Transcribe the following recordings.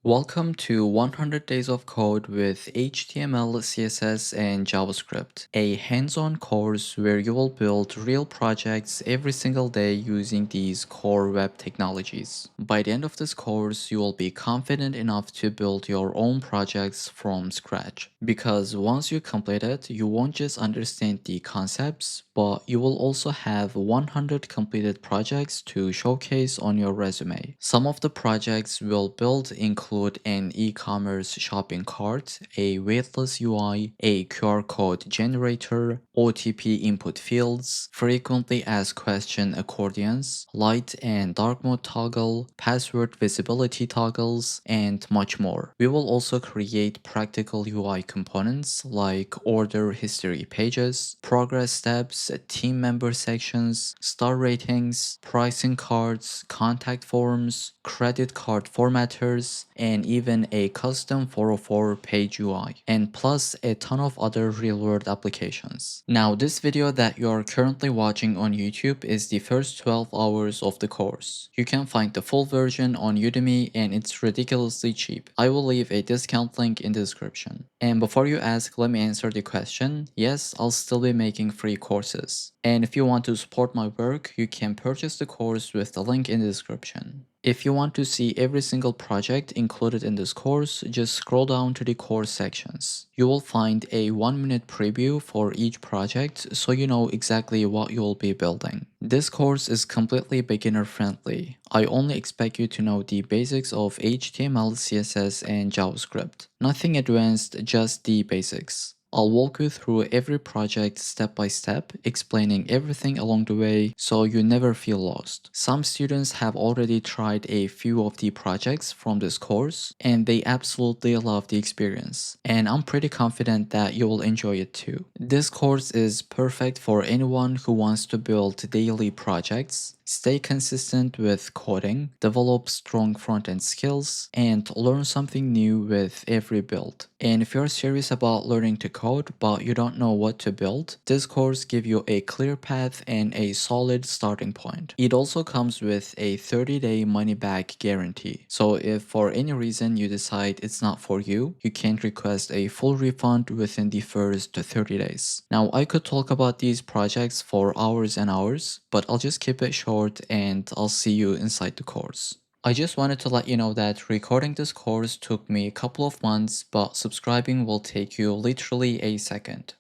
Welcome to 100 Days of Code with HTML, CSS, and JavaScript, a hands-on course where you will build real projects every single day using these core web technologies. By the end of this course, you will be confident enough to build your own projects from scratch. Because once you complete it, you won't just understand the concepts, but you will also have 100 completed projects to showcase on your resume. Some of the projects we'll build include an e-commerce shopping cart, a weightless UI, a QR code generator, OTP input fields, frequently asked question accordions, light and dark mode toggle, password visibility toggles, and much more. We will also create practical UI components like order history pages, progress steps, team member sections, star ratings, pricing cards, contact forms, credit card formatters, and even a custom 404 page UI, and plus a ton of other real-world applications. Now, this video that you are currently watching on YouTube is the first 12 hours of the course. You can find the full version on Udemy and it's ridiculously cheap. I will leave a discount link in the description. And before you ask, let me answer the question. Yes, I'll still be making free courses. And if you want to support my work, you can purchase the course with the link in the description. If you want to see every single project included in this course, just scroll down to the course sections. You will find a 1-minute preview for each project so you know exactly what you will be building. This course is completely beginner friendly. I only expect you to know the basics of HTML, CSS, and JavaScript. Nothing advanced, just the basics. I'll walk you through every project step by step, explaining everything along the way so you never feel lost. Some students have already tried a few of the projects from this course and they absolutely love the experience. And I'm pretty confident that you will enjoy it too. This course is perfect for anyone who wants to build daily projects, stay consistent with coding, develop strong front-end skills, and learn something new with every build. And if you're serious about learning to code but you don't know what to build, this course gives you a clear path and a solid starting point. It also comes with a 30-day money-back guarantee. So if for any reason you decide it's not for you, you can request a full refund within the first 30 days. Now, I could talk about these projects for hours and hours, but I'll just keep it short and I'll see you inside the course. I just wanted to let you know that recording this course took me a couple of months, but subscribing will take you literally a second.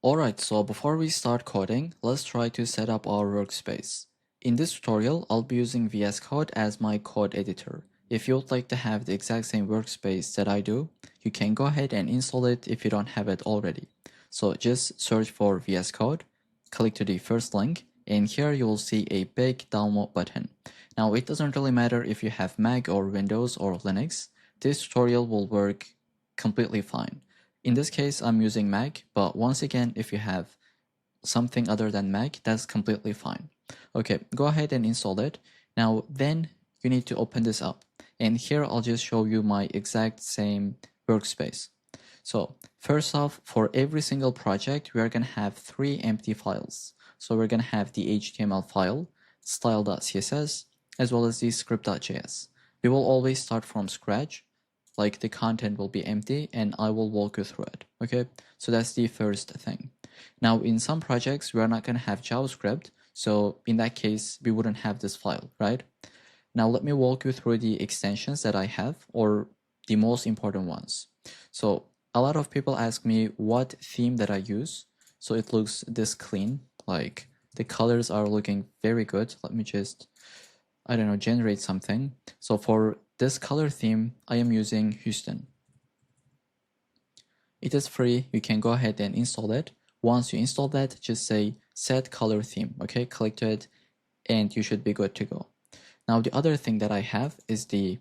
Alright, so before we start coding, let's try to set up our workspace. In this tutorial, I'll be using VS Code as my code editor. If you would like to have the exact same workspace that I do, you can go ahead and install it if you don't have it already. So just search for VS Code, click to the first link, and here you will see a big download button. Now it doesn't really matter if you have Mac or Windows or Linux, this tutorial will work completely fine. In this case, I'm using Mac, but once again, if you have something other than Mac, that's completely fine. Okay, go ahead and install it. Now then you need to open this up. And here I'll just show you my exact same workspace. So first off, for every single project, we are going to have 3 empty files. So we're going to have the HTML file, style.css, as well as the script.js. We will always start from scratch, like the content will be empty and I will walk you through it. Okay, so that's the first thing. Now in some projects, we are not going to have JavaScript. So in that case, we wouldn't have this file, right? Now let me walk you through the extensions that I have, or the most important ones. So a lot of people ask me what theme that I use. So it looks this clean, like the colors are looking very good. Let me just, I don't know, generate something. So for this color theme, I am using Houston. It is free. You can go ahead and install it. Once you install that, just say set color theme. Okay, click to it and you should be good to go. Now the other thing that I have is the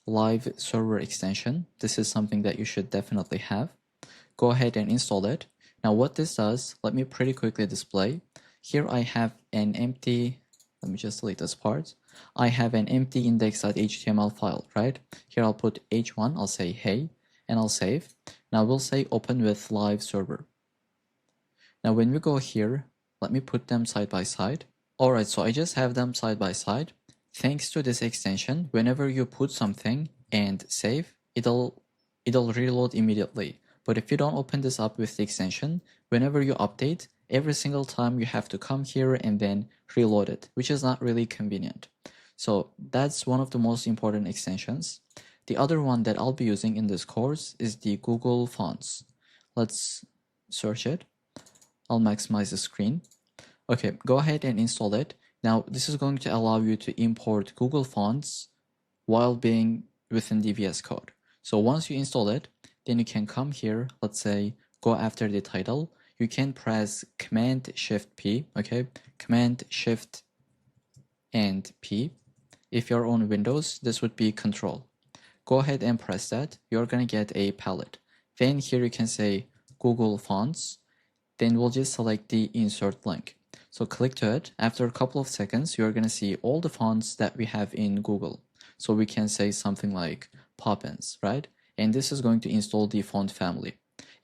live server extension. This is something that you should definitely have. Go ahead and install it. Now what this does, let me pretty quickly display. Here I have an empty, let me just delete this part. I have an empty index.html file, right? Here I'll put h1, I'll say hey, and I'll save. Now we'll say open with live server. Now when we go here, let me put them side by side. Alright, so I just have them side by side. Thanks to this extension, whenever you put something, and save, it'll reload immediately. But if you don't open this up with the extension, whenever you update, every single time you have to come here and then reload it, which is not really convenient. So that's one of the most important extensions. The other one that I'll be using in this course is the Google Fonts. Let's search it. I'll maximize the screen. Okay, go ahead and install it. Now, this is going to allow you to import Google Fonts while being within the VS Code. So once you install it, then you can come here, let's say, go after the title. You can press Command Shift P, okay? Command Shift and P. If you're on Windows, this would be Control. Go ahead and press that. You're gonna get a palette. Then here you can say Google Fonts. Then we'll just select the insert link. So click to it. After a couple of seconds, you're gonna see all the fonts that we have in Google. So we can say something like Poppins, right? And this is going to install the font family.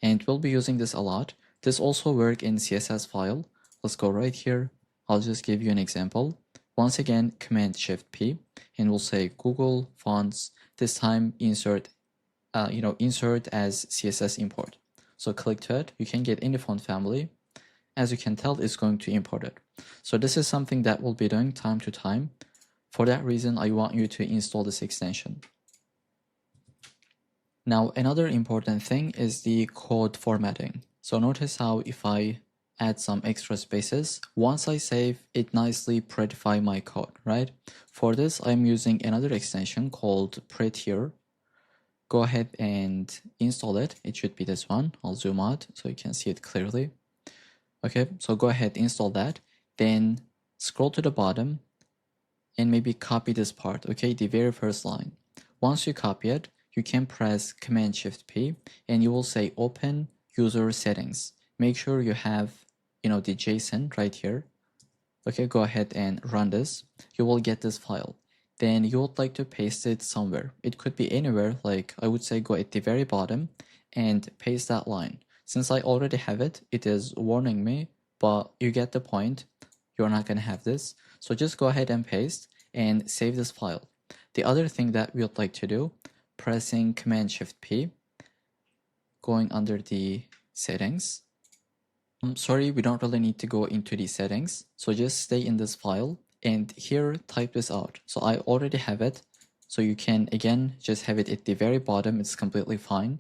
And we'll be using this a lot. This also works in CSS file. Let's go right here. I'll just give you an example. Once again, Command Shift P, and we'll say Google Fonts. This time insert, insert as CSS import. So click to it. You can get any font family. As you can tell, it's going to import it. So this is something that we'll be doing time to time. For that reason, I want you to install this extension. Now, another important thing is the code formatting. So notice how if I add some extra spaces, once I save, it nicely prettify my code, right? For this, I'm using another extension called Prettier. Go ahead and install it. It should be this one. I'll zoom out so you can see it clearly. Okay, so go ahead, install that. Then scroll to the bottom and maybe copy this part, okay, the very first line. Once you copy it, you can press Command Shift P and you will say Open User Settings. Make sure you have, the JSON right here. Okay, go ahead and run this. You will get this file. Then you would like to paste it somewhere. It could be anywhere, like I would say go at the very bottom and paste that line. Since I already have it, it is warning me, but you get the point. You're not going to have this. So just go ahead and paste and save this file. The other thing that we would like to do, pressing Command Shift P, going under the settings. I'm sorry, we don't really need to go into the settings. So just stay in this file and here type this out. So I already have it. So you can again just have it at the very bottom. It's completely fine.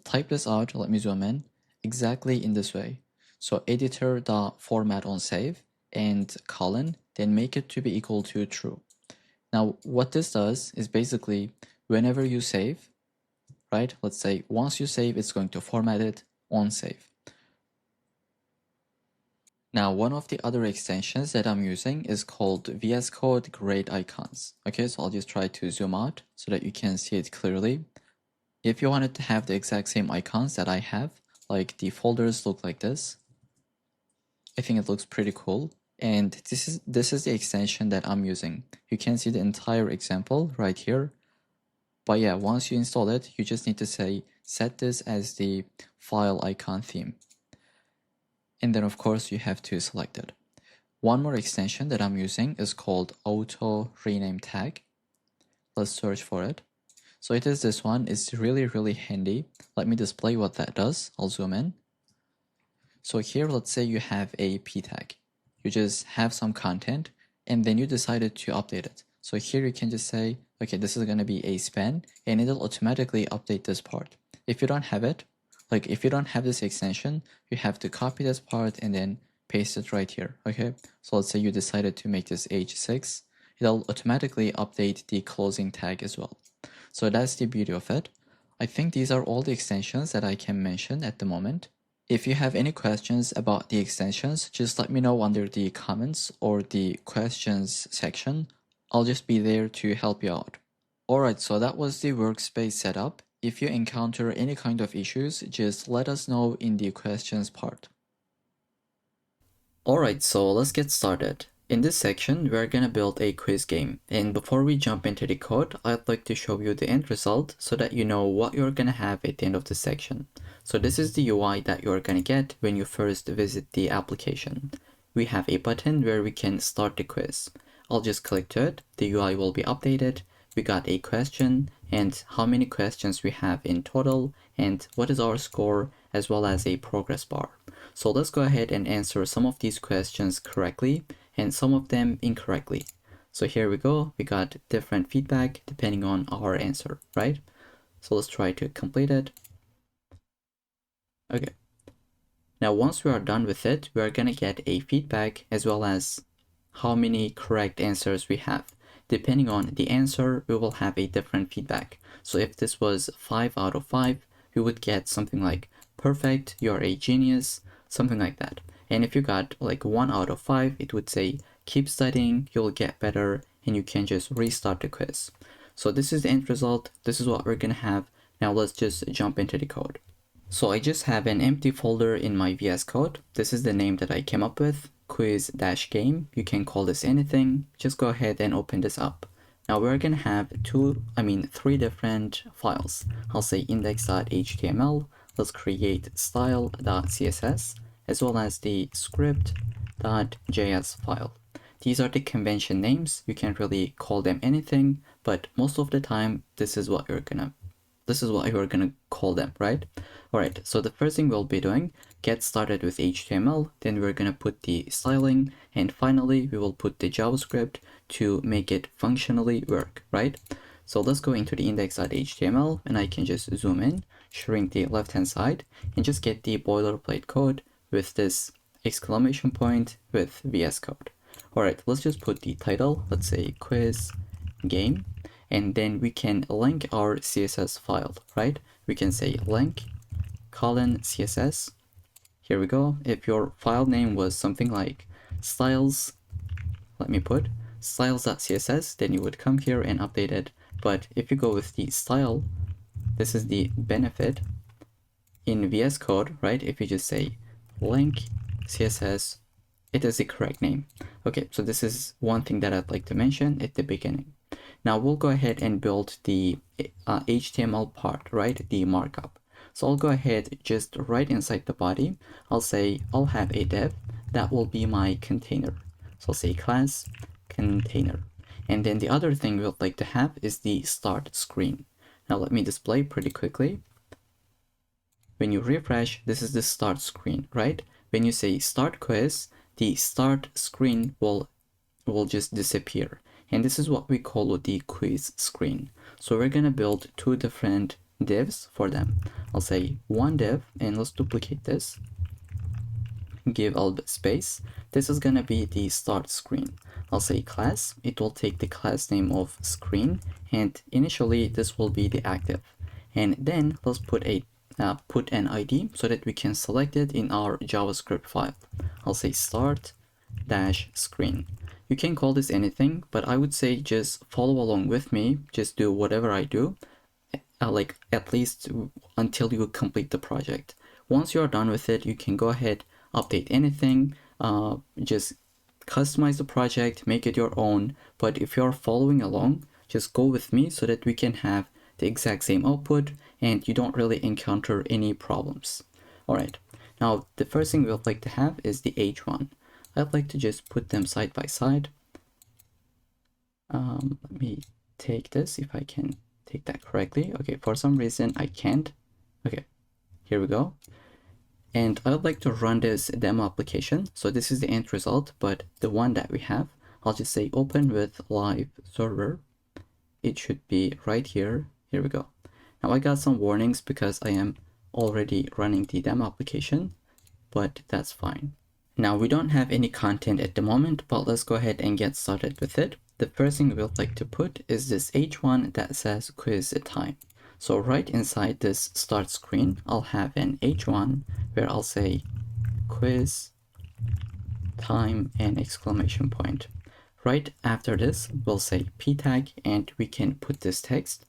Type this out. Let me zoom in exactly in this way. So editor.format on save and colon, then make it to be equal to true. Now what this does is basically whenever you save, right? Let's say once you save, it's going to format it on save. Now, one of the other extensions that I'm using is called VS Code Grade Icons. Okay, so I'll just try to zoom out so that you can see it clearly. If you wanted to have the exact same icons that I have, like the folders look like this, I think it looks pretty cool. And this is the extension that I'm using. You can see the entire example right here. But yeah, once you install it, you just need to say, set this as the file icon theme. And then of course you have to select it. One more extension that I'm using is called Auto Rename Tag. Let's search for it. So it is this one. It's really handy. Let me display what that does. I'll zoom in. So here, let's say you have a p tag. You just have some content and then you decided to update it. So here you can just say, okay, this is going to be a span and it'll automatically update this part. If you don't have it, like if you don't have this extension, you have to copy this part and then paste it right here. Okay, so let's say you decided to make this H6, it'll automatically update the closing tag as well. So that's the beauty of it. I think these are all the extensions that I can mention at the moment. If you have any questions about the extensions, just let me know under the comments or the questions section. I'll just be there to help you out. Alright, so that was the workspace setup. If you encounter any kind of issues, just let us know in the questions part. Alright, so let's get started. In this section, we're gonna build a quiz game. And before we jump into the code, I'd like to show you the end result so that you know what you're gonna have at the end of the section. So this is the UI that you're gonna get when you first visit the application. We have a button where we can start the quiz. I'll just click to it, the UI will be updated. We got a question, and how many questions we have in total, and what is our score, as well as a progress bar. So let's go ahead and answer some of these questions correctly and some of them incorrectly. So here we go, we got different feedback depending on our answer, right? So let's try to complete it. Okay. Now, once we are done with it, we are going to get a feedback as well as how many correct answers we have. Depending on the answer, we will have a different feedback. So if this was 5 out of 5, we would get something like perfect, you're a genius, something like that. And if you got like 1 out of 5, it would say keep studying, you'll get better, and you can just restart the quiz. So this is the end result. This is what we're going to have. Now let's just jump into the code. So I just have an empty folder in my VS Code. This is the name that I came up with, quiz-game. You can call this anything. Just go ahead and open this up. Now we're gonna have three different files. I'll say index.html. Let's create style.css as well as the script.js file. These are the convention names. You can't really call them anything, but most of the time, this is what you're gonna call them, right? All right, so the first thing we'll be doing, get started with HTML, then we're gonna put the styling, and finally we will put the JavaScript to make it functionally work, right? So let's go into the index.html, and I can just zoom in, shrink the left-hand side, and just get the boilerplate code with this exclamation point with VS Code. All right, let's just put the title, let's say quiz game, and then we can link our CSS file, right? We can say link :CSS. Here we go. If your file name was something like styles, let me put styles.css, then you would come here and update it. But if you go with the style, this is the benefit in VS Code, right? If you just say link CSS, it is the correct name. Okay, so this is one thing that I'd like to mention at the beginning. Now we'll go ahead and build the HTML part, right? The markup. So I'll go ahead just right inside the body. I'll say I'll have a div that will be my container. So I'll say class container. And then the other thing we'd like to have is the start screen. Now let me display pretty quickly. When you refresh, this is the start screen, right? When you say start quiz, the start screen will just disappear. And this is what we call the quiz screen. So we're gonna build two different divs for them. I'll say one div, and let's duplicate this. Give a little bit space. This is gonna be the start screen. I'll say class. It will take the class name of screen, and initially this will be the active. And then let's put an ID so that we can select it in our JavaScript file. I'll say start-screen. You can call this anything, but I would say just follow along with me. Just do whatever I do, like at least until you complete the project. Once you're done with it, you can go ahead, update anything, just customize the project, make it your own. But if you're following along, just go with me so that we can have the exact same output and you don't really encounter any problems. All right, now the first thing we'd like to have is the H1. I'd like to just put them side by side. Let me take this, if I can take that correctly. Okay, for some reason I can't. Okay, here we go. And I'd like to run this demo application. So this is the end result, but the one that we have, I'll just say open with live server. It should be right here. Here we go. Now I got some warnings because I am already running the demo application, but that's fine. Now we don't have any content at the moment, but let's go ahead and get started with it. The first thing we'd like to put is this H1 that says quiz time. So right inside this start screen, I'll have an H1 where I'll say quiz time and exclamation point. Right after this, we'll say p tag, and we can put this text.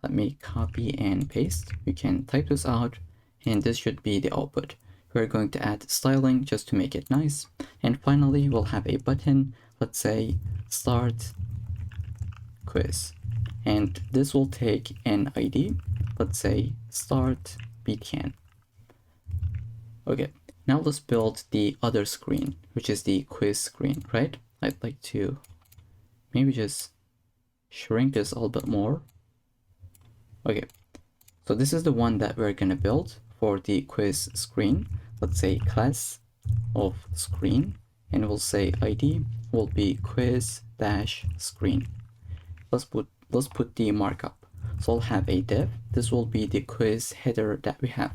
Let me copy and paste. You can type this out, and this should be the output. We're going to add styling just to make it nice. And finally, we'll have a button. Let's say start quiz. And this will take an ID. Let's say start btn. Okay, now let's build the other screen, which is the quiz screen, right? I'd like to maybe just shrink this a little bit more. Okay, so this is the one that we're gonna build for the quiz screen. Let's say class of screen, and we'll say ID will be quiz dash screen. Let's put the markup. So I'll have a div. This will be the quiz header that we have.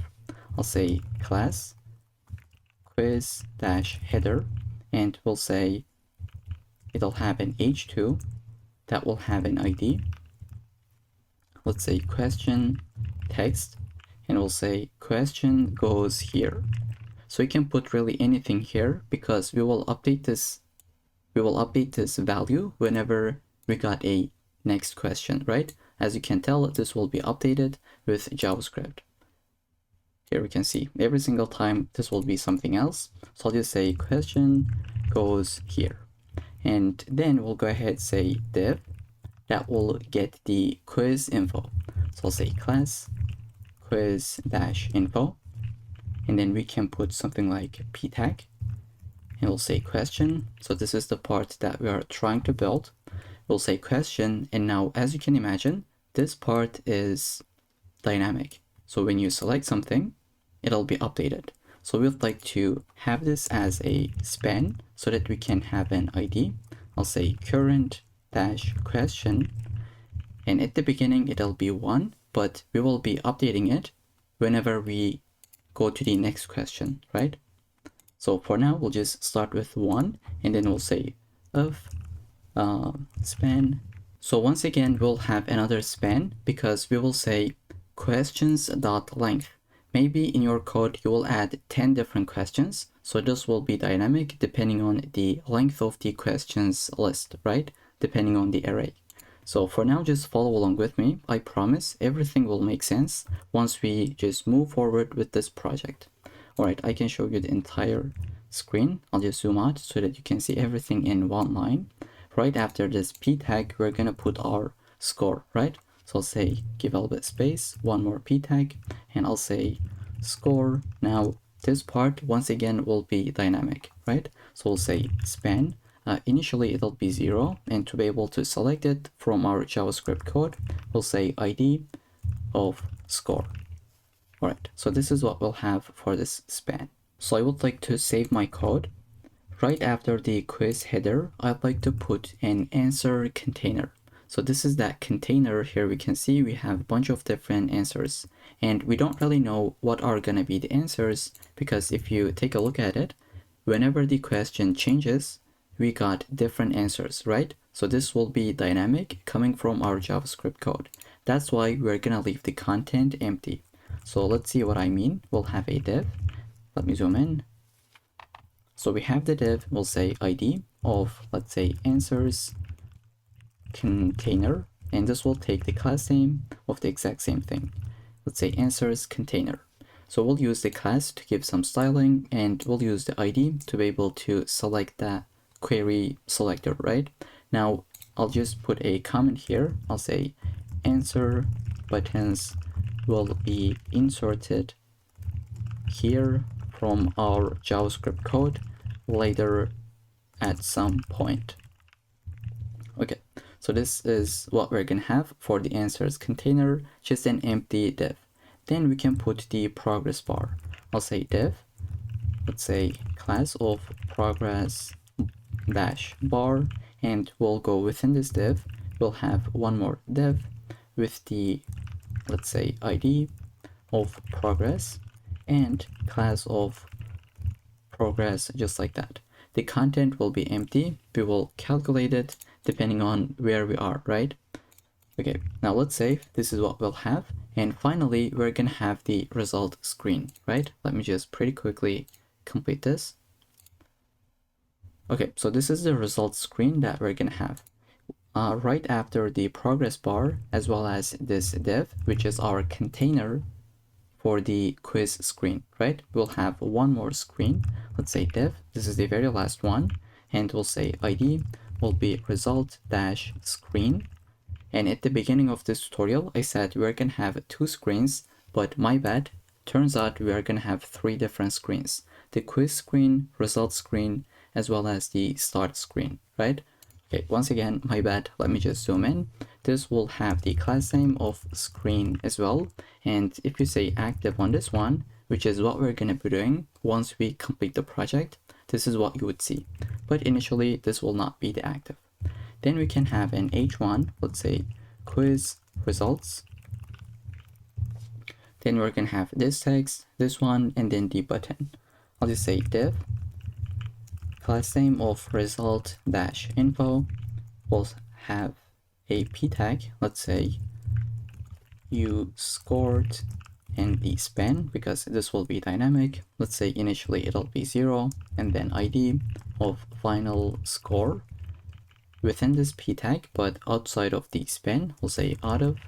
I'll say class quiz dash header, and we'll say it'll have an h2 that will have an ID. Let's say question text, and we'll say question goes here. So you can put really anything here because we will update this value whenever we got a next question, right? As you can tell, this will be updated with JavaScript. Here we can see every single time this will be something else. So I'll just say question goes here. And then we'll go ahead and say div that will get the quiz info. So I'll say class quiz dash info. And then we can put something like p tag. And we'll say question. So this is the part that we are trying to build. We'll say question. And now, as you can imagine, this part is dynamic. So when you select something, it'll be updated. So we'd like to have this as a span so that we can have an ID. I'll say current dash question. And at the beginning, it'll be 1, but we will be updating it whenever we go to the next question, right? So for now, we'll just start with 1, and then we'll say of span. So once again, we'll have another span because we will say questions.length. Maybe in your code, you will add 10 different questions. So this will be dynamic depending on the length of the questions list, right? Depending on the array. So for now, just follow along with me. I promise everything will make sense once we just move forward with this project. All right, I can show you the entire screen. I'll just zoom out so that you can see everything in one line. Right after this p tag, we're gonna put our score, right? So I'll say give a little bit space, one more p tag, and I'll say score. Now this part once again will be dynamic, right? So we'll say span. Initially it'll be 0, and to be able to select it from our JavaScript code, we'll say ID of score. All right, so this is what we'll have for this span. So I would like to save my code. Right after the quiz header, I'd like to put an answer container. So this is that container. Here we can see we have a bunch of different answers, and we don't really know what are gonna be the answers because if you take a look at it, whenever the question changes, we got different answers, right? So this will be dynamic coming from our JavaScript code. That's why we're gonna leave the content empty. So let's see what I mean. We'll have a div. Let me zoom in. So we have the div, we'll say ID of, let's say, answers container, and this will take the class name of the exact same thing. Let's say answers container. So we'll use the class to give some styling, and we'll use the ID to be able to select that query selector, right? Now, I'll just put a comment here. I'll say answer buttons will be inserted here from our JavaScript code later at some point. Okay, so this is what we're gonna have for the answers container, just an empty div. Then we can put the progress bar. I'll say div, let's say class of progress dash bar, and we'll go within this div. We'll have one more div with the, let's say, ID of progress and class of progress, just like that. The content will be empty. We will calculate it depending on where we are, right? Okay, now let's save. This is what we'll have. And finally, we're gonna have the result screen, right? Let me just pretty quickly complete this. Okay, so this is the result screen that we're gonna have. Right after the progress bar, as well as this div, which is our container for the quiz screen, right? We'll have one more screen. Let's say div, this is the very last one, and we'll say ID will be result dash screen. And at the beginning of this tutorial, I said we're gonna have 2 screens, but my bad. Turns out we are gonna have 3 different screens: the quiz screen, result screen, as well as the start screen, right? Okay, once again, my bad, let me just zoom in. This will have the class name of screen as well. And if you say active on this one, which is what we're gonna be doing once we complete the project, this is what you would see. But initially, this will not be the active. Then we can have an H1, let's say quiz results. Then we're gonna have this text, this one, and then the button. I'll just say div class name of result dash info will have a p tag. Let's say you scored in the span, because this will be dynamic. Let's say initially it'll be 0, and then ID of final score within this p tag, but outside of the span, we'll say out of.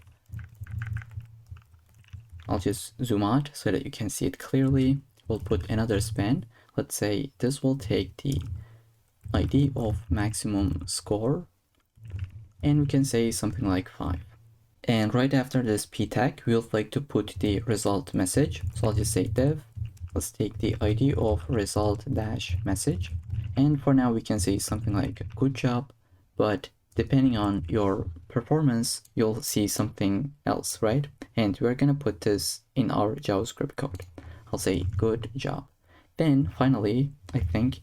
I'll just zoom out so that you can see it clearly. We'll put another span. Let's say this will take the ID of maximum score, and we can say something like 5. And right after this p tag, we would like to put the result message. So I'll just say div, let's take the ID of result dash message. And for now, we can say something like good job, but depending on your performance, you'll see something else, right? And we're gonna put this in our JavaScript code. I'll say good job. Then finally, I think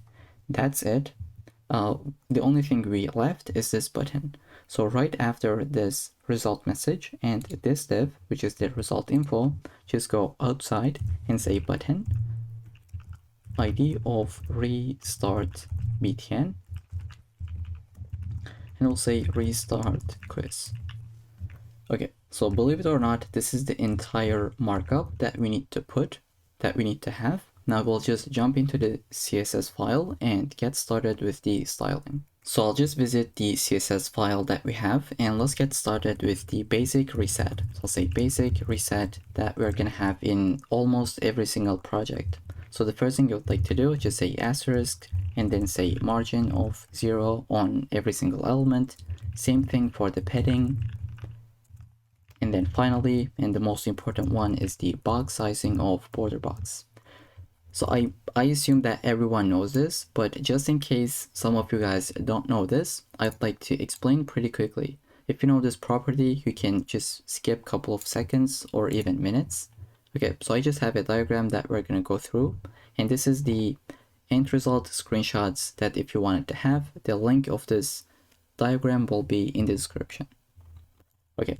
that's it. The only thing we left is this button. So right after this result message and this div, which is the result info, just go outside and say button ID of restart btn, and we'll say restart quiz. Okay, so believe it or not, this is the entire markup that we need to have. Now we'll just jump into the CSS file and get started with the styling. So I'll just visit the CSS file that we have, and let's get started with the basic reset. So I'll say basic reset that we're gonna have in almost every single project. So the first thing you would like to do is just say asterisk and then say margin of 0 on every single element. Same thing for the padding. And then finally, and the most important one, is the box sizing of border box. So I assume that everyone knows this, but just in case some of you guys don't know this, I'd like to explain pretty quickly. If you know this property, you can just skip a couple of seconds or even minutes. Okay, so I just have a diagram that we're gonna go through, and this is the end result screenshots that if you wanted to have, the link of this diagram will be in the description. Okay,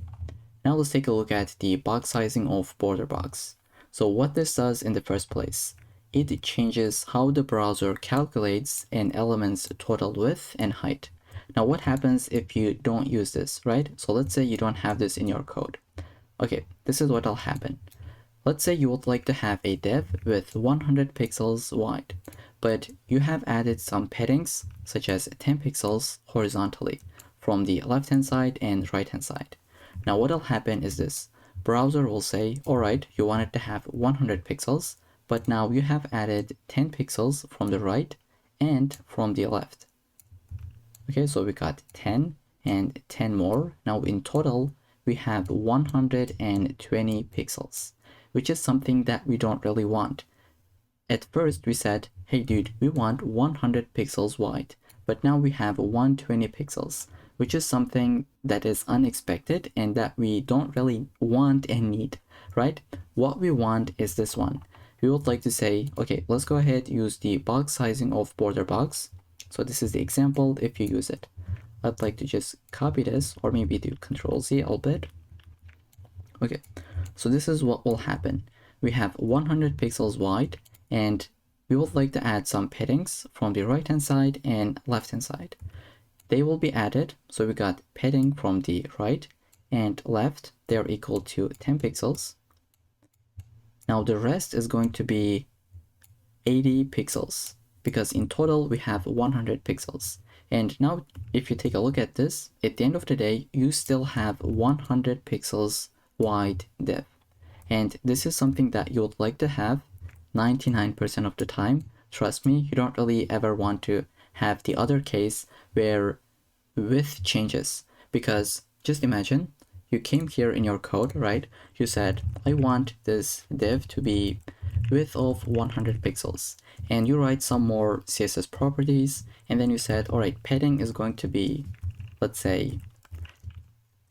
now let's take a look at the box sizing of border box. So what this does in the first place, it changes how the browser calculates an element's total width and height. Now what happens if you don't use this, right? So let's say you don't have this in your code. Okay, this is what will happen. Let's say you would like to have a div with 100 pixels wide, but you have added some paddings such as 10 pixels horizontally from the left hand side and right hand side. Now what will happen is this. Browser will say, alright, you wanted to have 100 pixels, but now you have added 10 pixels from the right and from the left. Okay, so we got 10 and 10 more. Now in total, we have 120 pixels, which is something that we don't really want. At first we said, hey dude, we want 100 pixels wide, but now we have 120 pixels, which is something that is unexpected and that we don't really want and need, right? What we want is this one. We would like to say, okay, let's go ahead, use the box sizing of border box. So this is the example if you use it. I'd like to just copy this, or maybe do Control-Z a bit. Okay, so this is what will happen. We have 100 pixels wide, and we would like to add some paddings from the right hand side and left hand side. They will be added, so we got padding from the right and left, they're equal to 10 pixels. Now the rest is going to be 80 pixels, because in total we have 100 pixels. And now if you take a look at this, at the end of the day, you still have 100 pixels wide div. And this is something that you would like to have 99% of the time. Trust me, you don't really ever want to have the other case where width changes, because just imagine you came here in your code, right? You said, I want this div to be width of 100 pixels, and you write some more CSS properties, and then you said, all right, padding is going to be, let's say,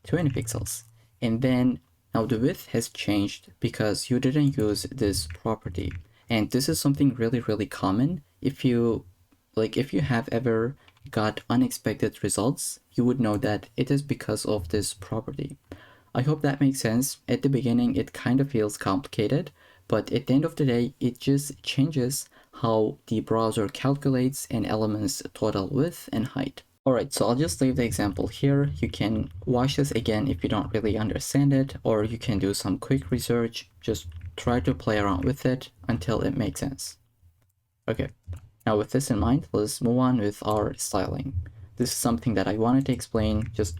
20 pixels. And then now the width has changed because you didn't use this property. And this is something really common. If you have ever got unexpected results, you would know that it is because of this property. I hope that makes sense. At the beginning, it kind of feels complicated, but at the end of the day, it just changes how the browser calculates an element's total width and height. Alright, so I'll just leave the example here. You can watch this again if you don't really understand it, or you can do some quick research. Just try to play around with it until it makes sense. Okay, now with this in mind, let's move on with our styling. This is something that I wanted to explain just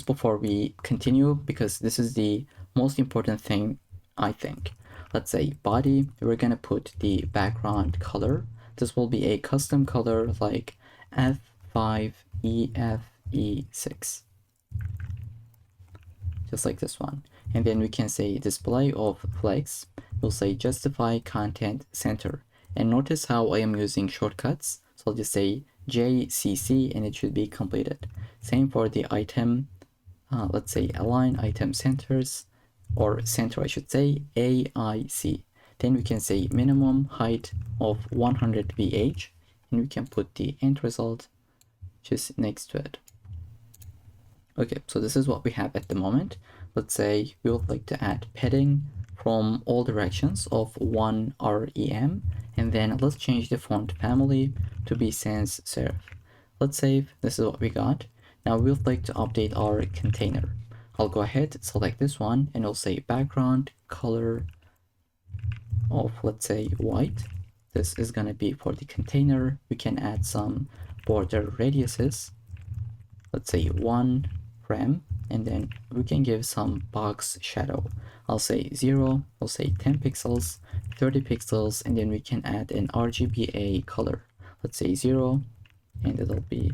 before we continue, because this is the most important thing, I think. Let's say body, we're gonna put the background color. This will be a custom color like F5EFE6, just like this one. And then we can say display of flex. We'll say justify content center. And notice how I am using shortcuts. So I'll just say JCC and it should be completed. Same for the item. Let's say align item centers, or center I should say, AIC. Then we can say minimum height of 100 VH, and we can put the end result just next to it. Okay, so this is what we have at the moment. Let's say we would like to add padding from all directions of 1 REM, and then let's change the font family to be sans serif. Let's save. This is what we got. Now we would like to update our container. I'll go ahead, select this one, and I'll say background color of, let's say, white. This is gonna be for the container. We can add some border radiuses. Let's say 1 rem, and then we can give some box shadow. I'll say 0, I'll say 10 pixels, 30 pixels, and then we can add an RGBA color. Let's say 0, and it'll be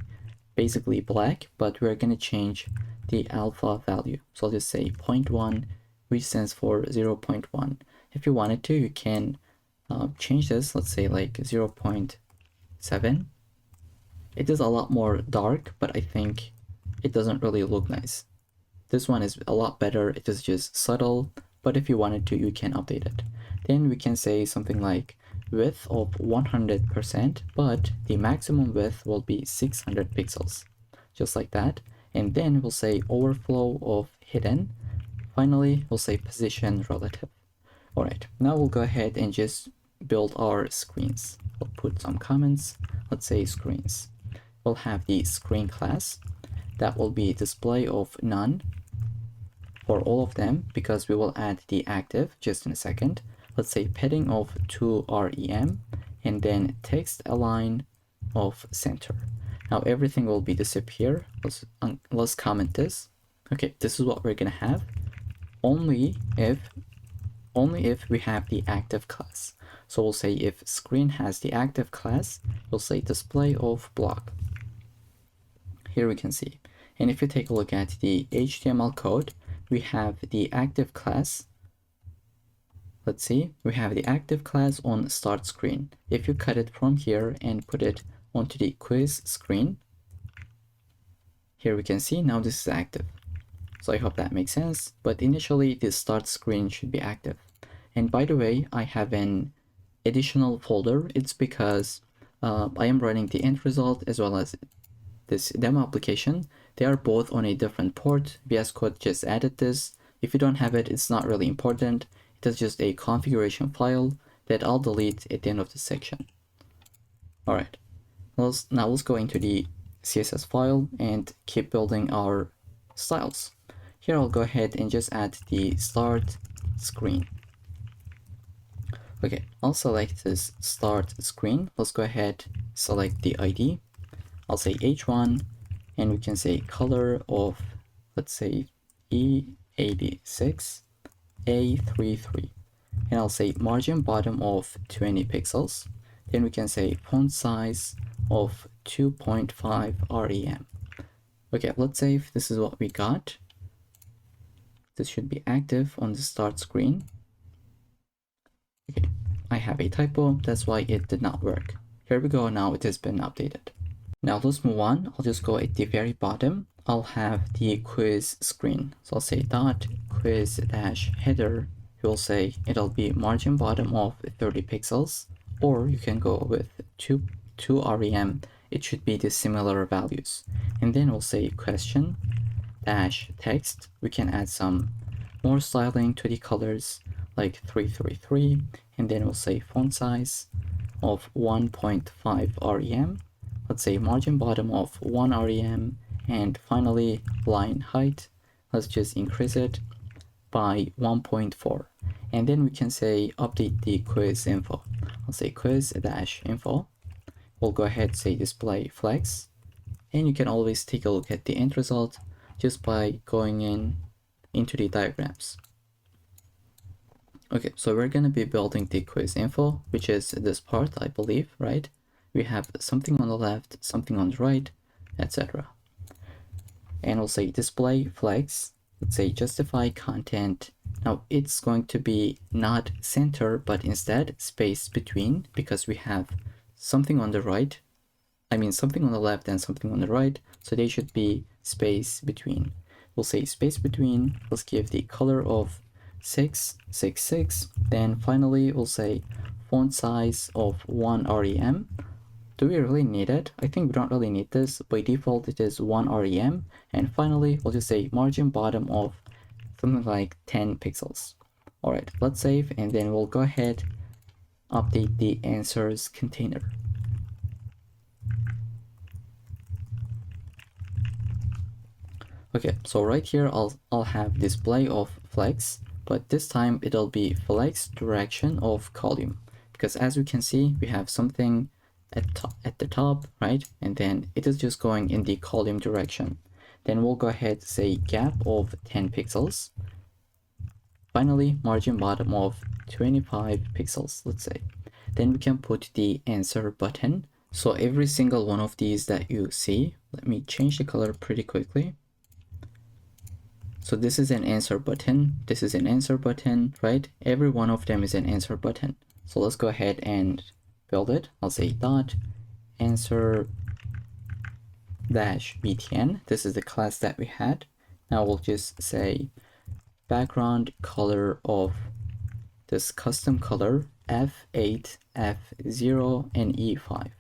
basically black, but we're going to change the alpha value. So I'll just say 0.1, which stands for 0.1. If you wanted to, you can change this, let's say like 0.7. It is a lot more dark, but I think it doesn't really look nice. This one is a lot better. It is just subtle, but if you wanted to, you can update it. Then we can say something like width of 100%, but the maximum width will be 600 pixels, just like that. And then we'll say overflow of hidden. Finally, we'll say position relative. All right, now we'll go ahead and just build our screens. We'll put some comments. Let's say screens. We'll have the screen class. That will be display of none for all of them, because we will add the active just in a second. Let's say padding of 2 REM, and then text align of center. Now everything will be disappear. Let's comment this. Okay, this is what we're gonna have only if we have the active class. So we'll say if screen has the active class, we'll say display of block. Here we can see. And if you take a look at the HTML code, we have the active class. Let's see, we have the active class on start screen. If you cut it from here and put it onto the quiz screen, here we can see now this is active. So I hope that makes sense, but initially this start screen should be active. And by the way, I have an additional folder. It's because I am running the end result as well as this demo application. They are both on a different port. VS Code just added this. If you don't have it, it's not really important. It is just a configuration file that I'll delete at the end of this section. All right, now let's go into the CSS file and keep building our styles. Here I'll go ahead and just add the start screen. Okay, I'll select this start screen. Let's go ahead, select the ID. I'll say H1, and we can say color of, let's say, E86, A33. And I'll say margin bottom of 20 pixels. Then we can say font size of 2.5 REM. Okay, let's say if this is what we got. This should be active on the start screen. Okay, I have a typo, that's why it did not work. Here we go, now it has been updated. Now let's move on. I'll just go at the very bottom. I'll have the quiz screen. So I'll say dot quiz dash header. You'll say it'll be margin bottom of 30 pixels, or you can go with 2 rem. It should be the similar values. And then we'll say question dash text. We can add some more styling to the colors like 333, and then we'll say font size of 1.5 rem. Let's say margin bottom of 1 rem, and finally line height, let's just increase it by 1.4, and then we can say update the quiz info. I'll say quiz dash info. We'll go ahead and say display flex, and you can always take a look at the end result just by going into the diagrams. Okay, so we're going to be building the quiz info, which is this part, I believe, right? We have something on the left, something on the right, etc. And we'll say display flex. Let's say justify content. Now it's going to be not center, but instead space between, because we have something on the right. I mean something on the left and something on the right. So they should be space between. We'll say space between. Let's give the color of 666. Then finally we'll say font size of 1 rem. Do we really need it? I think we don't really need this. By default it is 1 rem. And finally we'll just say margin bottom of something like 10 pixels. Alright, let's save, and then we'll go ahead update the answers container. Okay, so right here I'll have display of flex, but this time it'll be flex direction of column, because as we can see we have something at the top, right? And then it is just going in the column direction. Then we'll go ahead say gap of 10 pixels. Finally, margin bottom of 25 pixels, let's say. Then we can put the answer button. So every single one of these that you see, let me change the color pretty quickly. So this is an answer button, this is an answer button, right? Every one of them is an answer button. So let's go ahead and build it. I'll say dot answer dash btn. This is the class that we had. Now we'll just say background color of this custom color F8, F0, and E5.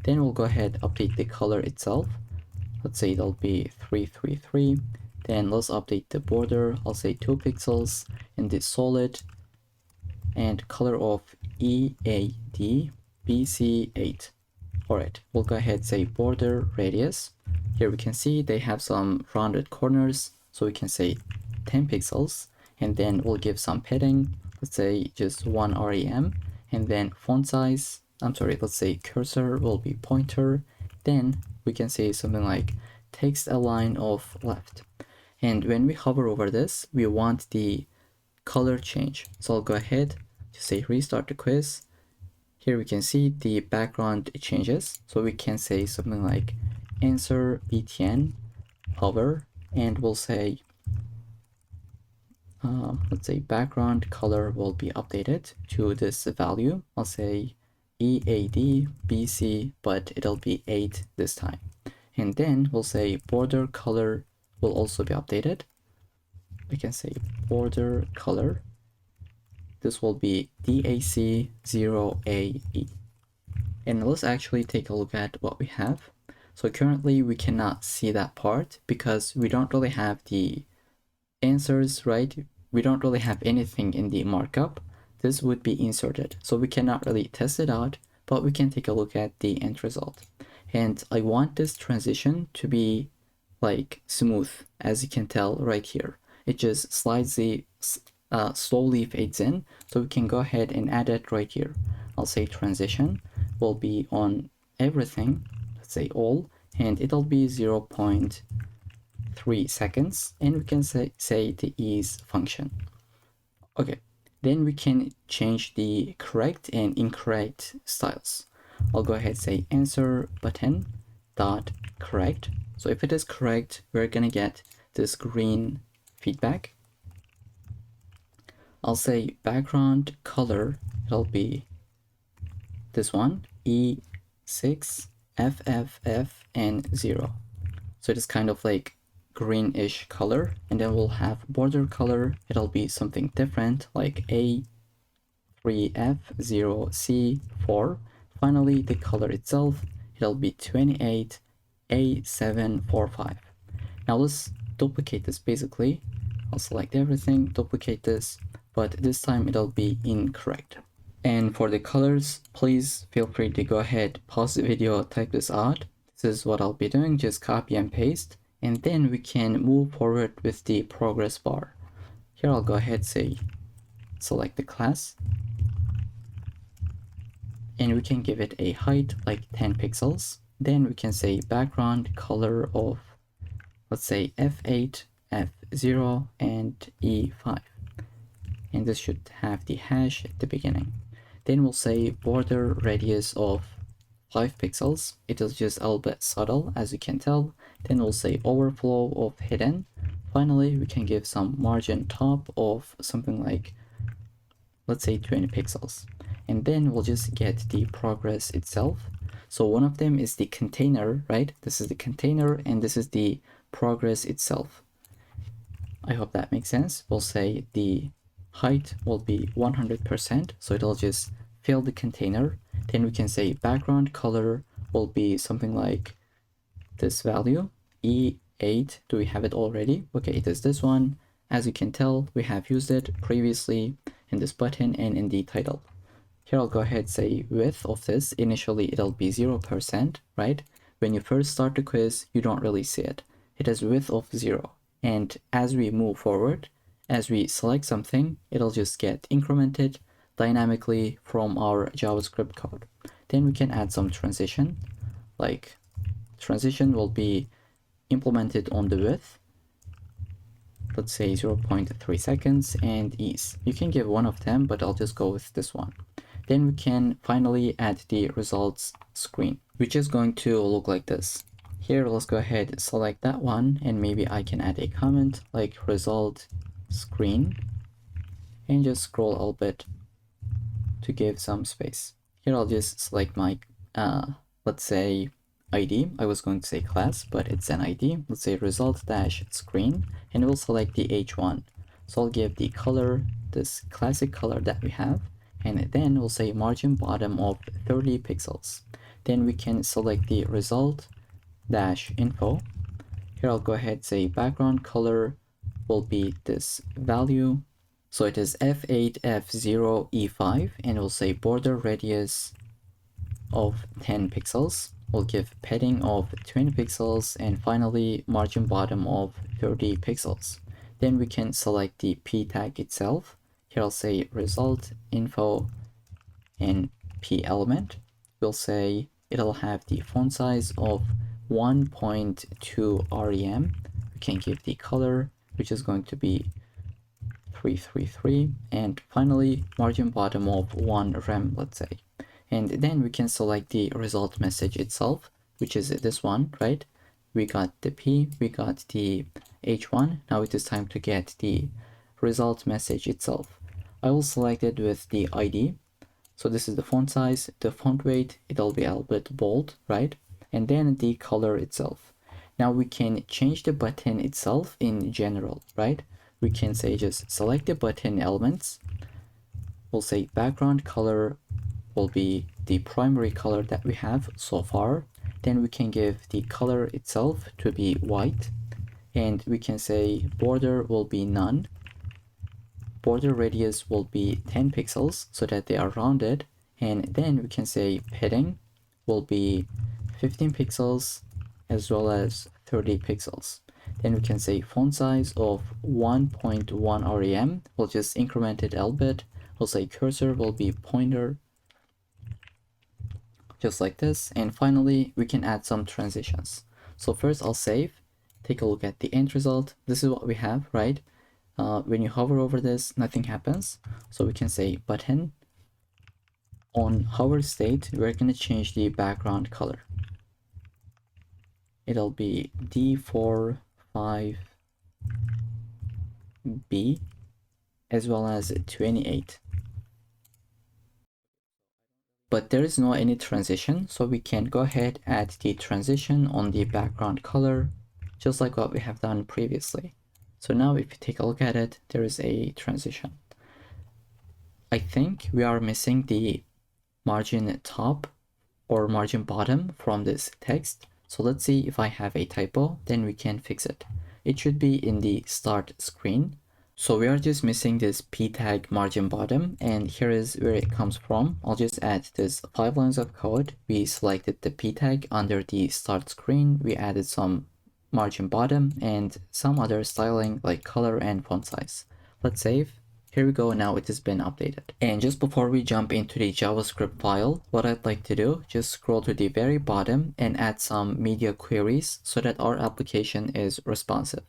Then we'll go ahead update the color itself. Let's say it'll be 333. Then let's update the border. I'll say 2 pixels in the solid, and color of EAD BC8. Alright, we'll go ahead say border radius. Here we can see they have some rounded corners, so we can say 10 pixels, and then we'll give some padding. Let's say just 1 rem, and then font size, let's say cursor will be pointer. Then we can say something like text align of left. And when we hover over this, we want the color change. So I'll go ahead to say restart the quiz. Here we can see the background changes. So we can say something like answer btn hover, and we'll say let's say background color will be updated to this value. I'll say EAD BC, but it'll be 8 this time. And then we'll say border color will also be updated. We can say border color. This will be DAC0AE. And let's actually take a look at what we have. So currently we cannot see that part because we don't really have the answers, right? We don't really have anything in the markup. This would be inserted. So we cannot really test it out, but we can take a look at the end result. And I want this transition to be like smooth, as you can tell right here. It just slowly fades in, so we can go ahead and add it right here. I'll say transition will be on everything, let's say all, and it'll be 0.3 seconds, and we can say the ease function. Okay, then we can change the correct and incorrect styles. I'll go ahead and say answer button dot correct. So if it is correct, we're gonna get this green feedback. I'll say background color, it'll be this one, E6, FFF, and 0. So it is kind of like greenish color. And then we'll have border color. It'll be something different, like A3F0C4. Finally, the color itself, it'll be 28A745. Now let's duplicate this basically. I'll select everything, duplicate this, but this time it'll be incorrect. And for the colors, please feel free to go ahead, pause the video, type this out. This is what I'll be doing, just copy and paste, and then we can move forward with the progress bar. Here I'll go ahead, say, select the class, and we can give it a height like 10 pixels. Then we can say background color of, let's say F8, F0, and E5. And this should have the hash at the beginning. Then we'll say border radius of 5 pixels. It is just a little bit subtle, as you can tell. Then we'll say overflow of hidden. Finally, we can give some margin top of something like, let's say 20 pixels. And then we'll just get the progress itself. So one of them is the container, right? This is the container, and this is the progress itself. I hope that makes sense. We'll say the height will be 100%, so it'll just fill the container. Then we can say background color will be something like this value, E8. Do we have it already? Okay, it is this one. As you can tell, we have used it previously in this button and in the title. Here I'll go ahead, say width of this. Initially it'll be 0%, right? When you first start the quiz, you don't really see it. It has width of 0. And as we move forward, as we select something, it'll just get incremented dynamically from our JavaScript code. Then we can add some transition, like transition will be implemented on the width, let's say 0.3 seconds, and ease. You can give one of them, but I'll just go with this one. Then we can finally add the results screen, which is going to look like this. Here, let's go ahead, select that one, and maybe I can add a comment like result screen, and just scroll a little bit to give some space. Here I'll just select my, let's say ID. I was going to say class, but it's an ID. Let's say result dash screen, and we'll select the H1. So I'll give the color, this classic color that we have, and then we'll say margin bottom of 30 pixels. Then we can select the result dash info. Here I'll go ahead, say background color will be this value. So it is F8, F0, E5, and we'll say border radius of 10 pixels. We'll give padding of 20 pixels, and finally margin bottom of 30 pixels. Then we can select the P tag itself. Here I'll say result info and P element. We'll say it'll have the font size of 1.2 rem. We can give the color, which is going to be 333, and finally margin bottom of 1 rem, let's say. And then we can select the result message itself, which is this one, right? We got the P, we got the H1. Now it is time to get the result message itself. I will select it with the ID. So this is the font size, the font weight, it'll be a little bit bold, right? And then the color itself. Now we can change the button itself in general, right? We can say just select the button elements. We'll say background color will be the primary color that we have so far. Then we can give the color itself to be white, and we can say border will be none. Border radius will be 10 pixels so that they are rounded, and then we can say padding will be 15 pixels as well as 30 pixels. Then we can say font size of 1.1 rem. We'll just increment it a little bit. We'll say cursor will be pointer, just like this. And finally, we can add some transitions. So first I'll save, take a look at the end result. This is what we have, right? When you hover over this, nothing happens. So we can say button. On hover state, we're going to change the background color. It'll be D45B as well as 28. but there is no any transition, so we can go ahead add the transition on the background color, just like what we have done previously. So now if you take a look at it, there is a transition. I think we are missing the margin top or margin bottom from this text. So let's see if I have a typo, then we can fix it. It should be in the start screen. So we are just missing this p tag margin bottom, and here is where it comes from. I'll just add this 5 lines of code. We selected the p tag under the start screen. We added some margin bottom and some other styling like color and font size. Let's save. Here we go, now it has been updated. And just before we jump into the JavaScript file, what I'd like to do, just scroll to the very bottom and add some media queries so that our application is responsive.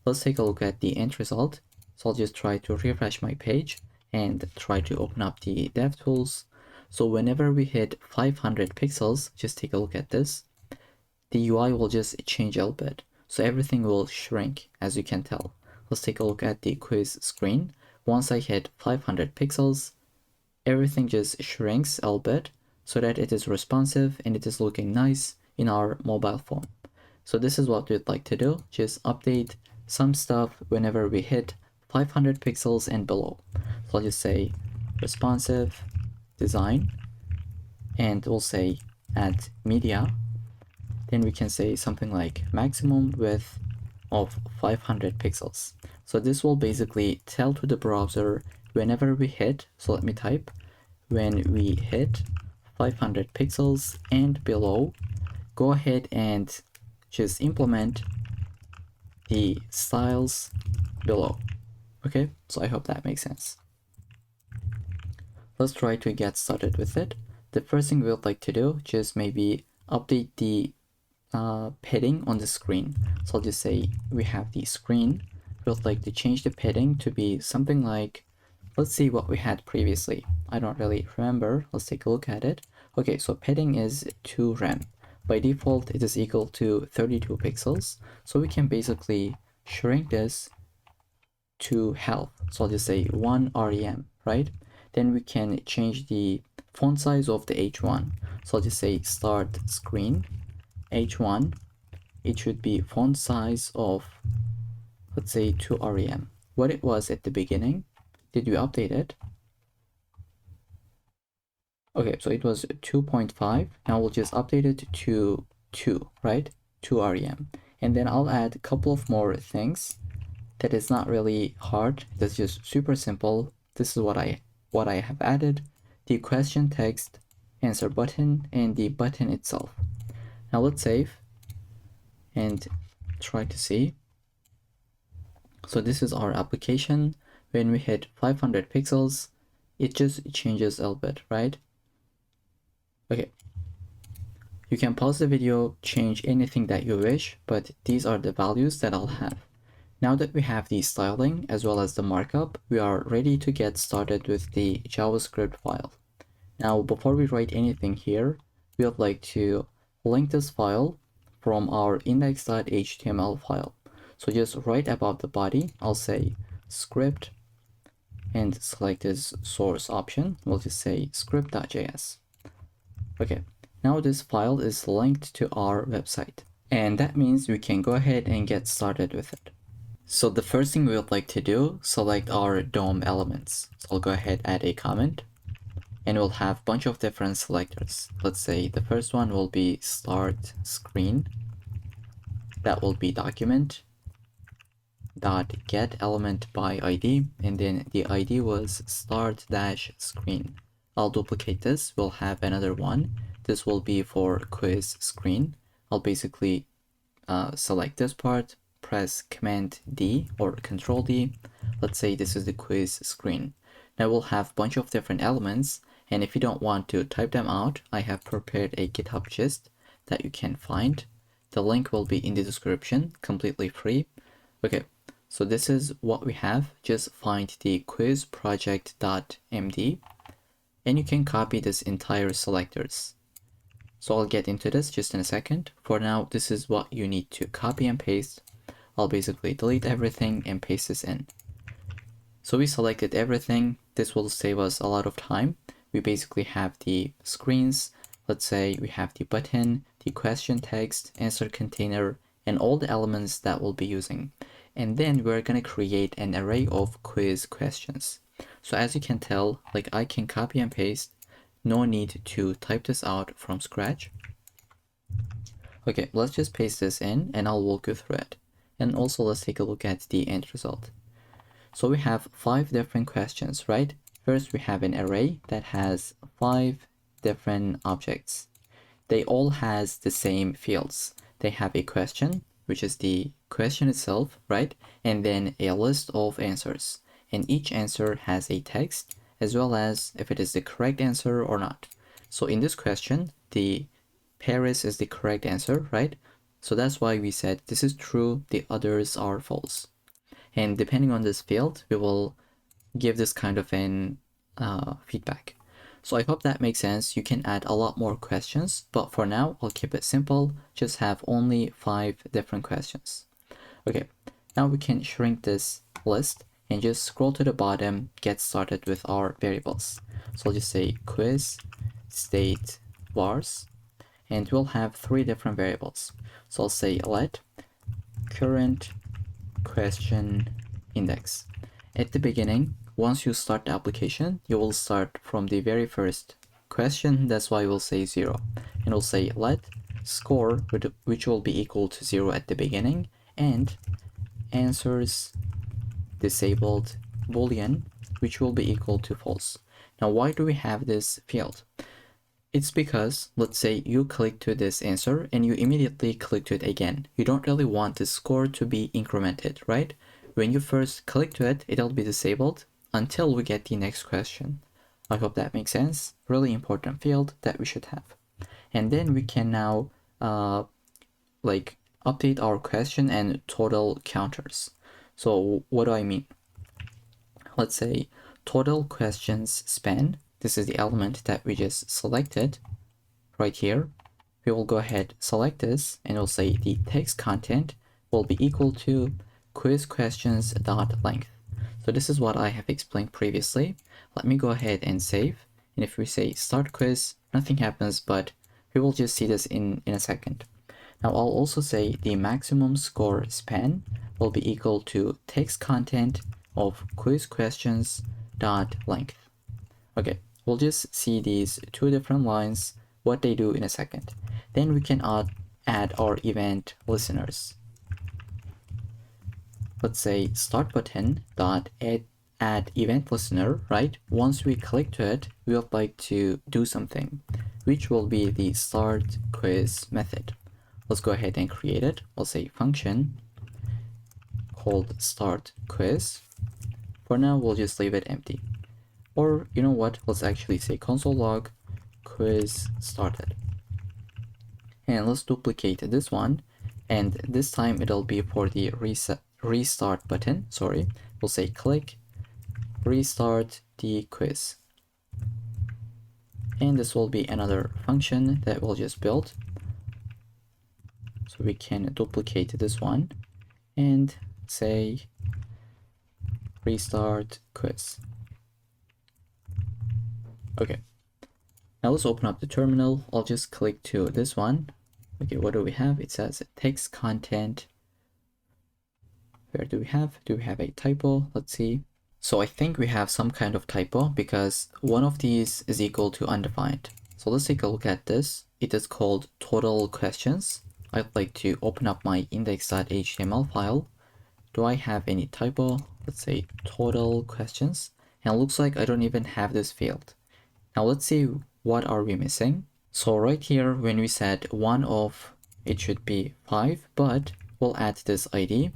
Let's take a look at the end result. So I'll just try to refresh my page and try to open up the DevTools. So whenever we hit 500 pixels, just take a look at this. The UI will just change a little bit. So everything will shrink, as you can tell. Let's take a look at the quiz screen. Once I hit 500 pixels, everything just shrinks a little bit so that it is responsive and it is looking nice in our mobile phone. So this is what we'd like to do. Just update some stuff whenever we hit 500 pixels and below. So I'll just say responsive design, and we'll say add media. Then we can say something like maximum width of 500 pixels. So this will basically tell to the browser whenever we hit, so let me type, when we hit 500 pixels and below, go ahead and just implement the styles below. Okay, so I hope that makes sense. Let's try to get started with it. The first thing we would like to do, just maybe update the padding on the screen. So I'll just say we have the screen. We would like to change the padding to be something like, let's see what we had previously. I don't really remember. Let's take a look at it. Okay, so padding is 2 rem. By default, it is equal to 32 pixels. So we can basically shrink this to half. So I'll just say 1 rem, right? Then we can change the font size of the H1. So I'll just say start screen H1. It should be font size of, let's say 2 rem. What it was at the beginning. Did you update it? Okay, so it was 2.5. Now we'll just update it to 2, right? 2 rem. And then I'll add a couple of more things. That is not really hard. That's just super simple. This is what I have added. The question text, answer button, and the button itself. Now let's save and try to see. So this is our application. When we hit 500 pixels, it just changes a little bit, right? Okay. You can pause the video, change anything that you wish, but these are the values that I'll have. Now that we have the styling as well as the markup, we are ready to get started with the JavaScript file. Now, before we write anything here, we would like to link this file from our index.html file. So just right above the body, I'll say script and select this source option. We'll just say script.js. Okay, now this file is linked to our website, and that means we can go ahead and get started with it. So the first thing we would like to do, select our DOM elements. So I'll go ahead, add a comment, and we'll have a bunch of different selectors. Let's say the first one will be start screen. That will be document dot get element by ID, and then the ID was start dash screen. I'll duplicate this. We'll have another one. This will be for quiz screen. I'll basically select this part, press Command D or Control D. Let's say this is the quiz screen. Now we'll have a bunch of different elements, and if you don't want to type them out, I have prepared a GitHub gist that you can find. The link will be in the description, completely free. Okay, so this is what we have. Just find the quiz project.md, and you can copy this entire selectors. So I'll get into this just in a second. For now, this is what you need to copy and paste. I'll basically delete everything and paste this in. So we selected everything. This will save us a lot of time. we basically have the screens. Let's say we have the button, the question text, answer container, and all the elements that we'll be using. And then we're going to create an array of quiz questions. So as you can tell, like I can copy and paste, no need to type this out from scratch. Okay, let's just paste this in and I'll walk you through it. And also let's take a look at the end result. So we have 5 different questions, right? First, we have an array that has 5 different objects. They all has the same fields. They have a question, which is the question itself, right? And then a list of answers. And each answer has a text, as well as if it is the correct answer or not. So in this question, the Paris is the correct answer, right? So that's why we said this is true, the others are false. And depending on this field, we will give this kind of an feedback. So I hope that makes sense. You can add a lot more questions, but for now, I'll keep it simple. Just have only 5 different questions. Okay, now we can shrink this list and just scroll to the bottom, get started with our variables. So I'll just say quiz state vars, and we'll have 3 different variables. So I'll say let current question index. At the beginning, once you start the application, you will start from the very first question. That's why we'll say 0. And we'll say let score, which will be equal to 0 at the beginning, and answers disabled boolean, which will be equal to false. Now, why do we have this field? It's because, let's say you click to this answer and you immediately click to it again. You don't really want the score to be incremented, right? When you first click to it, it'll be disabled until we get the next question. I hope that makes sense. Really important field that we should have. And then we can now update our question and total counters. So what do I mean? Let's say total questions span. This is the element that we just selected right here. We will go ahead, select this, and we'll say the text content will be equal to quiz questions dot length. So this is what I have explained previously. Let me go ahead and save. And if we say start quiz, nothing happens, but we will just see this in a second. Now I'll also say the maximum score span will be equal to text content of quiz questions dot length. Okay, we'll just see these 2 different lines, what they do in a second. Then we can add our event listeners. Let's say start button dot add event listener, right? Once we click to it, we would like to do something, which will be the start quiz method. Let's go ahead and create it. I'll say function called start quiz. For now, we'll just leave it empty. Or you know what, let's actually say console log quiz started. And let's duplicate this one. And this time it'll be for the restart button. Sorry, we'll say click restart the quiz. And this will be another function that we'll just build. So we can duplicate this one and say restart quiz. Okay, now let's open up the terminal. I'll just click to this one. Okay, what do we have? It says text content. Where do we have? Do we have a typo? Let's see. So I think we have some kind of typo because one of these is equal to undefined. So let's take a look at this. It is called total questions. I'd like to open up my index.html file. Do I have any typo? Let's say total questions. And it looks like I don't even have this field. Now let's see what are we missing. So right here, when we said one of, it should be 5, but we'll add this ID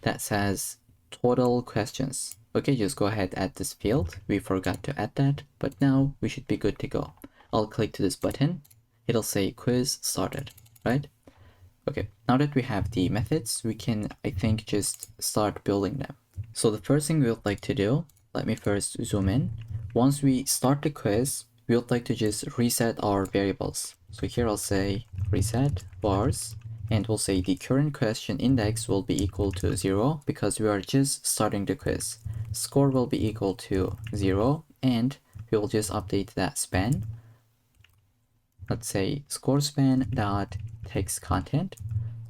that says total questions. Okay, just go ahead, add this field. We forgot to add that, but now we should be good to go. I'll click to this button. It'll say quiz started, right? Okay, now that we have the methods, we can, I think, just start building them. So the first thing we would like to do, let me first zoom in. Once we start the quiz, we would like to just reset our variables. So here I'll say reset vars, and we'll say the current question index will be equal to 0 because we are just starting the quiz. Score will be equal to 0, and we will just update that span. Let's say score span dot text content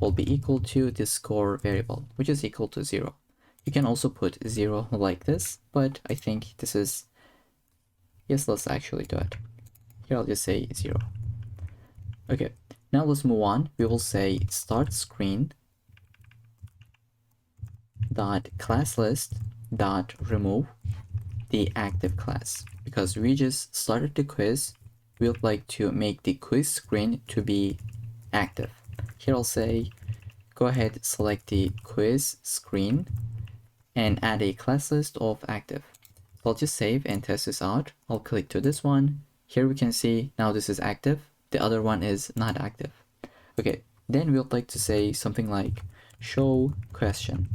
will be equal to the score variable, which is equal to 0. You can also put 0 like this, but I think this is, yes, let's actually do it. Here I'll just say 0. Okay, now let's move on. We will say start screen dot class list dot remove the active class, because we just started the quiz. We would like to make the quiz screen to be active. Here I'll say go ahead, select the quiz screen and add a class list of active. So I'll just save and test this out. I'll click to this one. Here we can see now this is active. The other one is not active. Okay, then we would like to say something like show question.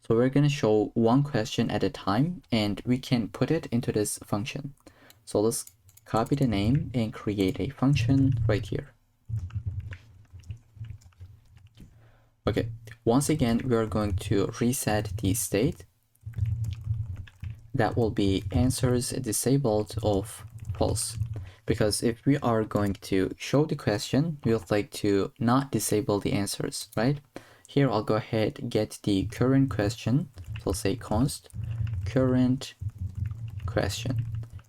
So we're going to show one question at a time, and we can put it into this function. So let's copy the name and create a function right here. Okay, once again, we are going to reset the state. That will be answers disabled of false. Because if we are going to show the question, we would like to not disable the answers, right? Here I'll go ahead, get the current question. So I'll say const current question.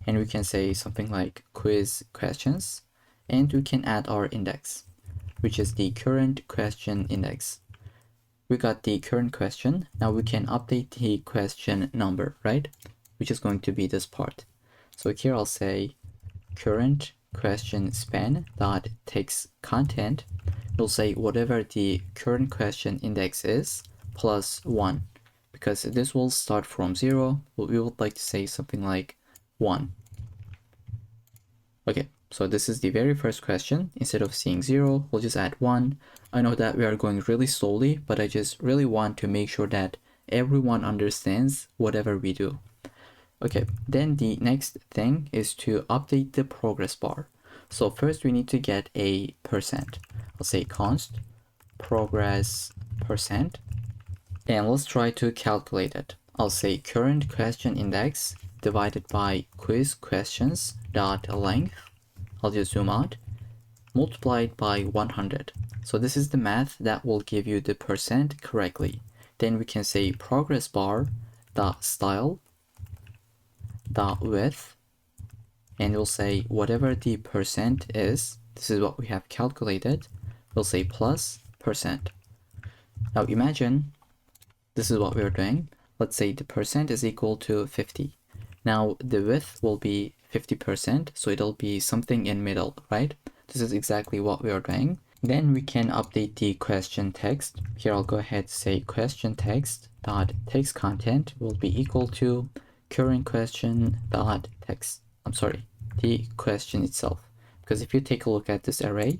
And we can say something like quiz questions. And we can add our index, which is the current question index. We got the current question. Now we can update the question number, right? Which is going to be this part. So here I'll say current question span dot text content. We'll say whatever the current question index is plus 1, because this will start from 0. We would like to say something like 1. Okay, so this is the very first question. Instead of seeing 0, we'll just add 1. I know that we are going really slowly, but I just really want to make sure that everyone understands whatever we do. Okay, then the next thing is to update the progress bar. So first we need to get a percent. I'll say const progress percent, and let's try to calculate it. I'll say current question index divided by quiz questions dot length. I'll just zoom out, multiplied by 100. So this is the math that will give you the percent correctly. Then we can say progress bar dot style dot width, and we'll say whatever the percent is, this is what we have calculated, we'll say plus percent. Now imagine this is what we're doing. Let's say the percent is equal to 50. Now the width will be 50%, so it'll be something in middle, right? This is exactly what we are doing. Then we can update the question text. Here I'll go ahead and say question text dot text content will be equal to current question dot text. I'm sorry, the question itself. Because if you take a look at this array,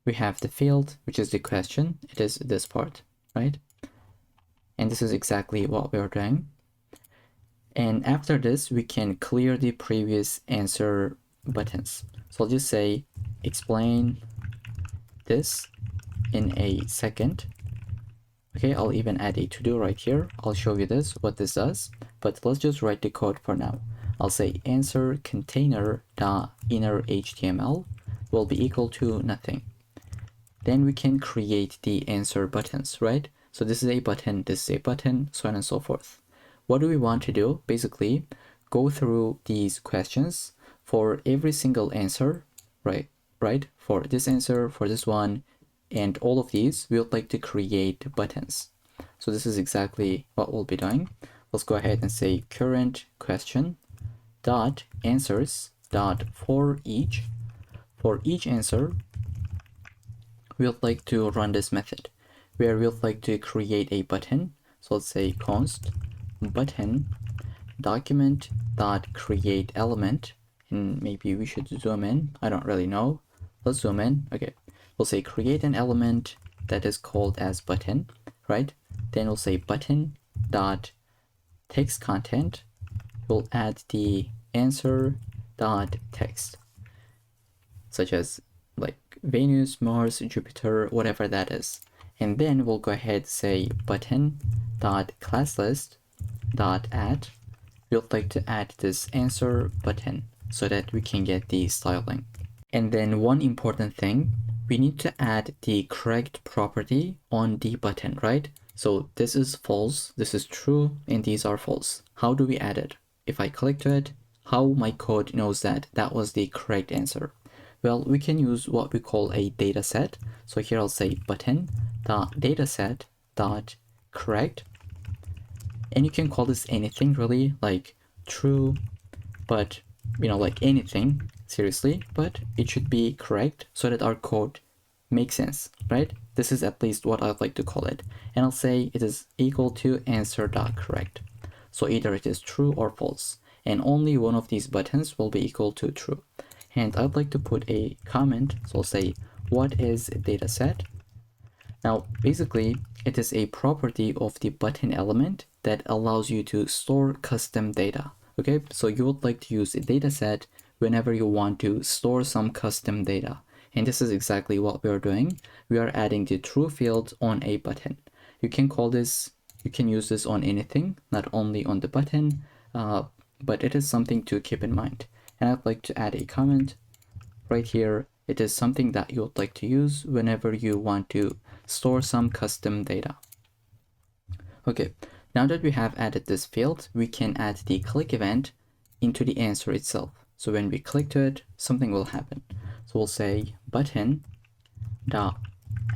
we have the field, which is the question. It is this part, right? And this is exactly what we are doing. And after this, we can clear the previous answer buttons. So I'll just say explain this in a second. Okay, I'll even add a to-do right here. I'll show you this, what this does, but let's just write the code for now. I'll say answer container dot inner HTML will be equal to nothing. Then we can create the answer buttons, right? So this is a button, this is a button, so on and so forth. What do we want to do? Basically, go through these questions for every single answer, right? For this answer, for this one, and all of these, we would like to create buttons. So this is exactly what we'll be doing. Let's go ahead and say current question dot answers dot for each answer, we would like to run this method where we would like to create a button. So let's say const button document dot create element, and maybe we should zoom in. I don't really know. Let's zoom in. Okay, we'll say create an element that is called as button, right? Then we'll say button dot text content. We'll add the answer dot text, such as like Venus, Mars, Jupiter, whatever that is. And then we'll go ahead and say button dot class list dot add we would like to add this answer button so that we can get the styling. And then one important thing, we need to add the correct property on the button, right? So this is false, this is true, and these are false. How do we add it? If I click to it, how my code knows that that was the correct answer? Well, we can use what we call a data set. So here I'll say button dot dataset dot correct, and you can call this anything really, like true, but like anything, seriously, but it should be correct so that our code makes sense, right? This is at least what I'd like to call it. And I'll say it is equal to answer.correct. So either it is true or false. And only one of these buttons will be equal to true. And I'd like to put a comment. So I'll say, what is dataset? Now, basically, it is a property of the button element that allows you to store custom data. Okay, so you would like to use a dataset whenever you want to store some custom data. And this is exactly what we are doing. We are adding the true field on a button. You can call this, you can use this on anything, not only on the button, but it is something to keep in mind. And I'd like to add a comment right here. It is something that you would like to use whenever you want to store some custom data. Okay, now that we have added this field, we can add the click event into the answer itself. So when we click to it, something will happen. So we'll say button dot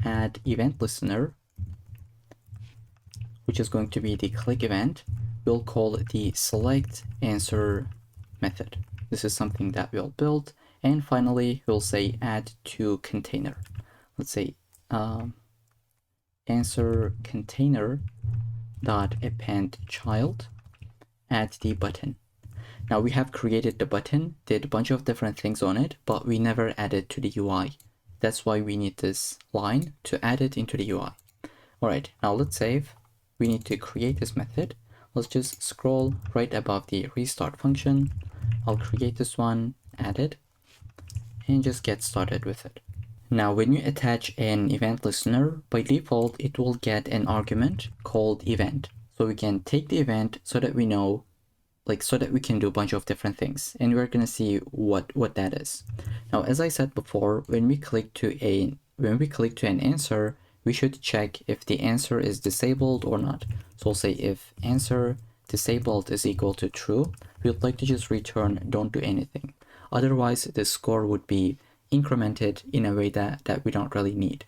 add event listener, which is going to be the click event. We'll call it the select answer method. This is something that we'll build. And finally, we'll say add to container. Let's say answer container dot append child, add the button. Now we have created the button, did a bunch of different things on it, but we never added to the UI. That's why we need this line to add it into the UI. All right, now let's save. We need to create this method. Let's just scroll right above the restart function. I'll create this one, add it, and just get started with it. Now, when you attach an event listener, by default, it will get an argument called event. So we can take the event so that we know, so that we can do a bunch of different things. And we're gonna see what that is. Now, as I said before, when we click to an answer, we should check if the answer is disabled or not. So we'll say if answer disabled is equal to true, we would like to just return don't do anything. Otherwise, the score would be incremented in a way that we don't really need.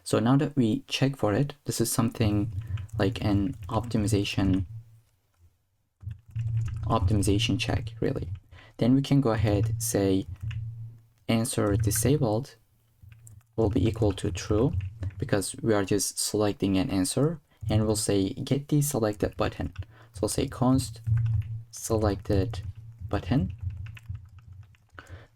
So now that we check for it, this is something like an optimization check, really. Then we can go ahead, say answer disabled will be equal to true because we are just selecting an answer, and we'll say get the selected button. So we'll say const selected button.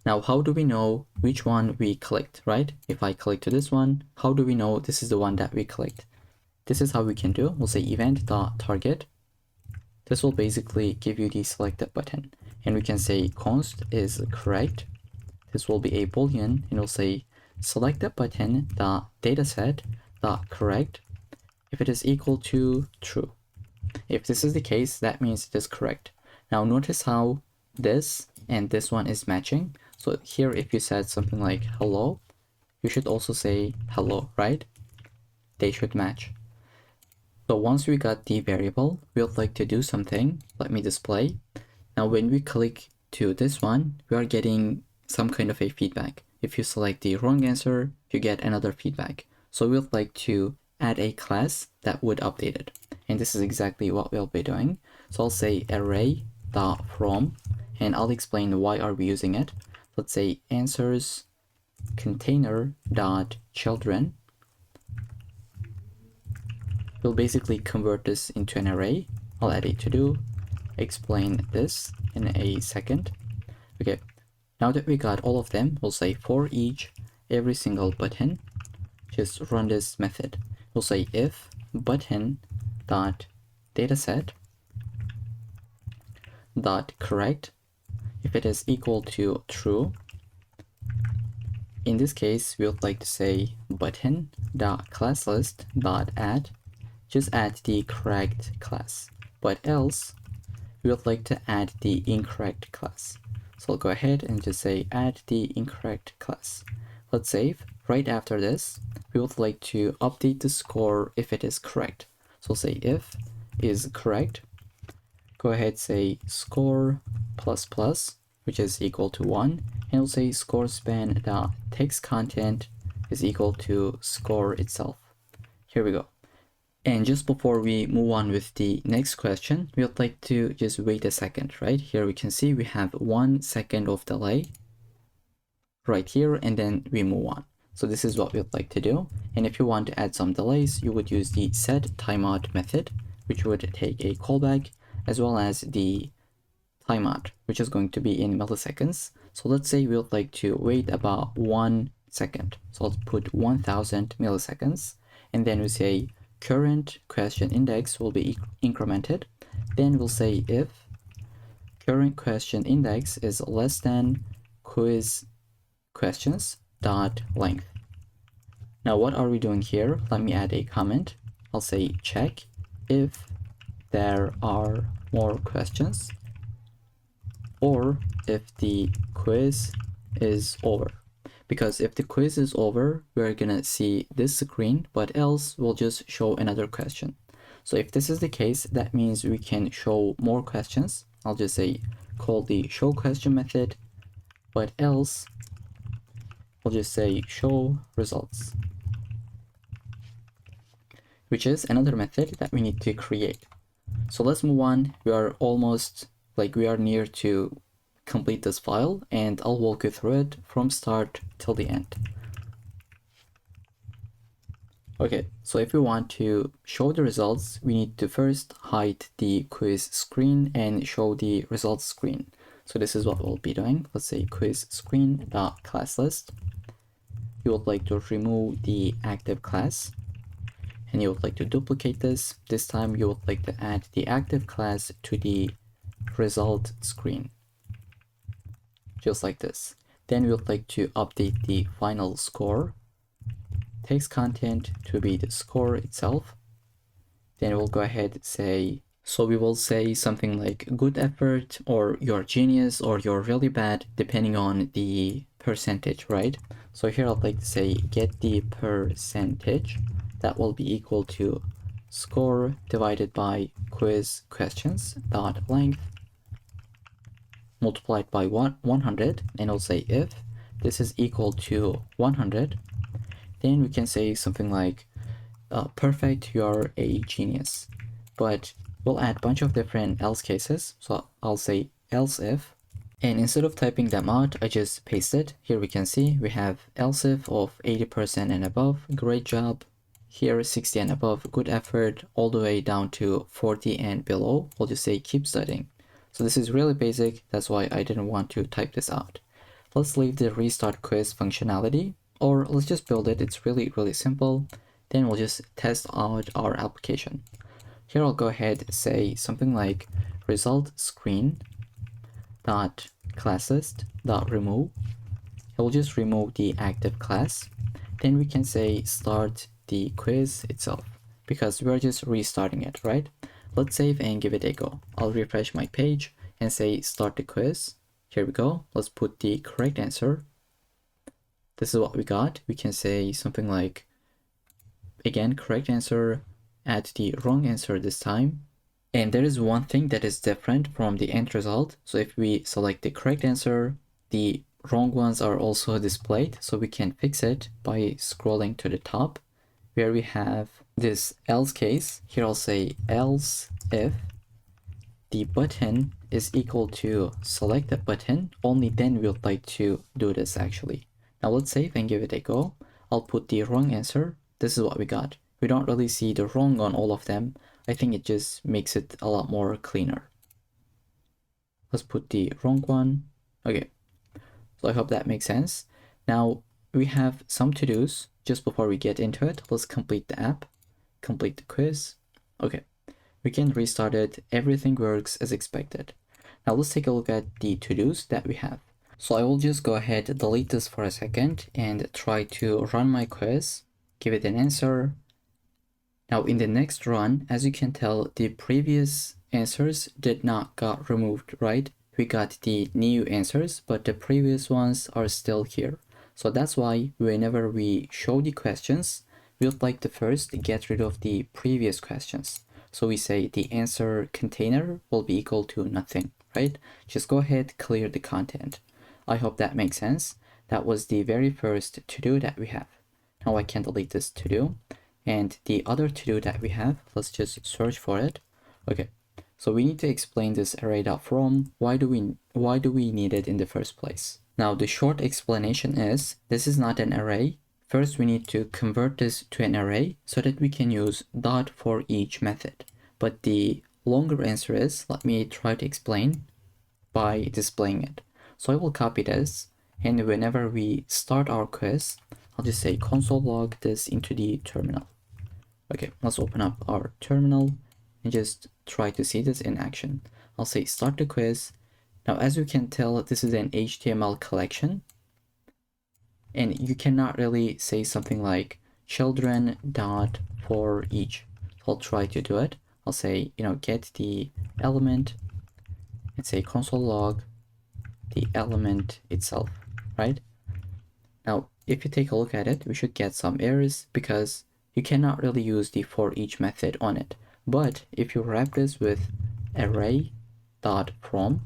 Now, how do we know which one we clicked, right? If I click to this one, how do we know this is the one that we clicked? This is how we can do. We'll say event.target. This will basically give you the selected button. And we can say const is correct. This will be a boolean, and we'll say selected button.dataset.correct if it is equal to true. If this is the case, that means it is correct. Now notice how this and this one is matching. So here, if you said something like hello, you should also say hello, right? They should match. So once we got the variable, we would like to do something. Let me display. Now when we click to this one, we are getting some kind of a feedback. If you select the wrong answer, you get another feedback. So we would like to add a class that would update it. And this is exactly what we'll be doing. So I'll say array.from, and I'll explain why are we using it. Let's say answers container.children. We'll basically convert this into an array. I'll add a to-do, explain this in a second. Okay, now that we got all of them, we'll say for each, every single button, just run this method. We'll say if button.dataset.correct, if it is equal to true. In this case, we would like to say button.classlist.add, just add the correct class. But else, we would like to add the incorrect class. So I'll go ahead and just say add the incorrect class. Let's save. Right after this, we would like to update the score if it is correct. So say if is correct, go ahead, say score plus plus, which is equal to 1, and we'll say score span dot text content is equal to score itself. Here we go. And just before we move on with the next question, we would like to just wait a second, right? Here we can see we have 1 second of delay right here, and then we move on. So this is what we would like to do. And if you want to add some delays, you would use the set timeout method, which would take a callback, as well as the timeout, which is going to be in milliseconds. So let's say we would like to wait about 1 second. So let's put 1000 milliseconds, and then we say current question index will be incremented. Then we'll say if current question index is less than quiz questions dot length. Now what are we doing here? Let me add a comment. I'll say check if there are more questions, or if the quiz is over. Because if the quiz is over, we're gonna see this screen, but else we'll just show another question. So if this is the case, that means we can show more questions. I'll just say call the show question method, but else we'll just say show results, which is another method that we need to create. So let's move on. We are almost, we are near to complete this file, and I'll walk you through it from start till the end. Okay, so if we want to show the results, we need to first hide the quiz screen and show the results screen. So this is what we'll be doing. Let's say quiz screen dot class list. You would like to remove the active class, and you would like to duplicate this. This time you would like to add the active class to the result screen, just like this. Then we would like to update the final score text content to be the score itself. Then we'll go ahead and say, so we will say something like good effort, or you're genius, or you're really bad, depending on the percentage, right? So here I'd like to say get the percentage. That will be equal to score divided by quiz questions dot length multiplied by 100, and I'll say if this is equal to 100, then we can say something like perfect, you're a genius. But we'll add a bunch of different else cases. So I'll say else if, and instead of typing them out, I just paste it. Here we can see we have else if of 80% and above, great job. Here 60 and above, good effort, all the way down to 40 and below. We'll just say keep studying. So this is really basic, that's why I didn't want to type this out. Let's leave the restart quiz functionality, or let's just build it. It's really simple. Then we'll just test out our application. Here I'll go ahead and say something like result screen dot classlist dot remove. It will just remove the active class. Then we can say start the quiz itself, because we're just restarting it, right? Let's save and give it a go. I'll refresh my page and say start the quiz. Here we go. Let's put the correct answer. This is what we got. We can say something like, again, correct answer, add the wrong answer this time. And there is one thing that is different from the end result. So if we select the correct answer, the wrong ones are also displayed. So we can fix it by scrolling to the top, where we have this else case. Here I'll say else if the button is equal to select that button, only then we would like to do this actually. Now let's save and give it a go. I'll put the wrong answer. This is what we got. We don't really see the wrong on all of them. I think it just makes it a lot more cleaner. Let's put the wrong one. Okay, so I hope that makes sense. Now we have some to-dos. Just before we get into it, let's complete the app, complete the quiz. Okay, we can restart it. Everything works as expected. Now let's take a look at the to-dos that we have. So I will just go ahead and delete this for a second and try to run my quiz, give it an answer. Now in the next run, as you can tell, the previous answers did not got removed, right? We got the new answers, but the previous ones are still here. So that's why whenever we show the questions, we would like to first get rid of the previous questions. So we say the answer container will be equal to nothing, right? Just go ahead, clear the content. I hope that makes sense. That was the very first to-do that we have. Now I can delete this to-do. And the other to-do that we have, let's just search for it. Okay, so we need to explain this array.from. Why do we need it in the first place? Now the short explanation is this is not an array. First we need to convert this to an array so that we can use dot for each method. But the longer answer is, let me try to explain by displaying it. So I will copy this, and whenever we start our quiz, I'll just say console log this into the terminal. Okay, let's open up our terminal and just try to see this in action. I'll say start the quiz. Now, as you can tell, this is an HTML collection, and you cannot really say something like children dot for each. So I'll try to do it. I'll say, get the element and say console log the element itself, right? Now, if you take a look at it, we should get some errors because you cannot really use the for each method on it. But if you wrap this with array.from,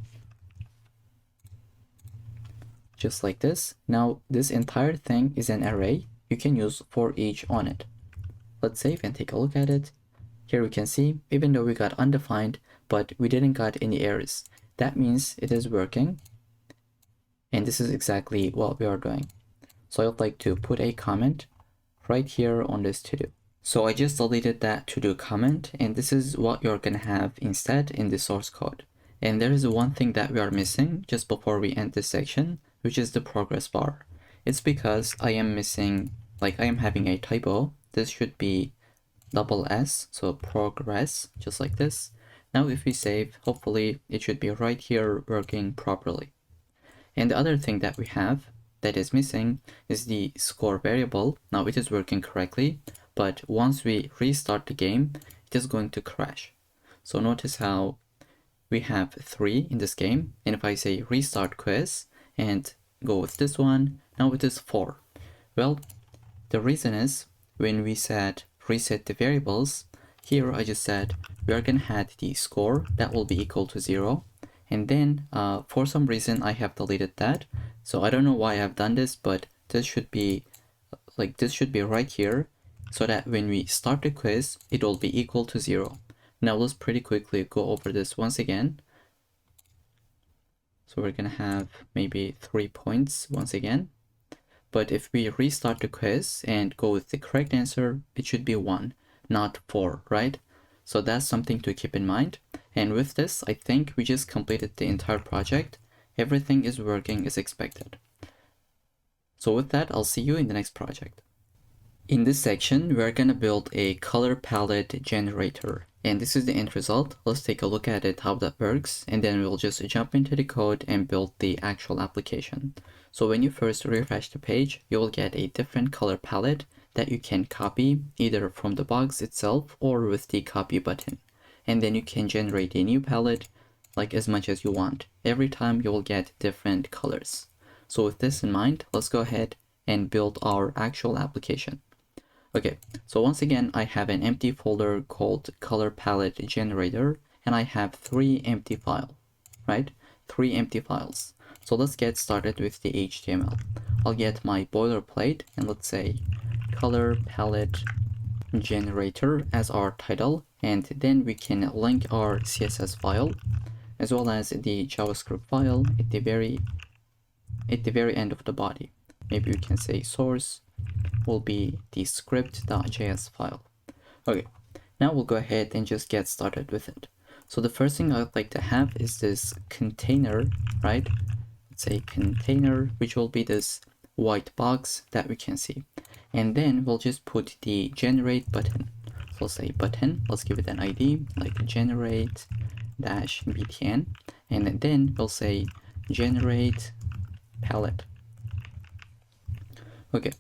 just like this, now this entire thing is an array. You can use for each on it. Let's save and take a look at it. Here we can see, even though we got undefined, but we didn't got any errors. That means it is working. And this is exactly what we are doing. So I would like to put a comment right here on this to-do. So I just deleted that to-do comment, and this is what you're gonna have instead in the source code. And there is one thing that we are missing just before we end this section, which is the progress bar. It's because I am missing, I am having a typo. This should be double S, so progress, just like this. Now if we save, hopefully it should be right here working properly. And the other thing that we have that is missing is the score variable. Now it is working correctly, but once we restart the game, it is going to crash. So notice how we have 3 in this game, and if I say restart quiz and go with this one, now it is 4. Well, the reason is when we said reset the variables, here I just said we are gonna add the score that will be equal to 0. And then for some reason I have deleted that. So I don't know why I've done this, but this should be right here so that when we start the quiz, it will be equal to 0. Now let's pretty quickly go over this once again. So we're gonna have maybe 3 points once again. But if we restart the quiz and go with the correct answer, it should be 1, not 4, right? So that's something to keep in mind. And with this, I think we just completed the entire project. Everything is working as expected. So with that, I'll see you in the next project. In this section, we're gonna build a color palette generator. And this is the end result. Let's take a look at it, how that works. And then we'll just jump into the code and build the actual application. So when you first refresh the page, you will get a different color palette that you can copy either from the box itself or with the copy button. And then you can generate a new palette as much as you want. Every time you will get different colors. So with this in mind, let's go ahead and build our actual application. Okay, so once again, I have an empty folder called color palette generator, and I have 3 empty files, right? 3 empty files. So let's get started with the HTML. I'll get my boilerplate and let's say color palette generator as our title, and then we can link our CSS file as well as the JavaScript file at the very end of the body. Maybe we can say source will be the script.js file. Okay, now we'll go ahead and just get started with it. So the first thing I'd like to have is this container, right? Let's say container, which will be this white box that we can see. And then we'll just put the generate button. So we'll say button, let's give it an ID like generate -btn, and then we'll say generate palette. Okay,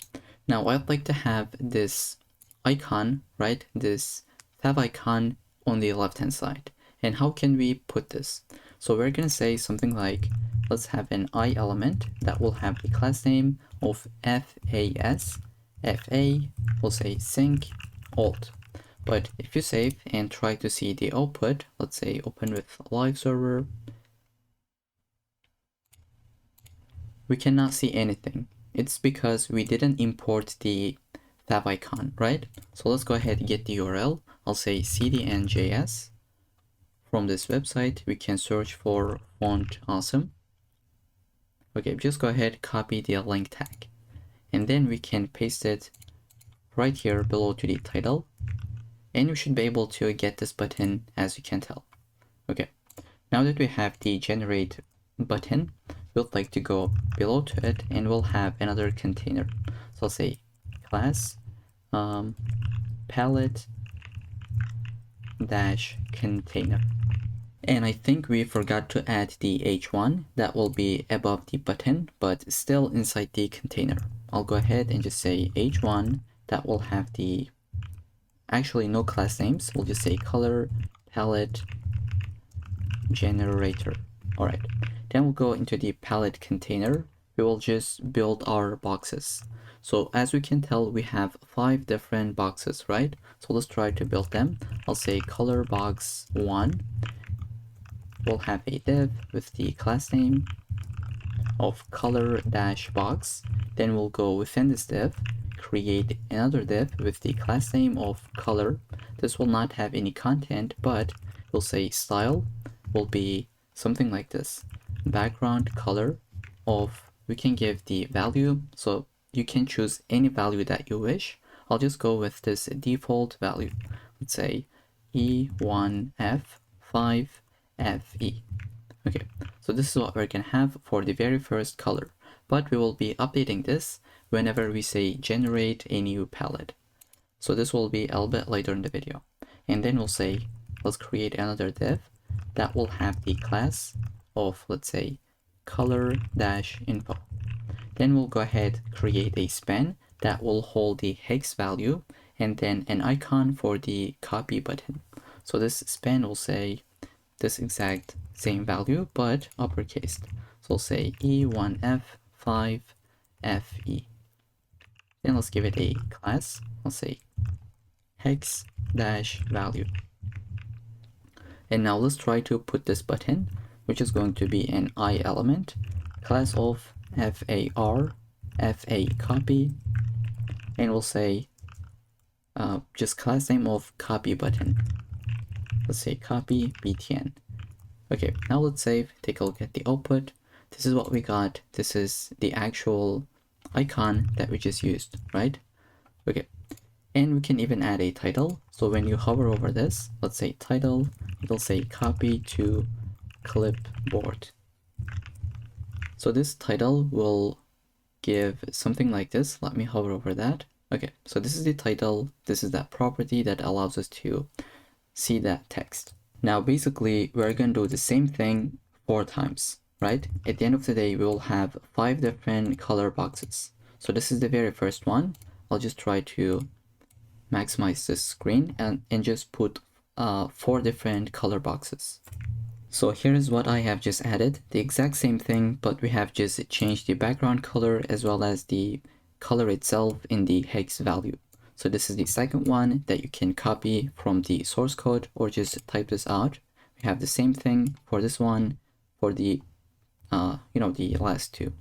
now I'd like to have this icon, right? This tab icon on the left hand side. And how can we put this? So we're going to say something like, let's have an I element that will have the class name of FAS. FA will say sync alt. But if you save and try to see the output, let's say open with live server, we cannot see anything. It's because we didn't import the favicon, right? So let's go ahead and get the URL. I'll say cdn.js. From this website, we can search for font awesome. Okay, just go ahead, copy the link tag. And then we can paste it right here below to the title. And we should be able to get this button, as you can tell. Okay, now that we have the generate button, we'll like to go below to it and we'll have another container. So I'll say class palette dash container. And I think we forgot to add the h1 that will be above the button, but still inside the container. I'll go ahead and just say h1 that will have the, actually no class names. We'll just say color palette generator. All right, then we'll go into the palette container. We will just build our boxes. So as we can tell, we have 5 different boxes, right? So let's try to build them. I'll say color box 1. We'll have a div with the class name of color dash box. Then we'll go within this div, create another div with the class name of color. This will not have any content, but we'll say style will be something like this. Background color of, we can give the value, so you can choose any value that you wish. I'll just go with this default value. Let's say E1F5FE. Okay, so this is what we're gonna have for the very first color, but we will be updating this whenever we say generate a new palette. So this will be a little bit later in the video. And then we'll say, let's create another div that will have the class of, let's say, color-info. Then we'll go ahead, create a span that will hold the hex value and then an icon for the copy button. So this span will say this exact same value, but uppercase. So we'll say E1F5FE. Then let's give it a class. I'll say hex-value. And now let's try to put this button, which is going to be an I element, class of FAR, FA copy, and we'll say just class name of copy button. Let's say copy btn. Okay, now let's save, take a look at the output. This is what we got. This is the actual icon that we just used, right? Okay, and we can even add a title. So when you hover over this, let's say title, it'll say copy to clipboard. So this title will give something like this. Let me hover over that. Okay, so this is the title. This is that property that allows us to see that text. Now basically we're going to do the same thing 4 times, right? At the end of the day, we will have 5 different color boxes. So this is the very first one. I'll just try to maximize this screen and just put 4 different color boxes. So here is what I have just added, the exact same thing, but we have just changed the background color as well as the color itself in the hex value. So this is the second one that you can copy from the source code or just type this out. We have the same thing for this one, for the the last 2.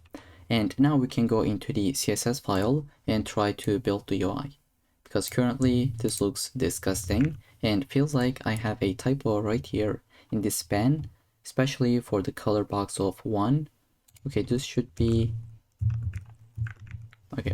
And now we can go into the CSS file and try to build the UI. Because currently this looks disgusting and feels like I have a typo right here in this span, especially for the color box of 1. Okay, this should be, okay,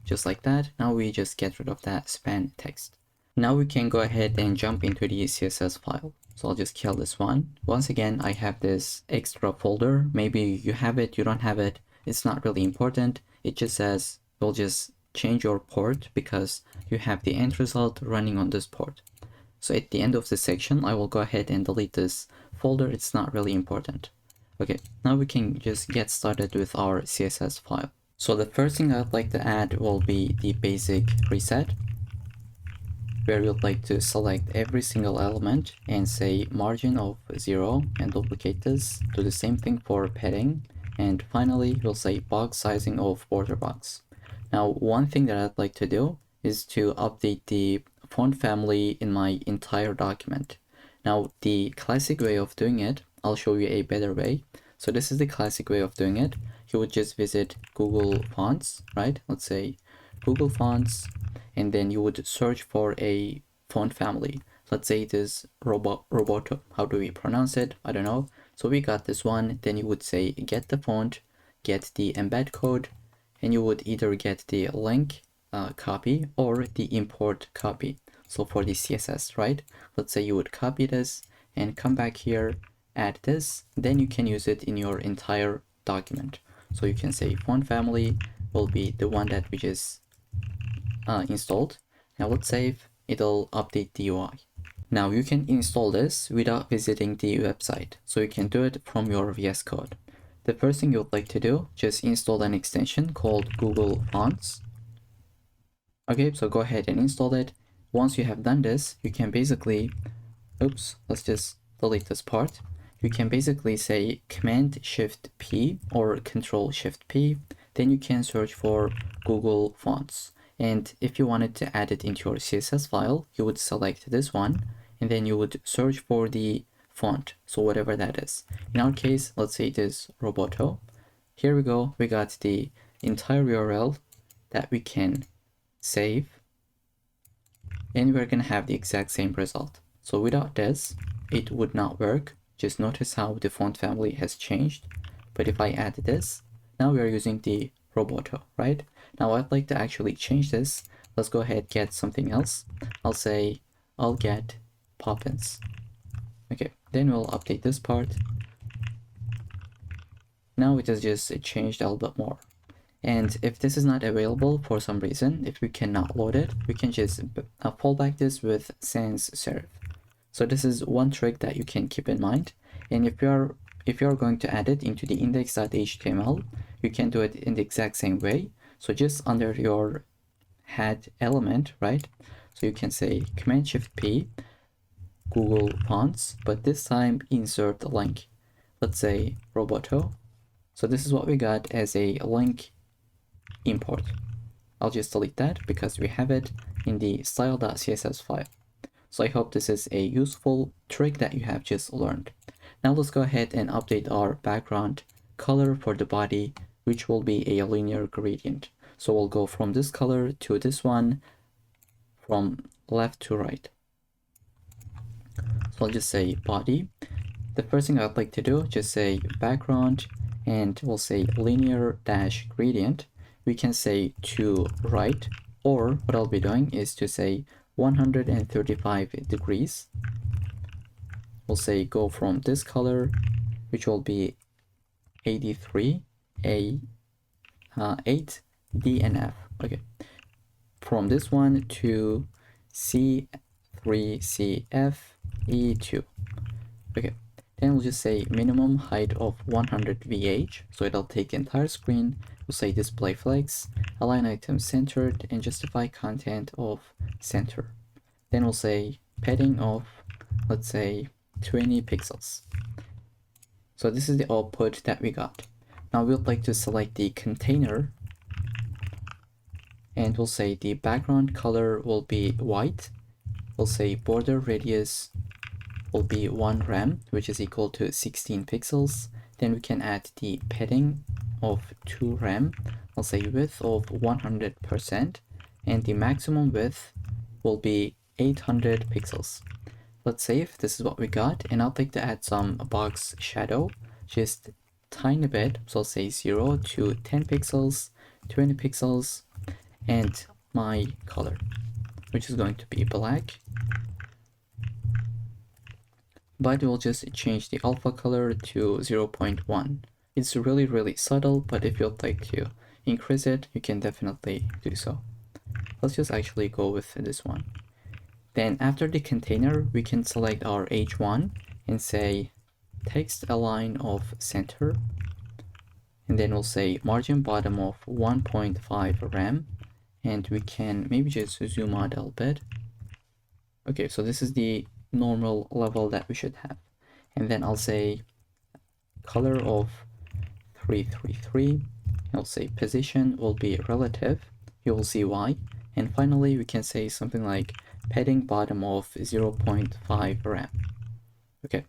just like that. Now we just get rid of that span text. Now we can go ahead and jump into the CSS file. So I'll just kill this one. Once again, I have this extra folder. Maybe you have it, you don't have it. It's not really important. It just says, we'll just change your port because you have the end result running on this port. So at the end of this section, I will go ahead and delete this folder. It's not really important. Okay, now we can just get started with our CSS file. So the first thing I'd like to add will be the basic reset. where you'd like to select every single element and say margin of 0 and duplicate this. Do the same thing for padding. And finally, we'll say box sizing of border box. Now, one thing that I'd like to do is to update the font family in my entire document. Now, the classic way of doing it, I'll show you a better way. So this is the classic way of doing it. You would just visit Google Fonts, right? Let's say Google Fonts, and then you would search for a font family. Let's say it is Roboto. How do we pronounce it? I don't know. So we got this one. Then you would say get the font, get the embed code, and you would either get the link copy or the import copy. So for the CSS, right? Let's say you would copy this and come back here, add this, then you can use it in your entire document. So you can say font family will be the one that we just installed. Now let's save, it'll update the UI. Now you can install this without visiting the website. So you can do it from your VS Code. The first thing you'd like to do, just install an extension called Google Fonts. Okay, so go ahead and install it. Once you have done this, you can basically, let's just delete this part. You can basically say Command Shift P or Control Shift P. Then you can search for Google Fonts. And if you wanted to add it into your CSS file, you would select this one, and then you would search for the font, so whatever that is. In our case, let's say it is Roboto. Here we go, we got the entire URL that we can save, and we're gonna have the exact same result. So without this, it would not work. Just notice how the font family has changed. But if I add this, now we are using the Roboto, right? Now I'd like to actually change this. Let's go ahead and get something else. I'll say I'll get Poppins. Okay, then we'll update this part. Now it has just changed a little bit more. And if this is not available for some reason, if we cannot load it, we can just fallback this with sans serif. So this is one trick that you can keep in mind. And if you're going to add it into the index.html, you can do it in the exact same way. So just under your head element, right? So you can say Command Shift P, Google Fonts, but this time insert the link. Let's say Roboto. So this is what we got as a link import. I'll just delete that because we have it in the style.css file. So I hope this is a useful trick that you have just learned. Now let's go ahead and update our background color for the body, which will be a linear gradient. So we'll go from this color to this one, from left to right. So I'll just say body. The first thing I'd like to do, just say background, and we'll say linear dash gradient. We can say to right, or what I'll be doing is to say 135 degrees. We'll say go from this color, which will be 83, 8, D and F. Okay, from this one to C3, CF, E2. Okay, then we'll just say minimum height of 100 VH, so it'll take the entire screen. We'll say display flex, align items centered, and justify content of center. Then we'll say padding of, let's say, 20 pixels. So this is the output that we got. Now we'd like to select the container, and we'll say the background color will be white. We'll say border radius will be 1 rem, which is equal to 16 pixels. Then we can add the padding of 2 rem. I'll say width of 100%, and the maximum width will be 800 pixels. Let's save. This is what we got, and I'd like to add some box shadow, just tiny bit. So I'll say 0 to 10 pixels, 20 pixels, and my color, which is going to be black. But we'll just change the alpha color to 0.1. It's really subtle, but if you'd like to increase it, you can definitely do so. Let's just actually go with this one. Then after the container, we can select our H1 and say text align of center. And then we'll say margin bottom of 1.5 rem. And we can maybe just zoom out a little bit. Okay, so this is the normal level that we should have. And then I'll say color of 333. I'll say position will be relative. You will see why. And finally, we can say something like padding bottom of 0.5 rem. Okay,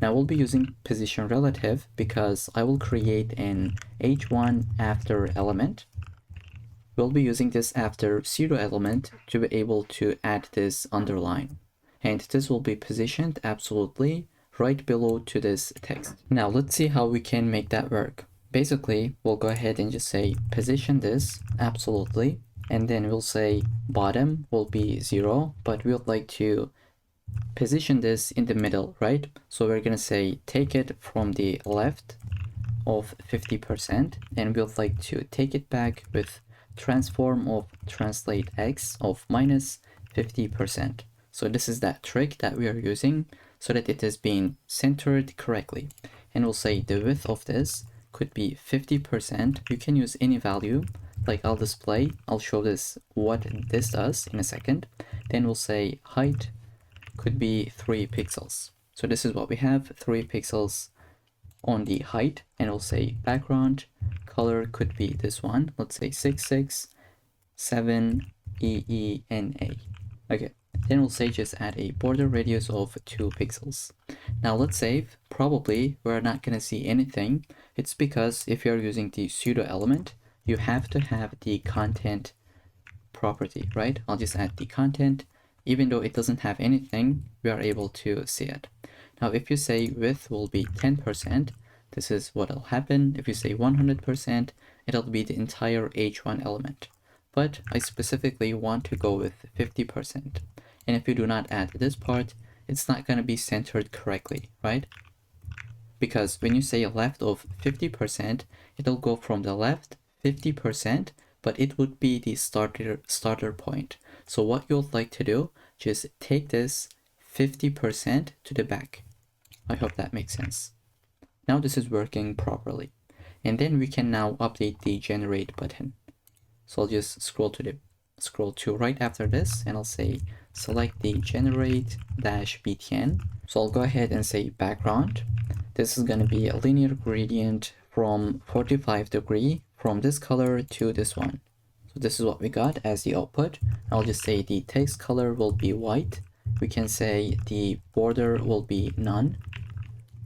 now we'll be using position relative because I will create an h1 after element. We'll be using this after pseudo element to be able to add this underline. And this will be positioned absolutely right below to this text. Now let's see how we can make that work. Basically, we'll go ahead and just say position this absolutely, and then we'll say bottom will be 0, but we would like to position this in the middle, right? So we're gonna say take it from the left of 50%, and we'd like to take it back with transform of translate x of minus 50%. So this is that trick that we are using so that it is being centered correctly. And we'll say the width of this could be 50%. You can use any value, like I'll show this what this does in a second. Then we'll say height could be 3 pixels. So this is what we have, 3 pixels on the height, and we'll say background color could be this one. Let's say 667 EENA. Okay, then we'll say just add a border radius of 2 pixels. Now let's save. Probably we're not gonna see anything. It's because if you're using the pseudo element, you have to have the content property, right? I'll just add the content. Even though it doesn't have anything, we are able to see it. Now, if you say width will be 10%, this is what will happen. If you say 100%, it'll be the entire h1 element. But I specifically want to go with 50%. And if you do not add this part, it's not going to be centered correctly, right? Because when you say left of 50%, it'll go from the left 50%, but it would be the starter point. So what you'll like to do, just take this 50% to the back. I hope that makes sense. Now this is working properly. And then we can now update the generate button. So I'll just scroll to right after this, and I'll say select the generate -btn. So I'll go ahead and say background. This is going to be a linear gradient from 45 degree from this color to this one. So this is what we got as the output. I'll just say the text color will be white. We can say the border will be none.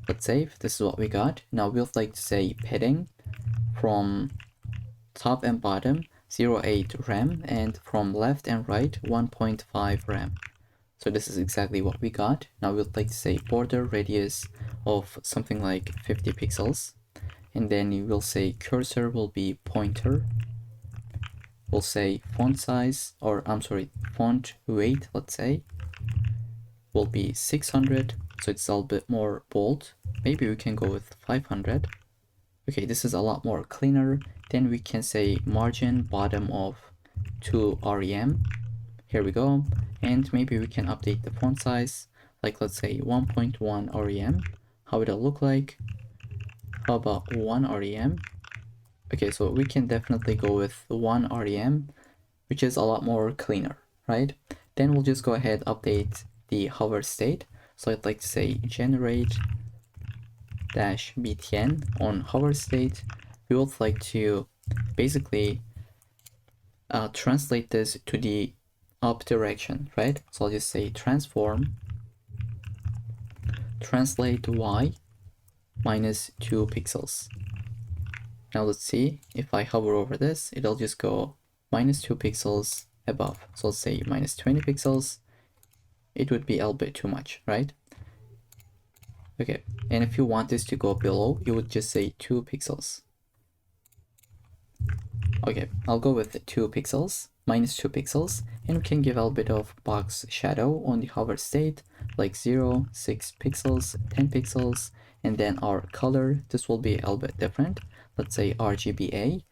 Let's save. This is what we got. Now we'd like to say padding from top and bottom 0.8 rem, and from left and right 1.5 rem. So this is exactly what we got. Now we'd like to say border radius of something like 50 pixels. And then you will say cursor will be pointer. We'll say font size, or I'm sorry, font weight, let's say, will be 600. So it's a little bit more bold. Maybe we can go with 500. Okay, this is a lot more cleaner. Then we can say margin bottom of 2 rem. Here we go. And maybe we can update the font size, like let's say 1.1 rem. How would it look like? How about 1 rem? Okay, so we can definitely go with 1 rem, which is a lot more cleaner, right? Then we'll just go ahead, update the hover state. So I'd like to say generate -btn on hover state. We would like to basically translate this to the up direction, right? So I'll just say transform translate y -2 pixels. Now let's see, if I hover over this, it'll just go -2 pixels above. So let's say -20 pixels. It would be a little bit too much, right? Okay, and if you want this to go below, you would just say 2 pixels. Okay, I'll go with 2 pixels, -2 pixels, and we can give a little bit of box shadow on the hover state, like 0, 6 pixels, 10 pixels, and then our color, this will be a little bit different. Let's say RGBA,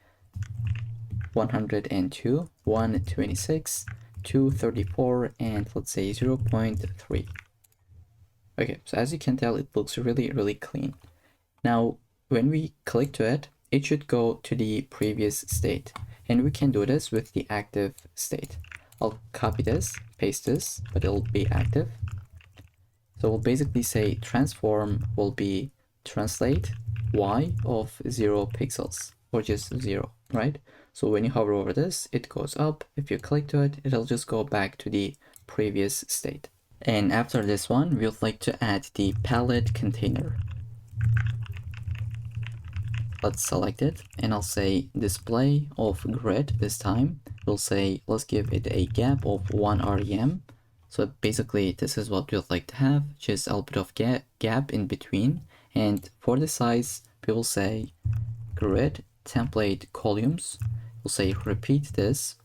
102, 126, 234, and let's say 0.3. Okay, so as you can tell, it looks really, really clean. Now, when we click to it, it should go to the previous state. And we can do this with the active state. I'll copy this, paste this, but it'll be active. So we'll basically say transform will be translate y of 0 pixels, or just 0, right? So when you hover over this, it goes up. If you click to it, it'll just go back to the previous state. And after this one, we would like to add the palette container. Let's select it, and I'll say display of grid this time. We'll say, let's give it a gap of 1 rem. So basically, this is what we'd like to have, just a little bit of gap in between. And for the size, we will say grid template columns. We'll say repeat this.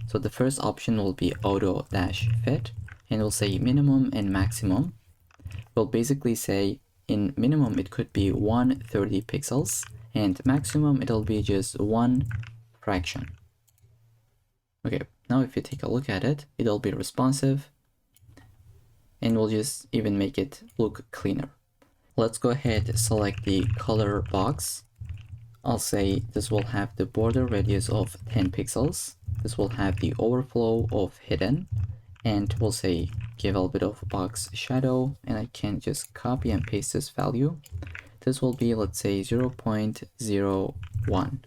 So the first option will be auto-fit, and we'll say minimum and maximum. We'll basically say in minimum it could be 130 pixels, and maximum it'll be just 1 fraction. Okay, now if you take a look at it, it'll be responsive, and we'll just even make it look cleaner. Let's go ahead, select the color box. I'll say this will have the border radius of 10 pixels. This will have the overflow of hidden, and we'll say give a little bit of box shadow, and I can just copy and paste this value. This will be, let's say, 0.01,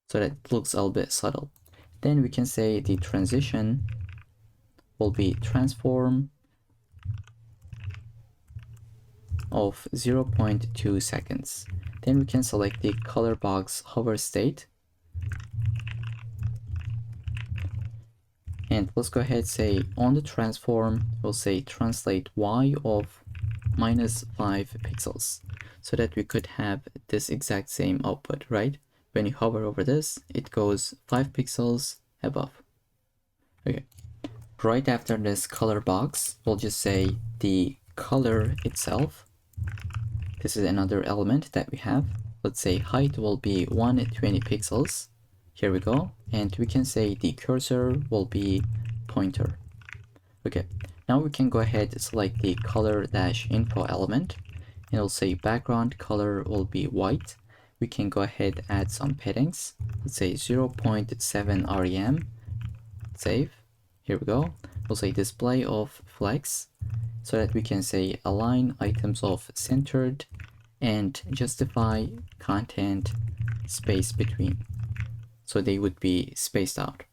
so that it looks a little bit subtle. Then we can say the transition will be transform of 0.2 seconds. Then we can select the color box hover state. And let's go ahead, say on the transform, we'll say translate y of -5 pixels, so that we could have this exact same output, right? When you hover over this, it goes 5 pixels above. Okay. Right after this color box, we'll just say the color itself. This is another element that we have. Let's say height will be 120 pixels. Here we go. And we can say the cursor will be pointer. Okay. Now we can go ahead and select the color-info element. And it'll say background color will be white. We can go ahead and add some paddings. Let's say 0.7 rem. Save. Here we go. We'll say display of flex, so that we can say align items of centered and justify content space between, so they would be spaced out.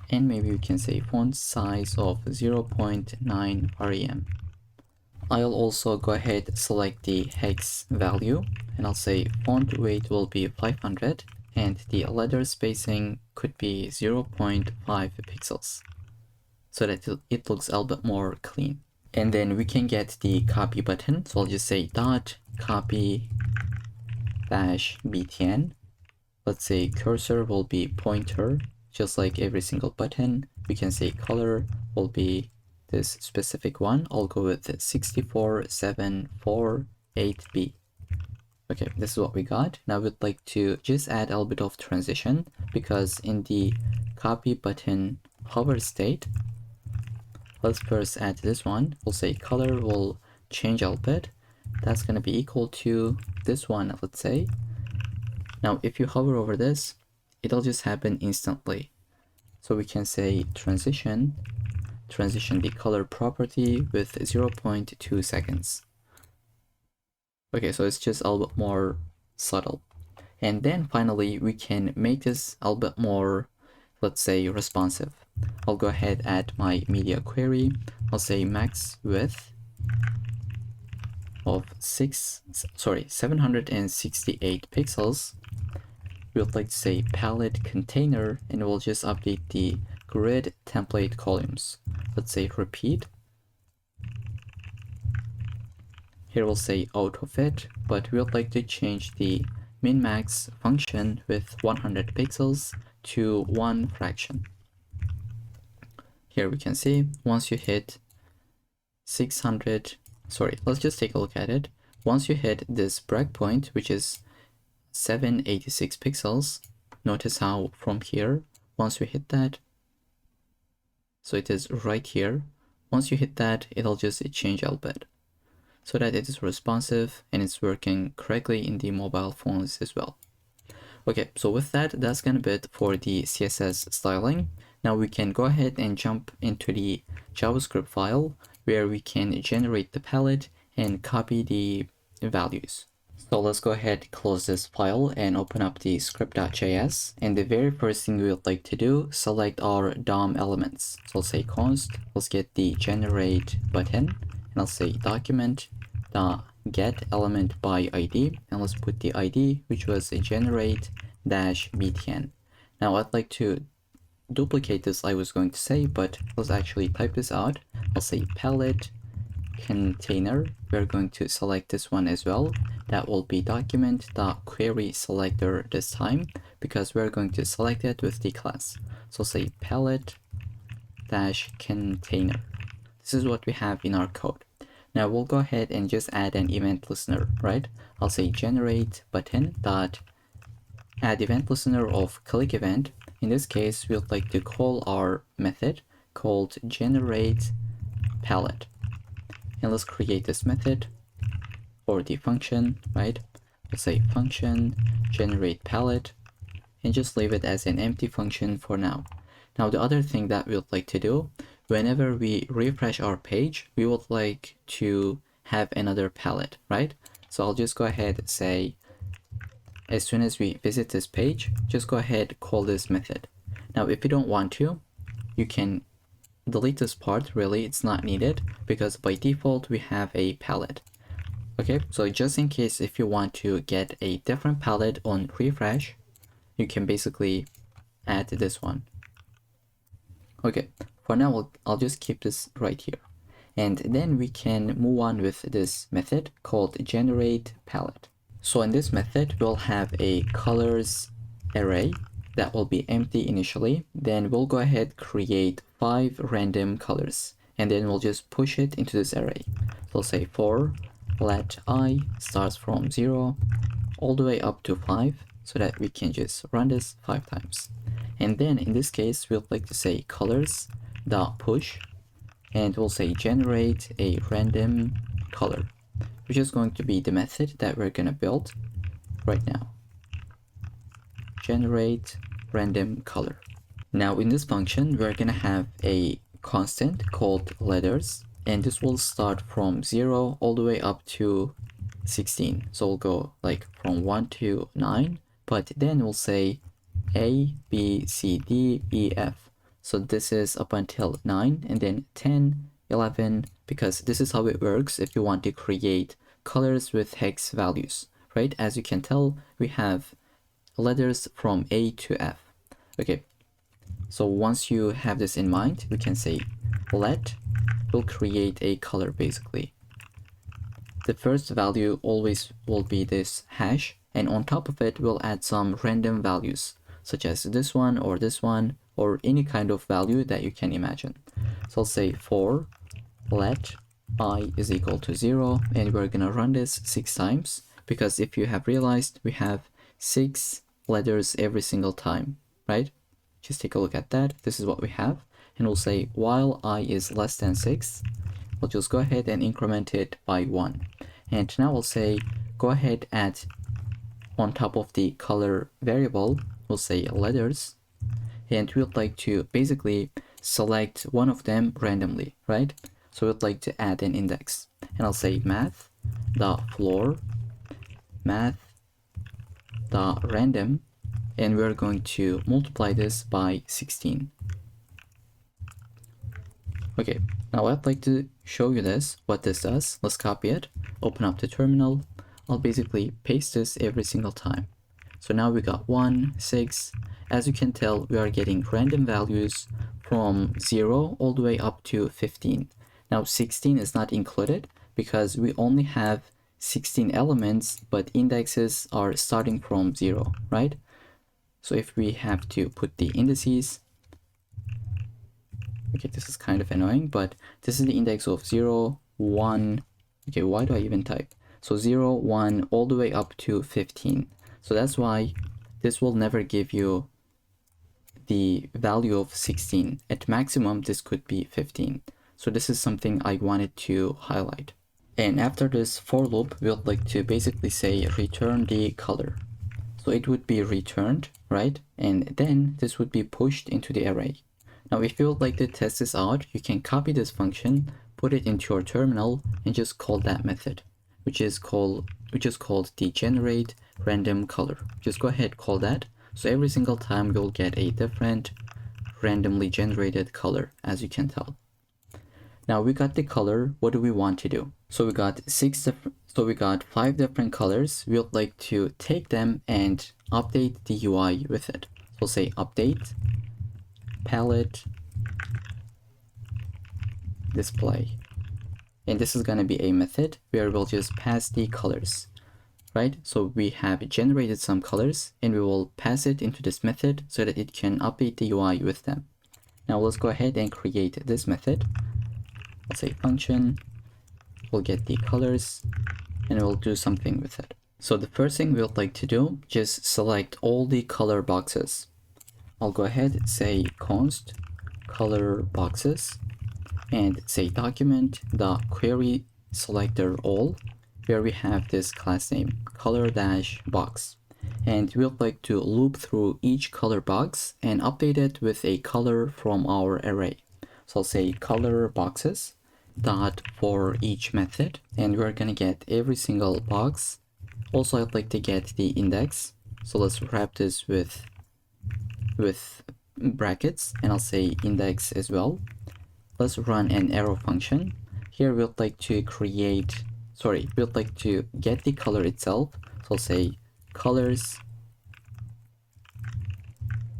And maybe we can say font size of 0.9 rem. I'll also go ahead, select the hex value, and I'll say font weight will be 500, and the letter spacing could be 0.5 pixels, so that it looks a little bit more clean. And then we can get the copy button. So I'll just say dot copy dash btn. Let's say cursor will be pointer, just like every single button. We can say color will be this specific one. I'll go with 64748B. Okay, this is what we got. Now we'd like to just add a little bit of transition, because in the copy button hover state, let's first add this one. We'll say color will change a little bit. That's going to be equal to this one, let's say. Now, if you hover over this, it'll just happen instantly. So we can say transition the color property with 0.2 seconds. Okay, so it's just a little bit more subtle. And then finally, we can make this a little bit more, let's say, responsive. I'll go ahead, add my media query. I'll say max width of 768 pixels. We would like to say palette container, and we'll just update the grid template columns. Let's say repeat. Here we'll say auto fit, but we would like to change the min-max function with 100 pixels to 1 fraction. Here we can see once you hit 600, let's just take a look at it. Once you hit this breakpoint, which is 786 pixels, notice how from here, once we hit that, so it is right here. Once you hit that, it'll just change a little bit, so that it is responsive and it's working correctly in the mobile phones as well. Okay, so with that, that's gonna be it for the CSS styling. Now we can go ahead and jump into the JavaScript file where we can generate the palette and copy the values. So let's go ahead, close this file and open up the script.js. And the very first thing we would like to do, select our DOM elements. So let's say const, let's get the generate button, and I'll say document get element by ID, and let's put the ID, which was a generate dash btn. Now I'd like to duplicate this, I was going to say, but let's actually type this out. I'll say palette container. We're going to select this one as well. That will be document.query selector this time, because we're going to select it with the class. So say palette dash container. This is what we have in our code. Now we'll go ahead and just add an event listener, right? I'll say generate button dot add event listener of click event. In this case, we'd like to call our method called generate palette. And let's create this method for the function, right? Let's say function generate palette and just leave it as an empty function for now. Now the other thing that we would like to do, whenever we refresh our page, we would like to have another palette, right? So I'll just go ahead and say, as soon as we visit this page, just go ahead, call this method. Now if you don't want to, you can delete this part, really, it's not needed, because by default we have a palette. Okay, so just in case if you want to get a different palette on refresh, you can basically add this one. Okay, for now I'll just keep this right here. And then we can move on with this method called generate palette. So in this method, we'll have a colors array that will be empty initially. Then we'll go ahead, create 5 random colors, and then we'll just push it into this array. So say for let I starts from 0 all the way up to 5, so that we can just run this 5 times. And then in this case, we'll like to say colors dot push, and we'll say generate a random color, which is going to be the method that we're gonna build right now. Generate random color. Now in this function, we're gonna have a constant called letters, and this will start from 0 all the way up to 16. So we'll go like from 1 to 9, but then we'll say A, B, C, D, E, F. So this is up until 9, and then 10, 11, because this is how it works if you want to create colors with hex values, right? As you can tell, we have letters from A to F. Okay, so once you have this in mind, we can say let will create a color basically. The first value always will be this hash, and on top of it, we'll add some random values, such as this one, or any kind of value that you can imagine. So I'll say for let I is equal to 0, and we're gonna run this 6 times, because if you have realized, we have 6 letters every single time, right? Just take a look at that. This is what we have. And we'll say while I is less than 6, we'll just go ahead and increment it by 1. And now we'll say go ahead, add on top of the color variable, we'll say letters, and we'd like to basically select one of them randomly, right? So we'd like to add an index, and I'll say math dot floor math dot random, and we're going to multiply this by 16. Okay, now I'd like to show you this, what this does. Let's copy it, open up the terminal. I'll basically paste this every single time. So now we got 1, 6. As you can tell, we are getting random values from 0 all the way up to 15. Now 16 is not included because we only have 16 elements, but indexes are starting from 0, right? So if we have to put the indices, okay, this is kind of annoying, but this is the index of 0, 1, okay, why do I even type? So 0, 1, all the way up to 15. So that's why this will never give you the value of 16. At maximum, this could be 15. So this is something I wanted to highlight. And after this for loop, we would like to basically say return the color. So So it would be returned, right? And then this would be pushed into the array. Now, if you would like to test this out, you can copy this function, put it into your terminal, and just call that method, which is called the generate random color. Just go ahead, call that. So every single time you'll get a different randomly generated color, as you can tell. Now we got the color. What do we want to do? So we got 5 different colors. We would like to take them and update the UI with it. So say update palette display. And this is going to be a method where we'll just pass the colors, right? So we have generated some colors and we will pass it into this method so that it can update the UI with them. Now let's go ahead and create this method. Let's say function, we'll get the colors and we'll do something with it. So the first thing we would like to do, just select all the color boxes. I'll go ahead and say const color boxes and say document the query selector all, where we have this class name color dash box. And we would like to loop through each color box and update it with a color from our array. So I'll say color boxes dot for each method, and we're gonna get every single box. Also, I'd like to get the index. So let's wrap this with brackets, and I'll say index as well. Let's run an arrow function. Here we'd like to we'd like to get the color itself. So I'll say colors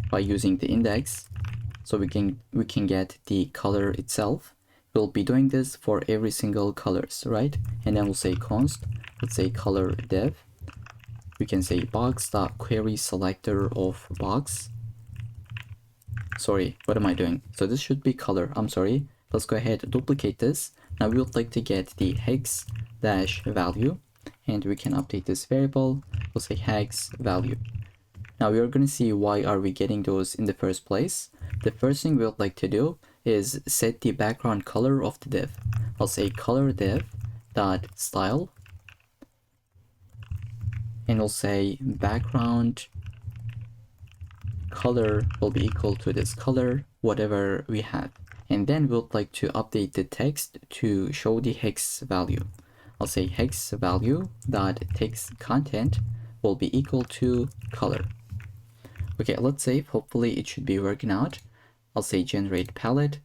by using the index. So we can get the color itself. We'll be doing this for every single colors, right? And then we'll say const, let's say color div. We can say box.query selector of box. Sorry, what am I doing? So this should be color, I'm sorry. Let's go ahead and duplicate this. Now we would like to get the hex dash value, and we can update this variable. We'll say hex value. Now we are going to see why are we getting those in the first place. The first thing we would like to do is set the background color of the div. I'll say color div dot style, and we'll say background color will be equal to this color, whatever we have. And then we'd like to update the text to show the hex value. I'll say hex value dot text content will be equal to color. Okay, let's save. Hopefully it should be working out. I'll say generate palette.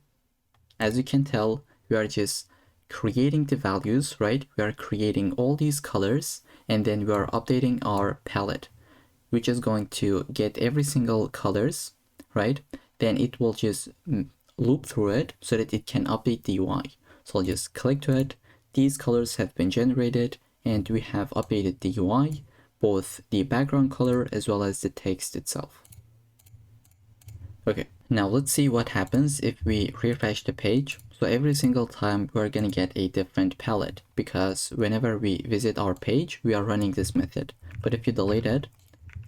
As you can tell, we are just creating the values, right? We are creating all these colors, and then we are updating our palette, which is going to get every single colors, right? Then it will just loop through it so that it can update the UI. So I'll just click to it. These colors have been generated and we have updated the UI, both the background color as well as the text itself. Okay, now let's see what happens if we refresh the page. So every single time we're gonna get a different palette, because whenever we visit our page, we are running this method. But if you delete it,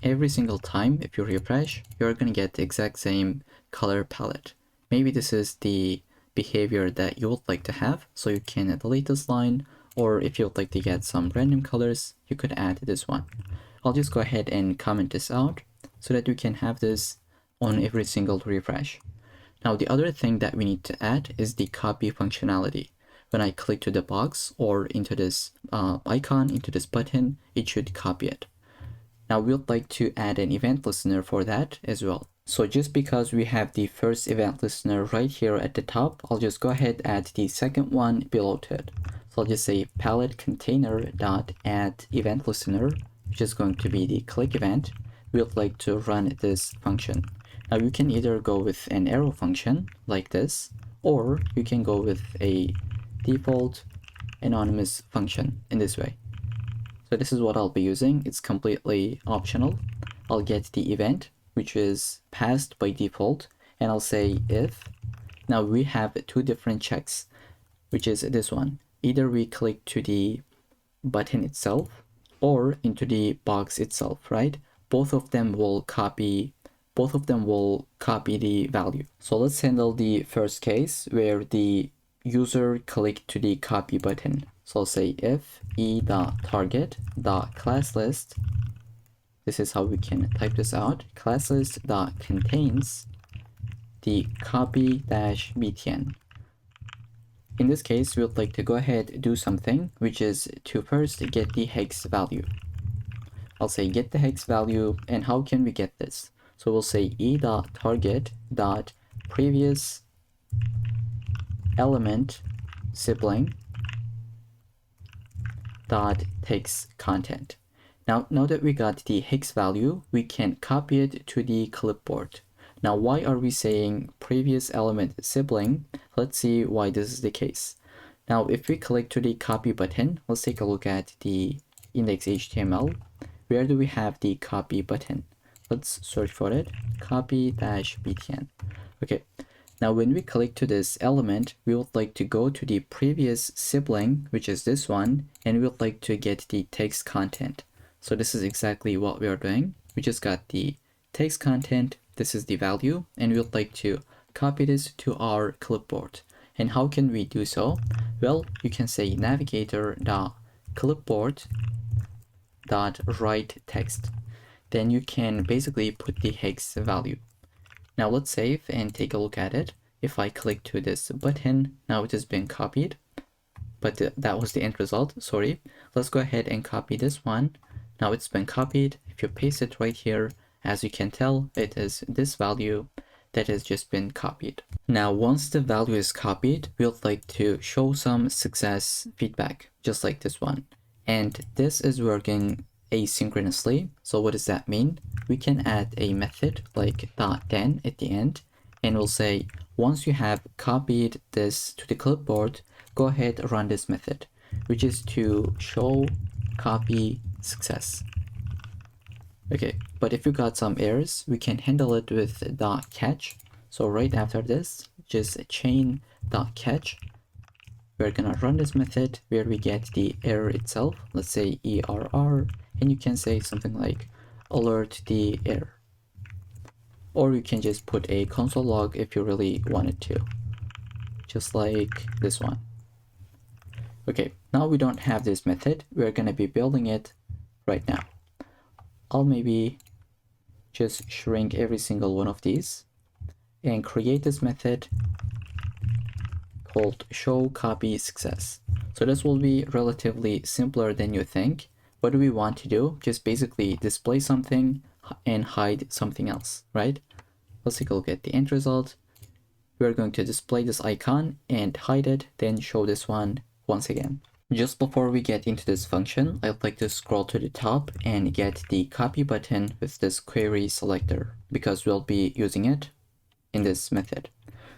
every single time, if you refresh, you're gonna get the exact same color palette. Maybe this is the behavior that you would like to have, so you can delete this line, or if you would like to get some random colors, you could add this one. I'll just go ahead and comment this out so that you can have this on every single refresh. Now the other thing that we need to add is the copy functionality. When I click to the box or into this icon, into this button, it should copy it. Now we would like to add an event listener for that as well. So just because we have the first event listener right here at the top, I'll just go ahead and add the second one below it. So I'll just say palette container dot add event listener, which is going to be the click event. We would like to run this function. Now you can either go with an arrow function like this, or you can go with a default anonymous function in this way. So this is what I'll be using. It's completely optional. I'll get the event, which is passed by default, and I'll say if. Now we have two different checks, which is this one. Either we click to the button itself or into the box itself, right? Both of them will copy the value. So let's handle the first case where the user clicked to the copy button. So I'll say if e.target.classList this is how we can type this out. Class list dot contains the copy dash btn. In this case, we would like to go ahead and do something, which is to first get the hex value. I'll say get the hex value, and how can we get this? So we'll say e.target.previous element sibling dot text content. Now that we got the hex value, we can copy it to the clipboard. Now, why are we saying previous element sibling? Let's see why this is the case. Now, if we click to the copy button, let's take a look at the index.html. Where do we have the copy button? Let's search for it, copy-btn. Okay, now when we click to this element, we would like to go to the previous sibling, which is this one, and we would like to get the text content. So this is exactly what we are doing. We just got the text content, this is the value, and we would like to copy this to our clipboard. And how can we do so? Well, you can say navigator.clipboard.write text. Then you can basically put the hex value. Now let's save and take a look at it. If I click to this button, now it has been copied, but that was the end result, sorry. Let's go ahead and copy this one. Now it's been copied. If you paste it right here, as you can tell, it is this value that has just been copied. Now, once the value is copied, we would like to show some success feedback, just like this one. And this is working asynchronously. So what does that mean? We can add a method like .then at the end, and we'll say, once you have copied this to the clipboard, go ahead and run this method, which is to show copy success. Okay, but if you got some errors, we can handle it with .catch. So right after this, just chain .catch. We're gonna run this method where we get the error itself. Let's say err, and you can say something like alert the error. Or you can just put a console log if you really wanted to, just like this one. Okay, now we don't have this method. We're gonna be building it right now. I'll maybe just shrink every single one of these and create this method called show copy success. So this will be relatively simpler than you think. What do we want to do? Just basically display something and hide something else, right? Let's take a look at the end result. We're going to display this icon and hide it, then show this one once again. Just before we get into this function, I'd like to scroll to the top and get the copy button with this query selector, because we'll be using it in this method.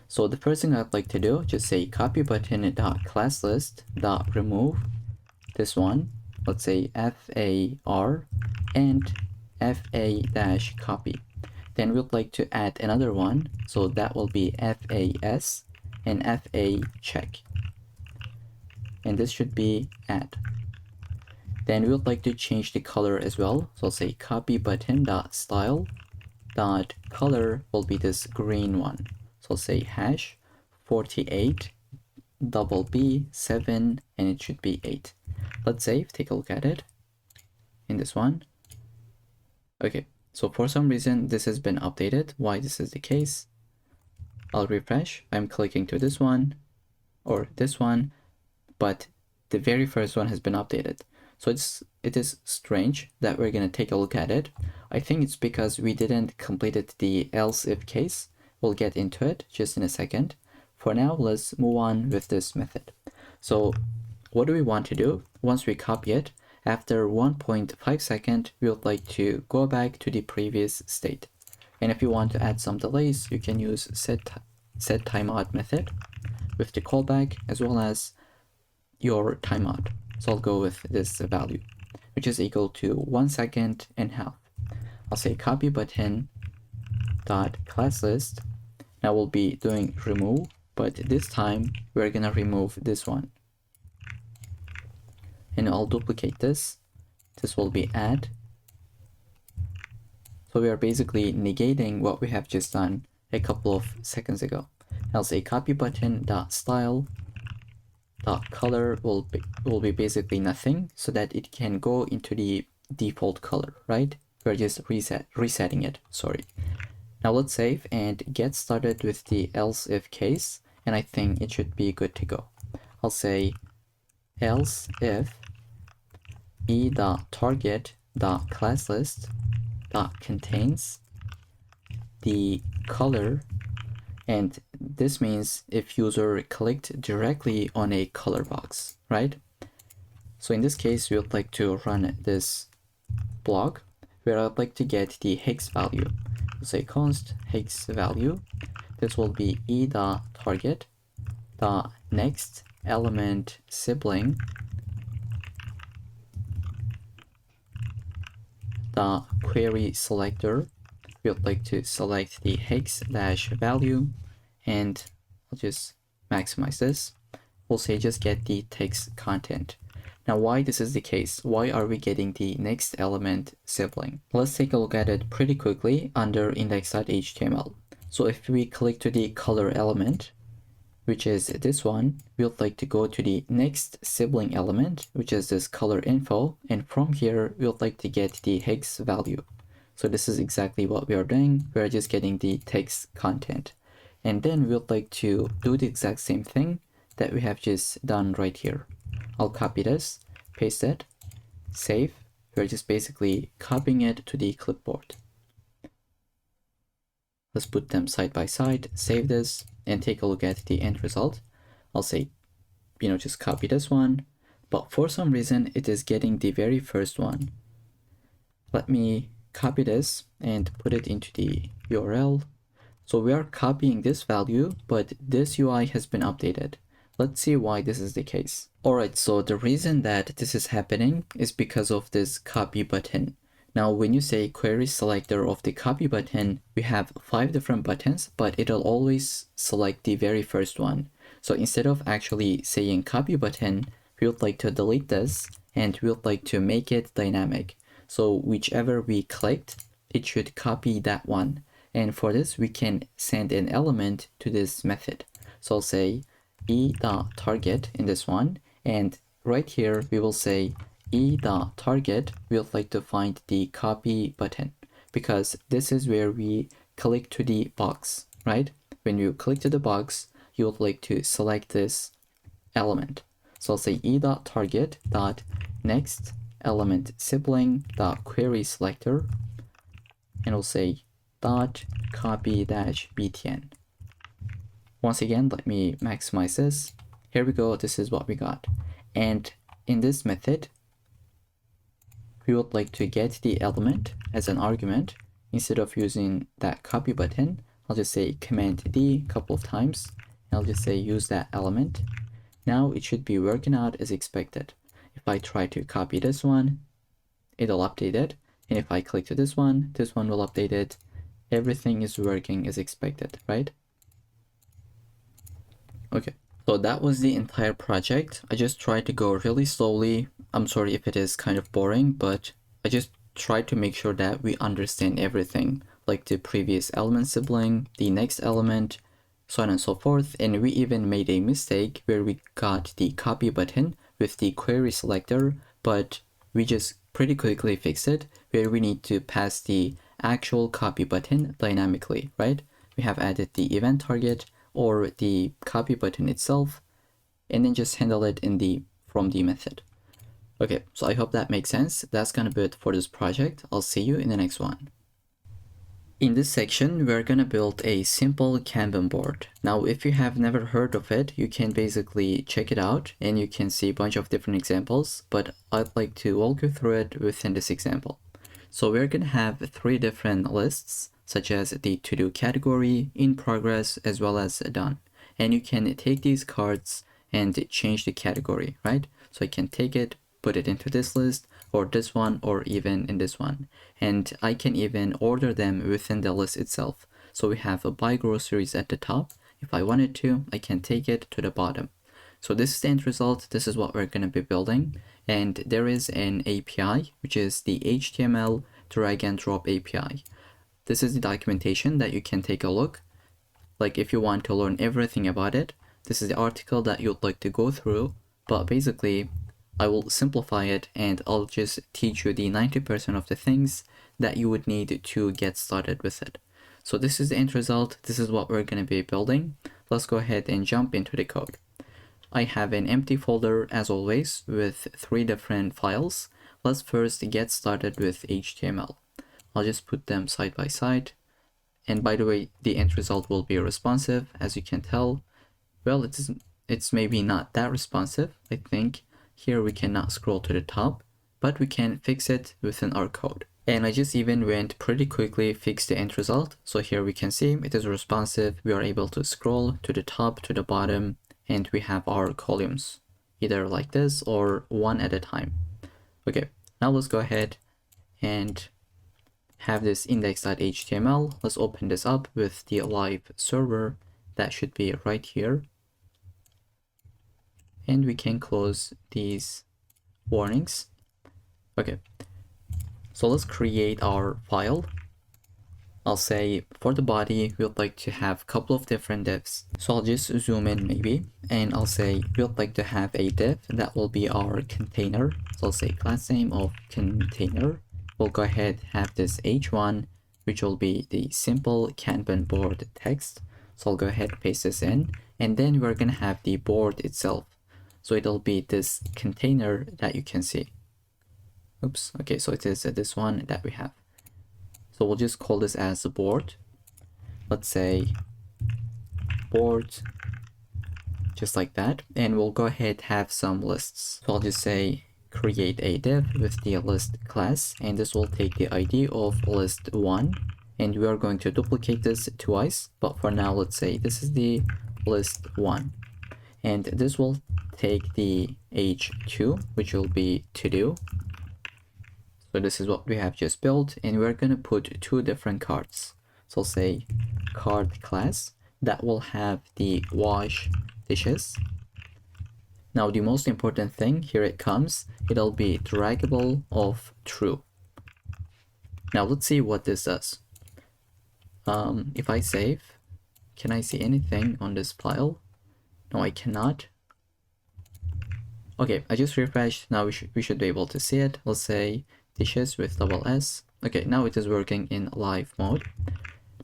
So the first thing I'd like to do, just say copy button.classList.remove this one, let's say FAR and FA-copy. Then we'd like to add another one, so that will be FAS and FA check. And this should be add. Then we would like to change the color as well. So I'll say copy button.style.color will be this green one. So I'll say hash 48 double B 7 and it should be 8. Let's save, take a look at it in this one. Okay, so for some reason this has been updated. Why this is the case? I'll refresh. I'm clicking to this one or this one, but the very first one has been updated. So it is strange that we're gonna take a look at it. I think it's because we didn't completed the else if case. We'll get into it just in a second. For now, let's move on with this method. So what do we want to do? Once we copy it, after 1.5 seconds, we would like to go back to the previous state. And if you want to add some delays, you can use set timeout method with the callback as well as your timeout. So I'll go with this value, which is equal to 1.5 seconds. I'll say copy button dot class list. Now we'll be doing remove, but this time we're gonna remove this one. And I'll duplicate this. This will be add. So we are basically negating what we have just done a couple of seconds ago. I'll say copy button dot style dot color will be basically nothing, so that it can go into the default color, right? we're just resetting it, sorry. Now let's save and get started with the else if case, and I think it should be good to go. I'll say else if e.target.classlist.contains the color, and this means if user clicked directly on a color box, right? So in this case, we would like to run this block where I'd like to get the hex value. We'll say const hex value. This will be e.target.next element sibling the query selector. We would like to select the hex dash value, and I'll just maximize this. We'll say just get the text content. Now why this is the case? Why are we getting the next element sibling? Let's take a look at it pretty quickly under index.html. So if we click to the color element, which is this one, we would like to go to the next sibling element, which is this color info, and from here we would like to get the hex value. So this is exactly what we are doing. We are just getting the text content, and then we would like to do the exact same thing that we have just done right here. I'll copy this, paste it, save. We're just basically copying it to the clipboard. Let's put them side by side, save this, and take a look at the end result. I'll say, just copy this one, but for some reason it is getting the very first one. Let me copy this and put it into the URL. So we are copying this value, but this UI has been updated. Let's see why this is the case. Alright, so the reason that this is happening is because of this copy button. Now, when you say query selector of the copy button, we have 5 different buttons, but it'll always select the very first one. So instead of actually saying copy button, we would like to delete this and we would like to make it dynamic. So whichever we clicked, it should copy that one. And for this, we can send an element to this method. So I'll say e.target in this one, and right here we will say e.target, we would like to find the copy button, because this is where we click to the box, right? When you click to the box, you would like to select this element. So I'll say e.target.next element sibling.query selector, and we'll say .copy-btn. Once again, let me maximize this. Here we go, this is what we got. And in this method, we would like to get the element as an argument. Instead of using that copy button, I'll just say Command D a couple of times, and I'll just say use that element. Now it should be working out as expected. If I try to copy this one, it'll update it. And if I click to this one will update it. Everything is working as expected, right? Okay, so that was the entire project. I just tried to go really slowly. I'm sorry if it is kind of boring, but I just tried to make sure that we understand everything, like the previous element sibling, the next element, so on and so forth. And we even made a mistake where we got the copy button with the query selector, but we just pretty quickly fixed it where we need to pass the actual copy button dynamically, right? We have added the event target or the copy button itself, and then just handle it from the method. Okay, so I hope that makes sense. That's gonna be it for this project. I'll see you in the next one. In this section, we're gonna build a simple Kanban board. Now, if you have never heard of it, you can basically check it out and you can see a bunch of different examples, but I'd like to walk you through it within this example. So we're gonna have 3 different lists, such as the to-do category, in progress, as well as done. And you can take these cards and change the category, right? So I can take it, put it into this list, or this one, or even in this one. And I can even order them within the list itself. So we have a buy groceries at the top. If I wanted to, I can take it to the bottom. So this is the end result. This is what we're going to be building. And there is an API, which is the HTML drag and drop API. This is the documentation that you can take a look. Like if you want to learn everything about it, this is the article that you'd like to go through. But basically, I will simplify it and I'll just teach you the 90% of the things that you would need to get started with it. So this is the end result. This is what we're going to be building. Let's go ahead and jump into the code. I have an empty folder as always with 3 different files. Let's first get started with HTML. I'll just put them side by side. And by the way, the end result will be responsive, as you can tell. Well, it's maybe not that responsive. I think here we cannot scroll to the top, but we can fix it within our code. And I just even went pretty quickly, fixed the end result. So here we can see it is responsive. We are able to scroll to the top, to the bottom, and we have our columns either like this or one at a time. Okay, now let's go ahead and have this index.html. Let's open this up with the live server. That should be right here. And we can close these warnings. Okay, so let's create our file. I'll say for the body, we would like to have a couple of different divs. So I'll just zoom in maybe, and I'll say we would like to have a div that will be our container. So I'll say class name of container. We'll go ahead have this h1, which will be the simple Kanban board text. So I'll go ahead paste this in, and then we're gonna have the board itself. So it'll be this container that you can see. Oops, okay, so it is this one that we have. So we'll just call this as the board. Let's say board, just like that. And we'll go ahead have some lists. So I'll just say create a div with the list class, and this will take the ID of list 1. And we are going to duplicate this twice, but for now, let's say this is the list 1. And this will take the h2, which will be to do. So this is what we have just built, and we're going to put 2 different cards. So I'll say card class that will have the wash dishes. Now the most important thing, here it comes, it'll be draggable of true. Now let's see what this does. If I save, can I see anything on this file? No, I cannot. Okay, I just refreshed. Now we should be able to see it. Let's say dishes with double S. Okay, now it is working in live mode.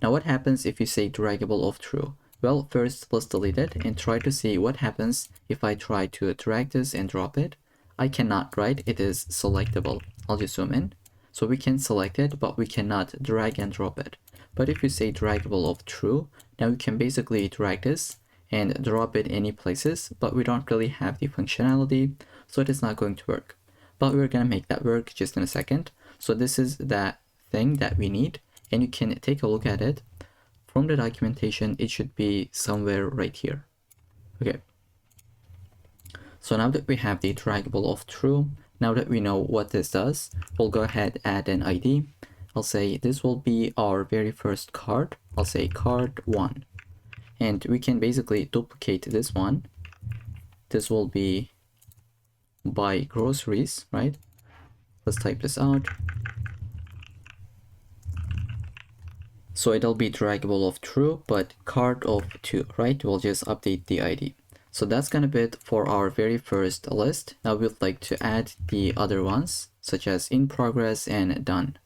Now what happens if you say draggable of true? Well, first let's delete it and try to see what happens if I try to drag this and drop it. I cannot, right? It is selectable. I'll just zoom in. So we can select it, but we cannot drag and drop it. But if you say draggable of true, now we can basically drag this and drop it any places, but we don't really have the functionality, so it is not going to work. But we're gonna make that work just in a second. So this is that thing that we need, and you can take a look at it. From the documentation, it should be somewhere right here. Okay. So now that we have the draggable of true, now that we know what this does, we'll go ahead add an ID. I'll say this will be our very first card. I'll say card 1. And we can basically duplicate this one. This will be buy groceries, right? Let's type this out. So it'll be draggable of true, but card of 2, right? We'll just update the ID. So that's gonna be it for our very first list. Now we'd like to add the other ones, such as in progress and done.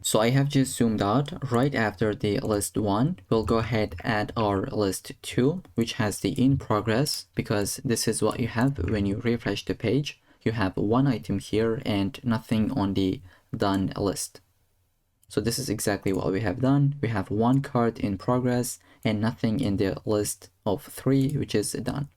So I have just zoomed out. Right after the list 1, we'll go ahead add our list 2, which has the in progress, because this is what you have when you refresh the page. You have one item here and nothing on the done list. So this is exactly what we have done. We have one card in progress and nothing in the list of 3, which is done.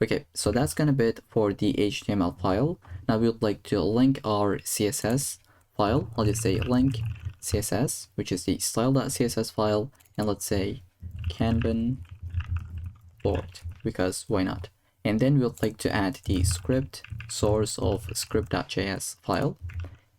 Okay, so that's gonna be it for the HTML file. Now we would like to link our CSS file. I'll just say link CSS, which is the style.css file, and let's say Kanban board, because why not? And then we would like to add the script source of script.js file.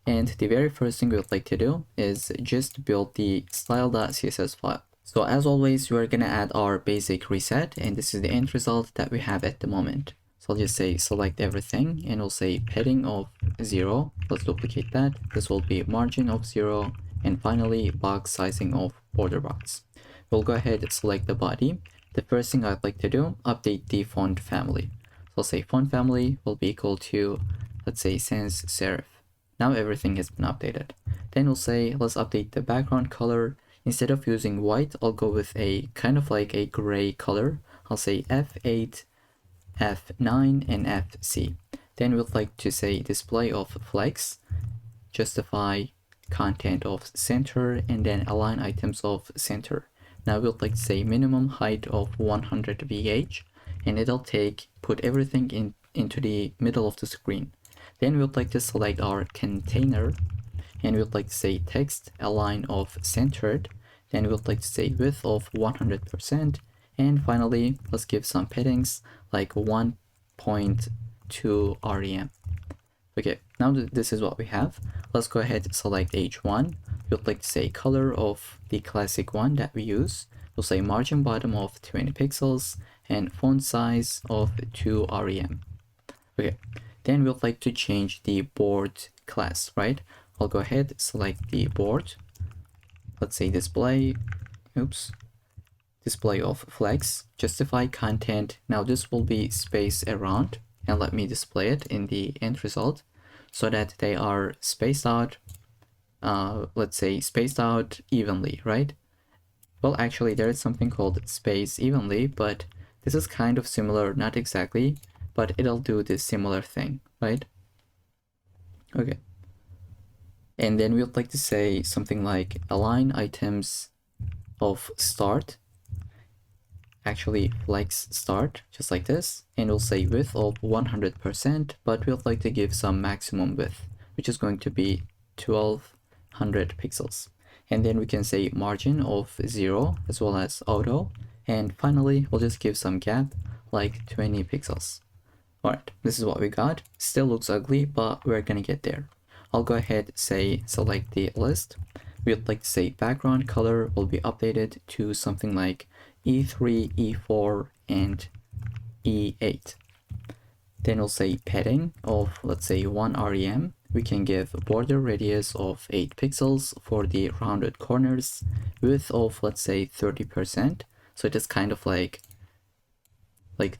And the very first thing we would like to do is just build the style.css file. So as always, we're gonna add our basic reset, and this is the end result that we have at the moment. So I'll just say select everything, and we'll say padding of 0. Let's duplicate that. This will be margin of 0, and finally box sizing of border box. We'll go ahead and select the body. The first thing I'd like to do, update the font family. So I'll say font family will be equal to, let's say, sans serif. Now everything has been updated. Then we'll say, let's update the background color. Instead of using white, I'll go with a kind of like a gray color. I'll say F8, F9, and FC. Then we'd like to say display of flex, justify content of center, and then align items of center. Now we'd like to say minimum height of 100 VH, and it'll put everything into the middle of the screen. Then we'd like to select our container, and we'd like to say text align of centered. Then we'd like to say width of 100%, and finally let's give some paddings like 1.2 rem. Okay, now this is what we have. Let's go ahead and select H1. We'd like to say color of the classic one that we use. We'll say margin bottom of 20 pixels and font size of 2 rem. Okay, then we'd like to change the board class, right? I'll go ahead, select the board. Let's say display of flex, justify content. Now this will be space around, and let me display it in the end result so that they are spaced out, let's say spaced out evenly, right? Well, actually there is something called space evenly, but this is kind of similar, not exactly, but it'll do this similar thing, right? Okay. And then we'd like to say something like align items of start, actually flex start, just like this, and we'll say width of 100%, but we'd like to give some maximum width, which is going to be 1200 pixels. And then we can say margin of 0 as well as auto, and finally we'll just give some gap like 20 pixels. Alright, this is what we got. Still looks ugly, but we're gonna get there. I'll go ahead, say select the list. We'd like to say background color will be updated to something like E3, E4, and E8. Then we'll say padding of, let's say 1 rem. We can give border radius of 8 pixels for the rounded corners, width of, let's say 30%. So it is kind of like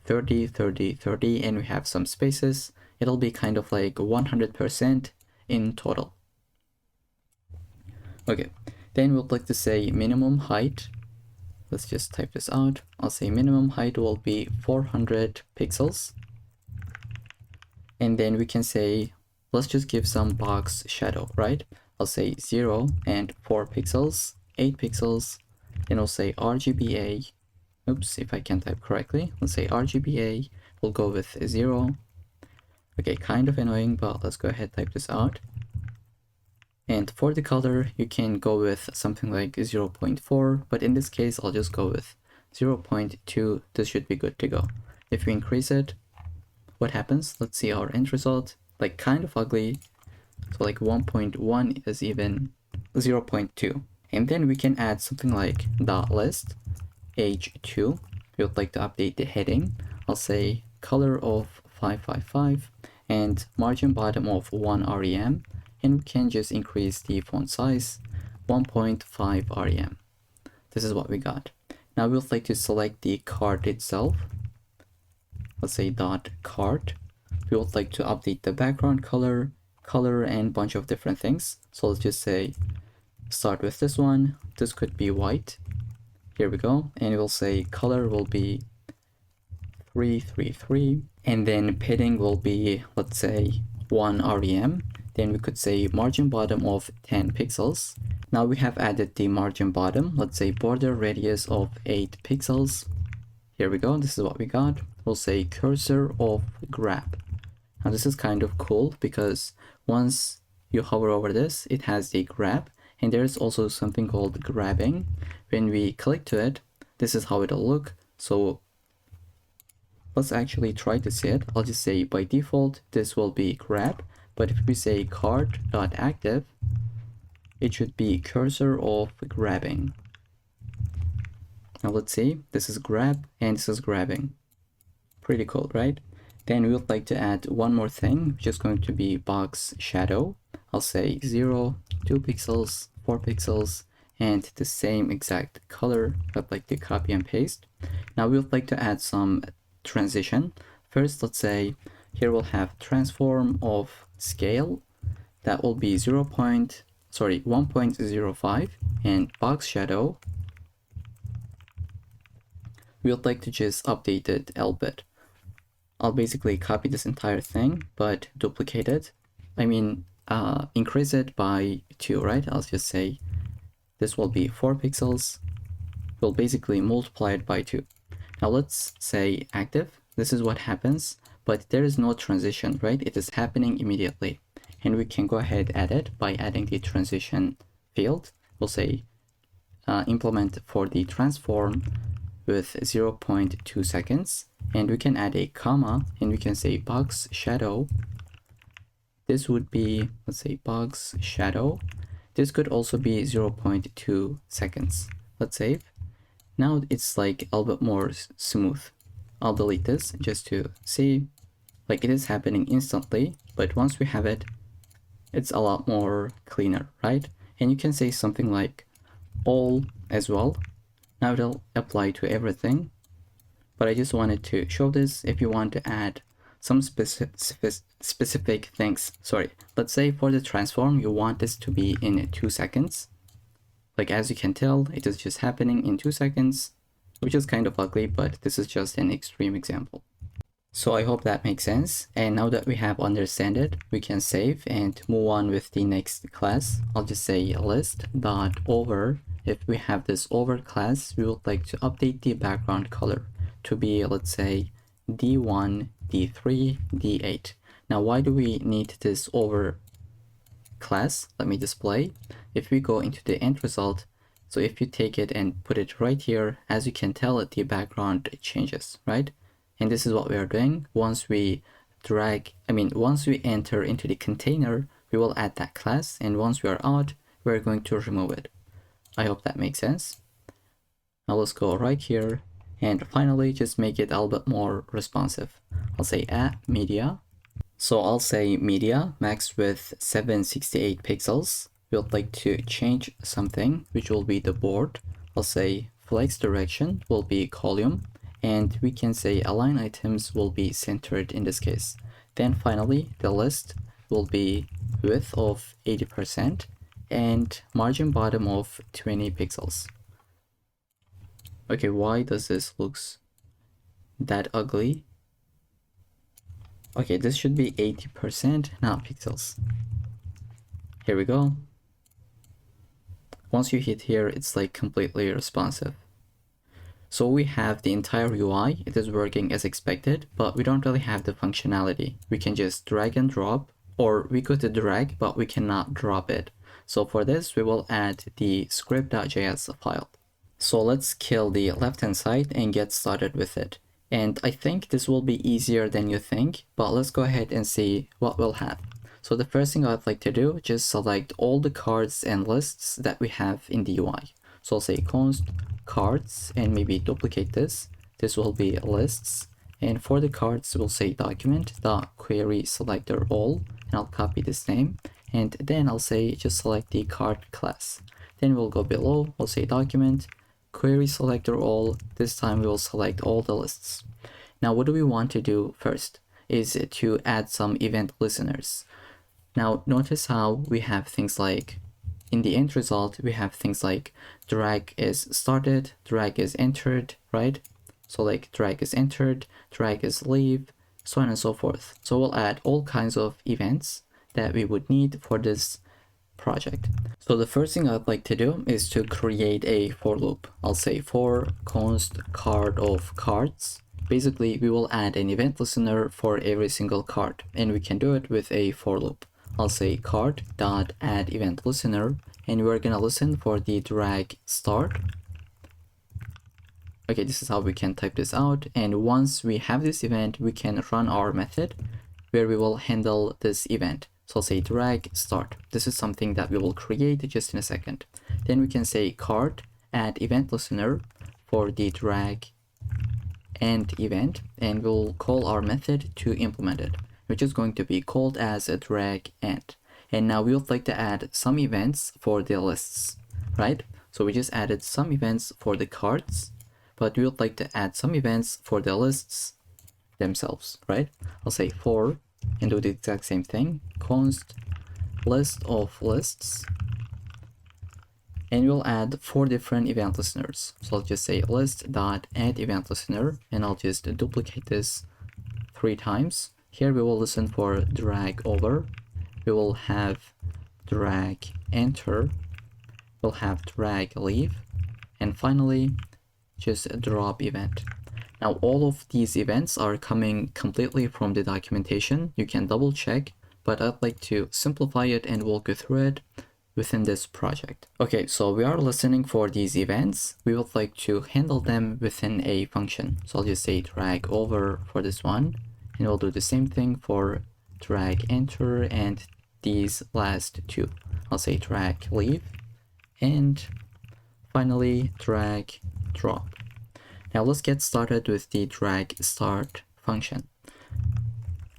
30, 30, 30, and we have some spaces. It'll be kind of like 100% in total. Okay, then we'd like to say minimum height. Let's just type this out. I'll say minimum height will be 400 pixels. And then we can say, let's just give some box shadow, right? I'll say 0 and 4 pixels, 8 pixels. Then I'll say RGBA. Oops, if I can type correctly. Let's say RGBA. We'll go with 0. Okay, kind of annoying, but let's go ahead, type this out. And for the color, you can go with something like 0.4, but in this case, I'll just go with 0.2. This should be good to go. If we increase it, what happens? Let's see our end result. Like kind of ugly. So like 1.1 is even 0.2. And then we can add something like dot list h2. We would like to update the heading. I'll say color of 555 and margin bottom of 1 rem. And we can just increase the font size 1.5 rem. This is what we got. Now we would like to select the card itself. Let's say dot card. We would like to update the background color, and bunch of different things. So let's just say start with this one. This could be white. Here we go. And we'll say color will be 333. And then padding will be, let's say 1 rem. Then we could say margin bottom of 10 pixels. Now we have added the margin bottom. Let's say border radius of 8 pixels. Here we go. This is what we got. We'll say cursor of grab. Now this is kind of cool because once you hover over this, it has the grab, and there's also something called grabbing. When we click to it, this is how it'll look. So let's actually try to see it. I'll just say by default, this will be grab. But if we say card.active, it should be cursor of grabbing. Now let's see, this is grab and this is grabbing. Pretty cool, right? Then we would like to add one more thing, which is going to be box shadow. I'll say 0, 2 pixels, 4 pixels, and the same exact color, but like the copy and paste. Now we would like to add some transition. First, let's say here we'll have transform of scale, that will be 1.05, and box shadow, we would like to just update it a little bit. I'll basically copy this entire thing, but duplicate it. I mean, increase it by 2, right? I'll just say this will be 4 pixels. We'll basically multiply it by 2. Now let's say active. This is what happens, but there is no transition, right? It is happening immediately. And we can go ahead and add it by adding the transition field. We'll say implement for the transform with 0.2 seconds. And we can add a comma, and we can say box shadow. This would be, let's say, box shadow. This could also be 0.2 seconds. Let's save. Now it's like a little bit more smooth. I'll delete this just to see, like, it is happening instantly, but once we have it, it's a lot more cleaner, right? And you can say something like all as well. Now it'll apply to everything, but I just wanted to show this. If you want to add some specific things, let's say for the transform, you want this to be in 2 seconds. Like, as you can tell, it is just happening in 2 seconds, which is kind of ugly, but this is just an extreme example. So I hope that makes sense. And now that we have understand it, we can save and move on with the next class. I'll just say list.over. If we have this over class, we would like to update the background color to be, let's say, D1, D3, D8. Now, why do we need this over class? Let me display. If we go into the end result, so if you take it and put it right here, as you can tell, the background changes, right? And this is what we are doing. Once we enter into the container, we will add that class. And once we are out, we're going to remove it. I hope that makes sense. Now let's go right here. And finally, just make it a little bit more responsive. I'll say add media. So I'll say media max with 768 pixels. We'd like to change something, which will be the board. I'll say flex direction will be column. And we can say align items will be centered in this case. Then finally, the list will be width of 80% and margin bottom of 20 pixels. Okay, why does this looks that ugly? Okay, this should be 80%, not pixels. Here we go. Once you hit here, it's like completely responsive. So we have the entire UI, it is working as expected, but we don't really have the functionality. We can just drag and drop, or we could drag, but we cannot drop it. So for this, we will add the script.js file. So let's kill the left-hand side and get started with it. And I think this will be easier than you think, but let's go ahead and see what we'll have. So the first thing I'd like to do, just select all the cards and lists that we have in the UI. So I'll say const cards and maybe duplicate this. This will be lists. And for the cards, we'll say document.query selector all, and I'll copy this name. And then I'll say just select the card class. Then we'll go below, we'll say document, query selector all. This time we will select all the lists. Now what do we want to do first is to add some event listeners. Now notice how we have things like, in the end result, we have things like drag is started, drag is entered, right? So like drag is entered, drag is leave, so on and so forth. So we'll add all kinds of events that we would need for this project. So the first thing I'd like to do is to create a for loop. I'll say for const card of cards. Basically, we will add an event listener for every single card, and we can do it with a for loop. I'll say card.add event listener, and we're gonna listen for the drag start. Okay, this is how we can type this out. And once we have this event, we can run our method where we will handle this event. So I'll say drag start. This is something that we will create just in a second. Then we can say card add event listener for the drag end event, and we'll call our method to implement it, which is going to be called as a drag end. And now we would like to add some events for the lists, right? So we just added some events for the cards, but we would like to add some events for the lists themselves, right? I'll say for and do the exact same thing, const list of lists, and we'll add 4 different event listeners. So I'll just say list.add event listener, and I'll just duplicate this 3 times. Here we will listen for drag over, we will have drag enter, we'll have drag leave, and finally just a drop event. Now all of these events are coming completely from the documentation. You can double check, but I'd like to simplify it and walk you through it within this project. Okay, so we are listening for these events. We would like to handle them within a function. So I'll just say drag over for this one, and we'll do the same thing for drag enter and these last 2. I'll say drag leave, and finally drag drop. Now let's get started with the drag start function.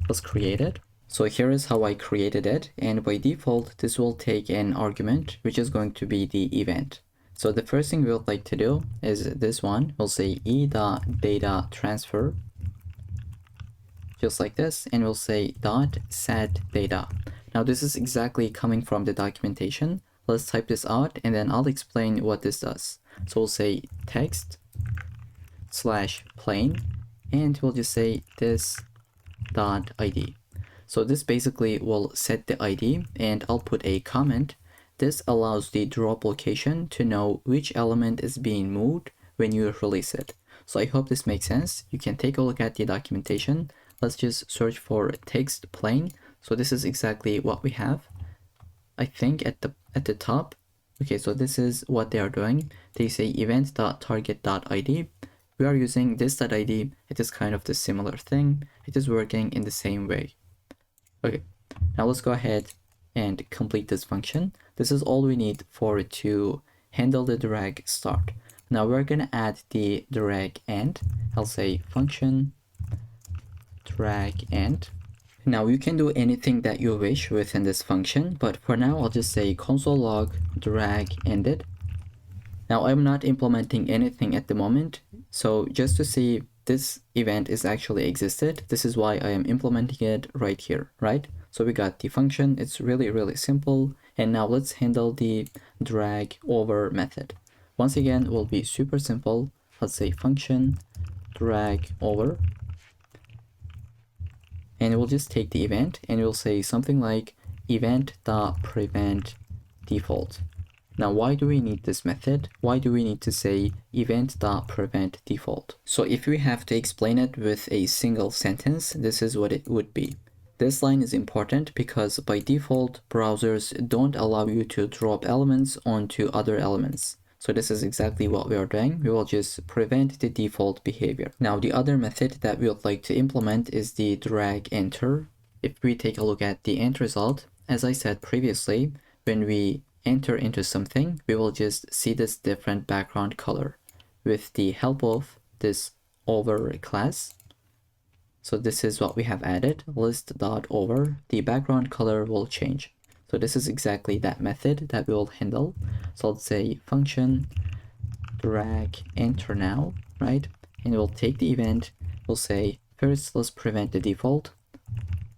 Let's create it. So here is how I created it, and by default this will take an argument which is going to be the event. So the first thing we would like to do is this one. We'll say e.data transfer, just like this, and we'll say .set data. Now this is exactly coming from the documentation. Let's type this out and then I'll explain what this does. So we'll say text / plain, and we'll just say this .id. So this basically will set the ID, and I'll put a comment. This allows the drop location to know which element is being moved when you release it. So I hope this makes sense. You can take a look at the documentation. Let's just search for text plain. So this is exactly what we have. I think at the top. Okay, so this is what they are doing. They say event.target.id. We are using this.id. It is kind of the similar thing. It is working in the same way. Okay, now let's go ahead and complete this function. This is all we need for it to handle the drag start. Now we're gonna add the drag end. I'll say function drag end. Now you can do anything that you wish within this function, but for now I'll just say console log drag ended. Now I'm not implementing anything at the moment, so just to see this event is actually existed, this is why I am implementing it right here, right? So we got the function, it's really simple, and now let's handle the drag over method. Once again, it will be super simple. Let's say function drag over, and we'll just take the event and we'll say something like event.prevent default. Now, why do we need this method? Why do we need to say event.prevent default? So if we have to explain it with a single sentence, this is what it would be. This line is important because by default, browsers don't allow you to drop elements onto other elements. So this is exactly what we are doing. We will just prevent the default behavior. Now, the other method that we would like to implement is the drag enter. If we take a look at the end result, as I said previously, when we enter into something, we will just see this different background color with the help of this over class. So this is what we have added, list.over. The background color will change. So this is exactly that method that we will handle. So let's say function drag enter now, right? And we'll take the event. We'll say first let's prevent the default.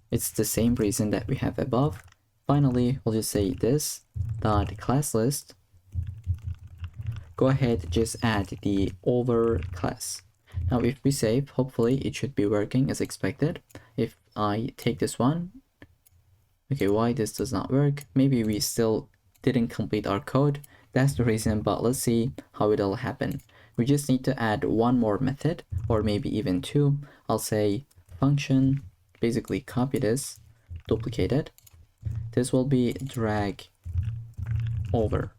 It's the same reason that we have above. Finally, we'll just say this dot class list. Go ahead, just add the over class. Now if we save, hopefully it should be working as expected. If I take this one, okay, why this does not work? Maybe we still didn't complete our code. That's the reason, but let's see how it'll happen. We just need to add one more method, or maybe even 2. I'll say function, basically copy this, duplicate it. This will be drag over.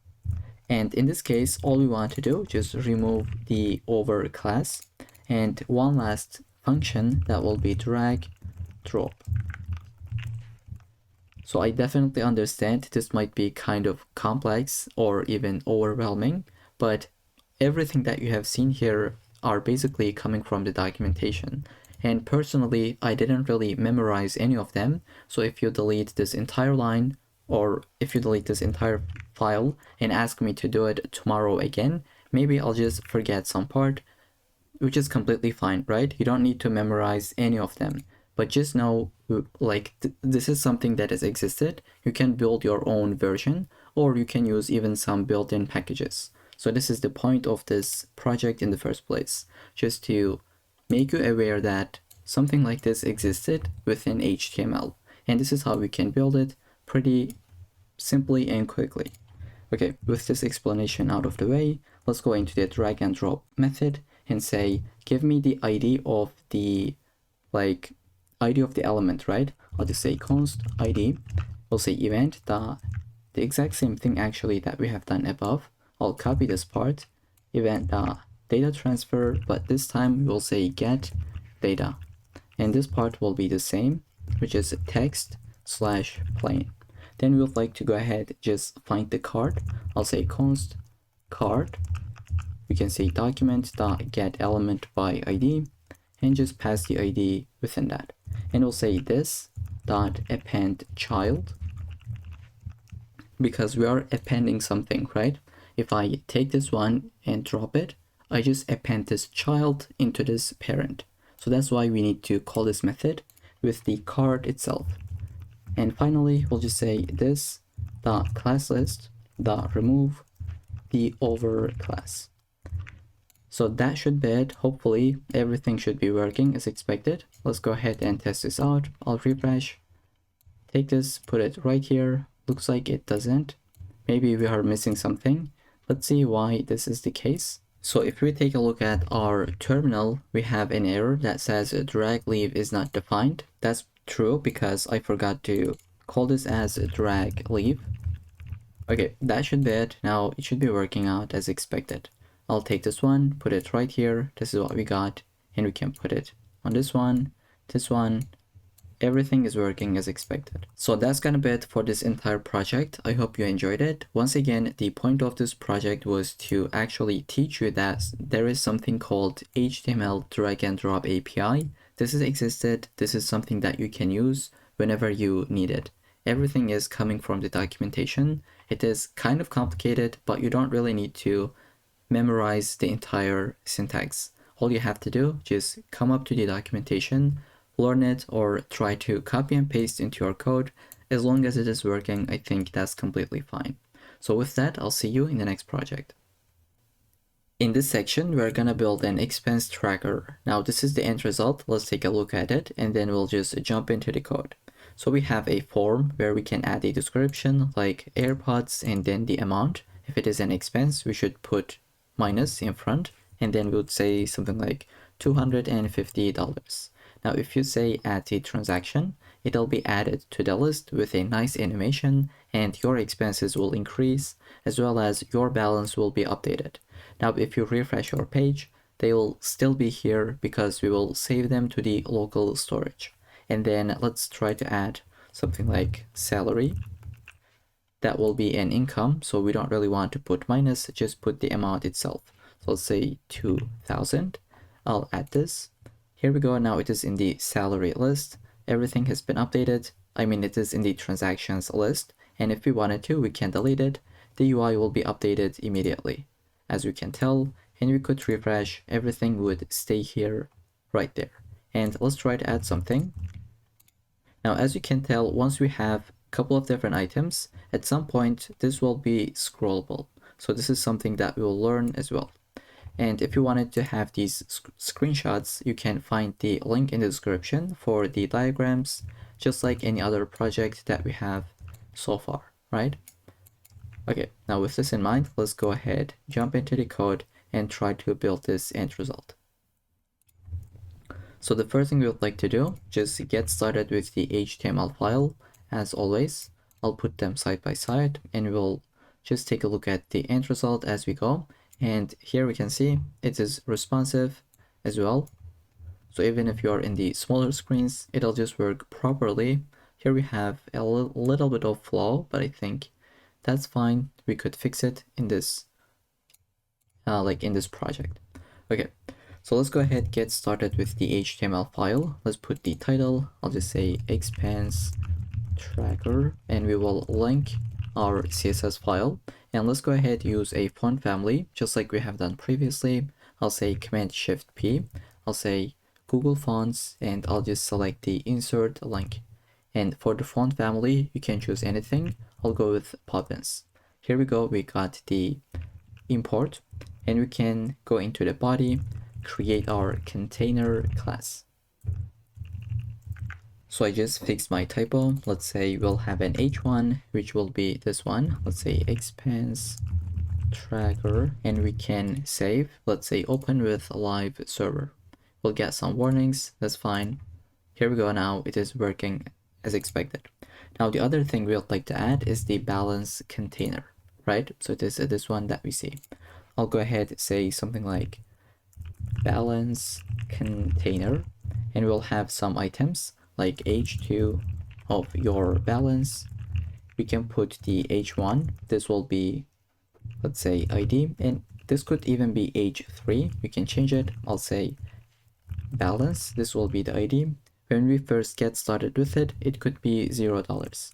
And in this case, all we want to do, just remove the over class, and one last function that will be drag drop. So I definitely understand this might be kind of complex or even overwhelming, but everything that you have seen here are basically coming from the documentation. And personally, I didn't really memorize any of them. So if you delete this entire line, or if you delete this entire file and ask me to do it tomorrow again, maybe I'll just forget some part, which is completely fine, right? You don't need to memorize any of them. But just know, like, this is something that has existed. You can build your own version, or you can use even some built-in packages. So this is the point of this project in the first place, just to make you aware that something like this existed within HTML. And this is how we can build it pretty simply and quickly. Okay, with this explanation out of the way, let's go into the drag and drop method and say, give me the ID of the, like, ID of the element, right? I'll just say const ID. We'll say event, the exact same thing actually that we have done above. I'll copy this part, event data transfer, but this time we'll say get data. And this part will be the same, which is text slash plain. Then we would like to go ahead, just find the card. I'll say const card. We can say document get element by ID and just pass the ID within that. And we'll say this dot append child, because we are appending something, right? If I take this one and drop it, I just append this child into this parent. So that's why we need to call this method with the card itself. And finally, we'll just say this dot class list dot remove the over class. So that should be it. Hopefully everything should be working as expected. Let's go ahead and test this out. I'll refresh, take this, put it right here. Looks like it doesn't. Maybe we are missing something. Let's see why this is the case. So if we take a look at our terminal, we have an error that says a drag leave is not defined. That's true because I forgot to call this as a drag leave. Okay, that should be it. Now it should be working out as expected. I'll take this one, put it right here. This is what we got, and we can put it on this one, this one. Everything is working as expected. So that's gonna be it for this entire project. I hope you enjoyed it. Once again, the point of this project was to actually teach you that there is something called HTML drag and drop API. This has existed. This is something that you can use whenever you need it. Everything is coming from the documentation. It is kind of complicated, but you don't really need to memorize the entire syntax. All you have to do, just come up to the documentation, learn it, or try to copy and paste into your code. As long as it is working, I think that's completely fine. So with that, I'll see you in the next project. In this section, we're gonna build an expense tracker. Now this is the end result. Let's take a look at it, and then we'll just jump into the code. So we have a form where we can add a description like AirPods and then the amount. If it is an expense, we should put minus in front, and then we would say something like $250. Now, if you say add a transaction, it'll be added to the list with a nice animation, and your expenses will increase, as well as your balance will be updated. Now, if you refresh your page, they will still be here because we will save them to the local storage. And then let's try to add something like salary. That will be an income, so we don't really want to put minus, just put the amount itself. So let's say 2,000. I'll add this. Here we go. Now it is in the salary list. Everything has been updated. I mean, it is in the transactions list. And if we wanted to, we can delete it. The UI will be updated immediately. As we can tell, and we could refresh, everything would stay here right there. And let's try to add something. Now, as you can tell, once we have a couple of different items, at some point, this will be scrollable. So this is something that we will learn as well. And if you wanted to have these screenshots, you can find the link in the description for the diagrams, just like any other project that we have so far, right? Okay, now with this in mind, let's go ahead, jump into the code and try to build this end result. So the first thing we would like to do, just get started with the HTML file. As always, I'll put them side by side and we'll just take a look at the end result as we go. And here we can see it is responsive as well. So even if you're in the smaller screens, it'll just work properly. Here we have a little bit of flaw, but I think that's fine. We could fix it in this, like in this project. Okay, so let's go ahead, get started with the HTML file. Let's put the title. I'll just say expense tracker, and we will link our CSS file. And let's go ahead, use a font family, just like we have done previously. I'll say Command Shift P. I'll say Google Fonts, and I'll just select the insert link. And for the font family, you can choose anything. I'll go with Poppins. Here we go, we got the import, and we can go into the body, create our container class. So I just fixed my typo. Let's say we'll have an H1, which will be this one. Let's say expense tracker, and we can save. Let's say open with live server. We'll get some warnings, that's fine. Here we go, now it is working as expected. Now the other thing we would like to add is the balance container, right? So it is this one that we see. I'll go ahead and say something like balance container, and we'll have some items like h2 of your balance. We can put the h1, this will be, let's say, ID, and this could even be h3. We can change it. I'll say balance, this will be the ID. When we first get started with it, it could be $0.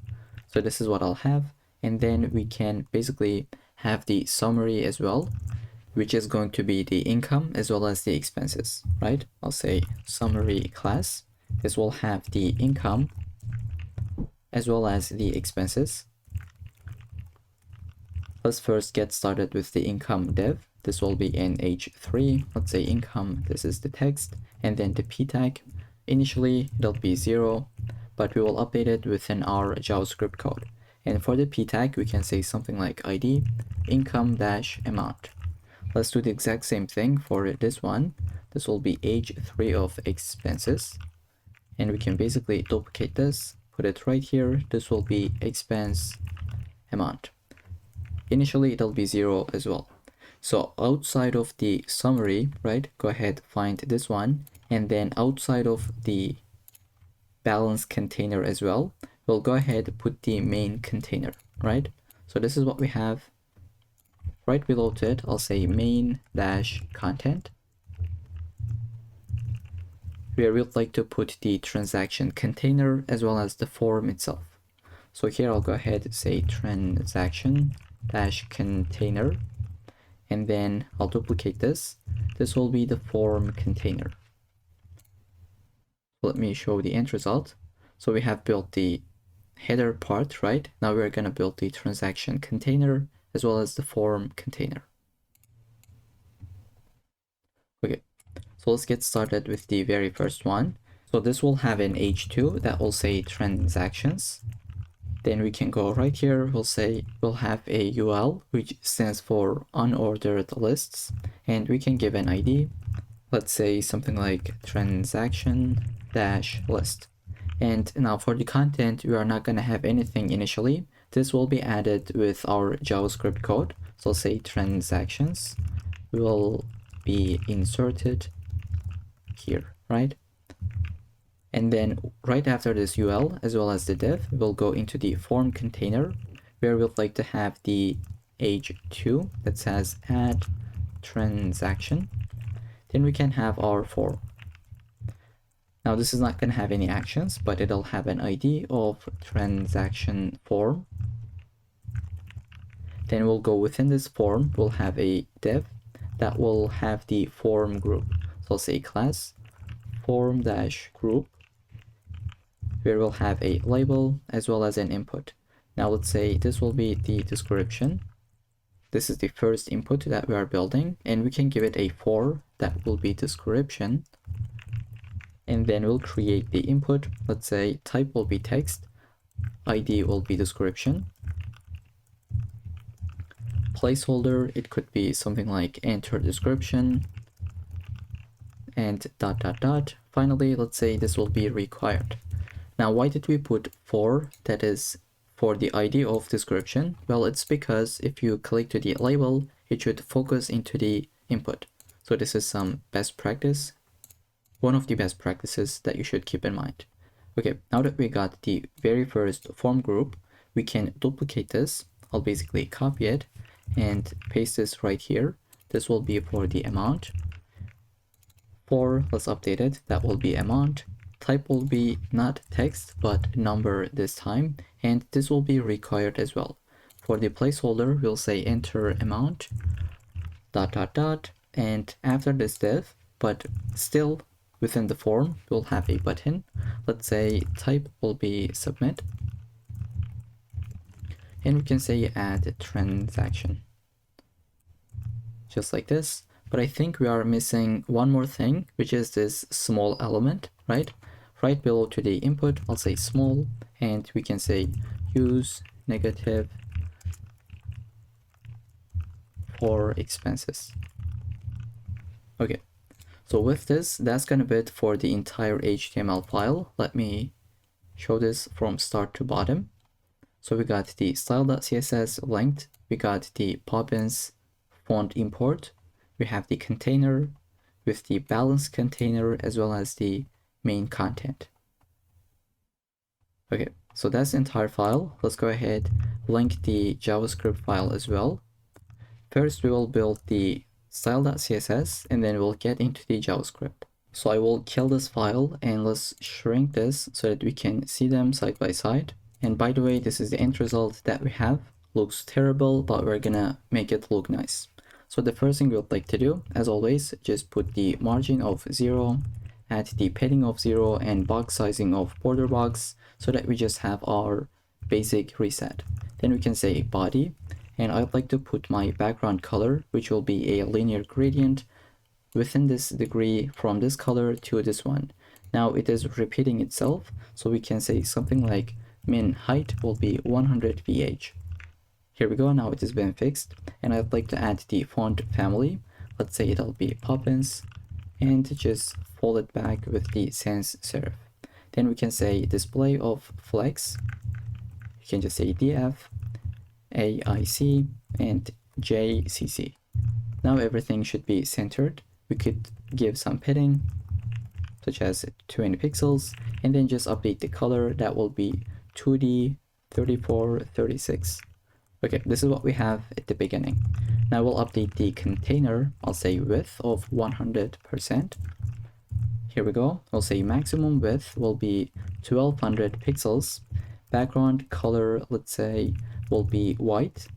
So this is what I'll have, and then we can basically have the summary as well, which is going to be the income as well as the expenses, right? I'll say summary class. This will have the income as well as the expenses. Let's first get started with the income div. This will be in h3. Let's say income, this is the text, and then the p tag. Initially, it'll be 0, but we will update it within our JavaScript code. And for the p tag, we can say something like ID income-amount. Let's do the exact same thing for this one. This will be h3 of expenses. And we can basically duplicate this, put it right here. This will be expense amount. Initially, it'll be 0 as well. So outside of the summary, right, go ahead, find this one. And then outside of the balance container as well, we'll go ahead, put the main container, right? So this is what we have. Right below it, I'll say main-content, where we'd like to put the transaction container as well as the form itself. So here I'll go ahead and say transaction-container, and then I'll duplicate this. This will be the form container. Let me show the end result. So we have built the header part, right? Now we're going to build the transaction container as well as the form container. Okay, so let's get started with the very first one. So this will have an h2 that will say transactions. Then we can go right here, we'll have a UL, which stands for unordered lists, and we can give an ID. Let's say something like transaction-list. And now for the content, we are not going to have anything initially. This will be added with our JavaScript code. So I'll say transactions will be inserted here, right? And then right after this UL as well as the div, we'll go into the form container where we'd like to have the h2 that says add transaction. Then we can have our form. Now this is not going to have any actions, but it'll have an ID of transaction form. Then we'll go within this form, we'll have a div that will have the form group. So I'll say class form-group, where we'll have a label as well as an input. Now let's say this will be the description. This is the first input that we are building, and we can give it a for that will be description. And then we'll create the input. Let's say type will be text, ID will be description. Placeholder, it could be something like enter description and ... Finally, let's say this will be required. Now, why did we put for, that is for the ID of description? Well, it's because if you click to the label, it should focus into the input. So this is some best practice, one of the best practices that you should keep in mind. Okay, now that we got the very first form group, we can duplicate this. I'll basically copy it and paste this right here. This will be for the amount. For, let's update it, that will be amount. Type will be not text, but number this time, and this will be required as well. For the placeholder, we'll say enter amount, ... and after this div, but still within the form, we'll have a button. Let's say type will be submit. And we can say add a transaction. Just like this. But I think we are missing one more thing, which is this small element, right? Right below to the input, I'll say small, and we can say use negative for expenses. Okay, so with this, that's gonna be it for the entire HTML file. Let me show this from start to bottom. So we got the style.css length, we got the Poppins font import, we have the container with the balance container as well as the main content. Okay, so that's the entire file. Let's go ahead, link the JavaScript file as well. First, we will build the style.css and then we'll get into the JavaScript. So I will kill this file and let's shrink this so that we can see them side by side. And by the way, this is the end result that we have. Looks terrible, but we're gonna make it look nice. So the first thing we would like to do, as always, just put the margin of 0, add the padding of 0 and box sizing of border box so that we just have our basic reset. Then we can say body, and I'd like to put my background color, which will be a linear gradient within this degree from this color to this one. Now it is repeating itself, so we can say something like min height will be 100 VH. Here we go, now it has been fixed, and I'd like to add the font family. Let's say it'll be Poppins, and just fold it back with the sans serif. Then we can say display of flex. You can just say df, AIC, and JCC. Now everything should be centered. We could give some padding, such as 20 pixels, and then just update the color. That will be 2D 3436. Okay, this is what we have at the beginning. Now we'll update the container. I'll say width of 100%. Here we go. We'll say maximum width will be 1200 pixels. Background color, let's say, will be white.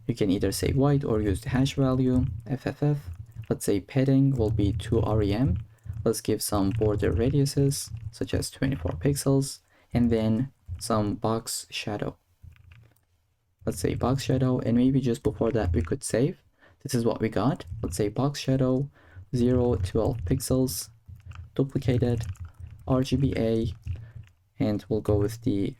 You can either say white or use the hash value, FFF. Let's say padding will be 2rem. Let's give some border radiuses, such as 24 pixels, and then some box shadow. Let's say box shadow, and maybe just before that we could save. This is what we got. Let's say box shadow 012 pixels, duplicated, RGBA, and we'll go with the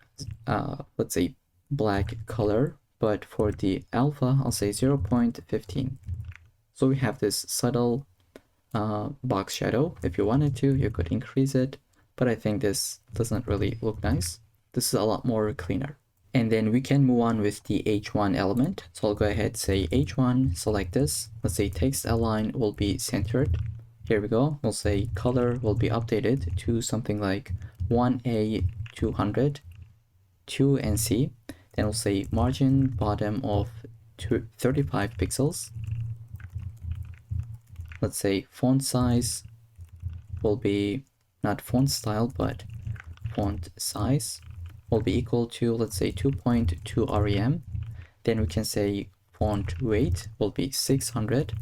let's say black color, but for the alpha I'll say 0.15. So we have this subtle box shadow. If you wanted to, you could increase it, but I think this doesn't really look nice. This is a lot more cleaner. And then we can move on with the H1 element. So I'll go ahead, say H1, select this. Let's say text align will be centered. Here we go. We'll say color will be updated to something like 1A200, 2NC. Then we'll say margin bottom of 35 pixels. Let's say font size will be not font style, but font size will be equal to, let's say, 2.2 rem. Then we can say font weight will be 600,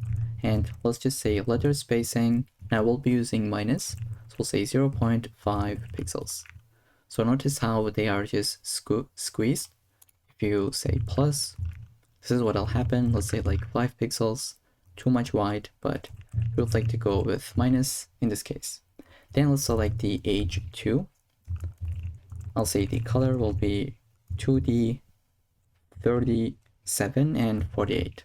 and let's just say letter spacing. Now we'll be using minus, so we'll say 0.5 pixels. So notice how they are just squeezed. If you say plus, this is what'll happen. Let's say like 5 pixels, too much wide, but we would like to go with minus in this case. Then let's select the H2. I'll say the color will be 2D 37 and 48.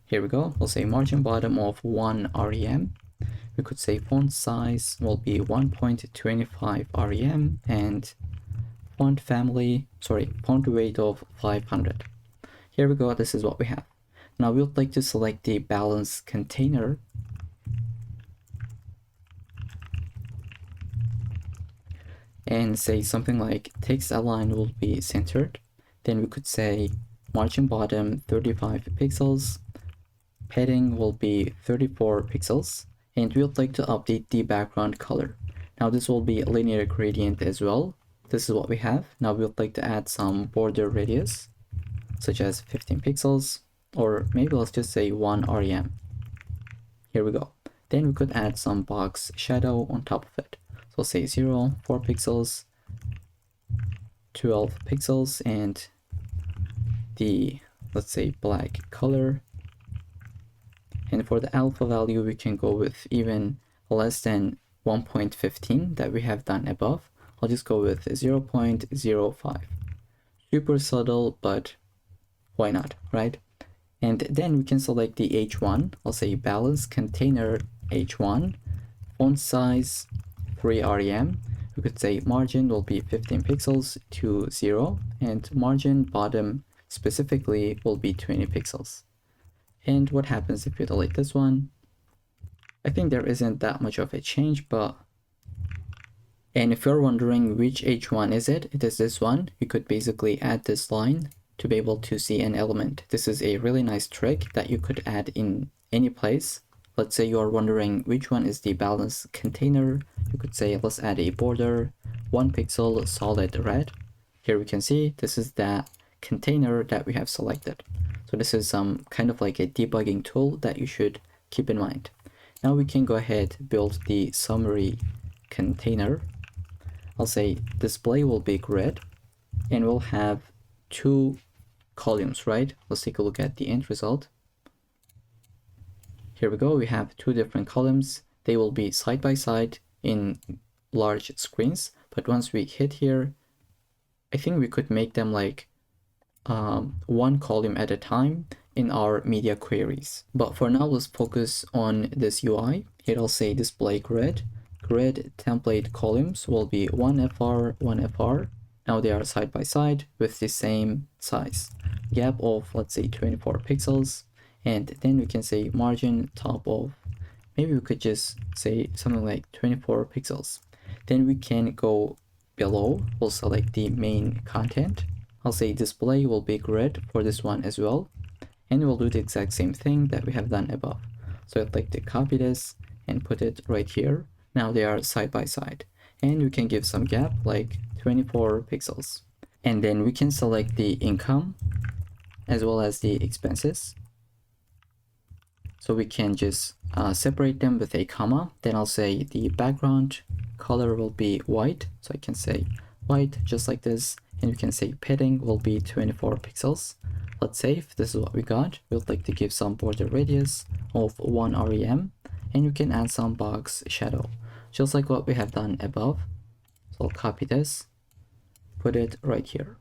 Here we go. We'll say margin bottom of 1 rem. We could say font size will be 1.25 rem and font weight of 500. Here we go. This is what we have. Now we would like to select the balance container. And say something like text align will be centered. Then we could say margin bottom 35 pixels, padding will be 34 pixels, and we would like to update the background color. Now this will be a linear gradient as well. This is what we have. Now we would like to add some border radius, such as 15 pixels, or maybe let's just say 1 rem. Here we go. Then we could add some box shadow on top of it. So say 0, 4 pixels, 12 pixels, and the, let's say, black color. And for the alpha value, we can go with even less than 1.15 that we have done above. I'll just go with 0.05. Super subtle, but why not, right? And then we can select the H1. I'll say balance container H1, font size 3 rem. We could say margin will be 15 pixels to 0, and margin bottom specifically will be 20 pixels. And what happens if you delete this one? I think there isn't that much of a change, and if you're wondering which H1 is it is this one. You could basically add this line to be able to see an element. This is a really nice trick that you could add in any place. Let's say you are wondering which one is the balance container. You could say, let's add a border, 1 pixel solid red. Here we can see this is that container that we have selected. So this is some kind of like a debugging tool that you should keep in mind. Now we can go ahead, build the summary container. I'll say display will be grid, and we'll have 2 columns, right? Let's take a look at the end result. Here we go. We have 2 different columns. They will be side by side in large screens, but once we hit here, I think we could make them like 1 column at a time in our media queries. But for now, let's focus on this UI. Here I'll say display grid. Grid template columns will be 1FR, 1FR. Now they are side by side with the same size. Gap of, let's say, 24 pixels. And then we can say margin top of, maybe we could just say something like 24 pixels. Then we can go below. We'll select the main content. I'll say display will be grid for this one as well. And we'll do the exact same thing that we have done above. So I'd like to copy this and put it right here. Now they are side by side, and we can give some gap like 24 pixels. And then we can select the income as well as the expenses. So we can just separate them with a comma. Then I'll say the background color will be white. So I can say white just like this. And we can say padding will be 24 pixels. Let's save. This is what we got. We'd like to give some border radius of 1 rem. And you can add some box shadow, just like what we have done above. So I'll copy this, put it right here.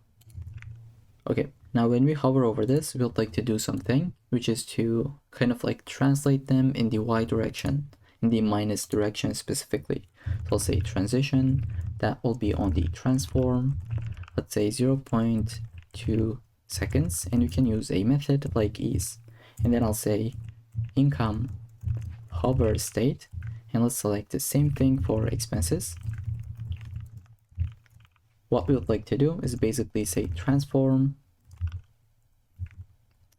Okay, now when we hover over this, we'd like to do something, which is to kind of like translate them in the Y direction, in the minus direction specifically. So I'll say transition, that will be on the transform, let's say 0.2 seconds, and you can use a method like ease. And then I'll say income hover state, and let's select the same thing for expenses. What we would like to do is basically say transform.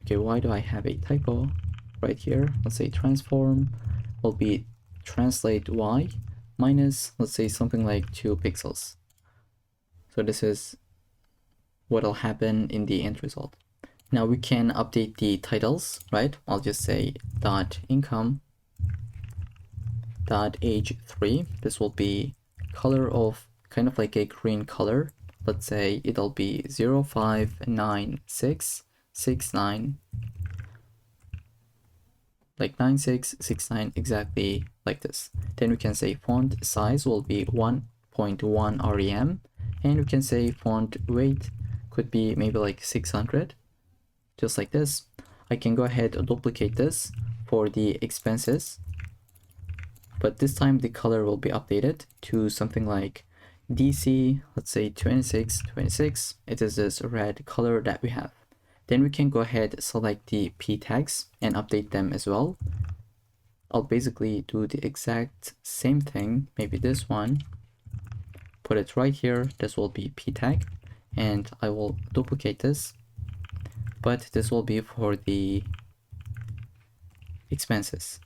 Okay, why do I have a typo right here? Let's say transform will be translate Y minus, let's say something like 2 pixels. So this is what'll happen in the end result. Now we can update the titles, right? I'll just say dot income dot age 3. This will be color of kind of like a green color. Let's say it'll be 059669, like 9669, exactly like this. Then we can say font size will be 1.1 rem, and we can say font weight could be maybe like 600, just like this. I can go ahead and duplicate this for the expenses, but this time the color will be updated to something like DC, let's say 2626. It is this red color that we have. Then we can go ahead, select the p tags and update them as well. I'll basically do the exact same thing, maybe this one, put it right here. This will be p tag, and I will duplicate this, but this will be for the expenses.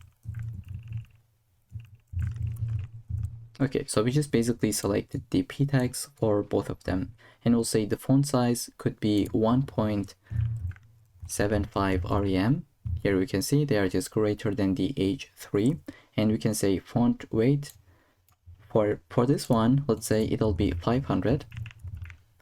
Okay, so we just basically selected the p tags for both of them, and we'll say the font size could be 1.75 rem. Here we can see they are just greater than the age 3, and we can say font weight for this one, let's say it'll be 500,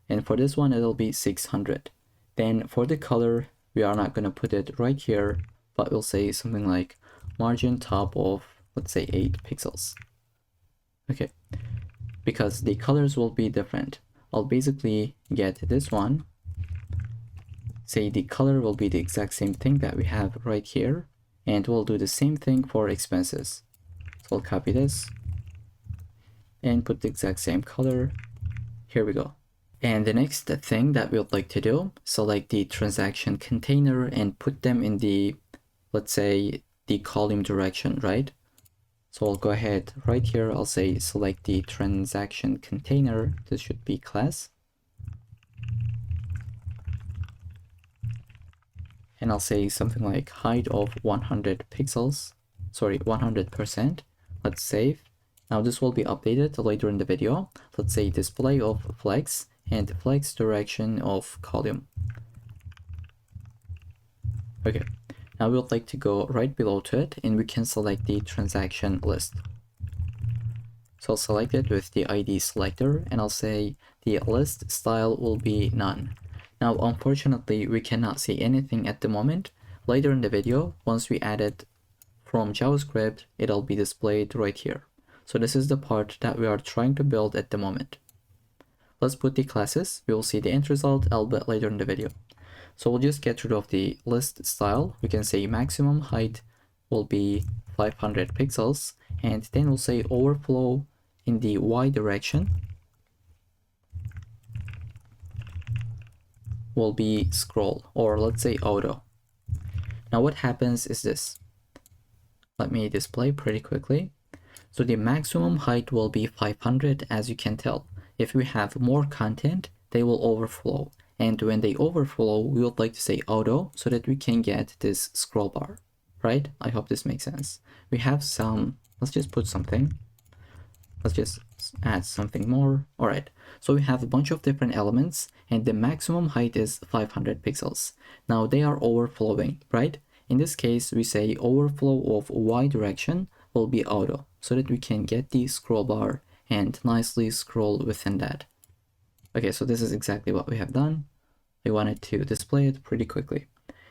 and for this one it'll be 600. Then for the color, we are not going to put it right here, but we'll say something like margin top of, let's say 8 pixels. Okay, because the colors will be different. I'll basically get this one, say the color will be the exact same thing that we have right here, and we'll do the same thing for expenses. So I'll copy this and put the exact same color. Here we go. And the next thing that we would like to do, select the transaction container and put them in the, let's say, the column direction, right? So I'll go ahead right here. I'll say select the transaction container. This should be class. And I'll say something like height of 100 pixels, sorry, 100%. Let's save. Now this will be updated later in the video. Let's say display of flex and flex direction of column. Okay, now we would like to go right below to it, and we can select the transaction list. So I'll select it with the ID selector, and I'll say the list style will be none. Now, unfortunately, we cannot see anything at the moment. Later in the video, once we add it from JavaScript, it'll be displayed right here. So this is the part that we are trying to build at the moment. Let's put the classes. We will see the end result a little bit later in the video. So we'll just get rid of the list style. We can say maximum height will be 500 pixels, and then we'll say overflow in the Y direction will be scroll, or let's say auto. Now what happens is this. Let me display pretty quickly. So the maximum height will be 500, as you can tell. If we have more content, they will overflow. And when they overflow, we would like to say auto so that we can get this scroll bar, right? I hope this makes sense. We have some, let's just put something. Let's just add something more. All right. So we have a bunch of different elements, and the maximum height is 500 pixels. Now they are overflowing, right? In this case, we say overflow of Y direction will be auto so that we can get the scroll bar and nicely scroll within that. Okay, so this is exactly what we have done. We wanted to display it pretty quickly.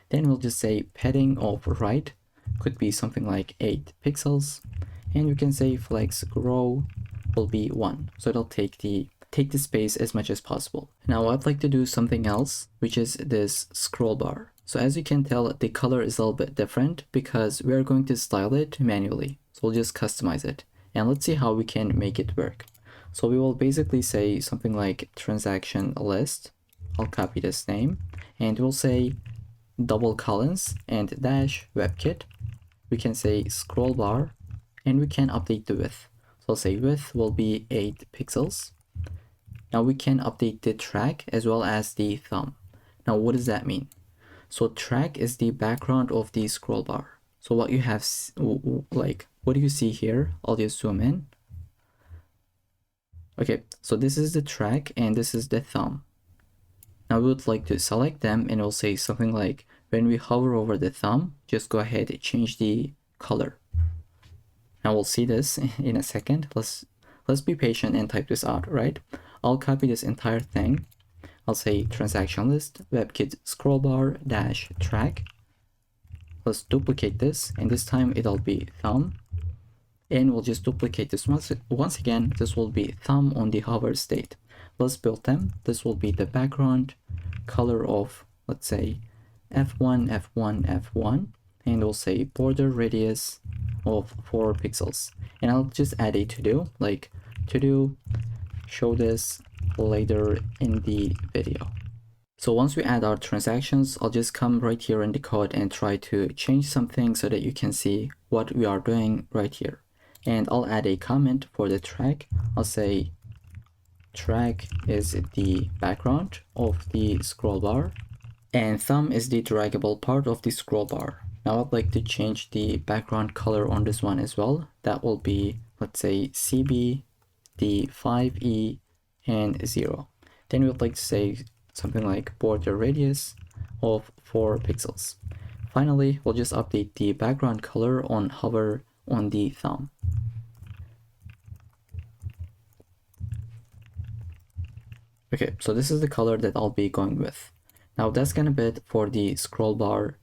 Then we'll just say padding of right could be something like 8 pixels, and we can say flex grow will be 1. So it'll take the space as much as possible. Now I'd like to do something else, which is this scroll bar. So as you can tell, the color is a little bit different because we are going to style it manually. So we'll just customize it, and let's see how we can make it work. So we will basically say something like transaction list. I'll copy this name, and we'll say double colons and dash WebKit. We can say scroll bar, and we can update the width. So I'll say width will be 8 pixels. Now we can update the track as well as the thumb. Now what does that mean? So track is the background of the scroll bar. So what you have, like, what do you see here? I'll just zoom in. Okay, so this is the track and this is the thumb. Now we would like to select them, and we'll say something like, when we hover over the thumb, just go ahead and change the color. Now we'll see this in a second. Let's be patient and type this out, right? I'll copy this entire thing. I'll say transaction list, WebKit scroll bar dash track. Let's duplicate this, and this time it'll be thumb. And we'll just duplicate this once again. This will be thumb on the hover state. Let's build them. This will be the background color of, let's say, F1, F1, F1, and we'll say border radius of 4 pixels. And I'll just add a to-do, like to-do, show this later in the video. So once we add our transactions, I'll just come right here in the code and try to change something so that you can see what we are doing right here. And I'll add a comment for the track. I'll say track is the background of the scroll bar, and thumb is the draggable part of the scroll bar. Now I'd like to change the background color on this one as well. That will be, let's say, CB, the 5E, and 0. Then we would like to say something like border radius of 4 pixels. Finally, we'll just update the background color on hover on the thumb. Okay, so this is the color that I'll be going with. Now that's gonna be it for the scroll bar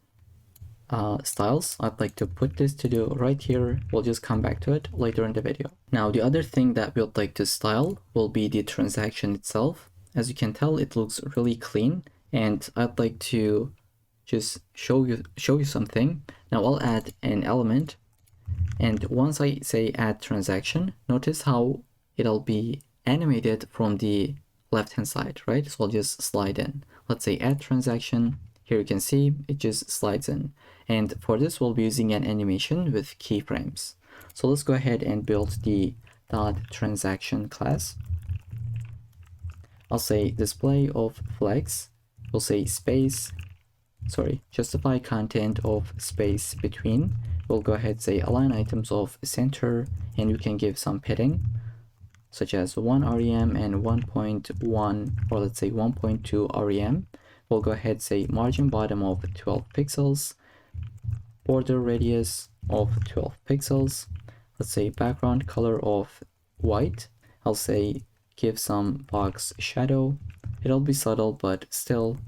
styles. I'd like to put this to do right here. We'll just come back to it later in the video. Now the other thing that we'd like to style will be the transaction itself. As you can tell, it looks really clean, and I'd like to just show you something. Now I'll add an element, and once I say add transaction, notice how it'll be animated from the left hand side, right? So I'll just slide in. Let's say add transaction. Here you can see it just slides in. And for this, we'll be using an animation with keyframes. So let's go ahead and build the .transaction class. I'll say display of flex. We'll say justify content of space between. We'll go ahead and say align items of center, and you can give some padding, such as 1 rem and 1.1, or let's say 1.2 rem. We'll go ahead and say margin bottom of 12 pixels, border radius of 12 pixels. Let's say background color of white. I'll say give some box shadow. It'll be subtle, but still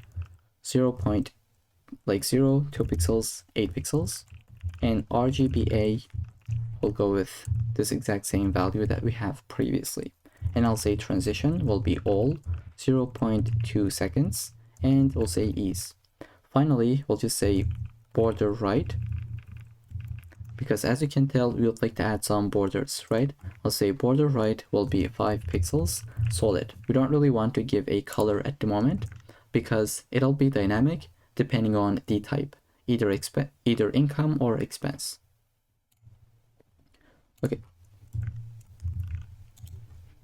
0.02 pixels, 8 pixels. And RGBA, we'll go with this exact same value that we have previously. And I'll say transition will be all 0.2 seconds, and we'll say ease. Finally, we'll just say border right, because as you can tell, we would like to add some borders, right? I'll say border right will be 5 pixels solid. We don't really want to give a color at the moment because it'll be dynamic depending on the type, either income or expense. Okay.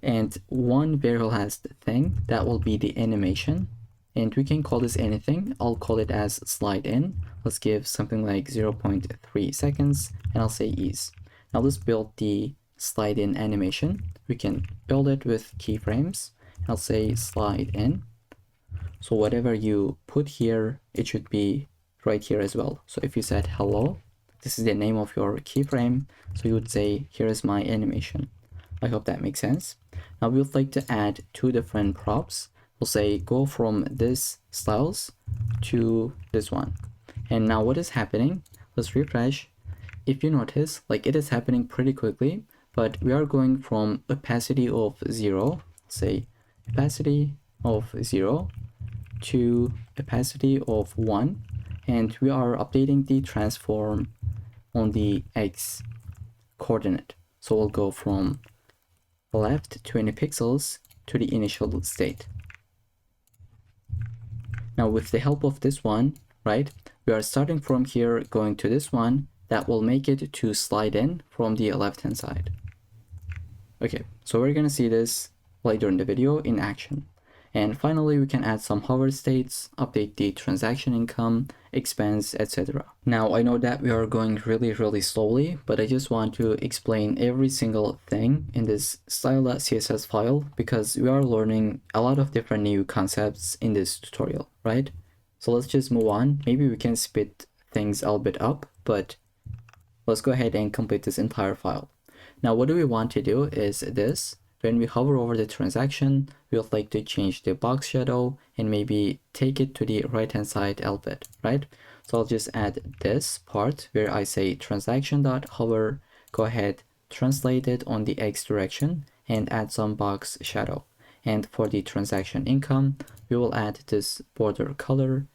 And one very last thing, that will be the animation. And we can call this anything. I'll call it as slide in. Let's give something like 0.3 seconds, and I'll say ease. Now let's build the slide in animation. We can build it with keyframes. I'll say slide in. So whatever you put here, it should be right here as well. So if you said hello, this is the name of your keyframe. So you would say, here is my animation. I hope that makes sense. Now we would like to add 2 different props. We'll say go from this styles to this one. And now what is happening? Let's refresh. If you notice, like it is happening pretty quickly, but we are going from opacity of 0, say opacity of 0 to opacity of 1, and we are updating the transform on the X coordinate. So we'll go from left 20 pixels to the initial state. Now with the help of this one, right, we are starting from here going to this one. That will make it to slide in from the left hand side. Okay, so we're gonna see this later in the video in action. And finally, we can add some hover states, update the transaction income, expense, etc. Now, I know that we are going really slowly, but I just want to explain every single thing in this style.css file because we are learning a lot of different new concepts in this tutorial, right? So let's just move on. Maybe we can speed things a little bit up, but let's go ahead and complete this entire file. Now, what do we want to do is this. When we hover over the transaction, we would like to change the box shadow and maybe take it to the right hand side a little bit, right? So I'll just add this part where I say transaction.hover, go ahead, translate it on the X direction and add some box shadow. And for the transaction income, we will add this border color,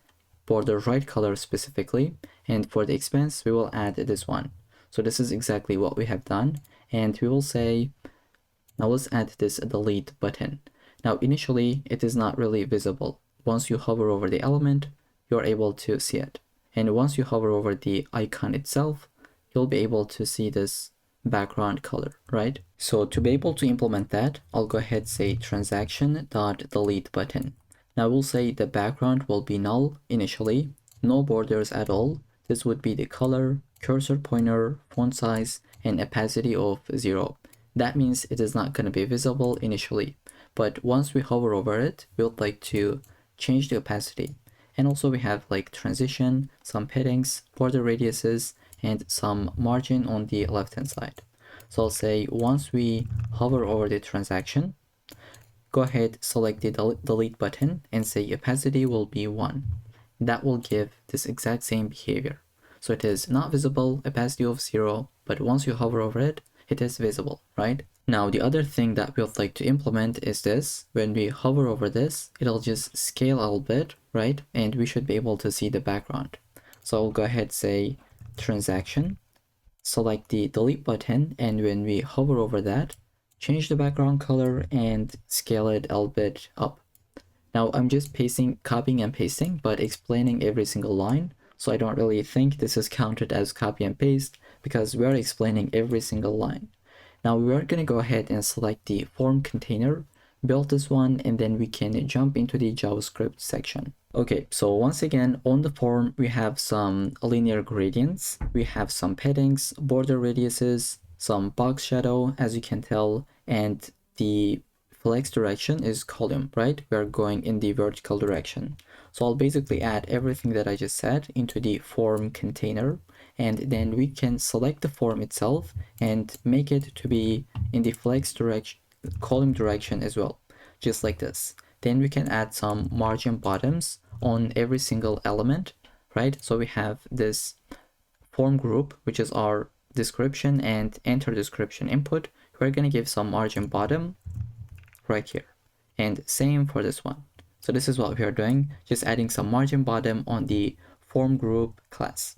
border right color specifically. And for the expense, we will add this one. So this is exactly what we have done. And we will say, now let's add this delete button. Now initially it is not really visible. Once you hover over the element, you're able to see it. And once you hover over the icon itself, you'll be able to see this background color, right? So to be able to implement that, I'll go ahead and say transaction.delete button. Now we'll say the background will be null initially, no borders at all. This would be the color, cursor pointer, font size, and opacity of 0. That means it is not going to be visible initially, but once we hover over it, we would like to change the opacity. And also we have like transition, some paddings, border radiuses, and some margin on the left hand side. So I'll say once we hover over the transaction, go ahead, select the delete button and say opacity will be 1. That will give this exact same behavior. So it is not visible, opacity of 0, but once you hover over it, it is visible, right? Now the other thing that we would like to implement is this. When we hover over this, it'll just scale a little bit, right? And we should be able to see the background. So I'll go ahead, say transaction, select the delete button, and when we hover over that, change the background color and scale it a little bit up. Now I'm just copying and pasting, but explaining every single line. So I don't really think this is counted as copy and paste because we're explaining every single line. Now we're going to go ahead and select the form container, build this one, and then we can jump into the JavaScript section. Okay, so once again, on the form, we have some linear gradients, we have some paddings, border radiuses, some box shadow, as you can tell, and the flex direction is column, right? We're going in the vertical direction. So I'll basically add everything that I just said into the form container, and then we can select the form itself and make it to be in the flex direction, column direction as well, just like this. Then we can add some margin bottoms on every single element, right? So we have this form group, which is our description and enter description input. We're going to give some margin bottom right here, and same for this one. So this is what we are doing, just adding some margin bottom on the form group class.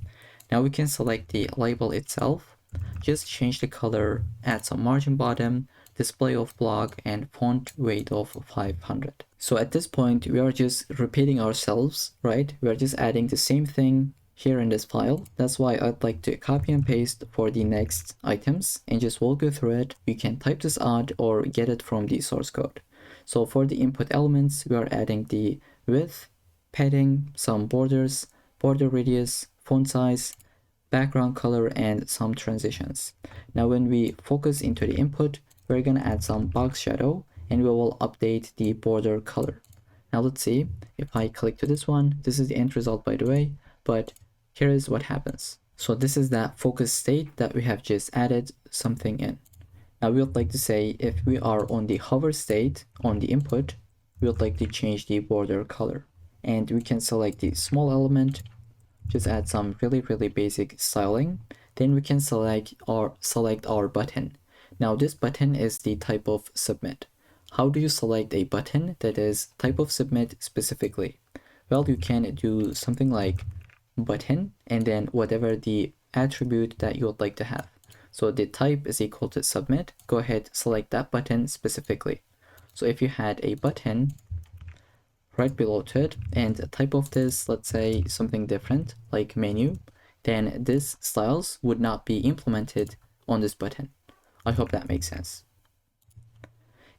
Now we can select the label itself, just change the color, add some margin bottom, display of block, and font weight of 500. So at this point, we are just repeating ourselves, right? We are just adding the same thing here in this file. That's why I'd like to copy and paste for the next items and just walk you through it. You can type this out or get it from the source code. So for the input elements, we are adding the width, padding, some borders, border radius, font size, background color, and some transitions. Now when we focus into the input, we're going to add some box shadow and we will update the border color. Now let's see, if I click to this one, this is the end result by the way, but here is what happens. So this is that focus state that we have just added something in. Now we would like to say if we are on the hover state on the input, we would like to change the border color. And we can select the small element, just add some really basic styling. Then we can select our button. Now this button is the type of submit. How do you select a button that is type of submit specifically? Well, you can do something like button and then whatever the attribute that you would like to have. So the type is equal to submit. Go ahead, select that button specifically. So if you had a button right below to it and the type of this, let's say something different like menu, then this styles would not be implemented on this button. I hope that makes sense.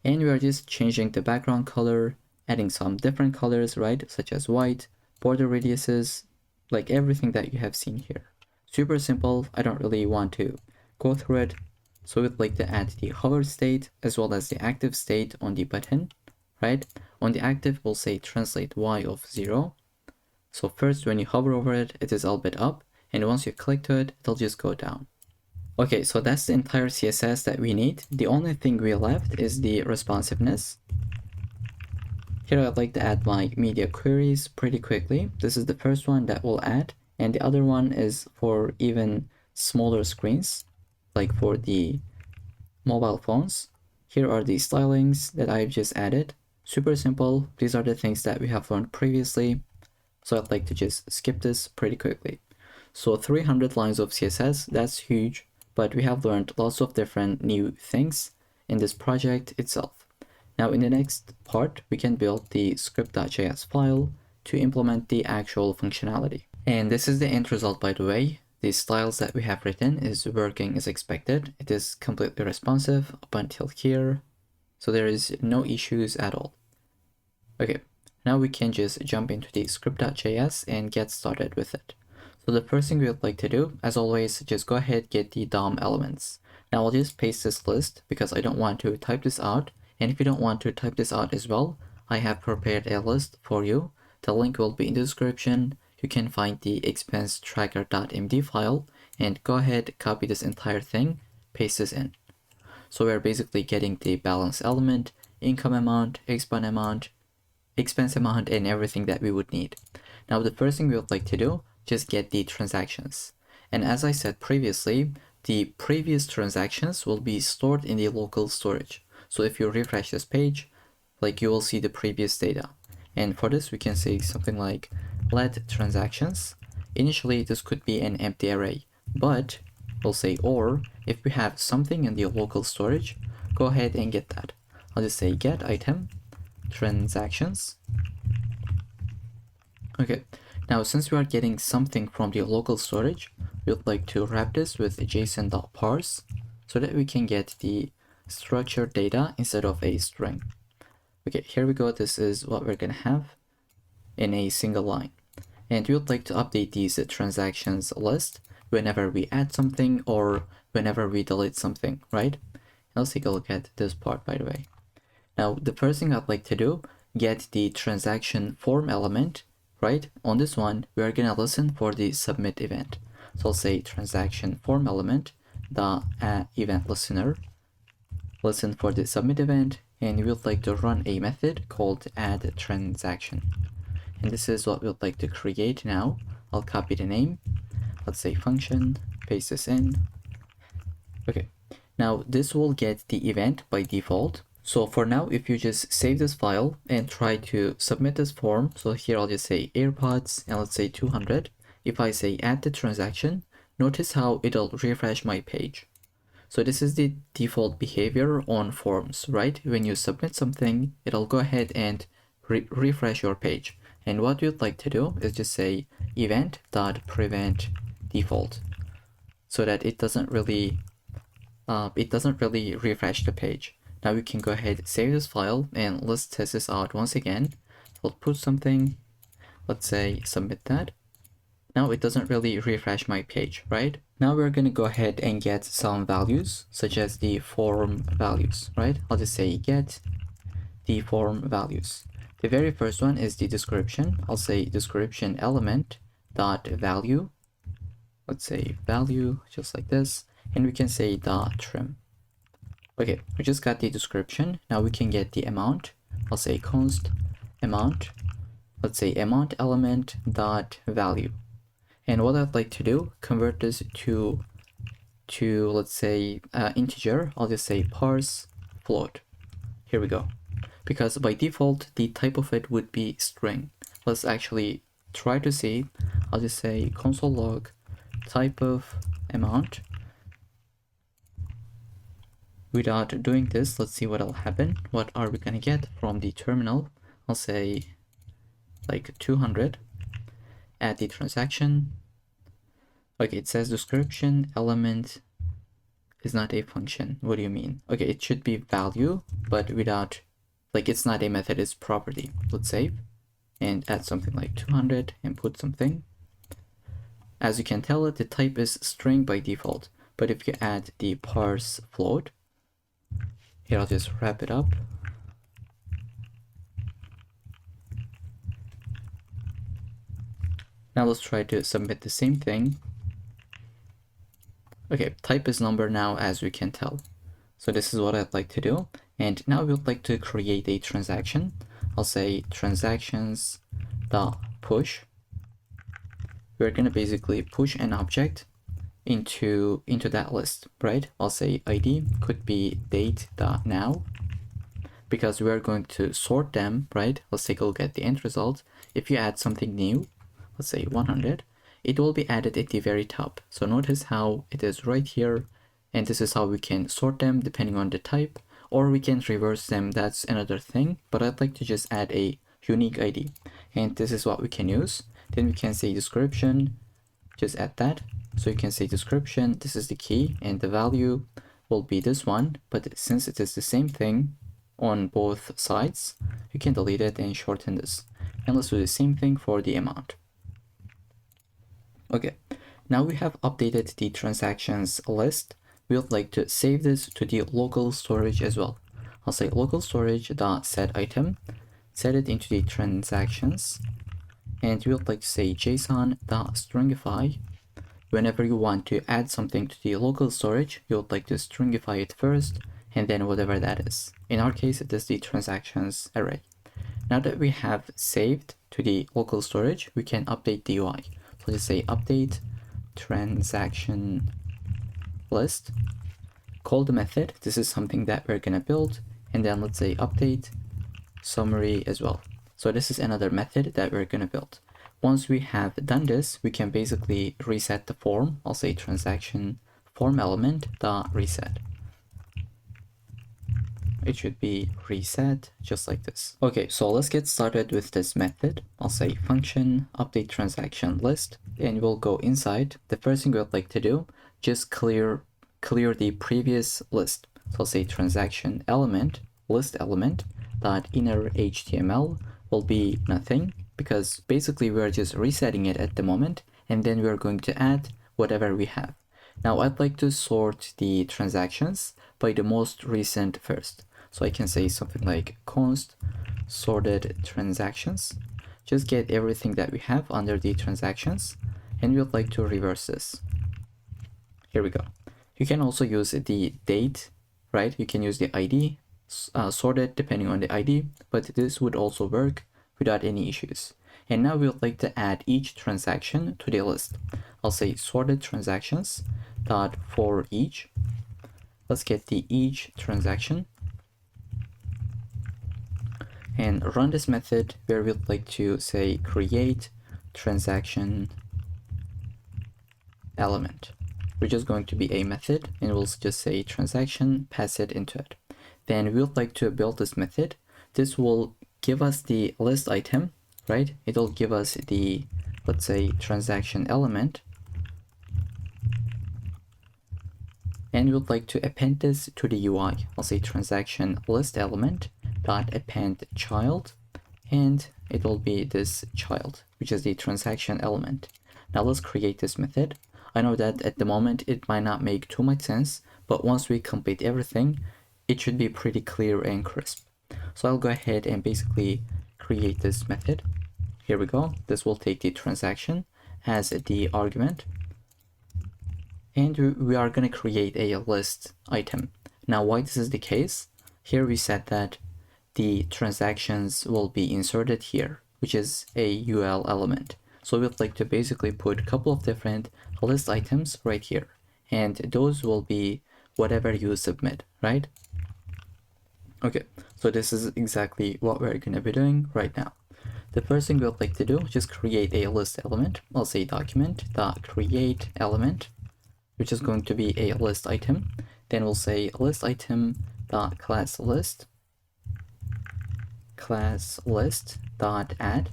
And we are just changing the background color, adding some different colors, right? Such as white, border radiuses, like everything that you have seen here. Super simple. I don't really want to go through it. So we'd like to add the hover state as well as the active state on the button, right? On the active, we'll say translate y of 0. So first, when you hover over it, it is a little bit up. And once you click to it, it'll just go down. Okay, so that's the entire CSS that we need. The only thing we left is the responsiveness. Here I'd like to add my media queries pretty quickly. This is the first one that we'll add. And the other one is for even smaller screens, like for the mobile phones. Here are the stylings that I've just added. Super simple. These are the things that we have learned previously. So I'd like to just skip this pretty quickly. So 300 lines of CSS, that's huge, but we have learned lots of different new things in this project itself. Now in the next part, we can build the script.js file to implement the actual functionality. And this is the end result, by the way. The styles that we have written is working as expected. It is completely responsive up until here. So there is no issues at all. Okay, now we can just jump into the script.js and get started with it. So the first thing we would like to do, as always, just go ahead, get the DOM elements. Now I'll just paste this list because I don't want to type this out. And if you don't want to type this out as well, I have prepared a list for you The link will be in the description. You can find the expense tracker.md file and go ahead, copy this entire thing, paste this in. So we're basically getting the balance element, income amount, expense amount, and everything that we would need. Now the first thing we would like to do, just get the transactions. And as I said previously, the previous transactions will be stored in the local storage. So if you refresh this page, like you will see the previous data. And for this, we can say something like let transactions. Initially, this could be an empty array, but we'll say or if we have something in the local storage, go ahead and get that. I'll just say get item transactions. Okay, now since we are getting something from the local storage, we would like to wrap this with json.parse so that we can get the structured data instead of a string. Okay, here we go. This is what we're gonna have in a single line. And we would like to update these transactions list whenever we add something or whenever we delete something, right? Let's take a look at this part, by the way. Now, the first thing I'd like to do, get the transaction form element, right? On this one, we are gonna listen for the submit event. So I'll say transaction form element, the event listener, listen for the submit event, and we would like to run a method called add transaction. And this is what we would like to create now. I'll copy the name. Let's say function, paste this in. Okay, now this will get the event by default. So for now, if you just save this file and try to submit this form, so here I'll just say AirPods and let's say 200. If I say add the transaction, notice how it'll refresh my page. So this is the default behavior on forms, right? When you submit something, it'll go ahead and refresh your page. And what you'd like to do is just say event.prevent default so that it doesn't really refresh the page. Now we can go ahead, save this file, and let's test this out once again. We'll put something, let's say submit that. Now it doesn't really refresh my page, right? Now we're gonna go ahead and get some values, such as the form values, right? I'll just say get the form values. The very first one is the description. I'll say description element dot value. Let's say value, just like this. And we can say dot trim. Okay, we just got the description. Now we can get the amount. I'll say const amount. Let's say amount element dot value. And what I'd like to do, convert this to let's say integer. I'll just say parse float. Here we go. Because by default, the type of it would be string. Let's actually try to see. I'll just say console log type of amount. Without doing this, let's see what'll happen. What are we gonna get from the terminal? I'll say like 200. Add the transaction. Okay, it says description element is not a function. What do you mean? Okay, it should be value, but without, like it's not a method, it's property. Let's save and add something like 200 and put something. As you can tell, the type is string by default, but if you add the parse float, here I'll just wrap it up. Now let's try to submit the same thing. Okay, type is number now, as we can tell. So this is what I'd like to do. And now we would like to create a transaction. I'll say transactions dot push. We're gonna basically push an object into that list, right? I'll say ID could be date dot now because we are going to sort them, right? Let's take a look at the end result. If you add something new, let's say 100, it will be added at the very top. So notice how it is right here, and this is how we can sort them depending on the type, or we can reverse them. That's another thing, but I'd like to just add a unique ID, and this is what we can use. Then we can say description, just add that. So you can say description, this is the key, and the value will be this one, but since it is the same thing on both sides, you can delete it and shorten this. And let's do the same thing for the amount. Okay, now we have updated the transactions list. We would like to save this to the local storage as well. I'll say local storage dot set item, set it into the transactions. and we would like to say json.stringify. Whenever you want to add something to the local storage, you would like to stringify it first, and then whatever that is. In our case, it is the transactions array. Now that we have saved to the local storage, we can update the UI. So let's say update transaction list, call the method. This is something that we're gonna build, and then let's say update summary as well. So this is another method that we're gonna build. Once we have done this, we can basically reset the form. I'll say transaction form element dot reset. It should be reset just like this. Okay, so let's get started with this method. I'll say function update transaction list, and we'll go inside. The first thing we'd like to do, just clear the previous list. So I'll say transaction element list element dot inner HTML will be nothing, because basically we're just resetting it at the moment, and then we're going to add whatever we have. Now I'd like to sort the transactions by the most recent first. So I can say something like const sorted transactions. Just get everything that we have under the transactions, and we'd like to reverse this. Here we go. You can also use the date, right? You can use the ID, sorted depending on the ID, but this would also work without any issues. And now we would like to add each transaction to the list. I'll say sorted transactions dot for each. Let's get the each transaction and run this method where we'd like to say create transaction element, which is going to be a method, and we'll just say transaction, pass it into it. Then we would like to build this method. This will give us the list item, right? It'll give us the, let's say, transaction element, and we would like to append this to the UI. I'll say transaction list element dot append child, and it will be this child, which is the transaction element. Now let's create this method. I know that at the moment it might not make too much sense, but once we complete everything, it should be pretty clear and crisp. So I'll go ahead and basically create this method. Here we go. This will take the transaction as the argument, and we are going to create a list item. Now why this is the case, here we said that the transactions will be inserted here, which is a UL element. So we'd like to basically put a couple of different list items right here, and those will be whatever you submit, right? Okay, so this is exactly what we're going to be doing right now. The first thing we'd like to do, just create a list element. I'll say document.create element, which is going to be a list item. Then we'll say list item.class list, class list dot add,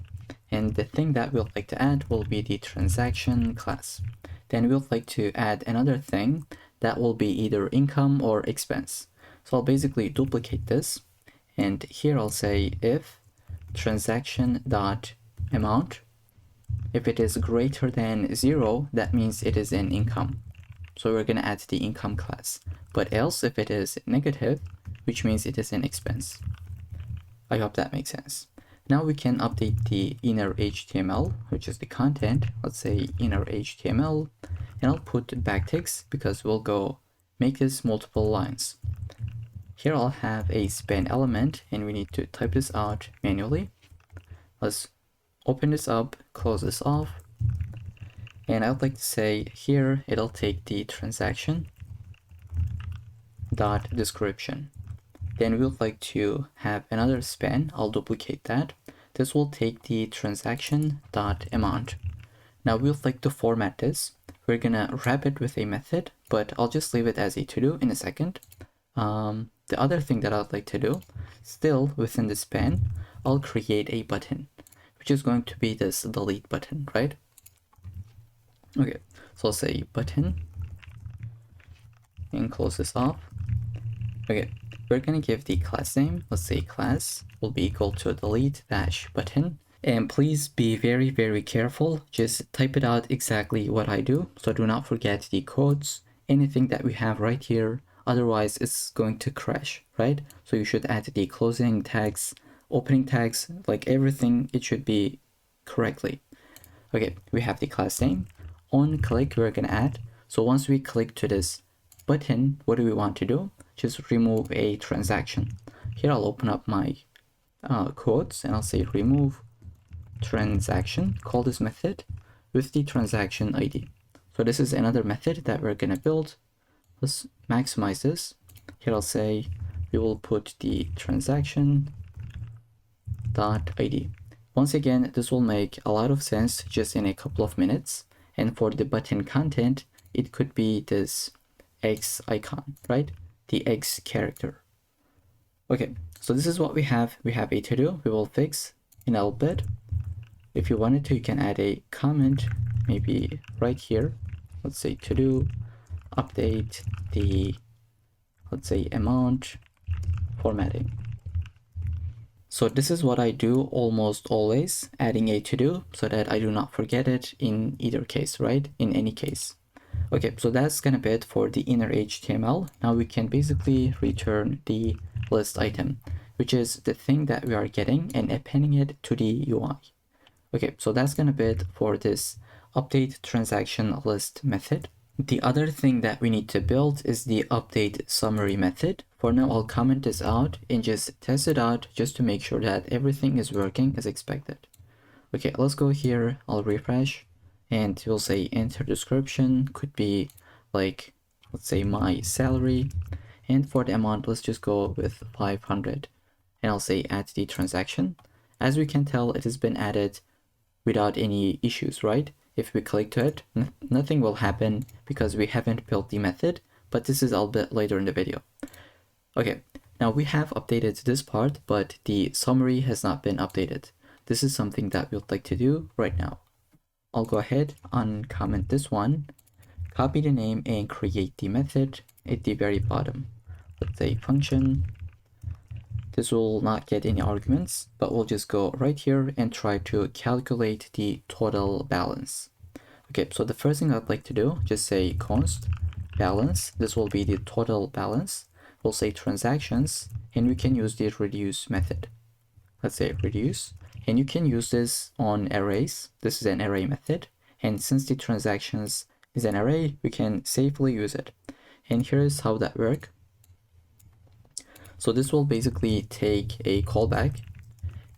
and the thing that we'd like to add will be the transaction class. Then we'd like to add another thing that will be either income or expense. So I'll basically duplicate this, and here I'll say if transaction dot amount, if it is greater than 0, that means it is an income. So we're going to add the income class, but else if it is negative, which means it is an expense. I hope that makes sense. Now we can update the inner HTML, which is the content. Let's say inner HTML, and I'll put backticks because we'll go make this multiple lines. Here I'll have a span element, and we need to type this out manually. Let's open this up, close this off, and I'd like to say here it'll take the transaction dot description. Then we would like to have another span. I'll duplicate that. This will take the transaction dot amount. Now we would like to format this. We're gonna wrap it with a method, but I'll just leave it as a to-do in a second. The other thing that I'd like to do, still within the span, I'll create a button, which is going to be this delete button, right? Okay, so I'll say button and close this off. Okay, we're gonna give the class name. Let's say class will be equal to delete dash button. And please be very, very careful. Just type it out exactly what I do. So do not forget the codes, anything that we have right here. Otherwise, it's going to crash, right? So you should add the closing tags, opening tags, like everything. It should be correctly. Okay, we have the class name. On click, we're gonna add. So once we click to this button, what do we want to do? Just remove a transaction. Here I'll open up my quotes and I'll say remove transaction, call this method with the transaction ID. So this is another method that we're gonna build. Let's maximize this. Here I'll say we will put the transaction dot ID. Once again, this will make a lot of sense just in a couple of minutes. And for the button content, it could be this X icon, right? The X character. Okay, so this is what we have. We have a to-do. We will fix in a little bit. If you wanted to, you can add a comment, maybe right here. Let's say to-do, update the, let's say, amount formatting. So this is what I do almost always, adding a to-do so that I do not forget it in either case, right? In any case. Okay, so that's gonna be it for the inner HTML. Now we can basically return the list item, which is the thing that we are getting and appending it to the UI. Okay, so that's gonna be it for this update transaction list method. The other thing that we need to build is the update summary method. For now, I'll comment this out and just test it out just to make sure that everything is working as expected. Okay, let's go here. I'll refresh and we'll say enter description, could be like, let's say my salary. And for the amount, let's just go with 500 and I'll say add the transaction. As we can tell, it has been added without any issues, right? If we click to it, nothing will happen because we haven't built the method, but this is a bit later in the video. Okay, now we have updated this part, but the summary has not been updated. This is something that we'd like to do right now. I'll go ahead, uncomment this one, copy the name and create the method at the very bottom. Let's say function. This will not get any arguments, but we'll just go right here and try to calculate the total balance. Okay, so the first thing I'd like to do, just say const balance. This will be the total balance. We'll say transactions, and we can use the reduce method. Let's say reduce, and you can use this on arrays. This is an array method, and since the transactions is an array, we can safely use it. And here's how that works. So this will basically take a callback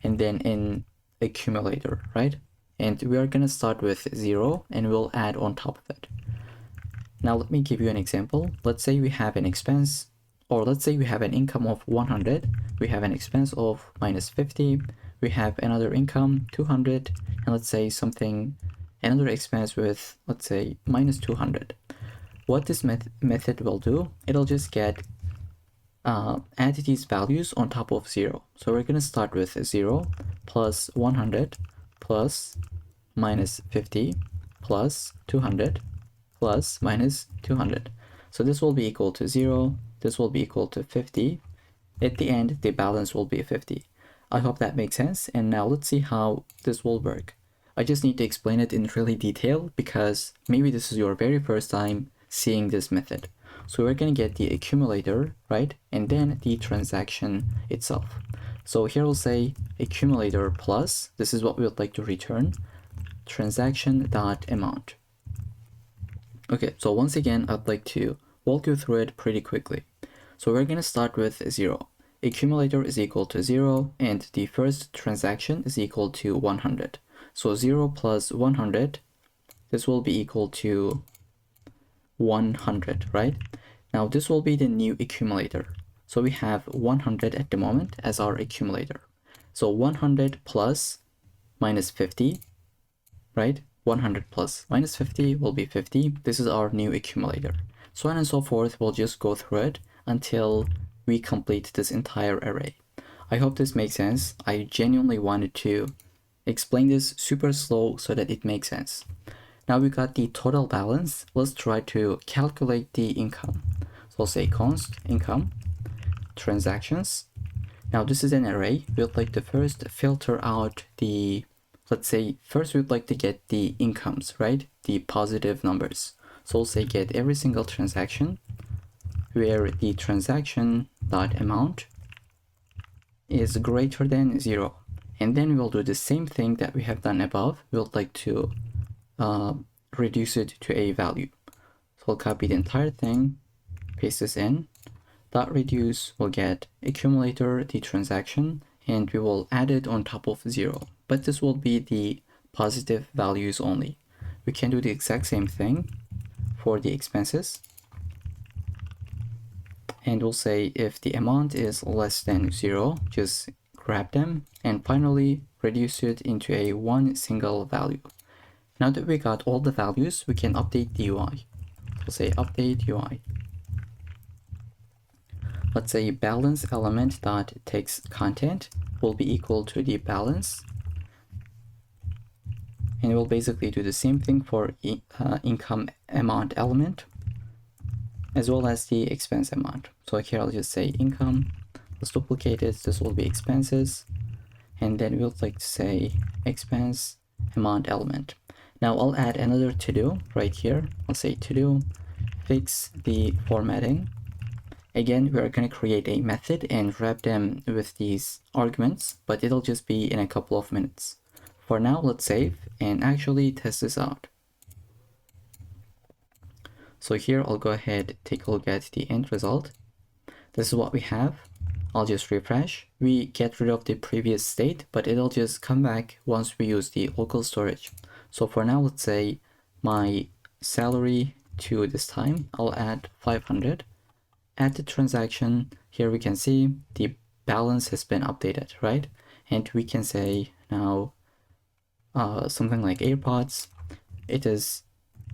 and then an accumulator, right? And we are gonna start with 0 and we'll add on top of it. Now let me give you an example. Let's say we have an expense, or let's say we have an income of 100, we have an expense of -50, we have another income 200, and let's say another expense with, let's say, -200. What this method will do, it'll just get add these values on top of 0. So we're going to start with 0 plus 100 plus -50 plus 200 plus -200. So this will be equal to 0. This will be equal to 50. At the end, the balance will be 50. I hope that makes sense. And now let's see how this will work. I just need to explain it in really detail because maybe this is your very first time seeing this method. So we're going to get the accumulator, right? And then the transaction itself. So here we'll say accumulator plus, this is what we would like to return, transaction.amount. Okay, so once again, I'd like to walk you through it pretty quickly. So we're going to start with 0. Accumulator is equal to 0, and the first transaction is equal to 100. So 0 plus 100, this will be equal to 100, right? Now this will be the new accumulator. So we have 100 at the moment as our accumulator. So 100 plus -50, right? 100 plus -50 will be 50. This is our new accumulator. So on and so forth, we'll just go through it until we complete this entire array. I hope this makes sense. I genuinely wanted to explain this super slow so that it makes sense. Now we got the total balance. Let's try to calculate the income. So I'll say const income transactions. Now this is an array. We'd like to first filter out the, let's say, first we'd like to get the incomes, right? The positive numbers. So we'll say get every single transaction where the transaction dot amount is greater than 0. And then we'll do the same thing that we have done above. We'll like to reduce it to a value. So we'll copy the entire thing, paste this in. Dot reduce will get accumulator, the transaction, and we will add it on top of 0. But this will be the positive values only. We can do the exact same thing for the expenses. And we'll say if the amount is less than 0, just grab them and finally reduce it into a one single value. Now that we got all the values, we can update the UI. We'll say update UI. Let's say balance element dot text content will be equal to the balance. And we'll basically do the same thing for income amount element as well as the expense amount. So here I'll just say income, let's duplicate it, this will be expenses, and then we'll like to say expense amount element. Now I'll add another to-do right here. I'll say to-do, fix the formatting. Again, we're going to create a method and wrap them with these arguments, but it'll just be in a couple of minutes. For now, let's save and actually test this out. So here I'll go ahead, take a look at the end result. This is what we have. I'll just refresh. We get rid of the previous state, but it'll just come back once we use the local storage. So for now, let's say my salary to this time, I'll add 500. Add the transaction. Here we can see the balance has been updated, right? And we can say now something like AirPods. It is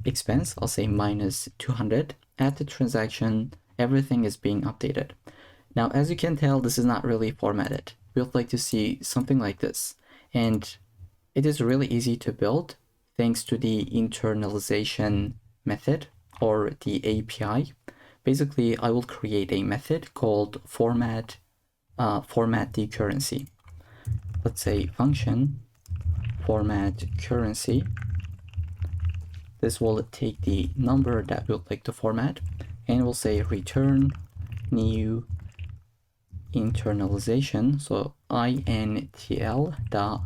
expense, I'll say minus 200. Add the transaction, everything is being updated. Now, as you can tell, this is not really formatted. We would like to see something like this. And it is really easy to build thanks to the internalization method or the API. Basically, I will create a method called format the currency. Let's say function format currency. This will take the number that we would like to format, and we'll say return new internalization. So intl the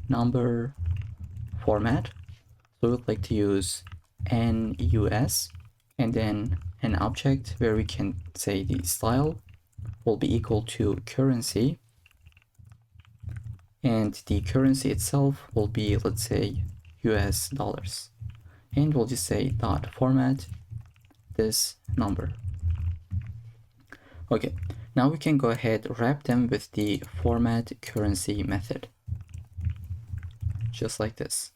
number format. So we would like to use nus, and then an object where we can say the style will be equal to currency, and the currency itself will be, let's say, US dollars. And we'll just say dot format this number. Okay, now we can go ahead, wrap them with the format currency method, just like this.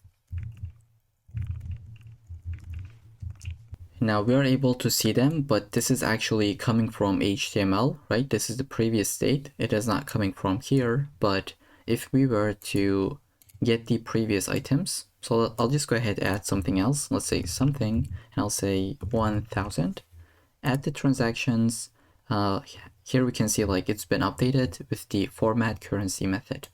Now we are able to see them, but this is actually coming from HTML, right? This is the previous state. It is not coming from here, but if we were to get the previous items, so I'll just go ahead and add something else. Let's say something, and I'll say 1000. Add the transactions. Here we can see like it's been updated with the format currency method.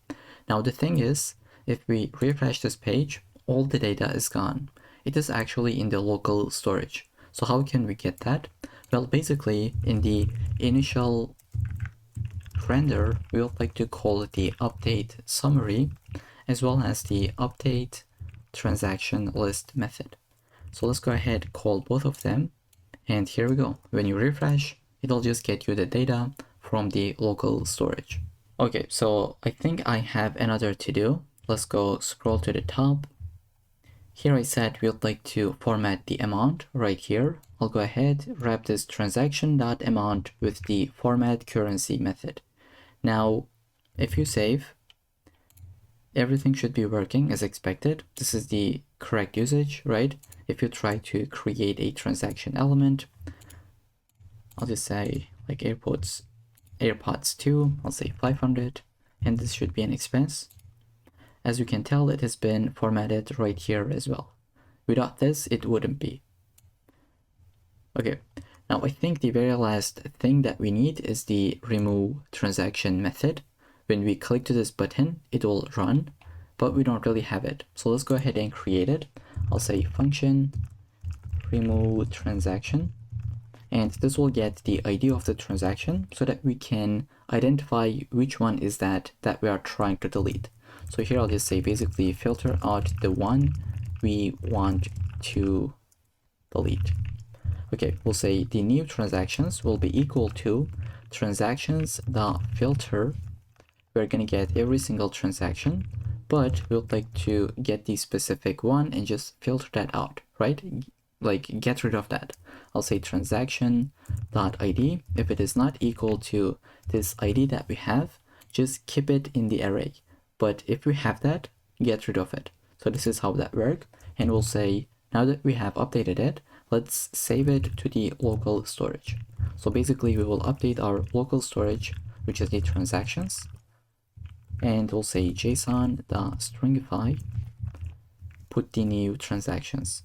Now the thing is, if we refresh this page, all the data is gone. It is actually in the local storage. So how can we get that? Well, basically in the initial render, we would like to call it the update summary as well as the update transaction list method. So let's go ahead, call both of them, and here we go. When you refresh, it'll just get you the data from the local storage. Okay, so I think I have another to do. Let's go scroll to the top. Here I said we would like to format the amount right here. I'll go ahead, wrap this transaction.amount with the format currency method. Now, if you save, everything should be working as expected. This is the correct usage, right? If you try to create a transaction element, I'll just say like AirPods 2, I'll say 500, and this should be an expense. As you can tell, it has been formatted right here as well. Without this, it wouldn't be. Okay, now I think the very last thing that we need is the remove transaction method. When we click to this button, it will run, but we don't really have it. So let's go ahead and create it. I'll say function remove transaction, and this will get the ID of the transaction so that we can identify which one is that we are trying to delete. So here I'll just say basically filter out the one we want to delete. Okay, we'll say the new transactions will be equal to transactions.filter. We're gonna get every single transaction, but we'd like to get the specific one and just filter that out, right? Like get rid of that. I'll say transaction.id. If it is not equal to this ID that we have, just keep it in the array. But if we have that, get rid of it. So this is how that works. And we'll say, now that we have updated it, let's save it to the local storage. So basically we will update our local storage, which is the transactions. And we'll say json.stringify, put the new transactions.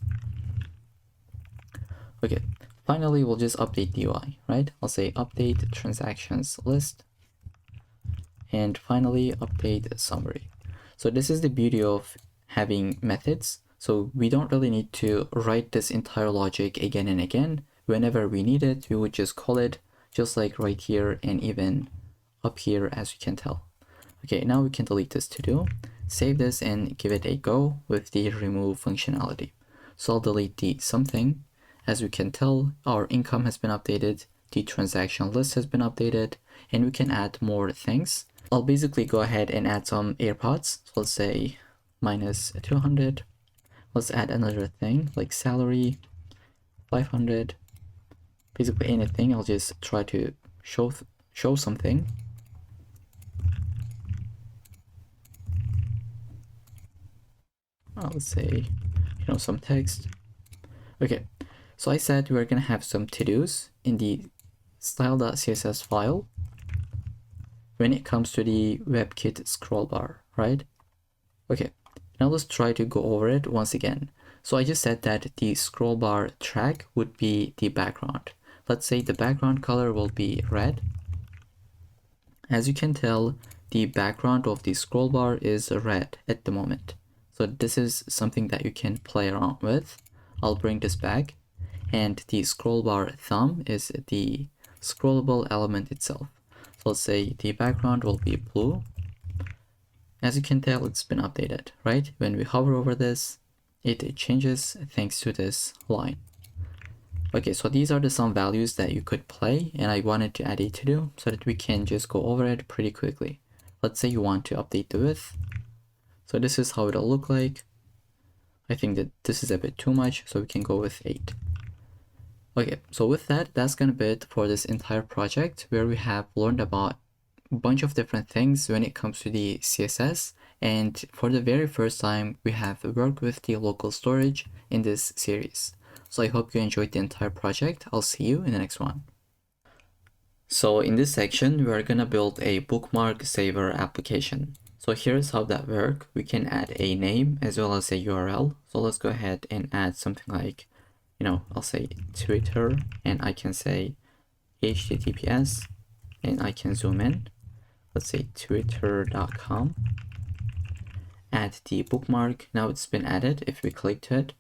Okay, finally we'll just update the UI, right? I'll say update transactions list, and finally update summary. So this is the beauty of having methods. So we don't really need to write this entire logic again and again. Whenever we need it, we would just call it, just like right here and even up here, as you can tell. Okay, now we can delete this to do, save this and give it a go with the remove functionality. So I'll delete the something. As we can tell, our income has been updated, the transaction list has been updated, and we can add more things. I'll basically go ahead and add some AirPods. So let's say minus 200. Let's add another thing like salary, 500. Basically anything. I'll just try to show something. Let's say, some text. Okay, so I said we're gonna have some to-dos in the style.css file when it comes to the WebKit scroll bar, right? Okay, now let's try to go over it once again. So I just said that the scroll bar track would be the background. Let's say the background color will be red. As you can tell, the background of the scroll bar is red at the moment. So this is something that you can play around with. I'll bring this back, and the scroll bar thumb is the scrollable element itself. So let's say the background will be blue. As you can tell, it's been updated, right? When we hover over this, it changes thanks to this line. Okay, so these are the some values that you could play, and I wanted to add a to-do so that we can just go over it pretty quickly. Let's say you want to update the width. So this is how it'll look like. I think that this is a bit too much, so we can go with 8. Okay, so with that, that's gonna be it for this entire project, where we have learned about a bunch of different things when it comes to the CSS. And for the very first time, we have worked with the local storage in this series. So I hope you enjoyed the entire project. I'll see you in the next one. So in this section, we are gonna build a bookmark saver application. So here's how that works. We can add a name as well as a URL. So let's go ahead and add something like, I'll say Twitter, and I can say HTTPS, and I can zoom in. Let's say twitter.com. Add the bookmark. Now it's been added. If we click to it,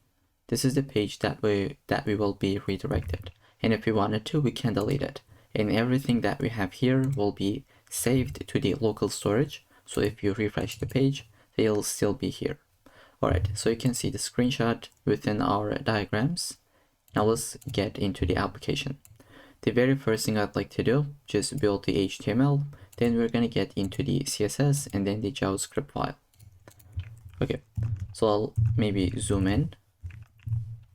this is the page that we will be redirected. And if we wanted to, we can delete it. And everything that we have here will be saved to the local storage. So if you refresh the page, they'll still be here. Alright, so you can see the screenshot within our diagrams. Now let's get into the application. The very first thing I'd like to do, just build the HTML, then we're gonna get into the CSS and then the JavaScript file. Okay, so I'll maybe zoom in,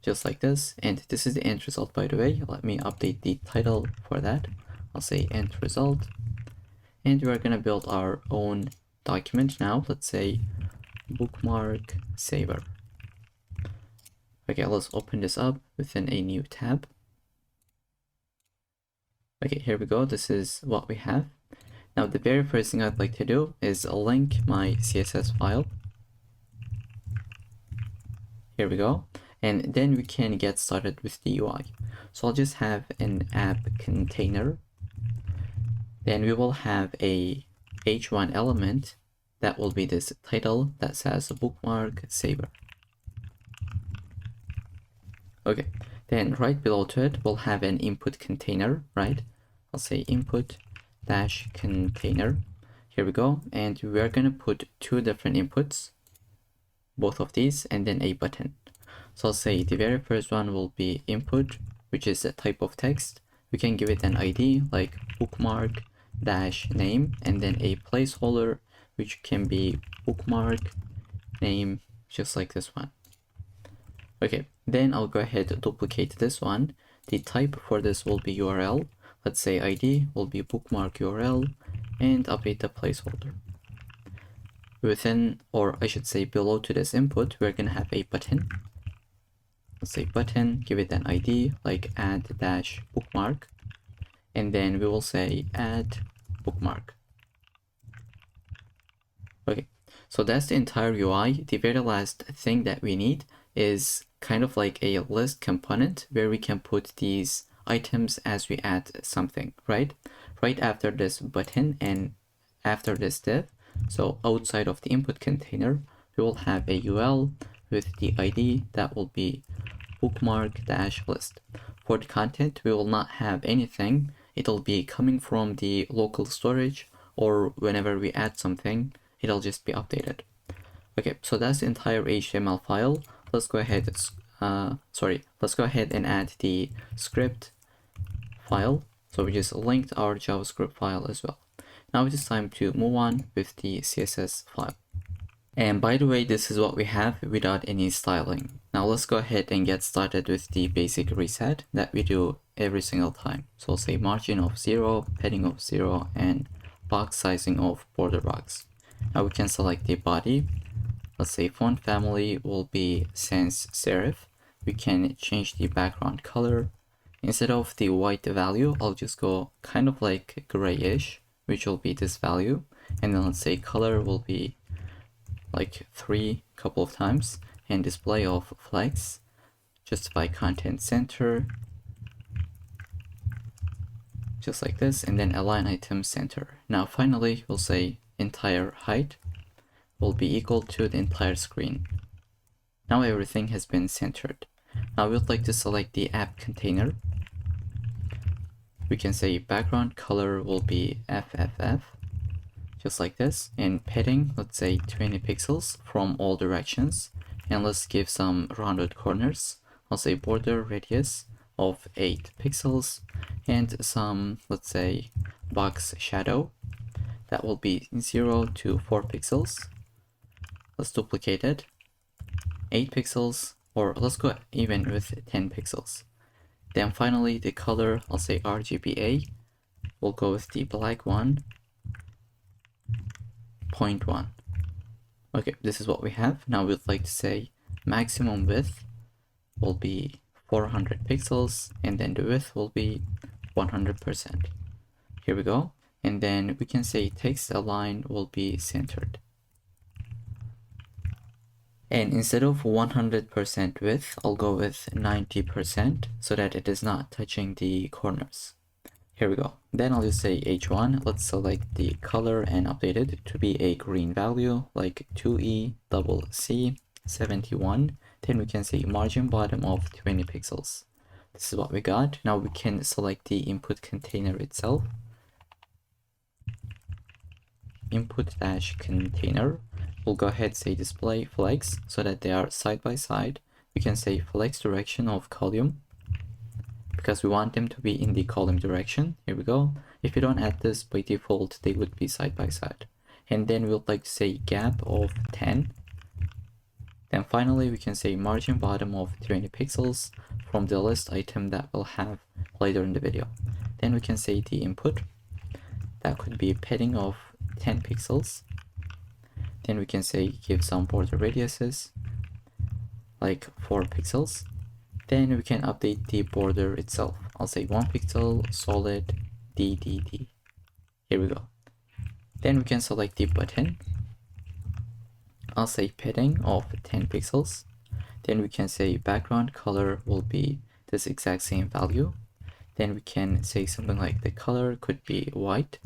just like this, and this is the end result, by the way. Let me update the title for that. I'll say end result, and we're gonna build our own document now. Let's say bookmark saver. Okay, let's open this up within a new tab. Okay, here we go. This is what we have. Now the very first thing I'd like to do is link my CSS file. Here we go. And then we can get started with the UI. So I'll just have an app container. Then we will have a h1 element that will be this title that says bookmark saver. Okay, then right below to it, we'll have an input container, right? I'll say input dash container. Here we go. And we're going to put two different inputs, both of these, and then a button. So I'll say the very first one will be input, which is a type of text. We can give it an ID like bookmark dash name, and then a placeholder, which can be bookmark name, just like this one. Okay, then I'll go ahead and duplicate this one. The type for this will be URL. Let's say ID will be bookmark URL, and update the placeholder. Within, or I should say below to this input, we're gonna have a button. Let's say button, give it an ID like add dash bookmark, and then we will say add bookmark. Okay, so that's the entire UI. The very last thing that we need is kind of like a list component where we can put these items as we add something, right? Right after this button and after this div. So outside of the input container, we will have a UL with the ID that will be bookmark dash list. For the content, we will not have anything. It'll be coming from the local storage, or whenever we add something, it'll just be updated. Okay, so that's the entire HTML file. Let's go ahead. Let's go ahead and add the script file. So we just linked our JavaScript file as well. Now it is time to move on with the CSS file. And by the way, this is what we have without any styling. Now let's go ahead and get started with the basic reset that we do every single time. So I'll say margin of 0, padding of 0, and box sizing of border box. Now we can select the body. Let's say font family will be sans serif. We can change the background color. Instead of the white value, I'll just go kind of like grayish, which will be this value. And then let's say color will be like 3 couple of times, and display of flex, justify content center, just like this, and then align item center. Now finally, we'll say entire height will be equal to the entire screen. Now everything has been centered. Now we would like to select the app container. We can say background color will be FFF, just like this, and padding, let's say 20 pixels from all directions, and let's give some rounded corners. I'll say border radius of 8 pixels, and some, let's say, box shadow that will be 0 to 4 pixels. Let's duplicate it, 8 pixels, or let's go even with 10 pixels. Then finally the color, I'll say RGBA, we'll go with the black one, 0.1. Okay, this is what we have. Now we'd like to say maximum width will be 400 pixels, and then the width will be 100%. Here we go. And then we can say text align will be centered. And instead of 100% width, I'll go with 90% so that it is not touching the corners. Here we go. Then I'll just say H1. Let's select the color and update it to be a green value like 2ECC71. Then we can say margin bottom of 20 pixels. This is what we got. Now we can select the input container itself. Input dash container. We'll go ahead and say display flex so that they are side by side. We can say flex direction of column because we want them to be in the column direction. Here we go. If you don't add this, by default they would be side by side. And then we'll like to say gap of 10. Then finally we can say margin bottom of 20 pixels from the list item that we'll have later in the video. Then we can say the input. That could be padding of 10 pixels. Then we can say give some border radiuses like 4 pixels. Then we can update the border itself. I'll say 1 pixel solid DDD. Here we go. Then we can select the button. I'll say padding of 10 pixels. Then we can say background color will be this exact same value. Then we can say something like the color could be white.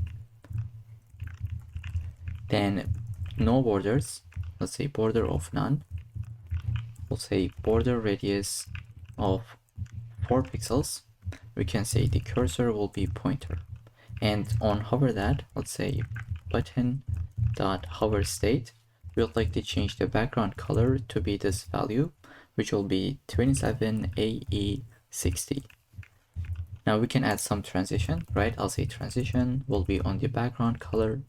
Then no borders, let's say border of none. We'll say border radius of 4 pixels. We can say the cursor will be pointer. And on hover that, let's say button dot hover state, we would like to change the background color to be this value, which will be 27AE60. Now we can add some transition, right? I'll say transition will be on the background color,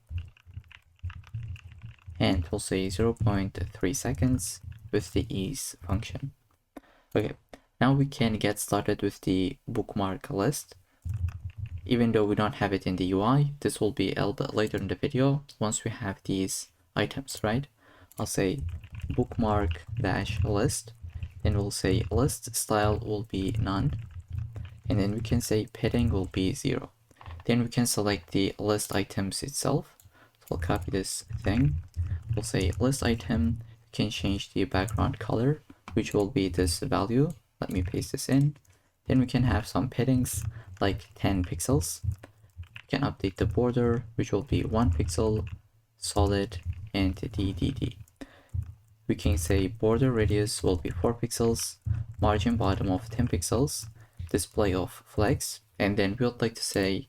and we'll say 0.3 seconds with the ease function. Okay, now we can get started with the bookmark list. Even though we don't have it in the UI, this will be a little bit later in the video once we have these items, right? I'll say bookmark dash list, then we'll say list style will be none, and then we can say padding will be 0. Then we can select the list items itself. So I'll copy this thing. We'll say list item, we can change the background color, which will be this value. Let me paste this in. Then we can have some paddings like 10 pixels. We can update the border, which will be 1 pixel, solid, and DDD. We can say border radius will be 4 pixels, margin bottom of 10 pixels, display of flex, and then we would like to say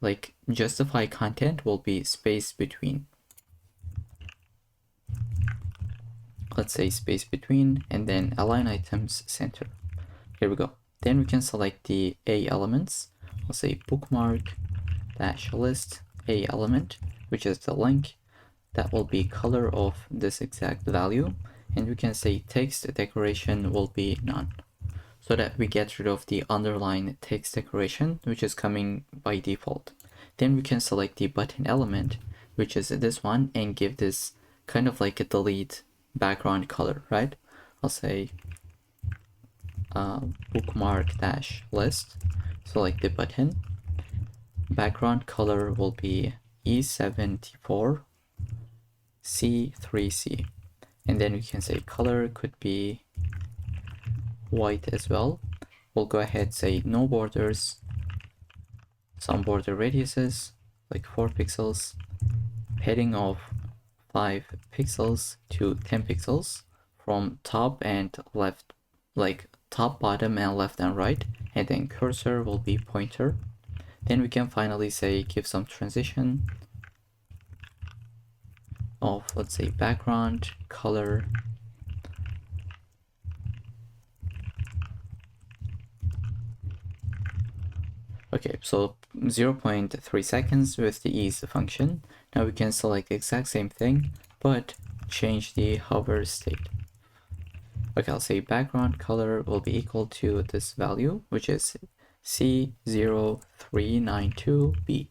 like justify content will be space between. Let's say space between, and then align items center. Here we go. Then we can select the A elements. I'll say bookmark dash list A element, which is the link. That will be color of this exact value. And we can say text decoration will be none, so that we get rid of the underline text decoration, which is coming by default. Then we can select the button element, which is this one, and give this kind of like a delete background color, right? I'll say bookmark dash list, select the button, background color will be E74 C3C, and then we can say color could be white as well. We'll go ahead, say no borders, some border radiuses like 4 pixels, padding of 5 pixels to 10 pixels from top and left, like top, bottom, and left and right, and then cursor will be pointer. Then we can finally say give some transition of, let's say, background color okay, so 0.3 seconds with the ease function. Now we can select the exact same thing but change the hover state. Okay, I'll say background color will be equal to this value, which is C0392B.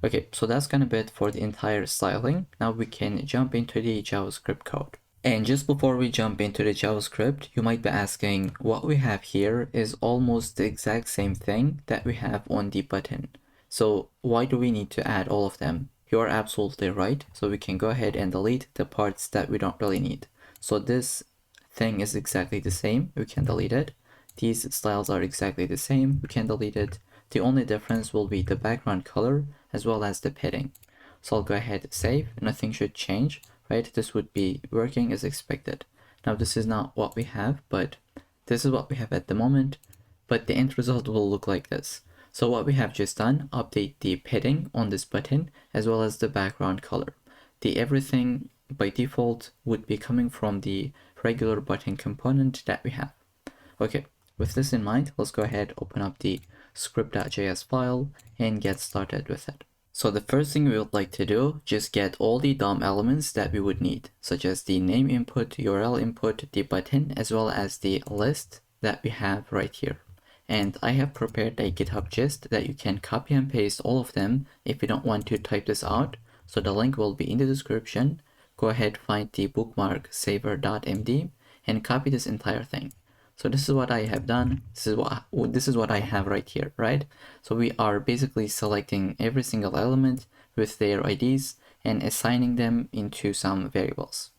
Okay, so that's gonna be it for the entire styling. Now we can jump into the JavaScript code. And just before we jump into the JavaScript, you might be asking, what we have here is almost the exact same thing that we have on the button. So why do we need to add all of them? You're absolutely right. So we can go ahead and delete the parts that we don't really need. So this thing is exactly the same. We can delete it. These styles are exactly the same. We can delete it. The only difference will be the background color as well as the padding. So I'll go ahead and save. Nothing should change, right? This would be working as expected. Now this is not what we have, but this is what we have at the moment. But the end result will look like this. So what we have just done, update the padding on this button as well as the background color. The everything by default would be coming from the regular button component that we have. Okay, with this in mind, let's go ahead, open up the script.js file and get started with it. So the first thing we would like to do, just get all the DOM elements that we would need, such as the name input, URL input, the button, as well as the list that we have right here. And I have prepared a GitHub gist that you can copy and paste all of them if you don't want to type this out. So the link will be in the description. Go ahead, find the bookmark saver.md and copy this entire thing. So this is what I have done. This is what I have right here, right? So we are basically selecting every single element with their IDs and assigning them into some variables.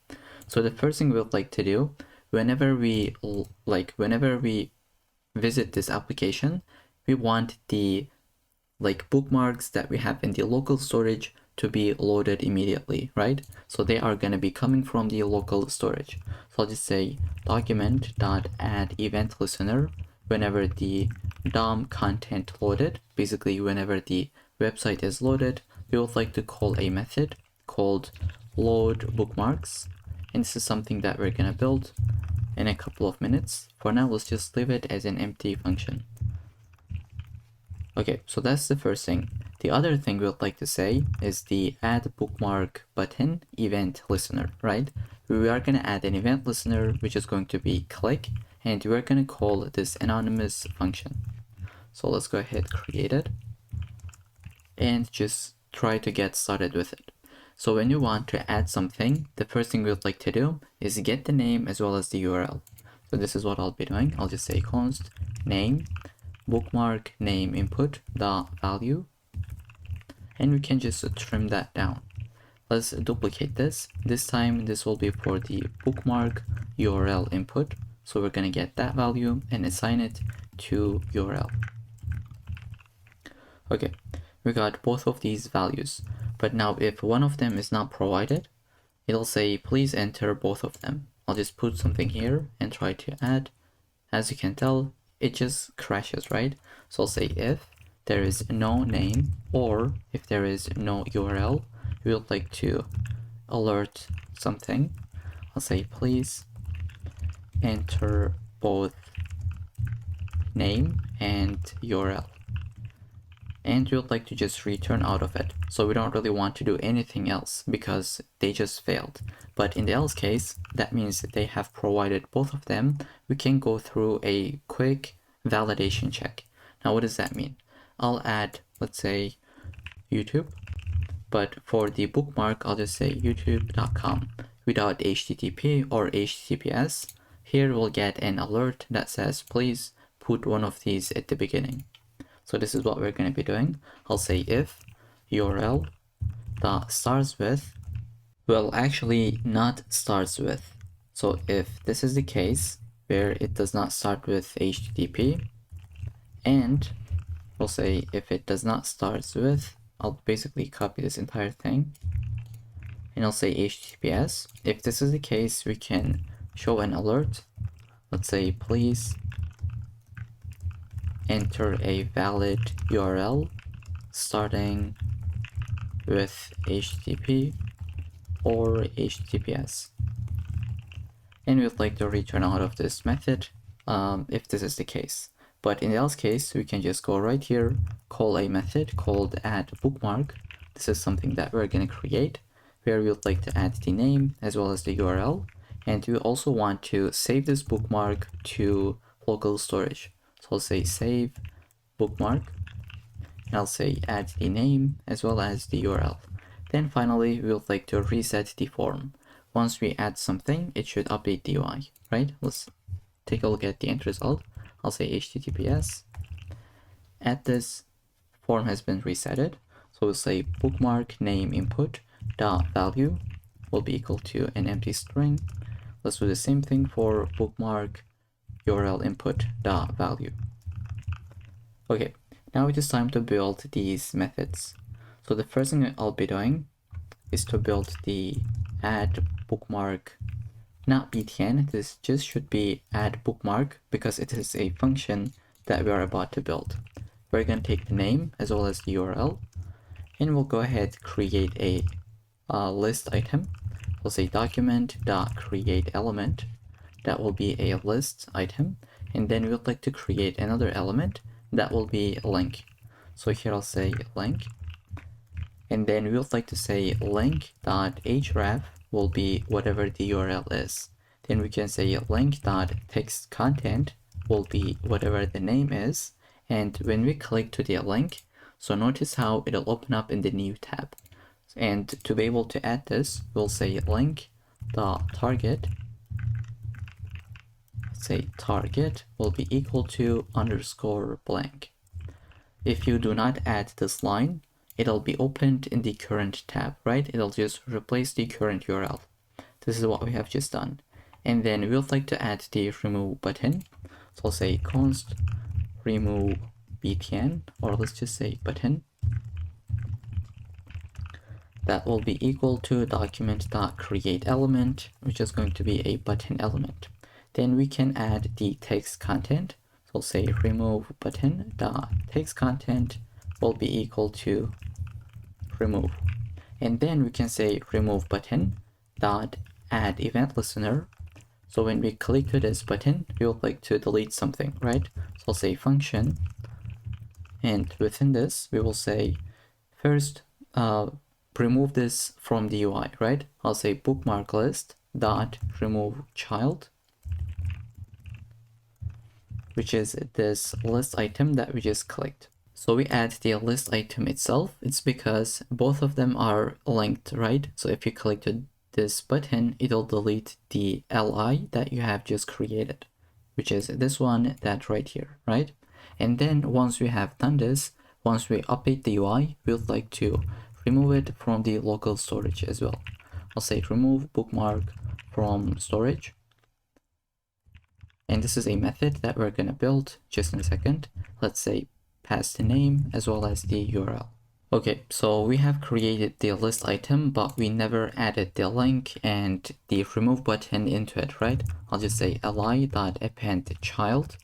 So the first thing we would like to do, whenever we visit this application, we want the bookmarks that we have in the local storage to be loaded immediately, right? So they are going to be coming from the local storage. So I'll just say document.add event listener whenever the DOM content loaded, basically whenever the website is loaded, we would like to call a method called load bookmarks, and this is something that we're gonna build in a couple of minutes. For now, let's just leave it as an empty function. Okay, so that's the first thing. The other thing we would like to say is the add bookmark button event listener, right? We are going to add an event listener, which is going to be click, and we're going to call this anonymous function. So let's go ahead, create it, and just try to get started with it. So when you want to add something, the first thing we would like to do is get the name as well as the URL. So this is what I'll be doing. I'll just say const name bookmark name input dot value, and we can just trim that down. Let's duplicate this. This time this will be for the bookmark URL input, so we're going to get that value and assign it to URL. Okay, we got both of these values, but now if one of them is not provided, it'll say please enter both of them. I'll just put something here and try to add. As you can tell, it just crashes, right? So I'll say if there is no name or if there is no URL, we would like to alert something. I'll say please enter both name and URL. And we would like to just return out of it. So we don't really want to do anything else because they just failed. But in the else case, that means that they have provided both of them. We can go through a quick validation check. Now, what does that mean? I'll add, let's say, YouTube, but for the bookmark, I'll just say youtube.com without HTTP or HTTPS. Here we'll get an alert that says, please put one of these at the beginning. So this is what we're going to be doing. I'll say if URL that starts with, well, actually not starts with. So if this is the case where it does not start with HTTP, and we'll say if it does not start with, I'll basically copy this entire thing and I'll say HTTPS. If this is the case, we can show an alert. Let's say please enter a valid URL starting with HTTP or HTTPS. And we'd like to return out of this method if this is the case. But in the else case, we can just go right here, call a method called add bookmark. This is something that we're going to create where we would like to add the name as well as the URL. And we also want to save this bookmark to local storage. So I'll say save bookmark, and I'll say add the name as well as the URL. Then finally, we would like to reset the form. Once we add something, it should update the UI, right? Let's take a look at the end result. I'll say HTTPS. Add this form has been resetted. So we'll say bookmark name input dot value will be equal to an empty string. Let's do the same thing for bookmark URL input dot value. Okay, now it is time to build these methods. So the first thing I'll be doing is to build the add bookmark, not btn. This just should be add bookmark because it is a function that we are about to build. We're going to take the name as well as the URL, and we'll go ahead create a list item. We'll say document.create element. That will be a list item, and then we would like to create another element that will be a link. So here I'll say link, and then we would like to say link.href will be whatever the URL is. Then we can say link.text content will be whatever the name is. And when we click to the link, so notice how it'll open up in the new tab. And to be able to add this, we'll say link.target. Say target will be equal to underscore blank. If you do not add this line, it'll be opened in the current tab, right? It'll just replace the current URL. This is what we have just done. And then we would like to add the remove button. So I'll say const remove btn, or let's just say button. That will be equal to document.create element, which is going to be a button element. Then we can add the text content. So we'll say remove button dot text content will be equal to remove. And then we can say remove button dot add event listener. So when we click to this button, we would like to delete something, right? So I'll say function, and within this, we will say first, remove this from the UI, right? I'll say bookmark list dot remove child, which is this list item that we just clicked. So we add the list item itself. It's because both of them are linked, right? So if you click to this button, it'll delete the li that you have just created, which is this one, that right here, right? And then once we have done this, once we update the UI, we would like to remove it from the local storage as well. I'll say remove bookmark from storage. And this is a method that we're gonna build just in a second. Let's say pass the name as well as the URL. Okay, so we have created the list item, but we never added the link and the remove button into it, right? I'll just say li.append child,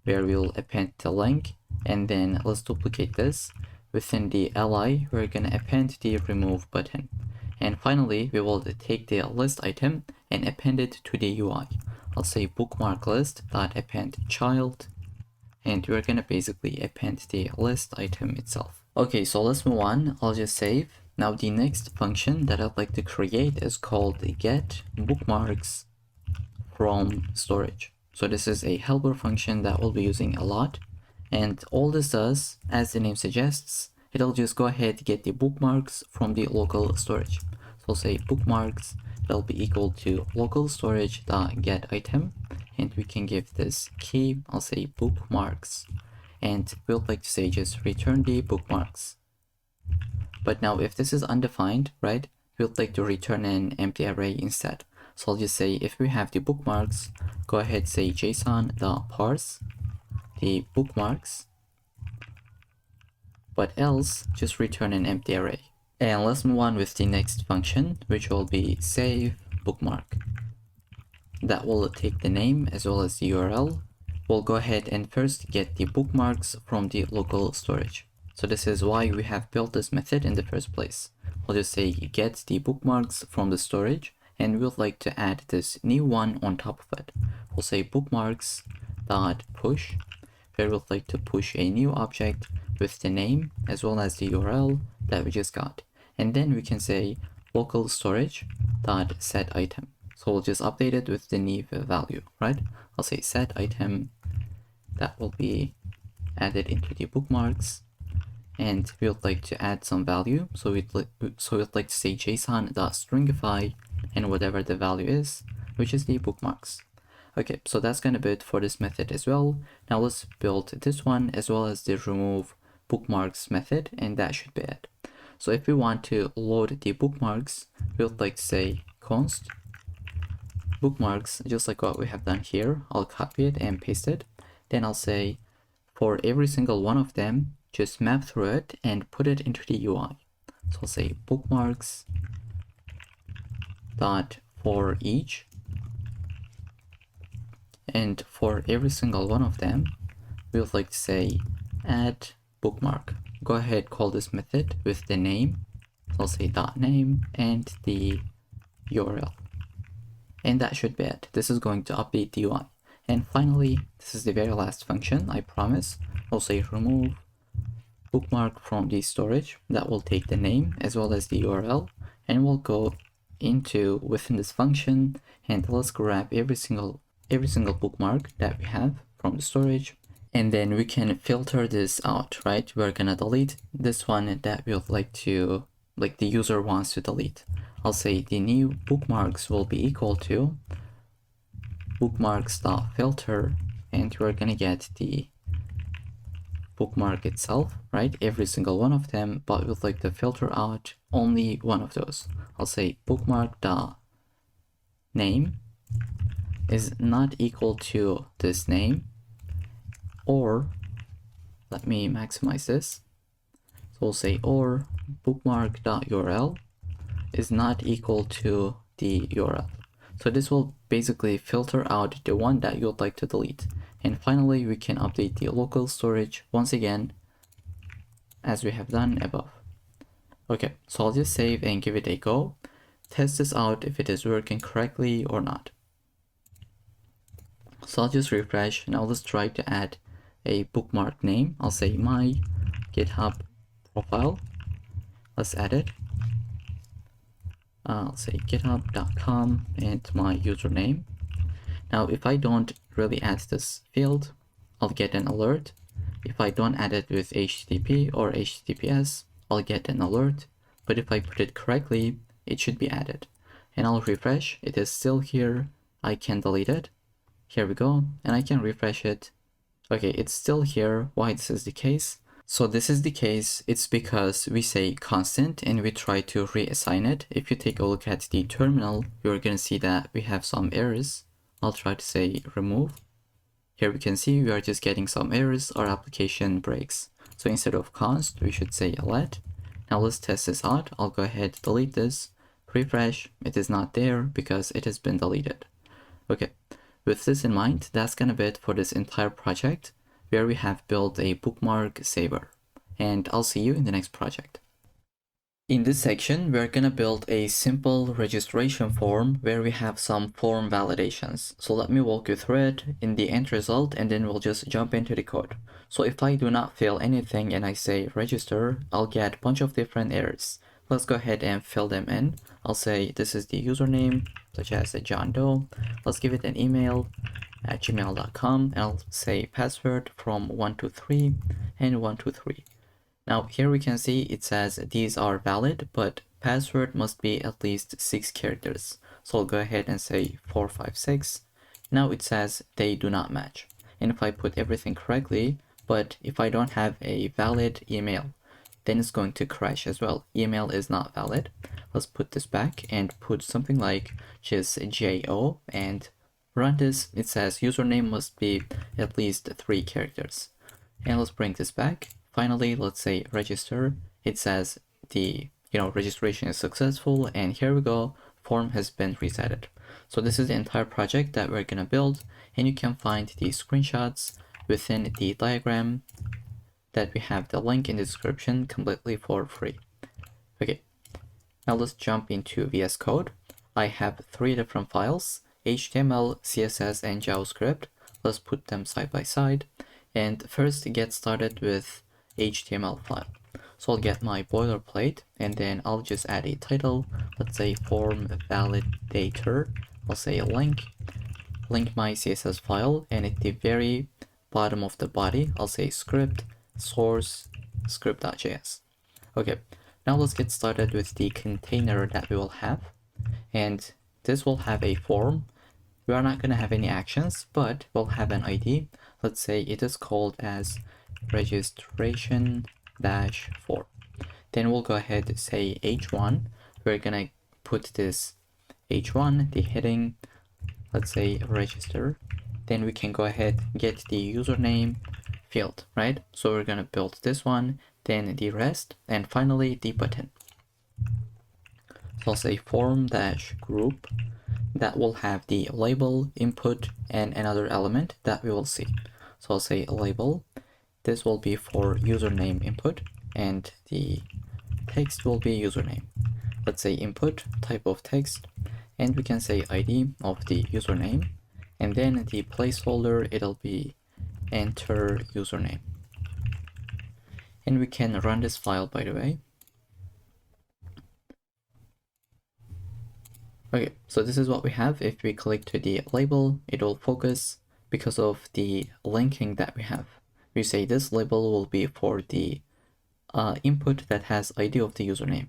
where we'll append the link, and then let's duplicate this. Within the li, we're gonna append the remove button. And finally, we will take the list item and append it to the UI. I'll say bookmark list.append child, and we're gonna basically append the list item itself. Okay, so let's move on. I'll just save. Now the next function that I'd like to create is called get bookmarks from storage. So this is a helper function that we'll be using a lot. And all this does, as the name suggests, it'll just go ahead and get the bookmarks from the local storage. So I'll say bookmarks, that'll be equal to local storage.get item. And we can give this key, I'll say bookmarks. And we'll like to say just return the bookmarks. But now if this is undefined, right, we'd like to return an empty array instead. So I'll just say if we have the bookmarks, go ahead say json.parse the bookmarks, but else just return an empty array. And let's move on with the next function, which will be save bookmark. That will take the name as well as the URL. We'll go ahead and first get the bookmarks from the local storage. So this is why we have built this method in the first place. We'll just say get the bookmarks from the storage, and we'd like to add this new one on top of it. We'll say bookmarks dot push, where we'd like to push a new object with the name as well as the URL that we just got. And then we can say local storage dot set item. So we'll just update it with the new value, right? I'll say set item, that will be added into the bookmarks, and we would like to add some value. So we'd like to say json.stringify and whatever the value is, which is the bookmarks. Okay, so that's gonna be it for this method as well. Now let's build this one as well as the remove bookmarks method, and that should be it. So if we want to load the bookmarks, we would like to say const bookmarks, just like what we have done here. I'll copy it and paste it. Then I'll say for every single one of them, just map through it and put it into the UI. So I'll say bookmarks dot for each, and for every single one of them, we would like to say add bookmark. Go ahead, call this method with the name. So I'll say dot name and the URL. And that should be it. This is going to update the UI. And finally, this is the very last function, I promise. I'll say remove bookmark from the storage. That will take the name as well as the URL, and we'll go into within this function, and let's grab every single bookmark that we have from the storage, and then we can filter this out, right? We're gonna delete this one that we would like the user wants to delete. I'll say the new bookmarks will be equal to bookmarks.filter, and we're gonna get the bookmark itself, right? Every single one of them, but we'd like to filter out only one of those. I'll say bookmark.name is not equal to this name, or let me maximize this. So we'll say or bookmark.url is not equal to the URL. So this will basically filter out the one that you'd like to delete. And finally, we can update the local storage once again, as we have done above. Okay, so I'll just save and give it a go. Test this out if it is working correctly or not. So I'll just refresh. Now let's try to add a bookmark name. I'll say my GitHub profile. Let's add it. I'll say github.com and my username. Now if I don't really add this field, I'll get an alert. If I don't add it with HTTP or HTTPS, I'll get an alert. But if I put it correctly, it should be added. And I'll refresh. It is still here. I can delete it. Here we go. And I can refresh it. Okay, it's still here. Why this is the case? So this is the case. It's because we say constant and we try to reassign it. If you take a look at the terminal, you're going to see that we have some errors. I'll try to say remove. Here we can see we are just getting some errors. Our application breaks. So instead of const, we should say let. Now let's test this out. I'll go ahead, delete this, refresh. It is not there because it has been deleted. Okay, with this in mind, that's gonna be it for this entire project where we have built a bookmark saver. And I'll see you in the next project. In this section, we're gonna build a simple registration form where we have some form validations. So let me walk you through it in the end result and then we'll just jump into the code. So if I do not fill anything and I say register, I'll get a bunch of different errors. Let's go ahead and fill them in. I'll say this is the username, such as a John Doe. Let's give it an email at gmail.com and I'll say password from 123 and 123. Now here we can see it says these are valid, but password must be at least 6 characters. So I'll go ahead and say 456. Now it says they do not match. And if I put everything correctly, but if I don't have a valid email, then it's going to crash as well. Email is not valid. Let's put this back and put something like just JO and run this. It says username must be at least 3 characters. And let's bring this back. Finally, let's say register. It says the registration is successful, and here we go, form has been resetted. So this is the entire project that we're gonna build, and you can find the screenshots within the diagram that we have the link in the description completely for free. Okay, now let's jump into VS Code. I have 3 different files, HTML, CSS, and JavaScript. Let's put them side by side. And first get started with HTML file. So I'll get my boilerplate and then I'll just add a title. Let's say form validator. I'll say link my CSS file, and at the very bottom of the body, I'll say script source script.js. Okay, now let's get started with the container that we will have. And this will have a form. We are not going to have any actions, but we'll have an ID. Let's say it is called as registration-form. Then we'll go ahead and say h1. We're going to put this h1, the heading, let's say register. Then we can go ahead and get the username field, right? So we're going to build this one, then the rest, and finally the button. So I'll say form-group. That will have the label, input, and another element that we will see. So I'll say label. This will be for username input, and the text will be username. Let's say input, type of text, and we can say ID of the username, and then the placeholder, it'll be enter username. And we can run this file, by the way. Okay, so this is what we have. If we click to the label, it will focus because of the linking that we have. We say this label will be for the input that has ID of the username.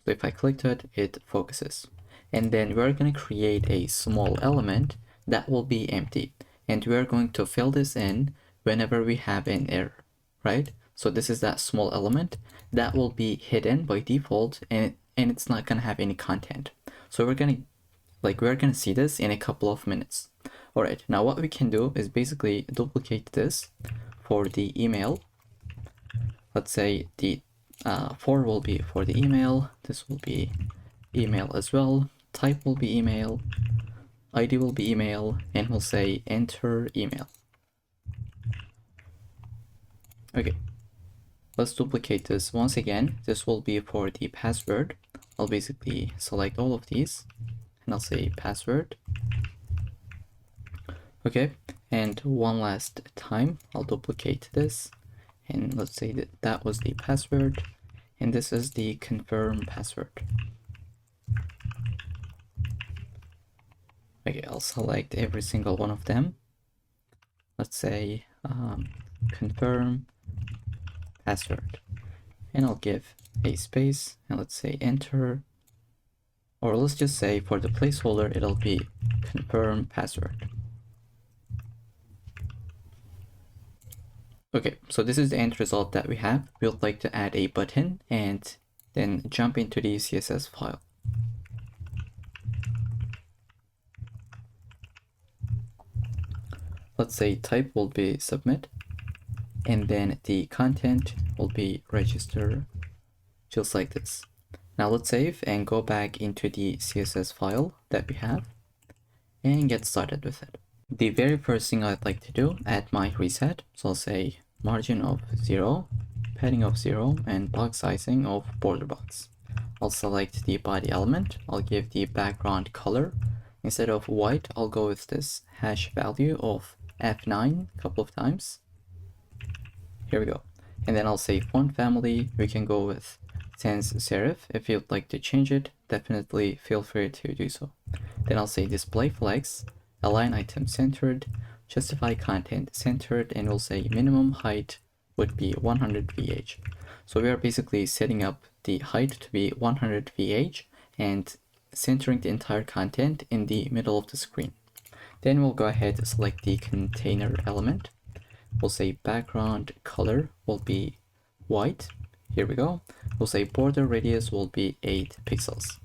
So if I click to it, it focuses. And then we're going to create a small element that will be empty. And we're going to fill this in whenever we have an error, right? So this is that small element that will be hidden by default, and it's not going to have any content. So we're gonna see this in a couple of minutes. All right, now what we can do is basically duplicate this for the email. Let's say the for will be for the email. This will be email as well. Type will be email. ID will be email, and we'll say enter email. Okay. Let's duplicate this once again. This will be for the password. I'll basically select all of these and I'll say password. Okay, and one last time I'll duplicate this and let's say that that was the password and this is the confirm password. Okay, I'll select every single one of them. Let's say confirm password and I'll give a space and let's say enter, or let's just say for the placeholder it'll be confirm password. Okay, so this is the end result that we have. We would like to add a button and then jump into the CSS file. Let's say type will be submit and then the content will be register, just like this. Now let's save and go back into the CSS file that we have and get started with it. The very first thing I'd like to do, add my reset. So I'll say margin of 0, padding of 0, and box sizing of border box. I'll select the body element. I'll give the background color. Instead of white, I'll go with this hash value of F9 a couple of times. Here we go. And then I'll say font family. We can go with sans serif. If you'd like to change it, definitely feel free to do so. Then I'll say display flex, align item centered, justify content centered, and we'll say minimum height would be 100 VH. So we are basically setting up the height to be 100 VH and centering the entire content in the middle of the screen. Then we'll go ahead and select the container element. We'll say background color will be white. Here we go. We'll say border radius will be 8 pixels.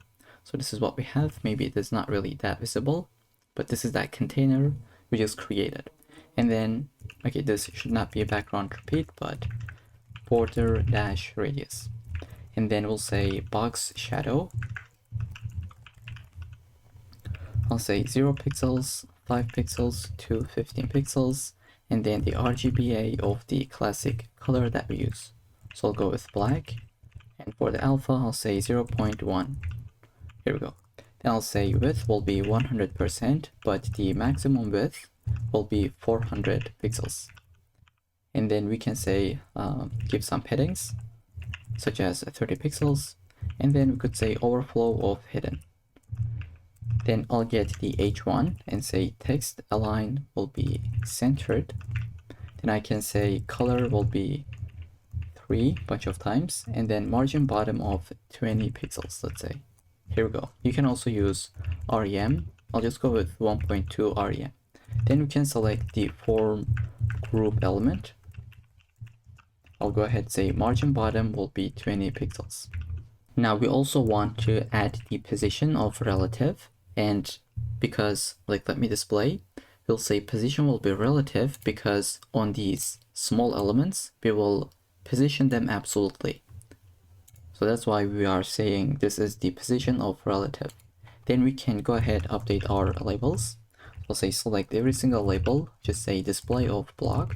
So this is what we have. Maybe it is not really that visible, but this is that container we just created. And then, okay, this should not be a background repeat, but border dash radius. And then we'll say box shadow. I'll say 0 pixels, 5 pixels to 15 pixels, and then the RGBA of the classic color that we use. So I'll go with black, and for the alpha, I'll say 0.1. Here we go. Then I'll say width will be 100%, but the maximum width will be 400 pixels. And then we can say, give some headings, such as 30 pixels, and then we could say overflow of hidden. Then I'll get the H1 and say text align will be centered. Then I can say color will be 3 bunch of times, and then margin bottom of 20 pixels, let's say. Here we go. You can also use REM. I'll just go with 1.2 REM. Then we can select the form group element. I'll go ahead and say margin bottom will be 20 pixels. Now we also want to add the position of relative, and because let me display, we'll say position will be relative because on these small elements we will position them absolutely. So that's why we are saying this is the position of relative. Then we can go ahead update our labels. We'll say select every single label, just say display of block.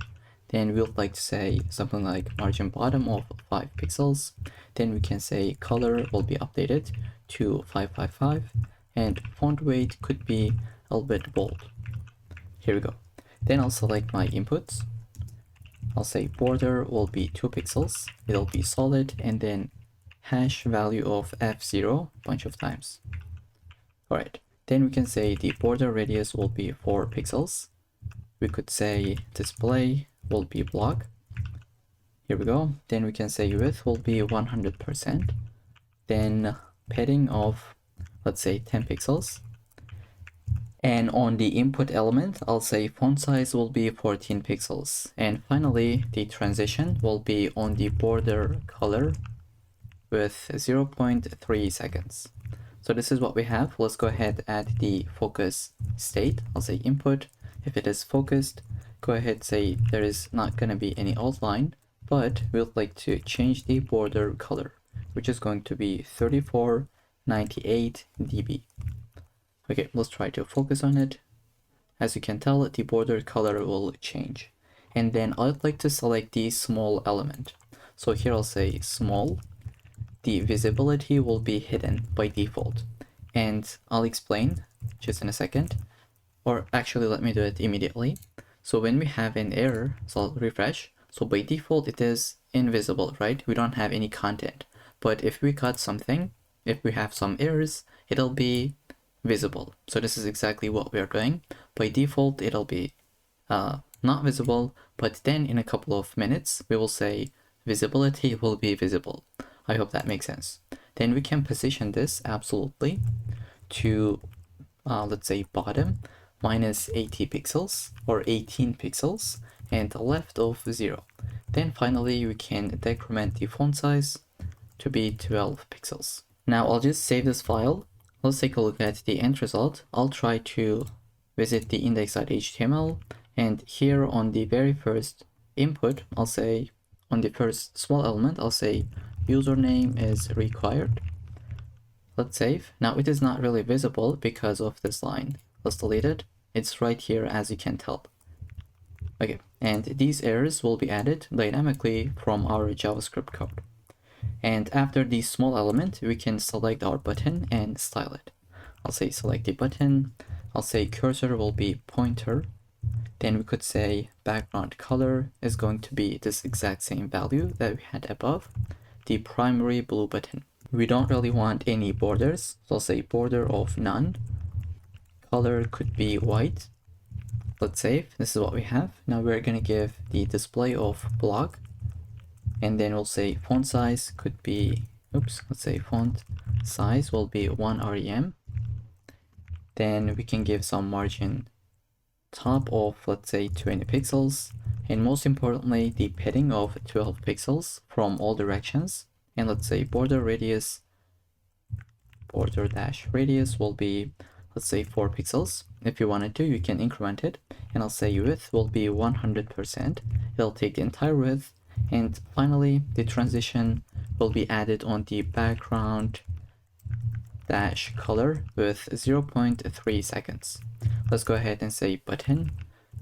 Then we would like to say something like margin bottom of 5 pixels. Then we can say color will be updated to 555 and font weight could be a little bit bold. Here we go. Then I'll select my inputs. I'll say border will be 2 pixels. It'll be solid, and then hash value of F0 bunch of times. All right. Then we can say the border radius will be 4 pixels. We could say display will be block. Here we go. Then we can say width will be 100%. Then padding of, let's say 10 pixels. And on the input element, I'll say font size will be 14 pixels. And finally, the transition will be on the border color with 0.3 seconds. So this is what we have. Let's go ahead and add the focus state. I'll say input. If it is focused, go ahead say there is not going to be any outline, but we would like to change the border color, which is going to be 3498 dB. Okay, let's try to focus on it. As you can tell, the border color will change. And then I'd like to select the small element. So here I'll say small. The visibility will be hidden by default. And I'll explain just in a second. Or actually, let me do it immediately. So when we have an error, so I'll refresh. So by default, it is invisible, right? We don't have any content. But if we cut something, if we have some errors, it'll be visible. So this is exactly what we're doing. By default, it'll be not visible, but then in a couple of minutes, we will say visibility will be visible. I hope that makes sense. Then we can position this absolutely to, let's say, bottom minus 80 pixels or 18 pixels and left of 0. Then finally, we can decrement the font size to be 12 pixels. Now I'll just save this file. Let's take a look at the end result. I'll try to visit the index.html, and here on the very first input, I'll say on the first small element, I'll say username is required. Let's save. Now it is not really visible because of this line. Let's delete it. It's right here, as you can tell. Okay, and these errors will be added dynamically from our JavaScript code. And after the small element, we can select our button and style it. I'll say select the button. I'll say cursor will be pointer. Then we could say background color is going to be this exact same value that we had above, the primary blue button. We don't really want any borders, so I'll say border of none. Color could be white. Let's save. This is what we have. Now we're going to give the display of block, and then we'll say font size could be, let's say font size will be 1 rem. Then we can give some margin top of, let's say, 20 pixels, and most importantly, the padding of 12 pixels from all directions. And let's say border radius, border dash radius will be, let's say, 4 pixels. If you wanted to, you can increment it. And I'll say width will be 100%. It'll take the entire width. And finally, the transition will be added on the background dash color with 0.3 seconds. Let's go ahead and say button.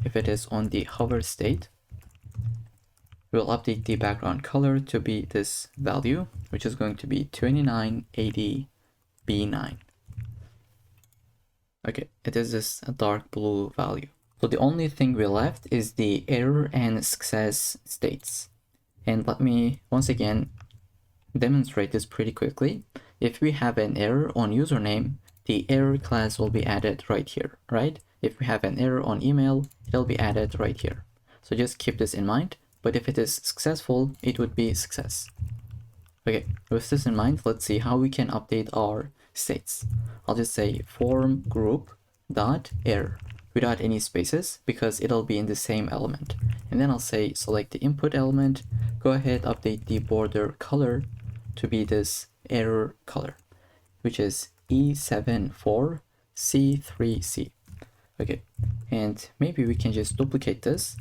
If it is on the hover state, we'll update the background color to be this value, which is going to be 2980 B9. Okay, it is this dark blue value. So the only thing we left is the error and success states. And let me once again demonstrate this pretty quickly. If we have an error on username, the error class will be added right here, right? If we have an error on email, it'll be added right here. So just keep this in mind. But if it is successful, it would be success. Okay, with this in mind, let's see how we can update our states. I'll just say form group dot error without any spaces because it'll be in the same element. And then I'll say select the input element, go ahead, update the border color to be this error color, which is E74C3C. Okay, and maybe we can just duplicate this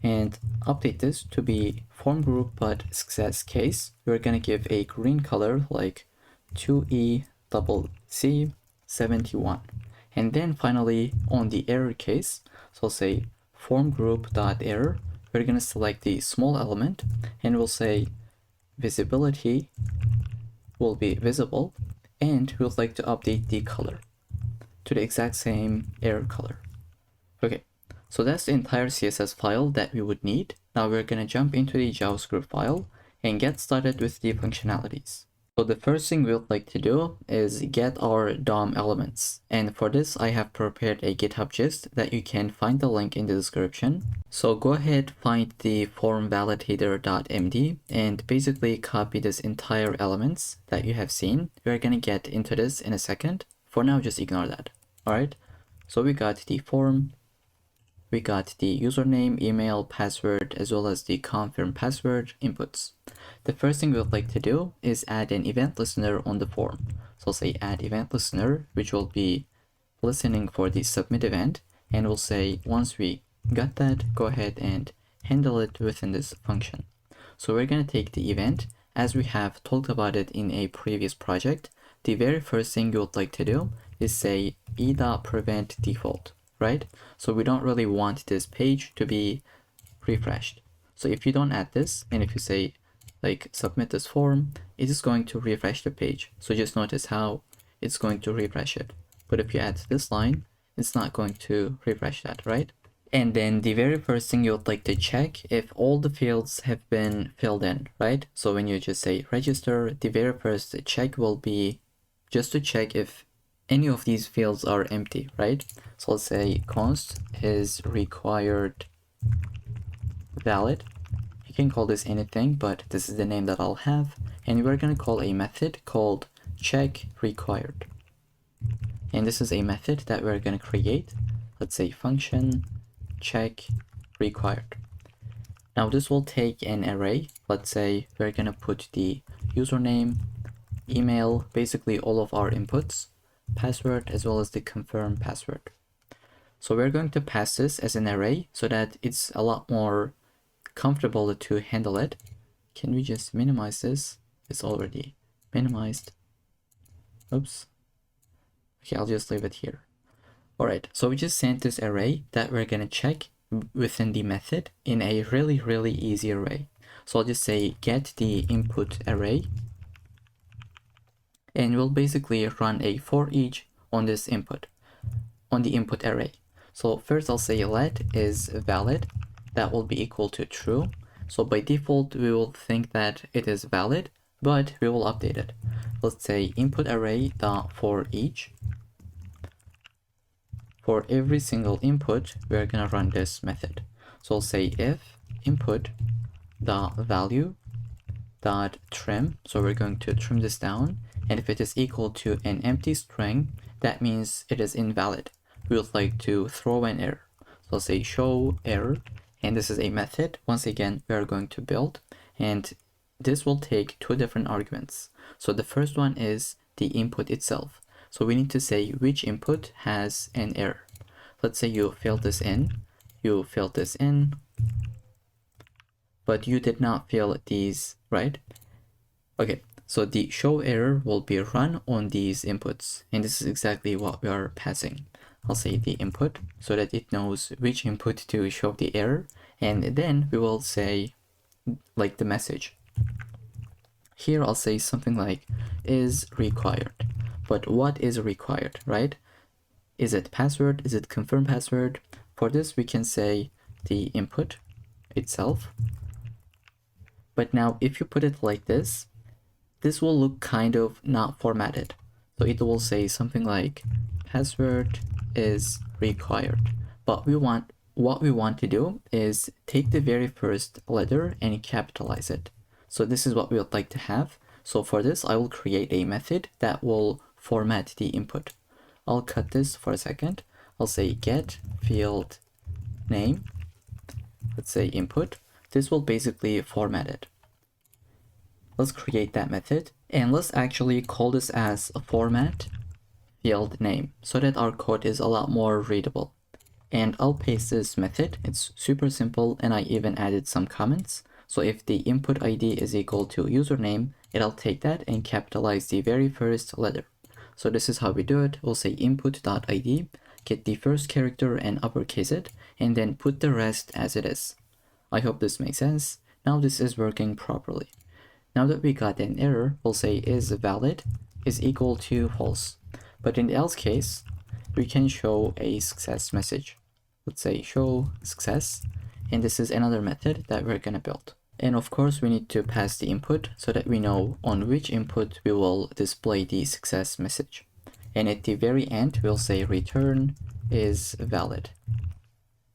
and update this to be form group but success case. We're gonna give a green color like 2ECC71. And then finally on the error case, so I'll say form group dot error. We're gonna select the small element and we'll say visibility will be visible, and we would like to update the color to the exact same error color. Okay, so that's the entire CSS file that we would need. Now we're gonna jump into the JavaScript file and get started with the functionalities. So the first thing we would like to do is get our DOM elements. And for this, I have prepared a GitHub gist that you can find the link in the description. So go ahead, find the form validator.md and basically copy this entire elements that you have seen. We're gonna get into this in a second. For now, just ignore that. All right, so we got the form, we got the username, email, password, as well as the confirm password inputs. The first thing we would like to do is add an event listener on the form. So I'll say add event listener, which will be listening for the submit event. And we'll say once we got that, go ahead and handle it within this function. So we're going to take the event as we have talked about it in a previous project. The very first thing you would like to do is say e.prevent default, right? So we don't really want this page to be refreshed. So if you don't add this, and if you say like submit this form, it is going to refresh the page. So just notice how it's going to refresh it. But if you add this line, it's not going to refresh that, right? And then the very first thing you would like to check if all the fields have been filled in, right? So when you just say register, the very first check will be just to check if any of these fields are empty, right? So let's say const is required valid. You can call this anything, but this is the name that I'll have. And we're going to call a method called check required. And this is a method that we're going to create. Let's say function check required. Now this will take an array. Let's say we're going to put the username, email, basically all of our inputs, password, as well as the confirm password. So we're going to pass this as an array so that it's a lot more comfortable to handle it. Can we just minimize this? It's already minimized. Oops. Okay, I'll just leave it here. All right, so we just sent this array that we're gonna check within the method in a really easy array. So I'll just say get the input array, and we'll basically run a for each on this input, on the input array. So first I'll say let is valid. That will be equal to true. So by default, we will think that it is valid, but we will update it. Let's say input array dot for each. For every single input, we're gonna run this method. So I'll say if input dot value dot trim. So we're going to trim this down, and if it is equal to an empty string, that means it is invalid. We would like to throw an error. So I'll say show error, and this is a method. Once again, we are going to build, and this will take two different arguments. So the first one is the input itself. So we need to say which input has an error. Let's say you filled this in, but you did not fill these, right? Okay, so the show error will be run on these inputs, and this is exactly what we are passing. I'll say the input so that it knows which input to show the error, and then we will say like the message. Here I'll say something like is required. But what is required, right? Is it password? Is it confirm password? For this, we can say the input itself. But now if you put it like this will look kind of not formatted. So it will say something like password is required. But what we want to do is take the very first letter and capitalize it. So this is what we would like to have. So for this, I will create a method that will format the input. I'll cut this for a second. I'll say get field name. Let's say input. This will basically format it. Let's create that method, and let's actually call this as a format field name so that our code is a lot more readable. And I'll paste this method. It's super simple, and I even added some comments. So if the input ID is equal to username, it'll take that and capitalize the very first letter. So this is how we do it. We'll say input.id, get the first character and uppercase it, and then put the rest as it is. I hope this makes sense. Now this is working properly. Now that we got an error, we'll say is valid is equal to false. But in the else case, we can show a success message. Let's say show success, and this is another method that we're gonna build. And of course, we need to pass the input so that we know on which input we will display the success message. And at the very end, we'll say return is valid.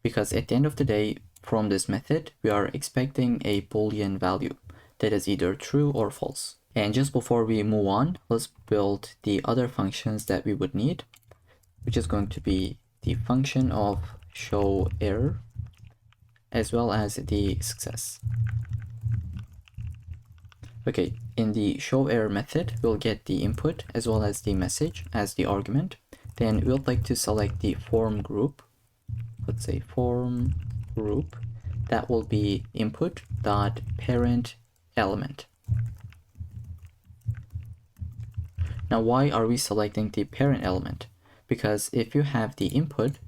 Because at the end of the day, from this method, we are expecting a Boolean value that is either true or false. And just before we move on, let's build the other functions that we would need, which is going to be the function of show error, as well as the success. Okay, in the show error method, we'll get the input as well as the message as the argument. Then we'll like to select the form group. Let's say form group. That will be input.parent element. Now, why are we selecting the parent element? Because if you have the input,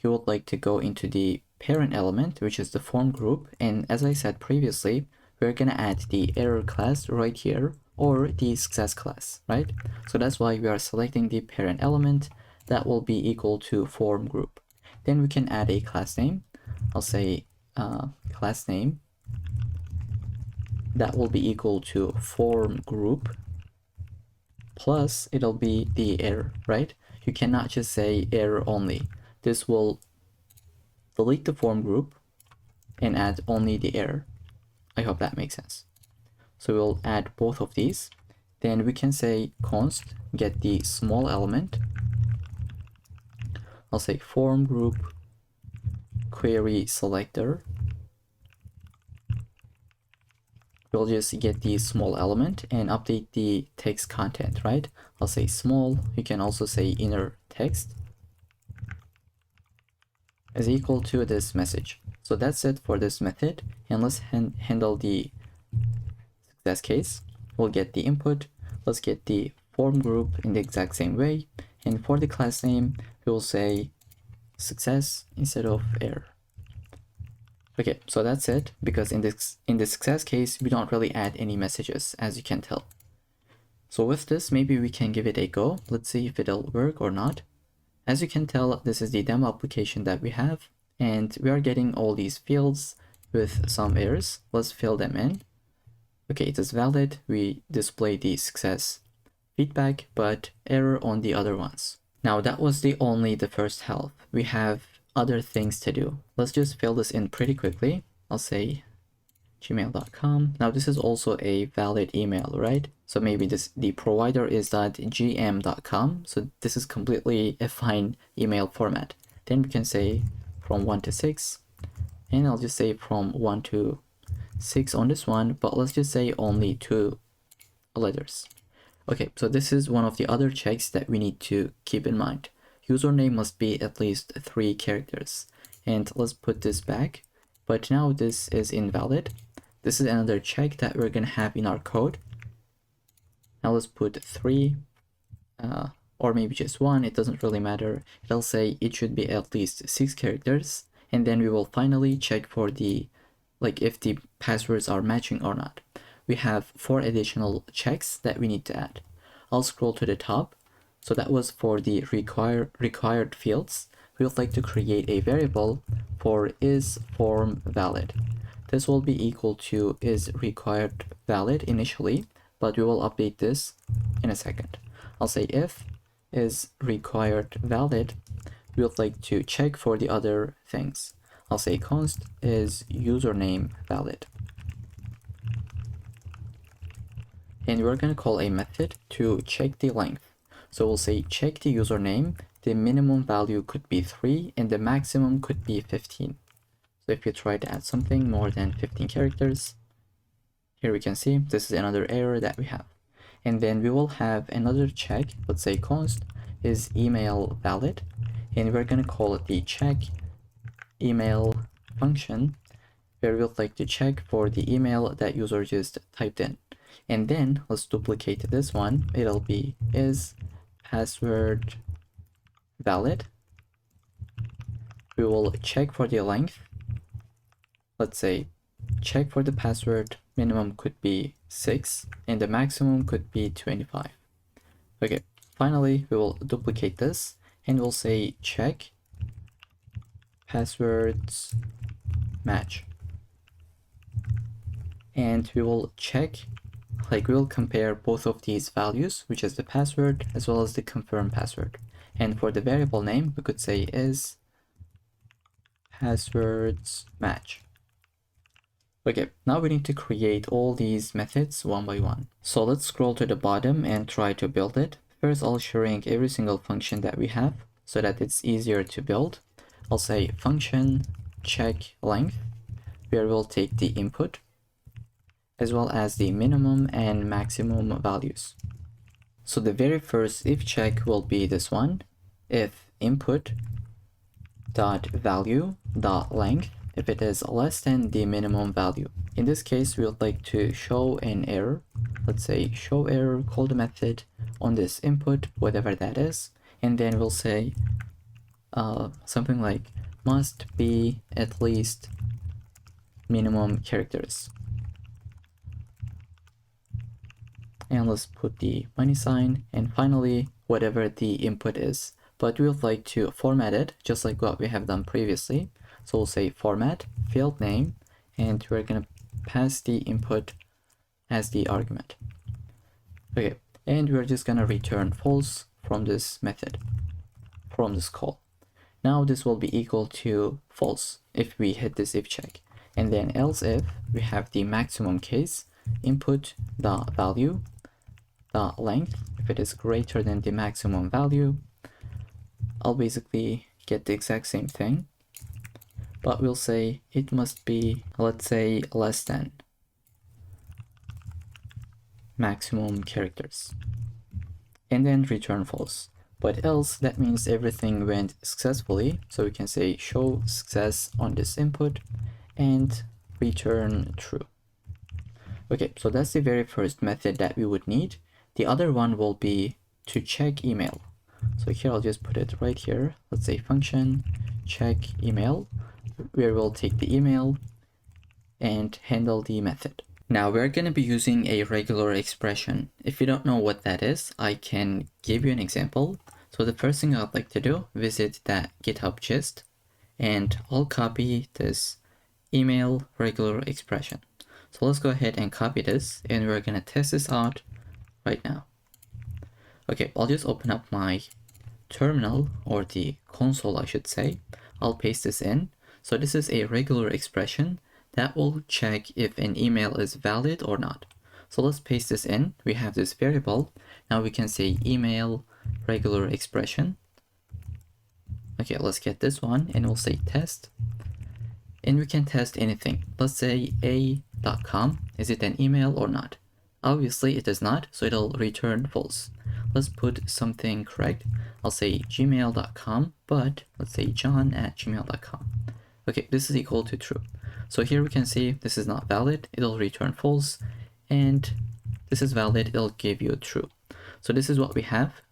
you would like to go into the parent element, which is the form group. And as I said previously, we're going to add the error class right here or the success class, right? So that's why we are selecting the parent element that will be equal to form group. Then we can add a class name. I'll say class name that will be equal to form group plus it'll be the error, right? You cannot just say error only. This will delete the form group and add only the error. I hope that makes sense. So we'll add both of these. Then we can say const get the small element. I'll say form group query selector. We'll just get the small element and update the text content, right? I'll say small. You can also say inner text is equal to this message. So that's it for this method. And let's handle the success case. We'll get the input. Let's get the form group in the exact same way. And for the class name, we'll say success instead of error. Okay, so that's it, because in the success case, we don't really add any messages, as you can tell. So with this, maybe we can give it a go. Let's see if it'll work or not. As you can tell, this is the demo application that we have, and we are getting all these fields with some errors. Let's fill them in. Okay, it is valid. We display the success feedback, but error on the other ones. Now that was the first half. We have other things to do. Let's just fill this in pretty quickly. I'll say gmail.com. Now this is also a valid email, right? So maybe the provider is .gm.com. So this is completely a fine email format. Then we can say from 1 to 6, and I'll just say from 1 to 6 on this one, but let's just say only 2 letters. Okay, so this is one of the other checks that we need to keep in mind. Username must be at least 3 characters. And let's put this back. But now this is invalid. This is another check that we're going to have in our code. Now let's put 3, or maybe just 1. It doesn't really matter. It'll say it should be at least 6 characters. And then we will finally check for the, if the passwords are matching or not. We have 4 additional checks that we need to add. I'll scroll to the top. So that was for the required fields. We would like to create a variable for isFormValid. This will be equal to isRequiredValid initially, but we will update this in a second. I'll say if isRequiredValid, we would like to check for the other things. I'll say const isUsernameValid. And we're going to call a method to check the length. So we'll say check the username, the minimum value could be 3 and the maximum could be 15. So if you try to add something more than 15 characters, here we can see this is another error that we have. And then we will have another check, let's say const is email valid, and we're going to call it the check email function, where we would like to check for the email that user just typed in. And then let's duplicate this one. It'll be is password valid. We will check for the length. Let's say check for the password, minimum could be 6 and the maximum could be 25. Okay, finally we will duplicate this and we'll say check passwords match. And we will check, we will compare both of these values, which is the password as well as the confirm password. And for the variable name, we could say is passwords match. Okay, now we need to create all these methods one by one. So let's scroll to the bottom and try to build it. First, I'll shrink every single function that we have so that it's easier to build. I'll say function check length, where we'll take the input as well as the minimum and maximum values. So the very first if check will be this one, if input dot value dot length, if it is less than the minimum value. In this case, we would like to show an error. Let's say show error, call the method on this input, whatever that is, and then we'll say something like must be at least minimum characters. And let's put the money sign, and finally whatever the input is, but we would like to format it just like what we have done previously. So we'll say format field name, and we're gonna pass the input as the argument. Okay, and we're just gonna return false from this method, from this call. Now this will be equal to false if we hit this if check, and then else if we have the maximum case, input the value, the length, if it is greater than the maximum value. I'll basically get the exact same thing, but we'll say it must be, let's say, less than maximum characters, and then return false. But else, that means everything went successfully, so we can say show success on this input and return true. Okay, so that's the very first method that we would need. The other one will be to check email. So here I'll just put it right here. Let's say function check email, where we'll take the email and handle the method. Now we're going to be using a regular expression. If you don't know what that is, I can give you an example. So the first thing I'd like to do, visit that GitHub gist, and I'll copy this email regular expression. So let's go ahead and copy this, and we're going to test this out right now. Okay, I'll just open up my terminal, or the console I should say. I'll paste this in. So this is a regular expression that will check if an email is valid or not. So let's paste this in. We have this variable. Now we can say email regular expression. Okay, let's get this one, and we'll say test. And we can test anything. Let's say a.com. Is it an email or not? Obviously it is not, so it'll return false. Let's put something correct. I'll say gmail.com, but let's say john@gmail.com. Okay, this is equal to true. So here we can see this is not valid, it'll return false, and this is valid, it'll give you true. So this is what we have.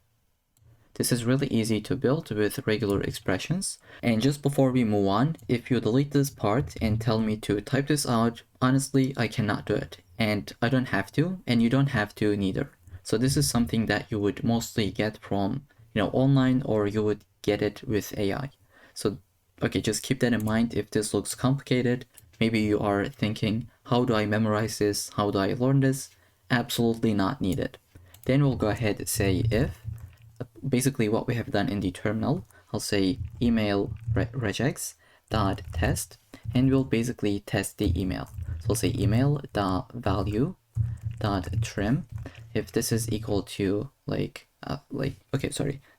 This is really easy to build with regular expressions. And just before we move on, if you delete this part and tell me to type this out, honestly, I cannot do it. And I don't have to, and you don't have to neither. So this is something that you would mostly get from, online, or you would get it with AI. So, okay, just keep that in mind. If this looks complicated, maybe you are thinking, how do I memorize this? How do I learn this? Absolutely not needed. Then we'll go ahead and say if, basically what we have done in the terminal. I'll say email regex dot test, and we'll basically test the email. So I'll say email dot value dot trim. If this is equal to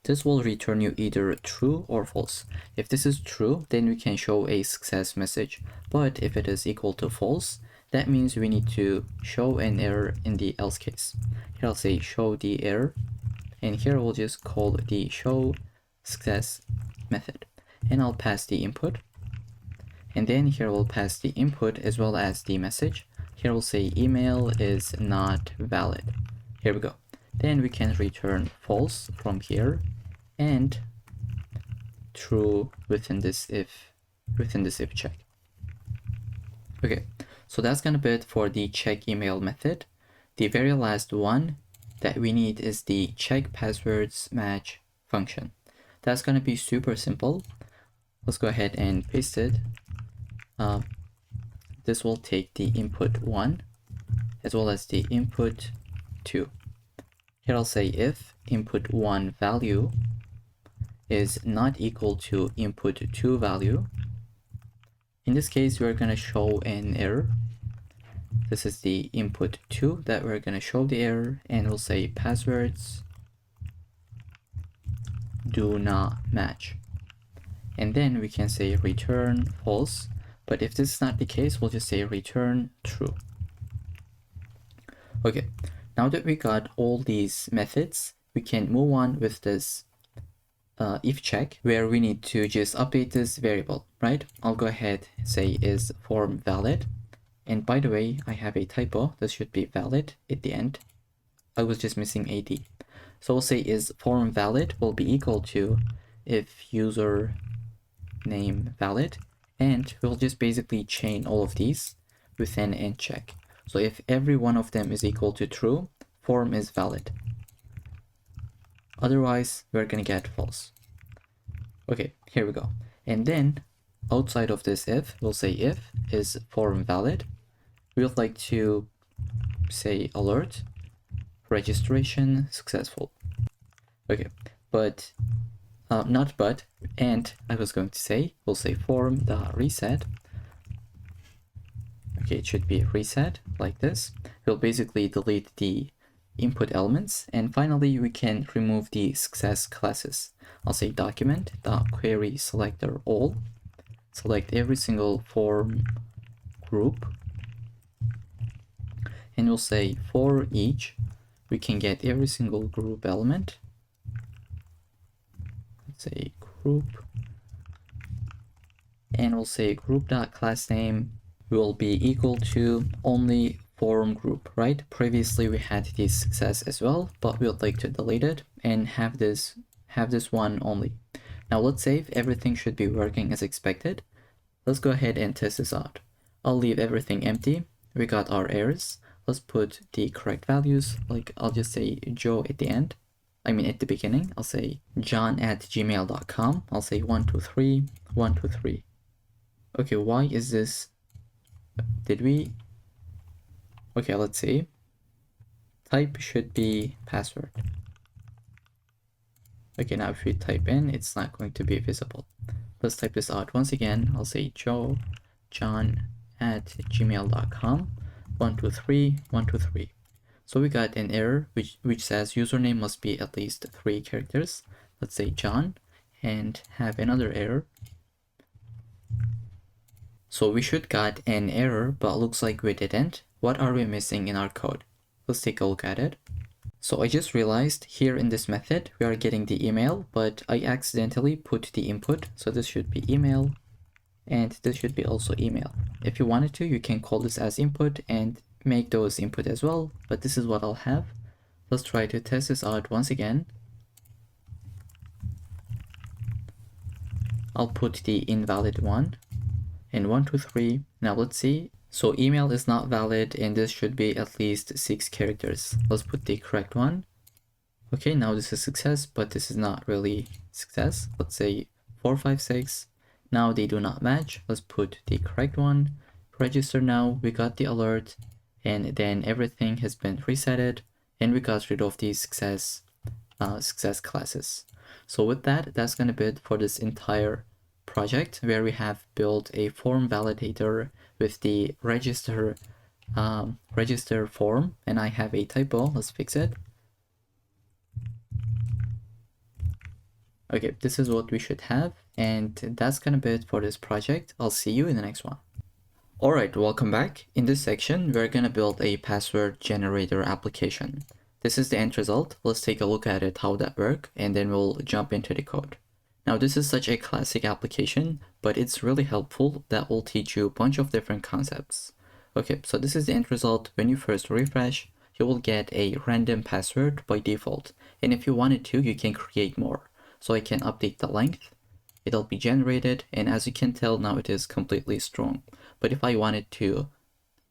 this will return you either true or false. If this is true, then we can show a success message. But if it is equal to false, that means we need to show an error in the else case. Here I'll say show the error, and here we'll just call the show success method, and I'll pass the input, and then here we'll pass the input as well as the message. Here we'll say email is not valid. Here we go. Then we can return false from here and true within this if check. Okay, so that's gonna be it for the check email method. The very last one that we need is the check passwords match function. That's gonna be super simple. Let's go ahead and paste it. This will take the input 1 as well as the input 2. Here I'll say if input 1 value is not equal to input 2 value. In this case, we're going to show an error. This is the input 2 that we're going to show the error, and we'll say passwords do not match. And then we can say return false. But if this is not the case, we'll just say return true. Okay, now that we got all these methods, we can move on with this if check, where we need to just update this variable, right? I'll go ahead and say is form valid. And by the way, I have a typo. This should be valid at the end. I was just missing AD. So we'll say is form valid will be equal to if user name valid, and we'll just basically chain all of these with an end check. So if every one of them is equal to true, form is valid. Otherwise, we're gonna get false. Okay, here we go. And then outside of this if, we'll say if is form valid. We would like to say alert, registration successful. Okay, but not but, and I was going to say, we'll say form.reset. Okay, it should be reset like this. We'll basically delete the input elements, and finally we can remove the success classes. I'll say document.query selector all, select every single form group, and we'll say for each we can get every single group element. Let's say group, and we'll say group.className will be equal to only form group, right? Previously we had this success as well, but we would like to delete it and have this one only. Now let's say if everything should be working as expected. Let's go ahead and test this out. I'll leave everything empty. We got our errors. Let's put the correct values. Like I'll just say Joe at the end. At the beginning. I'll say john@gmail.com. I'll say 123 123. Okay, why is this? Okay, let's see. Type should be password. Okay, now if we type in, it's not going to be visible. Let's type this out once again. I'll say john@gmail.com 123 123. So we got an error which says username must be at least 3 characters. Let's say John, and have another error. So we should got an error, but looks like we didn't. What are we missing in our code? Let's take a look at it. So I just realized here in this method, we are getting the email, but I accidentally put the input. So this should be email, and this should be also email. If you wanted to, you can call this as input and make those input as well, but this is what I'll have. Let's try to test this out once again. I'll put the invalid one and 123. Now let's see. So email is not valid, and this should be at least 6 characters. Let's put the correct one. Okay, now this is success, but this is not really success. Let's say 456. Now they do not match. Let's put the correct one. Register now. We got the alert, and then everything has been resetted, and we got rid of the success classes. So with that, that's gonna be it for this entire project, where we have built a form validator with the register form, and I have a typo. Let's fix it. Okay, this is what we should have, and that's gonna be it for this project. I'll see you in the next one. Alright, welcome back. In this section, we're gonna build a password generator application. This is the end result. Let's take a look at it, how that works, and then we'll jump into the code. Now this is such a classic application, but it's really helpful. That will teach you a bunch of different concepts. Okay, so this is the end result. When you first refresh, you will get a random password by default. And if you wanted to, you can create more. So I can update the length. It'll be generated, and as you can tell now, it is completely strong. But if I wanted to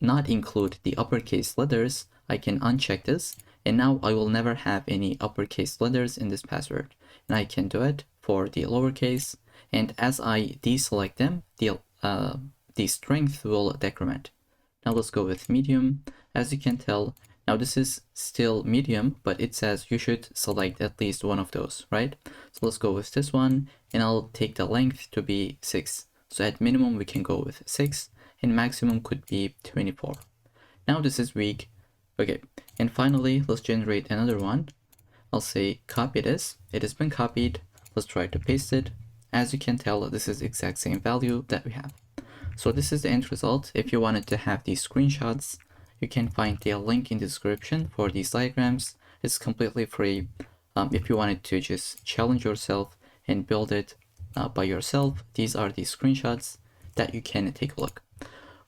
not include the uppercase letters, I can uncheck this, and now I will never have any uppercase letters in this password. And I can do it for the lowercase, and as I deselect them, the strength will decrement. Now let's go with medium. As you can tell, now this is still medium, but it says you should select at least one of those, right? So let's go with this one, and I'll take the length to be 6. So at minimum we can go with 6, and maximum could be 24. Now this is weak. Okay, and finally let's generate another one. I'll say copy this. It has been copied. Let's try to paste it. As you can tell, this is the exact same value that we have. So this is the end result. If you wanted to have these screenshots, you can find the link in the description for these diagrams. It's completely free. If you wanted to just challenge yourself and build it by yourself, these are the screenshots that you can take a look.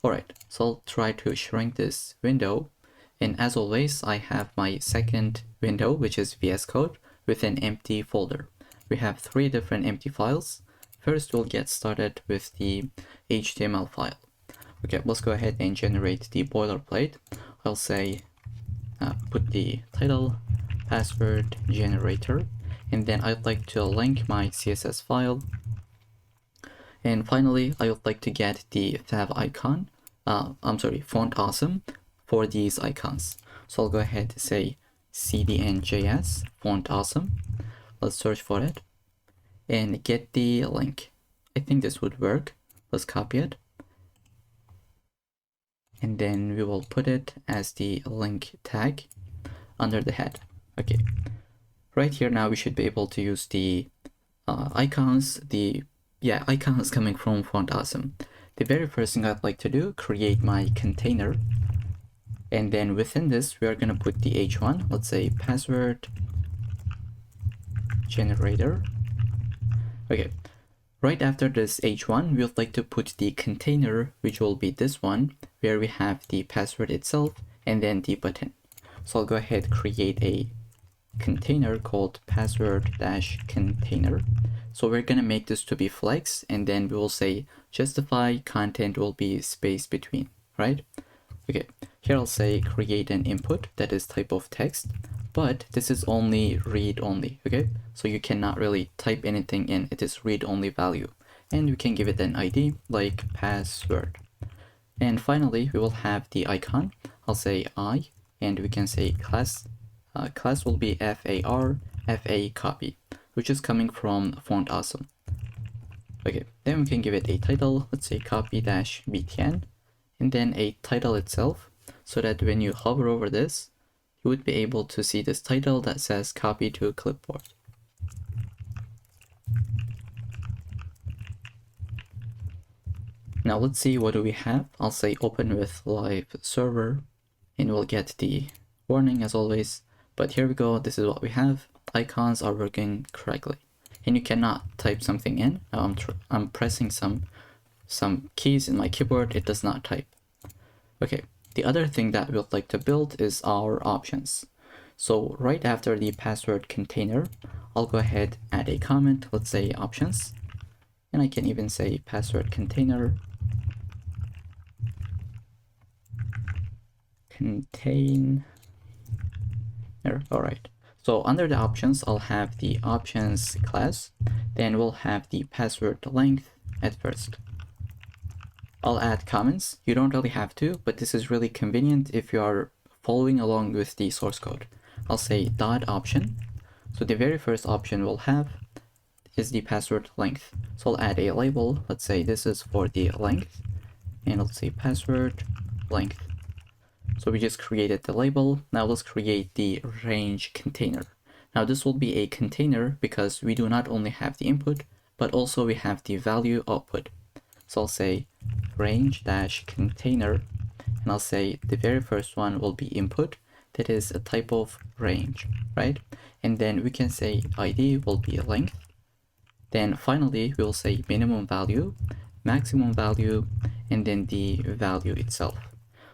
Alright, so I'll try to shrink this window. And as always, I have my second window, which is VS Code, with an empty folder. We have 3 different empty files. first we'll get started with the HTML file. Okay, let's go ahead and generate the boilerplate. I'll say put the title, password generator, and then I'd like to link my CSS file. And finally, I would like to get the fav icon, font awesome for these icons. So I'll go ahead and say cdn.js font awesome. Let's search for it and get the link. I think this would work. Let's copy it. And then we will put it as the link tag under the head. Okay, right here now we should be able to use the icons, icons coming from Font Awesome. The very first thing I'd like to do, create my container. And then within this, we are going to put the h1, let's say password generator. Okay, right after this h1, we would like to put the container, which will be this one, where we have the password itself and then the button. So I'll go ahead, create a container called password-container. So we're going to make this to be flex, and then we will say justify content will be space between, right? Okay, here I'll say create an input that is type of text, but this is only read only, okay? So you cannot really type anything in, it is read only value. And we can give it an ID like password. And finally, we will have the icon. I'll say I, and we can say class. Class will be FA copy, which is coming from Font Awesome. Okay, then we can give it a title, let's say copy-btn, and then a title itself, so that when you hover over this, you would be able to see this title that says copy to clipboard. Now let's see, what do we have? I'll say open with live server, and we'll get the warning as always. But here we go, this is what we have. Icons are working correctly. And you cannot type something in. Now I'm pressing some keys in my keyboard, it does not type. Okay, the other thing that we'd like to build is our options. So right after the password container, I'll go ahead, add a comment, let's say options. And I can even say password container contain. All right. So under the options, I'll have the options class, then we'll have the password length at first. I'll add comments. You don't really have to, but this is really convenient if you are following along with the source code. I'll say dot option. So the very first option we'll have is the password length. So I'll add a label. Let's say this is for the length, and let's say password length. So we just created the label. Now let's create the range container. Now this will be a container because we do not only have the input, but also we have the value output. So I'll say range-container, and I'll say the very first one will be input. That is a type of range, right? And then we can say ID will be length. Then finally, we'll say minimum value, maximum value, and then the value itself.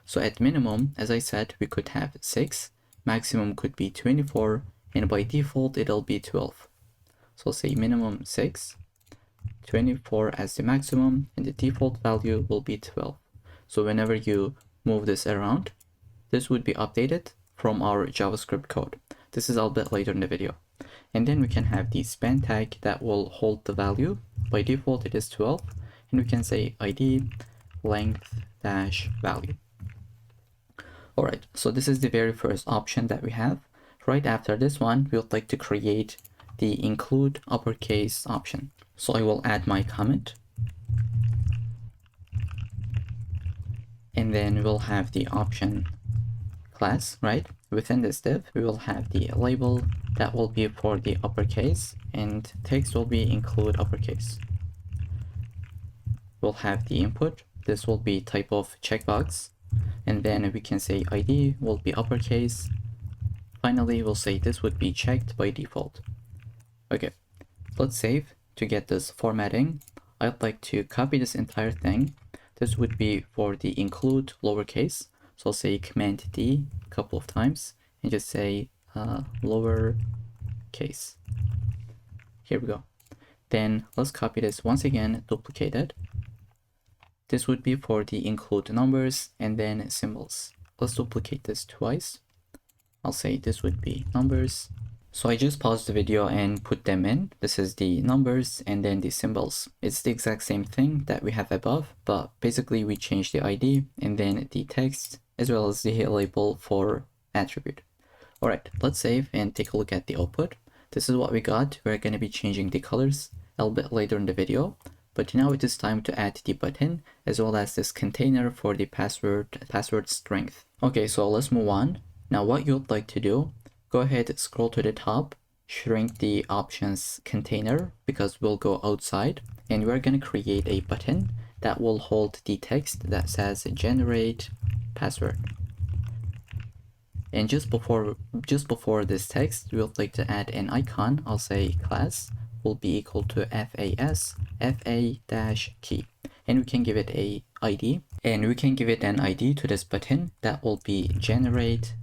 So at minimum, as I said, we could have 6, maximum could be 24, and by default, it'll be 12. So I'll say minimum 6, 24 as the maximum, and the default value will be 12. So whenever you move this around, this would be updated from our JavaScript code. This is a bit later in the video. And then we can have the span tag that will hold the value. By default, it is 12, and we can say ID length dash value. All right, so this is the very first option that we have. Right after this one, we would like to create the include uppercase option. So I will add my comment. And then we'll have the option class, right? Within this div, we will have the label that will be for the uppercase, and text will be include uppercase. We'll have the input. This will be type of checkbox. And then we can say ID will be uppercase. Finally, we'll say this would be checked by default. Okay, let's save. To get this formatting, I'd like to copy this entire thing. This would be for the include lowercase. So I'll say Command D a couple of times and just say lowercase. Here we go. Then let's copy this once again, duplicate it. This would be for the include numbers and then symbols. Let's duplicate this twice. I'll say this would be numbers. So I just paused the video and put them in. This is the numbers and then the symbols. It's the exact same thing that we have above, but basically we change the ID and then the text as well as the label for attribute. All right, let's save and take a look at the output. This is what we got. We're going to be changing the colors a little bit later in the video, but now it is time to add the button as well as this container for the password strength. Okay, so let's move on. Now what you'd like to do, go ahead, scroll to the top, shrink the options container because we'll go outside, and we're going to create a button that will hold the text that says generate password. And just before this text, we would like to add an icon. I'll say class will be equal to fa-key, and we can give it a ID, and we can give it an ID to this button that will be generate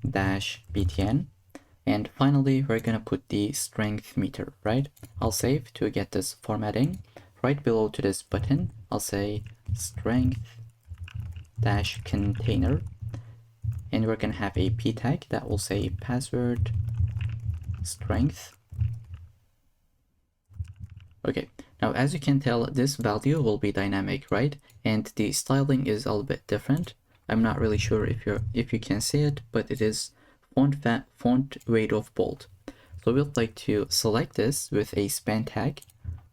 -btn. And finally, we're gonna put the strength meter, right? I'll save to get this formatting. Right below to this button, I'll say strength-container, and we're gonna have a p tag that will say password strength. Okay, now as you can tell, this value will be dynamic, right? And the styling is a little bit different. I'm not really sure if you can see it, but it is font weight of bold. So we'd like to select this with a span tag.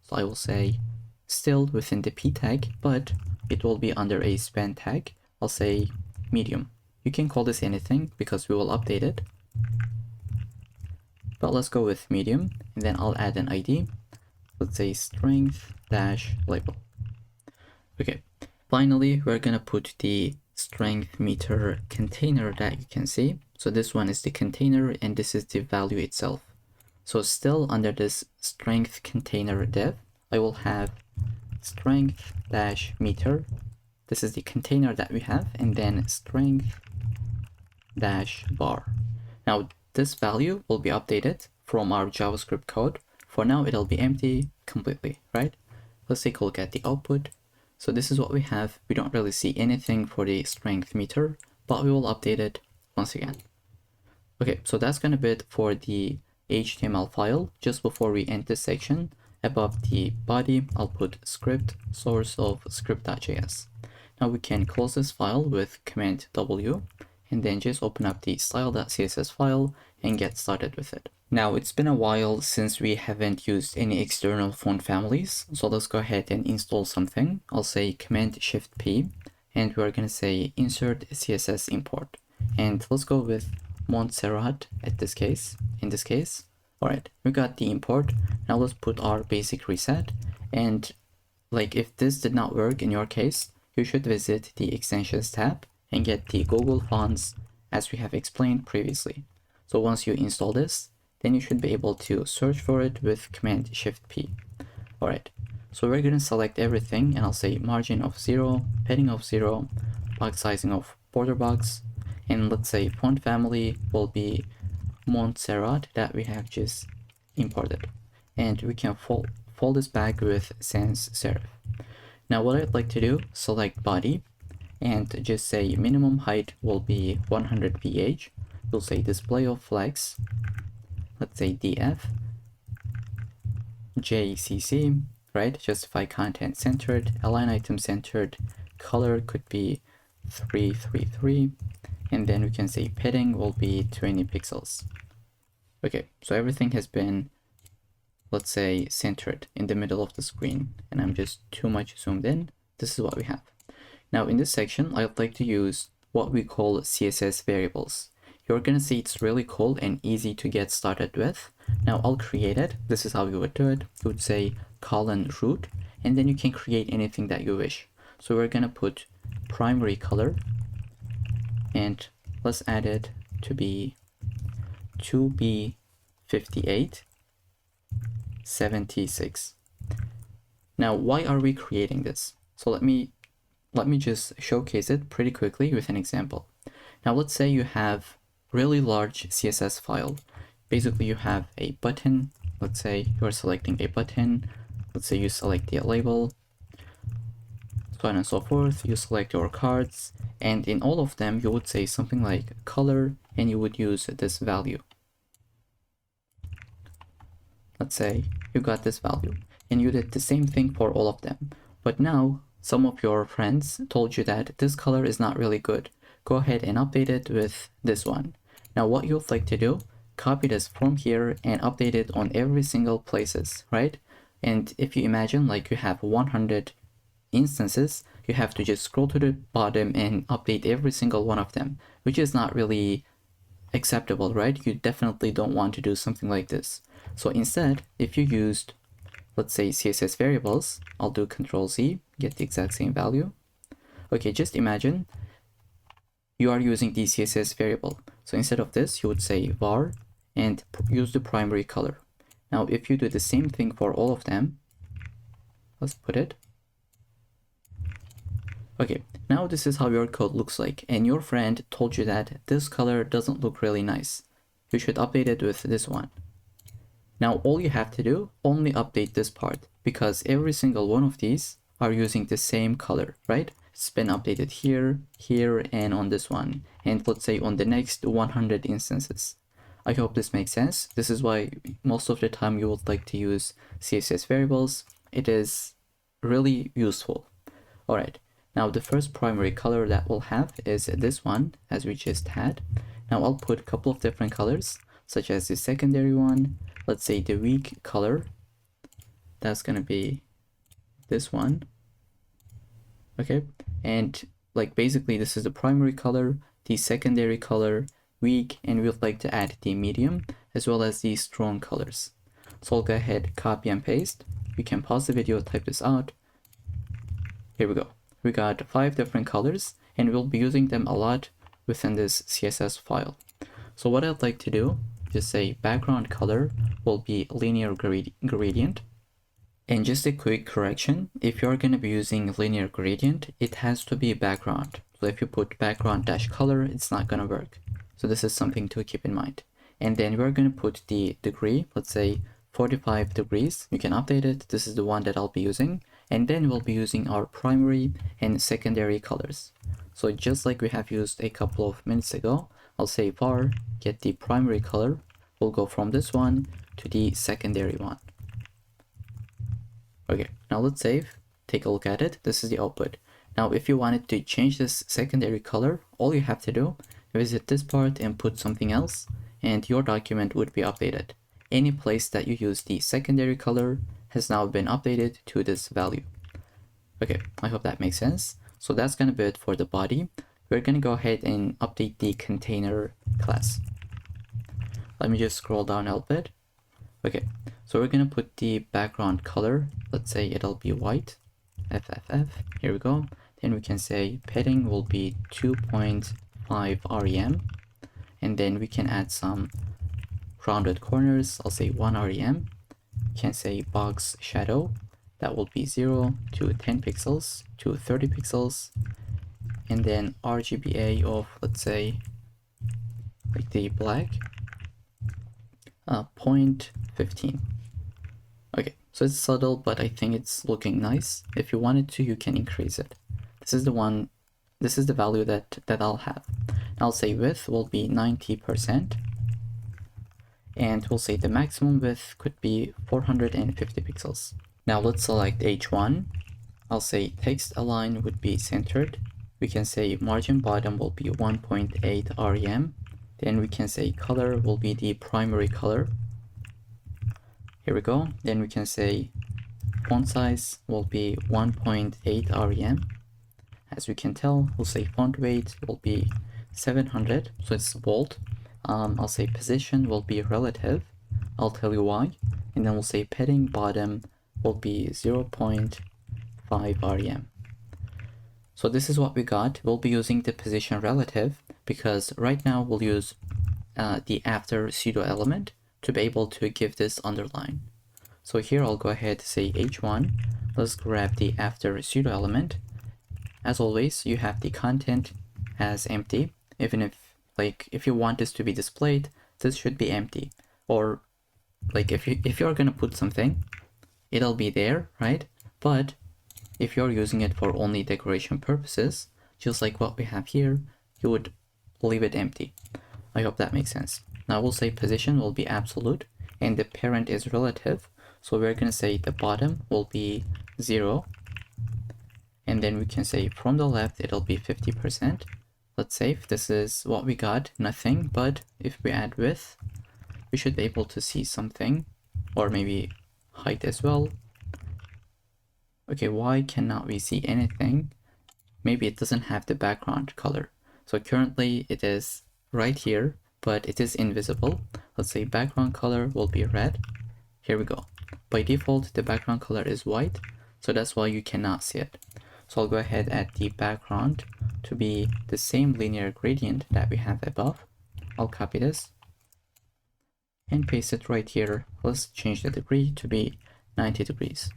So I will say still within the p tag, but it will be under a span tag. I'll say medium. You can call this anything because we will update it. But let's go with medium, and then I'll add an ID. Let's say strength-label. Okay, finally, we're gonna put the strength meter container that you can see. So this one is the container and this is the value itself. So still under this strength container div, I will have strength-meter. This is the container that we have, and then strength-bar. Now this value will be updated from our JavaScript code. For now, it'll be empty completely, right? Let's take a look at the output. So this is what we have. We don't really see anything for the strength meter, but we will update it once again. Okay, so that's gonna be it for the HTML file. Just before we end this section, above the body, I'll put script source of script.js. Now we can close this file with Command W, and then just open up the style.css file and get started with it. Now it's been a while since we haven't used any external font families, so let's go ahead and install something. I'll say Command-Shift-P, and we're gonna say insert CSS import, and let's go with Montserrat in this case. All right, we got the import. Now let's put our basic reset, and like if this did not work in your case, you should visit the extensions tab and get the Google fonts as we have explained previously. So once you install this, then you should be able to search for it with Command-Shift-P. All right, so we're gonna select everything, and I'll say margin of 0, padding of 0, box sizing of border box, and let's say font family will be Montserrat that we have just imported. And we can fold this back with sans serif. Now what I'd like to do, select body, and just say minimum height will be 100 ph. We'll say display of flex, let's say df, JCC, right? Justify content centered, align item centered, color could be 333, and then we can say padding will be 20 pixels. Okay, so everything has been, let's say, centered in the middle of the screen, and I'm just too much zoomed in. This is what we have. Now in this section, I'd like to use what we call CSS variables. You're gonna see it's really cool and easy to get started with. Now I'll create it. This is how you would do it. You would say :root, and then you can create anything that you wish. So we're gonna put primary color, and let's add it to be 2B5876. Now why are we creating this? So let me just showcase it pretty quickly with an example. Now let's say you have really large CSS file. Basically you have a button, let's say you're selecting a button, let's say you select the label, so on and so forth, you select your cards, and in all of them you would say something like color, and you would use this value. Let's say you got this value, and you did the same thing for all of them, but now some of your friends told you that this color is not really good. Go ahead and update it with this one. Now what you'd like to do, copy this from here and update it on every single places, right? And if you imagine like you have 100 instances, you have to just scroll to the bottom and update every single one of them, which is not really acceptable, right? You definitely don't want to do something like this. So instead, if you used, let's say, CSS variables, I'll do Control Z, get the exact same value. Okay, just imagine you are using the CSS variable. So instead of this, you would say var and use the primary color. Now, if you do the same thing for all of them, let's put it. Okay, now this is how your code looks like, and your friend told you that this color doesn't look really nice. You should update it with this one. Now all you have to do, only update this part, because every single one of these are using the same color, right? It's been updated here, here, and on this one, and let's say on the next 100 instances. I hope this makes sense. This is why most of the time you would like to use CSS variables. It is really useful. All right. Now the first primary color that we'll have is this one, as we just had. Now I'll put a couple of different colors, such as the secondary one. Let's say the weak color, that's gonna be this one. Okay, and like basically this is the primary color, the secondary color, weak, and we'd like to add the medium as well as the strong colors. So I'll go ahead, copy and paste. You can pause the video, type this out. Here we go. We got 5 different colors, and we'll be using them a lot within this CSS file. So what I'd like to do, just say background color will be linear gradient. And just a quick correction, if you're going to be using linear gradient, it has to be background. So if you put background dash color, it's not going to work. So this is something to keep in mind. And then we're going to put the degree, let's say 45 degrees. You can update it. This is the one that I'll be using. And then we'll be using our primary and secondary colors. So just like we have used a couple of minutes ago, I'll say var get the primary color. We'll go from this one to the secondary one. Okay, now let's save, take a look at it. This is the output. Now if you wanted to change this secondary color, all you have to do, visit this part and put something else, and your document would be updated. Any place that you use the secondary color has now been updated to this value. Okay, I hope that makes sense. So that's gonna be it for the body. We're gonna go ahead and update the container class. Let me just scroll down a little bit. Okay, so we're gonna put the background color. Let's say it'll be white, FFF, here we go. Then we can say padding will be 2.5 rem. And then we can add some rounded corners. I'll say 1 rem. You can say box shadow, that will be 0 to 10 pixels to 30 pixels. And then RGBA of, let's say, like the black, 0.15. Okay, so it's subtle, but I think it's looking nice. If you wanted to, you can increase it. This is the one, this is the value that I'll have. I'll say width will be 90%. And we'll say the maximum width could be 450 pixels. Now let's select H1. I'll say text align would be centered. We can say margin bottom will be 1.8 rem. Then we can say color will be the primary color. Here we go. Then we can say font size will be 1.8 rem. As we can tell, we'll say font weight will be 700, so it's bold. I'll say position will be relative. I'll tell you why. And then we'll say padding bottom will be 0.5 rem. So this is what we got. We'll be using the position relative because right now we'll use the after pseudo element to be able to give this underline. So here I'll go ahead to say H1. Let's grab the after pseudo element. As always, you have the content as empty. Even if you want this to be displayed, this should be empty. Or like if you're gonna put something, it'll be there, right? But if you're using it for only decoration purposes, just like what we have here, you would leave it empty. I hope that makes sense. Now we'll say position will be absolute and the parent is relative. So we're going to say the bottom will be 0. And then we can say from the left, it'll be 50%. Let's save. This is what we got, nothing. But if we add width, we should be able to see something, or maybe height as well. Okay, why cannot we see anything? Maybe it doesn't have the background color. So currently it is right here, but it is invisible. Let's say background color will be red. Here we go. By default, the background color is white, so that's why you cannot see it. So I'll go ahead and add the background to be the same linear gradient that we have above. I'll copy this and paste it right here. Let's change the degree to be 90 degrees.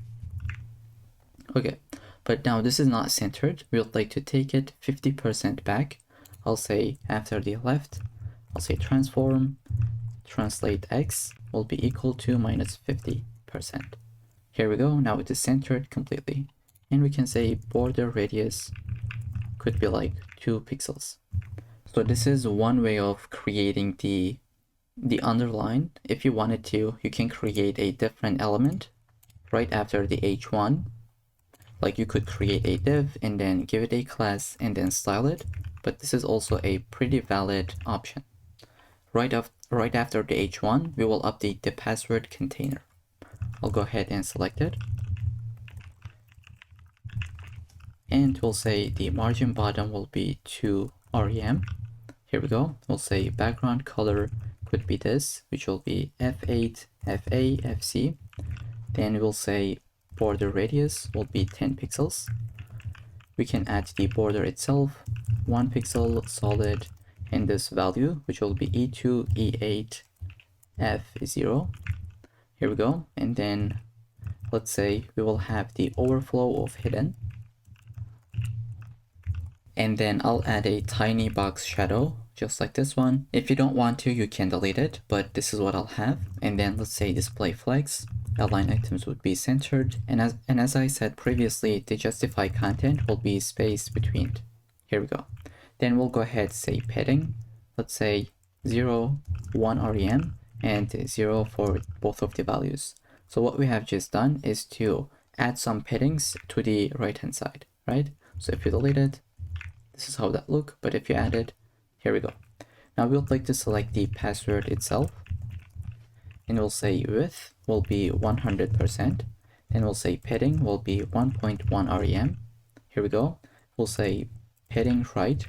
Okay, but now this is not centered. We would like to take it 50% back. I'll say after the left, I'll say transform, translate x will be equal to minus 50%. Here we go. Now it is centered completely. And we can say border radius could be like 2 pixels. So this is one way of creating the underline. If you wanted to, you can create a different element right after the h1. Like you could create a div and then give it a class and then style it. But this is also a pretty valid option. Right after the h1, we will update the password container. I'll go ahead and select it. And we'll say the margin bottom will be 2 rem. Here we go. We'll say background color could be this, which will be F8, FA, FC. Then we'll say border radius will be 10 pixels. We can add the border itself, 1 pixel solid, and this value, which will be E2, E8, F0. Here we go. And then let's say we will have the overflow of hidden. And then I'll add a tiny box shadow, just like this one. If you don't want to, you can delete it, but this is what I'll have. And then let's say display flex, align items would be centered. And as I said previously, the justify content will be spaced between. Here we go. Then we'll go ahead, say padding. Let's say 0, 1 rem, and 0 for both of the values. So what we have just done is to add some paddings to the right hand side, right? So if you delete it, this is how that look, but if you add it, here we go. Now we would like to select the password itself, and we'll say width will be 100%, then we'll say padding will be 1.1 rem. Here we go. We'll say padding right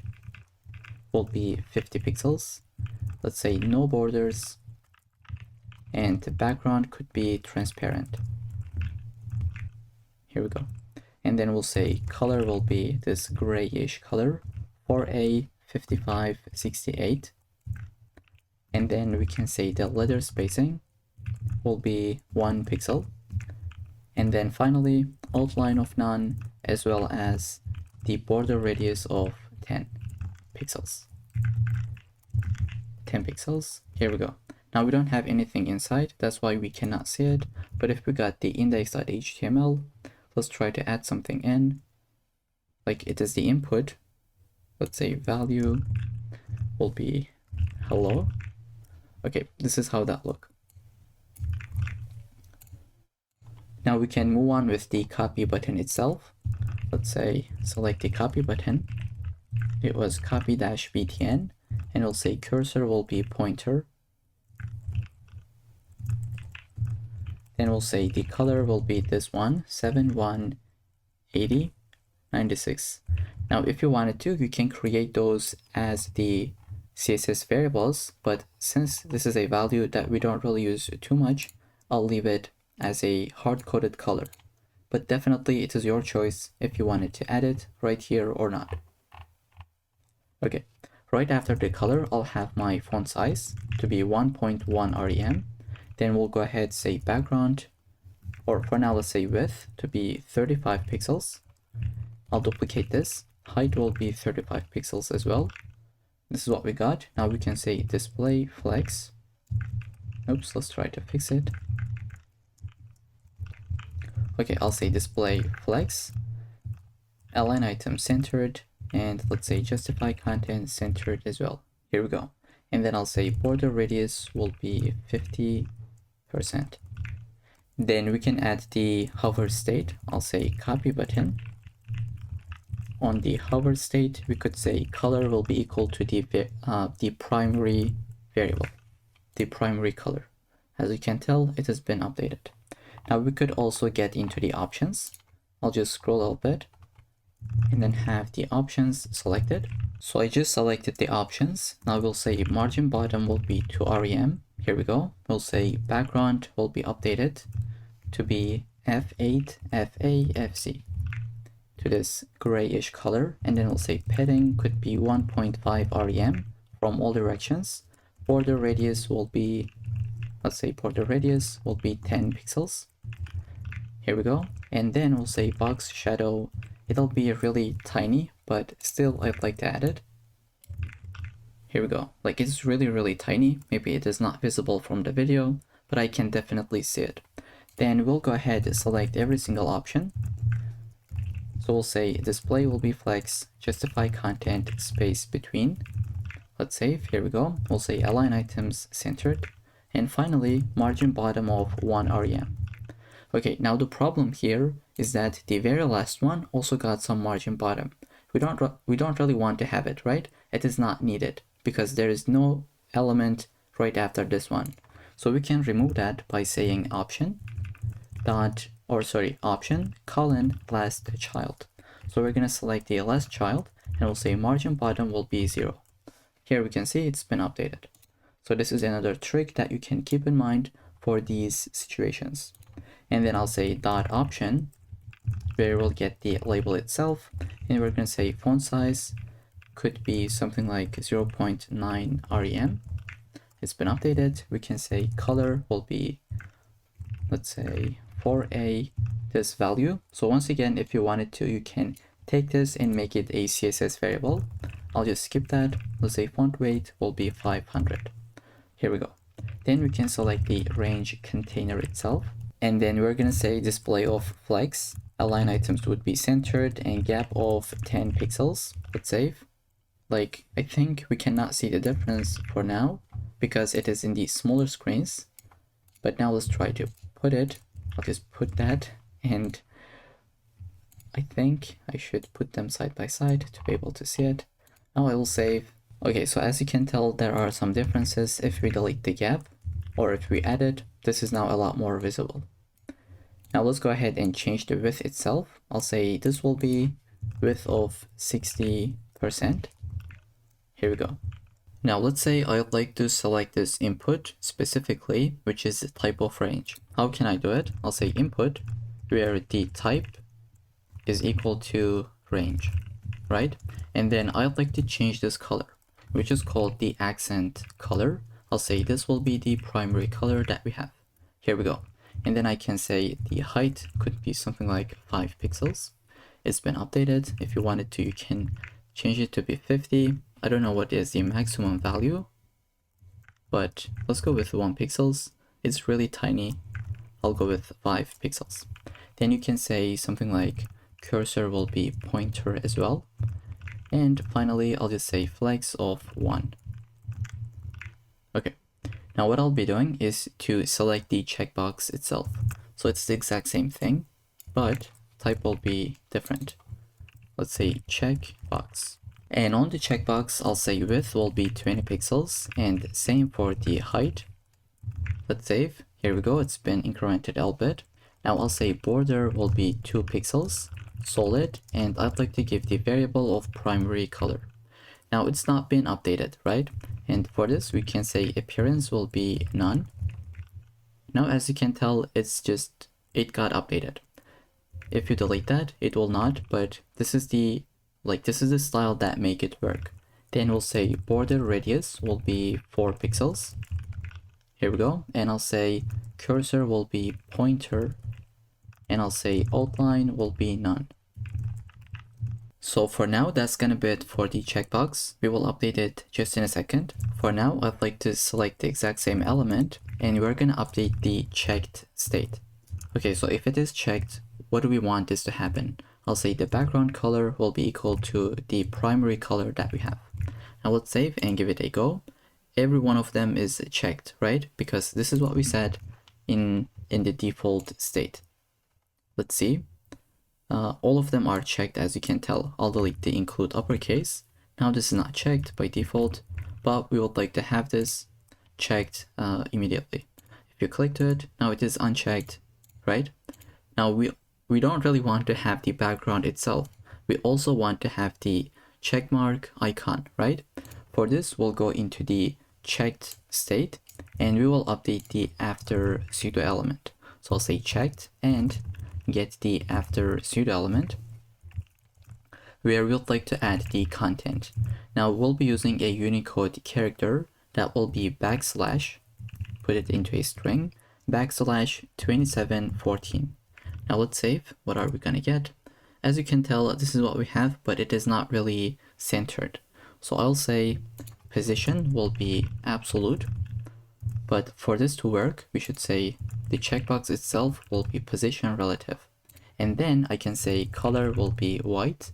will be 50 pixels. Let's say no borders, and the background could be transparent. Here we go. And then we'll say color will be this grayish color, 4A 5568. And then we can say the letter spacing will be 1 pixel. And then finally, outline of none, as well as the border radius of 10 pixels. 10 pixels. Here we go. Now we don't have anything inside, that's why we cannot see it. But if we got the index.html, let's try to add something in, like it is the input. Let's say value will be hello. Okay, this is how that look. Now we can move on with the copy button itself. Let's say select the copy button. It was copy-btn, and we'll say cursor will be pointer. Then we'll say the color will be this one, 718096. Now, if you wanted to, you can create those as the CSS variables, but since this is a value that we don't really use too much, I'll leave it as a hard-coded color. But definitely it is your choice if you wanted to add it right here or not. Okay, right after the color, I'll have my font size to be 1.1 rem. Then we'll go ahead, say background, or for now, let's say width to be 35 pixels. I'll duplicate this. Height will be 35 pixels as well. This is what we got. Now we can say display flex. Oops, let's try to fix it. Okay, I'll say display flex, align item centered, and let's say justify content centered as well. Here we go. And then I'll say border radius will be 50%. Then we can add the hover state. I'll say copy button. On the hover state, we could say color will be equal to the primary variable, the primary color. As you can tell, it has been updated. Now we could also get into the options. I'll just scroll a little bit and then have the options selected. So I just selected the options. Now we'll say margin bottom will be to rem. Here we go. We'll say background will be updated to be F8, FA, FC to this grayish color. And then we'll say padding could be 1.5 rem from all directions. Border radius will be, let's say border radius will be 10 pixels. Here we go. And then we'll say box shadow. It'll be really tiny, but still I'd like to add it. Here we go. Like it's really tiny. Maybe it is not visible from the video, but I can definitely see it. Then we'll go ahead and select every single option. So we'll say display will be flex, justify content, space between. Let's save. Here we go. We'll say align items centered. And finally, margin bottom of 1 rem. Okay, now the problem here is that the very last one also got some margin bottom. We don't really want to have it, right? It is not needed because there is no element right after this one. So we can remove that by saying option colon last child. So we're gonna select the last child and we'll say margin bottom will be 0. Here we can see it's been updated. So this is another trick that you can keep in mind for these situations. And then I'll say dot option where we'll get the label itself, and we're gonna say font size could be something like 0.9 rem. It's been updated. We can say color will be, let's say 4a this value. So once again, if you wanted to, you can take this and make it a CSS variable. I'll just skip that. Let's say font weight will be 500. Here we go. Then we can select the range container itself. And then we're gonna say display of flex, align items would be centered, and gap of 10 pixels. Let's save. Like, I think we cannot see the difference for now because it is in the smaller screens. But now let's try to put it. I'll just put that, and I think I should put them side by side to be able to see it. Now I will save. Okay, so as you can tell, there are some differences if we delete the gap or if we add it. This is now a lot more visible. Now let's go ahead and change the width itself. I'll say this will be width of 60%. Here we go. Now let's say I'd like to select this input specifically, which is the type of range. How can I do it? I'll say input where the type is equal to range, right? And then I'd like to change this color, which is called the accent color. I'll say this will be the primary color that we have. Here we go. And then I can say the height could be something like 5 pixels. It's been updated. If you wanted to, you can change it to be 50. I don't know what is the maximum value, but let's go with 1 pixels. It's really tiny. I'll go with 5 pixels. Then you can say something like cursor will be pointer as well. And finally, I'll just say flex of 1. Okay. Now what I'll be doing is to select the checkbox itself. So it's the exact same thing, but type will be different. Let's say checkbox. And on the checkbox, I'll say width will be 20 pixels and same for the height. Let's save. Here we go. It's been incremented a little bit. Now I'll say border will be 2 pixels, solid, and I'd like to give the variable of primary color. Now it's not been updated, right? And for this, we can say appearance will be none. Now, as you can tell, it got updated. If you delete that, it will not, but this is the style that make it work. Then we'll say border radius will be 4 pixels. Here we go. And I'll say cursor will be pointer. And I'll say outline will be none. So for now, that's gonna be it for the checkbox. We will update it just in a second. For now, I'd like to select the exact same element and we're gonna update the checked state. Okay, so if it is checked, what do we want this to happen? I'll say the background color will be equal to the primary color that we have. Now let's save and give it a go. Every one of them is checked, right? Because this is what we said in the default state. Let's see. All of them are checked, as you can tell. I'll delete the include uppercase. Now this is not checked by default, but we would like to have this checked immediately. If you click to it, now it is unchecked, right? Now we don't really want to have the background itself. We also want to have the check mark icon, right? For this, we'll go into the checked state and we will update the after pseudo element. So I'll say checked and get the after pseudo element where we'd like to add the content. Now we'll be using a Unicode character that will be backslash, put it into a string, backslash 2714. Now let's save. What are we gonna get? As you can tell, this is what we have, but it is not really centered. So I'll say position will be absolute, but for this to work, we should say the checkbox itself will be position relative. And then I can say color will be white.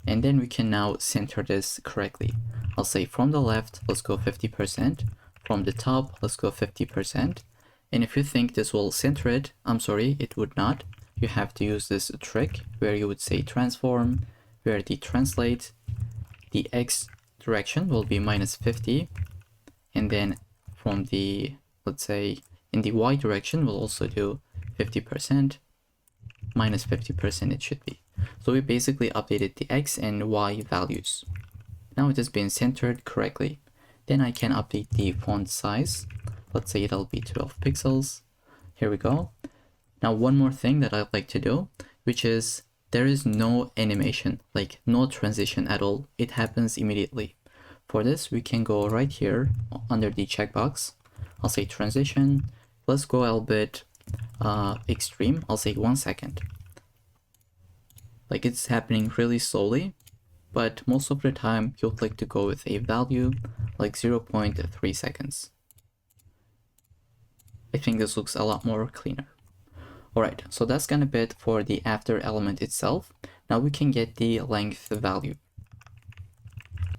And then we can now center this correctly. I'll say from the left, let's go 50%. From the top, let's go 50%. And if you think this will center it, I'm sorry, it would not. You have to use this trick where you would say transform, where the translate, the X direction will be -50. And then from the, let's say, in the Y direction, we'll also do 50%, -50% it should be. So we basically updated the X and Y values. Now it has been centered correctly. Then I can update the font size. Let's say it'll be 12 pixels. Here we go. Now one more thing that I'd like to do, which is there is no animation, like no transition at all. It happens immediately. For this, we can go right here under the checkbox. I'll say transition. Let's go a little bit extreme. I'll say 1 second. Like it's happening really slowly, but most of the time you'd like to go with a value like 0.3 seconds. I think this looks a lot more cleaner. Alright, so that's gonna be it for the after element itself. Now we can get the length value.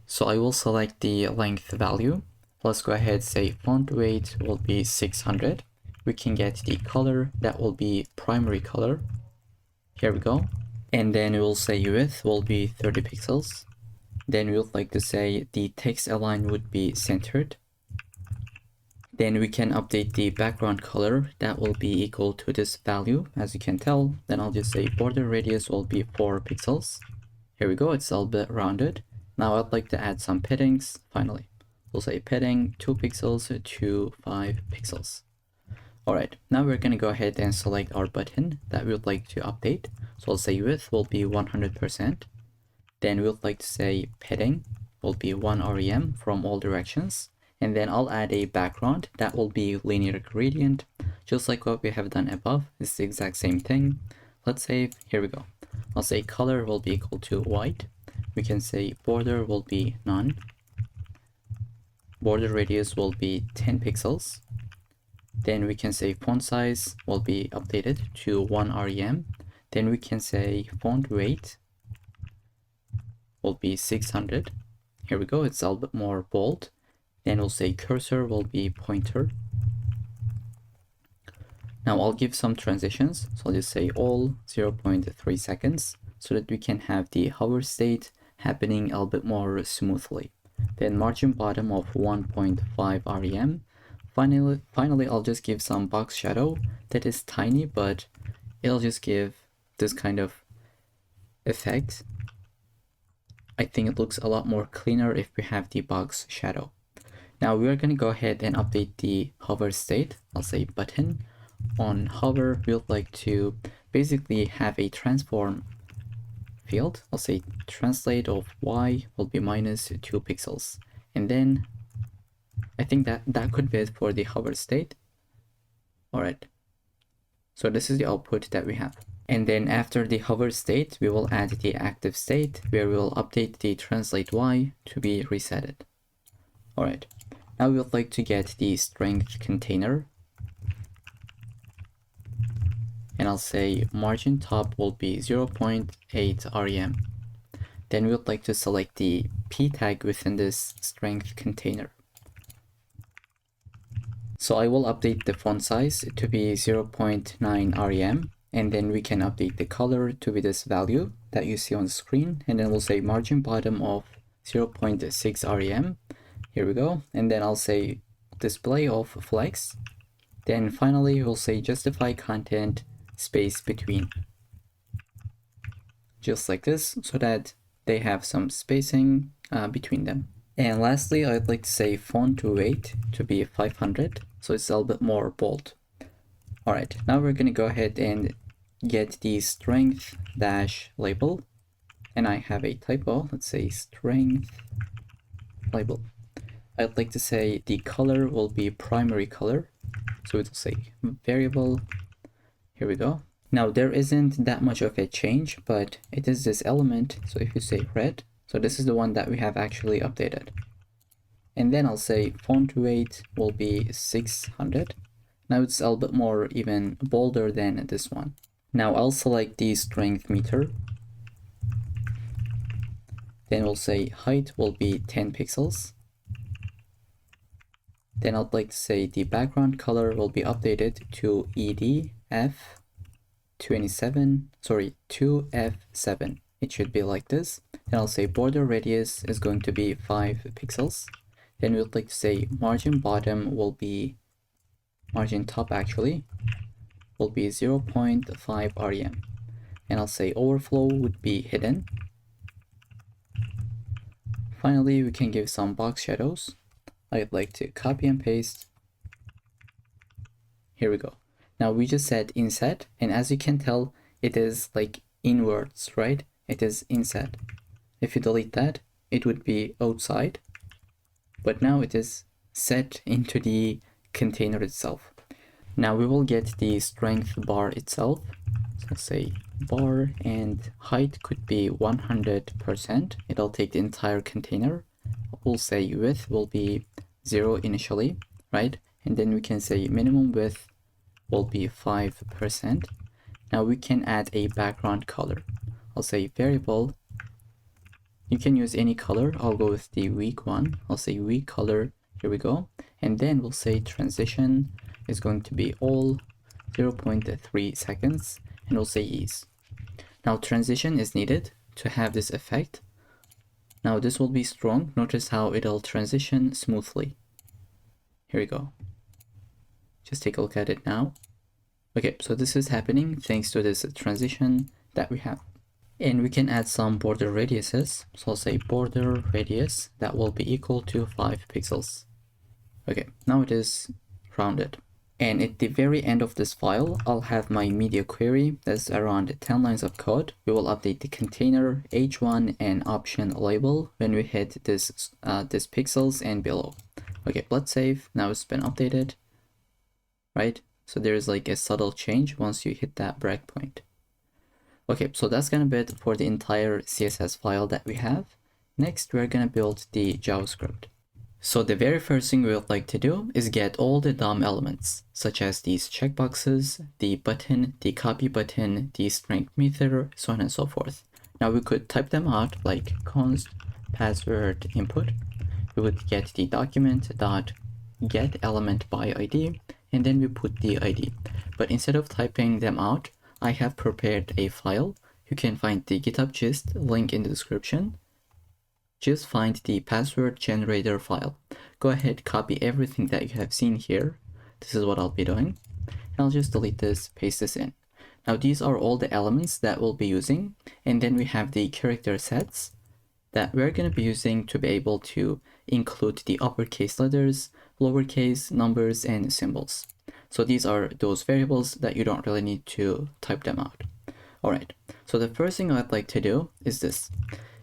So I will select the length value. Let's go ahead, say font weight will be 600. We can get the color, that will be primary color. Here we go. And then we will say width will be 30 pixels. Then we would like to say the text align would be centered. Then we can update the background color, that will be equal to this value, as you can tell. Then I'll just say border radius will be 4 pixels. Here we go, it's a little bit rounded. Now I'd like to add some paddings, finally. We'll say padding 2 pixels to 5 pixels. Alright, now we're gonna go ahead and select our button that we would like to update. So I'll say width will be 100%. Then we would like to say padding will be 1 rem from all directions. And then I'll add a background that will be linear gradient, just like what we have done above. It's the exact same thing. Let's save. Here we go. I'll say color will be equal to white. We can say border will be none. Border radius will be 10 pixels. Then we can say font size will be updated to 1 rem. Then we can say font weight will be 600. Here we go. It's a little bit more bold. Then we'll say cursor will be pointer. Now I'll give some transitions. So I'll just say all 0.3 seconds so that we can have the hover state happening a little bit more smoothly. Then margin bottom of 1.5 rem. Finally, I'll just give some box shadow that is tiny, but it'll just give this kind of effect. I think it looks a lot more cleaner if we have the box shadow. Now we are going to go ahead and update the hover state. I'll say button. On hover, we would like to basically have a transform field. I'll say translate of y will be -2 pixels. And then I think that could be it for the hover state. Alright. So this is the output that we have. And then after the hover state, we will add the active state where we will update the translate y to be resetted. Alright. Now we would like to get the strength container, and I'll say margin top will be 0.8 rem. Then we would like to select the p tag within this strength container. So I will update the font size to be 0.9 rem, and then we can update the color to be this value that you see on the screen, and then we'll say margin bottom of 0.6 rem. Here we go. And then I'll say display of flex. Then finally we'll say justify content space between, just like this, so that they have some spacing between them. And lastly, I'd like to say font weight to be 500, so it's a little bit more bold. All right, now we're gonna go ahead and get the strength dash label, and I have a typo. Let's say strength label. I'd like to say the color will be primary color, so it'll say variable. Here we go. Now there isn't that much of a change, but it is this element. So if you say red, so this is the one that we have actually updated. And then I'll say font weight will be 600. Now it's a little bit more even bolder than this one. Now I'll select the strength meter. Then we'll say height will be 10 pixels. Then I'd like to say the background color will be updated to EDF2F7. It should be like this. Then I'll say border radius is going to be 5 pixels. Then we would like to say margin bottom will be, margin top actually, will be 0.5 rem. And I'll say overflow would be hidden. Finally, we can give some box shadows. I'd like to copy and paste. Here we go. Now we just said inset, and as you can tell, it is like inwards, right? It is inset. If you delete that, it would be outside, but now it is set into the container itself. Now we will get the strength bar itself. So say bar, and height could be 100%. It'll take the entire container. We'll say width will be 0 initially, right? And then we can say minimum width will be 5%. Now we can add a background color. I'll say variable. You can use any color. I'll go with the weak one. I'll say weak color. Here we go. And then we'll say transition is going to be all 0.3 seconds, and we'll say ease. Now transition is needed to have this effect. Now this will be strong. Notice how it'll transition smoothly. Here we go. Just take a look at it now. Okay, so this is happening thanks to this transition that we have. And we can add some border radiuses. So I'll say border radius that will be equal to 5 pixels. Okay, now it is rounded. And at the very end of this file, I'll have my media query. That's around 10 lines of code. We will update the container, h1, and option label when we hit this pixels and below. Okay, let's save. Now it's been updated, right? So there's like a subtle change once you hit that breakpoint. Okay, so that's gonna be it for the entire CSS file that we have. Next, we're gonna build the JavaScript. So the very first thing we would like to do is get all the DOM elements, such as these checkboxes, the button, the copy button, the strength meter, so on and so forth. Now we could type them out like const password input. We would get the document dot get element by ID, and then we put the ID. But instead of typing them out, I have prepared a file. You can find the GitHub gist link in the description. Just find the password generator file. Go ahead, copy everything that you have seen here. This is what I'll be doing. And I'll just delete this, paste this in. Now these are all the elements that we'll be using. And then we have the character sets that we're going to be using to be able to include the uppercase letters, lowercase, numbers, and symbols. So these are those variables that you don't really need to type them out. All right, so the first thing I'd like to do is this.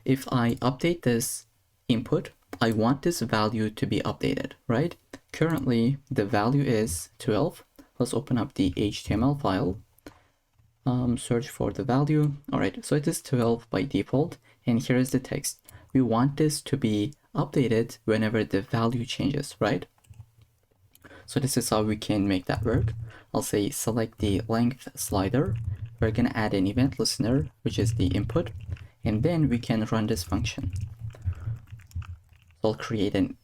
If I update this input, I want this value to be updated, right? Currently, the value is 12. Let's open up the HTML file. Search for the value. All right, so it is 12 by default. And here is the text. We want this to be update it whenever the value changes, right? So this is how we can make that work. I'll say select the length slider. We're gonna add an event listener, which is the input, and then we can run this function. So I'll create an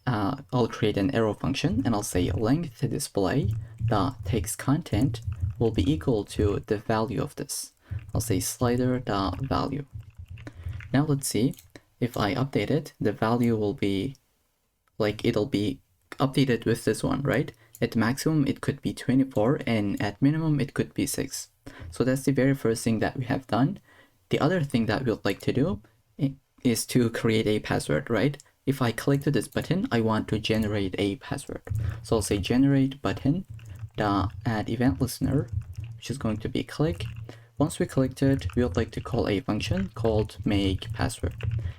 arrow function, and I'll say length display dot text content will be equal to the value of this. I'll say slider dot value. Now let's see if I update it, the value will be like, it'll be updated with this one, right? At maximum it could be 24, and at minimum it could be 6. So that's the very first thing that we have done. The other thing that we'd like to do is to create a password, right? If I click to this button, I want to generate a password. So I'll say generate button dot add event listener, which is going to be click. Once we clicked it, we would like to call a function called make password,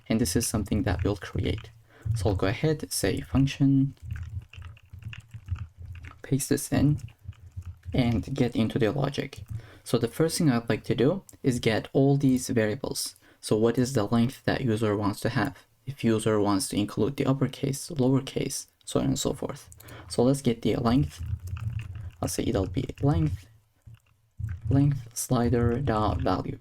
and this is something that we'll create. So I'll go ahead, say function, paste this in, and get into the logic. So the first thing I'd like to do is get all these variables. So what is the length that user wants to have? If user wants to include the uppercase, lowercase, so on and so forth. So let's get the length. I'll say it'll be length slider dot value.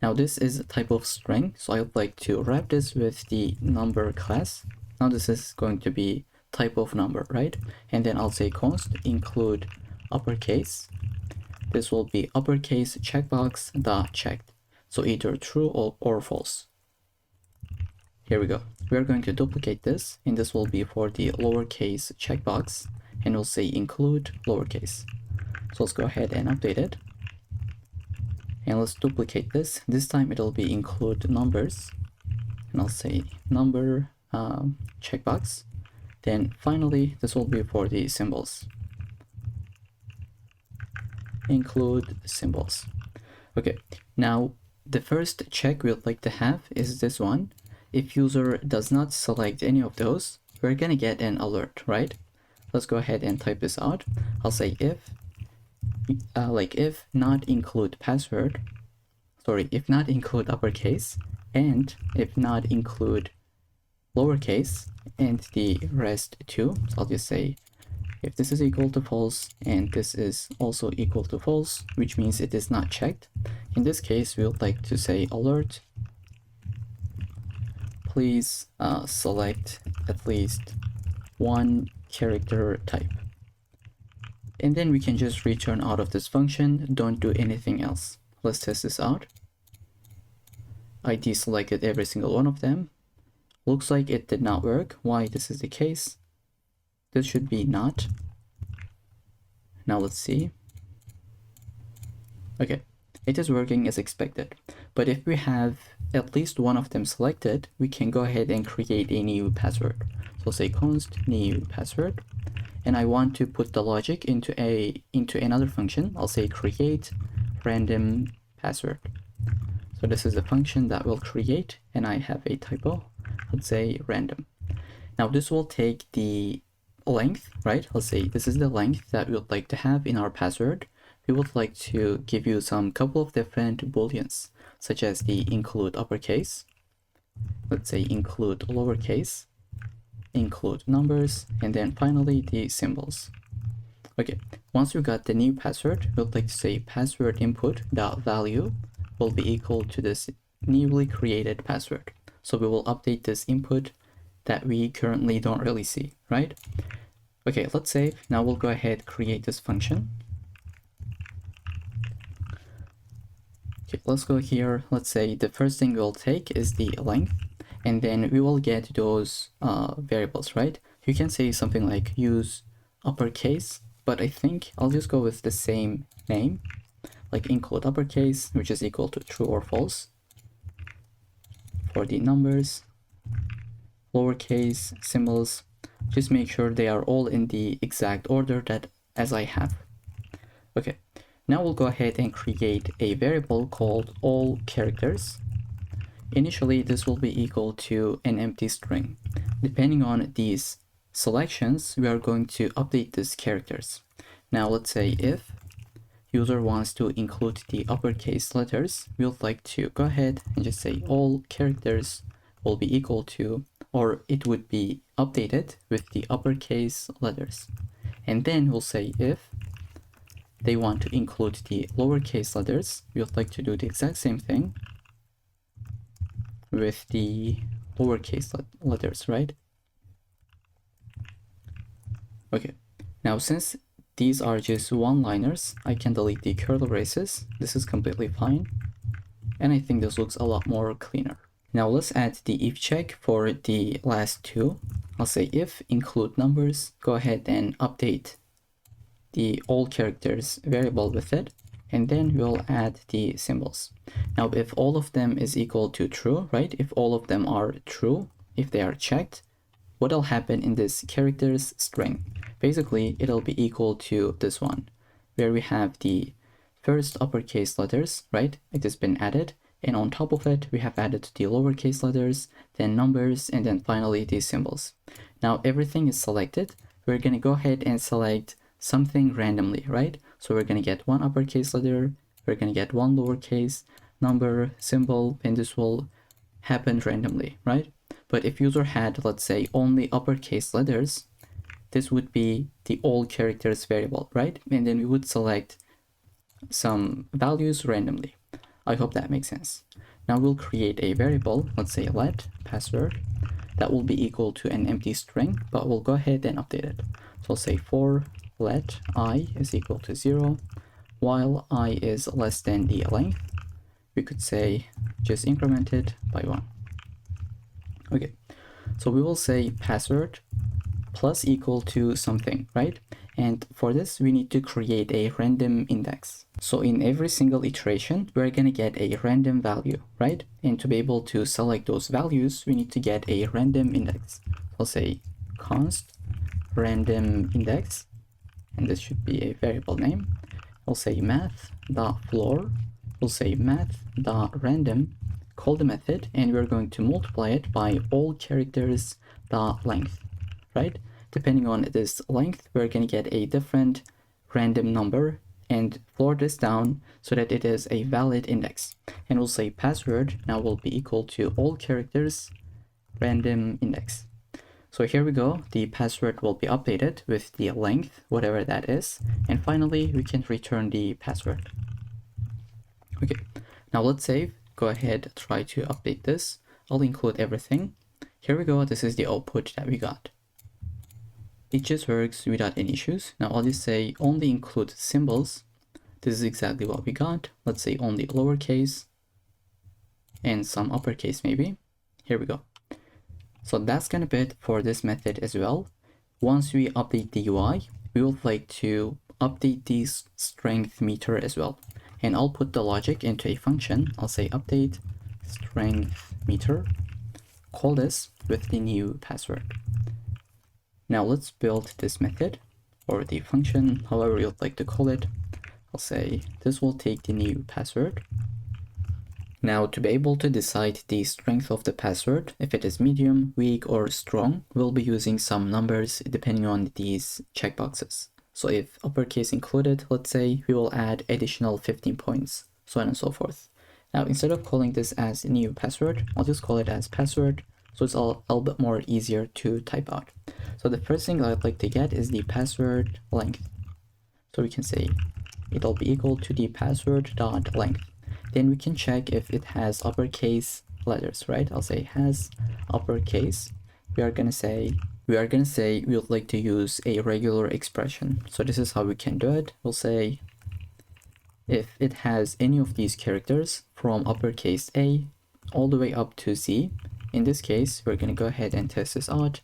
Now this is a type of string, so I'd like to wrap this with the number class. Now this is going to be type of number, right? And then I'll say const include uppercase. This will be uppercase checkbox dot checked. So either true or false. Here we go. We're going to duplicate this, and this will be for the lowercase checkbox, and we'll say include lowercase. So let's go ahead and update it. And let's duplicate this. This time it'll be include numbers, and I'll say number checkbox. Then finally, this will be for the symbols. Include symbols. Okay, now the first check we'd like to have is this one. If user does not select any of those, we're gonna get an alert, right? Let's go ahead and type this out. I'll say if not include password, if not include uppercase, and if not include lowercase, and the rest too. So I'll just say if this is equal to false and this is also equal to false, which means it is not checked. In this case, we would like to say alert, please select at least one character type. And then we can just return out of this function, don't do anything else. Let's test this out. I deselected every single one of them. Looks like it did not work. Why this is the case? This should be not. Now let's see. Okay, it is working as expected. But if we have at least one of them selected, we can go ahead and create a new password. So say const new password. And I want to put the logic into another function. I'll say create random password. So this is a function that will create, and I have a typo. Let's say random. Now this will take the length, right? Let's say this is the length that we would like to have in our password. We would like to give you some couple of different booleans, such as the include uppercase. Let's say include lowercase, include numbers, and then finally the symbols. Okay, once we got the new password, we'd like to say password input dot value will be equal to this newly created password. So we will update this input that we currently don't really see, right? Okay, let's save. Now we'll go ahead, create this function. Okay, let's go here. Let's say the first thing we'll take is the length, and then we will get those variables, right? You can say something like use uppercase, but I think I'll just go with the same name, like include uppercase, which is equal to true or false. For the numbers, lowercase, symbols, just make sure they are all in the exact order that as I have. Okay, now we'll go ahead and create a variable called all characters. Initially, this will be equal to an empty string. Depending on these selections, we are going to update these characters. Now let's say if user wants to include the uppercase letters, we would like to go ahead and just say all characters will be equal to or it would be updated with the uppercase letters. And then we'll say if they want to include the lowercase letters, we would like to do the exact same thing with the lowercase letters, right? Okay, now since these are just one-liners, I can delete the curly braces. This is completely fine. And I think this looks a lot more cleaner. Now let's add the if check for the last two. I'll say if include numbers, go ahead and update the all characters variable with it, and then we'll add the symbols. Now if all of them is equal to true, right? If all of them are true, if they are checked, what'll happen in this characters string? Basically, it'll be equal to this one, where we have the first uppercase letters, right? It has been added, and on top of it, we have added the lowercase letters, then numbers, and then finally these symbols. Now everything is selected. We're gonna go ahead and select something randomly, right? So we're gonna get one uppercase letter, we're gonna get one lowercase, number, symbol, and this will happen randomly, right? But if user had, let's say, only uppercase letters, this would be the all characters variable, right? And then we would select some values randomly. I hope that makes sense. Now we'll create a variable, let's say let password, that will be equal to an empty string, but we'll go ahead and update it. So I'll say for let I is equal to 0, while I is less than the length. We could say just increment it by 1. Okay, so we will say password plus equal to something, right? And for this, we need to create a random index. So in every single iteration, we're gonna get a random value, right? And to be able to select those values, we need to get a random index. I'll say const random index, and this should be a variable name. I'll say math.floor, we'll say math.random, call the method, and we're going to multiply it by all characters length, right? Depending on this length, we're going to get a different random number and floor this down so that it is a valid index. And we'll say password now will be equal to all characters random index. So here we go, the password will be updated with the length, whatever that is. And finally, we can return the password. Okay, now let's save. Go ahead, try to update this. I'll include everything. Here we go, this is the output that we got. It just works without any issues. Now I'll just say only include symbols. This is exactly what we got. Let's say only lowercase and some uppercase maybe. Here we go. So that's gonna be it for this method as well. Once we update the UI, we would like to update the strength meter as well. And I'll put the logic into a function. I'll say update strength meter, call this with the new password. Now let's build this method or the function, however you'd like to call it. I'll say this will take the new password. Now to be able to decide the strength of the password, if it is medium, weak, or strong, we'll be using some numbers depending on these checkboxes. So if uppercase included, let's say, we will add additional 15 points, so on and so forth. Now instead of calling this as new password, I'll just call it as password, so it's a little bit more easier to type out. So the first thing I'd like to get is the password length. So we can say it'll be equal to the password dot length. Then we can check if it has uppercase letters, right? I'll say has uppercase. We are gonna say we would like to use a regular expression. So this is how we can do it. We'll say if it has any of these characters from uppercase A all the way up to Z. In this case, we're gonna go ahead and test this out.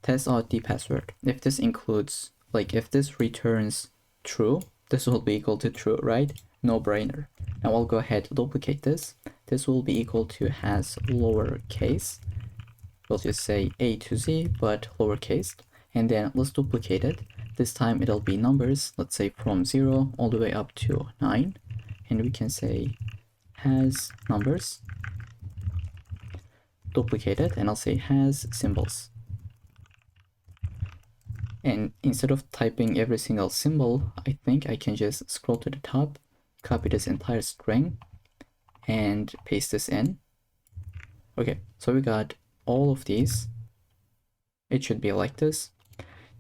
Test out the password. If this includes, like if this returns true, this will be equal to true, right? No brainer. Now I'll go ahead and duplicate this. This will be equal to has lowercase. We'll just say A to Z, but lowercase. And then let's duplicate it. This time it'll be numbers, let's say from 0 all the way up to 9. And we can say has numbers. Duplicate it, and I'll say has symbols. And instead of typing every single symbol, I think I can just scroll to the top, copy this entire string, and paste this in. Okay, so we got all of these. It should be like this.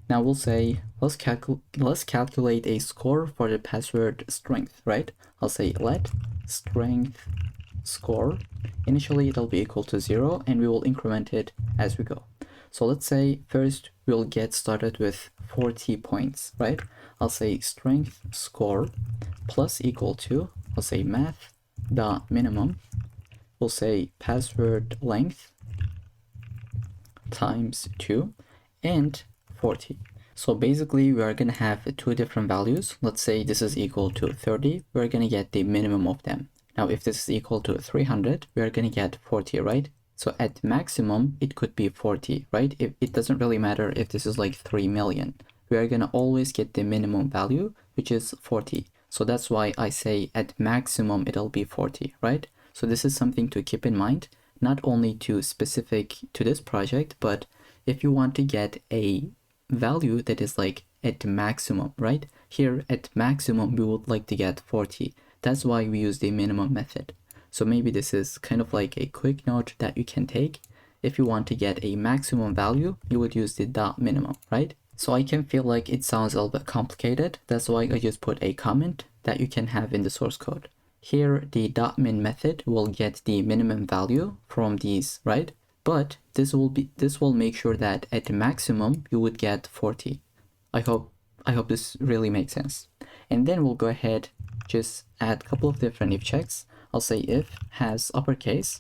Now we'll say, let's calculate a score for the password strength, right? I'll say let strength score. Initially it'll be equal to 0 and we will increment it as we go. So let's say first we'll get started with 40 points, right? I'll say strength score plus equal to, I'll say math dot minimum. We'll say password length times 2 and 40. So basically we are going to have two different values. Let's say this is equal to 30. We're going to get the minimum of them. Now if this is equal to 300, we are going to get 40, right? So at maximum, it could be 40, right? It doesn't really matter if this is like 3 million. We are going to always get the minimum value, which is 40. So that's why I say at maximum, it'll be 40, right? So this is something to keep in mind, not only to specific to this project, but if you want to get a value that is like at maximum, right? Here at maximum, we would like to get 40. That's why we use the minimum method. So maybe this is kind of like a quick note that you can take. If you want to get a maximum value, you would use the dot minimum, right? So I can feel like it sounds a little bit complicated. That's why I just put a comment that you can have in the source code. Here, the dot min method will get the minimum value from these, right? But this will make sure that at the maximum you would get 40. I hope this really makes sense. And then we'll go ahead, just add a couple of different if checks. I'll say if has uppercase.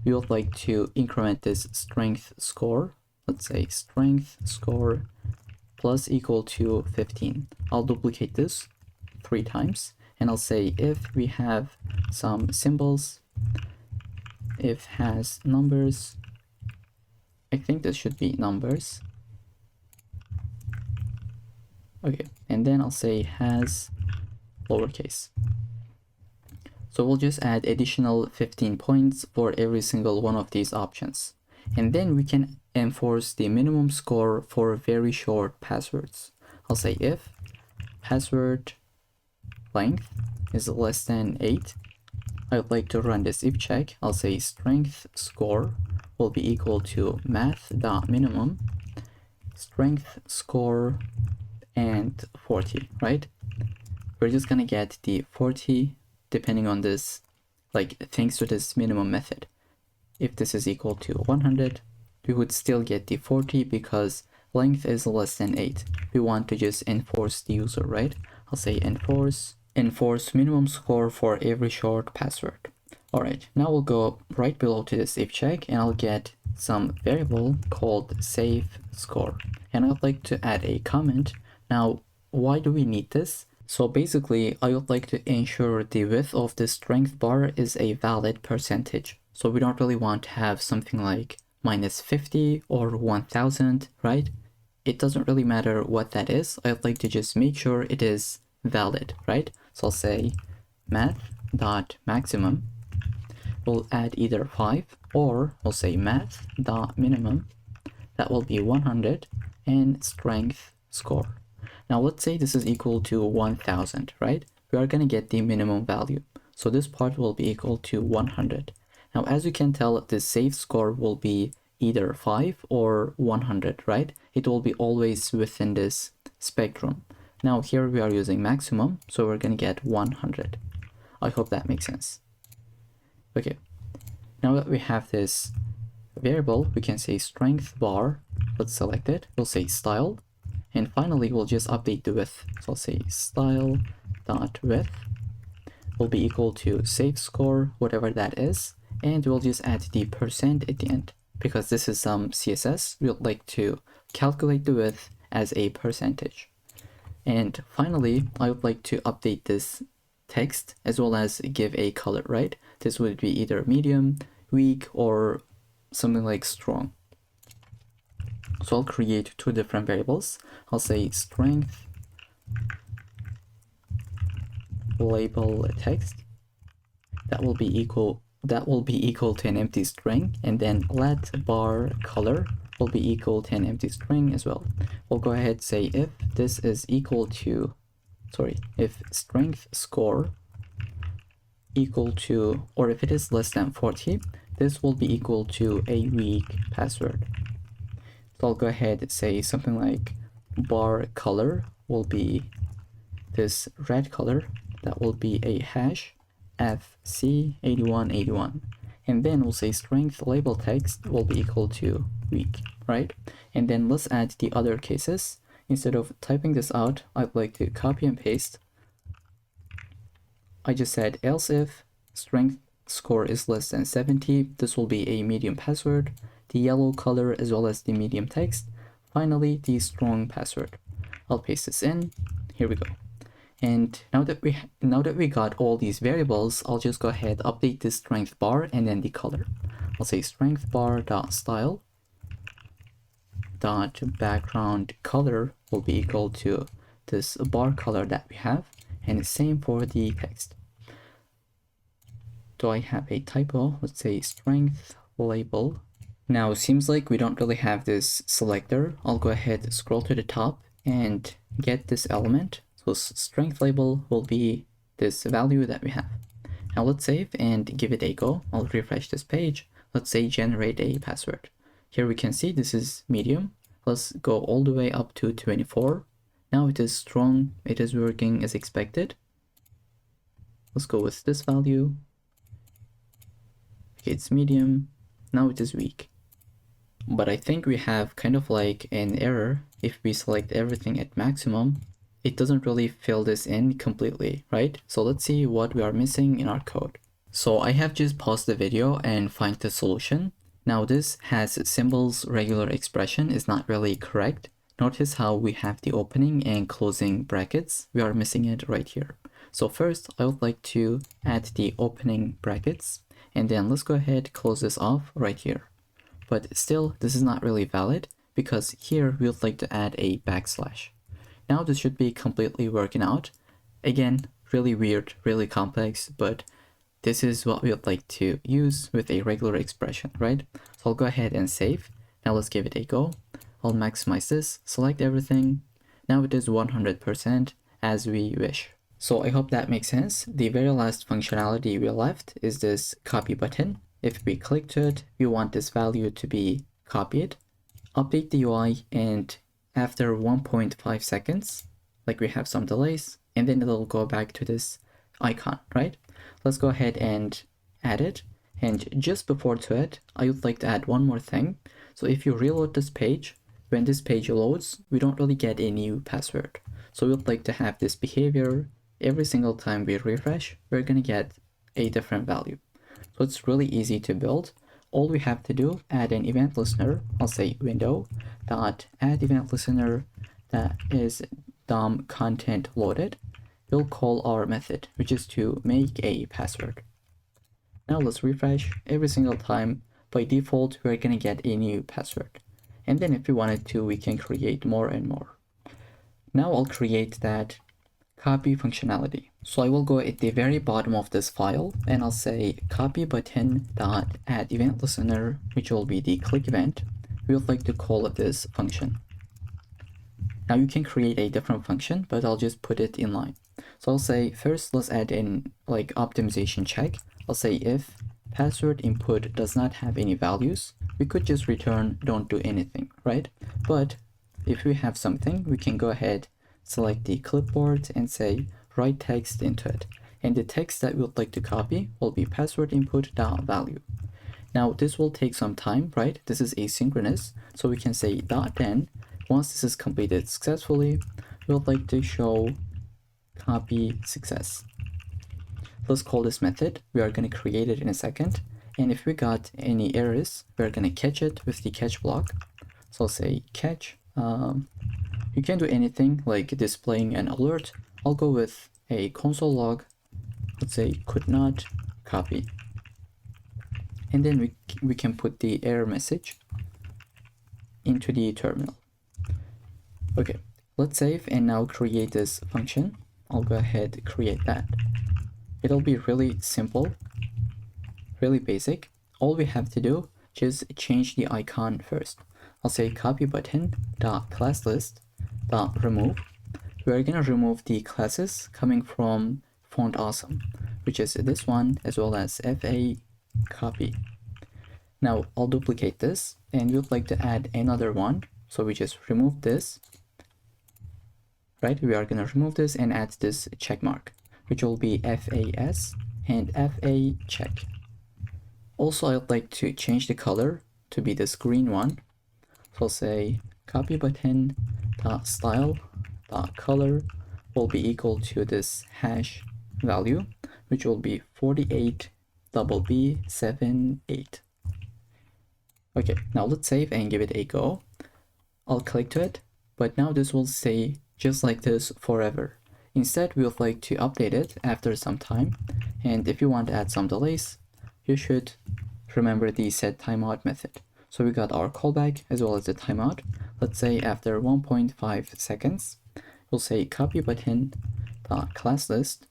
We would like to increment this strength score. Let's say strength score plus equal to 15. I'll duplicate this 3 times. And I'll say if we have some symbols, if has numbers, I think this should be numbers. Okay, and then I'll say has lowercase. So we'll just add additional 15 points for every single one of these options. And then we can enforce the minimum score for very short passwords. I'll say if password length is less than 8, I would like to run this if check. I'll say strength score will be equal to math.minimum strength score and 40, right? We're just gonna get the 40 depending on this, like thanks to this minimum method. If this is equal to 100, we would still get the 40 because length is less than 8. We want to just enforce the user, right? I'll say enforce minimum score for every short password. All right, now we'll go right below to this if check and I'll get some variable called save score. And I'd like to add a comment. Now, why do we need this? So basically, I would like to ensure the width of the strength bar is a valid percentage. So we don't really want to have something like -50 or 1000, right? It doesn't really matter what that is. I'd like to just make sure it is valid, right? So I'll say math.maximum. We'll add either 5 or we'll say math.minimum. That will be 100 and strength score. Now let's say this is equal to 1000, right? We are going to get the minimum value. So this part will be equal to 100. Now as you can tell, the save score will be either 5 or 100, right? It will be always within this spectrum. Now here we are using maximum, so we're going to get 100. I hope that makes sense. Okay, now that we have this variable, we can say strength bar. Let's select it. We'll say style. And finally, we'll just update the width. So I'll say style.width will be equal to save score, whatever that is. And we'll just add the % at the end. Because this is some CSS, we'd like to calculate the width as a percentage. And finally, I would like to update this text as well as give a color, right? This would be either medium, weak, or something like strong. So I'll create 2 different variables. I'll say strength label text. That will be equal to an empty string, and then let bar color will be equal to an empty string as well. We'll go ahead and say if this is equal to, if strength score equal to, or if it is less than 40, this will be equal to a weak password. So I'll go ahead and say something like bar color will be this red color. That will be a hash FC8181. And then we'll say strength label text will be equal to weak, right? And then let's add the other cases. Instead of typing this out, I'd like to copy and paste. I just said else if strength score is less than 70, this will be a medium password, the yellow color as well as the medium text, finally the strong password. I'll paste this in. Here we go. And now that we got all these variables, I'll just go ahead, update this strength bar and then the color. I'll say strength bar dot style dot background color will be equal to this bar color that we have, and the same for the text. Do I have a typo? Let's say strength label. Now it seems like we don't really have this selector. I'll go ahead, scroll to the top and get this element. So strength label will be this value that we have. Now let's save and give it a go. I'll refresh this page. Let's say generate a password. Here we can see this is medium. Let's go all the way up to 24. Now it is strong. It is working as expected. Let's go with this value. Okay, it's medium. Now it is weak. But I think we have kind of like an error. If we select everything at maximum, it doesn't really fill this in completely, right? So let's see what we are missing in our code. So I have just paused the video and find the solution. Now this has symbols regular expression is not really correct. Notice how we have the opening and closing brackets. We are missing it right here. So first I would like to add the opening brackets, and then let's go ahead, close this off right here. But still this is not really valid because here we would like to add a backslash. Now this should be completely working out. Again, really weird, really complex, but this is what we would like to use with a regular expression, right? So I'll go ahead and save. Now let's give it a go. I'll maximize this, select everything. Now it is 100% as we wish. So I hope that makes sense. The very last functionality we left is this copy button. If we click to it, we want this value to be copied. Update the UI, and after 1.5 seconds, like we have some delays, and then it'll go back to this icon, right? Let's go ahead and add it. And just before to it, I would like to add one more thing. So if you reload this page, when this page loads, we don't really get a new password. So we would like to have this behavior every single time we refresh, we're gonna get a different value. So it's really easy to build. All we have to do, add an event listener. I'll say window dot add event listener that is DOM content loaded. We'll call our method, which is to make a password. Now let's refresh every single time. By default, we're gonna get a new password. And then if we wanted to, we can create more and more. Now I'll create that copy functionality. So I will go at the very bottom of this file and I'll say copy button dot add event listener, which will be the click event. We would like to call it this function. Now you can create a different function, but I'll just put it in line. So I'll say first let's add in like optimization check. I'll say if password input does not have any values, we could just return don't do anything, right? But if we have something, we can go ahead, select the clipboard and say write text into it. And the text that we would like to copy will be password input dot value. Now this will take some time, right? This is asynchronous. So we can say dot then. Once this is completed successfully, we would like to show copy success. Let's call this method. We are going to create it in a second. And if we got any errors, we're going to catch it with the catch block. So I'll say catch. You can do anything like displaying an alert. I'll go with a console log. Let's say could not copy. And then we can put the error message into the terminal. Okay, let's save and now create this function. I'll go ahead, create that. It'll be really simple, really basic. All we have to do, just change the icon first. I'll say copy button dot class list dot remove. We're gonna remove the classes coming from font awesome, which is this one, as well as fa copy. Now I'll duplicate this, and we'd like to add another one. So we just remove this, right? We are going to remove this and add this check mark, which will be FAS and FA check. Also, I'd like to change the color to be this green one. So I'll say copy button dot style dot color will be equal to this hash value, which will be 48BB78. Okay, now let's save and give it a go. I'll click to it, but now this will stay just like this forever. Instead, we would like to update it after some time, and if you want to add some delays, you should remember the set timeout method. So we got our callback as well as the timeout. Let's say after 1.5 seconds, we'll say copy button class list.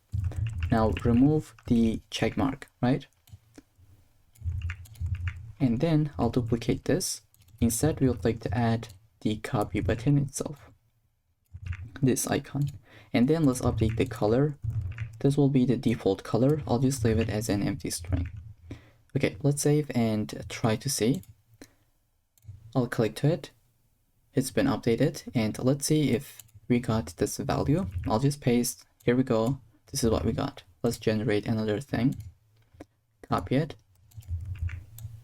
Now remove the check mark, right? And then I'll duplicate this. Instead, we would like to add the copy button itself, this icon. And then let's update the color. This will be the default color. I'll just leave it as an empty string. Okay, let's save and try to see. I'll click to it. It's been updated, and let's see if we got this value. I'll just paste. Here we go. This is what we got. Let's generate another thing. Copy it.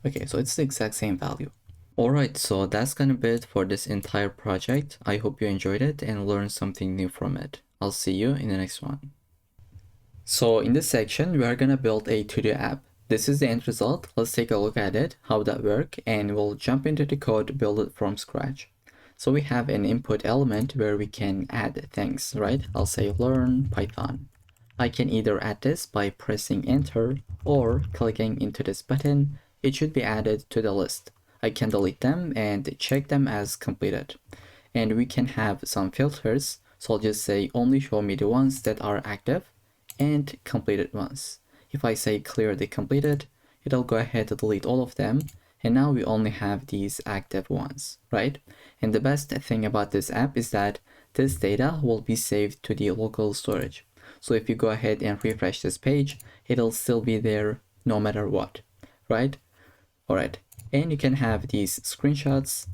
Okay, so it's the exact same value. Alright, so that's gonna be it for this entire project. I hope you enjoyed it and learned something new from it. I'll see you in the next one. So in this section, we are gonna build a Todo app. This is the end result. Let's take a look at it, how that works, and we'll jump into the code, build it from scratch. So we have an input element where we can add things, right? I'll say learn Python. I can either add this by pressing enter or clicking into this button. It should be added to the list. I can delete them and check them as completed. And we can have some filters. So I'll just say only show me the ones that are active and completed ones. If I say clear the completed, it'll go ahead to delete all of them. And now we only have these active ones, right? And the best thing about this app is that this data will be saved to the local storage. So if you go ahead and refresh this page, it'll still be there no matter what, right? Alright, and you can have these screenshots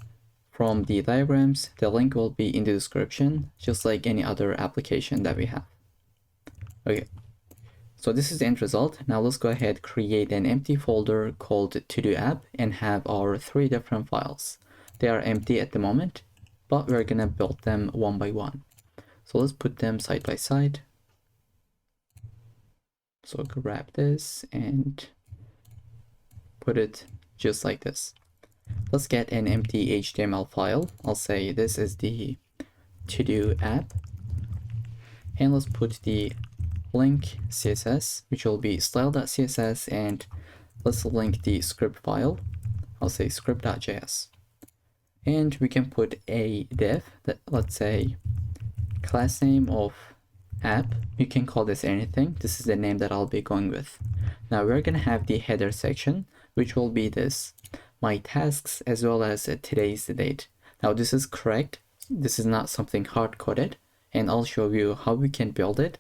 from the diagrams. The link will be in the description, just like any other application that we have. Okay, so this is the end result. Now let's go ahead, create an empty folder called Todo App and have our 3 different files. They are empty at the moment, but we're gonna build them one by one. So let's put them side by side. So grab this and put it just like this. Let's get an empty HTML file. I'll say this is the Todo app, and let's put the link CSS, which will be style.css, and let's link the script file. I'll say script.js, and we can put a div that, let's say, class name of app. You can call this anything. This is the name that I'll be going with. Now we're gonna have the header section, which will be this, my tasks, as well as today's date. Now this is correct. This is not something hard-coded, and I'll show you how we can build it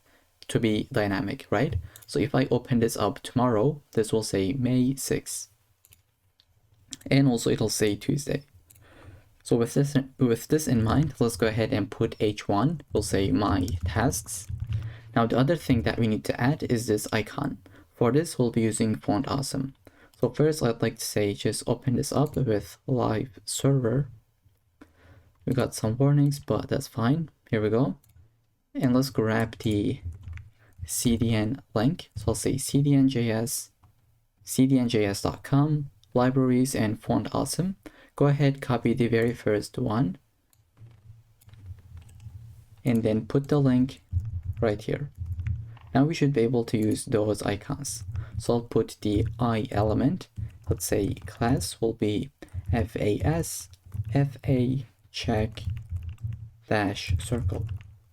to be dynamic, right? So if I open this up tomorrow, this will say May 6th. And also it'll say Tuesday. So with this in mind, let's go ahead and put h1. We'll say my tasks. Now the other thing that we need to add is this icon. For this, we'll be using Font Awesome. So first, I'd like to say just open this up with live server. We got some warnings, but that's fine. Here we go. And let's grab the CDN link. So I'll say cdnjs, cdnjs.com, libraries, and Font Awesome. Go ahead, copy the very first one, and then put the link right here. Now we should be able to use those icons. So I'll put the I element. Let's say class will be FAS, FA check dash circle.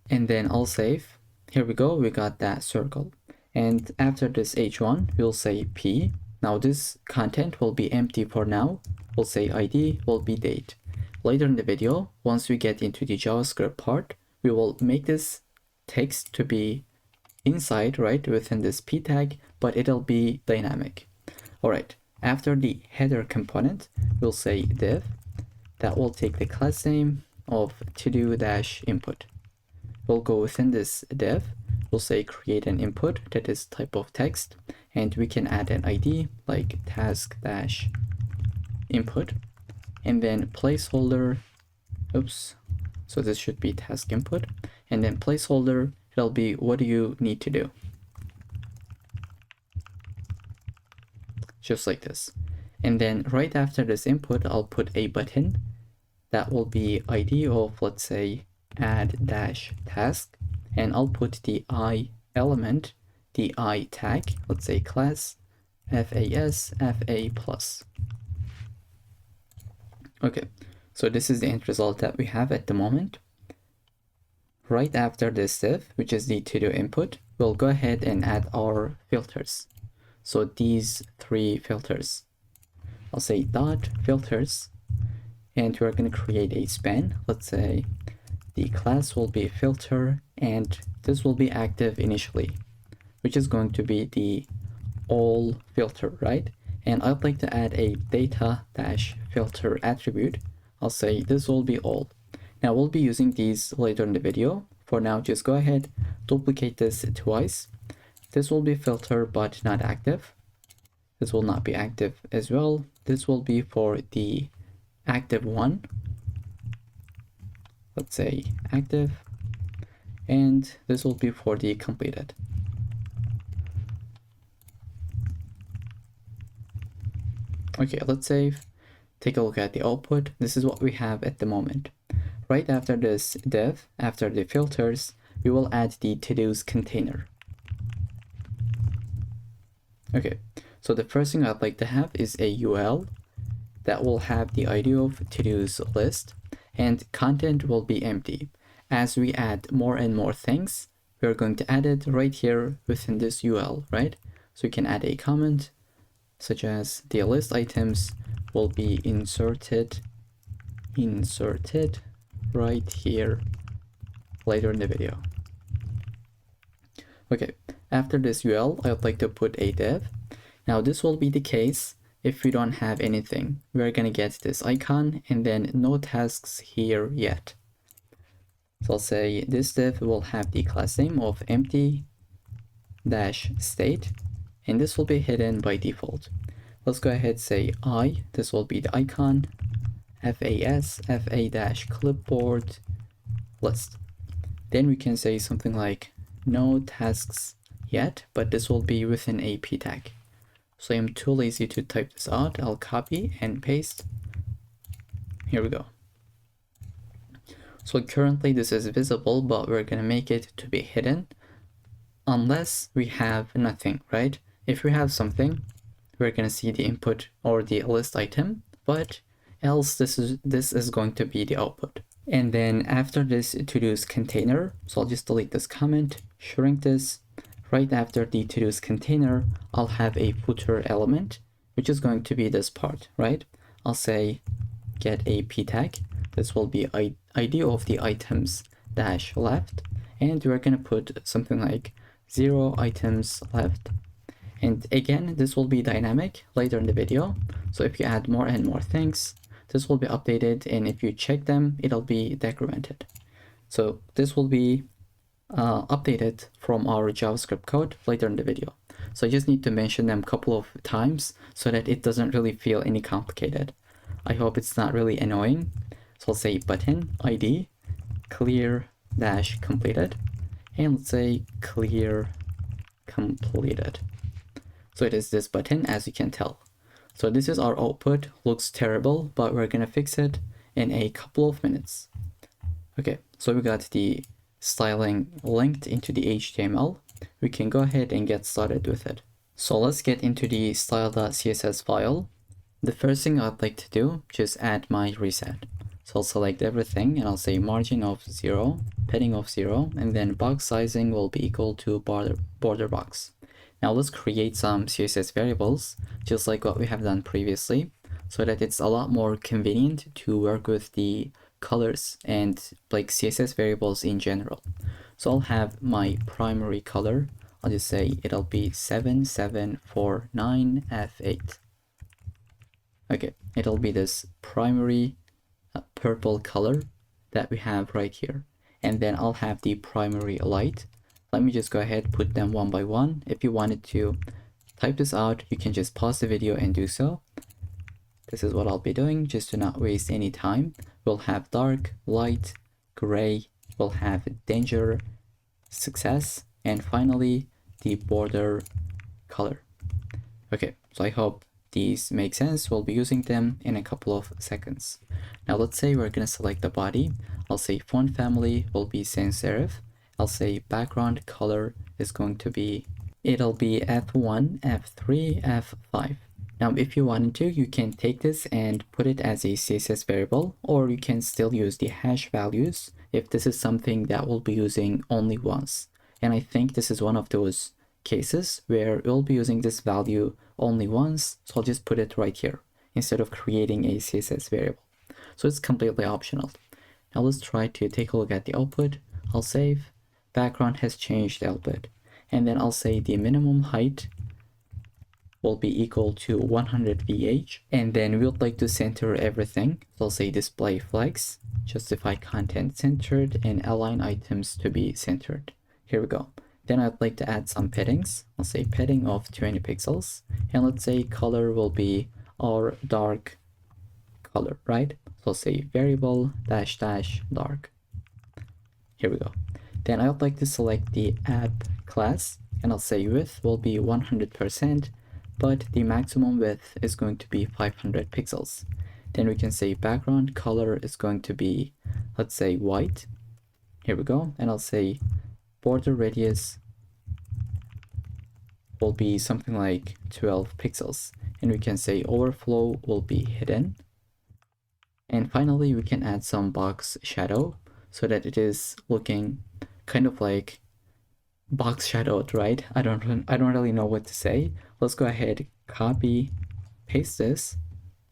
And then I'll save. Here we go, we got that circle. And after this H1, we'll say P. Now this content will be empty for now. We'll say ID will be date. Later in the video, once we get into the JavaScript part, we will make this text to be inside, right, within this p tag, but it'll be dynamic. All right, After the header component, we'll say div that will take the class name of todo-input. We'll go within this div, we'll say create an input that is type of text, and we can add an ID like task-input, and then placeholder, so this should be task input, and then placeholder, it'll be what do you need to do, just like this. And then right after this input, I'll put a button that will be ID of, let's say, add dash task, and I'll put the I element, the I tag, let's say class FAS FA plus. Okay, so this is the end result that we have at the moment. Right after this div, which is the to do input, we'll go ahead and add our filters. So these three filters, I'll say dot filters, and we're going to create a span. Let's say the class will be filter, and this will be active initially, which is going to be the all filter, right? And I'd like to add a data-filter attribute. I'll say this will be all. Now we'll be using these later in the video. For now, just go ahead, duplicate this twice. This will be filter but not active. This will not be active as well. This will be for the active one. Let's say active, and this will be for the completed. Okay, let's save, take a look at the output. This is what we have at the moment. Right after this div, after the filters, we will add the to-dos container. Okay, so the first thing I'd like to have is a UL that will have the ID of to-dos list, and content will be empty. As we add more and more things, we're going to add it right here within this UL, right? So you can add a comment such as the list items will be inserted right here later in the video. Okay, after this UL, I would like to put a div. Now this will be the case if we don't have anything. We're gonna get this icon and then no tasks here yet. So I'll say this div will have the class name of empty dash state, and this will be hidden by default. Let's go ahead, say I, this will be the icon, FAS, FA dash clipboard list. Then we can say something like no tasks yet, but this will be within a p tag. So I'm too lazy to type this out. I'll copy and paste. Here we go. So currently this is visible, but we're gonna make it to be hidden unless we have nothing, right? If we have something, we're gonna see the input or the list item, but else this is going to be the output. And then after this to-dos container, so I'll just delete this comment, shrink this. Right after the to-dos container, I'll have a footer element, which is going to be this part, right? I'll say get a p tag. This will be ID of the items dash left, and we're gonna put something like 0 items left. And again, this will be dynamic later in the video. So if you add more and more things, this will be updated, and if you check them, it'll be decremented. So this will be updated from our JavaScript code later in the video. So I just need to mention them a couple of times so that it doesn't really feel any complicated. I hope it's not really annoying. So I'll say button ID clear dash completed, and let's say clear completed. So it is this button, as you can tell. So this is our output. Looks terrible, but we're gonna fix it in a couple of minutes. Okay, so we got the styling linked into the HTML. We can go ahead and get started with it. So let's get into the style.css file. The first thing I'd like to do, just add my reset. So I'll select everything and I'll say margin of 0, padding of 0, and then box sizing will be equal to border box. Now let's create some CSS variables, just like what we have done previously, so that it's a lot more convenient to work with the colors and like CSS variables in general. So I'll have my primary color. I'll just say it'll be 7749F8. Okay, it'll be this primary purple color that we have right here. And then I'll have the primary light. Let me just go ahead, put them one by one. If you wanted to type this out, you can just pause the video and do so. This is what I'll be doing just to not waste any time. We'll have dark, light, gray, we'll have danger, success, and finally the border color. Okay, so I hope these make sense. We'll be using them in a couple of seconds. Now let's say we're gonna select the body. I'll say font family will be sans serif. I'll say background color is going to be, it'll be F1, F3, F5. Now, if you wanted to, you can take this and put it as a CSS variable, or you can still use the hash values if this is something that we'll be using only once. And I think this is one of those cases where we'll be using this value only once, so I'll just put it right here instead of creating a CSS variable. So it's completely optional. Now let's try to take a look at the output. I'll save, background has changed a little bit, and then I'll say the minimum height will be equal to 100 VH, and then we would like to center everything. So I'll say display flex, justify content centered, and align items to be centered. Here we go. Then I'd like to add some paddings. I'll say padding of 20 pixels, and let's say color will be our dark color, right? So I'll say variable dash dash dark. Here we go. Then I would like to select the app class, and I'll say width will be 100%, but the maximum width is going to be 500 pixels. Then we can say background color is going to be, let's say white. Here we go. And I'll say border radius will be something like 12 pixels. And we can say overflow will be hidden. And finally, we can add some box shadow so that it is looking kind of like box shadowed, right? I don't really know what to say. Let's go ahead, copy, paste this.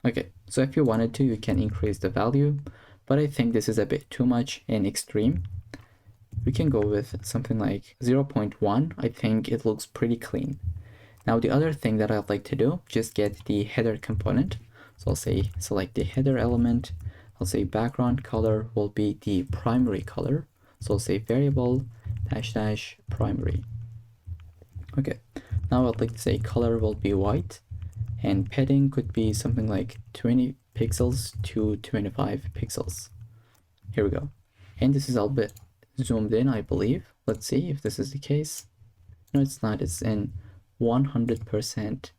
Okay, so if you wanted to, you can increase the value, but I think this is a bit too much and extreme. We can go with something like 0.1. I think it looks pretty clean. Now the other thing that I'd like to do, just get the header component. So I'll say select the header element. I'll say background color will be the primary color. So I'll say variable dash dash primary. Okay, now I'd like to say color will be white, and padding could be something like 20 pixels to 25 pixels. Here we go. And this is a bit zoomed in, I believe. Let's see if this is the case. No, it's not. It's in 100%.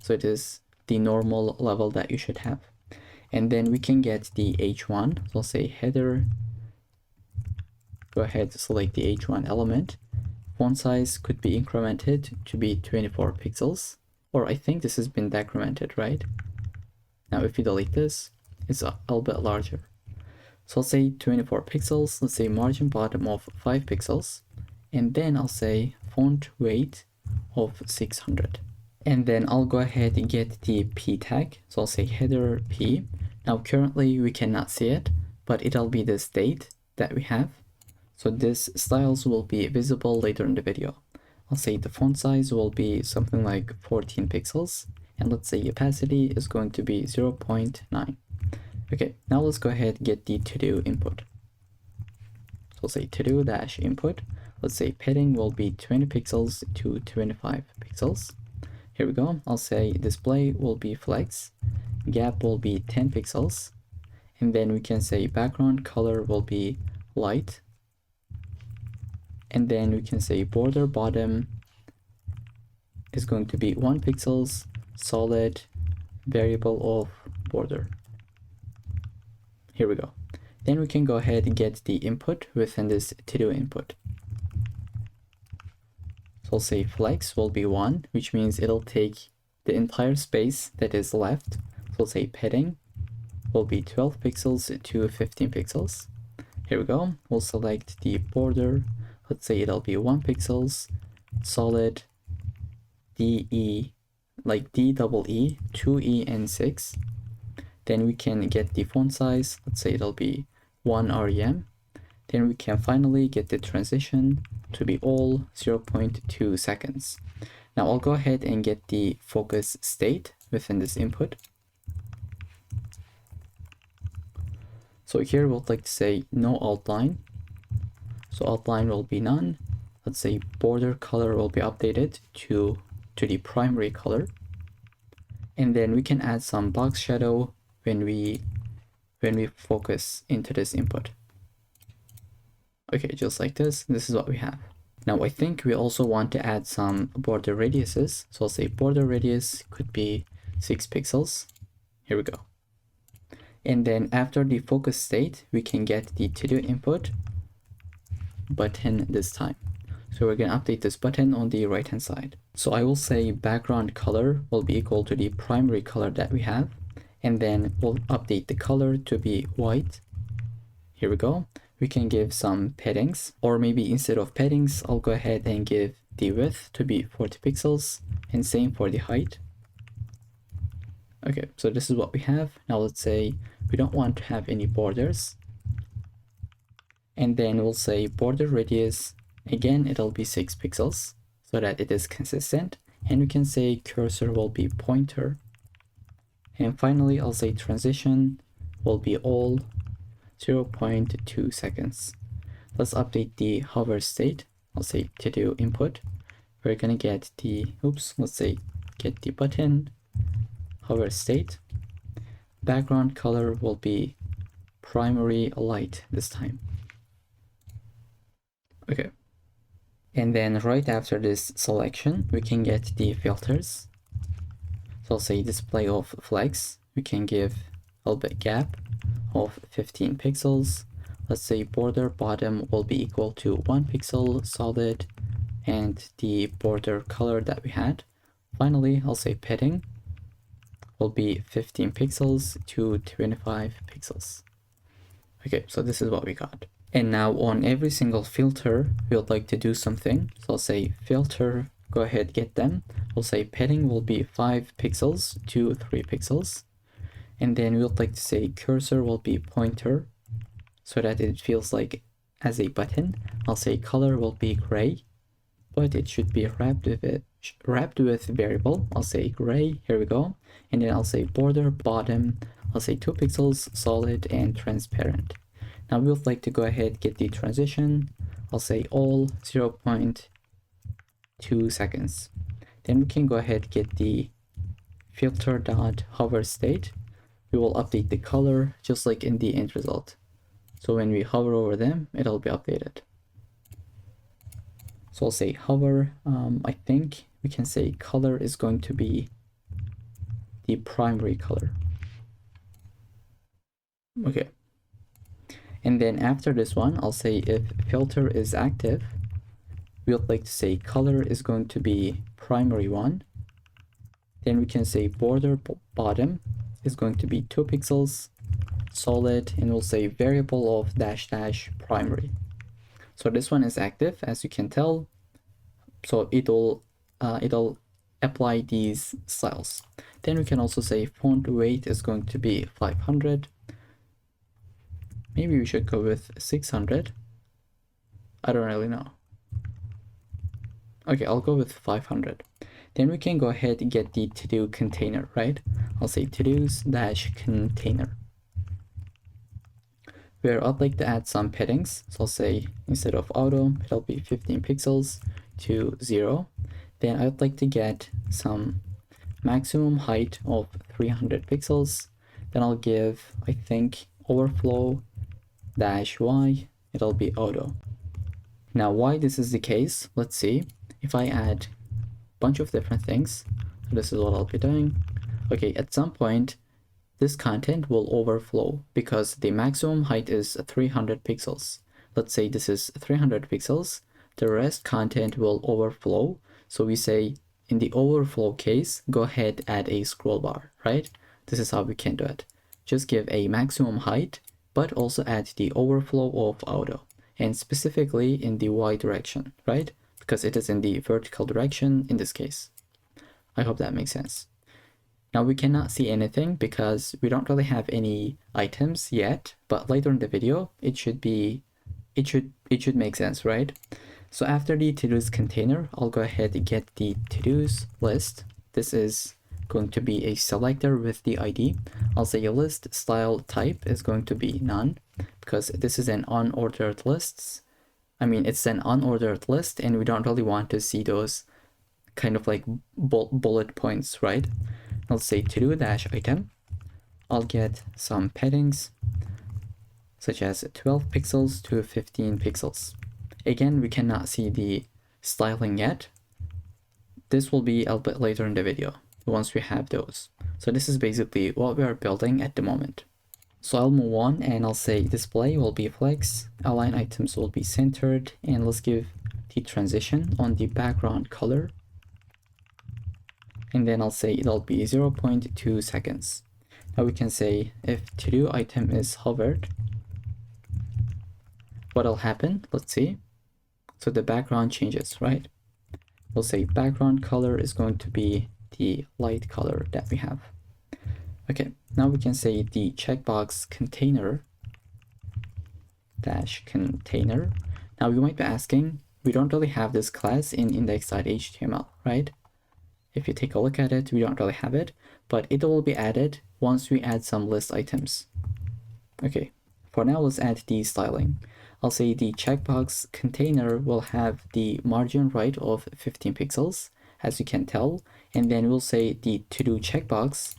So it is the normal level that you should have. And then we can get the H1. So I'll say header. Go ahead to select the H1 element. Font size could be incremented to be 24 pixels. Or I think this has been decremented, right? Now if you delete this, it's a little bit larger. So I'll say 24 pixels. Let's say margin bottom of 5 pixels. And then I'll say font weight of 600. And then I'll go ahead and get the P tag. So I'll say header P. Now currently we cannot see it, but it'll be the state that we have. So this styles will be visible later in the video. I'll say the font size will be something like 14 pixels. And let's say opacity is going to be 0.9. Okay, now let's go ahead and get the to-do input. So I'll say to-do dash input. Let's say padding will be 20 pixels to 25 pixels. Here we go. I'll say display will be flex. Gap will be 10 pixels. And then we can say background color will be light. And then we can say border bottom is going to be 1 pixels, solid, variable of border. Here we go. Then we can go ahead and get the input within this to-do input. So I'll say flex will be 1, which means it'll take the entire space that is left. So I'll say padding will be 12 pixels to 15 pixels. Here we go. We'll select the border. Let's say it'll be 1 pixels, solid, DE, like DEE, 2E and 6. Then we can get the font size. Let's say it'll be 1 rem. Then we can finally get the transition to be all 0.2 seconds. Now I'll go ahead and get the focus state. within this input. So here we'll like to say no outline. So outline will be none. Let's say border color will be updated to the primary color. And then we can add some box shadow when we focus into this input. Okay, just like this. This is what we have. Now I think we also want to add some border radiuses. So I'll say border radius could be 6 pixels. Here we go. And then after the focus state, we can get the to do input button this time. So we're going to update this button on the right hand side. So I will say background color will be equal to the primary color that we have. And then we'll update the color to be white. Here we go. We can give some paddings, or maybe instead of paddings, I'll go ahead and give the width to be 40 pixels and same for the height. Okay, so this is what we have. Now let's say we don't want to have any borders. And then we'll say border radius, again, it'll be 6 pixels so that it is consistent. And we can say cursor will be pointer. And finally, I'll say transition will be all 0.2 seconds. Let's update the hover state. I'll say to do input. We're gonna get the, let's say get the button, hover state. Background color will be primary light this time. Okay. And then right after this selection, we can get the filters. So I'll say display of flags. We can give a little bit gap of 15 pixels. Let's say border bottom will be equal to 1 pixel solid and the border color that we had. Finally, I'll say padding will be 15 pixels to 25 pixels. Okay, so this is what we got. And now on every single filter, we would like to do something. So I'll say filter, go ahead, get them. We'll say padding will be 5 pixels to 3 pixels. And then we would like to say cursor will be pointer so that it feels like as a button. I'll say color will be gray, but it should be wrapped with variable. I'll say gray, here we go. And then I'll say border bottom, I'll say 2 pixels solid and transparent. Now we would like to go ahead, get the transition. I'll say all 0.2 seconds. Then we can go ahead, get the filter dot hover state. We will update the color just like in the end result. So when we hover over them, it'll be updated. So I'll say hover. I think we can say color is going to be the primary color. Okay. And then after this one, I'll say if filter is active, we would like to say color is going to be primary one. Then we can say border bottom is going to be 2 pixels solid, and we'll say variable of dash dash primary. So this one is active, as you can tell. So it'll apply these styles. Then we can also say font weight is going to be 500. Maybe we should go with 600. I don't really know. Okay, I'll go with 500. Then we can go ahead and get the to-do container, right? I'll say to-dos dash container, where I'd like to add some paddings. So I'll say instead of auto, it'll be 15 pixels to 0. Then I'd like to get some maximum height of 300 pixels. Then I'll give, I think, overflow dash y, it'll be auto. Now why this is the case, let's see. If I add a bunch of different things, this is what I'll be doing. Okay, at some point, this content will overflow because the maximum height is 300 pixels. Let's say this is 300 pixels. The rest content will overflow. So we say in the overflow case, go ahead, add a scroll bar, right? This is how we can do it. Just give a maximum height, but also add the overflow of auto, and specifically in the y direction, right? Because it is in the vertical direction in this case. I hope that makes sense. Now we cannot see anything because we don't really have any items yet, but later in the video, it should make sense, right? So after the to-dos container, I'll go ahead and get the to-dos list. This is going to be a selector with the ID. I'll say a list style type is going to be none, because this is an unordered list. I mean, it's an unordered list, and we don't really want to see those kind of like bullet points, right? I'll say to-do dash item. I'll get some paddings, such as 12 pixels to 15 pixels. Again, we cannot see the styling yet. This will be a little bit later in the video once we have those. So this is basically what we are building at the moment. So I'll move on and I'll say display will be flex, align items will be centered, and let's give the transition on the background color. And then I'll say it'll be 0.2 seconds. Now we can say if to-do item is hovered, what'll happen? Let's see. So the background changes, right? We'll say background color is going to be the light color that we have. Okay, now we can say the checkbox container dash container. Now you might be asking, we don't really have this class in index.html, right? If you take a look at it, we don't really have it, but it will be added once we add some list items. Okay, for now, let's add the styling. I'll say the checkbox container will have the margin right of 15 pixels, as you can tell, and then we'll say the to-do checkbox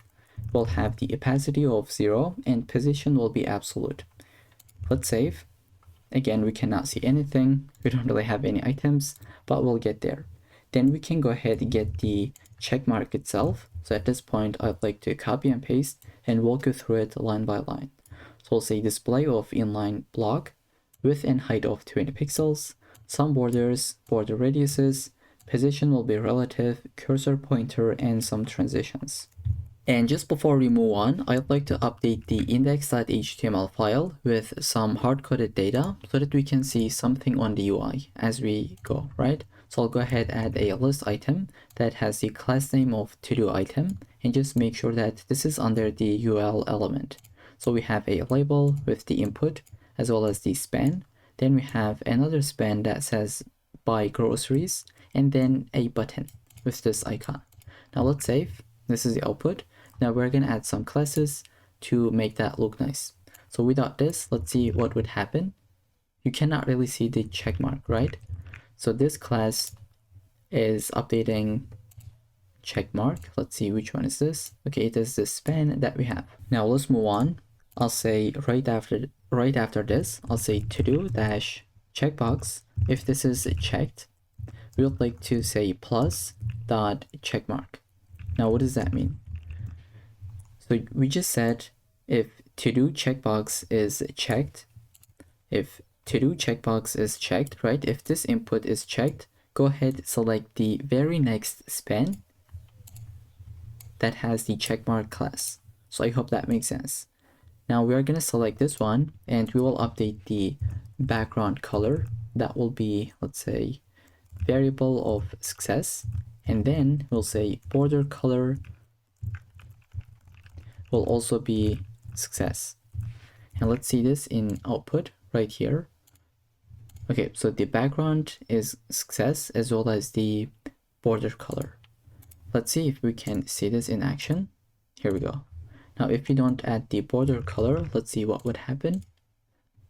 will have the opacity of 0 and position will be absolute. Let's save. Again, we cannot see anything. We don't really have any items, but we'll get there. Then we can go ahead and get the checkmark itself. So at this point, I'd like to copy and paste and walk you through it line by line. So we'll say display of inline block, width and height of 20 pixels, some borders, border radiuses, position will be relative, cursor pointer, and some transitions. And just before we move on, I'd like to update the index.html file with some hard-coded data so that we can see something on the UI as we go, right? So I'll go ahead and add a list item that has the class name of to-do item and just make sure that this is under the UL element. So we have a label with the input as well as the span. Then we have another span that says buy groceries and then a button with this icon. Now let's save. This is the output. Now we're going to add some classes to make that look nice. So without this, let's see what would happen. You cannot really see the check mark, right? So this class is updating check mark. Let's see which one is this. Okay, it is the span that we have. Now let's move on. I'll say right after this, I'll say to-do dash checkbox. If this is checked, we would like to say plus dot check mark. Now what does that mean? So we just said if to-do checkbox is checked, if to-do checkbox is checked, right? If this input is checked, go ahead, select the very next span that has the checkmark class. So I hope that makes sense. Now we are going to select this one and we will update the background color. That will be, let's say, variable of success. And then we'll say border color will also be success. And let's see this in output right here. Okay, so the background is success as well as the border color. Let's see if we can see this in action. Here we go. Now, if we don't add the border color, let's see what would happen.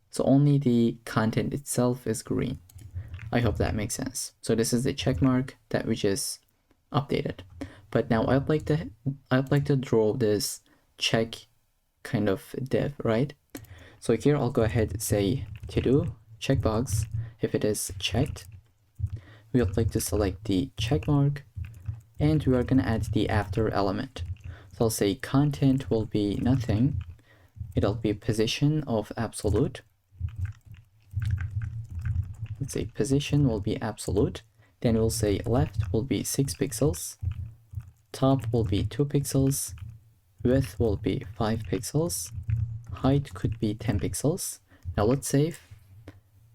So only the content itself is green. I hope that makes sense. So this is the check mark that we just updated. But now I'd like to draw this check kind of div, right? So here I'll go ahead and say to do checkbox. If it is checked, we would like to select the check mark and we are going to add the after element. So I'll say content will be nothing. It'll be position of absolute. Let's say position will be absolute. Then we'll say left will be 6 pixels. Top will be 2 pixels. Width will be 5 pixels. Height could be 10 pixels. Now let's save.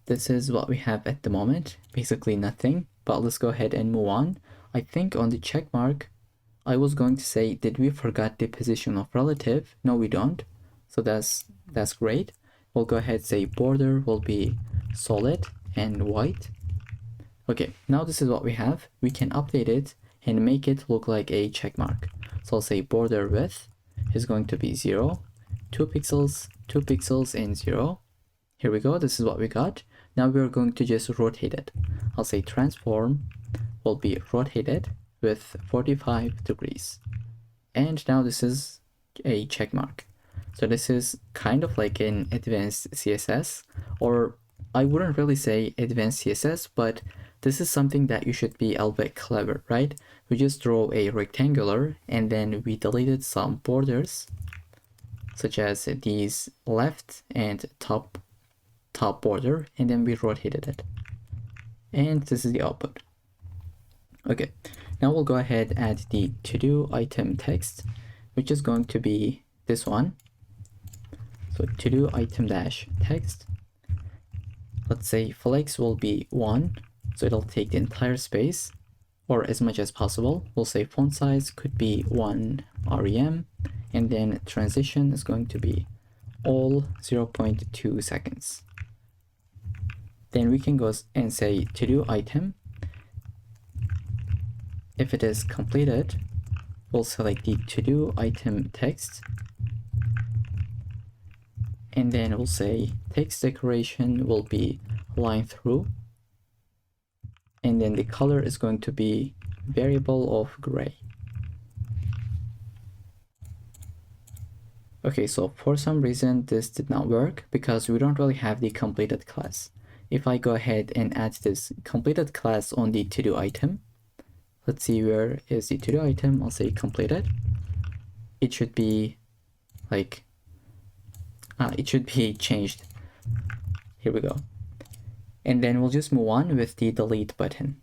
This is what we have at the moment. Basically nothing, but let's go ahead and move on. I think on the check mark, I was going to say, did we forget the position of relative? No, we don't. So that's great. We'll go ahead and say border will be solid and white. Okay, now this is what we have. We can update it and make it look like a check mark. So I'll say border width is going to be 0, 2 pixels, 2 pixels, and 0. Here we go, this is what we got. Now we're going to just rotate it. I'll say transform will be rotated with 45 degrees. And now this is a check mark. So this is kind of like an advanced CSS, or I wouldn't really say advanced CSS, but this is something that you should be a little bit clever, right? We just draw a rectangular and then we deleted some borders, such as these left and top border, and then we rotated it. And this is the output. Okay, now we'll go ahead and add the to-do item text, which is going to be this one. So to-do item dash text. Let's say flex will be 1, so it'll take the entire space, or as much as possible. We'll say font size could be 1 rem, and then transition is going to be all 0.2 seconds. Then we can go and say to-do item. If it is completed, we'll select the to-do item text, and then we'll say text decoration will be line through, and then the color is going to be variable of gray. Okay, so for some reason this did not work because we don't really have the completed class. If I go ahead and add this completed class on the to-do item, let's see, where is the to-do item? I'll say completed. It should be like, it should be changed. Here we go. And then we'll just move on with the delete button.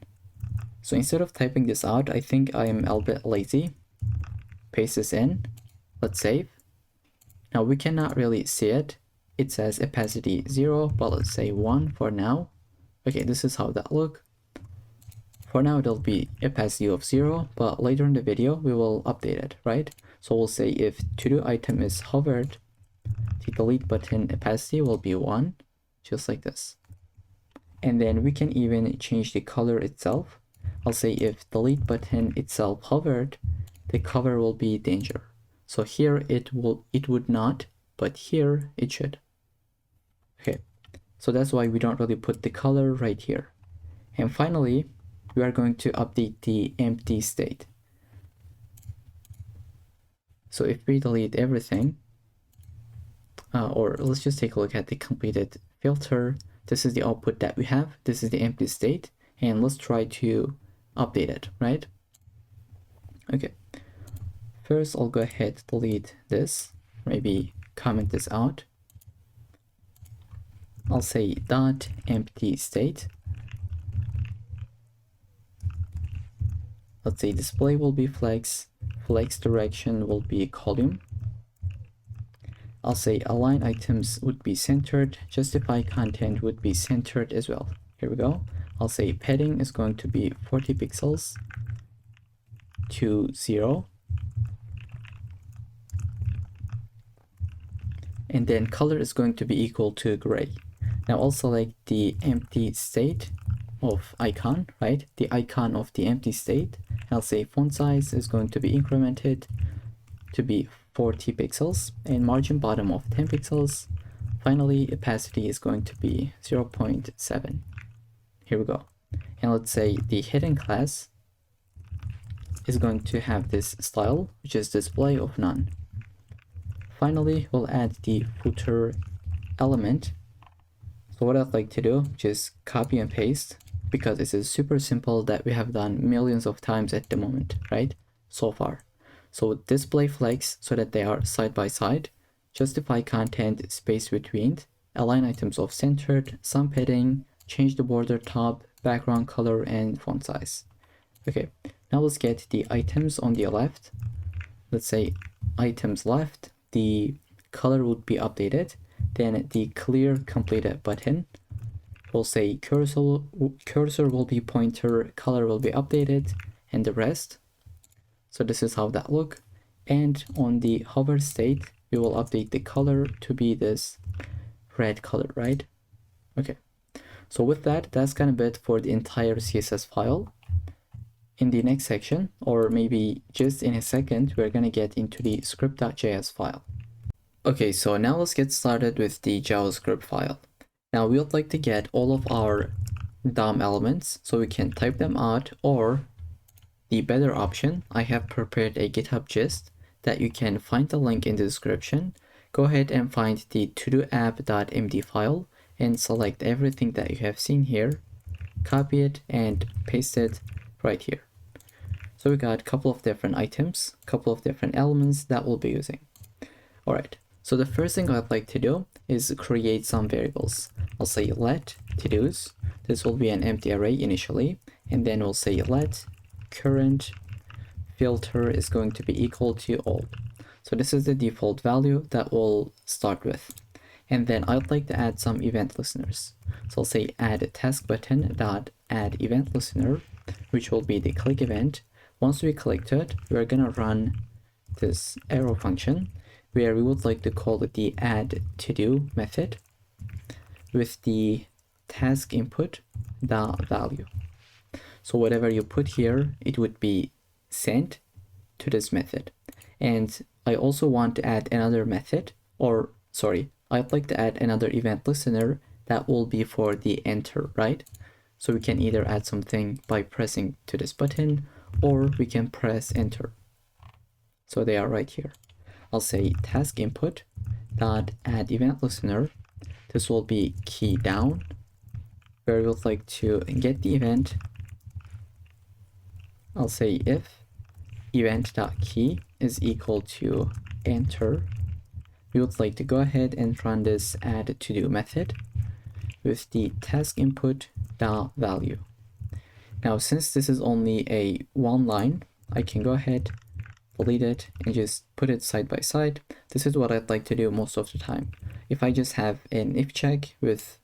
So instead of typing this out, I think I am a little bit lazy. Paste this in. Let's save. Now we cannot really see it. It says opacity 0, but let's say 1 for now. Okay, this is how that look. For now, it'll be opacity of 0, but later in the video, we will update it, right? So we'll say if to-do item is hovered, the delete button opacity will be 1, just like this. And then we can even change the color itself. I'll say if delete button itself hovered, the color will be danger. So here it would not, but here it should. Okay, so that's why we don't really put the color right here. And finally, we are going to update the empty state. So if we delete everything, or let's just take a look at the completed filter. This is the output that we have. This is the empty state, and let's try to update it, right? Okay. First, I'll go ahead, delete this, maybe comment this out. I'll say dot empty state. Let's say display will be flex, flex direction will be column. I'll say align items would be centered, justify content would be centered as well. Here we go. I'll say padding is going to be 40 pixels to 0. And then color is going to be equal to gray. Now I'll select the empty state of icon, right? The icon of the empty state. I'll say font size is going to be incremented to be 40 pixels and margin bottom of 10 pixels. Finally, opacity is going to be 0.7. Here we go. And let's say the hidden class is going to have this style, which is display of none. Finally, we'll add the footer element. So what I'd like to do, just copy and paste, because this is super simple that we have done millions of times at the moment, right? So far. So display flex so that they are side by side, justify content space between, align items off centered, some padding, change the border top, background color, and font size. Okay, now let's get the items on the left. Let's say items left, the color would be updated. Then the clear completed button, we'll say cursor will be pointer, color will be updated, and the rest. So this is how that look. And on the hover state, we will update the color to be this red color, right? Okay. So with that, that's kind of it for the entire CSS file. in the next section, or maybe just in a second, we're going to get into the script.js file. Okay, so now let's get started with the JavaScript file. Now we would like to get all of our DOM elements so we can type them out, or the better option, I have prepared a GitHub gist that you can find the link in the description. Go ahead and find the todoapp.md file and select everything that you have seen here, copy it and paste it right here. So we got a couple of different items, a couple of different elements that we'll be using. All right, so the first thing I'd like to do is create some variables. I'll say let to-dos. This will be an empty array initially, and then we'll say let current filter is going to be equal to old. So this is the default value that we'll start with. And then I'd like to add some event listeners. So I'll say add task button dot add event listener, which will be the click event. Once we clicked it, we're gonna run this arrow function where we would like to call it the add to do method with the task input dot value. So whatever you put here, it would be sent to this method. And I also want to add another method, or sorry, I'd like to add another event listener that will be for the enter, right? So we can either add something by pressing to this button, or we can press enter. So they are right here. I'll say task input dot add event listener. This will be key down, where we would like to get the event. I'll say if event.key is equal to enter, we would like to go ahead and run this add to do method with the task input dot value. Now, since this is only a one line, I can go ahead, delete it, and just put it side by side. This is what I'd like to do most of the time. If I just have an if check with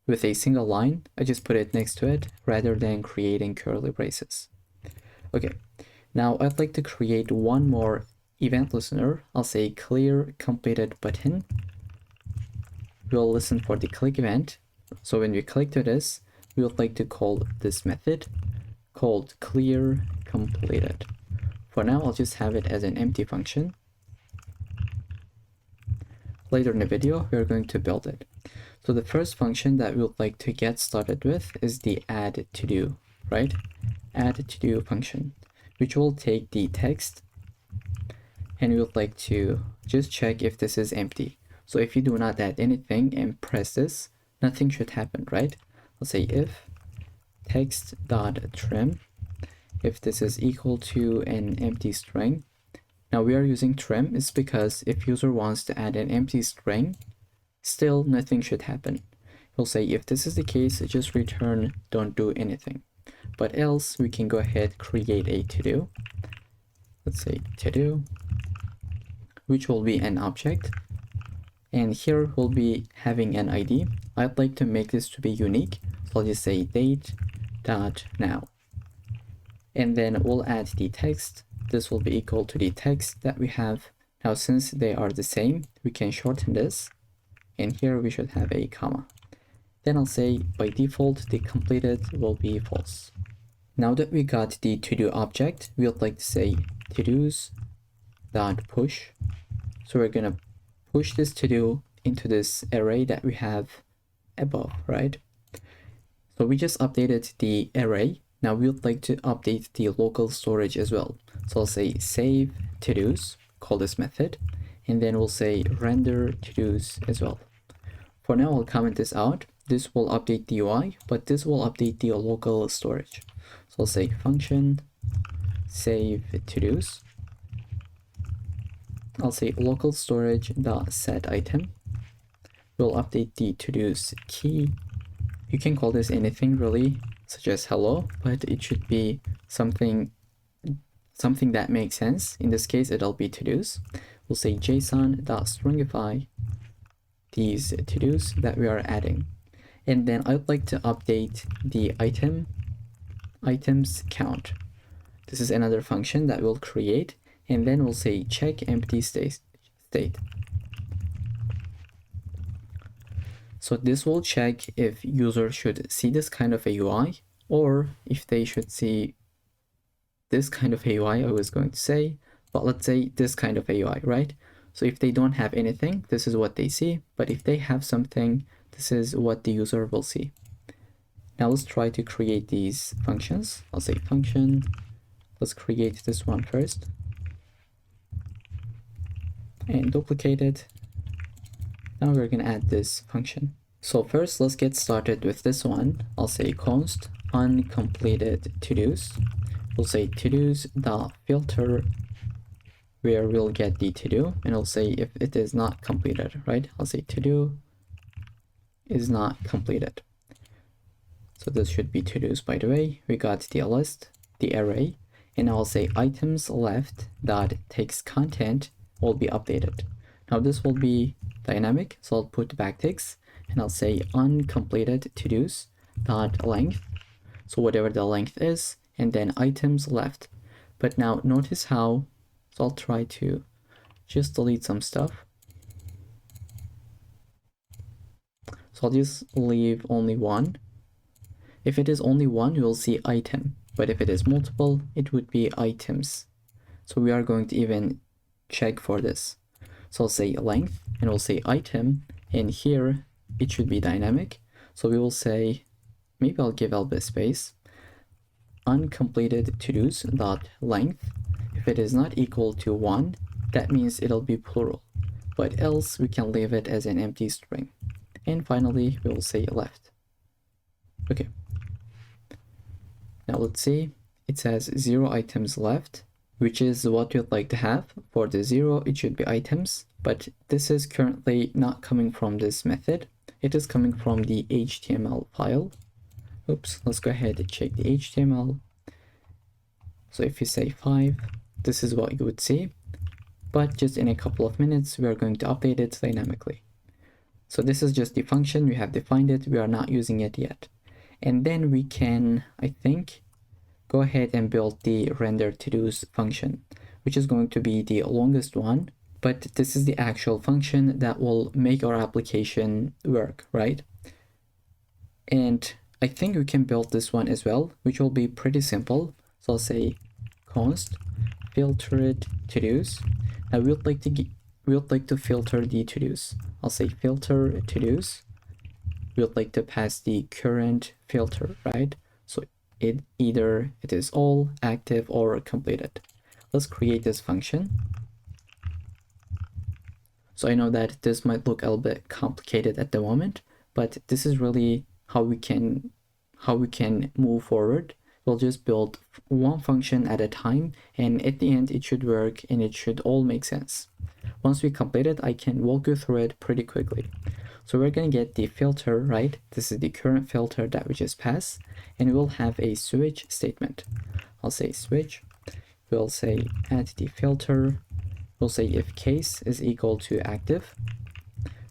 a single line, I just put it next to it rather than creating curly braces. Okay, now I'd like to create one more event listener. I'll say clear completed button. We'll listen for the click event. So when we click to this, we would like to call this method called clear completed. For now, I'll just have it as an empty function. Later in the video, we're going to build it. So the first function that we would like to get started with is the add to do, right? Add to do function, which will take the text, and we would like to just check if this is empty. So if you do not add anything and press this, nothing should happen, right? I'll say if text.trim, if this is equal to an empty string. Now we are using trim is because if user wants to add an empty string, still nothing should happen. We'll say if this is the case, just return don't do anything. But else we can go ahead, create a to-do. Let's say to-do, which will be an object. And here we'll be having an ID. I'd like to make this to be unique. So I'll just say date.now. And then we'll add the text. This will be equal to the text that we have. Now, since they are the same, we can shorten this. And here we should have a comma. Then I'll say by default, the completed will be false. Now that we got the to-do object, we would like to say to-dos.push. So we're gonna push this to-do into this array that we have above, right? So we just updated the array. Now we would like to update the local storage as well. So I'll say save to-dos, call this method, and then we'll say render to-dos as well. For now, I'll comment this out. This will update the UI, but this will update the local storage. So I'll say function save to-dos. I'll say local storage dot set item. We'll update the to-dos key. You can call this anything really, such as hello, but it should be something that makes sense. In this case, it'll be to-dos. We'll say json.stringify these to-dos that we are adding. And then I'd like to update the items count. This is another function that we'll create, and then we'll say check empty state. So this will check if user should see this kind of a UI, or if they should see this kind of UI I was going to say, but let's say this kind of UI, right? So if they don't have anything, this is what they see, but if they have something, this is what the user will see. Now let's try to create these functions. I'll say function. Let's create this one first and duplicate it. Now we're gonna add this function. So first, let's get started with this one. I'll say const uncompleted to-dos. We'll say to-dos dot filter, where we'll get the to-do, and I'll say if it is not completed, right? I'll say to-do is not completed. So this should be to-dos, by the way. We got the list, the array, and I'll say items left dot text content will be updated. Now this will be dynamic, so I'll put backticks, and I'll say uncompleted to-dos dot length, so whatever the length is, and then items left. But now notice how, so I'll try to just delete some stuff. So I'll just leave only one. If it is only one, you will see item, but if it is multiple, it would be items. So we are going to even check for this. So I'll say length, and we'll say item, and here it should be dynamic. So we will say, maybe I'll give a little bit space, uncompleted to-dos dot length. If it is not equal to 1, that means it'll be plural, but else we can leave it as an empty string. And finally, we will say left. Okay. Now let's see, it says 0 items left, which is what you'd like to have. For the 0, it should be items, but this is currently not coming from this method. It is coming from the HTML file. Oops, let's go ahead and check the HTML. So if you say 5, this is what you would see, but just in a couple of minutes, we are going to update it dynamically. So this is just the function, we have defined it, we are not using it yet. And then we can, I think, go ahead and build the render to-dos function, which is going to be the longest one, but this is the actual function that will make our application work, right? And I think we can build this one as well, which will be pretty simple. So I'll say const filtered to-dos. Now we would like to filter the to-dos. I'll say filter to-dos. We would like to pass the current filter, right? So it is all, active, or completed. Let's create this function. So I know that this might look a little bit complicated at the moment, but this is really how we can move forward. We'll just build one function at a time, and at the end it should work and it should all make sense. Once we complete it, I can walk you through it pretty quickly. So we're going to get the filter, right? This is the current filter that we just passed, and we'll have a switch statement. I'll say switch. We'll say add the filter. We'll say if case is equal to active.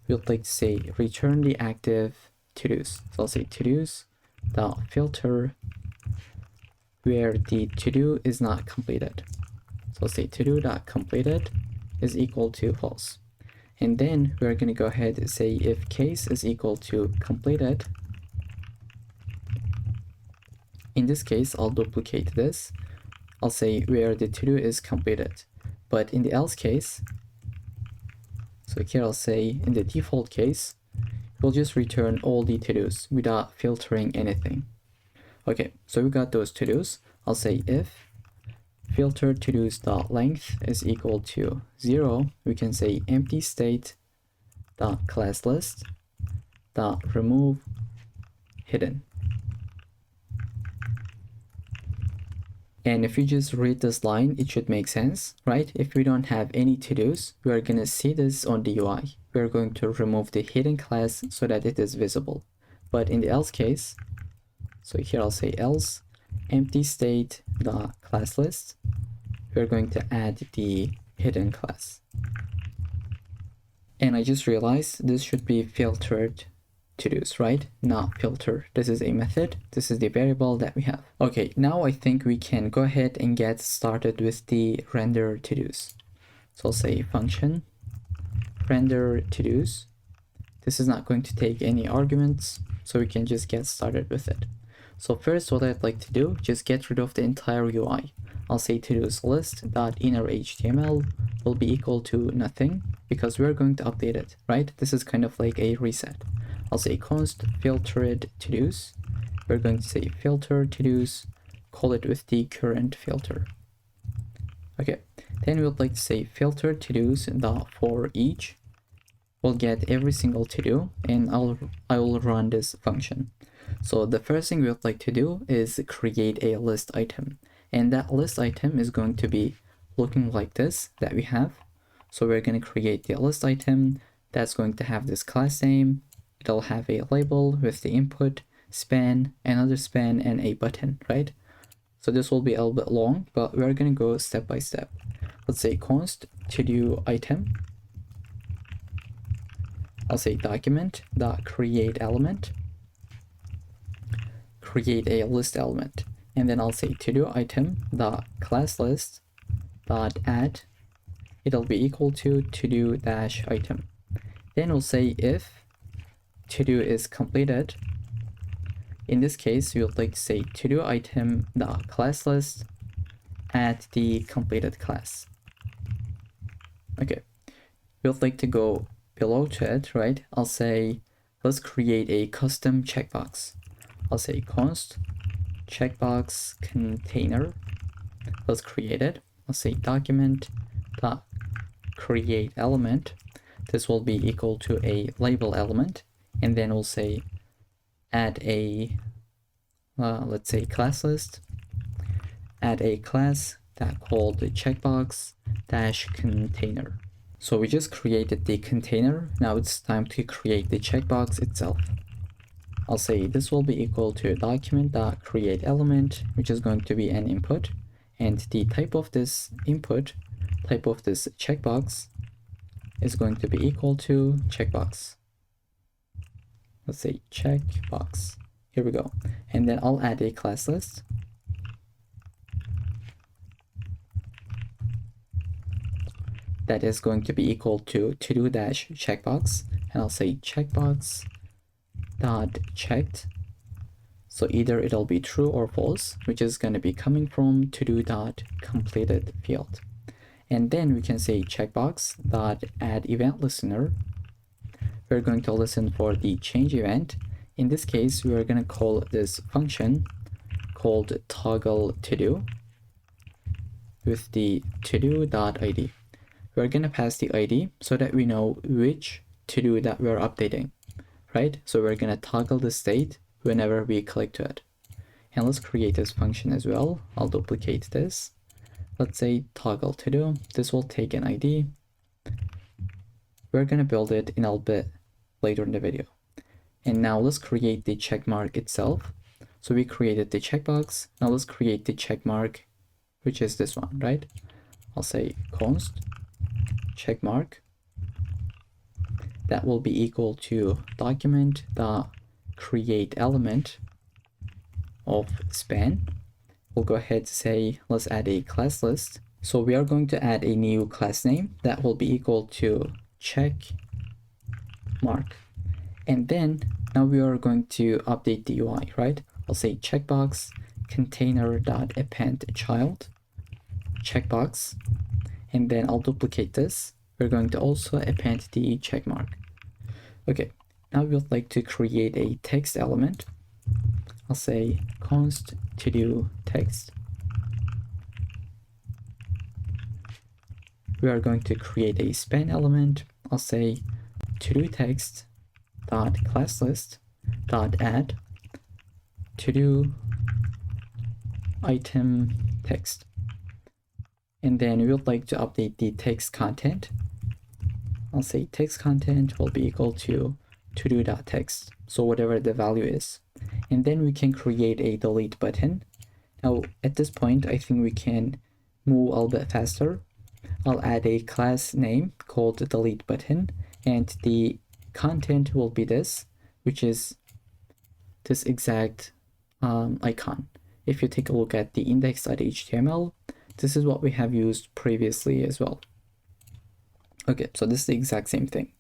We'll like to say return the active to-dos. So I'll say to-dos dot filter where the to-do is not completed. So I'll say to-do dot completed is equal to false. And then we're going to go ahead and say if case is equal to completed. In this case, I'll duplicate this. I'll say where the to-do is completed. But in the else case, so here I'll say in the default case, we'll just return all the to-dos without filtering anything. Okay, so we got those to-dos. I'll say if filter to-dos dot length is equal to 0, we can say empty state dot class list dot remove hidden. And if you just read this line, it should make sense, right? If we don't have any to-dos, we are going to see this on the UI. We are going to remove the hidden class so that it is visible. But in the else case, so here I'll say else empty state dot class list, we're going to add the hidden class. And I just realized this should be filtered to-dos, right? Not filter. This is a method. This is the variable that we have. Okay, now I think we can go ahead and get started with the render to-dos. So I'll say function render to-dos. This is not going to take any arguments, so we can just get started with it. So first, what I'd like to do, just get rid of the entire UI. I'll say to-dos list dot inner HTML will be equal to nothing because we're going to update it, right? This is kind of like a reset. I'll say const filtered to-dos. We're going to say filter to-dos, call it with the current filter. Okay, then we would like to say filter to-dos dot for each. We'll get every single to-do, and I will run this function. So the first thing we would like to do is create a list item, and that list item is going to be looking like this that we have. So we're going to create the list item that's going to have this class name. It'll have a label with the input, span, another span, and a button, right? So this will be a little bit long, but we're going to go step by step. Let's say const to-do item. I'll say document dot create element, create a list element, and then I'll say to-do item dot class list dot add. It'll be equal to to-do dash item. Then we'll say if to-do is completed. In this case, we would like to say to-do item dot class list add the completed class. Okay, we would like to go below to it, right? I'll say let's create a custom checkbox. I'll say const checkbox container. Let's create it. I'll say document dot create element. This will be equal to a label element, and then we'll say add a let's say class list, add a class that called the checkbox dash container. So we just created the container. Now it's time to create the checkbox itself. I'll say this will be equal to document.create element, which is going to be an input, and the type of this input, type of this checkbox, is going to be equal to checkbox. Let's say checkbox. Here we go. And then I'll add a class list. That is going to be equal to to-do dash checkbox, and I'll say checkbox dot checked. So either it'll be true or false, which is going to be coming from to-do dot completed field. And then we can say checkbox dot add event listener. We're going to listen for the change event. In this case, we are going to call this function called toggle to do with the to-do.id. We're going to pass the ID so that we know which to-do that we're updating, right? So we're going to toggle the state whenever we click to it. And let's create this function as well. I'll duplicate this. Let's say toggle to do. This will take an ID. We're going to build it in a little bit later in the video. And now let's create the check mark itself. So we created the checkbox. Now let's create the check mark, which is this one, right? I'll say const check mark. That will be equal to document dot create element of span. We'll go ahead to say let's add a class list. So we are going to add a new class name that will be equal to check mark. And then now we are going to update the UI, right? I'll say checkbox container dot append child checkbox, and then I'll duplicate this. We're going to also append the check mark. Okay, now we would like to create a text element. I'll say const to do text. We are going to create a span element. I'll say to do text dot class list dot add to do item text. And then we would like to update the text content. I'll say text content will be equal to to-do.text, so whatever the value is. And then we can create a delete button. Now at this point, I think we can move a little bit faster. I'll add a class name called delete button, and the content will be this, which is this exact icon. If you take a look at the index.html, this is what we have used previously as well. Okay, so this is the exact same thing.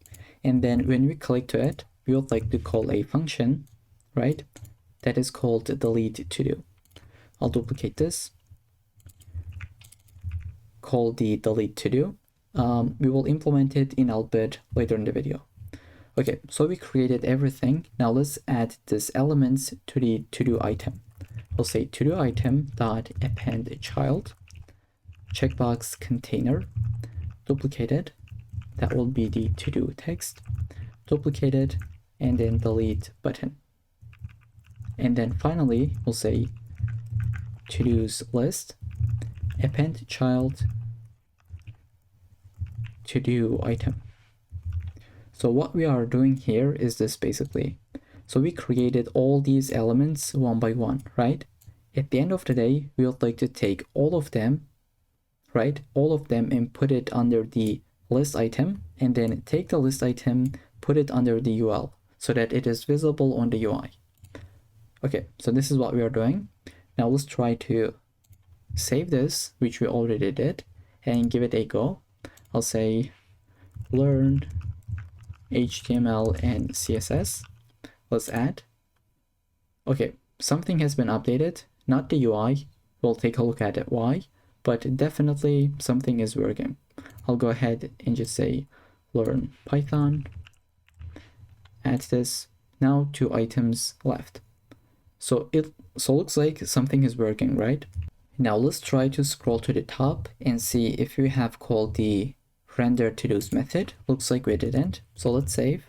And then when we click to it, we would like to call a function, right? That is called delete to do. I'll duplicate this. called the delete to do. We will implement it in a bit later in the video. Okay, so we created everything. Now let's add this elements to the to-do item. We'll say to-do item dot append child checkbox container duplicated. That will be the to-do text duplicated, and then delete button. And then finally we'll say to-dos list append child to-do item. So what we are doing here is this basically. So we created all these elements one by one, right? At the end of the day, we would like to take all of them, right? All of them, and put it under the list item, and then take the list item, put it under the UL so that it is visible on the UI. Okay, so this is what we are doing. Now let's try to save this, which we already did, and give it a go. I'll say learn HTML and CSS. Let's add. Okay, something has been updated, not the UI. We'll take a look at it why, but definitely something is working. I'll go ahead and just say learn Python, add this. Now 2 items left. So it looks like something is working, right? Now let's try to scroll to the top and see if we have called the render to-dos method. Looks like we didn't, so let's save.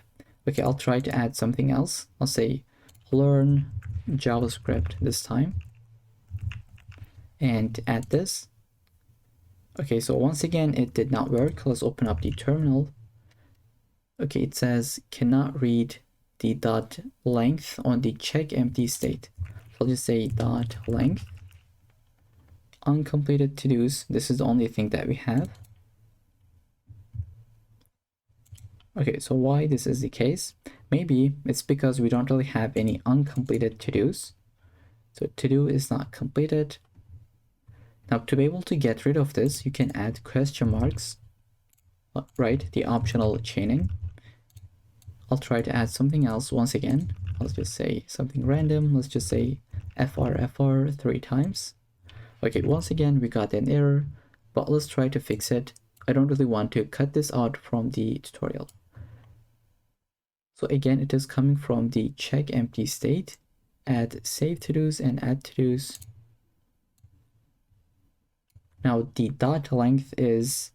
Okay, I'll try to add something else. I'll say learn JavaScript this time and add this. Okay, so once again it did not work. Let's open up the terminal. Okay, it says cannot read the dot length on the check empty state. So I'll just say dot length uncompleted to-dos. This is the only thing that we have. Okay, so why this is the case? Maybe it's because we don't really have any uncompleted to-dos. So to-do is not completed. Now to be able to get rid of this, you can add question marks, right? The optional chaining. I'll try to add something else once again. I'll just say something random. Let's just say FR 3 times. Okay, once again, we got an error, but let's try to fix it. I don't really want to cut this out from the tutorial. So again, it is coming from the check empty state, add save to-dos and add to-dos. Now the dot length is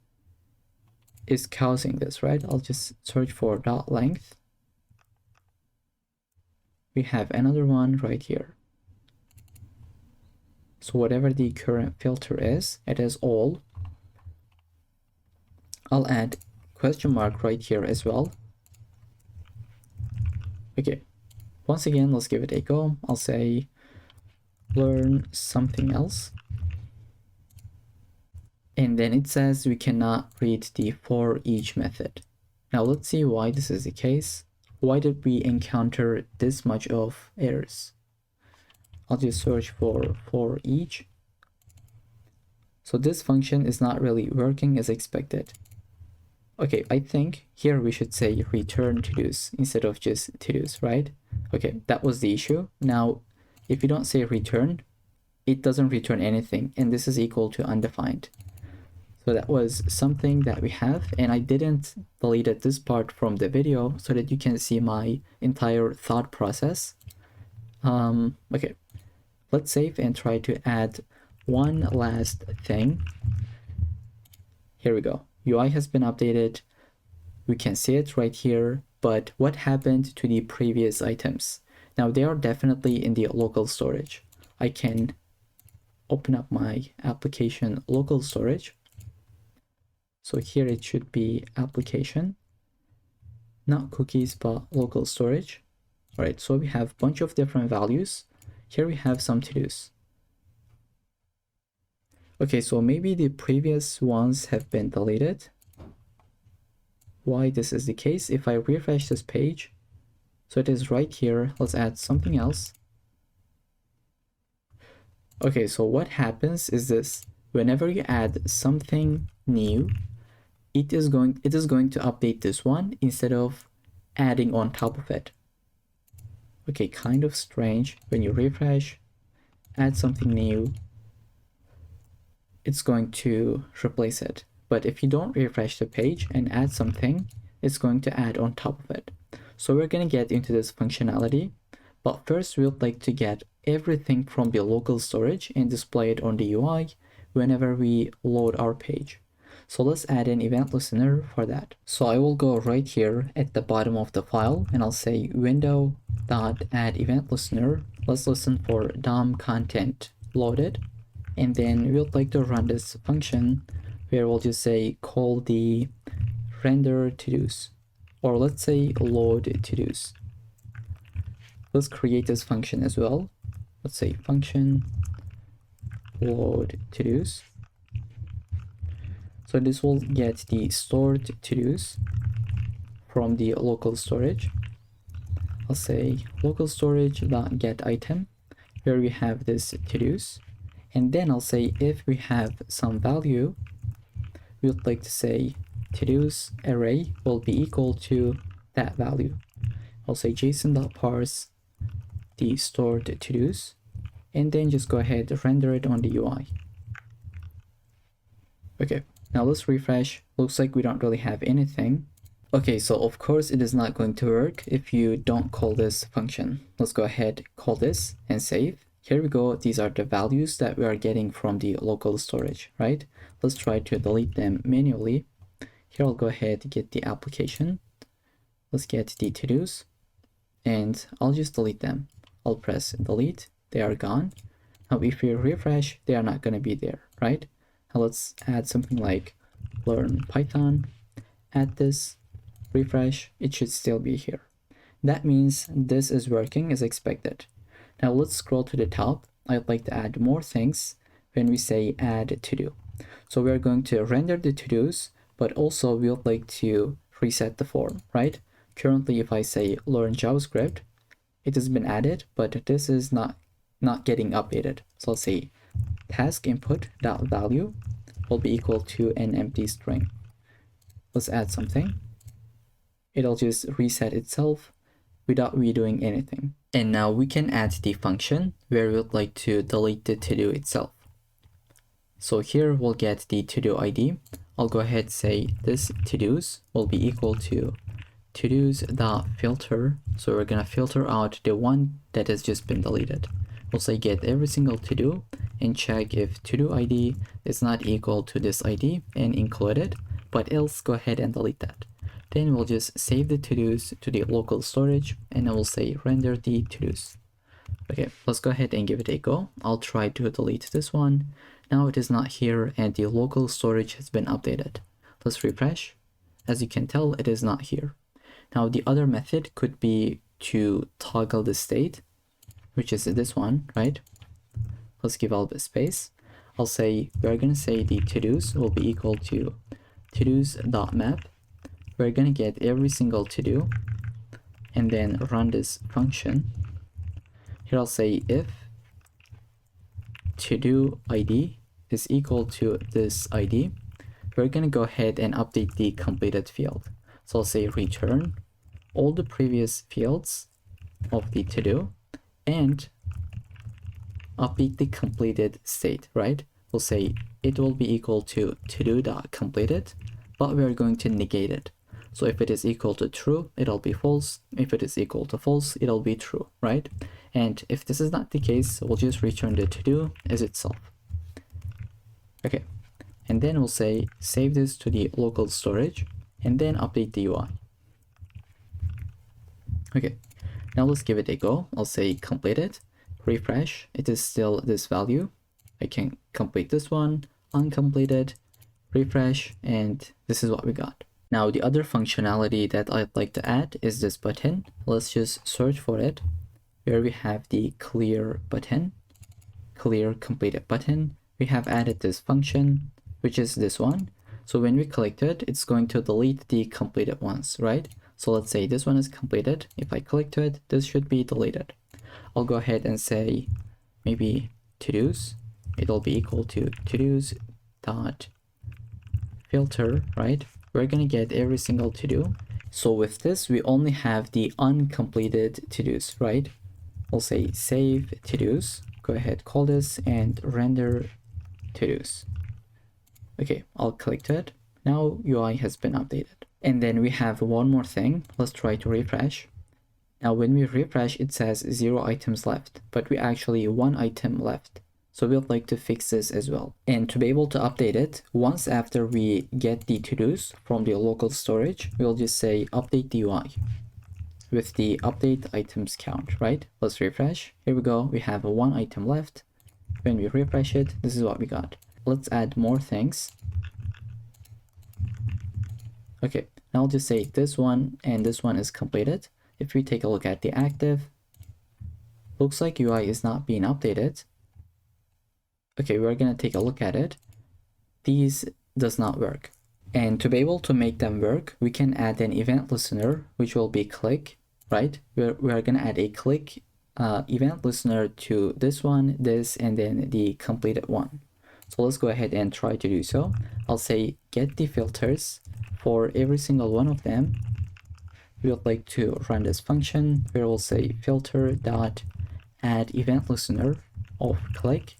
causing this, right? I'll just search for dot length. We have another one right here. So whatever the current filter is, it is all. I'll add question mark right here as well. Okay, once again, let's give it a go. I'll say learn something else. And then it says we cannot read the for each method. Now let's see why this is the case. Why did we encounter this much of errors? I'll just search for each. So this function is not really working as expected. Okay, I think here we should say return to-dos instead of just to-dos, right? Okay, that was the issue. Now, if you don't say return, it doesn't return anything, and this is equal to undefined. So that was something that we have, and I didn't delete this part from the video so that you can see my entire thought process. Okay, let's save and try to add one last thing. Here we go. UI has been updated. We can see it right here, but what happened to the previous items? Now they are definitely in the local storage. I can open up my application local storage. So here it should be application, not cookies, but local storage. All right, so we have a bunch of different values. Here we have some to-dos. Okay, so maybe the previous ones have been deleted. Why this is the case? If I refresh this page, so it is right here. Let's add something else. Okay, so what happens is this: whenever you add something new, it is going to update this one instead of adding on top of it. Okay, kind of strange. When you refresh, add something new, it's going to replace it. But if you don't refresh the page and add something, it's going to add on top of it. So we're going to get into this functionality, but first we would like to get everything from the local storage and display it on the UI whenever we load our page. So let's add an event listener for that. So I will go right here at the bottom of the file and I'll say window.add event listener. Let's listen for DOM content loaded. And then we would like to run this function where we'll just say call the render to-dos, or let's say load to-dos. Let's create this function as well. Let's say function load to-dos. So this will get the stored to-dos from the local storage. I'll say local storage.get item where we have this to-dos. And then I'll say if we have some value, we would like to say to-dos array will be equal to that value. I'll say json.parse the stored to-dos, and then just go ahead and render it on the UI. Okay, now let's refresh. Looks like we don't really have anything. Okay, so of course it is not going to work if you don't call this function. Let's go ahead, call this and save. Here we go. These are the values that we are getting from the local storage, right? Let's try to delete them manually. Here I'll go ahead and get the application. Let's get the to-dos and I'll just delete them. I'll press delete. They are gone. Now if we refresh, they are not going to be there, right? Now let's add something like learn Python, add this, refresh, it should still be here. That means this is working as expected. Now let's scroll to the top. I'd like to add more things when we say add to do. So we're going to render the to-dos, but also we would like to reset the form, right? Currently, if I say learn JavaScript, it has been added, but this is not getting updated. So let's say task input.value will be equal to an empty string. Let's add something. It'll just reset itself without redoing anything. And now we can add the function where we would like to delete the to-do itself. So here we'll get the to-do ID. I'll go ahead and say this to-dos will be equal to to-dos.filter. So we're gonna filter out the one that has just been deleted. We'll say get every single to-do and check if to-do ID is not equal to this ID and include it, but else go ahead and delete that. Then we'll just save the to-dos to the local storage and I will say render the to-dos. Okay, let's go ahead and give it a go. I'll try to delete this one. Now it is not here and the local storage has been updated. Let's refresh. As you can tell, it is not here. Now the other method could be to toggle the state, which is this one, right? Let's give all the space. I'll say, we're gonna say the to-dos will be equal to to-dos.map. We're gonna get every single to-do and then run this function. Here I'll say if to-do ID is equal to this ID, we're gonna go ahead and update the completed field. So I'll say return all the previous fields of the to-do and update the completed state, right? We'll say it will be equal to to-do.completed, but we're going to negate it. So if it is equal to true, it'll be false. If it is equal to false, it'll be true, right? And if this is not the case, we'll just return the to-do as itself. Okay, and then we'll say save this to the local storage and then update the UI. Okay, now let's give it a go. I'll say complete it, refresh. It is still this value. I can complete this one, uncompleted, refresh, and this is what we got. Now the other functionality that I'd like to add is this button. Let's just search for it where we have the clear button, clear completed button. We have added this function, which is this one. So when we click it, it's going to delete the completed ones, right? So let's say this one is completed. If I click to it, this should be deleted. I'll go ahead and say maybe to-dos. It'll be equal to to-dos dot filter, right? We're gonna get every single to-do. So with this, we only have the uncompleted to-dos, right? We'll say save to-dos. Go ahead, call this and render to-dos. Okay, I'll click to it. Now UI has been updated. And then we have one more thing. Let's try to refresh. Now when we refresh, it says 0 items left, but we actually 1 item left. So we'd like to fix this as well. And to be able to update it, once after we get the to-dos from the local storage, we'll just say update the UI with the update items count, right? Let's refresh. Here we go. We have 1 item left. When we refresh it, this is what we got. Let's add more things. Okay, now I'll just say this one and this one is completed. If we take a look at the active, looks like UI is not being updated. Okay, we're gonna take a look at it. These does not work. And to be able to make them work, we can add an event listener, which will be click, right? We're gonna add a click event listener to this one, this, and then the completed one. So let's go ahead and try to do so. I'll say get the filters for every single one of them. We would like to run this function where we'll say filter dot add event listener of click,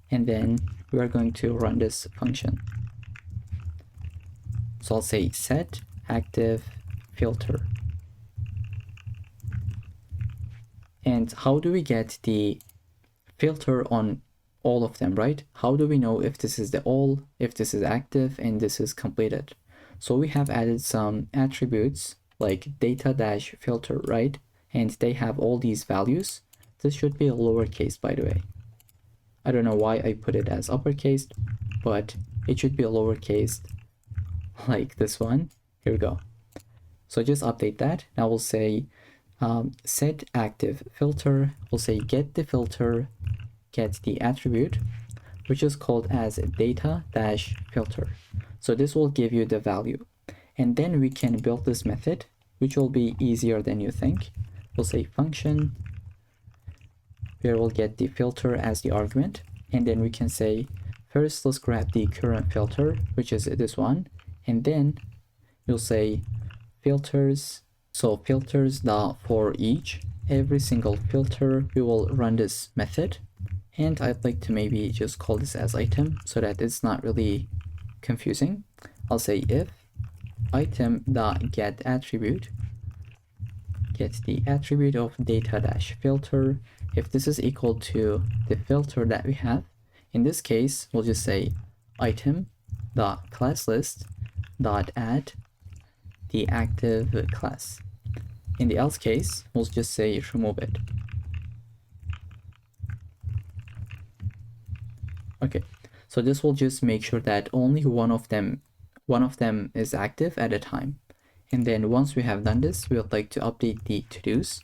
and then we are going to run this function. So I'll say set active filter. And how do we get the filter on all of them, right? How do we know if this is the all, if this is active, and this is completed? So we have added some attributes like data-filter, right? And they have all these values. This should be a lowercase, by the way. I don't know why I put it as uppercase, but it should be a lowercase like this one. Here we go. So just update that. Now we'll say set active filter. We'll say get the filter, get the attribute, which is called as data-filter. So this will give you the value. And then we can build this method, which will be easier than you think. We'll say function, where we'll get the filter as the argument. And then we can say, first, let's grab the current filter, which is this one. And then you'll say filters. So filters for each, every single filter, we will run this method. And I'd like to maybe just call this as item so that it's not really confusing. I'll say if item.get attribute, get the attribute of data-filter. If this is equal to the filter that we have, in this case, we'll just say item.classList.add the active class. In the else case, we'll just say remove it. Okay, so this will just make sure that only one of them is active at a time. And then once we have done this, we would like to update the to-dos.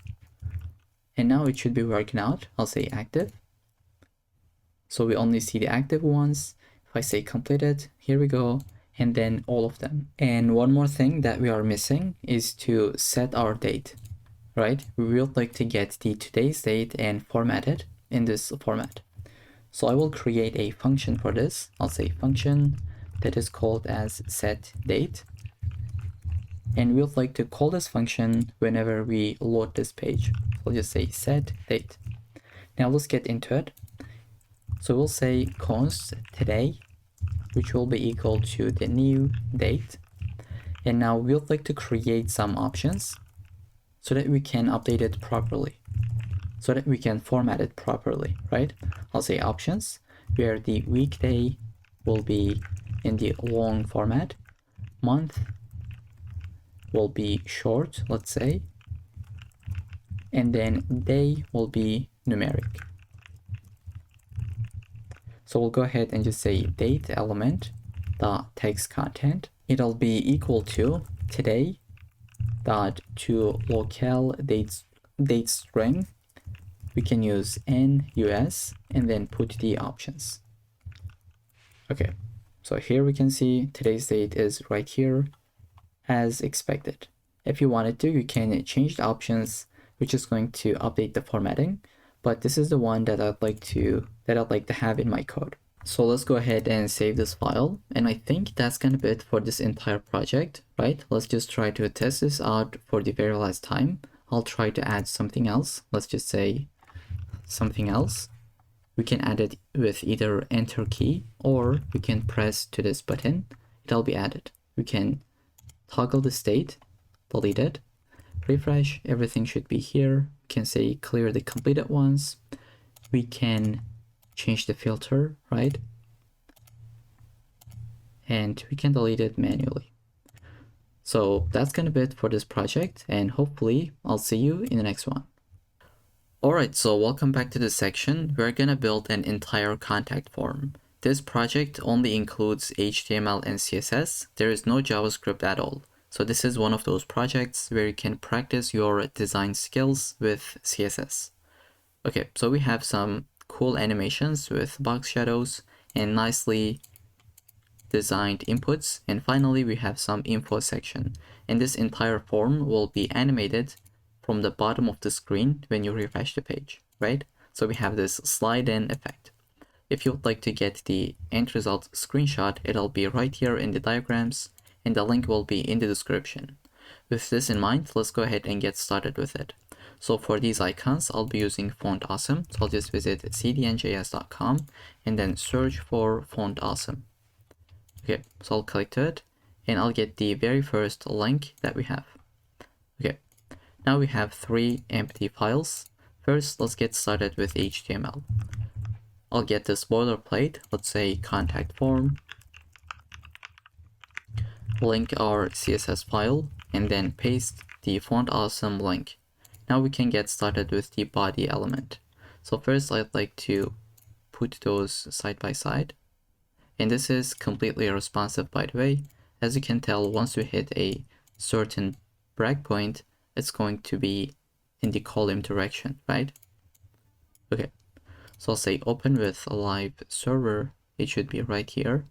And now it should be working out. I'll say active. So we only see the active ones. If I say completed, here we go. And then all of them. And one more thing that we are missing is to set our date, right? We would like to get the today's date and format it in this format. So I will create a function for this. I'll say function that is called as set date. And we would like to call this function whenever we load this page. We'll just say set date. Now let's get into it. So we'll say const today, which will be equal to the new date. And now we would like to create some options so that we can update it properly, so that we can format it properly, right? I'll say options, where the weekday will be in the long format, month will be short, let's say, and then day will be numeric. So we'll go ahead and just say date element dot text content. It'll be equal to today dot to locale date string. We can use NUS and then put the options. Okay, so here we can see today's date is right here as expected. If you wanted to, you can change the options, which is going to update the formatting, but this is the one that I'd like to have in my code. So let's go ahead and save this file. And I think that's gonna be it for this entire project, right? Let's just try to test this out for the very last time. I'll try to add something else. Let's just say something else, We can add it with either enter key, or we can press to this button. It'll be added. We can toggle the state, delete it, refresh, everything should be here. We can say clear the completed ones. We can change the filter, right? And we can delete it manually. So that's gonna be it for this project, and hopefully I'll see you in the next one. Alright, so welcome back to this section. We're gonna build an entire contact form. This project only includes HTML and CSS. There is no JavaScript at all. So this is one of those projects where you can practice your design skills with CSS. Okay, so we have some cool animations with box shadows and nicely designed inputs. And finally, we have some info section. And this entire form will be animated from the bottom of the screen when you refresh the page, right? So we have this slide in effect. If you would like to get the end result screenshot, it'll be right here in the diagrams, and the link will be in the description. With this in mind, let's go ahead and get started with it. So for these icons, I'll be using Font Awesome. So I'll just visit cdnjs.com and then search for Font Awesome. Okay, so I'll click to it, and I'll get the very first link that we have. Okay, now we have 3 empty files. First, let's get started with HTML. I'll get this boilerplate, let's say contact form, link our CSS file, and then paste the Font Awesome link. Now we can get started with the body element. So first, I'd like to put those side by side. And this is completely responsive, by the way. As you can tell, once you hit a certain breakpoint, it's going to be in the column direction, right? Okay, so I'll say open with a live server. It should be right here,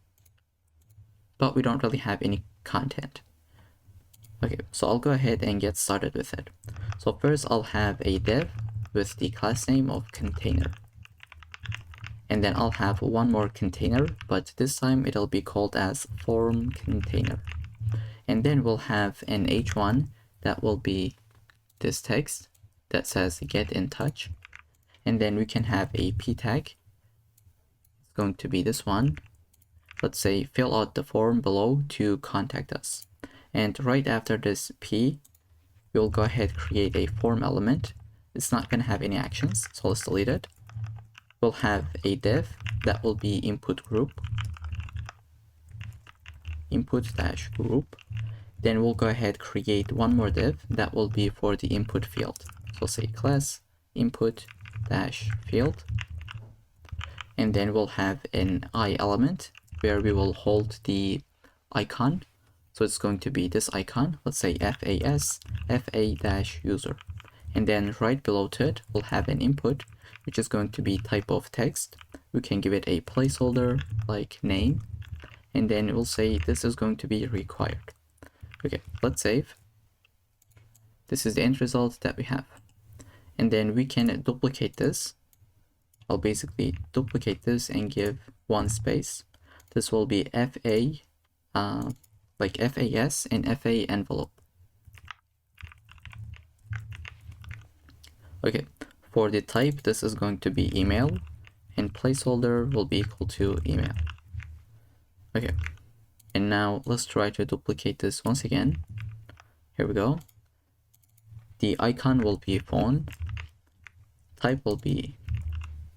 but we don't really have any content. Okay, so I'll go ahead and get started with it. So first I'll have a div with the class name of container. And then I'll have one more container, but this time it'll be called as form container. And then we'll have an h1 that will be this text that says get in touch. And then we can have a p tag. It's going to be this one. Let's say fill out the form below to contact us. And right after this p, we'll go ahead and create a form element. It's not going to have any actions, so let's delete it. We'll have a div that will be input group, input-group. Then we'll go ahead create one more div that will be for the input field. So say class input-field, and then we'll have an I element where we will hold the icon. So it's going to be this icon. Let's say FAS FA-user, and then right below to it we'll have an input, which is going to be type of text. We can give it a placeholder like name, and then we'll say this is going to be required. Okay, let's save. This is the end result that we have. And then we can duplicate this. I'll basically duplicate this and give one space. This will be FA, like FAS and FA envelope. Okay, for the type, this is going to be email, and placeholder will be equal to email. Okay, and now let's try to duplicate this once again. Here we go. The icon will be phone, type will be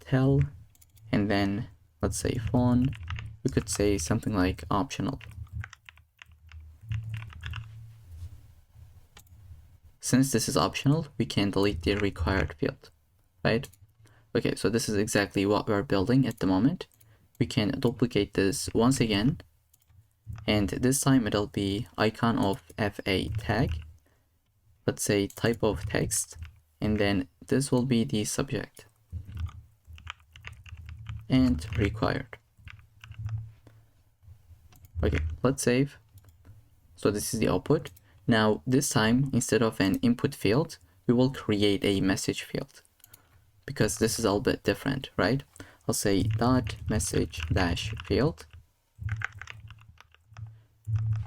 tel, and then let's say phone, we could say something like optional. Since this is optional, we can delete the required field, right? Okay, so this is exactly what we're building at the moment. We can duplicate this once again, and this time it'll be icon of FA tag, let's say type of text, and then this will be the subject, and required. Okay, let's save. So this is the output. Now this time, instead of an input field, we will create a message field, because this is a little bit different, right? I'll say dot message dash field.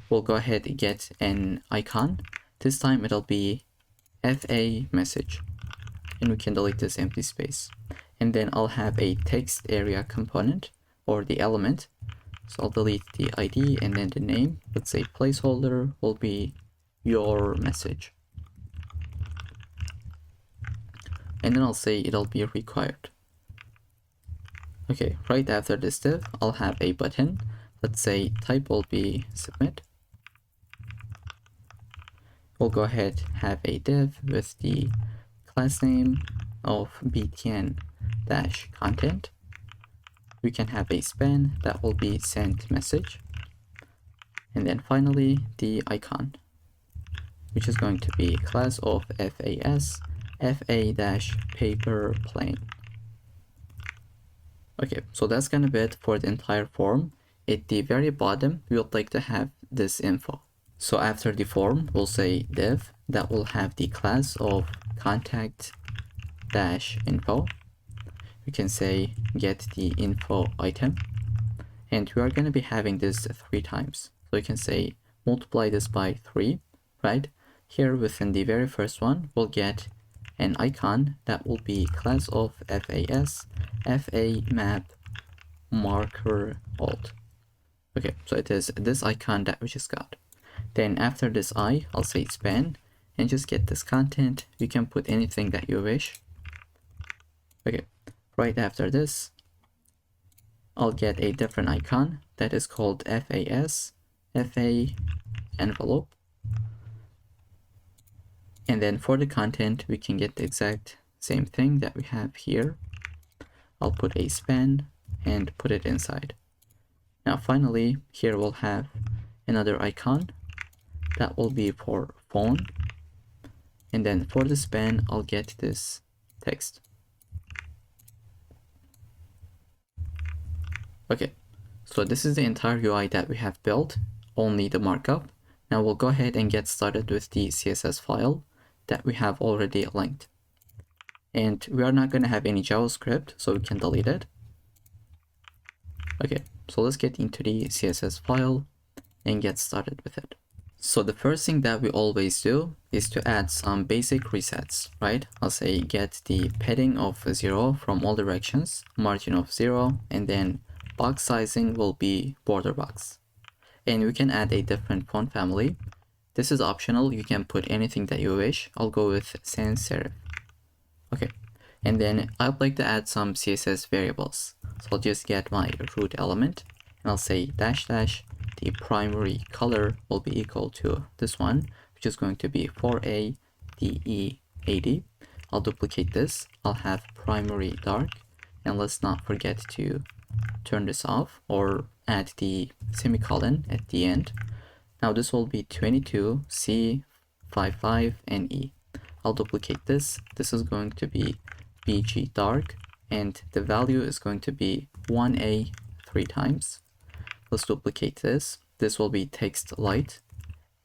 We'll go ahead and get an icon. This time it'll be FA message, and we can delete this empty space. and then I'll have a text area component or the element. So I'll delete the ID and then the name. Let's say placeholder will be your message. And then I'll say it'll be required. Okay, right after this div, I'll have a button. Let's say type will be submit. We'll go ahead, have a div with the class name of btn-content. We can have a span that will be sent message. And then finally, the icon, which is going to be class of FAS, FA-paper plane. Okay, so that's gonna be it for the entire form. At the very bottom, we would like to have this info. So after the form, we'll say div that will have the class of contact-info. We can say get the info item, and we are going to be having this 3 times. So you can say multiply this by 3, right? Here within the very first one, we'll get an icon that will be class of FAS, FA map marker alt. Okay, so it is this icon that we just got. Then after this I'll say span and just get this content. You can put anything that you wish. Okay, right after this, I'll get a different icon that is called FAS, FA envelope. And then for the content, we can get the exact same thing that we have here. I'll put a span and put it inside. Now finally, here we'll have another icon that will be for phone. And then for the span, I'll get this text. Okay, so this is the entire UI that we have built, only the markup. Now we'll go ahead and get started with the CSS file that we have already linked. And we are not going to have any JavaScript, so we can delete it. Okay, so let's get into the CSS file and get started with it. So the first thing that we always do is to add some basic resets, right? I'll say get the padding of 0 from all directions, margin of 0, and then box sizing will be border box. And we can add a different font family. This is optional. You can put anything that you wish. I'll go with sans serif. Okay. And then I'd like to add some CSS variables. So I'll just get my root element and I'll say dash dash. The primary color will be equal to this one, which is going to be 4A DE80. I'll duplicate this. I'll have primary dark. And let's not forget to turn this off or add the semicolon at the end. Now this will be 22 C55 and E. I'll duplicate this. This is going to be BG dark and the value is going to be 1A 3 times. Let's duplicate this. This will be text light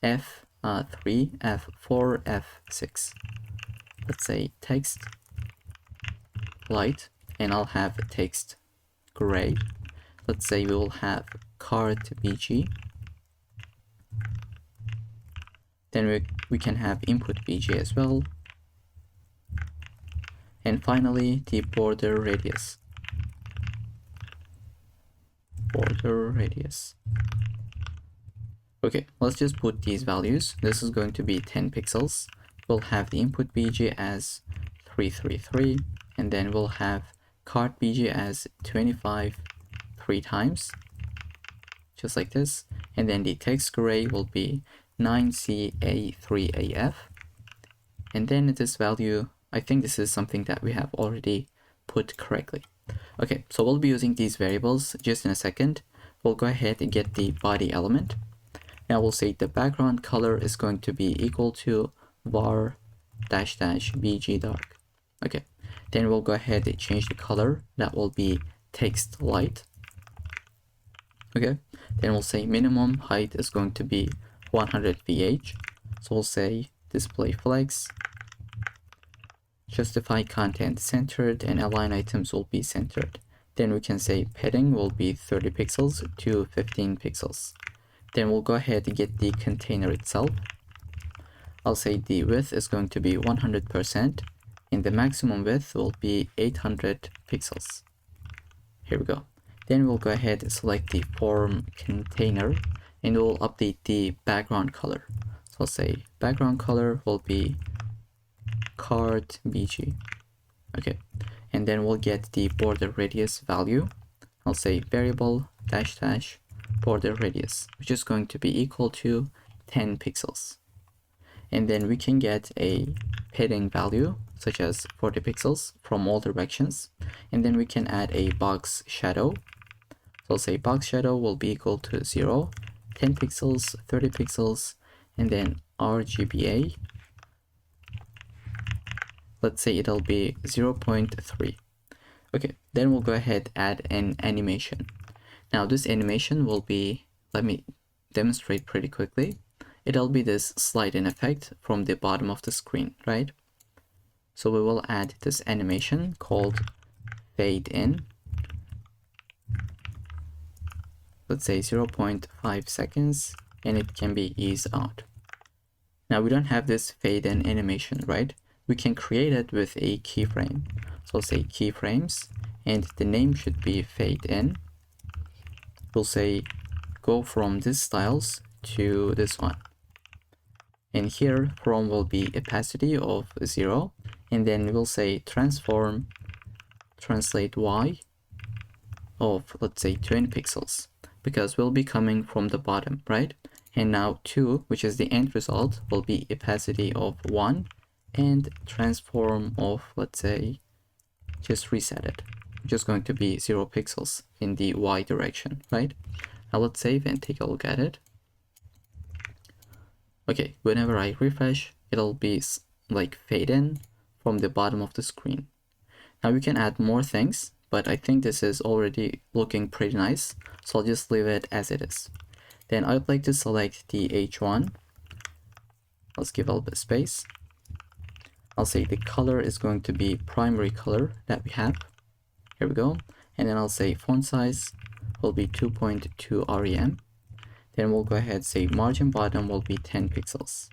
F3, F4, F6. Let's say text light and I'll have text gray. Let's say we will have cart BG. Then we can have input BG as well. And finally, the border radius. Border radius. Okay, let's just put these values. This is going to be 10 pixels. We'll have the input BG as 333, and then we'll have cart BG as 25 3 times, just like this. And then the text gray will be 9CA3AF. And then this value, I think this is something that we have already put correctly. Okay, so we'll be using these variables just in a second. We'll go ahead and get the body element. Now we'll say the background color is going to be equal to var dash dash bg dark. Okay, then we'll go ahead and change the color. That will be text light. Okay, then we'll say minimum height is going to be 100 VH. So we'll say display flex, justify content centered, and align items will be centered. Then we can say padding will be 30 pixels to 15 pixels. Then we'll go ahead and get the container itself. I'll say the width is going to be 100% and the maximum width will be 800 pixels. Here we go. Then we'll go ahead and select the form container and we'll update the background color. So I'll say background color will be card BG. Okay, and then we'll get the border radius value. I'll say variable dash dash border radius, which is going to be equal to 10 pixels. And then we can get a padding value such as 40 pixels from all directions. And then we can add a box shadow. So I'll say box shadow will be equal to 0, 10 pixels, 30 pixels, and then RGBA. Let's say it'll be 0.3. Okay, then we'll go ahead and add an animation. Now this animation will be, let me demonstrate pretty quickly. It'll be this slide in effect from the bottom of the screen, right? So we will add this animation called fade in. Let's say 0.5 seconds, and it can be eased out. Now we don't have this fade in animation, right? We can create it with a keyframe. So I'll say keyframes, and the name should be fade in. We'll say go from these styles to this one. And here from will be opacity of 0, and then we'll say transform translate Y of, let's say, 20 pixels, because we'll be coming from the bottom, right? And now 2, which is the end result, will be opacity of 1 and transform of, let's say, just reset it, which is going to be 0 pixels in the Y direction, right? Now let's save and take a look at it. Okay, whenever I refresh, it'll be like fade in from the bottom of the screen. Now we can add more things, but I think this is already looking pretty nice, so I'll just leave it as it is. Then I'd like to select the H1. Let's give a little bit of space. I'll say the color is going to be primary color that we have. Here we go. And then I'll say font size will be 2.2 rem. Then we'll go ahead and say margin bottom will be 10 pixels.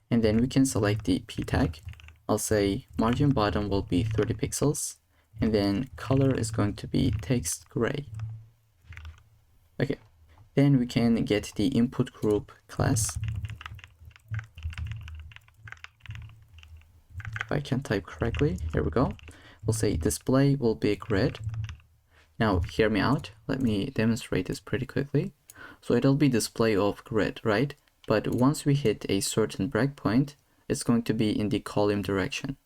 And then we can select the P tag. I'll say margin bottom will be 30 pixels. And then color is going to be text gray. Okay. Then we can get the input group class. If I can type correctly, here we go. We'll say display will be grid. Now hear me out. Let me demonstrate this pretty quickly. So it'll be display of grid, right? But once we hit a certain breakpoint, it's going to be in the column direction.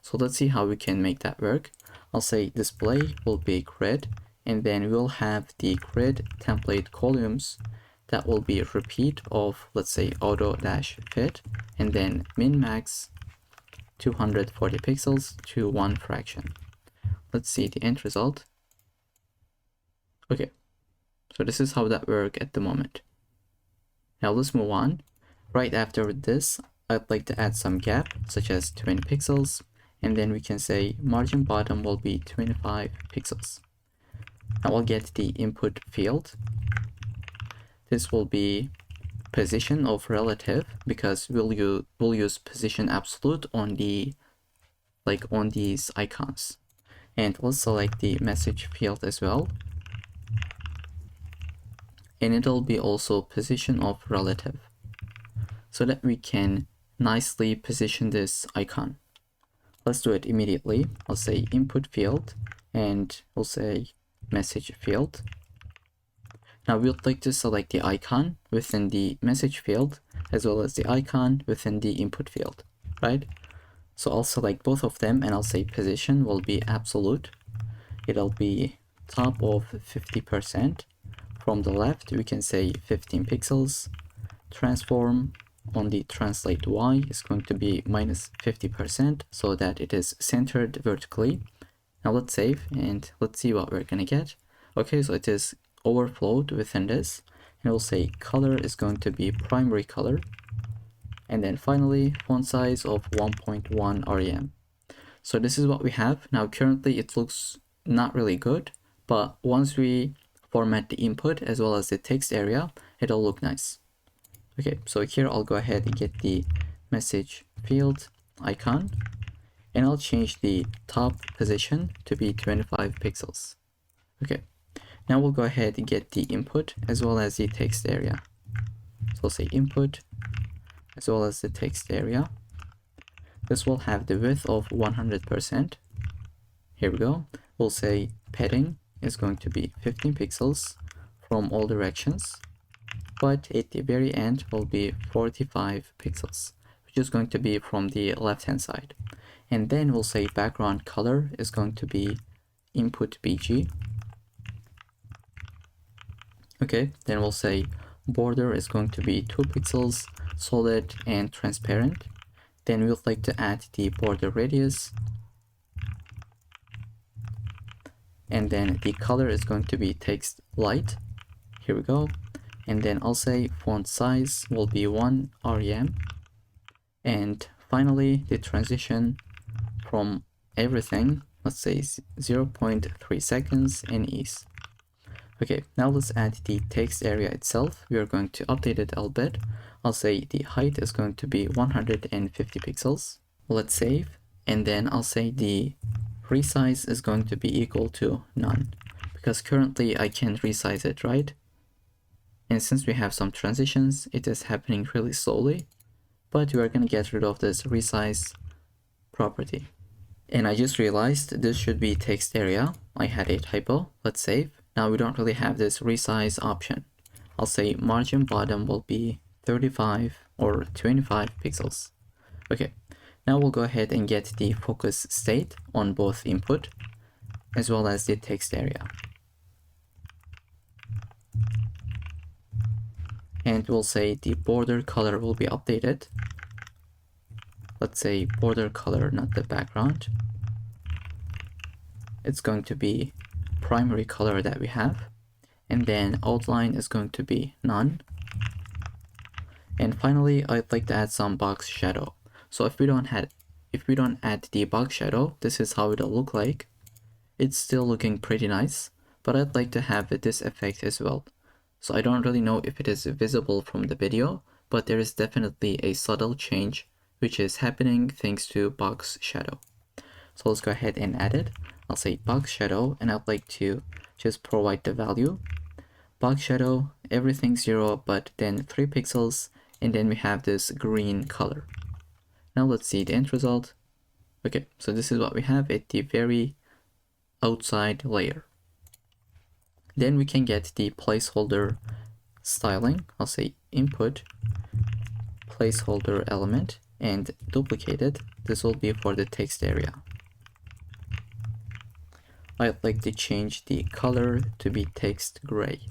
So let's see how we can make that work. I'll say display will be grid, and then we'll have the grid template columns that will be a repeat of, let's say, auto-fit, and then min max 240 pixels to 1 fraction. Let's see the end result. Okay, so this is how that works at the moment. Now let's move on. Right after this, I'd like to add some gap, such as 20 pixels, and then we can say margin bottom will be 25 pixels. Now I'll get the input field. This will be position of relative, because we'll use position absolute on the on these icons. And let's select the message field as well. And it'll be also position of relative, so that we can nicely position this icon. Let's do it immediately. I'll say input field, and we'll say message field. Now we'd like to select the icon within the message field, as well as the icon within the input field, right? So I'll select both of them, and I'll say position will be absolute. It'll be top of 50%. From the left, we can say 15 pixels. Transform on the translate Y is going to be minus 50%, so that it is centered vertically. Now let's save, and let's see what we're gonna get. Okay, so it is overflowed within this, and we'll say color is going to be primary color. And then finally, font size of 1.1 rem. So this is what we have. Now currently it looks not really good, but once we format the input as well as the text area, it'll look nice. Okay, so here I'll go ahead and get the message field icon, and I'll change the top position to be 25 pixels. Okay, now we'll go ahead and get the input as well as the text area. So I'll say input as well as the text area. This will have the width of 100%. Here we go. We'll say padding is going to be 15 pixels from all directions, but at the very end will be 45 pixels, which is going to be from the left hand side. And then we'll say background color is going to be input BG. Okay, then we'll say border is going to be 2 pixels, solid and transparent. Then we'd like to add the border radius, and then the color is going to be text light. Here we go. And then I'll say font size will be 1 rem, and finally the transition from everything, let's say 0.3 seconds in ease. Okay, now let's add the text area itself. We are going to update it a little bit. I'll say the height is going to be 150 pixels. Let's save, and then I'll say the resize is going to be equal to none, because currently I can't resize it, right? And since we have some transitions, it is happening really slowly, but we are going to get rid of this resize property. And I just realized this should be text area. I had a typo. Let's save. Now we don't really have this resize option. I'll say margin bottom will be 35 or 25 pixels. Okay, now we'll go ahead and get the focus state on both input as well as the text area. And we'll say the border color will be updated. Let's say border color, not the background. It's going to be primary color that we have. And then outline is going to be none. And finally, I'd like to add some box shadow. So if we don't add the box shadow, this is how it'll look like. It's still looking pretty nice, but I'd like to have this effect as well. So I don't really know if it is visible from the video, but there is definitely a subtle change which is happening thanks to box shadow. So let's go ahead and add it. I'll say box shadow, and I'd like to just provide the value. Box shadow, everything 0, but then 3 pixels, and then we have this green color. Now let's see the end result. Okay, so this is what we have at the very outside layer. Then we can get the placeholder styling. I'll say input placeholder element and duplicate it. This will be for the text area. I'd like to change the color to be text gray.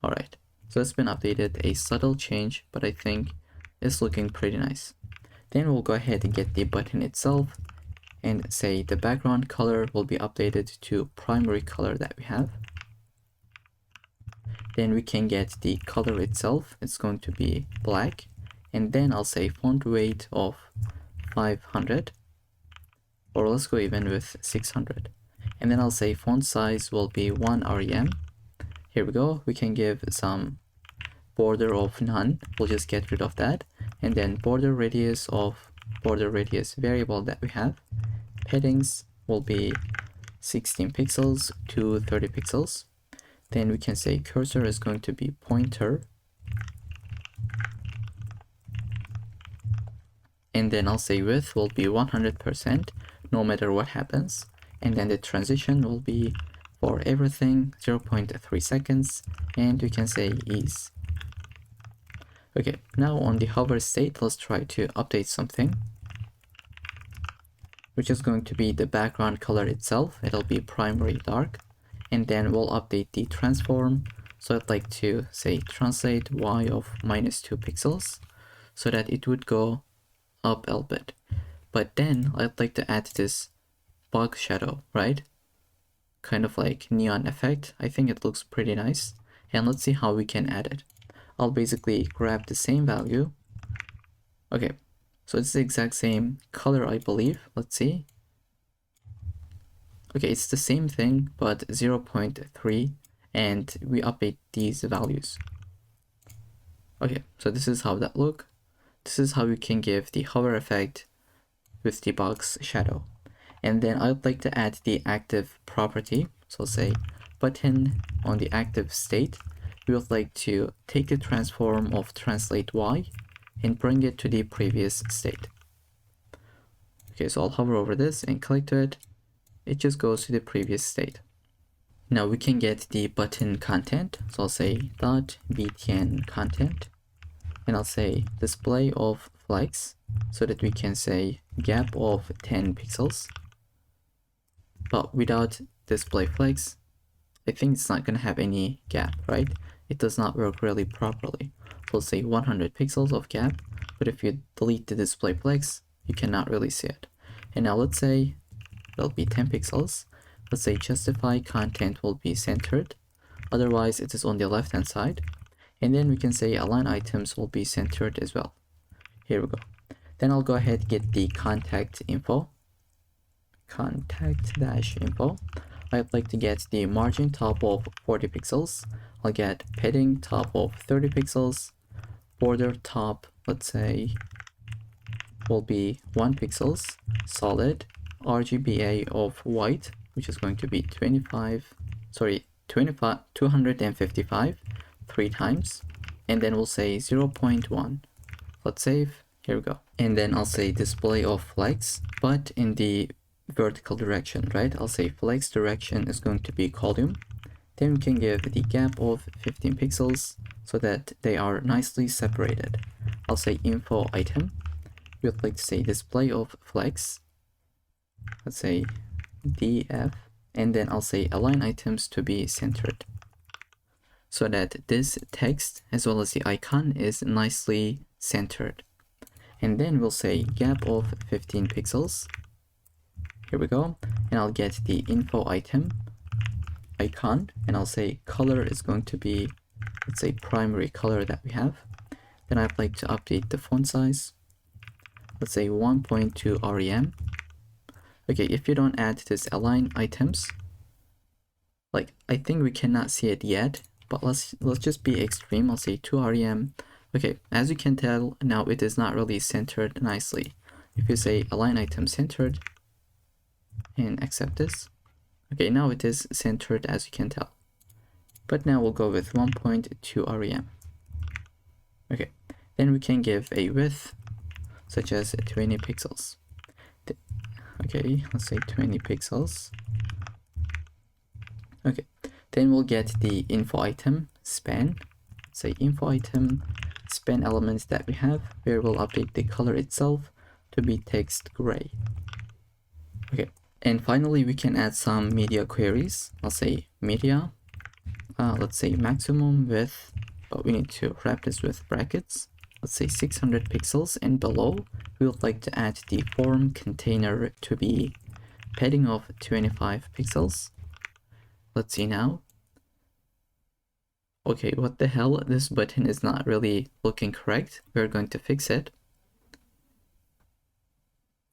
Alright, so it's been updated, a subtle change, but I think it's looking pretty nice. Then we'll go ahead and get the button itself and say the background color will be updated to primary color that we have. Then we can get the color itself, it's going to be black. And then I'll say font weight of 500, or let's go even with 600. And then I'll say font size will be 1 rem. Here we go. We can give some border of none. We'll just get rid of that. And then border radius of border radius variable that we have. Headings will be 16 pixels to 30 pixels. Then we can say cursor is going to be pointer. And then I'll say width will be 100% no matter what happens. And then the transition will be for everything 0.3 seconds, and we can say ease. Okay, now on the hover state, let's try to update something, which is going to be the background color itself. It'll be primary dark, and then we'll update the transform. So I'd like to say translate y of -2 pixels so that it would go up a little bit. But then I'd like to add this box shadow, right? Kind of like neon effect. I think it looks pretty nice. And let's see how we can add it. I'll basically grab the same value. Okay, so it's the exact same color, I believe. Let's see. Okay, it's the same thing, but 0.3, and we update these values. Okay, so this is how that look. This is how you can give the hover effect with the box shadow. And then I'd like to add the active property. So I'll say button on the active state. We would like to take the transform of translate Y and bring it to the previous state. Okay, so I'll hover over this and click to it. It just goes to the previous state. Now we can get the button content. So I'll say dot btn content, and I'll say display of flex, so that we can say gap of 10 pixels. But without display flex, I think it's not going to have any gap, right? It does not work really properly. So let's say 100 pixels of gap, but if you delete the display flex, you cannot really see it. And now let's say it'll be 10 pixels. Let's say justify content will be centered. Otherwise, it is on the left hand side. And then we can say align items will be centered as well. Here we go. Then I'll go ahead and get the contact info. Contact-info. I'd like to get the margin top of 40 pixels. I'll get padding top of 30 pixels. Border top, let's say, will be 1 pixels. Solid. RGBA of white, which is going to be 255 3 times. And then we'll say 0.1. Let's save. Here we go. And then I'll say display of flex, but in the vertical direction, right? I'll say flex direction is going to be column. Then we can give the gap of 15 pixels so that they are nicely separated. I'll say info item. We would like to say display of flex. Let's say df, and then I'll say align items to be centered, so that this text as well as the icon is nicely centered. And then we'll say gap of 15 pixels. Here we go. And I'll get the info item icon, and I'll say color is going to be, let's say, primary color that we have. Then I'd like to update the font size. Let's say 1.2 rem. Okay, if you don't add this align items, like, I think we cannot see it yet, but let's just be extreme. I'll say 2 rem. Okay, as you can tell, now it is not really centered nicely. If you say align item centered and accept this, okay, now it is centered, as you can tell. But now we'll go with 1.2 rem. Okay, then we can give a width such as 20 pixels. Okay, let's say 20 pixels. Okay, then we'll get the info item span. Say info item span elements that we have, where we'll update the color itself to be text gray. Okay, and finally we can add some media queries. I'll say media, let's say maximum width, but we need to wrap this with brackets. Let's say 600 pixels, and below we would like to add the form container to be padding of 25 pixels. Let's see now. Okay, what the hell? This button is not really looking correct. We're going to fix it.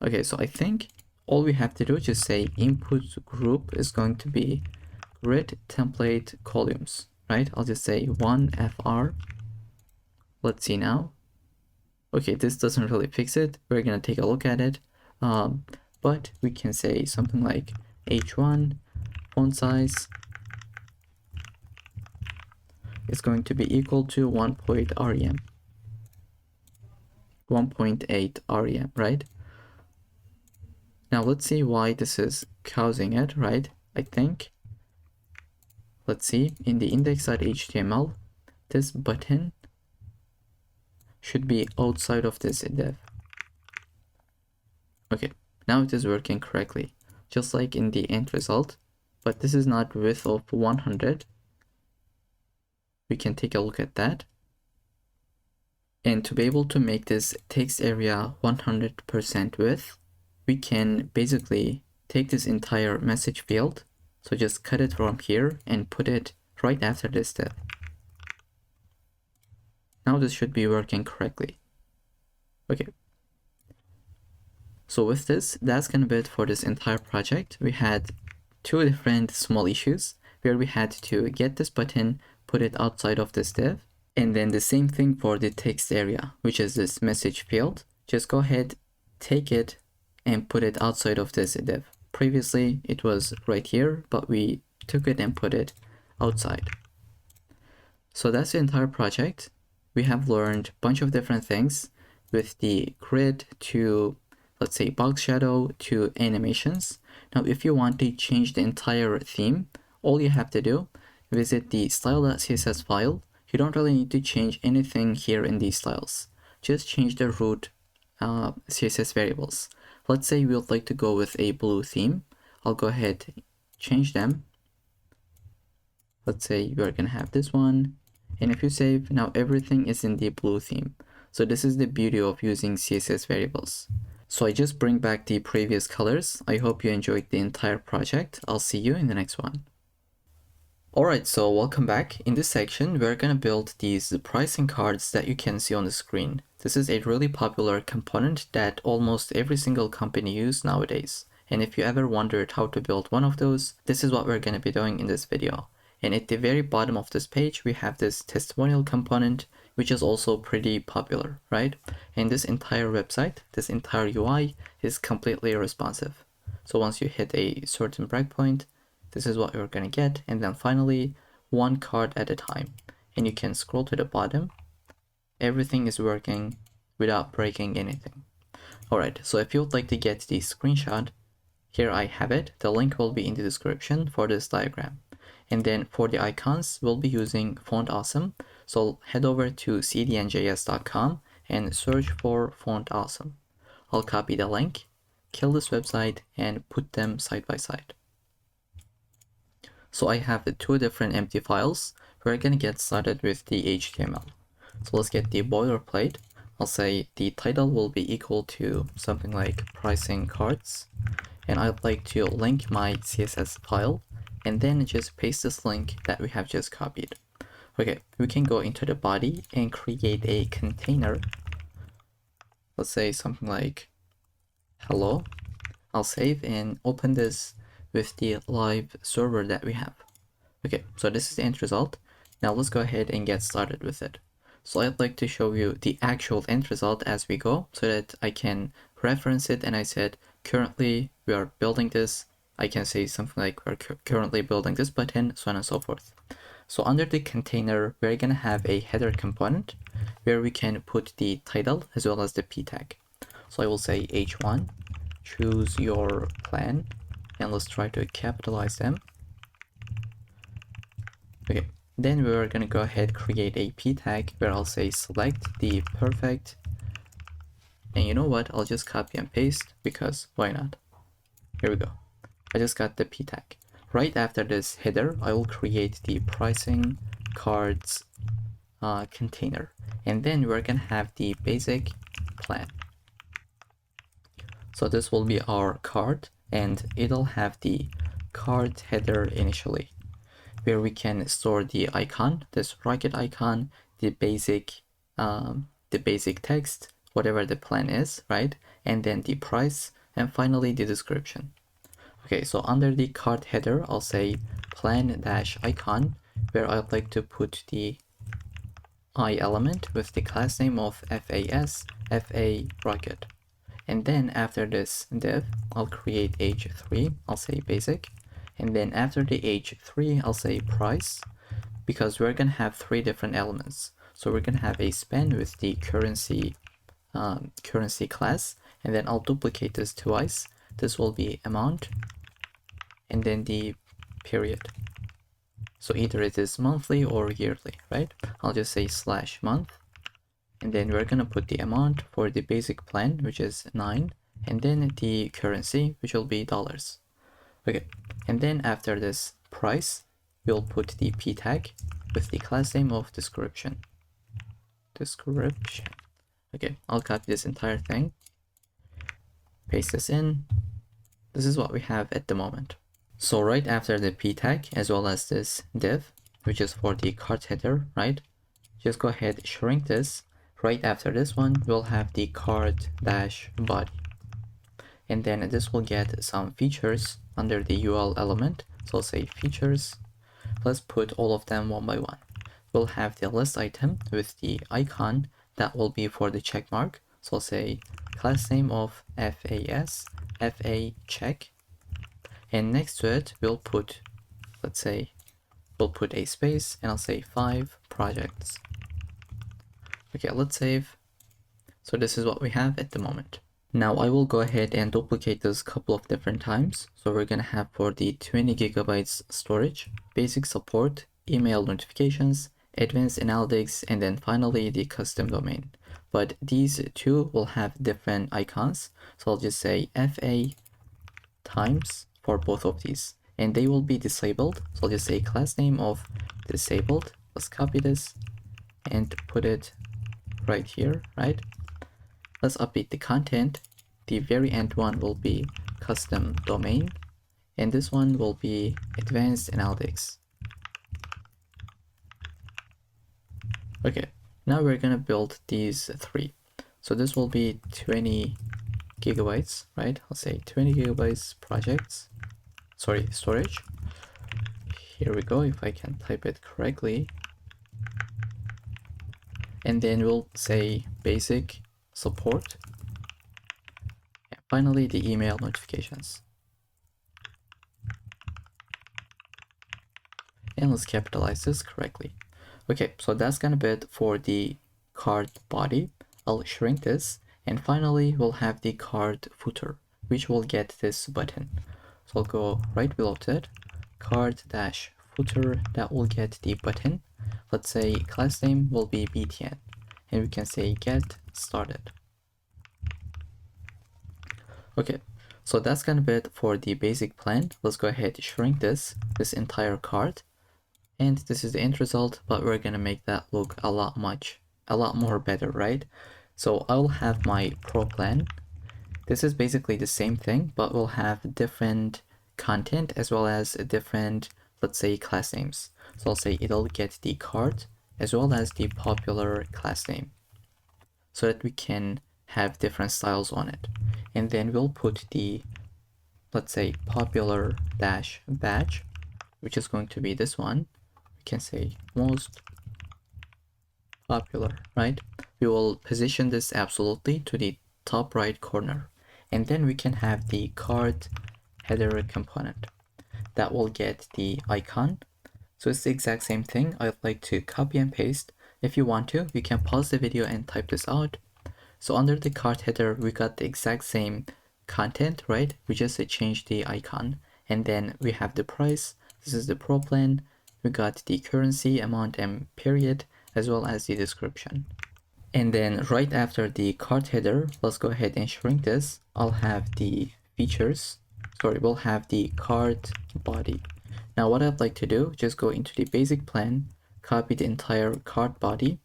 Okay, so I think all we have to do is just say input group is going to be grid template columns, right? I'll just say 1fr. Let's see now. Okay, this doesn't really fix it. We're gonna take a look at it. But we can say something like h1 font size is going to be equal to 1.8 rem, right? Now let's see why this is causing it, right? I think, let's see, in the index.html, this button should be outside of this div. Okay, now it is working correctly, just like in the end result, but this is not width of 100. We can take a look at that. And to be able to make this text area 100% width, we can basically take this entire message field, so just cut it from here and put it right after this div. Now this should be working correctly. Okay. So with this, that's gonna be it for this entire project. We had two different small issues where we had to get this button, put it outside of this div, and then the same thing for the text area, which is this message field. Just go ahead, take it, and put it outside of this div. Previously, it was right here, but we took it and put it outside. So that's the entire project. We have learned a bunch of different things with the grid to, let's say, box shadow to animations. Now, if you want to change the entire theme, all you have to do, visit the style.css file. You don't really need to change anything here in these styles. Just change the root CSS variables. Let's say we would like to go with a blue theme. I'll go ahead, change them. Let's say we're gonna have this one. And if you save, now everything is in the blue theme. So this is the beauty of using CSS variables. So I just bring back the previous colors. I hope you enjoyed the entire project. I'll see you in the next one. Alright, so welcome back. In this section, we're gonna build these pricing cards that you can see on the screen. This is a really popular component that almost every single company uses nowadays. And if you ever wondered how to build one of those, this is what we're gonna be doing in this video. And at the very bottom of this page, we have this testimonial component, which is also pretty popular, right? And this entire website, this entire UI is completely responsive. So once you hit a certain breakpoint, this is what you're gonna get. And then finally, one card at a time. And you can scroll to the bottom. Everything is working without breaking anything. Alright, so if you would like to get the screenshot, here I have it. The link will be in the description for this diagram. And then for the icons, we'll be using Font Awesome. So head over to cdnjs.com and search for Font Awesome. I'll copy the link, kill this website, and put them side by side. So I have the two different empty files. We're gonna get started with the HTML. So let's get the boilerplate. I'll say the title will be equal to something like pricing cards. And I'd like to link my CSS file and then just paste this link that we have just copied. Okay, we can go into the body and create a container. Let's say something like hello. I'll save and open this with the live server that we have. Okay, so this is the end result. Now let's go ahead and get started with it. So I'd like to show you the actual end result as we go so that I can reference it. And I said, currently we are building this. I can say something like we're currently building this button, so on and so forth. So under the container, we're gonna have a header component where we can put the title as well as the p tag. So I will say h1, choose your plan, and let's try to capitalize them. Okay, then we're gonna go ahead, create a p tag where I'll say select the perfect. And you know what? I'll just copy and paste because why not? Here we go. I just got the p tag. Right after this header, I will create the pricing cards container. And then we're gonna have the basic plan. So this will be our card and it'll have the card header initially, where we can store the icon, this rocket icon, the basic text, whatever the plan is, right? And then the price, and finally the description. Okay, so under the card header, I'll say plan-icon, where I'd like to put the I element with the class name of FA rocket. And then after this div, I'll create h3, I'll say basic. And then after the h3, I'll say price, because we're gonna have three different elements. So we're gonna have a span with the currency class, and then I'll duplicate this twice. This will be amount, and then the period. So either it is monthly or yearly, right? I'll just say /month. And then we're gonna put the amount for the basic plan, which is 9, and then the currency, which will be dollars. Okay, and then after this price, we'll put the p tag with the class name of description. Okay, I'll copy this entire thing, paste this in. This is what we have at the moment. So right after the p tag, as well as this div, which is for the card header, right? Just go ahead, shrink this. Right after this one, we'll have the card-body. And then this will get some features under the UL element. So I'll say features. Let's put all of them one by one. We'll have the list item with the icon that will be for the check mark. So I'll say class name of FAS, FA check, and next to it we'll put, let's say, we'll put a space and I'll say 5 projects. Okay, let's save. So this is what we have at the moment. Now I will go ahead and duplicate this a couple of different times. So we're gonna have for the 20 gigabytes storage, basic support, email notifications, advanced analytics, and then finally the custom domain. But these two will have different icons. So I'll just say FA times for both of these, and they will be disabled. So I'll just say class name of disabled. Let's copy this and put it right here, right? Let's update the content. The very end one will be custom domain, and this one will be advanced analytics. Okay, now we're gonna build these three. So this will be 20 gigabytes, right? I'll say 20 gigabytes projects, sorry, storage. Here we go, if I can type it correctly. And then we'll say basic support, and finally the email notifications. And let's capitalize this correctly. Okay, so that's gonna be it for the card body. I'll shrink this, and finally we'll have the card footer, which will get this button. So I'll go right below it, card dash footer, that will get the button. Let's say class name will be btn, and we can say get started. Okay, so that's gonna be it for the basic plan. Let's go ahead and shrink this entire card, and this is the end result, but we're gonna make that look a lot more better, right? So I'll have my pro plan. This is basically the same thing, but we'll have different content as well as different, let's say, class names. So I'll say it'll get the card as well as the popular class name, so that we can have different styles on it. And then we'll put the, let's say, popular dash badge, which is going to be this one. We can say most popular, right? We will position this absolutely to the top right corner. And then we can have the card header component that will get the icon. So it's the exact same thing. I'd like to copy and paste. If you want to, you can pause the video and type this out. So under the card header, we got the exact same content, right? We just changed the icon, and then we have the price. This is the pro plan. We got the currency, amount, and period, as well as the description. And then right after the card header, let's go ahead and shrink this. I'll have the features. Sorry, we'll have the card body. Now what I'd like to do, just go into the basic plan, copy the entire card body,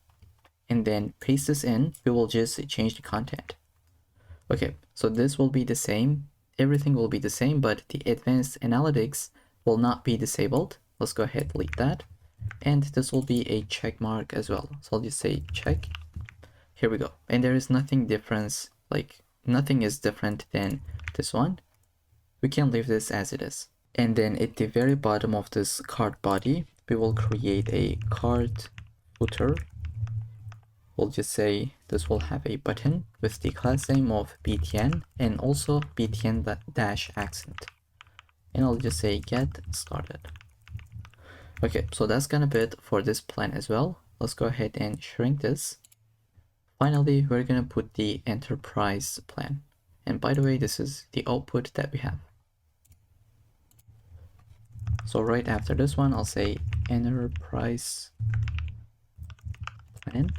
and then paste this in. We will just change the content. Okay, so this will be the same. Everything will be the same, but the advanced analytics will not be disabled. Let's go ahead and delete that. And this will be a check mark as well. So I'll just say check. Here we go. And there is nothing different, like nothing is different than this one. We can leave this as it is. And then at the very bottom of this card body, we will create a card footer. We'll just say this will have a button with the class name of btn and also btn-accent. And I'll just say get started. Okay, so that's gonna be it for this plan as well. Let's go ahead and shrink this. Finally, we're gonna put the enterprise plan. And by the way, this is the output that we have. So right after this one, I'll say enterprise plan.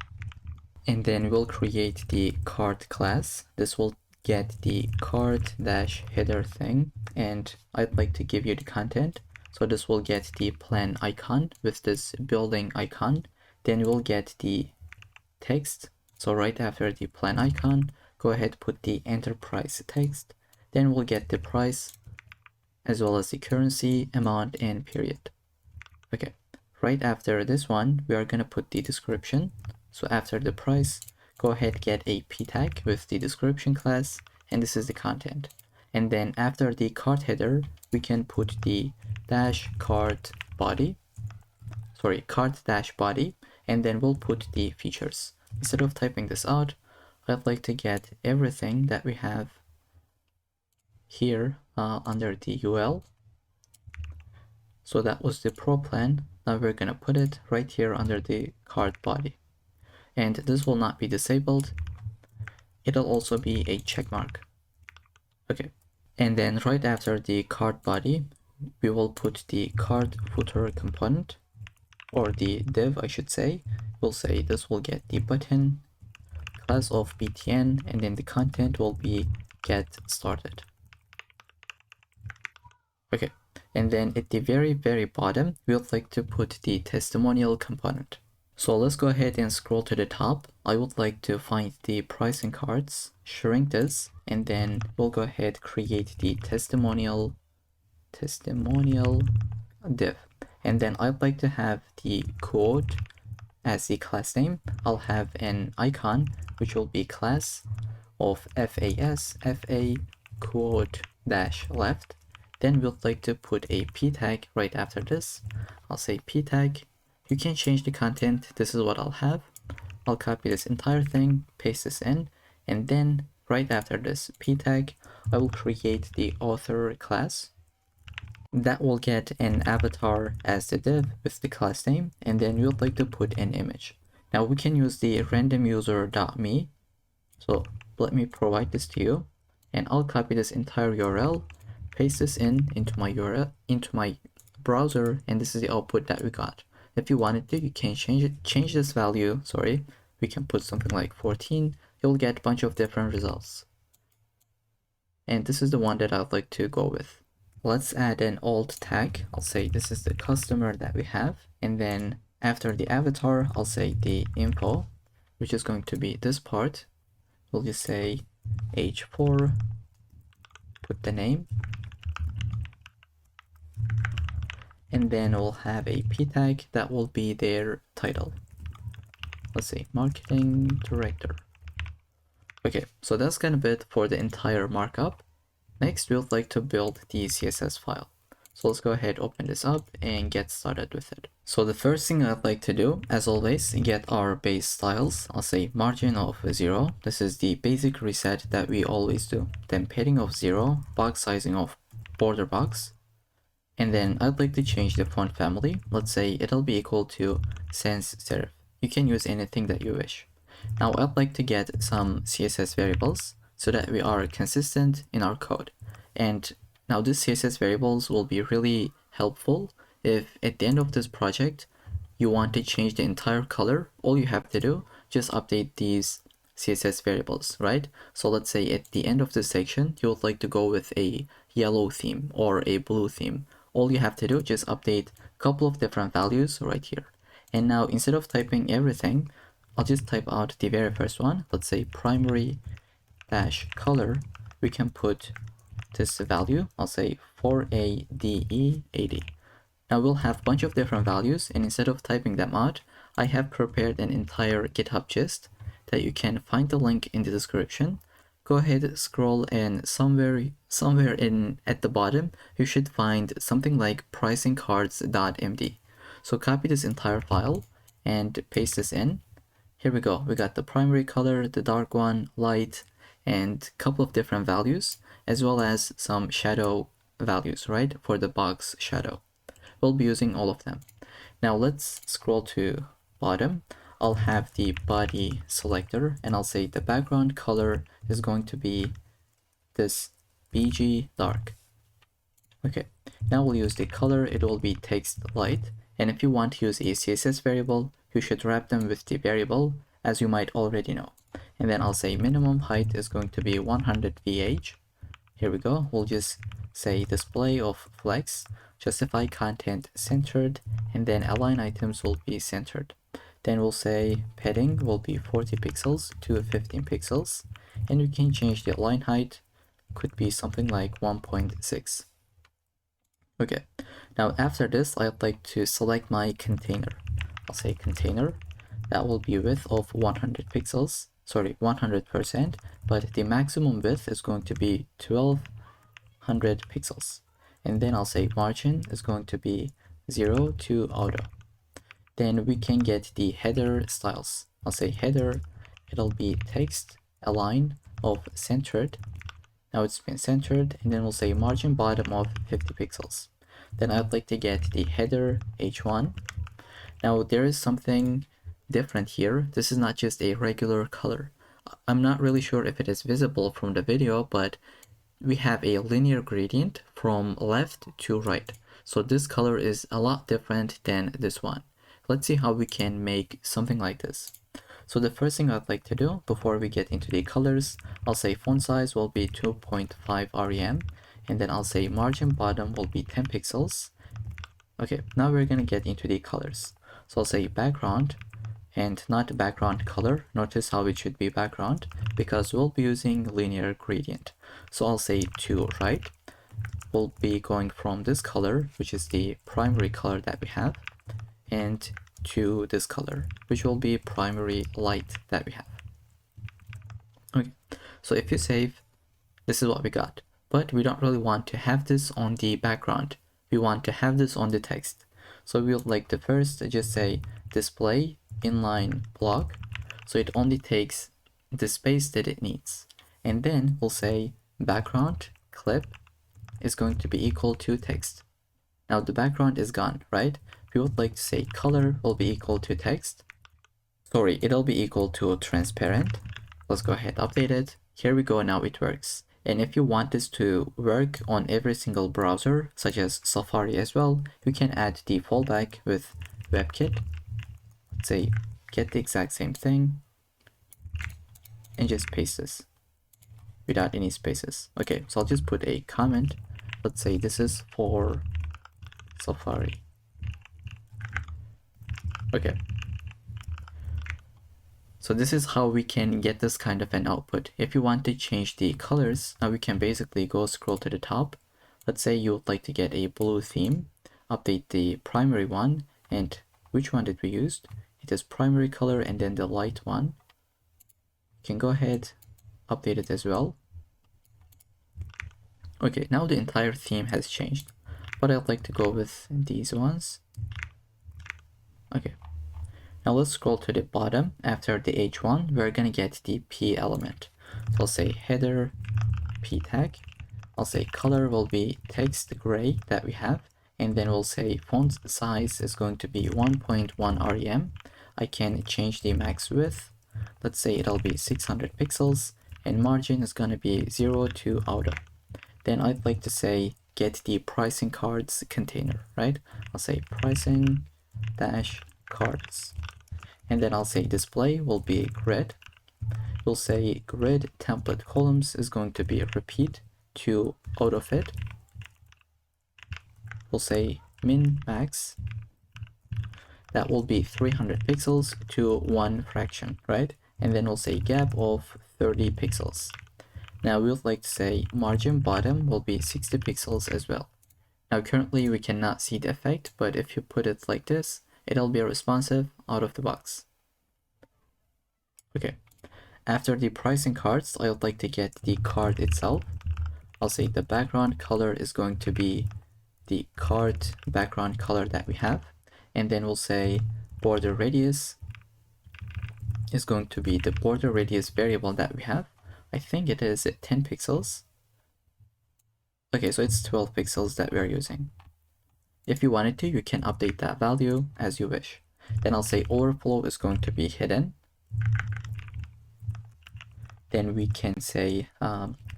And then we'll create the card class. This will get the card dash header thing. And I'd like to give you the content. So this will get the plan icon with this building icon. Then we'll get the text. So right after the plan icon, go ahead, put the enterprise text. Then we'll get the price as well as the currency, amount, and period. Okay, right after this one, we are gonna put the description. So after the price, go ahead, get a p tag with the description class, and this is the content. And then after the card header, we can put the dash card body, sorry, card dash body, and then we'll put the features. Instead of typing this out, I'd like to get everything that we have here under the UL. So that was the pro plan. Now we're gonna put it right here under the cart body. And this will not be disabled. It'll also be a check mark. Okay. And then right after the cart body, we will put the cart footer component, or the div I should say. We'll say this will get the button, class of btn, and then the content will be get started. Okay. And then at the very bottom, we would like to put the testimonial component. So let's go ahead and scroll to the top. I would like to find the pricing cards, shrink this, and then we'll go ahead create the testimonial div. And then I'd like to have the code as the class name. I'll have an icon which will be class of fa code dash left. Then we'd like to put a p tag right after this. I'll say p tag. You can change the content. This is what I'll have. I'll copy this entire thing, paste this in, and then right after this p tag, I will create the author class. That will get an avatar as the div with the class name, and then we would like to put an image. Now we can use the randomuser.me. So let me provide this to you, and I'll copy this entire URL, paste this into my URL, into my browser, and this is the output that we got. If you wanted to, you can change this value, we can put something like 14, you'll get a bunch of different results. And this is the one that I'd like to go with. Let's add an alt tag. I'll say this is the customer that we have, and then after the avatar, I'll say the info, which is going to be this part. We'll just say h4, put the name, and then we'll have a p tag that will be their title. Let's say marketing director. Okay, so that's kind of it for the entire markup. Next, we would like to build the CSS file. So let's go ahead, open this up and get started with it. So the first thing I'd like to do, as always, get our base styles. I'll say margin of 0. This is the basic reset that we always do. Then padding of 0, box sizing of border box. And then I'd like to change the font family. Let's say it'll be equal to sans serif. You can use anything that you wish. Now I'd like to get some CSS variables so that we are consistent in our code. And now these CSS variables will be really helpful if at the end of this project you want to change the entire color. All you have to do, just update these CSS variables, right? So let's say at the end of this section, you would like to go with a yellow theme or a blue theme. All you have to do, just update a couple of different values right here. And now instead of typing everything, I'll just type out the very first one. Let's say primary dash color. We can put this value. I'll say 4ADE80. Now we'll have a bunch of different values, and instead of typing them out, I have prepared an entire GitHub gist that you can find the link in the description. Go ahead, scroll, and somewhere in at the bottom, you should find something like pricingcards.md. So copy this entire file and paste this in. Here we go. We got the primary color, the dark one, light, and a couple of different values, as well as some shadow values, right? For the box shadow. We'll be using all of them. Now let's scroll to bottom. I'll have the body selector, and I'll say the background color is going to be this BG dark. Okay, now we'll use the color. It will be text light. And if you want to use a CSS variable, you should wrap them with the variable, as you might already know. And then I'll say minimum height is going to be 100 VH. Here we go. We'll just say display of flex, justify content centered, and then align items will be centered. Then we'll say padding will be 40 pixels to 15 pixels, and we can change the align height, could be something like 1.6. Okay, now after this, I'd like to select my container. I'll say container, that will be width of 100 pixels, 100%, but the maximum width is going to be 1200 pixels. And then I'll say margin is going to be 0 to auto. Then we can get the header styles. I'll say header, it'll be text, align of centered. Now it's been centered, and then we'll say margin bottom of 50 pixels. Then I'd like to get the header h1. Now there is something different here. This is not just a regular color. I'm not really sure if it is visible from the video, but we have a linear gradient from left to right. So this color is a lot different than this one. Let's see how we can make something like this. So the first thing I'd like to do before we get into the colors, I'll say font size will be 2.5 rem, and then I'll say margin bottom will be 10 pixels. Okay, now we're gonna get into the colors. So I'll say background and not background color. Notice how it should be background because we'll be using linear gradient. So I'll say to right, we'll be going from this color, which is the primary color that we have, and to this color, which will be primary light that we have. Okay, so if you save, this is what we got, but we don't really want to have this on the background. We want to have this on the text. So we'll like to first just say display inline block, so it only takes the space that it needs. And then we'll say background clip is going to be equal to text. Now the background is gone, right? We would like to say color will be equal to text. Sorry, it'll be equal to transparent. Let's go ahead, update it. Here we go, now it works. And if you want this to work on every single browser, such as Safari as well, you can add the fallback with WebKit. Let's say get the exact same thing and just paste this without any spaces. Okay, so I'll just put a comment. Let's say this is for Safari. Okay. So this is how we can get this kind of an output. If you want to change the colors, now we can basically go scroll to the top. Let's say you would like to get a blue theme, update the primary one, and which one did we use? It is primary color and then the light one. You can go ahead, update it as well. Okay, now the entire theme has changed, but I'd like to go with these ones. Okay. Now let's scroll to the bottom. After the h1, we're gonna get the p element. So I'll say header p tag. I'll say color will be text gray that we have, and then we'll say font size is going to be 1.1 rem. I can change the max width. Let's say it'll be 600 pixels, and margin is gonna be 0 to auto. Then I'd like to say get the pricing cards container, right? I'll say pricing dash cards. And then I'll say display will be grid. We'll say grid template columns is going to be repeat to auto fit. We'll say min max. That will be 300 pixels to one fraction, right? And then we'll say gap of 30 pixels. Now we would like to say margin bottom will be 60 pixels as well. Now currently we cannot see the effect, but if you put it like this, it'll be responsive out of the box. Okay, after the pricing cards, I would like to get the card itself. I'll say the background color is going to be the card background color that we have. And then we'll say border radius is going to be the border radius variable that we have. I think it is 10 pixels. Okay, so it's 12 pixels that we're using. If you wanted to, you can update that value as you wish. Then I'll say overflow is going to be hidden. Then we can say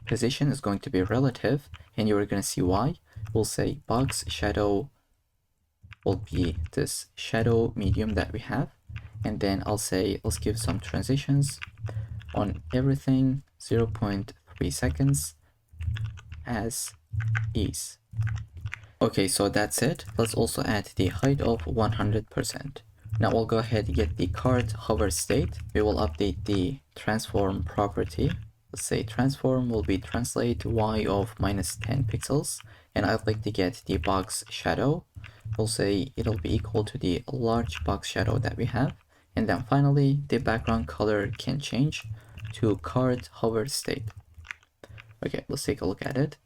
position is going to be relative, and you're going to see why. We'll say box shadow will be this shadow medium that we have. And then I'll say, let's give some transitions on everything, 0.3 seconds as is. Okay, so that's it. Let's also add the height of 100%. Now we'll go ahead and get the card hover state. We will update the transform property. Let's say transform will be translate y of -10 pixels. And I'd like to get the box shadow. We'll say it'll be equal to the large box shadow that we have. And then finally, the background color can change to card hover state. Okay, let's take a look at it.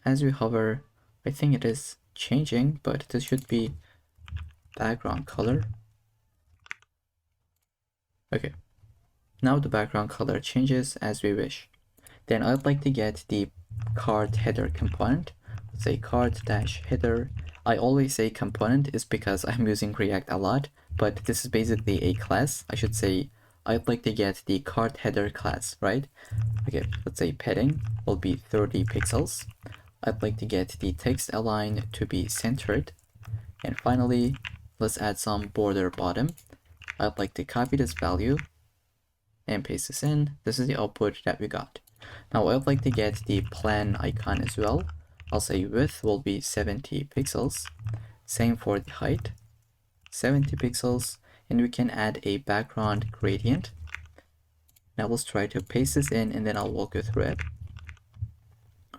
As we hover, I think it is changing, but this should be background color. Okay, Now the background color changes as we wish. Then I'd like to get the card header component. Let's say card-header. I always say component is because I'm using React a lot, but this is basically a class. I should say I'd like to get the card header class, right? Okay, let's say padding will be 30 pixels. I'd like to get the text align to be centered. And finally, let's add some border bottom. I'd like to copy this value and paste this in. This is the output that we got. Now I'd like to get the plan icon as well. I'll say width will be 70 pixels. Same for the height, 70 pixels. And we can add a background gradient. Now let's try to paste this in and then I'll walk you through it.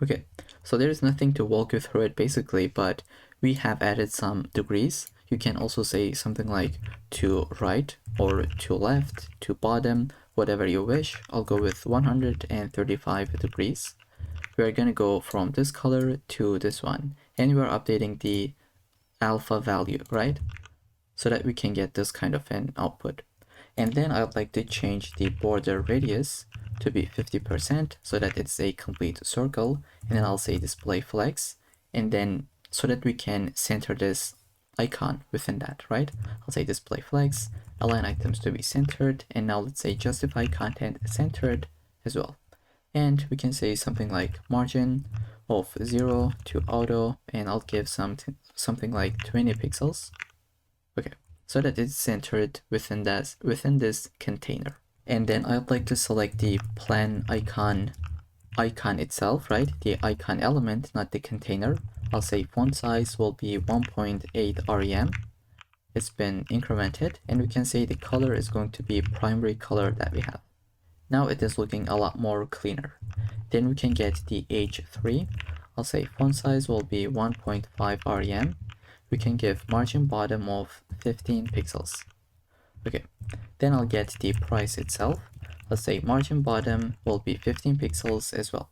Okay, so there's nothing to walk you through it basically, but we have added some degrees. You can also say something like to right or to left, to bottom, whatever you wish. I'll go with 135 degrees. We're going to go from this color to this one, and we're updating the alpha value, right? So that we can get this kind of an output. And then I'd like to change the border radius to be 50% so that it's a complete circle. And then I'll say display flex, and then so that we can center this icon within that, right? I'll say display flex, align items to be centered, and now let's say justify content centered as well. And we can say something like margin of 0 to auto, and I'll give something like 20 pixels. Okay, so that it's centered within this container. And then I'd like to select the plan icon itself, right? The icon element, not the container. I'll say font size will be 1.8 rem. It's been incremented, and we can say the color is going to be primary color that we have. Now it is looking a lot more cleaner. Then we can get the H3. I'll say font size will be 1.5 rem. We can give margin bottom of 15 pixels. Okay, then I'll get the price itself. Let's say margin bottom will be 15 pixels as well.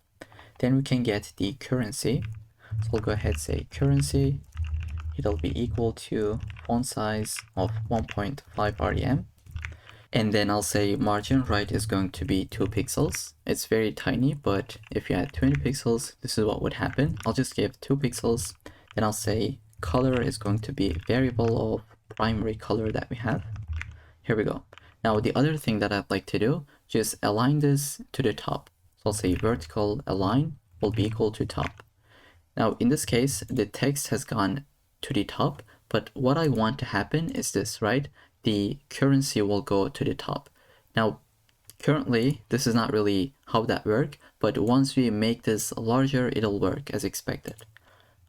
Then we can get the currency. So I'll go ahead and say currency. It'll be equal to font size of 1.5 rem. And then I'll say margin right is going to be 2 pixels. It's very tiny, but if you add 20 pixels, this is what would happen. I'll just give 2 pixels. Then I'll say color is going to be a variable of primary color that we have. Here we go. Now the other thing that I'd like to do, just align this to the top. So I'll say vertical align will be equal to top. Now in this case, the text has gone to the top, but what I want to happen is this, right? The currency will go to the top. Now, currently, this is not really how that works, but once we make this larger, it'll work as expected.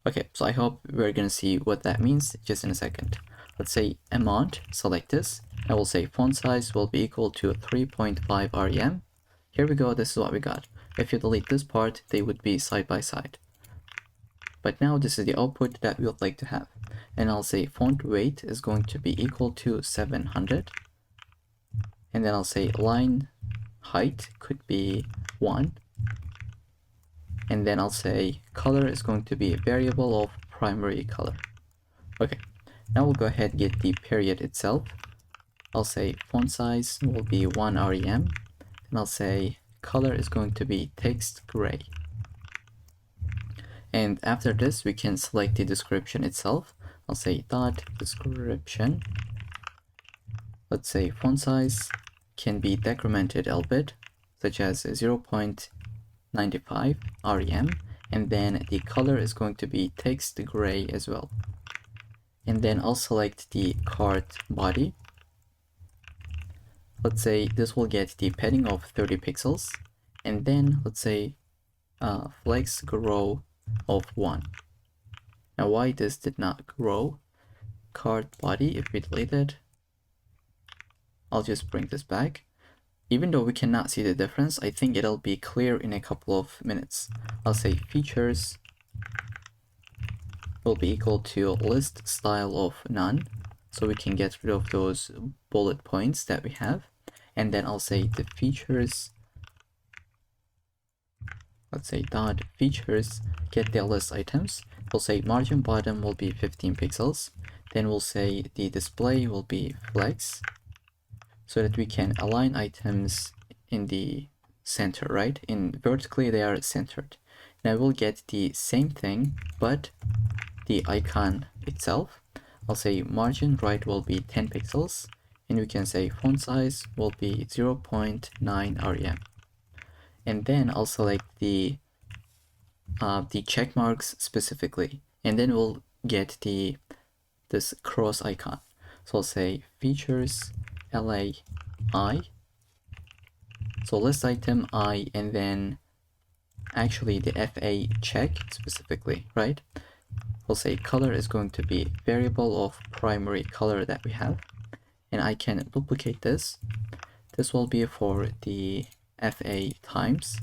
Okay, so I hope we're gonna see what that means just in a second. Let's say amount, select this. I will say font size will be equal to 3.5 rem. Here we go, this is what we got. If you delete this part, they would be side by side. But now this is the output that we would like to have. And I'll say font weight is going to be equal to 700. And then I'll say line height could be 1. And then I'll say color is going to be a variable of primary color. Okay, now we'll go ahead and get the period itself. I'll say font size will be 1 rem. And I'll say color is going to be text gray. And after this, we can select the description itself. I'll say dot description. Let's say font size can be decremented a little bit, such as 0.95 rem. And then the color is going to be text gray as well. And then I'll select the cart body. Let's say this will get the padding of 30 pixels. And then let's say flex grow of 1. Now why this did not grow? Cart body, if we delete it, I'll just bring this back. Even though we cannot see the difference, I think it'll be clear in a couple of minutes. I'll say features will be equal to list style of none, so we can get rid of those bullet points that we have. And then I'll say the features, let's say dot features get the list items. We'll say margin bottom will be 15 pixels. Then we'll say the display will be flex. so that we can align items in the center, right? In vertically they are centered. Now we'll get the same thing, but the icon itself. I'll say margin right will be 10 pixels, and we can say font size will be 0.9 rem. And then I'll select the check marks specifically, and then we'll get this cross icon. So I'll say features LA I. So list item I, and then actually the FA check specifically, right? We'll say color is going to be variable of primary color that we have, and I can duplicate this. This will be for the FA times,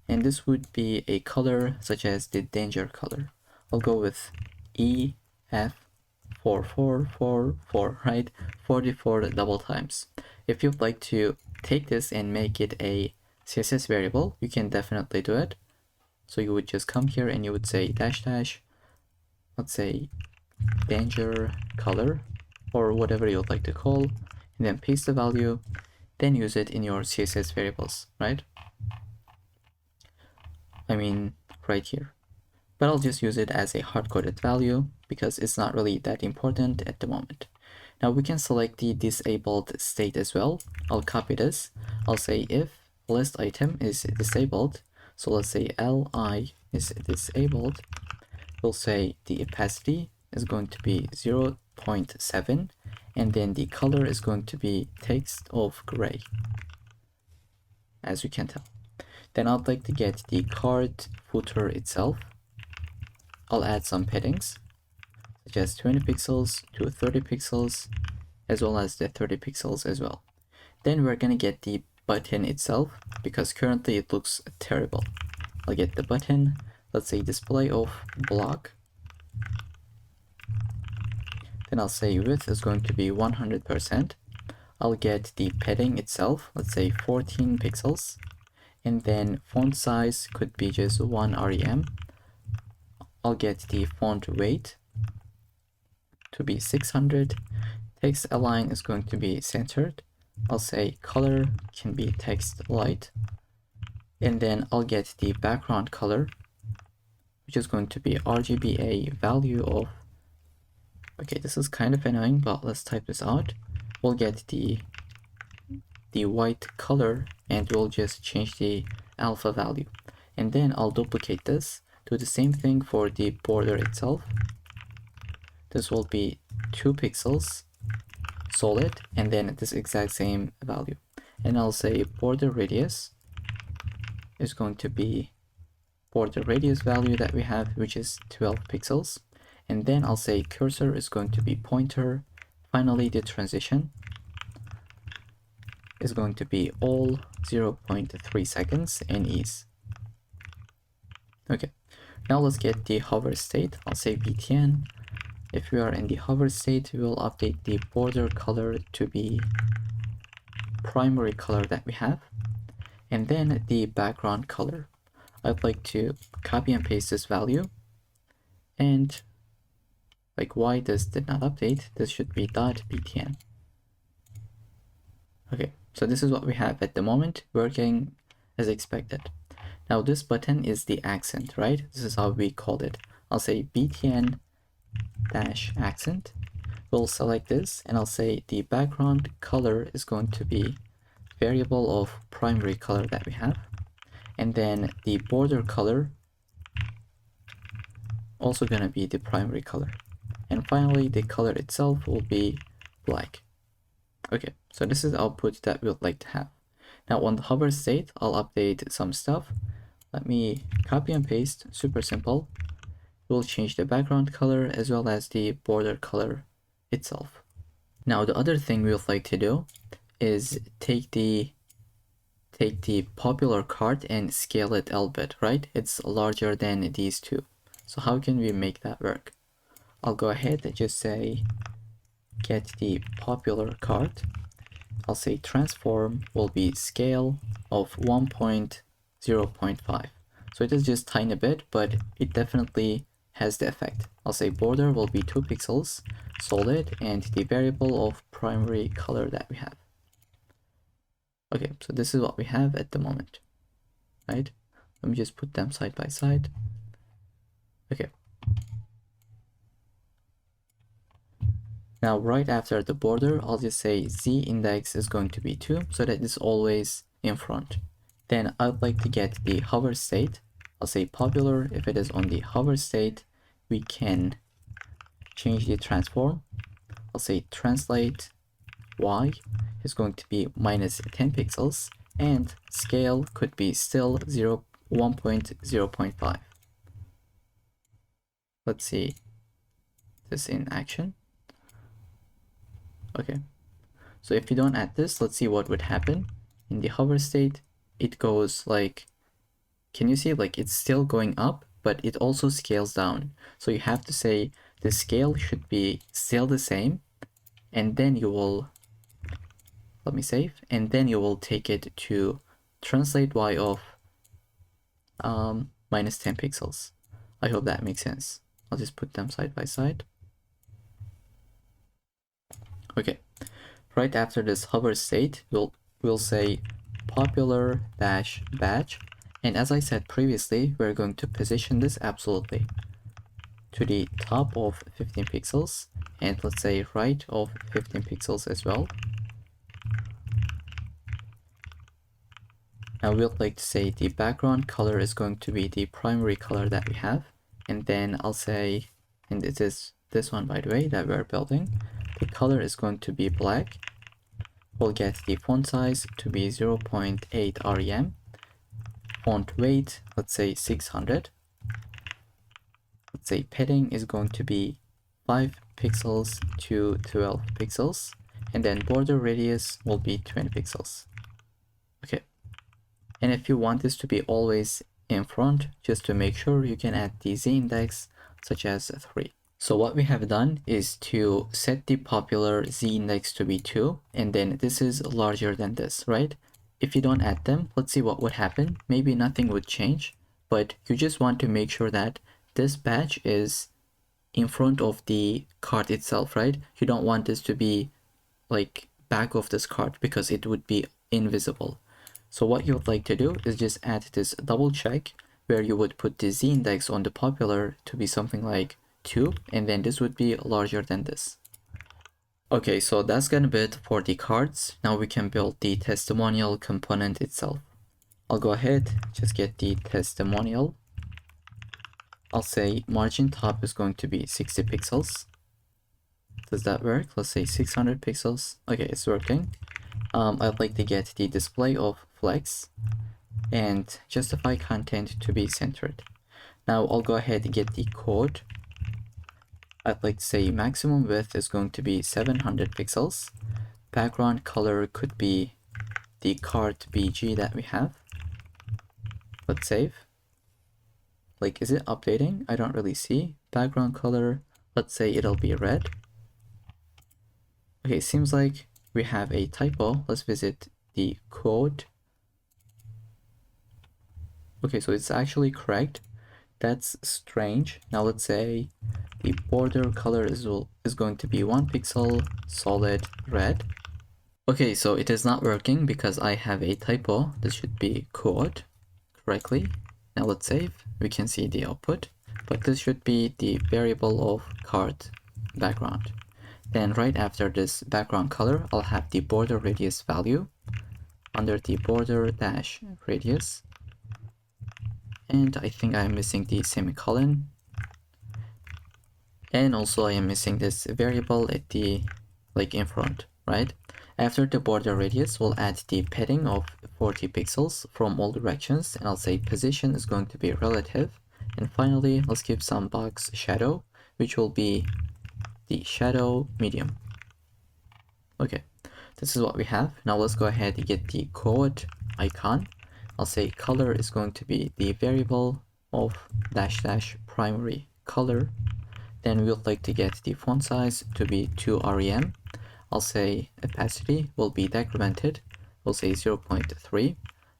and this would be a color such as the danger color. I'll go with EF4444, right? 44 double times. If you'd like to take this and make it a CSS variable, you can definitely do it. So you would just come here and you would say dash dash, let's say danger color or whatever you'd like to call, and then paste the value, then use it in your CSS variables, right? I mean, right here. But I'll just use it as a hard-coded value because it's not really that important at the moment. Now we can select the disabled state as well. I'll copy this. I'll say if list item is disabled, so let's say li is disabled, we'll say the opacity is going to be 0.7, and then the color is going to be text of gray, as you can tell. Then I'd like to get the card footer itself. I'll add some paddings, such as 20 pixels to 30 pixels, as well as the 30 pixels as well. Then we're gonna get the button itself, because currently it looks terrible. I'll get the button, let's say display of block. Then I'll say width is going to be 100%. I'll get the padding itself, let's say 14 pixels. And then font size could be just 1 rem. I'll get the font weight to be 600. Text align is going to be centered. I'll say color can be text light. And then I'll get the background color, which is going to be RGBA value of, okay, this is kind of annoying, but let's type this out. We'll get the white color, and we'll just change the alpha value. And then I'll duplicate this, do the same thing for the border itself. This will be 2 pixels solid, and then this exact same value. And I'll say border radius is going to be border radius value that we have, which is 12 pixels. And then I'll say cursor is going to be pointer. Finally, the transition is going to be all 0.3 seconds and ease. Okay, now let's get the hover state. I'll say btn. If we are in the hover state, we will update the border color to be primary color that we have, and then the background color. I'd like to copy and paste this value, and like why this did not update, this should be .btn. Okay, so this is what we have at the moment, working as expected. Now this button is the accent, right? This is how we called it. I'll say btn dash accent. We'll select this, and I'll say the background color is going to be variable of primary color that we have, and then the border color also gonna be the primary color, and finally the color itself will be black. Okay, so this is the output that we would like to have. Now on the hover state, I'll update some stuff. Let me copy and paste, super simple. We'll change the background color as well as the border color itself. Now the other thing we would like to do is take the popular card and scale it a little bit, right? It's larger than these two. So how can we make that work? I'll go ahead and just say get the popular card. I'll say transform will be scale of 1.0.5. So it is just tiny bit, but it definitely has the effect. I'll say border will be 2 pixels solid, and the variable of primary color that we have. Okay, so this is what we have at the moment, right? Let me just put them side by side. Okay. Now, right after the border, I'll just say z index is going to be 2 so that it's always in front. Then I'd like to get the hover state. I'll say popular. If it is on the hover state, we can change the transform. I'll say translate y is going to be minus 10 pixels and scale could be still 1.0.5. Let's see this in action. Okay, so if you don't add this, let's see what would happen. In the hover state, it goes like, can you see like it's still going up, but it also scales down. So you have to say the scale should be still the same, and then you will, let me save, and then you will take it to translate y of minus 10 pixels. I hope that makes sense. I'll just put them side by side. Okay, right after this hover state, we'll say popular dash badge. And as I said previously, we're going to position this absolutely to the top of 15 pixels and let's say right of 15 pixels as well. Now we'd like to say the background color is going to be the primary color that we have. And then I'll say, and it is this one by the way that we're building, the color is going to be black. We'll get the font size to be 0.8 rem. Font weight, let's say 600. Let's say padding is going to be 5 pixels to 12 pixels. And then border radius will be 20 pixels. Okay. And if you want this to be always in front, just to make sure, you can add the z index such as 3. So what we have done is to set the popular z index to be 2, and then this is larger than this, right? If you don't add them, let's see what would happen. Maybe nothing would change, but you just want to make sure that this badge is in front of the card itself, right? You don't want this to be like back of this card because it would be invisible. So what you would like to do is just add this double check where you would put the z index on the popular to be something like 2, and then this would be larger than this. Okay, so that's gonna be it for the cards. Now we can build the testimonial component itself. I'll go ahead, just get the testimonial. I'll say margin top is going to be 60 pixels. Does that work? Let's say 600 pixels. Okay, it's working. I'd like to get the display of flex and justify content to be centered. Now I'll go ahead and get the code. I'd like to say maximum width is going to be 700 pixels. Background color could be the card BG that we have. Let's save. Like, is it updating? I don't really see. Background color, let's say it'll be red. Okay, seems like we have a typo. Let's visit the code. Okay, so it's actually correct. That's strange. Now let's say the border color is going to be 1 pixel solid red. Okay, so it is not working because I have a typo. This should be code correctly. Now let's save. We can see the output, but this should be the variable of card background. Then right after this background color, I'll have the border radius value under the border dash radius. And I think I'm missing the semicolon. And also I am missing this variable at the, like in front, right? After the border radius, we'll add the padding of 40 pixels from all directions. And I'll say position is going to be relative. And finally, let's give some box shadow, which will be the shadow medium. Okay, this is what we have. Now let's go ahead and get the code icon. I'll say color is going to be the variable of dash dash primary color. Then we would like to get the font size to be 2 rem. I'll say opacity will be decremented. We'll say 0.3.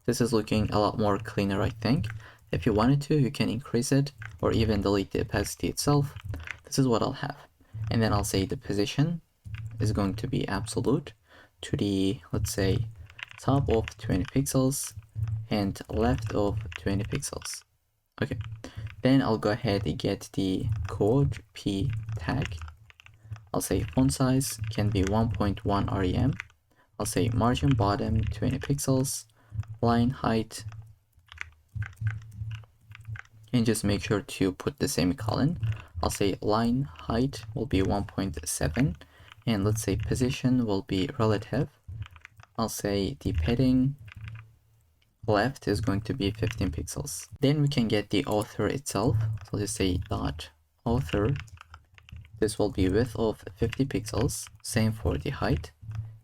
This is looking a lot more cleaner, I think. If you wanted to, you can increase it or even delete the opacity itself. This is what I'll have. And then I'll say the position is going to be absolute to the, let's say, top of 20 pixels and left of 20 pixels. Okay, then I'll go ahead and get the code p tag. I'll say font size can be 1.1 rem. I'll say margin bottom 20 pixels, line height, and just make sure to put the semicolon. I'll say line height will be 1.7, and let's say position will be relative. I'll say the padding left is going to be 15 pixels. Then we can get the author itself. So I'll just say dot author. This will be width of 50 pixels, same for the height.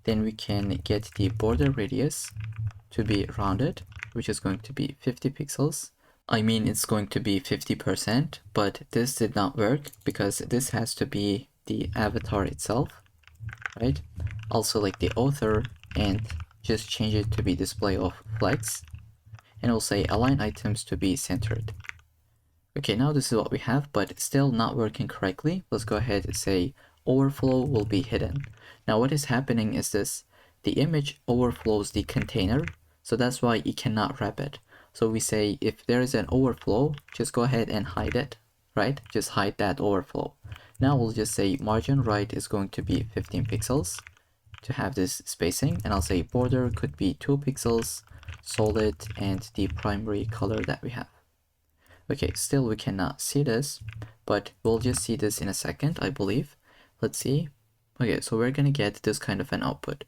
Then we can get the border radius to be rounded, which is going to be 50 pixels. I mean, it's going to be 50%, but this did not work because this has to be the avatar itself, right? Also like the author, and just change it to be display of flex. And we'll say align items to be centered. Okay, now this is what we have, but still not working correctly. Let's go ahead and say overflow will be hidden. Now what is happening is this, the image overflows the container, so that's why it cannot wrap it. So we say if there is an overflow, just go ahead and hide it, right? Just hide that overflow. Now we'll just say margin right is going to be 15 pixels to have this spacing, and I'll say border could be 2 pixels, solid, and the primary color that we have. Okay, still we cannot see this, but we'll just see this in a second, I believe. Let's see. Okay, so we're gonna get this kind of an output.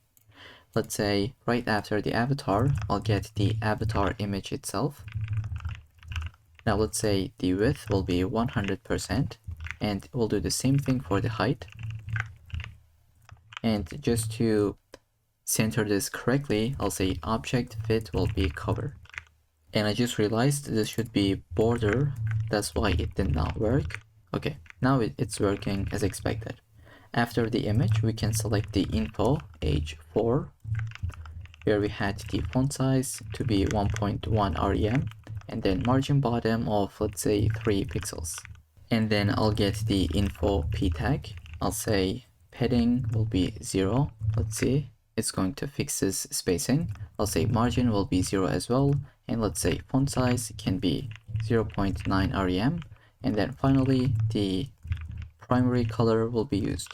Let's say right after the avatar, I'll get the avatar image itself. Now let's say the width will be 100%, and we'll do the same thing for the height. And just to center this correctly, I'll say object fit will be cover. And I just realized this should be border, that's why it did not work. Okay, now it's working as expected. After the image, we can select the info h4, where we had the font size to be 1.1 rem, and then margin bottom of, let's say, 3 pixels. And then I'll get the info p tag. I'll say padding will be 0. Let's see, it's going to fix this spacing. I'll say margin will be 0 as well, and let's say font size can be 0.9 rem, and then finally the primary color will be used.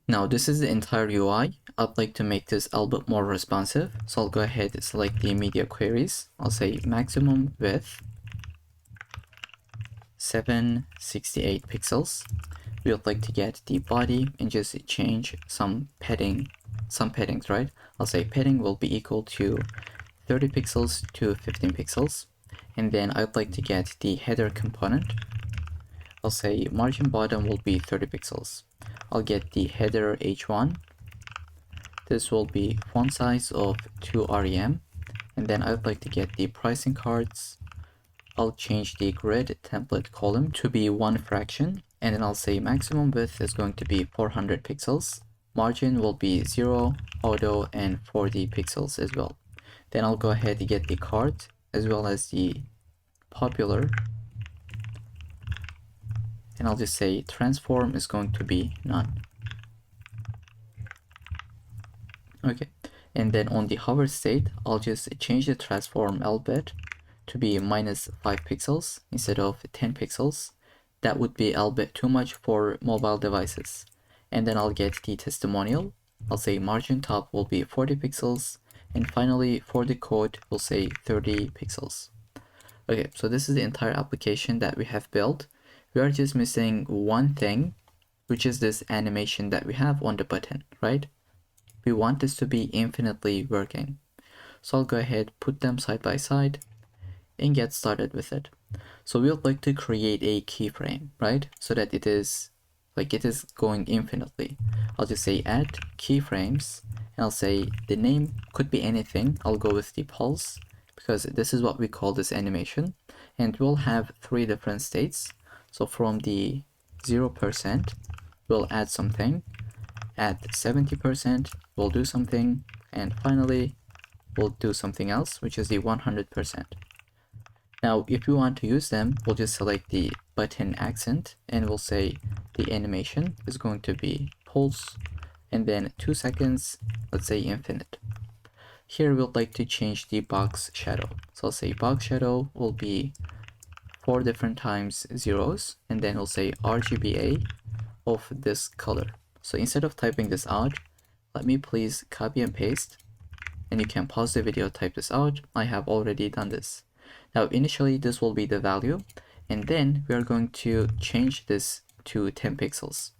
Now this is the entire UI. I'd like to make this a little bit more responsive, so I'll go ahead and select the media queries. I'll say maximum width 768 pixels. We would like to get the body and just change some paddings, right? I'll say padding will be equal to 30 pixels to 15 pixels. And then I'd like to get the header component. I'll say margin bottom will be 30 pixels. I'll get the header h1. This will be font size of 2 rem. And then I'd like to get the pricing cards. I'll change the grid template column to be 1 fraction. And then I'll say maximum width is going to be 400 pixels. Margin will be 0, auto, and 40 pixels as well. Then I'll go ahead and get the card as well as the popular. And I'll just say transform is going to be none. Okay, and then on the hover state, I'll just change the transform lbit to be -5 pixels instead of 10 pixels. That would be a bit too much for mobile devices. And then I'll get the testimonial. I'll say margin top will be 40 pixels. And finally, for the code, we'll say 30 pixels. Okay, so this is the entire application that we have built. We are just missing one thing, which is this animation that we have on the button, right? We want this to be infinitely working. So I'll go ahead, put them side by side, and get started with it. So we would like to create a keyframe, right? So that it is going infinitely. I'll just say add keyframes, and I'll say the name could be anything. I'll go with the pulse because this is what we call this animation, and we'll have 3 different states. So from the 0%, we'll add something. At 70%, we'll do something, and finally we'll do something else, which is the 100%. Now, if we want to use them, we'll just select the button accent, and we'll say the animation is going to be pulse, and then 2 seconds, let's say infinite. here we would like to change the box shadow. So I'll say box shadow will be 4 different times zeros, and then we'll say RGBA of this color. So instead of typing this out, let me please copy and paste, and you can pause the video, type this out. I have already done this. Now initially this will be the value, and then we are going to change this to 10 pixels.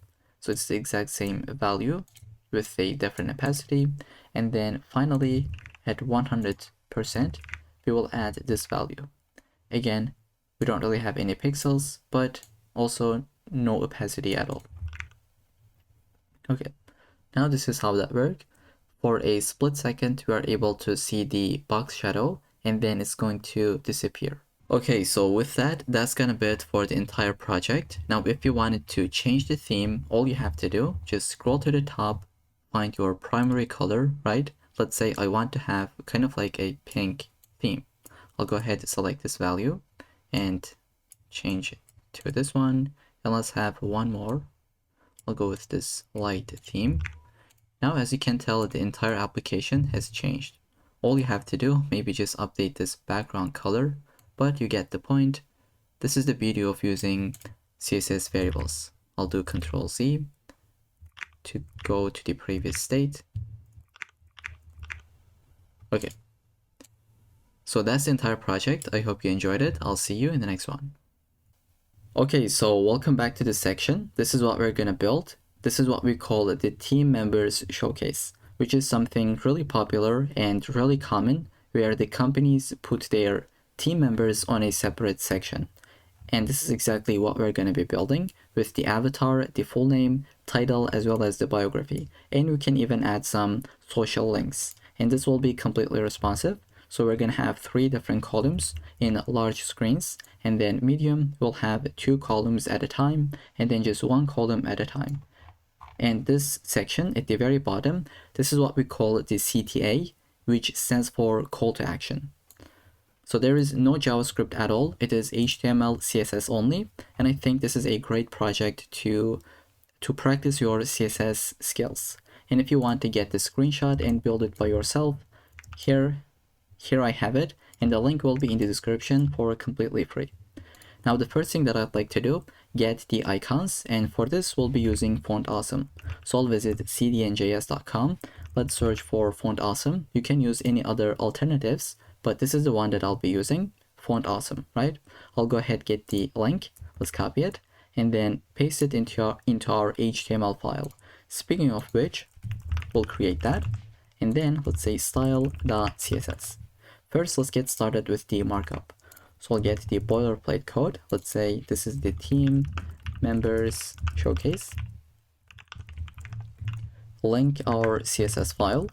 So it's the exact same value with a different opacity, and then finally at 100% we will add this value. Again, we don't really have any pixels, but also no opacity at all. Okay, now this is how that works. For a split second, we are able to see the box shadow, and then it's going to disappear. Okay, so with that, that's gonna be it for the entire project. Now, if you wanted to change the theme, all you have to do, just scroll to the top, find your primary color, right? Let's say I want to have kind of like a pink theme. I'll go ahead and select this value and change it to this one. And let's have one more. I'll go with this light theme. Now, as you can tell, the entire application has changed. All you have to do, maybe just update this background color, but you get the point. This is the beauty of using CSS variables. I'll do Control Z to go to the previous state. Okay. So that's the entire project. I hope you enjoyed it. I'll see you in the next one. Okay, so welcome back to this section. This is what we're gonna build. This is what we call the team members showcase, which is something really popular and really common where the companies put their team members on a separate section. And this is exactly what we're going to be building with the avatar, the full name, title, as well as the biography. And we can even add some social links. And this will be completely responsive. So we're going to have 3 different columns in large screens, and then medium will have 2 columns at a time, and then just 1 column at a time. And this section at the very bottom, this is what we call the CTA, which stands for call to action. So there is no JavaScript at all. It is HTML, CSS only. And I think this is a great project to practice your CSS skills. And if you want to get the screenshot and build it by yourself, here I have it. And the link will be in the description for completely free. Now the first thing that I'd like to do, get the icons, and for this we'll be using Font Awesome. So I'll visit cdnjs.com. Let's search for Font Awesome. You can use any other alternatives, but this is the one that I'll be using, Font Awesome, right? I'll go ahead, get the link, let's copy it, and then paste it into our HTML file. Speaking of which, we'll create that, and then let's say style.css. First, let's get started with the markup. So I'll get the boilerplate code. Let's say this is the team members showcase. Link our CSS file,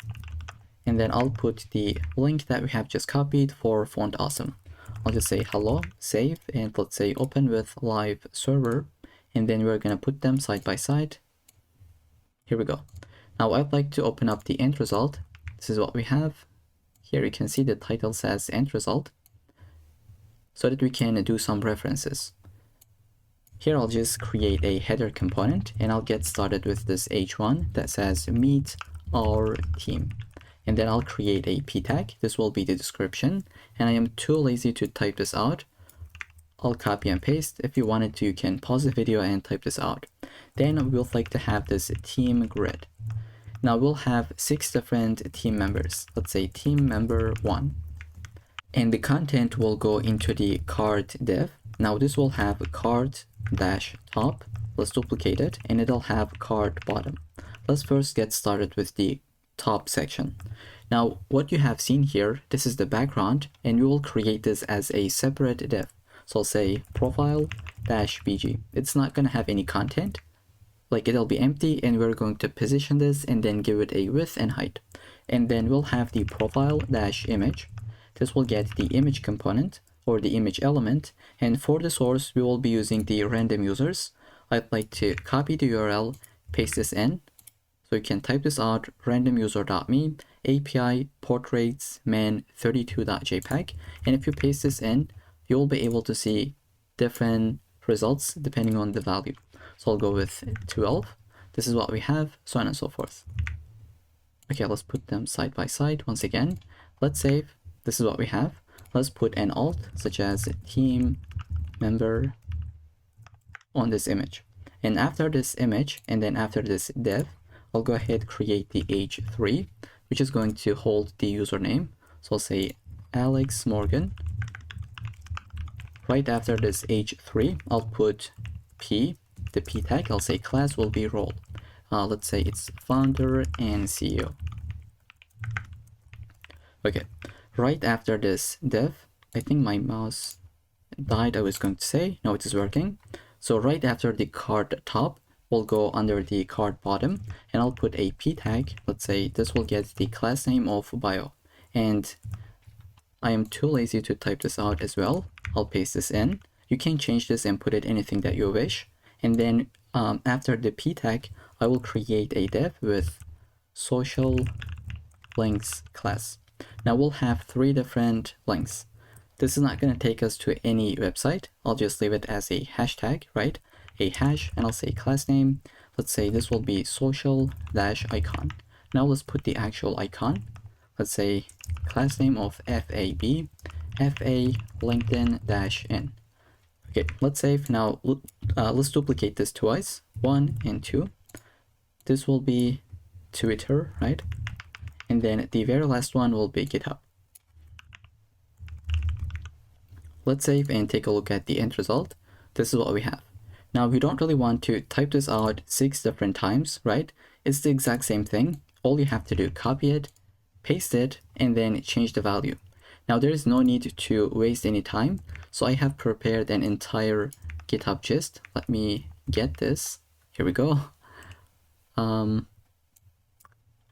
and then I'll put the link that we have just copied for Font Awesome. I'll just say hello, save, and let's say open with live server, and then we're gonna put them side by side. Here we go. Now I'd like to open up the end result. This is what we have. Here you can see the title says end result, so that we can do some references. Here I'll just create a header component, and I'll get started with this h1 that says meet our team. And then I'll create a p tag. This will be the description, and I am too lazy to type this out. I'll copy and paste. If you wanted to, you can pause the video and type this out. Then we'll like to have this team grid. Now we'll have 6 different team members. Let's say team member 1. And the content will go into the card div. Now this will have card dash top. Let's duplicate it, and it'll have card bottom. Let's first get started with the top section. Now what you have seen here, this is the background, and we will create this as a separate div. So I'll say profile dash bg. It's not going to have any content, like it'll be empty, and we're going to position this and then give it a width and height. And then we'll have the profile dash image. This will get the image component or the image element, and for the source we will be using the random users. I'd like to copy the URL, paste this in. So you can type this out, randomuser.me, API portraits man32.jpg, and if you paste this in, you'll be able to see different results depending on the value. So I'll go with 12. This is what we have, so on and so forth. Okay, let's put them side by side once again. Let's save. This is what we have. Let's put an alt such as team member on this image. And after this image, and then after this div, I'll go ahead create the h3, which is going to hold the username. So I'll say Alex Morgan. Right after this h3, I'll put p, the p tag. I'll say class will be role. Let's say it's founder and CEO. Okay, right after this div, I think my mouse died, I was going to say. No, it is working. So right after the card top, we'll go under the card bottom, and I'll put a p tag. Let's say this will get the class name of bio. And I am too lazy to type this out as well. I'll paste this in. You can change this and put it anything that you wish. And then after the p tag, I will create a div with social links class. Now we'll have 3 different links. This is not going to take us to any website. I'll just leave it as a hashtag, right? A hash, and I'll say class name. Let's say this will be social-icon. Now let's put the actual icon. Let's say class name of FAB, FA LinkedIn-in. Okay, let's save. Now let's duplicate this twice, 1 and 2. This will be Twitter, right? And then the very last one will be GitHub. Let's save and take a look at the end result. This is what we have. Now we don't really want to type this out 6 different times, right? It's the exact same thing. All you have to do, copy it, paste it, and then change the value. Now there is no need to waste any time. So I have prepared an entire GitHub gist. Let me get this. Here we go.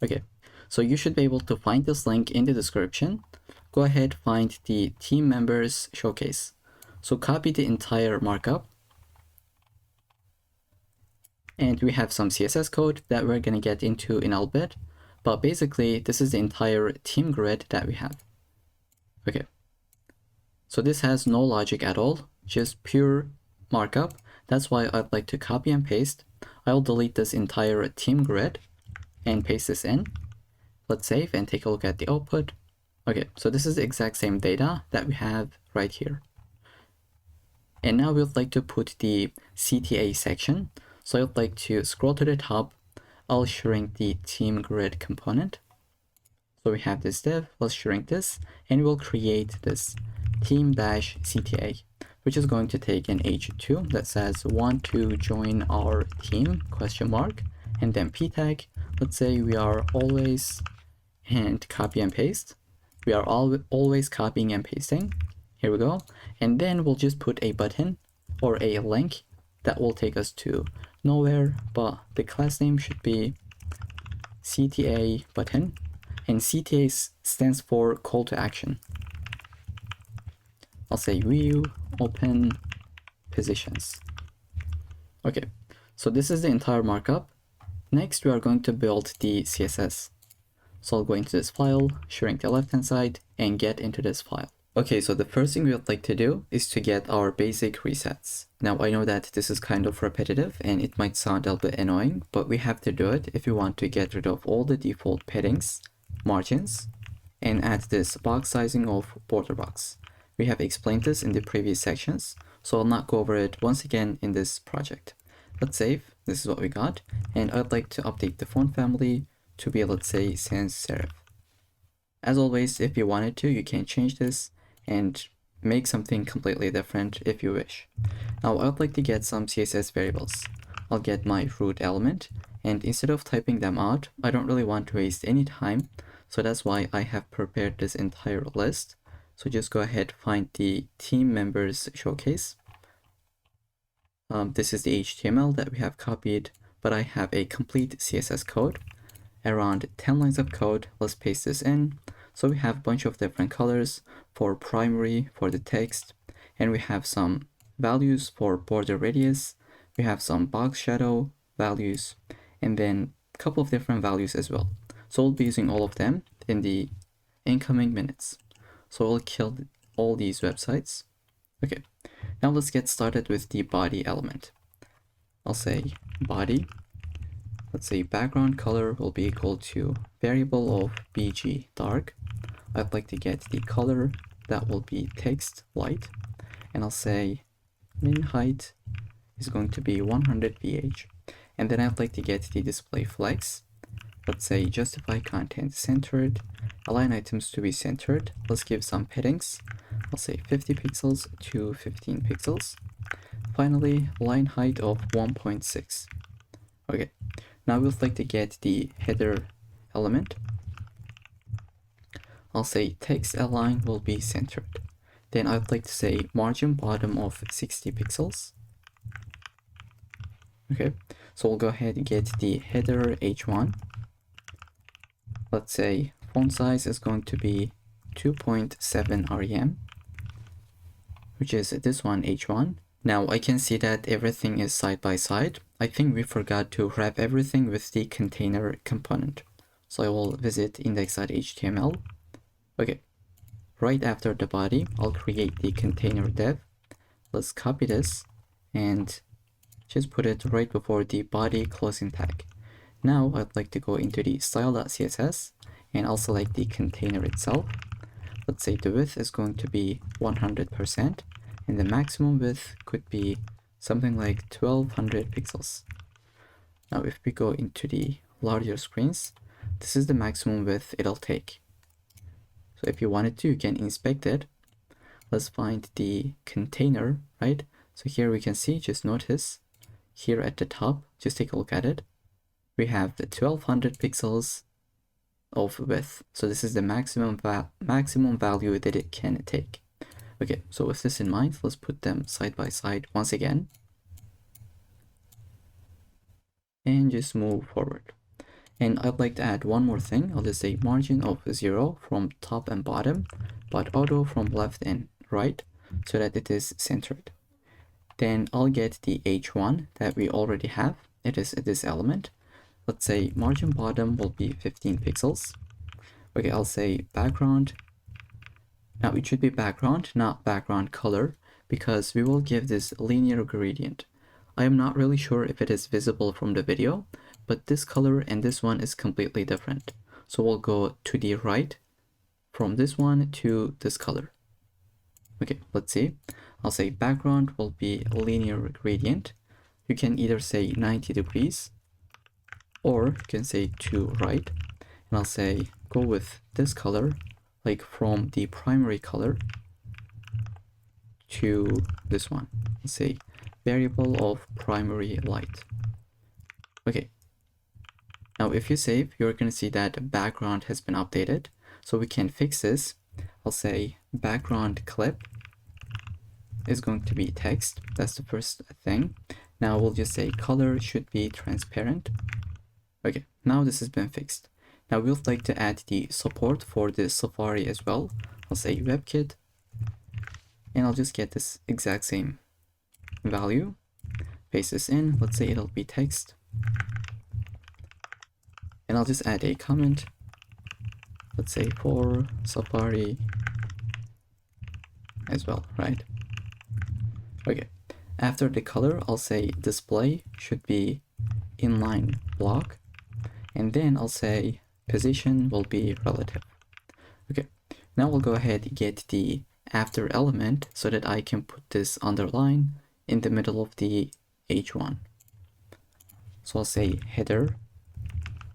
Okay, so you should be able to find this link in the description. Go ahead, find the team members showcase. So copy the entire markup. And we have some CSS code that we're going to get into in a little bit. But basically, this is the entire team grid that we have. Okay. So this has no logic at all, just pure markup. That's why I'd like to copy and paste. I'll delete this entire team grid and paste this in. Let's save and take a look at the output. Okay, so this is the exact same data that we have right here. And now we'd like to put the CTA section. So I'd like to scroll to the top. I'll shrink the team grid component. So we have this div, let's shrink this, and we'll create this team-CTA, which is going to take an h2 that says want to join our team, ? And then p tag. Let's say we are always, and copy and paste. We are always copying and pasting. Here we go. And then we'll just put a button or a link that will take us to nowhere, but the class name should be CTA button. And CTA stands for call to action. I'll say view open positions. Okay, so this is the entire markup. Next, we are going to build the CSS. So I'll go into this file, shrink the left-hand side, and get into this file. Okay, so the first thing we would like to do is to get our basic resets. Now, I know that this is kind of repetitive and it might sound a little bit annoying, but we have to do it if we want to get rid of all the default paddings, margins, and add this box sizing of border box. We have explained this in the previous sections, so I'll not go over it once again in this project. Let's save. This is what we got, and I'd like to update the font family to be, let's say, sans serif. As always, if you wanted to, you can change this and make something completely different if you wish. Now, I'd like to get some CSS variables. I'll get my root element, and instead of typing them out, I don't really want to waste any time, so that's why I have prepared this entire list. So just go ahead, find the team members showcase. This is the HTML that we have copied, but I have a complete CSS code, around 10 lines of code. Let's paste this in. So we have a bunch of different colors for primary, for the text, and we have some values for border radius. We have some box shadow values, and then a couple of different values as well. So we'll be using all of them in the incoming minutes. So we'll kill all these websites. Okay, now let's get started with the body element. I'll say body. let's say background color will be equal to variable of bg dark. I'd like to get the color that will be text light, and I'll say min height is going to be 100 ph. And then I'd like to get the display flex. Let's say justify content centered, align items to be centered. Let's give some paddings. I'll say 50 pixels to 15 pixels. Finally, line height of 1.6. Okay, now we'd like to get the header element. I'll say text align will be centered. Then I'd like to say margin bottom of 60 pixels. Okay, so we'll go ahead and get the header h1. Let's say font size is going to be 2.7 rem, which is this one, h1. Now I can see that everything is side by side. I think we forgot to wrap everything with the container component. So I will visit index.html. Okay, right after the body, I'll create the container div. Let's copy this and just put it right before the body closing tag. Now I'd like to go into the style.css and I'll select the container itself. Let's say the width is going to be 100% and the maximum width could be something like 1200 pixels. Now if we go into the larger screens, this is the maximum width it'll take. So if you wanted to, you can inspect it. Let's find the container, right? So here we can see, just notice here at the top, just take a look at it. We have the 1200 pixels of width. So this is the maximum value that it can take. Okay, so with this in mind, let's put them side by side once again. And just move forward. And I'd like to add one more thing. I'll just say margin of 0 from top and bottom, but auto from left and right, so that it is centered. Then I'll get the h1 that we already have. It is this element. Let's say margin bottom will be 15 pixels. Okay, I'll say background. Now it should be background, not background color, because we will give this linear gradient. I am not really sure if it is visible from the video, but this color and this one is completely different. So we'll go to the right from this one to this color. Okay, let's see. I'll say background will be a linear gradient. You can either say 90 degrees or you can say to right. And I'll say go with this color, like from the primary color to this one. Let's say variable of primary light. Okay. Now if you save, you're going to see that background has been updated. So we can fix this. I'll say background clip is going to be text. That's the first thing. Now we'll just say color should be transparent. Okay, now this has been fixed. Now we would like to add the support for the Safari as well. I'll say WebKit, and I'll just get this exact same value, paste this in. Let's say it'll be text, and I'll just add a comment. Let's say for Safari as well, right? Okay, after the color, I'll say display should be inline block, and then I'll say position will be relative. Okay, now we'll go ahead and get the after element so that I can put this underline in the middle of the h1. So I'll say header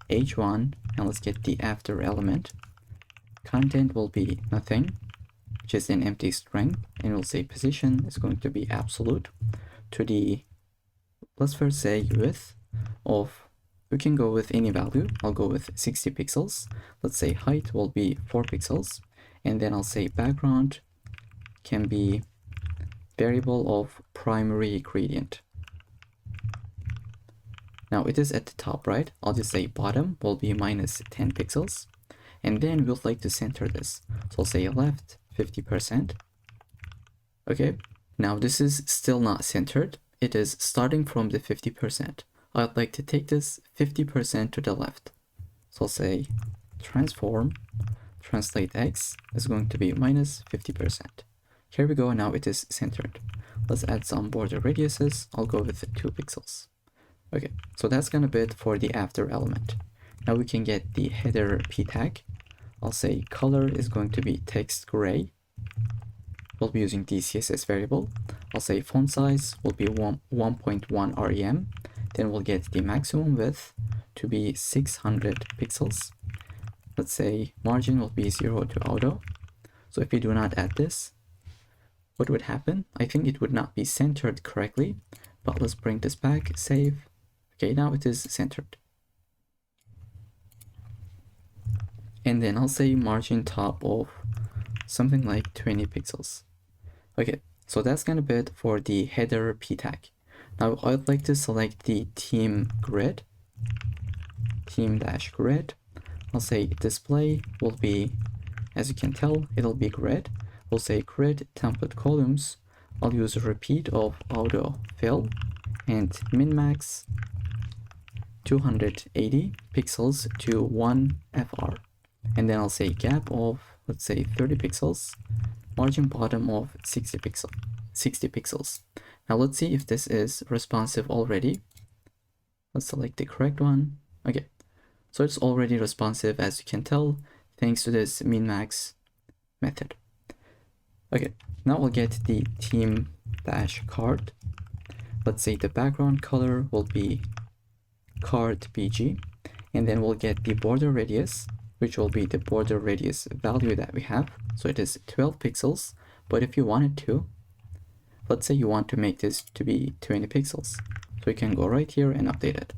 h1, and let's get the after element. Content will be nothing, which is an empty string, and we'll say position is going to be absolute to the, let's first say width of, we can go with any value. I'll go with 60 pixels. Let's say height will be 4 pixels, and then I'll say background can be variable of primary gradient. Now it is at the top, right? I'll just say bottom will be minus 10 pixels, and then we'd like to center this. So I'll say left 50%. Okay, now this is still not centered. It is starting from the 50%. I'd like to take this 50% to the left. So I'll say transform, translate x is going to be minus 50%. Here we go, now it is centered. Let's add some border radiuses. I'll go with 2 pixels. Okay, so that's gonna be it for the after element. Now we can get the header p tag. I'll say color is going to be text gray. We'll be using the CSS variable. I'll say font size will be 1.1 rem. Then we'll get the maximum width to be 600 pixels. Let's say margin will be 0 to auto. So if we do not add this, what would happen? I think it would not be centered correctly, but let's bring this back, save. Okay, now it is centered. And then I'll say margin top of something like 20 pixels. Okay, so that's gonna be it for the header p tag. Now I'd like to select the theme grid, theme-grid. I'll say display will be, as you can tell, it'll be grid. We'll say grid template columns. I'll use a repeat of auto fill and min-max 280 pixels to 1 fr. And then I'll say gap of, let's say 30 pixels, margin bottom of 60 pixels. Now let's see if this is responsive already. Let's select the correct one. Okay, so it's already responsive, as you can tell, thanks to this min-max method. Okay, now we'll get the theme-card. Let's say the background color will be card BG, and then we'll get the border radius, which will be the border radius value that we have. So it is 12 pixels, but if you wanted to, let's say you want to make this to be 20 pixels. So you can go right here and update it.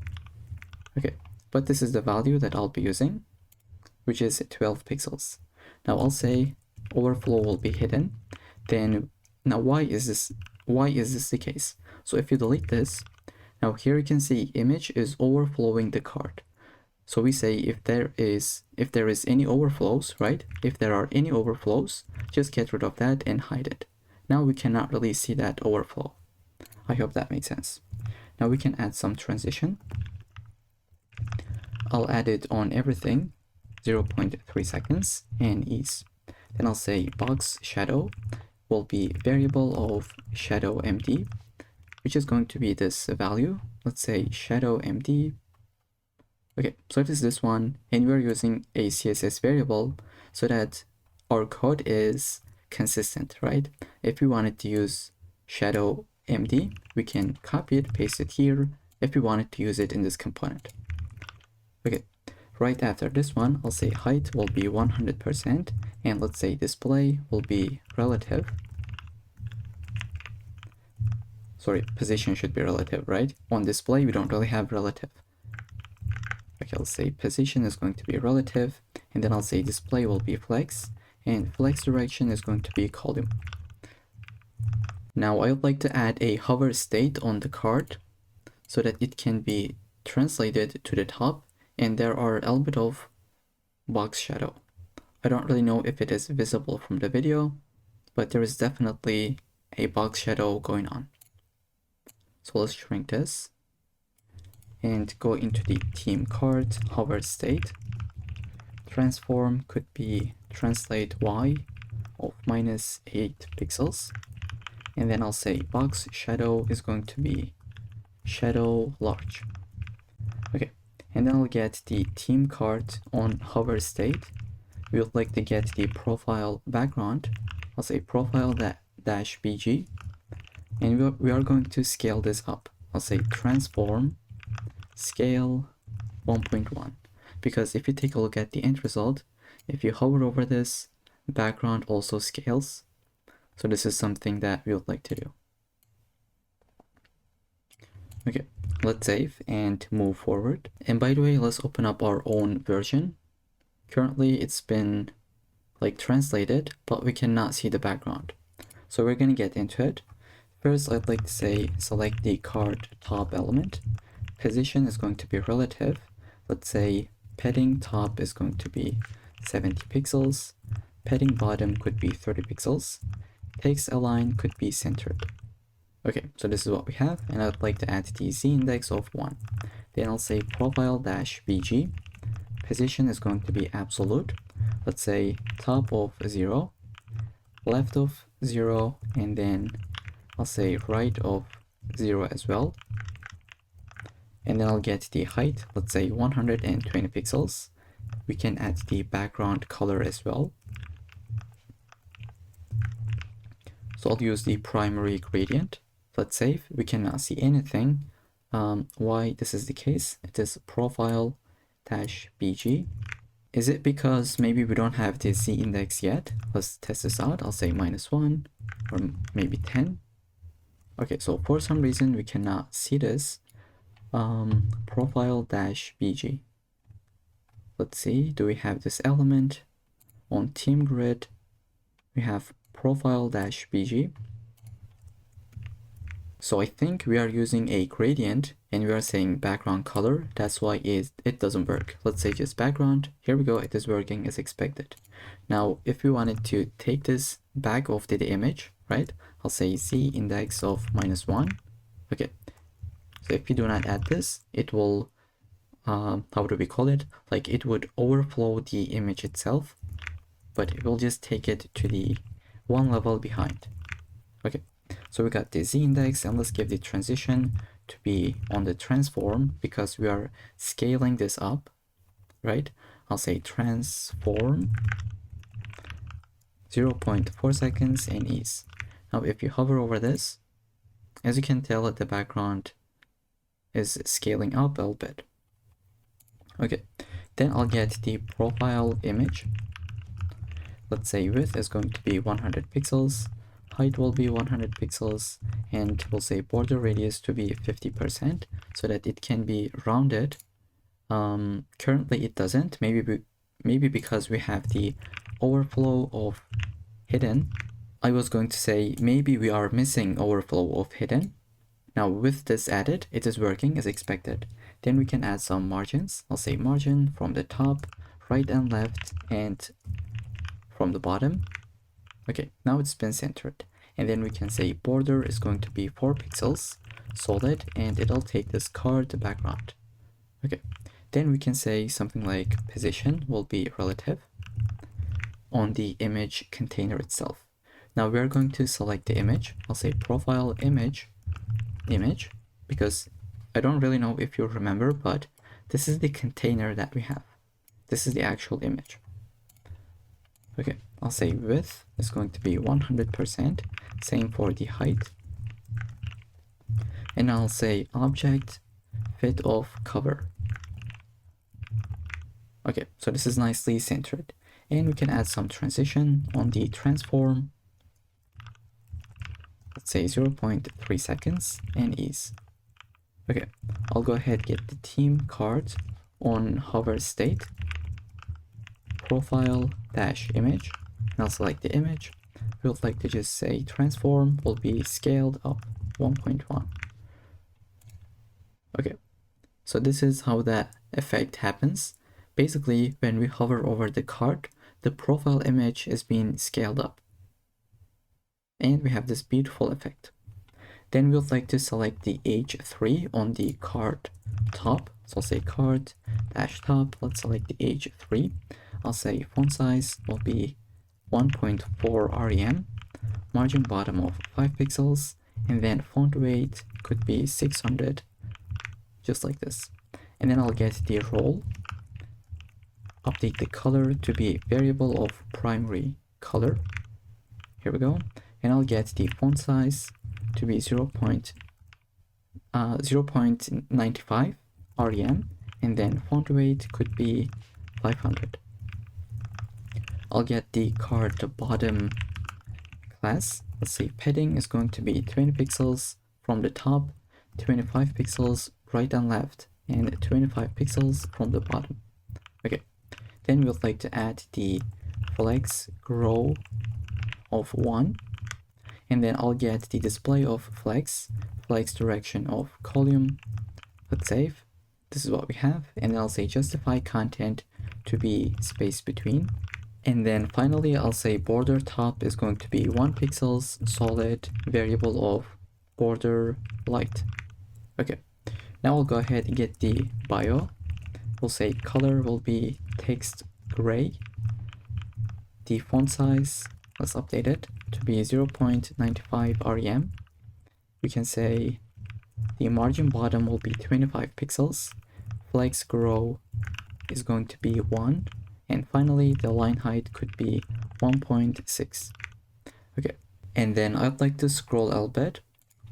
Okay, but this is the value that I'll be using, which is 12 pixels. Now I'll say overflow will be hidden. Then now why is this the case? So if you delete this, now here you can see image is overflowing the card. So we say if there is any overflows, right? If there are any overflows, just get rid of that and hide it. Now we cannot really see that overflow. I hope that makes sense. Now we can add some transition. I'll add it on everything, 0.3 seconds and ease. Then I'll say box shadow will be variable of shadow md, which is going to be this value. Let's say shadow md. Okay, so it is this one, and we're using a CSS variable so that our code is consistent, right? If we wanted to use shadow md, we can copy it, paste it here if we wanted to use it in this component. Okay, right after this one, I'll say height will be 100%, and let's say display will be relative. Sorry, position should be relative, right? On display, we don't really have relative. Okay, I'll say position is going to be relative, and then I'll say display will be flex, and flex direction is going to be column. Now I would like to add a hover state on the card so that it can be translated to the top, and there are a little bit of box shadow. I don't really know if it is visible from the video, but there is definitely a box shadow going on. So let's shrink this and go into the theme card hover state. Transform could be translate y of -8 pixels. And then I'll say box shadow is going to be shadow large. Okay, and then I'll get the theme card on hover state. We would like to get the profile background. I'll say profile dash bg, and we are going to scale this up. I'll say transform scale 1.1, because if you take a look at the end result, if you hover over this, background also scales. So this is something that we would like to do. Okay, let's save and move forward. And by the way, let's open up our own version. Currently it's been like translated, but we cannot see the background. So we're gonna get into it. First, I'd like to say select the card top element. Position is going to be relative. Let's say padding top is going to be 70 pixels. Padding bottom could be 30 pixels. Text align could be centered. Okay, so this is what we have, and I'd like to add the z index of 1. Then I'll say profile dash bg. Position is going to be absolute. Let's say top of 0, left of 0, and then I'll say right of 0 as well. And then I'll get the height, let's say 120 pixels. We can add the background color as well. So I'll use the primary gradient. Let's save. We cannot see anything. Why this is the case? It is profile-bg. Is it because maybe we don't have the z index yet? Let's test this out. I'll say -1 or maybe 10. Okay, so for some reason we cannot see this. Profile-bg. Let's see, do we have this element on team grid? We have profile-bg. So I think we are using a gradient and we are saying background color. That's why it doesn't work. Let's say just background. Here we go. It is working as expected. Now, if we wanted to take this back of the image, right? I'll say z index of -1. Okay. So if you do not add this, it will, how do we call it? Like it would overflow the image itself, but it will just take it to the one level behind. Okay. So we got the z index, and let's give the transition to be on the transform because we are scaling this up, right? I'll say transform 0.4 seconds and ease. Now, if you hover over this, as you can tell, the background is scaling up a little bit. Okay, then I'll get the profile image. Let's say width is going to be 100 pixels. Height will be 100 pixels, and we'll say border radius to be 50% so that it can be rounded. Currently it doesn't, maybe because we have the overflow of hidden. I was going to say maybe we are missing overflow of hidden. Now with this added, it is working as expected. Then we can add some margins. I'll say margin from the top, right and left, and from the bottom. Okay, now it's been centered. And then we can say border is going to be 4 pixels, solid, and it'll take this card background. Okay, then we can say something like position will be relative on the image container itself. Now we're going to select the image. I'll say profile image, because I don't really know if you remember, but this is the container that we have. This is the actual image. Okay, I'll say width is going to be 100%, same for the height. And I'll say object fit of cover. Okay, so this is nicely centered. And we can add some transition on the transform. Let's say 0.3 seconds and ease. Okay, I'll go ahead get the theme card on hover state. Profile dash image, and I'll select the image. We would like to just say transform will be scaled up 1.1. Okay, so this is how that effect happens. Basically, when we hover over the card, the profile image is being scaled up. And we have this beautiful effect. Then we would like to select the H3 on the card top. So I'll say card dash top. Let's select the H3. I'll say font size will be 1.4 rem, margin bottom of 5 pixels, and then font weight could be 600, just like this. And then I'll get the role, update the color to be variable of primary color. Here we go. And I'll get the font size to be 0.95 rem, and then font weight could be 500. I'll get the card bottom class. Let's say padding is going to be 20 pixels from the top, 25 pixels right and left, and 25 pixels from the bottom. Okay, then we'd like to add the flex grow of 1, and then I'll get the display of flex direction of column. Let's save. This is what we have, and then I'll say justify content to be space between. And then finally, I'll say border top is going to be 1 pixels solid variable of border light. Okay, now I'll go ahead and get the bio. We'll say color will be text gray. The font size, let's update it to be 0.95 rem. We can say The margin bottom will be 25 pixels. Flex grow is going to be 1. And finally, the line height could be 1.6. Okay, and then I'd like to scroll a bit.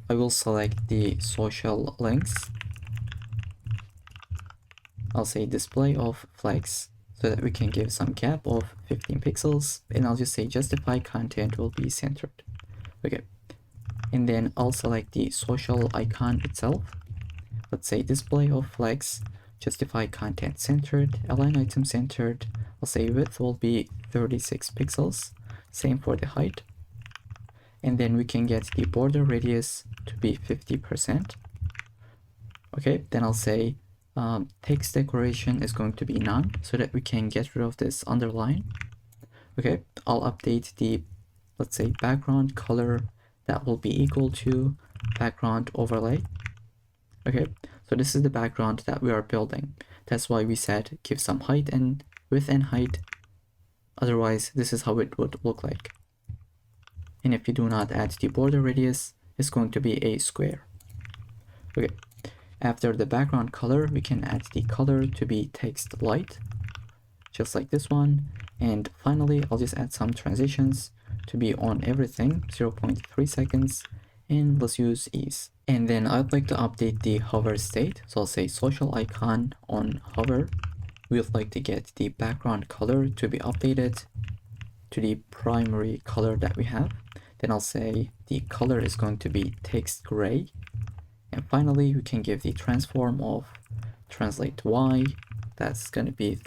I will select the social links. I'll say display of flex so that we can give some gap of 15 pixels. And I'll just say justify content will be centered. Okay, and then I'll select the social icon itself. Let's say display of flex, justify content centered, align item centered. I'll say width will be 36 pixels. Same for the height. And then we can get the border radius to be 50%. Okay, then I'll say text decoration is going to be none so that we can get rid of this underline. Okay, I'll update the, let's say, background color that will be equal to background overlay. Okay, so this is the background that we are building. That's why we said give some height and width and height. Otherwise, this is how it would look like. And if you do not add the border radius, it's going to be a square. Okay, after the background color, we can add the color to be text light, just like this one. And finally, I'll just add some transitions to be on everything, 0.3 seconds, and let's use ease. And then I'd like to update the hover state. So I'll say social icon on hover. We would like to get the background color to be updated to the primary color that we have. Then I'll say the color is going to be text gray. And finally, we can give the transform of translate y. That's going to be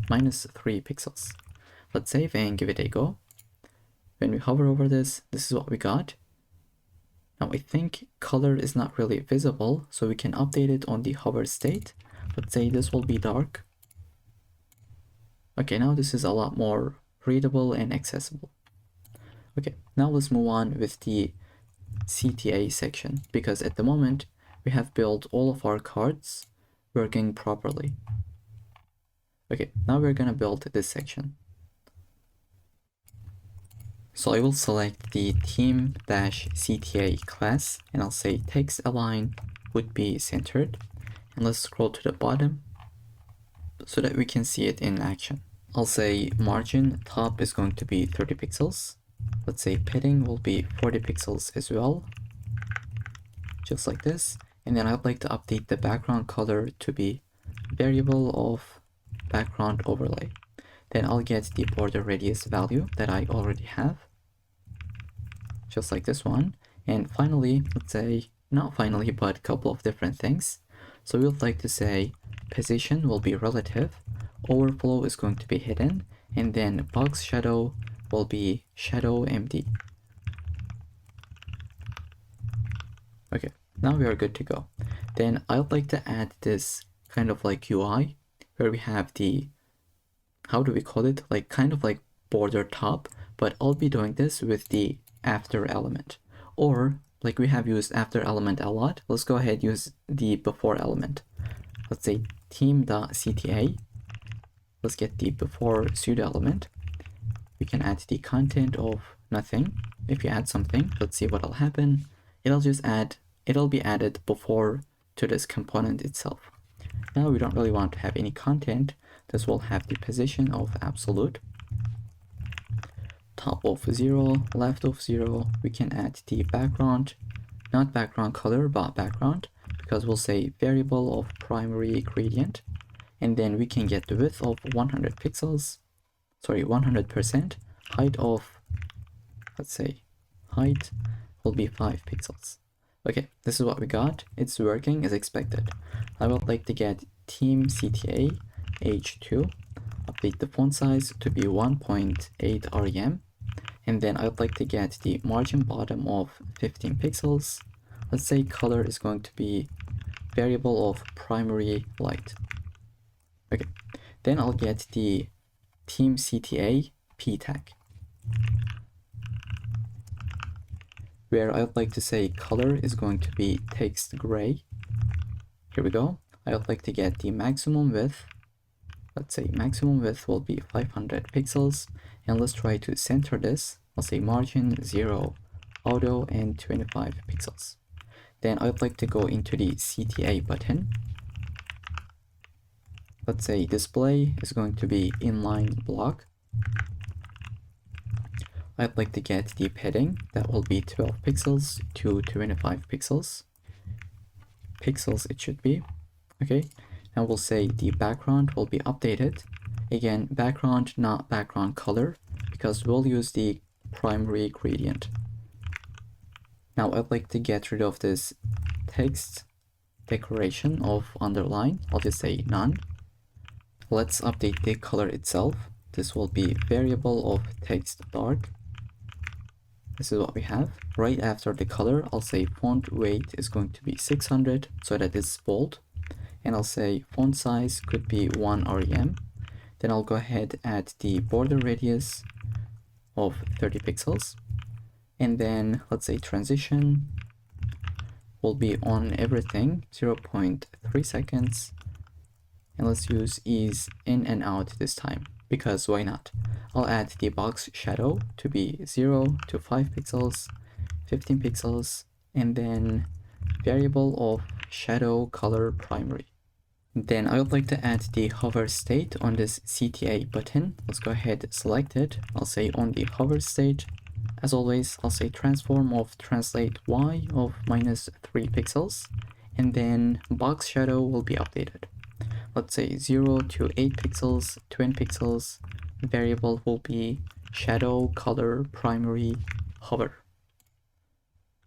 minus 3 pixels. Let's save and give it a go. When we hover over this, this is what we got. Now I think color is not really visible, so we can update it on the hover state. Let's say this will be dark. Okay, now this is a lot more readable and accessible. Okay, now let's move on with the CTA section, because at the moment we have built all of our cards working properly. Okay, now we're gonna build this section. So I will select the team-CTA class and I'll say text align would be centered. And let's scroll to the bottom so that we can see it in action. I'll say margin top is going to be 30 pixels. Let's say padding will be 40 pixels as well, just like this. And then I'd like to update the background color to be variable of background overlay. Then I'll get the border radius value that I already have, just like this one. And finally, let's say, not finally, but a couple of different things. So we would like to say position will be relative, overflow is going to be hidden, and then box shadow will be shadow empty. Okay, now we are good to go. Then I'd like to add this kind of like UI where we have the, how do we call it? Like kind of like border top, but I'll be doing this with the after element. Or like we have used after element a lot, let's go ahead and use the before element. Let's say team.cta. Let's get the before pseudo element. We can add the content of nothing. If you add something, let's see what'll happen. It'll be added before to this component itself. Now we don't really want to have any content. This will have the position of absolute, top of 0, left of 0. We can add the background, not background color, but background, because we'll say variable of primary gradient. And then we can get the width of 100 pixels, sorry, 100%, height of, let's say, height will be 5 pixels. Okay, this is what we got. It's working as expected. I would like to get team CTA H2, update the font size to be 1.8 rem, and then I would like to get the margin bottom of 15 pixels. Let's say color is going to be variable of primary light. Okay, then I'll get the team CTA P tag, where I'd like to say color is going to be text gray. Here we go. I would like to get the maximum width. Let's say maximum width will be 500 pixels. And let's try to center this. I'll say margin 0, auto, and 25 pixels. Then I'd like to go into the CTA button. Let's say display is going to be inline block. I'd like to get the padding, that will be 12 pixels to 25 pixels. Pixels it should be, okay? And we'll say the background will be updated. Again, background, not background color, because we'll use the primary gradient. Now I'd like to get rid of this text decoration of underline. I'll just say none. Let's update the color itself. This will be variable of text dark. This is what we have. Right after the color, I'll say font weight is going to be 600 so that it's bold. And I'll say font size could be 1 rem. Then I'll go ahead add the border radius of 30 pixels. And then let's say transition will be on everything 0.3 seconds. And let's use ease in and out this time, because why not? I'll add the box shadow to be 0 to 5 pixels, 15 pixels, and then variable of shadow color primary. Then I would like to add the hover state on this CTA button. Let's go ahead, select it. I'll say on the hover state. As always, I'll say transform of translate y of -3 pixels, and then box shadow will be updated. Let's say 0 to 8 pixels, 20 pixels. Variable will be shadow color primary hover.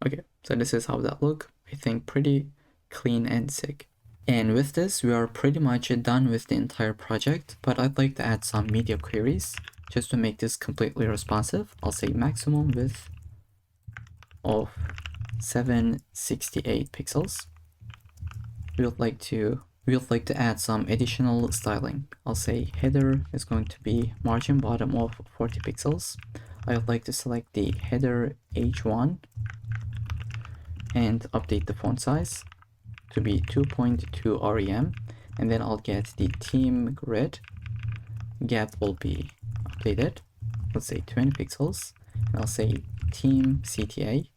Okay, so this is how that look. I think pretty clean and sick. And with this, we are pretty much done with the entire project, but I'd like to add some media queries just to make this completely responsive. I'll say maximum width of 768 pixels. We would like to add some additional styling. I'll say header is going to be margin bottom of 40 pixels. I would like to select the header H1 and update the font size to be 2.2 rem, and then I'll get the theme grid. Gap will be updated. Let's say 20 pixels. And I'll say theme CTA.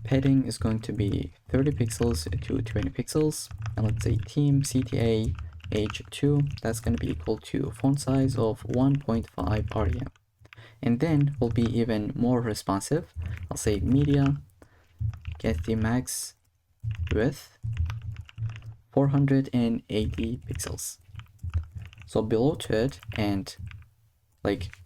Padding is going to be 30 pixels to 20 pixels. And let's say theme CTA H2, that's going to be equal to font size of 1.5 rem. And then we'll be even more responsive. I'll say media, get the max width 480 pixels. So below to it, and like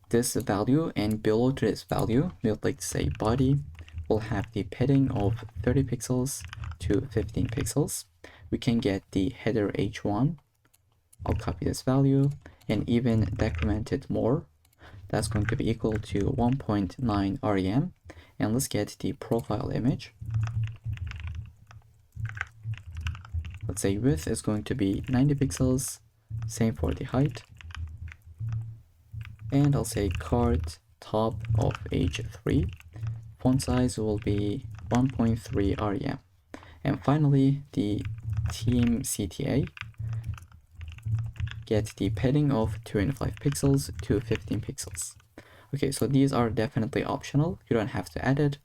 this value, and below to this value, we would like to say body will have the padding of 30 pixels to 15 pixels. We can get the header H1. I'll copy this value and even decrement it more. That's going to be equal to 1.9 rem. And let's get the profile image. Let's say width is going to be 90 pixels, same for the height. And I'll say card top of H3. Font size will be 1.3 rem. And finally, the theme CTA, get the padding of 25 pixels to 15 pixels. Okay, so these are definitely optional. You don't have to add it,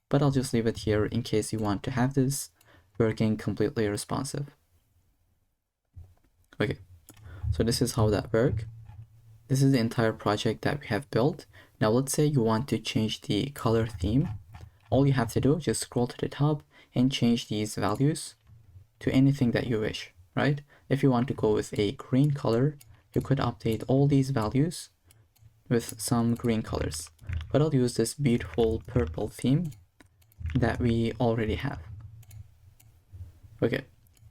but I'll just leave it here in case you want to have this working completely responsive. Okay, so this is how that works. This is the entire project that we have built. Now let's say you want to change the color theme. All you have to do is just scroll to the top and change these values to anything that you wish, right? If you want to go with a green color, you could update all these values with some green colors. But I'll use this beautiful purple theme that we already have. Okay,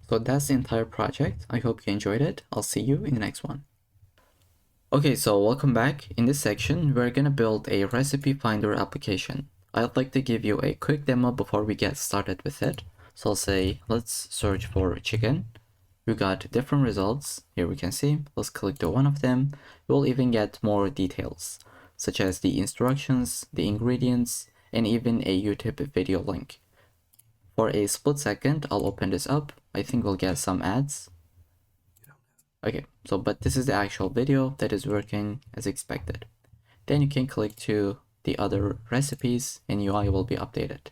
so that's the entire project. I hope you enjoyed it. I'll see you in the next one. Okay, so welcome back. In this section, we're gonna build a recipe finder application. I'd like to give you a quick demo before we get started with it. So I'll say, let's search for chicken. We got different results. Here we can see, let's click to one of them. We'll even get more details, such as the instructions, the ingredients, and even a YouTube video link. For a split second, I'll open this up. I think we'll get some ads. Okay, so but this is the actual video that is working as expected. Then you can click to the other recipes and UI will be updated.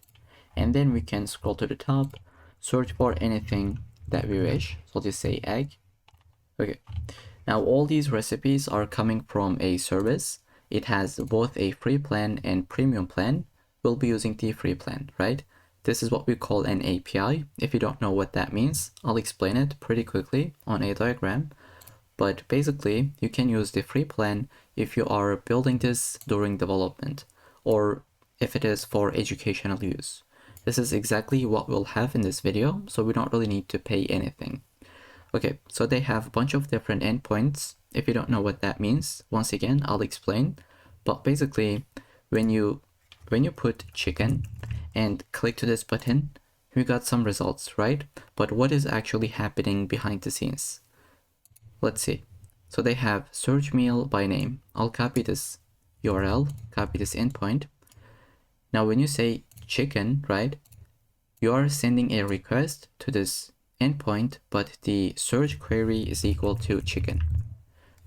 And then we can scroll to the top, search for anything that we wish. So I'll just say egg. Okay. Now all these recipes are coming from a service. It has both a free plan and premium plan. We'll be using the free plan, right? This is what we call an API. If you don't know what that means, I'll explain it pretty quickly on a diagram. But basically, you can use the free plan if you are building this during development, or if it is for educational use. This is exactly what we'll have in this video, so we don't really need to pay anything. Okay, so they have a bunch of different endpoints. If you don't know what that means, once again, I'll explain. But basically, when you put chicken and click to this button, we got some results, right? But what is actually happening behind the scenes? Let's see. So they have search meal by name. I'll copy this URL, copy this endpoint. Now when you say chicken, right, you are sending a request to this endpoint, but the search query is equal to chicken.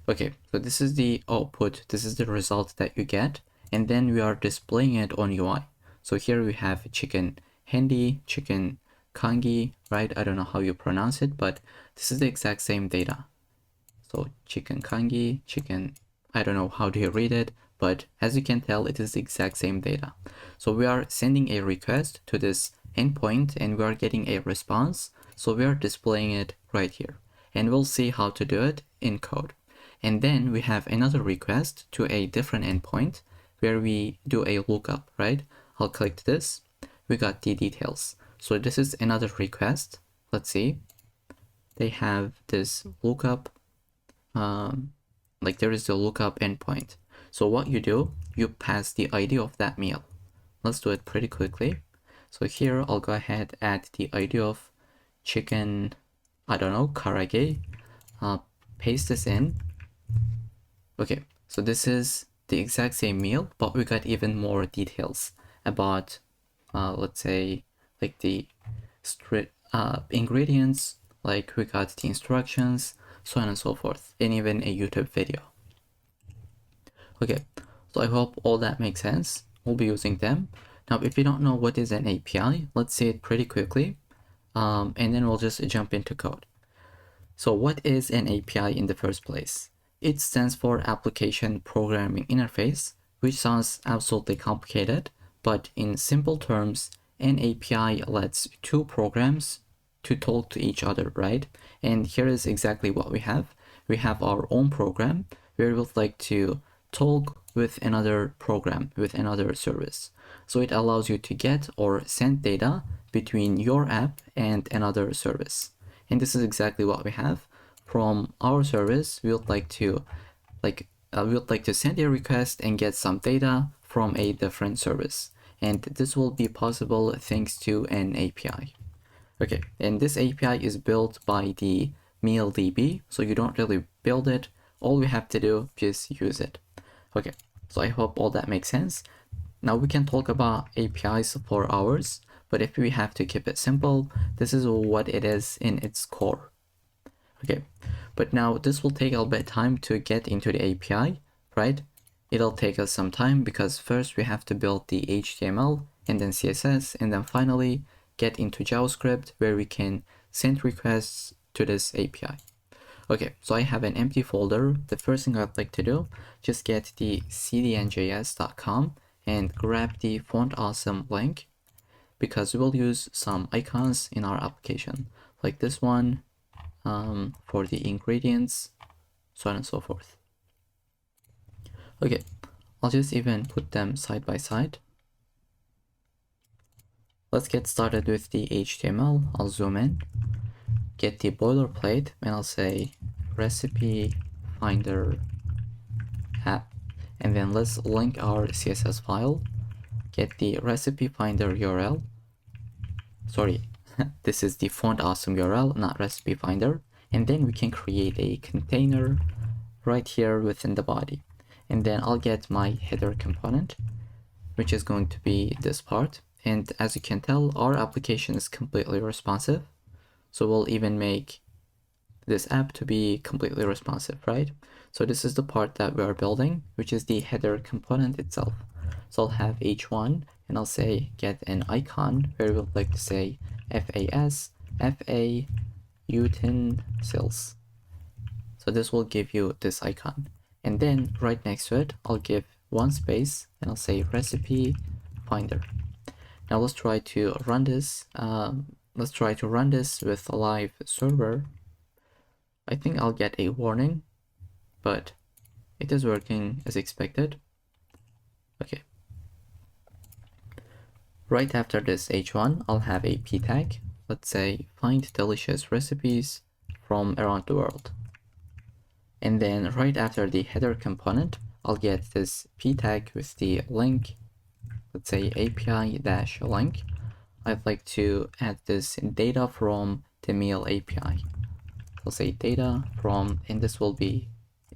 Okay, so this is the output, this is the result that you get, and then we are displaying it on UI. So here we have chicken handy, chicken kangi, right? I don't know how you pronounce it, but this is the exact same data. So chicken kangi, chicken, I don't know how do you read it, but as you can tell, it is the exact same data. So we are sending a request to this endpoint and we are getting a response. So we are displaying it right here, and we'll see how to do it in code. And then we have another request to a different endpoint where we do a lookup, right? I'll click this. We got the details. So this is another request. Let's see. They have this lookup. Like there is the lookup endpoint. So what you do, you pass the ID of that meal. Let's do it pretty quickly. So here I'll go ahead, add the ID of chicken, I don't know, karage, paste this in. Okay, so this is the exact same meal, but we got even more details about, let's say, like the ingredients, like we got the instructions, so on and so forth, and even a YouTube video. Okay, so I hope all that makes sense. We'll be using them. Now, if you don't know what is an API, let's see it pretty quickly, and then we'll just jump into code. So what is an API in the first place? It stands for Application Programming Interface, which sounds absolutely complicated, but in simple terms, an API lets two programs to talk to each other, right? And here is exactly what we have. We have our own program where we would like to talk with another program, with another service. So it allows you to get or send data between your app and another service. And this is exactly what we have. From our service, we would like to send a request and get some data from a different service. And this will be possible thanks to an API. Okay, and this API is built by the MealDB, so you don't really build it. All we have to do is use it. Okay, so I hope all that makes sense. Now we can talk about APIs for hours, but if we have to keep it simple, this is what it is in its core. Okay, but now this will take a bit of time to get into the API, right? It'll take us some time because first we have to build the HTML and then CSS and then finally get into JavaScript where we can send requests to this API. Okay, so I have an empty folder. The first thing I'd like to do, just get the cdnjs.com and grab the font awesome link because we'll use some icons in our application like this one for the ingredients, so on and so forth. Okay, I'll just even put them side by side. Let's get started with the HTML. I'll zoom in, get the boilerplate, and I'll say recipe finder app. And then let's link our CSS file, get the recipe finder URL. Sorry, this is the font awesome URL, not recipe finder. And then we can create a container right here within the body. And then I'll get my header component, which is going to be this part. And as you can tell, our application is completely responsive. So we'll even make this app to be completely responsive, right? So this is the part that we are building, which is the header component itself. So I'll have h1 and I'll say get an icon where we'll like to say FAS, FA utensils. So this will give you this icon. And then right next to it, I'll give one space and I'll say recipe finder. Now let's try to run this. Let's try to run this with a live server. I think I'll get a warning, but it is working as expected. Okay. Right after this h1, I'll have a p tag. Let's say find delicious recipes from around the world. And then right after the header component, I'll get this p tag with the link. Let's say API-link. I'd like to add this data from the meal API. I'll say data from, and this will be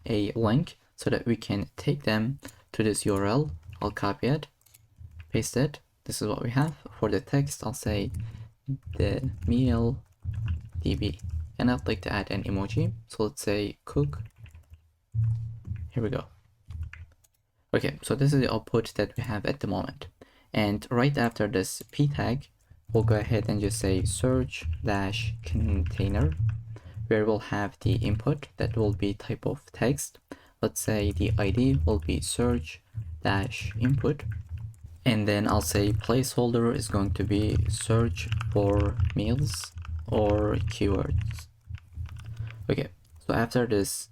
a link so that we can take them to this URL. I'll copy it, paste it. This is what we have. For the text, I'll say the meal DB. And I'd like to add an emoji. So let's say cook. Here we go. Okay, so this is the output that we have at the moment. And right after this p tag, we'll go ahead and just say search dash container, where we'll have the input that will be type of text. Let's say the ID will be search dash input. And then I'll say placeholder is going to be search for meals or keywords. Okay, so after this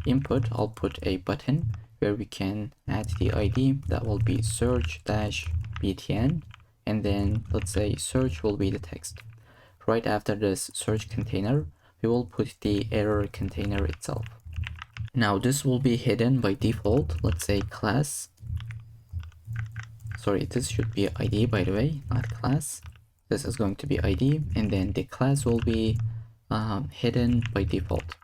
input, I'll put a button where we can add the ID that will be search dash btn, and then let's say search will be the text. Right after this search container, we will put the error container itself. Now this will be hidden by default. Let's say class. Sorry, this should be ID by the way, not class. This is going to be ID, and then the class will be hidden by default.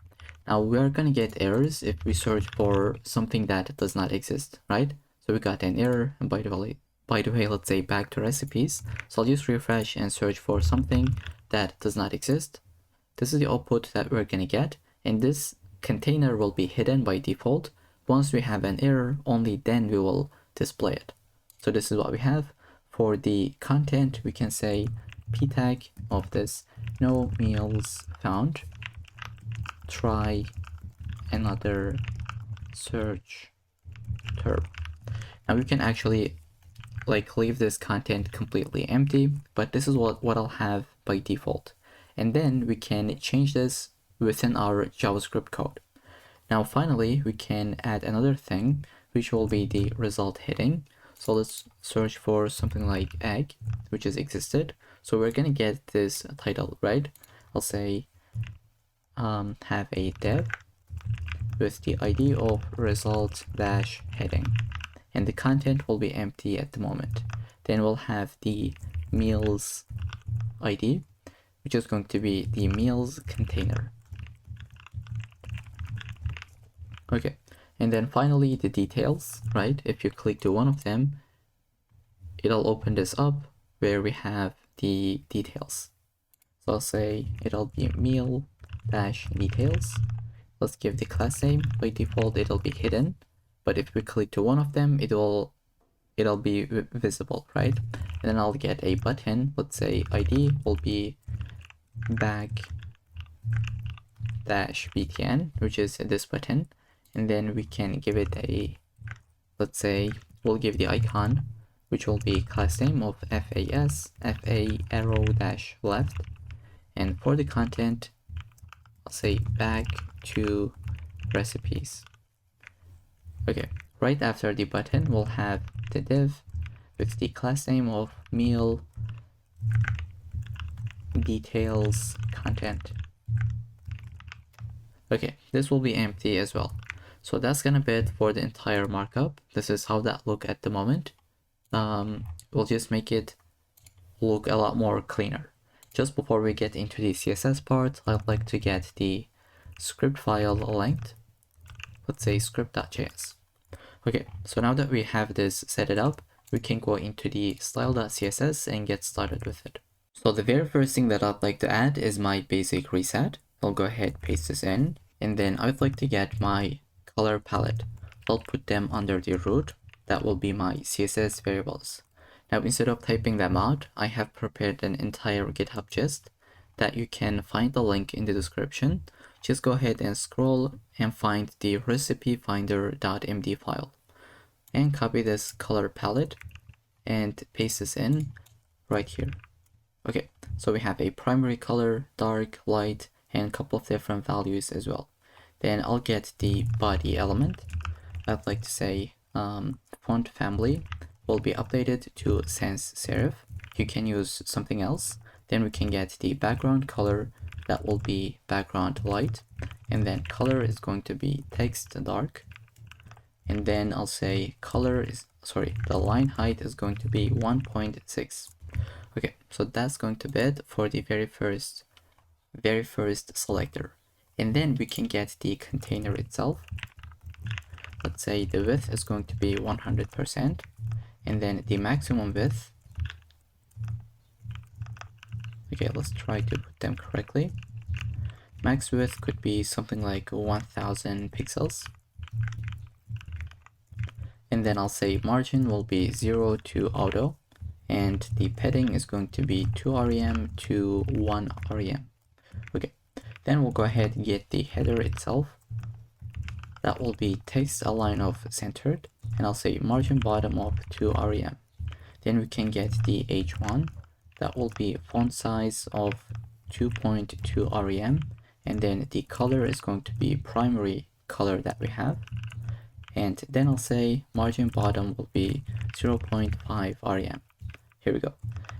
Now we're gonna get errors if we search for something that does not exist, right? So we got an error, and by the way, let's say back to recipes. So I'll just refresh and search for something that does not exist. This is the output that we're gonna get, and this container will be hidden by default. Once we have an error, only then we will display it. So this is what we have. For the content, we can say p tag of this no meals found. Try another search term. Now we can actually like leave this content completely empty, but this is what I'll have by default. And then we can change this within our JavaScript code. Now finally, we can add another thing, which will be the result heading. So let's search for something like egg, which has existed. So we're gonna get this title, right? I'll say have a div with the ID of result dash heading, and the content will be empty at the moment. Then we'll have the meals ID, which is going to be the meals container. Okay, and then finally the details, right? If you click to one of them, it'll open this up where we have the details. So I'll say it'll be meal dash details. Let's give the class name. By default, it'll be hidden, but if we click to one of them, it'll be visible, right? And then I'll get a button. Let's say ID will be back dash btn, which is this button, and then we can give it a, let's say we'll give the icon, which will be class name of FAS, FA arrow dash left, and for the content, I'll say back to recipes. Okay, right after the button, we'll have the div with the class name of meal details content. Okay, this will be empty as well. So that's gonna be it for the entire markup. This is how that look at the moment. We'll just make it look a lot more cleaner. Just before we get into the CSS part, I'd like to get the script file linked. Let's say script.js. Okay, so now that we have this set it up, we can go into the style.css and get started with it. So the very first thing that I'd like to add is my basic reset. I'll go ahead, paste this in, and then I'd like to get my color palette. I'll put them under the root. That will be my CSS variables. Now, instead of typing them out, I have prepared an entire GitHub gist that you can find the link in the description. Just go ahead and scroll and find the recipe finder.md file and copy this color palette and paste this in right here. Okay, so we have a primary color, dark, light, and a couple of different values as well. Then I'll get the body element. I'd like to say font family will be updated to sans serif. You can use something else. Then we can get the background color, that will be background light, and then color is going to be text dark. And then I'll say the line height is going to be 1.6. Okay, so that's going to be it for the very first selector. And then we can get the container itself. Let's say the width is going to be 100%, and then the maximum width. Okay, let's try to put them correctly. Max width could be something like 1000 pixels. And then I'll say margin will be 0 to auto, and the padding is going to be 2 rem to 1 rem. Okay, then we'll go ahead and get the header itself. That will be text align of centered, and I'll say margin bottom of 2 rem. Then we can get the h1, that will be font size of 2.2 rem, and then the color is going to be primary color that we have. And then I'll say margin bottom will be 0.5 rem. Here we go.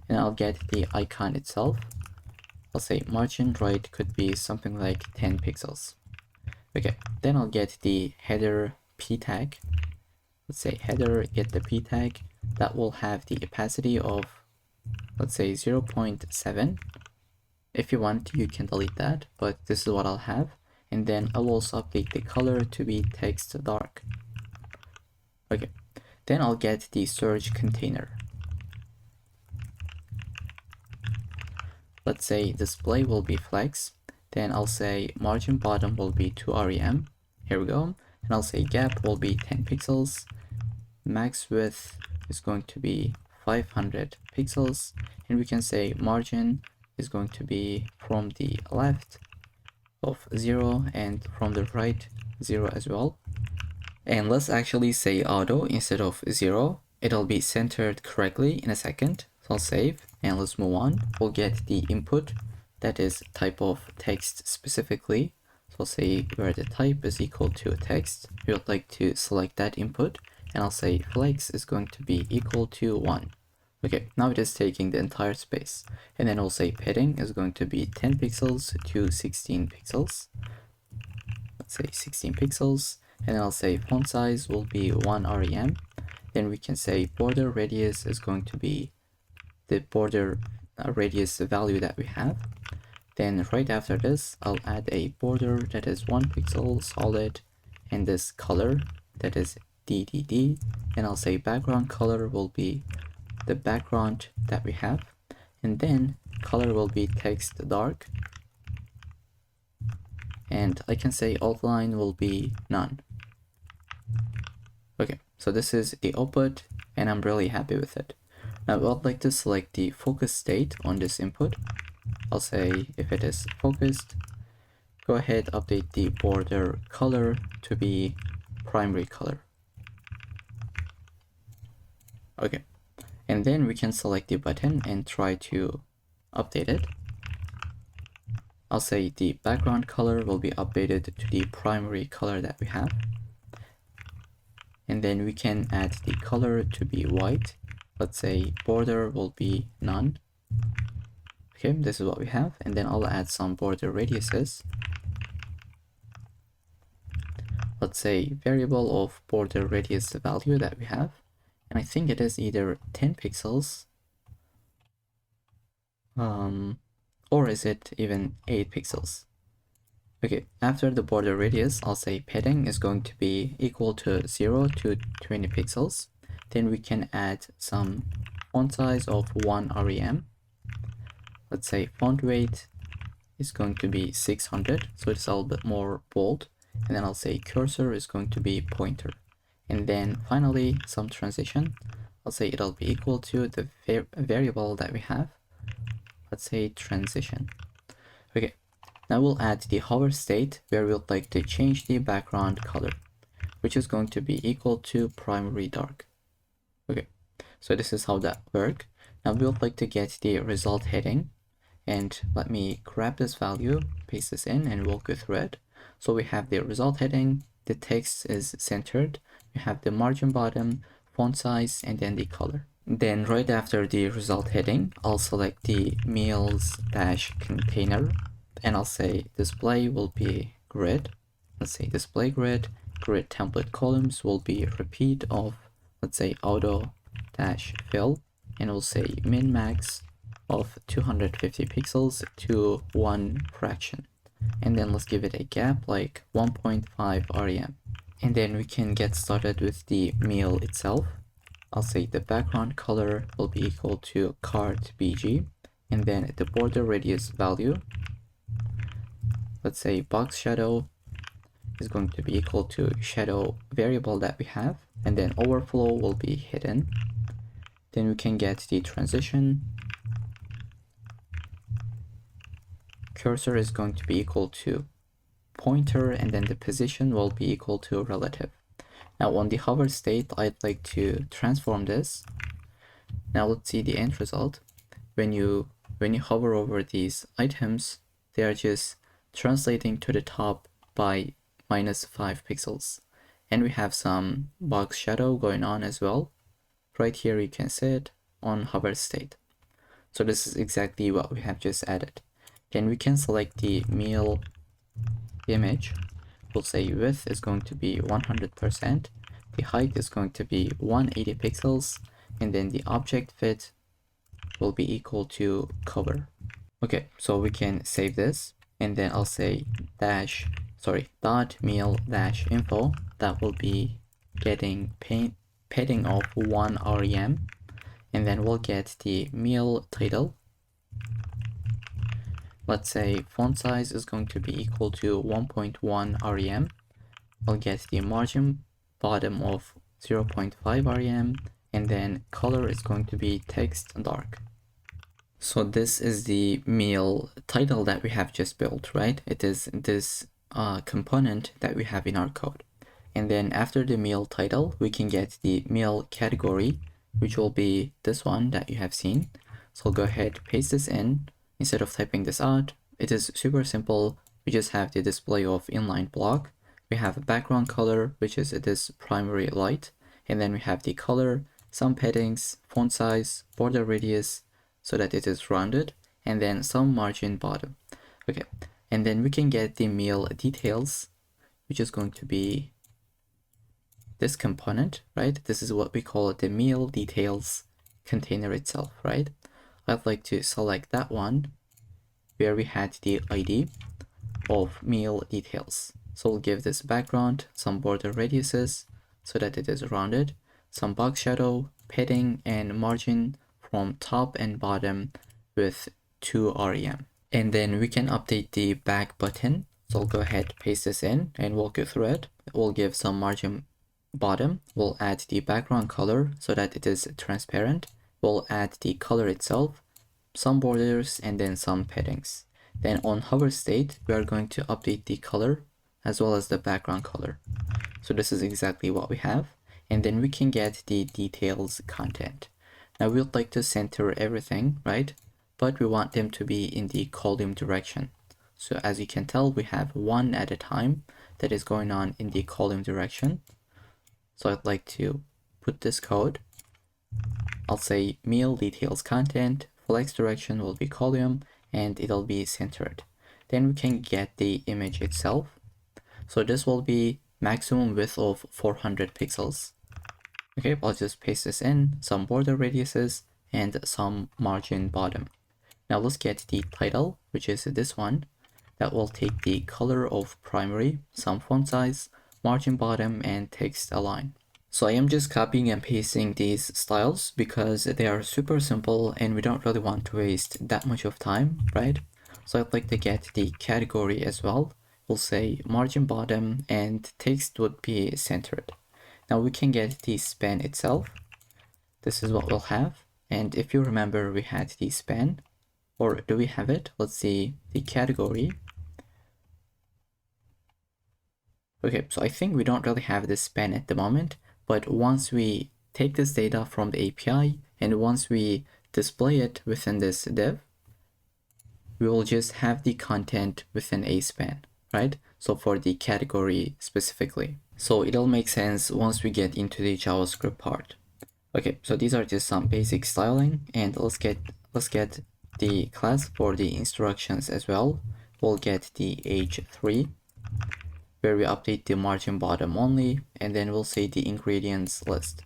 And I'll get the icon itself. I'll say margin right could be something like 10 pixels. Okay, then I'll get the header p tag. Let's say header, get the p tag. That will have the opacity of, let's say 0.7. If you want, you can delete that, but this is what I'll have. And then I'll also update the color to be text dark. Okay, then I'll get the storage container. Let's say display will be flex. Then I'll say margin bottom will be 2 rem. Here we go. And I'll say gap will be 10 pixels. Max width is going to be 500 pixels. And we can say margin is going to be from the left of 0 and from the right 0 as well. And let's actually say auto instead of 0. It'll be centered correctly in a second. So I'll save and let's move on. We'll get the input, that is type of text specifically. So I'll say where the type is equal to text. We would like to select that input, and I'll say flex is going to be equal to 1. Okay, now it is taking the entire space. And then we'll say padding is going to be 10 pixels to 16 pixels. Let's say 16 pixels. And then I'll say font size will be 1 rem. Then we can say border radius is going to be the border radius value that we have. Then right after this, I'll add a border that is 1 pixel solid, and this color that is DDD. And I'll say background color will be the background that we have. And then color will be text dark. And I can say outline will be none. Okay, so this is the output, and I'm really happy with it. Now I'd like to select the focus state on this input. I'll say if it is focused, go ahead, update the border color to be primary color. Okay, and then we can select the button and try to update it. I'll say the background color will be updated to the primary color that we have. And then we can add the color to be white. Let's say border will be none. Okay, this is what we have. And then I'll add some border radiuses. Let's say variable of border radius value that we have. And I think it is either 10 pixels. Or is it even 8 pixels? Okay, after the border radius, I'll say padding is going to be equal to 0 to 20 pixels. Then we can add some font size of 1 rem. Let's say font weight is going to be 600, so it's a little bit more bold. And then I'll say cursor is going to be pointer. And then finally, some transition. I'll say it'll be equal to the variable that we have. Let's say transition. Okay, now we'll add the hover state where we'd like to change the background color, which is going to be equal to primary dark. Okay, so this is how that works. Now we would like to get the result heading, and let me grab this value, paste this in, and walk you through it. So we have the result heading, the text is centered, we have the margin bottom, font size, and then the color. Then right after the result heading, I'll select the meals-container, and I'll say display will be grid. Let's say display grid, grid template columns will be repeat of, let's say auto-fill, and we'll say min max of 250 pixels to one fraction. And then let's give it a gap like 1.5 rem. And then we can get started with the meal itself. I'll say the background color will be equal to cart bg, and then the border radius value, let's say box shadow, is going to be equal to shadow variable that we have, and then overflow will be hidden. Then we can get the transition. Cursor is going to be equal to pointer, and then the position will be equal to relative. Now on the hover state, I'd like to transform this. Now let's see the end result. When you hover over these items, they are just translating to the top by -5 pixels. And we have some box shadow going on as well. Right here you can see it on hover state. So this is exactly what we have just added. Then we can select the meal image. We'll say width is going to be 100%, the height is going to be 180 pixels, and then the object fit will be equal to cover. Okay, so we can save this, and then I'll say dot meal dash info. That will be getting padding of 1 rem, and then we'll get the meal title. Let's say font size is going to be equal to 1.1 rem. I'll get the margin bottom of 0.5 rem, and then color is going to be text dark. So this is the meal title that we have just built, right? It is this component that we have in our code. And then after the meal title, we can get the meal category, which will be this one that you have seen. So I'll go ahead, paste this in. Instead of typing this out, it is super simple. We just have the display of inline block. We have a background color, which is this primary light. And then we have the color, some paddings, font size, border radius, so that it is rounded, and then some margin bottom. Okay, and then we can get the meal details, which is going to be this component, right? This is what we call the meal details container itself, right? I'd like to select that one where we had the ID of meal details. So we'll give this background, some border radiuses so that it is rounded, some box shadow, padding, and margin from top and bottom with 2 rem. And then we can update the back button. So I'll go ahead, paste this in, and walk you through it. We'll give some margin bottom. We'll add the background color so that it is transparent. We'll add the color itself, some borders, and then some paddings. Then on hover state, we are going to update the color as well as the background color. So this is exactly what we have. And then we can get the details content. Now we would like to center everything, right? But we want them to be in the column direction. So as you can tell, we have one at a time that is going on in the column direction. So I'd like to put this code. I'll say meal details content, flex direction will be column, and it'll be centered. Then we can get the image itself. So this will be maximum width of 400 pixels. Okay, I'll just paste this in, some border radiuses, and some margin bottom. Now let's get the title, which is this one. That will take the color of primary, some font size, margin bottom, and text align. So I am just copying and pasting these styles because they are super simple and we don't really want to waste that much of time, right? So I'd like to get the category as well. We'll say margin bottom and text would be centered. Now we can get the span itself. this is what we'll have. And if you remember, we had the span, or do we have it? Let's see the category. Okay, so I think we don't really have this span at the moment, but once we take this data from the API and once we display it within this div, we will just have the content within a span, right? So for the category specifically. So it'll make sense once we get into the JavaScript part. Okay, so these are just some basic styling, and let's get the class for the instructions as well. We'll get the h3, where we update the margin bottom only, and then we'll say the ingredients list,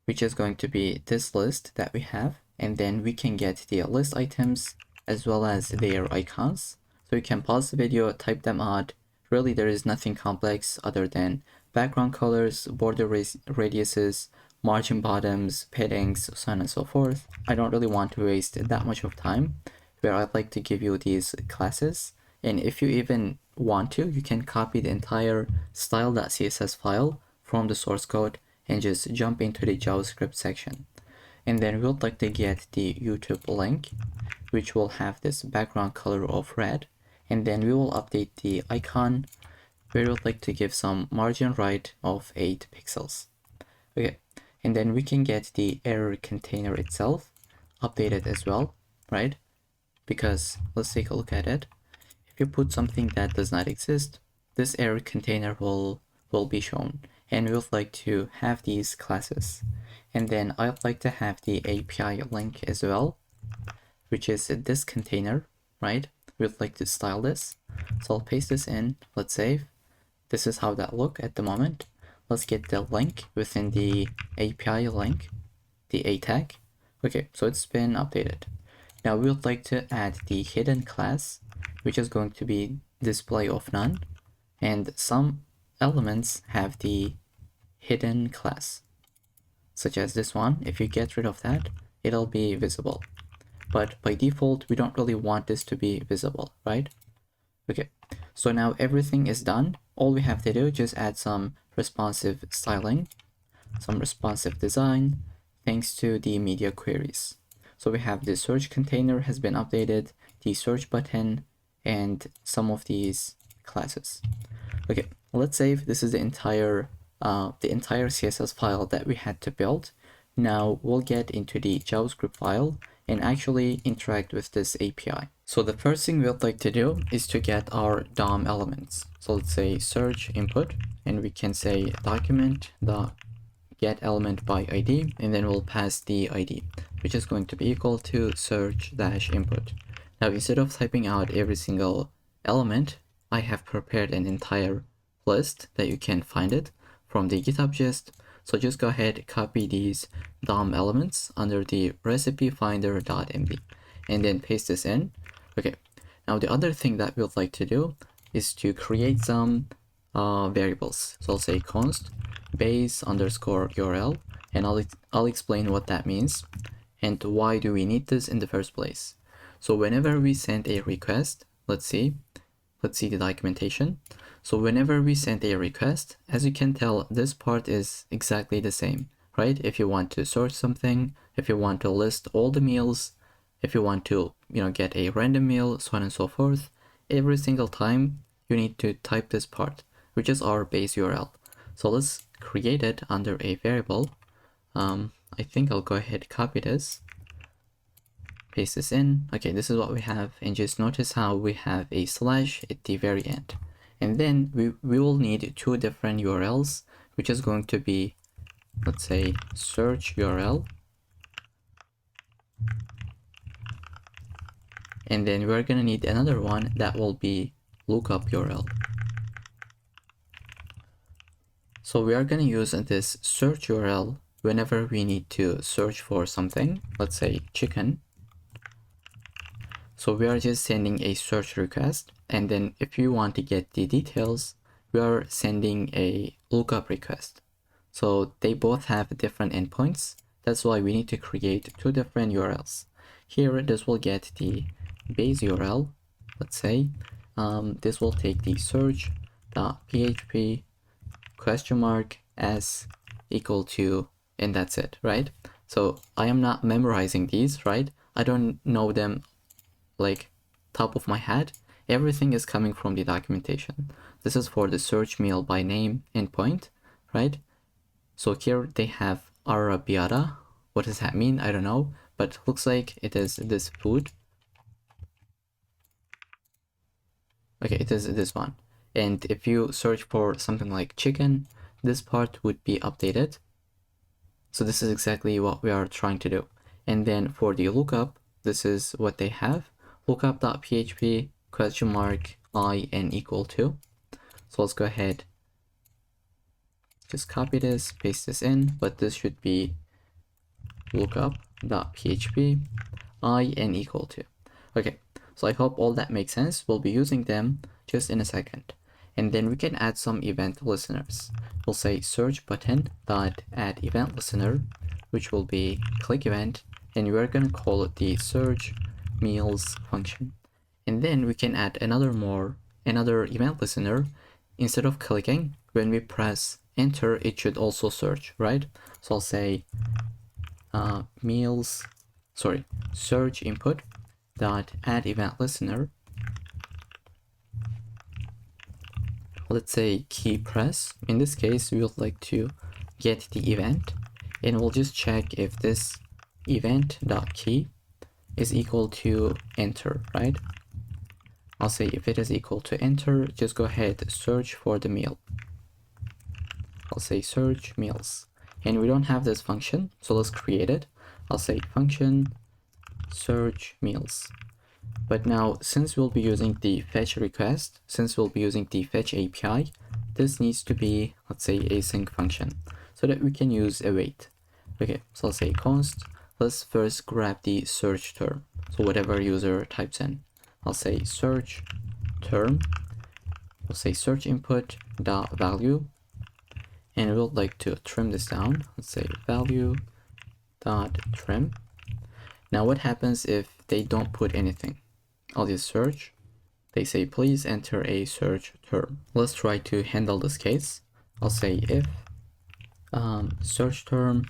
which is going to be this list that we have, and then we can get the list items as well as their icons. So you can pause the video, type them out. Really, there is nothing complex other than background colors, border radiuses, margin bottoms, paddings, so on and so forth. I don't really want to waste that much of time, where I'd like to give you these classes. And if you even want to, you can copy the entire style.css file from the source code and just jump into the JavaScript section. And then we would like to get the YouTube link, which will have this background color of red. And then we will update the icon, where we would like to give some margin right of 8 pixels. Okay, and then we can get the error container itself updated as well, right? Because let's take a look at it. If you put something that does not exist, this error container will be shown. And we would like to have these classes. And then I'd like to have the API link as well, which is this container, right? We'd like to style this. So I'll paste this in, let's save. This is how that look at the moment. Let's get the link within the API link, the A tag. Okay, so it's been updated. Now we would like to add the hidden class, which is going to be display of none. And some elements have the hidden class, such as this one. If you get rid of that, it'll be visible. But by default, we don't really want this to be visible, right? Okay, so now everything is done. All we have to do is just add some responsive styling, some responsive design, thanks to the media queries. So we have the search container has been updated, the search button, and some of these classes. Okay, let's save. This is the entire CSS file that we had to build. Now we'll get into the JavaScript file and actually interact with this API. So the first thing we'd like to do is to get our DOM elements. So let's say search input, and we can say document the get element by ID, and then we'll pass the ID, which is going to be equal to search-input. Now instead of typing out every single element, I have prepared an entire list that you can find it from the GitHub gist. So just go ahead, copy these DOM elements under the recipe finder.md and then paste this in. Okay, now the other thing that we'd like to do is to create some variables. So I'll say const base underscore URL, and I'll explain what that means and why do we need this in the first place. So whenever we send a request, let's see the documentation. So whenever we send a request, as you can tell, this part is exactly the same, right? If you want to search something, if you want to list all the meals, if you want to, get a random meal, so on and so forth, every single time you need to type this part, which is our base URL. So let's create it under a variable. I think I'll go ahead, copy this, paste this in. Okay, this is what we have, and just notice how we have a slash at the very end. And then we will need two different URLs, which is going to be, let's say, search URL. And then we're going to need another one that will be lookup URL. So we are going to use this search URL whenever we need to search for something, let's say chicken. So we are just sending a search request, and then if you want to get the details, we are sending a lookup request. So they both have different endpoints. That's why we need to create two different URLs. Here, this will get the base URL, let's say. This will take the search.php question mark s equal to and that's it, right? So I am not memorizing these, right? I don't know them like top of my head. Everything is coming from the documentation. This is for the search meal by name endpoint, right? So here they have arrabbiata. What does that mean? I don't know, but looks like it is this food. Okay, it is this one. And if you search for something like chicken, this part would be updated. So this is exactly what we are trying to do. And then for the lookup, this is what they have. Lookup.php question mark I n equal to. So let's go ahead, just copy this, paste this in, but this should be lookup.php I n equal to. Okay, so I hope all that makes sense. We'll be using them just in a second. And then we can add some event listeners. We'll say search button dot add event listener, which will be click event, and we're gonna call it the search meals function. And then we can add another event listener. Instead of clicking, when we press enter, it should also search, right? So I'll say search input dot add event listener. Let's say key press. In this case, we would like to get the event, and we'll just check if this event dot key is equal to enter, right? I'll say if it is equal to enter, just go ahead, search for the meal. I'll say search meals, and we don't have this function, so let's create it. I'll say function search meals. But now, since we'll be using the fetch request, since we'll be using the fetch API, this needs to be, let's say, async function, so that we can use await. Okay, so I'll say const. Let's first grab the search term. So whatever user types in, I'll say search term. We'll say search input dot value, and we'll like to trim this down. Let's say value dot trim. Now what happens if they don't put anything? I'll just search. They say please enter a search term. Let's try to handle this case. I'll say if search term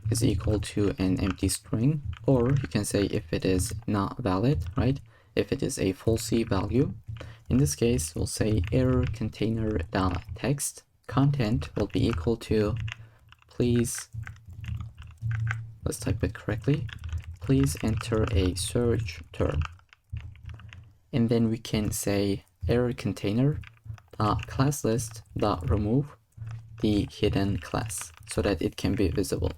is equal to an empty string, or you can say if it is not valid, right? If it is a falsy value. In this case, we'll say error container dot text content will be equal to please, let's type it correctly, please enter a search term. And then we can say error container dot class list dot remove the hidden class so that it can be visible.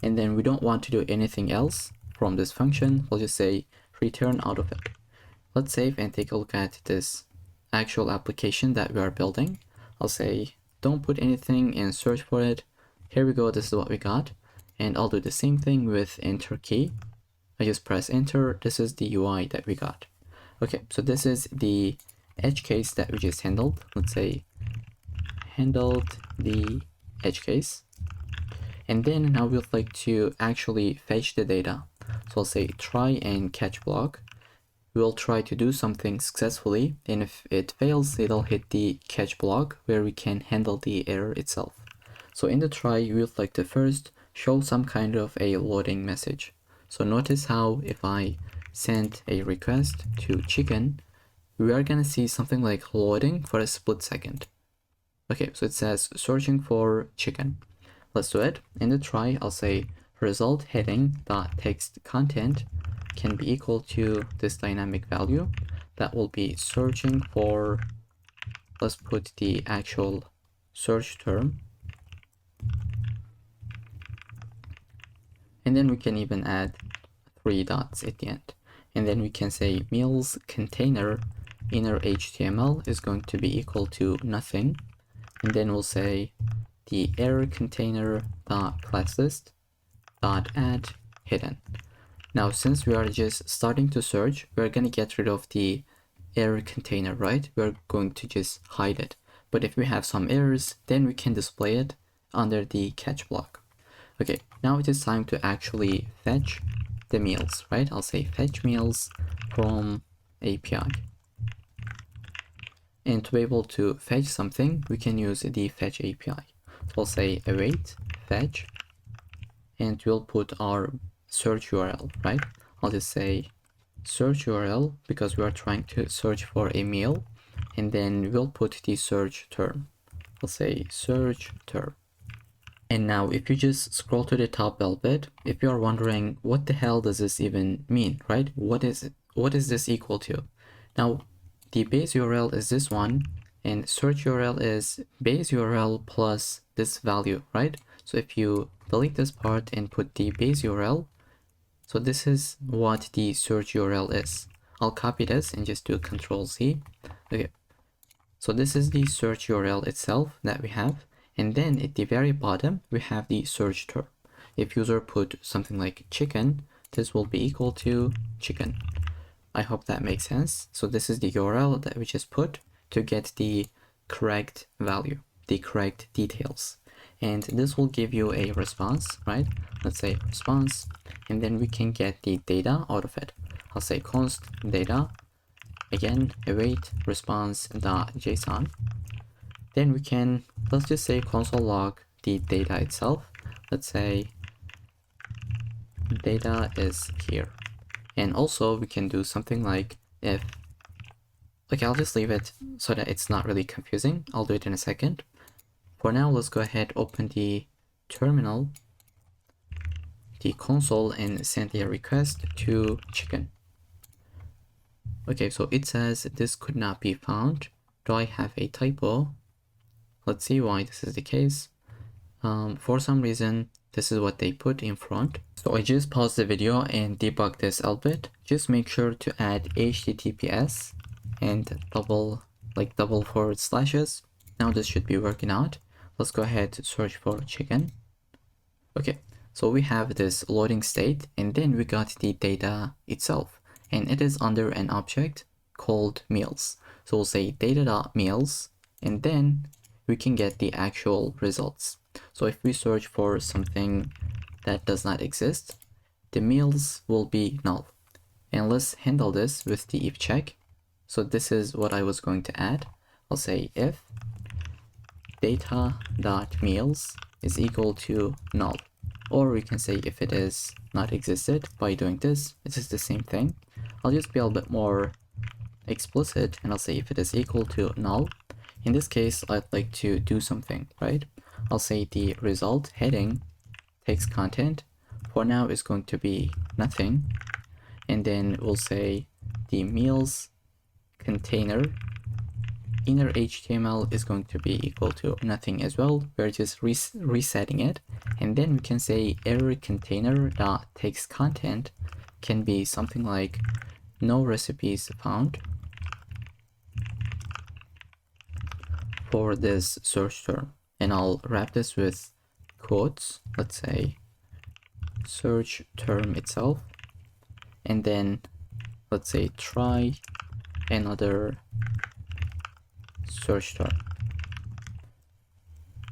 And then we don't want to do anything else from this function. We'll just say return out of it. Let's save and take a look at this actual application that we are building. I'll say don't put anything and search for it. Here we go, this is what we got. And I'll do the same thing with enter key. I just press enter. This is the UI that we got. Okay, so this is the edge case that we just handled. Let's say handled the edge case. And then now we'd like to actually fetch the data. So I'll say try and catch block. We'll try to do something successfully, and if it fails, it'll hit the catch block where we can handle the error itself. So in the try, we would like to first show some kind of a loading message. So notice how if I send a request to chicken, we are gonna see something like loading for a split second. Okay, so it says searching for chicken. Let's do it. In the try, I'll say result heading dot text content can be equal to this dynamic value that will be searching for, let's put the actual search term. And then we can even add 3 dots at the end. And then we can say meals container inner HTML is going to be equal to nothing. And then we'll say the error container dot class list dot add hidden. Now, since we are just starting to search, we're going to get rid of the error container, right? We're going to just hide it. But if we have some errors, then we can display it under the catch block. Okay, now it is time to actually fetch the meals, right? I'll say fetch meals from API. And to be able to fetch something, we can use the fetch API. So I'll say await fetch and we'll put our search URL, right? I'll just say search URL because we are trying to search for a meal, and then we'll put the search term. We'll say search term. And now if you just scroll to the top a little bit, if you're wondering what the hell does this even mean, right? What is this equal to? Now the base URL is this one, and search URL is base URL plus this value, right? So if you delete this part and put the base URL, so this is what the search URL is. I'll copy this and just do Control Z. Okay, so this is the search URL itself that we have. And then at the very bottom, we have the search term. If user put something like chicken, this will be equal to chicken. I hope that makes sense. So this is the URL that we just put to get the correct value, the correct details. And this will give you a response, right? Let's say response, and then we can get the data out of it. I'll say const data, again, await response.json. Then we can, let's just say console log the data itself. Let's say data is here. And also we can do something like if, okay, I'll just leave it so that it's not really confusing. I'll do it in a second. For now, let's go ahead, open the terminal, the console, and send a request to chicken. Okay, so it says this could not be found. Do I have a typo? Let's see why this is the case. For some reason, this is what they put in front. So I just paused the video and debug this a little bit. Just make sure to add HTTPS and double forward slashes. Now this should be working out. Let's go ahead to search for chicken. Okay, so we have this loading state, and then we got the data itself, and it is under an object called meals. So we'll say data.meals, and then we can get the actual results. So if we search for something that does not exist, the meals will be null. And let's handle this with the if check. So this is what I was going to add. I'll say if data.meals is equal to null. Or we can say if it is not existed by doing this. This is the same thing. I'll just be a little bit more explicit, and I'll say if it is equal to null. In this case, I'd like to do something, right? I'll say the result heading text content for now is going to be nothing. And then we'll say the meals container inner HTML is going to be equal to nothing as well. We're just resetting it. And then we can say error container dot text content can be something like no recipes found for this search term. And I'll wrap this with quotes. Let's say search term itself. And then let's say try another search term.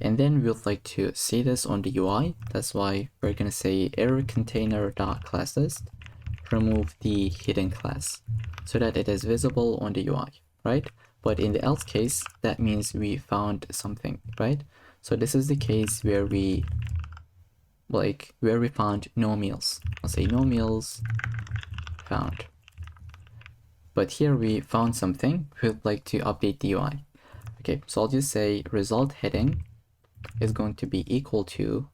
And then we would like to see this on the UI. That's why we're going to say error container dot class list, remove the hidden class so that it is visible on the UI, right? But in the else case, that means we found something, right? So this is the case where we found no meals. I'll say no meals found. But here we found something. We'd like to update the UI. Okay, so I'll just say result heading is going to be equal to,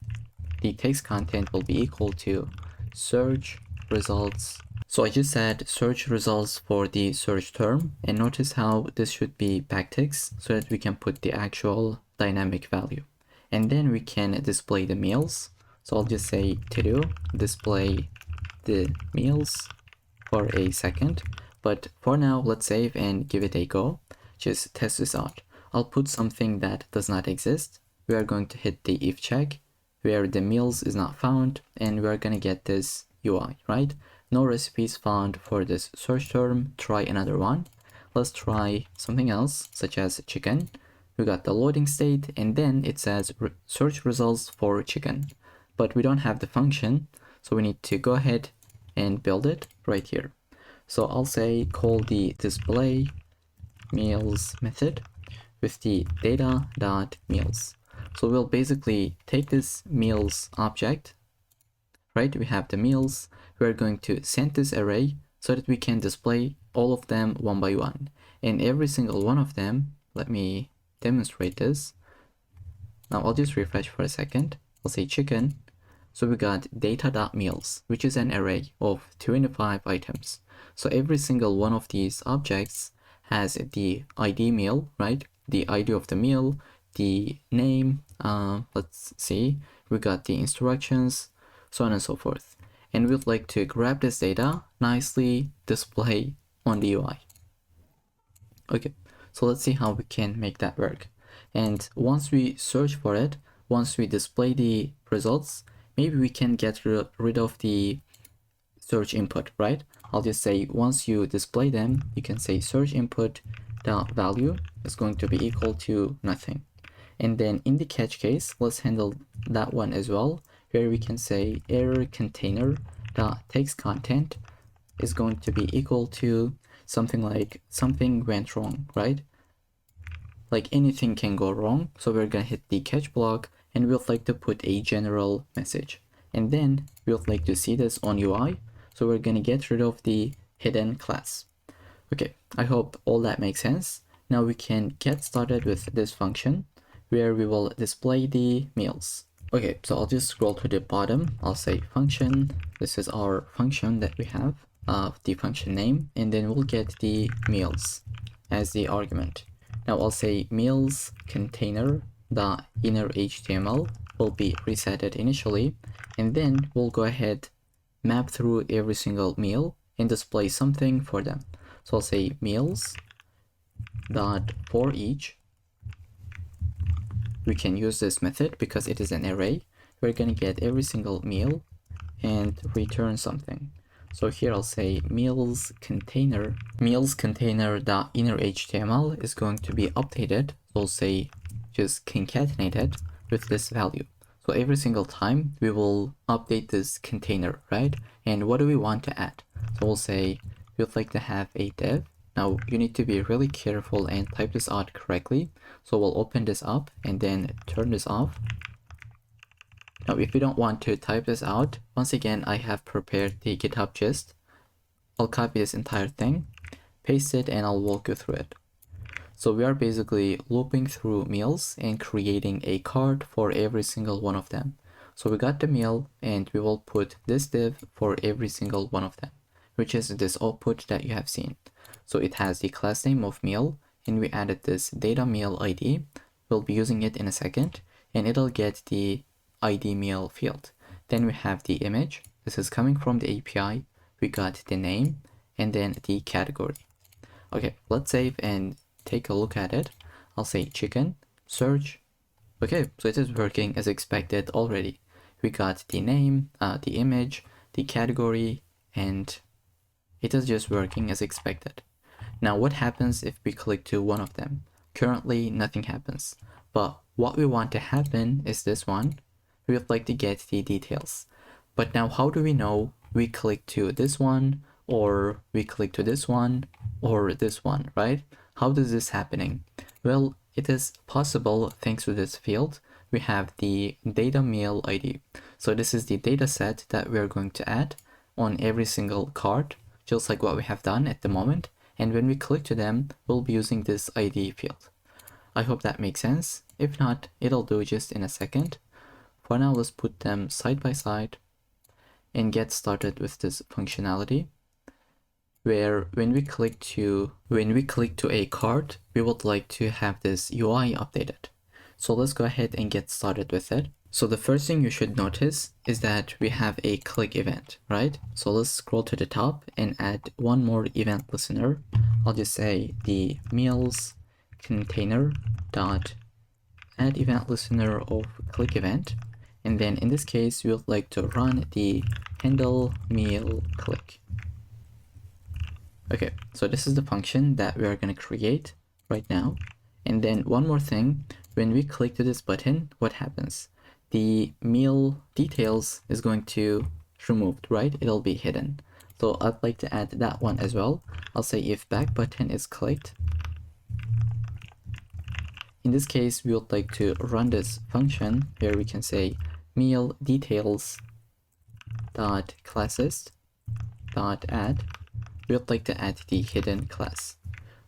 the text content will be equal to search results. So I just said search results for the search term, and notice how this should be backticks so that we can put the actual dynamic value. And then we can display the meals. So I'll just say to do display the meals for a second. But for now, let's save and give it a go. Just test this out. I'll put something that does not exist. We are going to hit the if check where the meals is not found, and we're going to get this UI, right? No recipes found for this search term. Try another one. Let's try something else, such as chicken. We got the loading state, and then it says search results for chicken. But we don't have the function, so we need to go ahead and build it right here. So I'll say call the display meals method with the data.meals. So we'll basically take this meals object right? We have the meals. We're going to send this array so that we can display all of them one by one. And every single one of them, let me demonstrate this. Now I'll just refresh for a second. I'll say chicken. So we got data.meals, which is an array of 25 items. So every single one of these objects has the ID meal, right? The ID of the meal, the name, let's see, we got the instructions, so on and so forth. And we'd like to grab this data, nicely display on the UI. Okay, so let's see how we can make that work. And once we search for it, once we display the results, maybe we can get rid of the search input, right? I'll just say once you display them, you can say search input dot value is going to be equal to nothing. And then in the catch case, let's handle that one as well, where we can say error container dot text content is going to be equal to something like something went wrong, right? Like anything can go wrong. So we're gonna hit the catch block and we'd like to put a general message. And then we'd like to see this on UI. So we're gonna get rid of the hidden class. Okay, I hope all that makes sense. Now we can get started with this function where we will display the meals. Okay, so I'll just scroll to the bottom. I'll say function. This is our function that we have, the function name, and then we'll get the meals as the argument. Now I'll say meals container the inner HTML will be resetted initially, and then we'll go ahead, map through every single meal and display something for them. So I'll say meals dot for each. We can use this method because it is an array. We're gonna get every single meal and return something. So here I'll say meals container dot inner HTML is going to be updated. So I'll say just concatenate it with this value. So every single time we will update this container, right? And what do we want to add? So we'll say we'd like to have a div. Now you need to be really careful and type this out correctly. So we'll open this up and then turn this off. Now, if you don't want to type this out, once again, I have prepared the GitHub gist. I'll copy this entire thing, paste it, and I'll walk you through it. So we are basically looping through meals and creating a card for every single one of them. So we got the meal and we will put this div for every single one of them, which is this output that you have seen. So it has the class name of meal and we added this data meal ID. We'll be using it in a second and it'll get the ID meal field. Then we have the image. This is coming from the API. We got the name and then the category. Okay, let's save and take a look at it. I'll say chicken, search. Okay, so it is working as expected already. We got the name, the image, the category, and it is just working as expected. Now what happens if we click to one of them? Currently nothing happens, but what we want to happen is this one. We would like to get the details. But now how do we know we click to this one or we click to this one or this one, right? How is this happening? Well, it is possible thanks to this field. We have the data meal ID. So this is the data set that we're going to add on every single card, just like what we have done at the moment. And when we click to them, we'll be using this ID field. I hope that makes sense. If not, it'll do just in a second. For now, let's put them side by side and get started with this functionality where when we click to a card, we would like to have this UI updated. So let's go ahead and get started with it. So the first thing you should notice is that we have a click event, right? So let's scroll to the top and add one more event listener. I'll just say the meals container dot add event listener of click event. And then in this case, we would like to run the handle meal click. Okay, so this is the function that we are going to create right now. And then one more thing, when we click to this button, what happens? The meal details is going to removed, right? It'll be hidden. So I'd like to add that one as well. I'll say if back button is clicked. In this case, we would like to run this function where we can say meal details dot classes dot add, we would like to add the hidden class.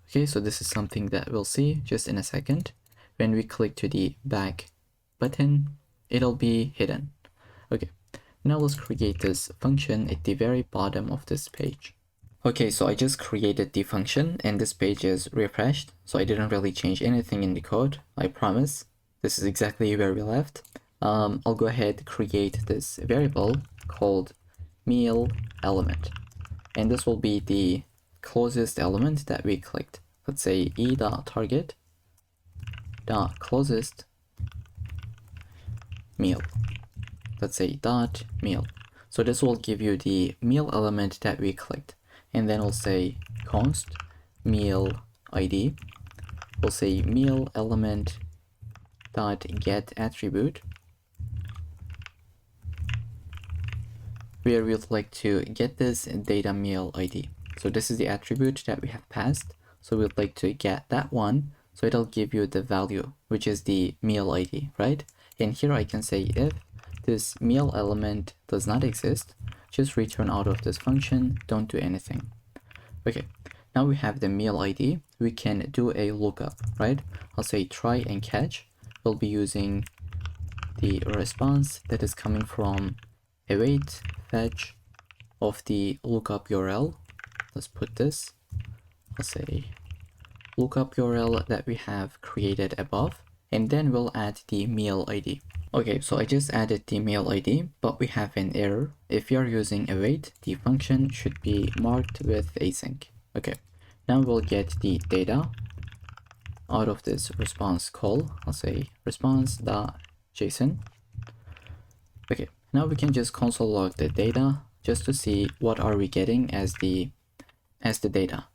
Okay, so this is something that we'll see just in a second. When we click to the back button, it'll be hidden. Okay, now let's create this function at the very bottom of this page. Okay, so I just created the function and this page is refreshed, so I didn't really change anything in the code, I promise. This is exactly where we left. I'll go ahead create this variable called meal element, and this will be the closest element that we clicked. Let's say e.target dot closest meal. Let's say dot meal. So this will give you the meal element that we clicked, and then we'll say const meal id. We'll say meal element dot get attribute, where we'd like to get this data meal id. So this is the attribute that we have passed, so we'd like to get that one, so it'll give you the value, which is the meal id, right? And here I can say if this meal element does not exist, just return out of this function, don't do anything. Okay, now we have the meal id, we can do a lookup, right? I'll say try and catch. We'll be using the response that is coming from await fetch of the lookup URL. Let's put this, I'll say lookup URL that we have created above, and then we'll add the meal id. Okay, so I just added the meal id, but we have an error. If you're using await, the function should be marked with async. Okay, now we'll get the data out of this response call. I'll say response.json. Okay, now we can just console log the data just to see what are we getting as the data.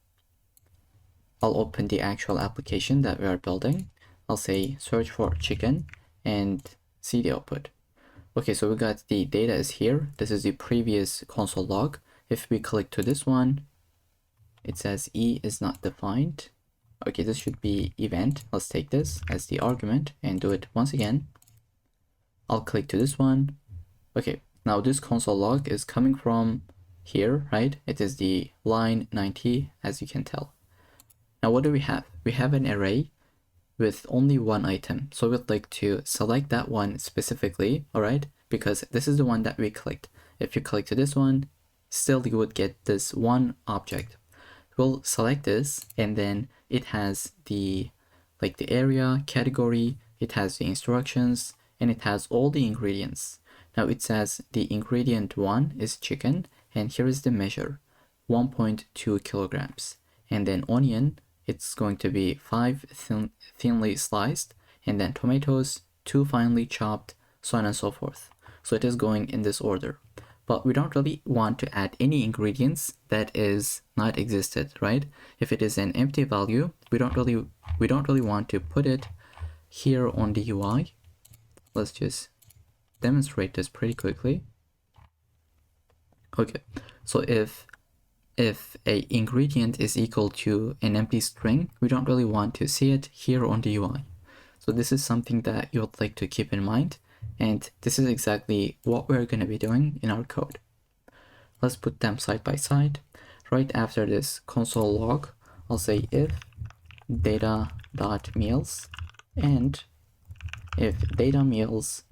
I'll open the actual application that we are building. I'll say search for chicken and see the output. Okay, so we got the data is here. This is the previous console log. If we click to this one, it says E is not defined. Okay, this should be event. Let's take this as the argument and do it once again. I'll click to this one. Okay, now this console log is coming from here, right? It is the line 90, as you can tell. Now what do we have? We have an array with only one item. So we'd like to select that one specifically, all right? Because this is the one that we clicked. If you click to this one, still you would get this one object. We'll select this, and then it has the area, category, it has the instructions, and it has all the ingredients. Now it says the ingredient 1 is chicken, and here is the measure, 1.2 kilograms. And then onion, it's going to be 5 thinly sliced, and then tomatoes, 2 finely chopped, so on and so forth. So it is going in this order. But we don't really want to add any ingredients that is not existed, right? If it is an empty value, we don't really want to put it here on the UI. Let's just demonstrate this pretty quickly. Okay, so if a ingredient is equal to an empty string, we don't really want to see it here on the UI. So this is something that you would like to keep in mind, and this is exactly what we're going to be doing in our code. Let's put them side by side. Right after this console log, I'll say if data.meals and if data meals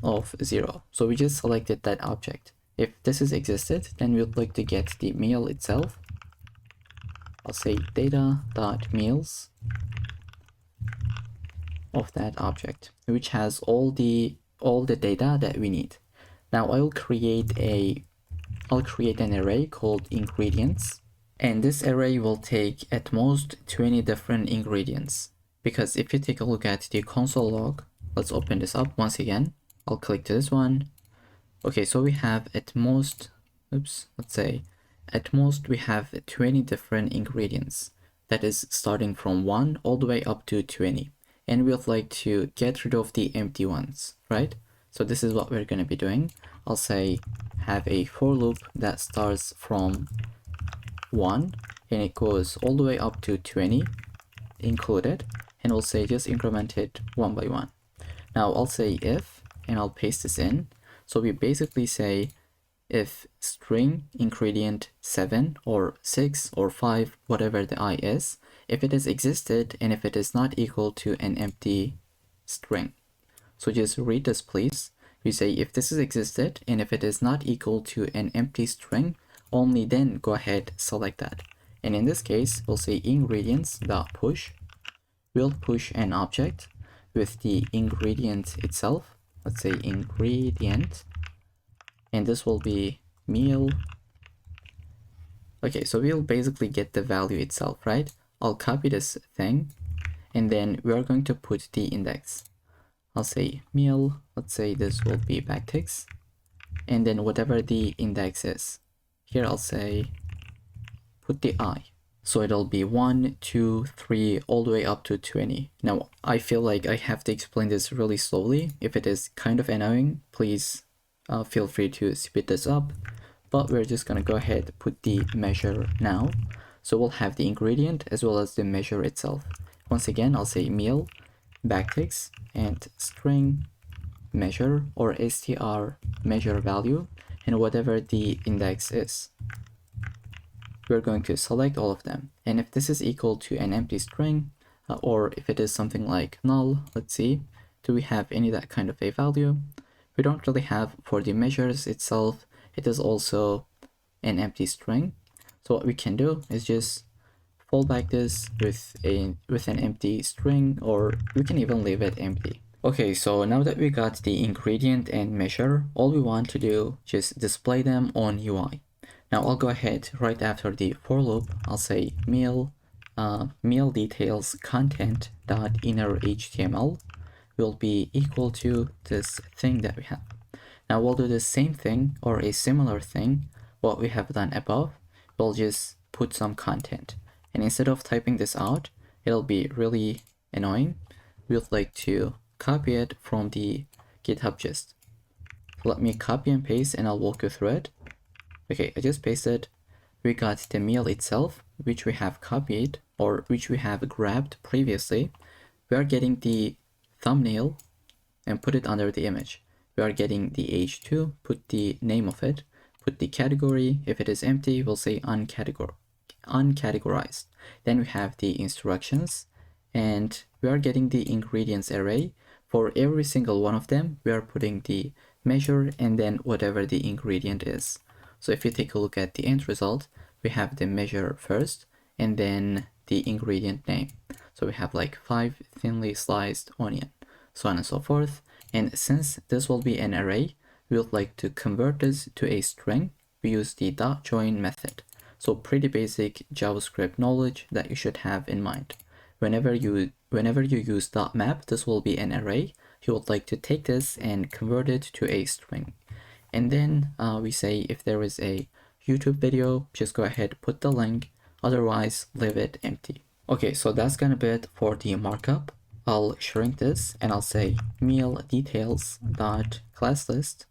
of 0. So we just selected that object. If this is existed, then we'd like to get the meal itself. I'll say data.meals of that object, which has all the data that we need. Now I'll create an array called ingredients, and this array will take at most 20 different ingredients. Because if you take a look at the console log, let's open this up once again. I'll click to this one. Okay, so we have at most, let's say at most we have 20 different ingredients. That is starting from 1 all the way up to 20. And we'd like to get rid of the empty ones, right? So this is what we're going to be doing. I'll say have a for loop that starts from 1 and it goes all the way up to 20 included, and we'll say just increment it one by one. Now I'll say if and I'll paste this in. So we basically say if string ingredient 7 or 6 or 5, whatever the I is, if it has existed and if it is not equal to an empty string. So just read this please. We say if this has existed and if it is not equal to an empty string, only then go ahead select that. And in this case, we'll say ingredients.push. We'll push an object with the ingredient itself. Let's say ingredient, and this will be meal. Okay, so we'll basically get the value itself, right? I'll copy this thing, and then we are going to put the index. I'll say meal, let's say this will be backticks, and then whatever the index is. Here I'll say put the I. So it'll be 1, 2, 3, all the way up to 20. Now, I feel like I have to explain this really slowly. If it is kind of annoying, please feel free to speed this up. But we're just gonna go ahead, put the measure now. So we'll have the ingredient as well as the measure itself. Once again, I'll say meal, backticks, and string measure or str measure value, and whatever the index is. We're going to select all of them. And if this is equal to an empty string, or if it is something like null, let's see, do we have any that kind of a value? We don't really have. For the measures itself, it is also an empty string. So what we can do is just fallback this with an empty string, or we can even leave it empty. Okay, so now that we got the ingredient and measure, all we want to do just display them on UI. Now I'll go ahead right after the for loop. I'll say meal details content dot inner HTML will be equal to this thing that we have. Now we'll do the same thing or a similar thing what we have done above. We'll just put some content, and instead of typing this out, it'll be really annoying. We'd like to copy it from the GitHub gist. So let me copy and paste, and I'll walk you through it. Okay, I just pasted. We got the meal itself, which we have copied or which we have grabbed previously. We are getting the thumbnail and put it under the image. We are getting the h2, put the name of it, put the category. If it is empty, we'll say uncategorized. Then we have the instructions, and we are getting the ingredients array. For every single one of them, we are putting the measure and then whatever the ingredient is. So if you take a look at the end result, we have the measure first and then the ingredient name. So we have like 5 thinly sliced onion, so on and so forth. And since this will be an array, we would like to convert this to a string. We use the .join method. So pretty basic JavaScript knowledge that you should have in mind. Whenever you use .map, this will be an array. You would like to take this and convert it to a string. And then we say if there is a YouTube video, just go ahead, put the link, otherwise leave it empty. Okay, so that's gonna be it for the markup. I'll shrink this and I'll say meal details dot class list.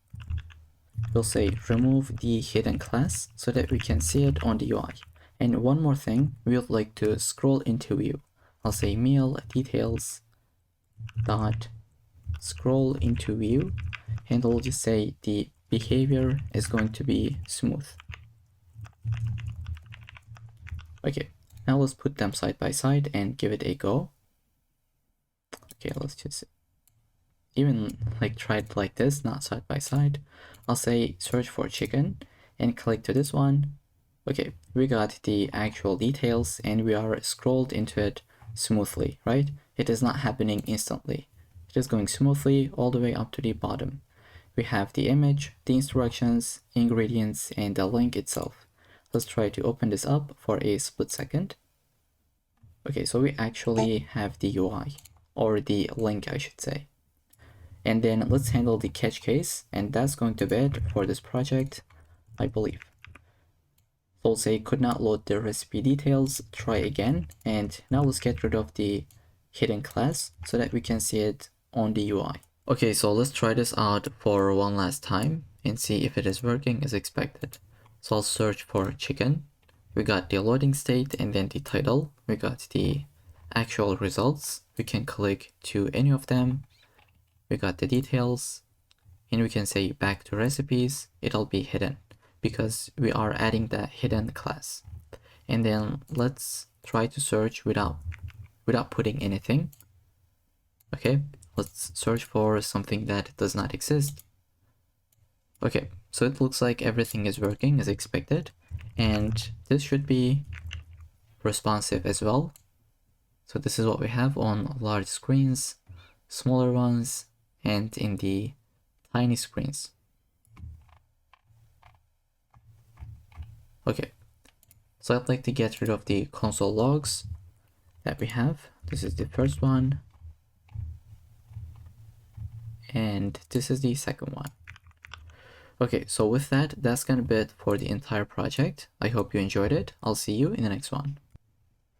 We'll say remove the hidden class so that we can see it on the UI. And one more thing, we would like to scroll into view. I'll say meal details dot scroll into view, and I'll just say the behavior is going to be smooth. Okay, now let's put them side by side and give it a go. Okay, let's just even like try it like this, not side by side. I'll say search for chicken and click to this one. Okay, we got the actual details and we are scrolled into it smoothly, right? It is not happening instantly. It is going smoothly all the way up to the bottom. We have the image, the instructions, ingredients, and the link itself. Let's try to open this up for a split second. Okay, so we actually have the UI, or the link I should say. And then let's handle the catch case, and that's going to be it for this project, I believe. So we'll say could not load the recipe details, try again, and now let's get rid of the hidden class so that we can see it on the UI. Okay, so let's try this out for one last time and see if it is working as expected. So I'll search for chicken. We got the loading state and then the title. We got the actual results. We can click to any of them. We got the details. and we can say back to recipes, it'll be hidden because we are adding the hidden class. And then let's try to search without putting anything. Okay, let's search for something that does not exist. Okay, so it looks like everything is working as expected, and this should be responsive as well. So this is what we have on large screens, smaller ones, and in the tiny screens. Okay, so I'd like to get rid of the console logs that we have. This is the first one, and this is the second one. Okay, so with that, that's gonna be it for the entire project. I hope you enjoyed it. I'll see you in the next one.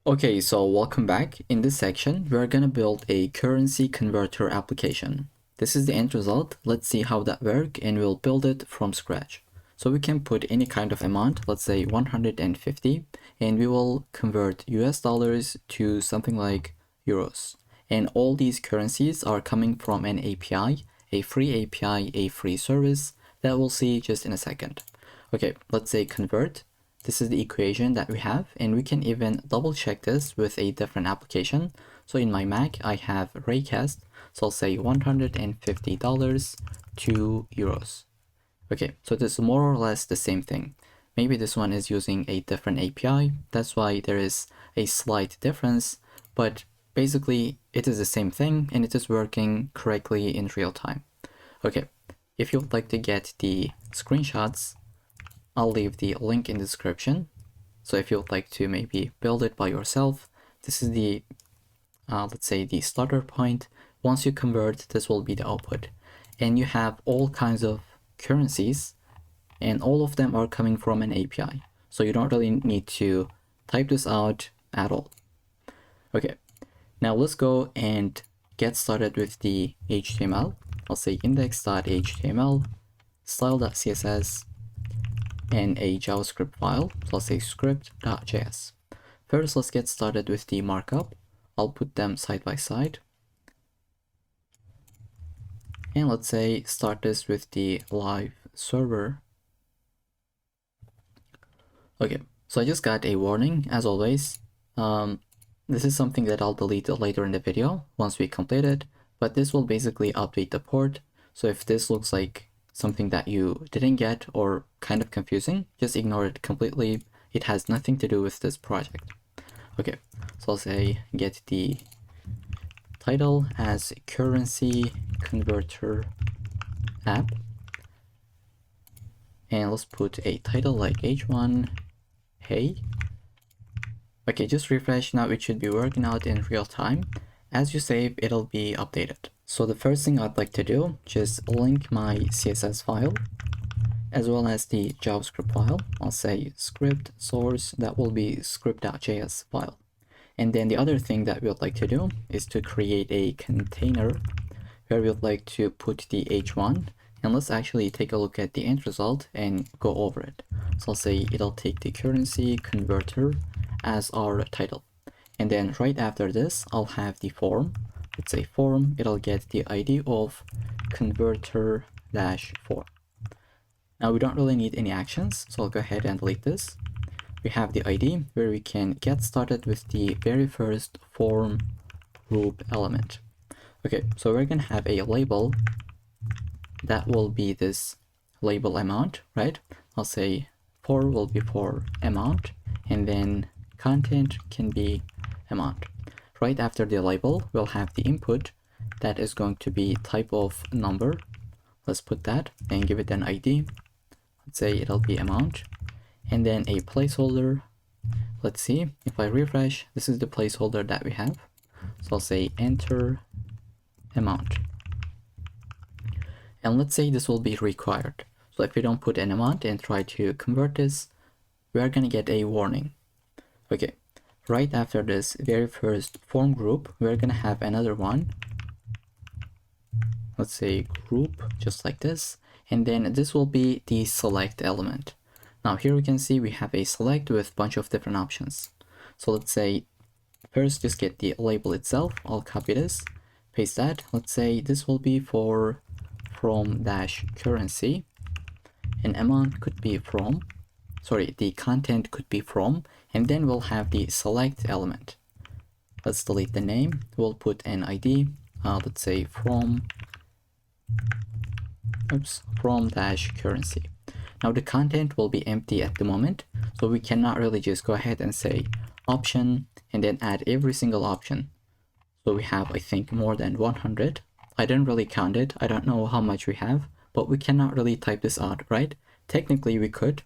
Okay, so welcome back. In this section, we're gonna build a currency converter application. This is the end result. Let's see how that works, and we'll build it from scratch. So we can put any kind of amount, let's say 150, and we will convert US dollars to something like euros. And all these currencies are coming from an API, a free service that we'll see just in a second. Okay, let's say convert. This is the equation that we have, and we can even double check this with a different application. So in my Mac, I have Raycast, so I'll say $150 to euros. Okay, so this is more or less the same thing. Maybe this one is using a different API, that's why there is a slight difference, but basically it is the same thing and it is working correctly in real time. Okay, if you would like to get the screenshots, I'll leave the link in the description. So if you would like to maybe build it by yourself, this is the, let's say the starter point. Once you convert, this will be the output. And you have all kinds of currencies, and all of them are coming from an API. So you don't really need to type this out at all. Okay, now let's go and get started with the HTML. I'll say index.html, style.css, and a JavaScript file. So I'll say script.js. First, let's get started with the markup. I'll put them side by side. And let's say start this with the live server. Okay, so I just got a warning as always. This is something that I'll delete later in the video once we complete it, but this will basically update the port. So if this looks like something that you didn't get or kind of confusing, just ignore it completely. It has nothing to do with this project. Okay, so I'll say get the title as currency converter app, and let's put a title like h1 hey. Okay, just refresh. Now it should be working out in real time. As you save, it'll be updated. So the first thing I'd like to do, just link my CSS file as well as the JavaScript file. I'll say script source, that will be script.js file. And then the other thing that we would like to do is to create a container where we would like to put the h1. And let's actually take a look at the end result and go over it. So I'll say it'll take the currency converter as our title. And then right after this, I'll have the form. Let's say form, it'll get the ID of converter-form. Now we don't really need any actions, so I'll go ahead and delete this. We have the ID where we can get started with the very first form group element. Okay, so we're gonna have a label that will be this label amount, right? I'll say for will be for amount, and then content can be amount. Right after the label, we'll have the input that is going to be type of number. Let's put that and give it an ID. Let's say it'll be amount, and then a placeholder. Let's see if I refresh, this is the placeholder that we have. So I'll say enter amount. And let's say this will be required. So if we don't put an amount and try to convert this, we're gonna get a warning. Okay, right after this very first form group, we're gonna have another one. Let's say group, just like this. And then this will be the select element. Now here we can see we have a select with a bunch of different options. So let's say first just get the label itself. I'll copy this, paste that. Let's say this will be for from dash currency, and amount could be from, sorry, the content could be from, and then we'll have the select element. Let's delete the name. We'll put an ID, let's say from dash currency. Now the content will be empty at the moment, so we cannot really just go ahead and say option and then add every single option. So we have, I think, more than 100. I didn't really count it. I don't know how much we have, but we cannot really type this out, right? Technically we could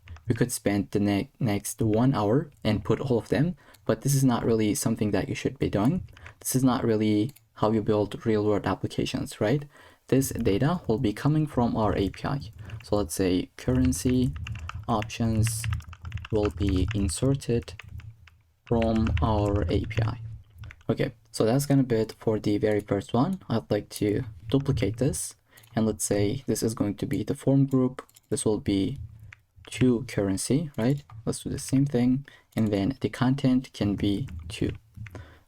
spend the next 1 hour and put all of them, but this is not really something that you should be doing. This is not really how you build real world applications, right? This data will be coming from our API. So let's say currency options will be inserted from our API. Okay, so that's gonna be it for the very first one. I'd like to duplicate this, and let's say this is going to be the form group. This will be to currency, right? Let's do the same thing, and then the content can be to.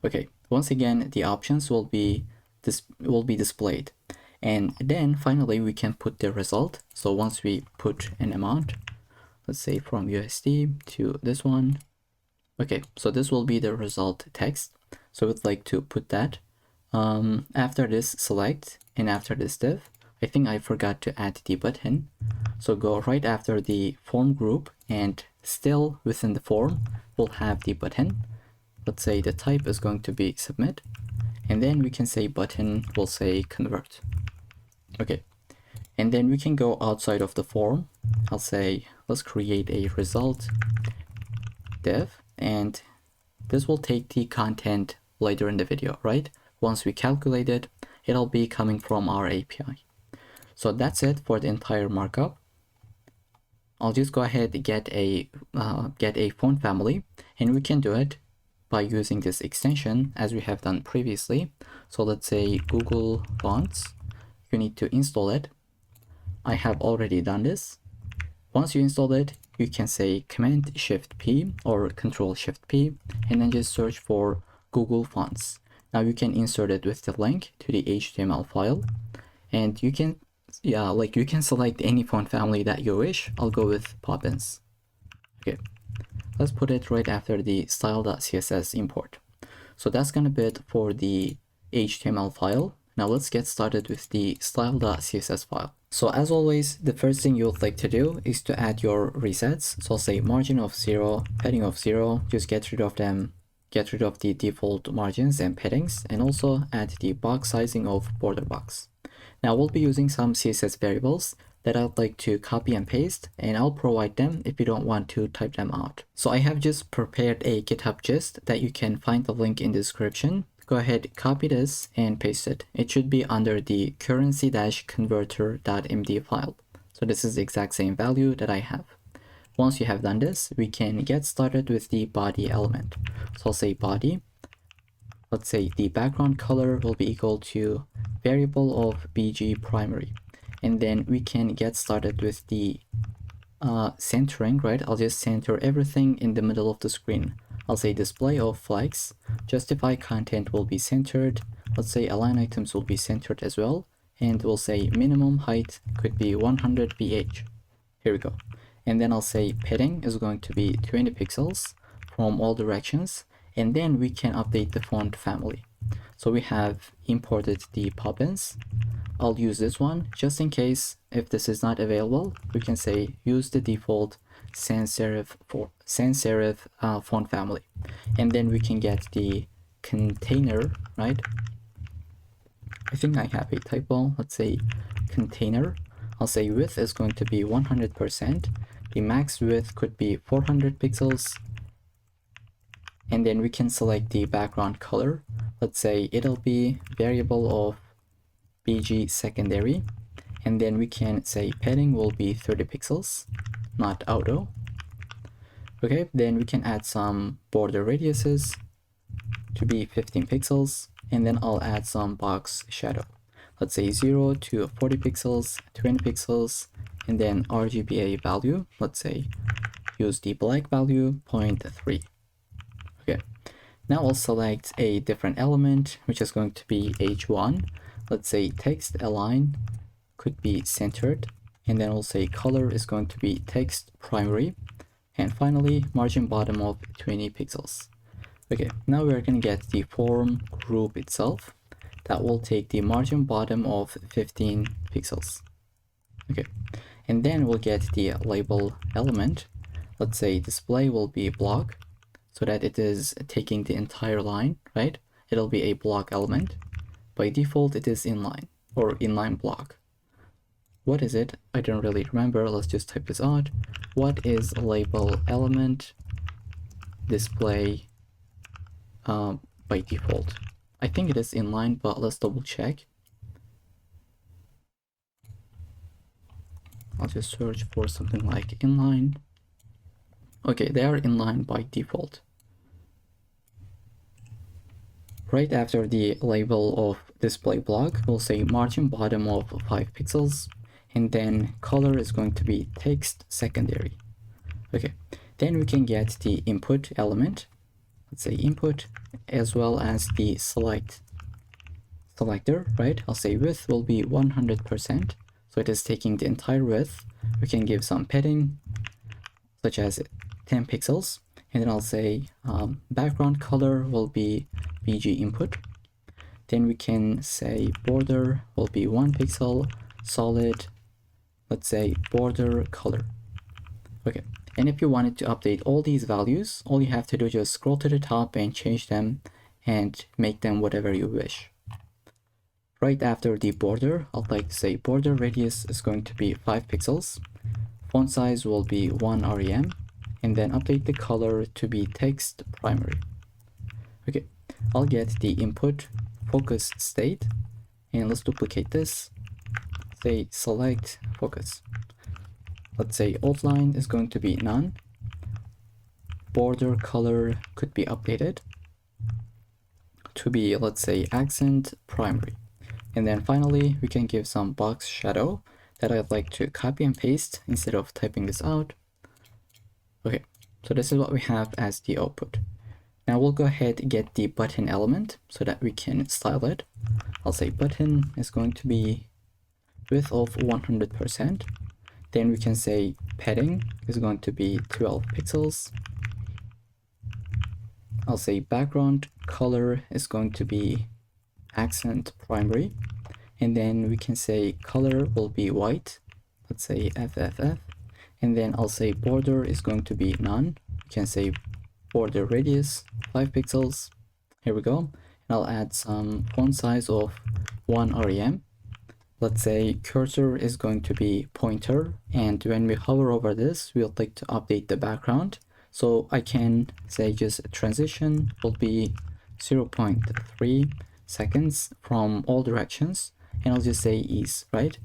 Okay, once again, the options will be displayed, and then finally we can put the result. So once we put an amount, let's say from USD to this one. Okay, so this will be the result text. So we'd like to put that after this select and after this div. I think I forgot to add the button. So go right after the form group, and still within the form, we'll have the button. Let's say the type is going to be submit, and then we can say button will say convert. Okay, and then we can go outside of the form. I'll say let's create a result div, and this will take the content later in the video, right? Once we calculate it, it'll be coming from our API. So that's it for the entire markup. I'll just go ahead and get a font family, and we can do it by using this extension as we have done previously. So let's say Google Fonts. You need to install it. I have already done this. Once you install it, you can say Command Shift P or Control Shift P, and then just search for Google Fonts. Now you can insert it with the link to the HTML file, and you can select any font family that you wish. I'll go with Poppins. Okay, let's put it right after the style.css import. So that's gonna be it for the HTML file. Now let's get started with the style.css file. So as always, the first thing you would like to do is to add your resets. So I'll say margin of 0, padding of 0, just get rid of them, get rid of the default margins and paddings, and also add the box sizing of border box. Now we'll be using some CSS variables that I'd like to copy and paste, and I'll provide them if you don't want to type them out. So I have just prepared a GitHub gist that you can find the link in the description. Go ahead, copy this and paste it. It should be under the currency-converter.md file. So this is the exact same value that I have. Once you have done this, we can get started with the body element. So I'll say body. Let's say the background color will be equal to variable of bg primary. And then we can get started with the centering, right? I'll just center everything in the middle of the screen. I'll say display of flags, justify content will be centered. Let's say align items will be centered as well. And we'll say minimum height could be 100 ph. Here we go. And then I'll say padding is going to be 20 pixels from all directions. And then we can update the font family. So we have imported the Poppins. I'll use this one just in case if this is not available. We can say use the default sans serif font family, and then we can get the container, right? I think I have a typo. Let's say container. I'll say width is going to be 100%. The max width could be 400 pixels, and then we can select the background color. Let's say it'll be variable of bg secondary, and then we can say padding will be 30 pixels, not auto. Okay, then we can add some border radiuses to be 15 pixels, and then I'll add some box shadow. Let's say 0 to 40 pixels, 20 pixels, and then RGBA value. Let's say use the black value 0.3. Okay, now I'll select a different element, which is going to be h1. Let's say text align could be centered, and then we'll say color is going to be text primary, and finally margin bottom of 20 pixels. Okay, now we're going to get the form group itself. That will take the margin bottom of 15 pixels. Okay, and then we'll get the label element. Let's say display will be block, so that it is taking the entire line, right? It'll be a block element. By default, it is inline or inline block. What is it? I don't really remember. Let's just type this out. What is label element display by default? I think it is inline, but let's double check. I'll just search for something like inline. Okay, they are inline by default. Right after the label of display block, we'll say margin bottom of 5 pixels, and then color is going to be text secondary. Okay, then we can get the input element. Let's say input, as well as the selector, right? I'll say width will be 100%, so it is taking the entire width. We can give some padding, such as 10 pixels, and then I'll say background color will be BG input. Then we can say border will be 1 pixel, solid, let's say border color. Okay, and if you wanted to update all these values, all you have to do is just scroll to the top and change them and make them whatever you wish. Right after the border, I'd like to say border radius is going to be 5 pixels, font size will be 1 rem, and then update the color to be text primary. Okay, I'll get the input focus state, and let's duplicate this. Say select focus. Let's say outline is going to be none. Border color could be updated to be, let's say, accent primary. And then finally, we can give some box shadow that I'd like to copy and paste instead of typing this out. Okay, so this is what we have as the output. Now we'll go ahead and get the button element so that we can style it. I'll say button is going to be width of 100%. Then we can say padding is going to be 12 pixels. I'll say background color is going to be accent primary. And then we can say color will be white. Let's say FFF. And then I'll say border is going to be none. We can say border radius 5 pixels. Here we go. And I'll add some font size of 1 rem. Let's say cursor is going to be pointer, and when we hover over this, we'll like to update the background. So I can say just transition will be 0.3 seconds from all directions, and I'll just say ease, right?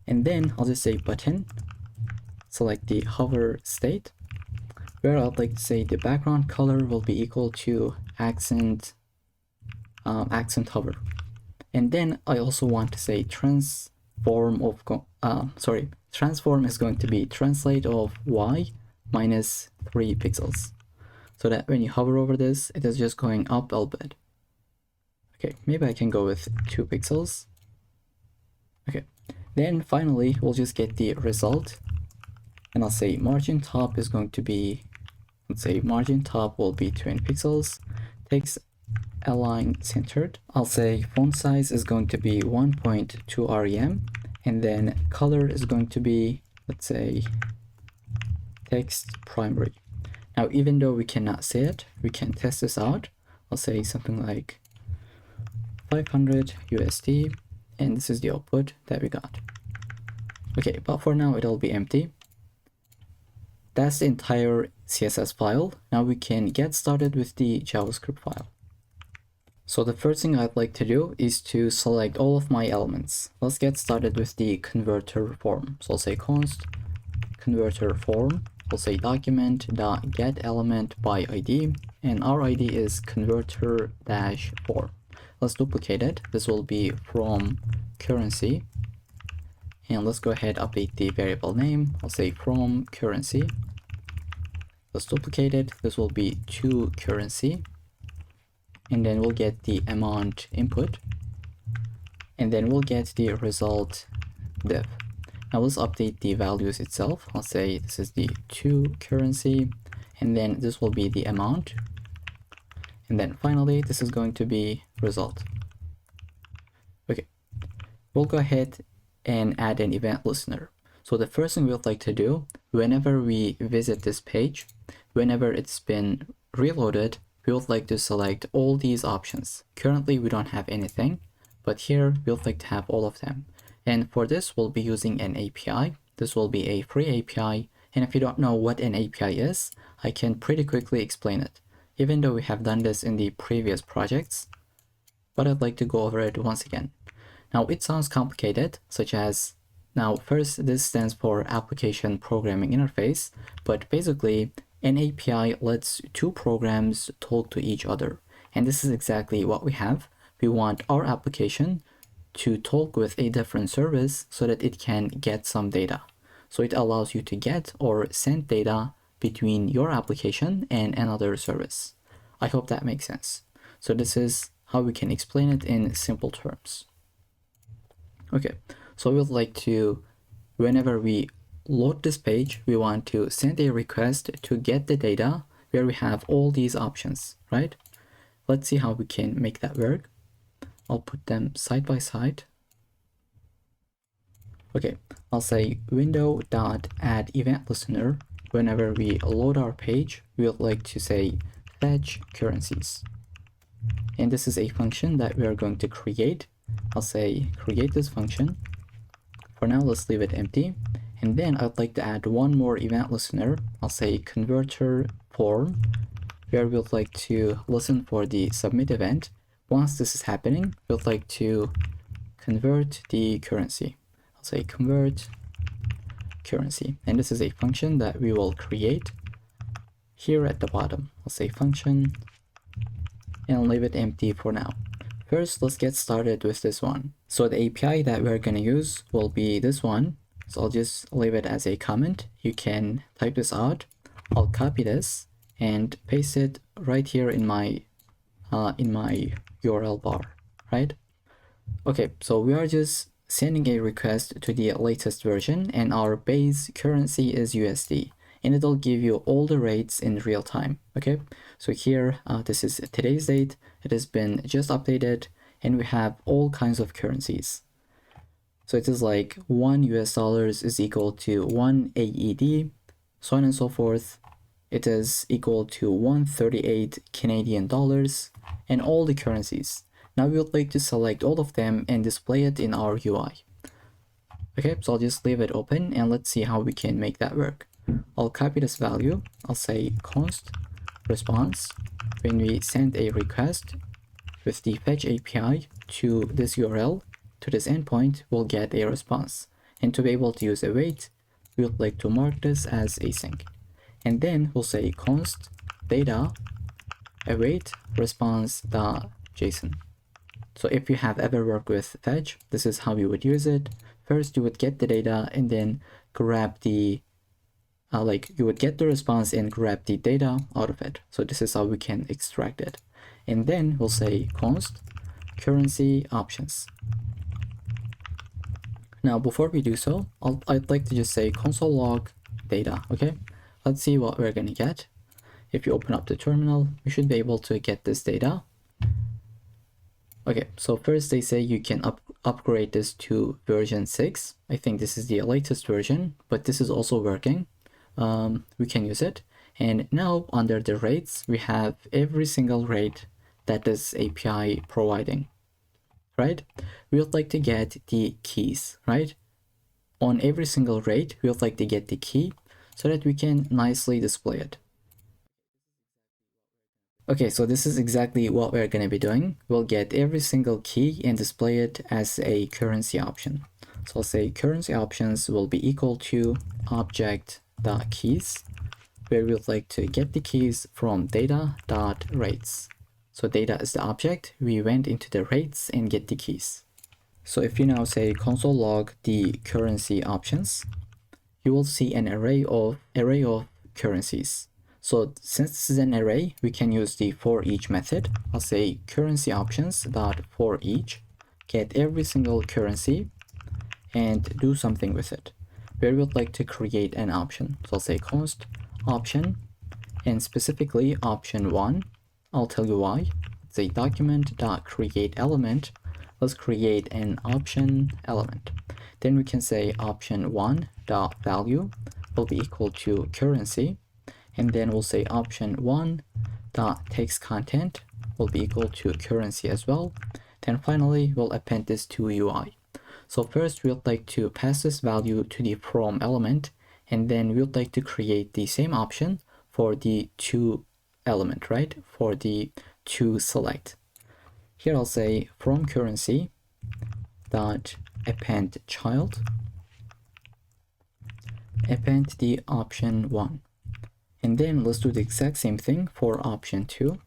And then I'll just say button, select the hover state, where I'd like to say the background color will be equal to accent hover. And then I also want to say transform is going to be translate of y minus 3 pixels, so that when you hover over this, it is just going up a bit. Okay, maybe I can go with 2 pixels. Okay, then finally we'll just get the result, and I'll say margin top is going to be, let's say margin top will be 20 pixels, text align centered. I'll say font size is going to be 1.2 rem, and then color is going to be, let's say, text primary. Now, even though we cannot see it, we can test this out. I'll say something like 500 USD, and this is the output that we got. Okay, but for now it'll be empty. That's the entire CSS file. Now we can get started with the JavaScript file. So the first thing I'd like to do is to select all of my elements. Let's get started with the converter form. So I'll say const converter form. I'll say document.get element by ID, and our ID is converter-form. Let's duplicate it. This will be from currency. And let's go ahead and update the variable name. I'll say from currency. Let's duplicate it. This will be to currency. And then we'll get the amount input. and then we'll get the result div. Now let's update the values itself. I'll say this is the to currency, and then this will be the amount, and then finally this is going to be result. Okay, we'll go ahead and add an event listener. So the first thing we'd like to do, whenever we visit this page, whenever it's been reloaded, we would like to select all these options. Currently we don't have anything, but here we would like to have all of them. And for this, we'll be using an API. This will be a free API. And if you don't know what an API is, I can pretty quickly explain it, even though we have done this in the previous projects, but I'd like to go over it once again. Now it sounds complicated, such as, now first this stands for Application Programming Interface, but basically an API lets two programs talk to each other. And this is exactly what we have. We want our application to talk with a different service so that it can get some data. So it allows you to get or send data between your application and another service. I hope that makes sense. So this is how we can explain it in simple terms. Okay, so we'd like to, whenever we load this page, we want to send a request to get the data where we have all these options, right? Let's see how we can make that work. I'll put them side by side. Okay, I'll say window.add event listener. Whenever we load our page, we would like to say fetch currencies. And this is a function that we are going to create. I'll say create this function. For now, let's leave it empty. And then I'd like to add one more event listener. I'll say converter form, where we would like to listen for the submit event. Once this is happening, we would like to convert the currency. I'll say convert currency. And this is a function that we will create here at the bottom. I'll say function and I'll leave it empty for now. First, let's get started with this one. So the API that we're going to use will be this one. So I'll just leave it as a comment. You can type this out. I'll copy this and paste it right here in my URL bar, right? Okay, so we are just sending a request to the latest version, and our base currency is USD, and it'll give you all the rates in real time. Okay, so here this is today's date. It has been just updated, and we have all kinds of currencies. So it is like $1 is equal to 1 AED, so on and so forth. It is equal to 138 Canadian dollars, and all the currencies. Now we would like to select all of them and display it in our UI. Okay, so I'll just leave it open and let's see how we can make that work. I'll copy this value. I'll say const response. When we send a request with the fetch API to this URL, to this endpoint, we'll get a response. And to be able to use await, we would like to mark this as async. And then we'll say const data await response.json. So if you have ever worked with fetch, this is how you would use it. First, you would get the data and then grab the, you would get the response and grab the data out of it. So this is how we can extract it. And then we'll say const currency options. Now, before we do so, I'd like to just say console log data, okay? Let's see what we're gonna get. If you open up the terminal, you should be able to get this data. Okay, so first they say you can upgrade this to version 6. I think this is the latest version, but this is also working. We can use it. And now under the rates, we have every single rate that this API providing, right? We would like to get the keys, right? On every single rate, we would like to get the key so that we can nicely display it. Okay, so this is exactly what we're going to be doing. We'll get every single key and display it as a currency option. So I'll say currency options will be equal to object.keys, where we would like to get the keys from data.rates. So data is the object. We went into the rates and get the keys. So if you now say console log the currency options, you will see an array of currencies. So since this is an array, we can use the for each method. I'll say currency options dot for each, get every single currency and do something with it, where we would like to create an option. So I'll say const option, and specifically option 1. I'll tell you why. Say document.create element. Let's create an option element. Then we can say option 1 dot value will be equal to currency, and then we'll say option 1 dot text content will be equal to currency as well. Then finally we'll append this to UI. So first we would like to pass this value to the from element, and then we would like to create the same option for the to element, right? For the to select. Here I'll say from currency dot append child, append the option 1. And then let's do the exact same thing for option 2.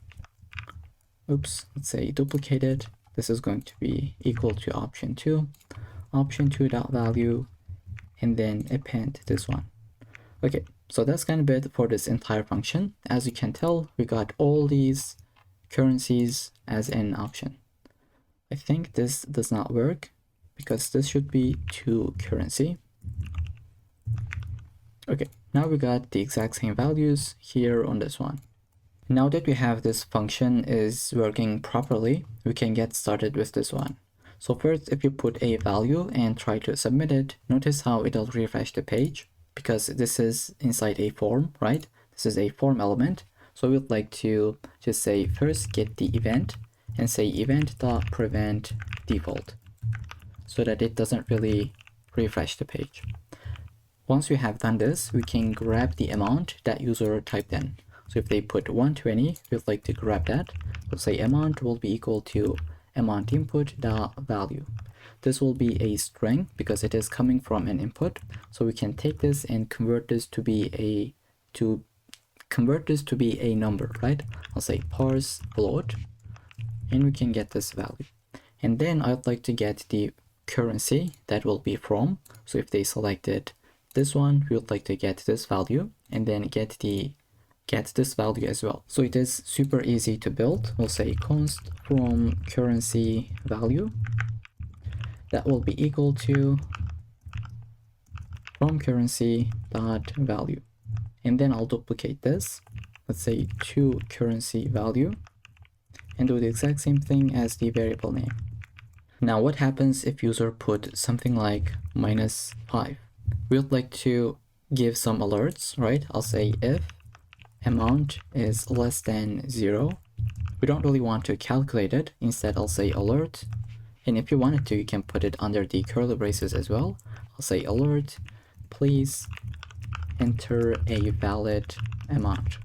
Oops, let's say duplicate it. This is going to be equal to option 2, option 2 dot value, and then append this one. Okay, so that's kind of it for this entire function. As you can tell, we got all these currencies as an option. I think this does not work because this should be to currency. Okay, now we got the exact same values here on this one. Now that we have this function is working properly, we can get started with this one. So first, if you put a value and try to submit it, notice how it'll refresh the page because this is inside a form, right? This is a form element. So we'd like to just say first get the event and say event.prevent default so that it doesn't really refresh the page. Once we have done this, we can grab the amount that user typed in. So if they put 120, we'd like to grab that. We'll say amount will be equal to amount input dot value. This will be a string because it is coming from an input. So we can take this and convert this to be a number, right? I'll say parse float, and we can get this value. And then I'd like to get the currency that will be from. So if they selected this one, we would like to get this value and then get this value as well. So it is super easy to build. We'll say const from currency value that will be equal to from currency dot value, and then I'll duplicate this. Let's say to currency value and do the exact same thing as the variable name. Now what happens if user put something like -5? We would like to give some alerts, right? I'll say if amount is less than 0. We don't really want to calculate it. Instead, I'll say alert. And if you wanted to, you can put it under the curly braces as well. I'll say alert, please enter a valid amount.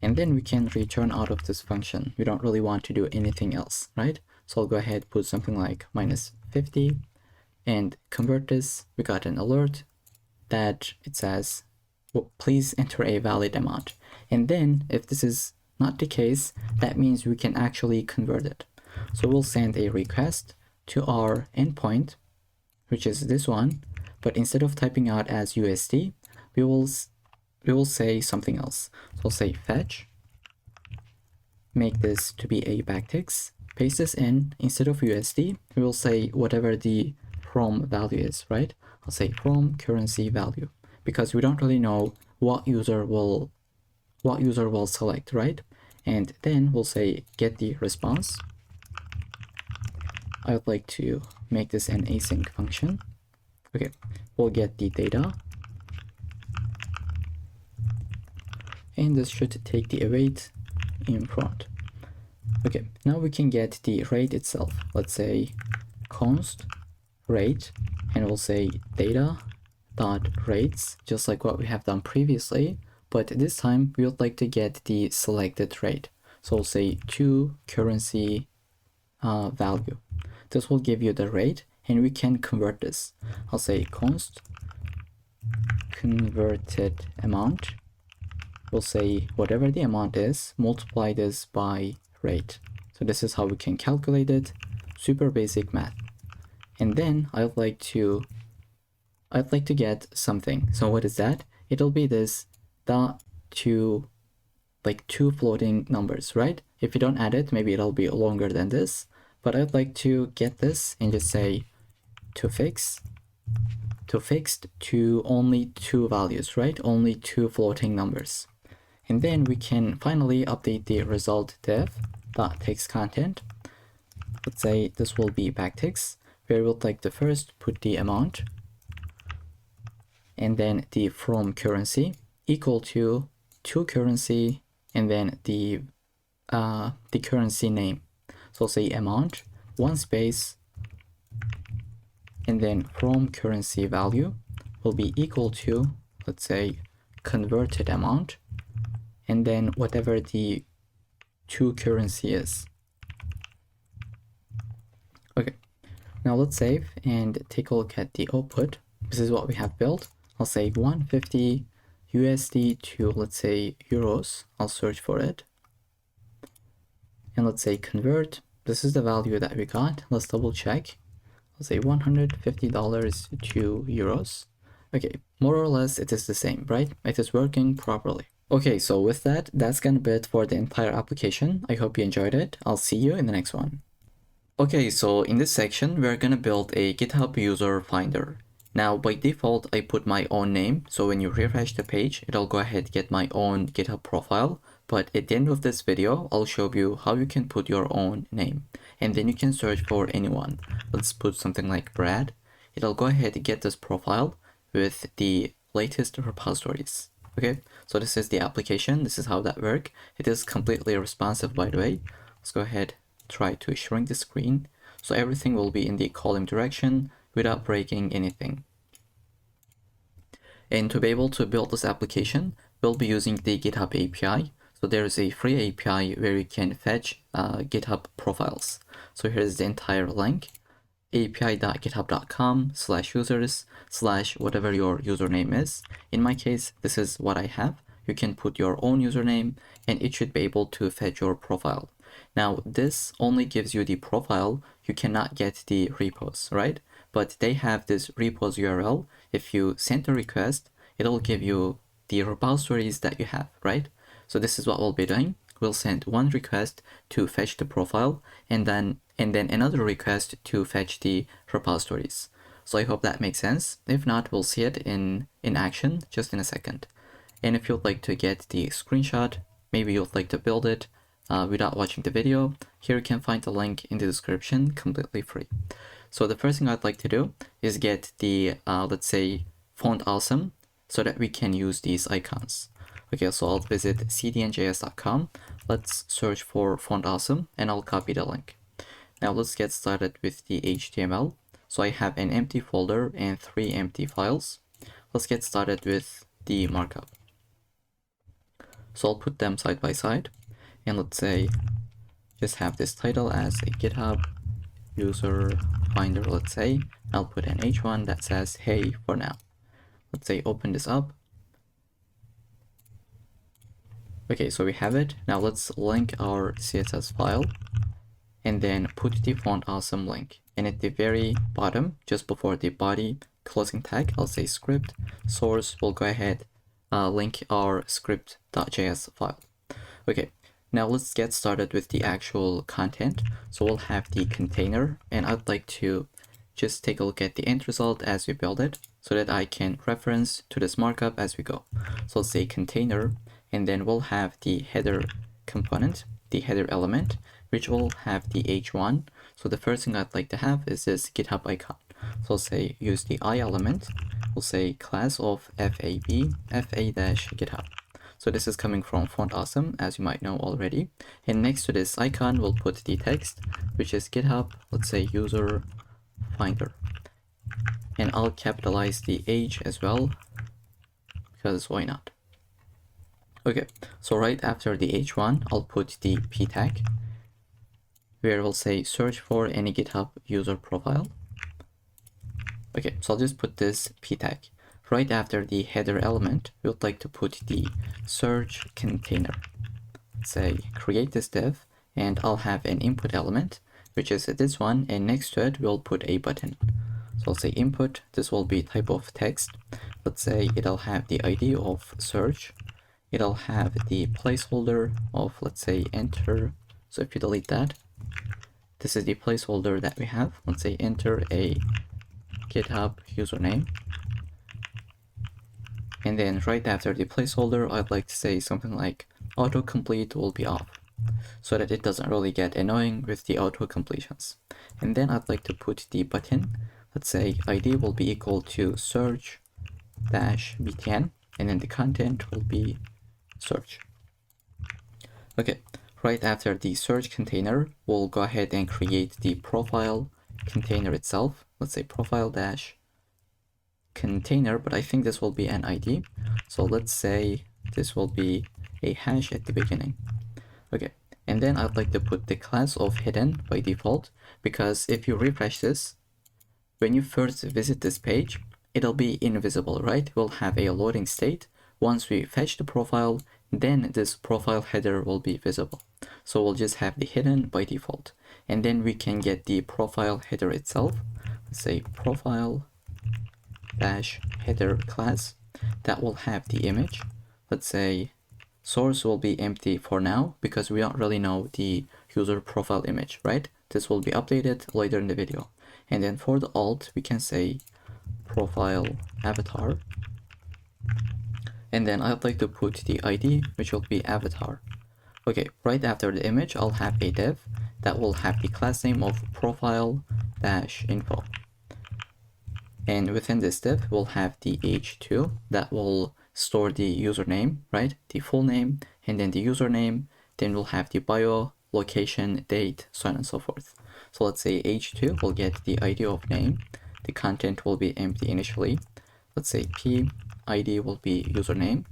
And then we can return out of this function. We don't really want to do anything else, right? So I'll go ahead, put something like -50 and convert this. We got an alert that it says, well, please enter a valid amount. And then if this is not the case, that means we can actually convert it. So we'll send a request to our endpoint, which is this one, but instead of typing out as USD, we will say something else. So we'll say fetch, make this to be a backticks, paste this in. Instead of USD, we will say whatever the from value is, right? I'll say from currency value, because we don't really know what user will select, right? And then we'll say get the response. I would like to make this an async function. Okay, we'll get the data, and this should take the await in front. Okay, now we can get the rate itself. Let's say const rate, and we'll say data dot rates, just like what we have done previously, but this time we would like to get the selected rate. So we'll say to currency value. This will give you the rate, and we can convert this. I'll say const converted amount. We'll say whatever the amount is, multiply this by rate. So this is how we can calculate it. Super basic math. And then I'd like to get something. So what is that? It'll be this two floating numbers, right? If you don't add it, maybe it'll be longer than this, but I'd like to get this and just say to fixed to only two values, right? Only two floating numbers. And then we can finally update the result div.text content. Let's say this will be backticks, where we'll like to first put the amount and then the from currency equal to currency and then the currency name. So say amount, one space, and then from currency value will be equal to, let's say, converted amount, and then whatever the to currency is. Okay, now let's save and take a look at the output. This is what we have built. I'll say 150 USD to, let's say, euros. I'll search for it. And let's say convert. This is the value that we got. Let's double check. I'll say $150 to euros. Okay, more or less it is the same, right? It is working properly. Okay, so with that, that's gonna be it for the entire application. I hope you enjoyed it. I'll see you in the next one. Okay, so in this section, we're gonna build a GitHub user finder. Now, by default, I put my own name. So when you refresh the page, it'll go ahead and get my own GitHub profile. But at the end of this video, I'll show you how you can put your own name. And then you can search for anyone. Let's put something like Brad. It'll go ahead and get this profile with the latest repositories. Okay, so this is the application. This is how that works. It is completely responsive, by the way. Let's go ahead, try to shrink the screen. So everything will be in the column direction without breaking anything. And to be able to build this application, we'll be using the GitHub API. So there is a free API where you can fetch GitHub profiles. So here's the entire link, api.github.com/users/whatever your username is. In my case, this is what I have. You can put your own username and it should be able to fetch your profile. Now, this only gives you the profile. You cannot get the repos, right? But they have this repos URL. If you send a request, it'll give you the repositories that you have, right? So this is what we'll be doing. We'll send one request to fetch the profile and then another request to fetch the repositories. So I hope that makes sense. If not, we'll see it in action just in a second. And if you'd like to get the screenshot, maybe you'd like to build it without watching the video, here you can find the link in the description completely free. So the first thing I'd like to do is get the, let's say, font awesome so that we can use these icons. Okay, so I'll visit cdnjs.com. Let's search for font awesome and I'll copy the link. Now let's get started with the HTML. So I have an empty folder and 3 empty files. Let's get started with the markup. So I'll put them side by side and let's say just have this title as a GitHub user finder, let's say. I'll put an h1 that says hey for now. Let's say open this up. Okay, so we have it. Now let's link our CSS file and then put the font awesome link. And at the very bottom, just before the body closing tag, I'll say script source. We'll go ahead link our script.js file. Okay, now let's get started with the actual content. So we'll have the container and I'd like to just take a look at the end result as we build it so that I can reference to this markup as we go. So let's say container and then we'll have the header component, the header element, which will have the h1. So the first thing I'd like to have is this GitHub icon. So I'll say use the I element. We'll say class of fa-GitHub. So this is coming from Font Awesome, as you might know already. And next to this icon, we'll put the text, which is GitHub, let's say user finder. And I'll capitalize the H as well, because why not? Okay, so right after the H1, I'll put the P tag, where we'll say search for any GitHub user profile. Okay, so I'll just put this P tag. Right after the header element, we would like to put the search container. Say create this div, and I'll have an input element, which is this one, and next to it, we'll put a button. So I'll say input, this will be type of text. Let's say it'll have the ID of search. It'll have the placeholder of, let's say, enter. So if you delete that, this is the placeholder that we have. Let's say enter a GitHub username. And then right after the placeholder, I'd like to say something like autocomplete will be off, so that it doesn't really get annoying with the auto completions. And then I'd like to put the button. Let's say ID will be equal to search dash btn, and then the content will be search. Okay, right after the search container, we'll go ahead and create the profile container itself. Let's say profile dash container, but I think this will be an ID. So let's say this will be a hash at the beginning. Okay, and then I'd like to put the class of hidden by default, because if you refresh this, when you first visit this page, it'll be invisible, right? We'll have a loading state. Once we fetch the profile, then this profile header will be visible. So we'll just have the hidden by default. And then we can get the profile header itself. Let's say profile dash header class that will have the image. Let's say source will be empty for now because we don't really know the user profile image, right? This will be updated later in the video. And then for the alt, we can say profile avatar. And then I'd like to put the ID, which will be avatar. Okay, right after the image, I'll have a div that will have the class name of profile-info. And within this div, we'll have the h2 that will store the username, right? The full name, and then the username. Then we'll have the bio, location, date, so on and so forth. So let's say h2 will get the ID of name. The content will be empty initially. Let's say p ID will be username.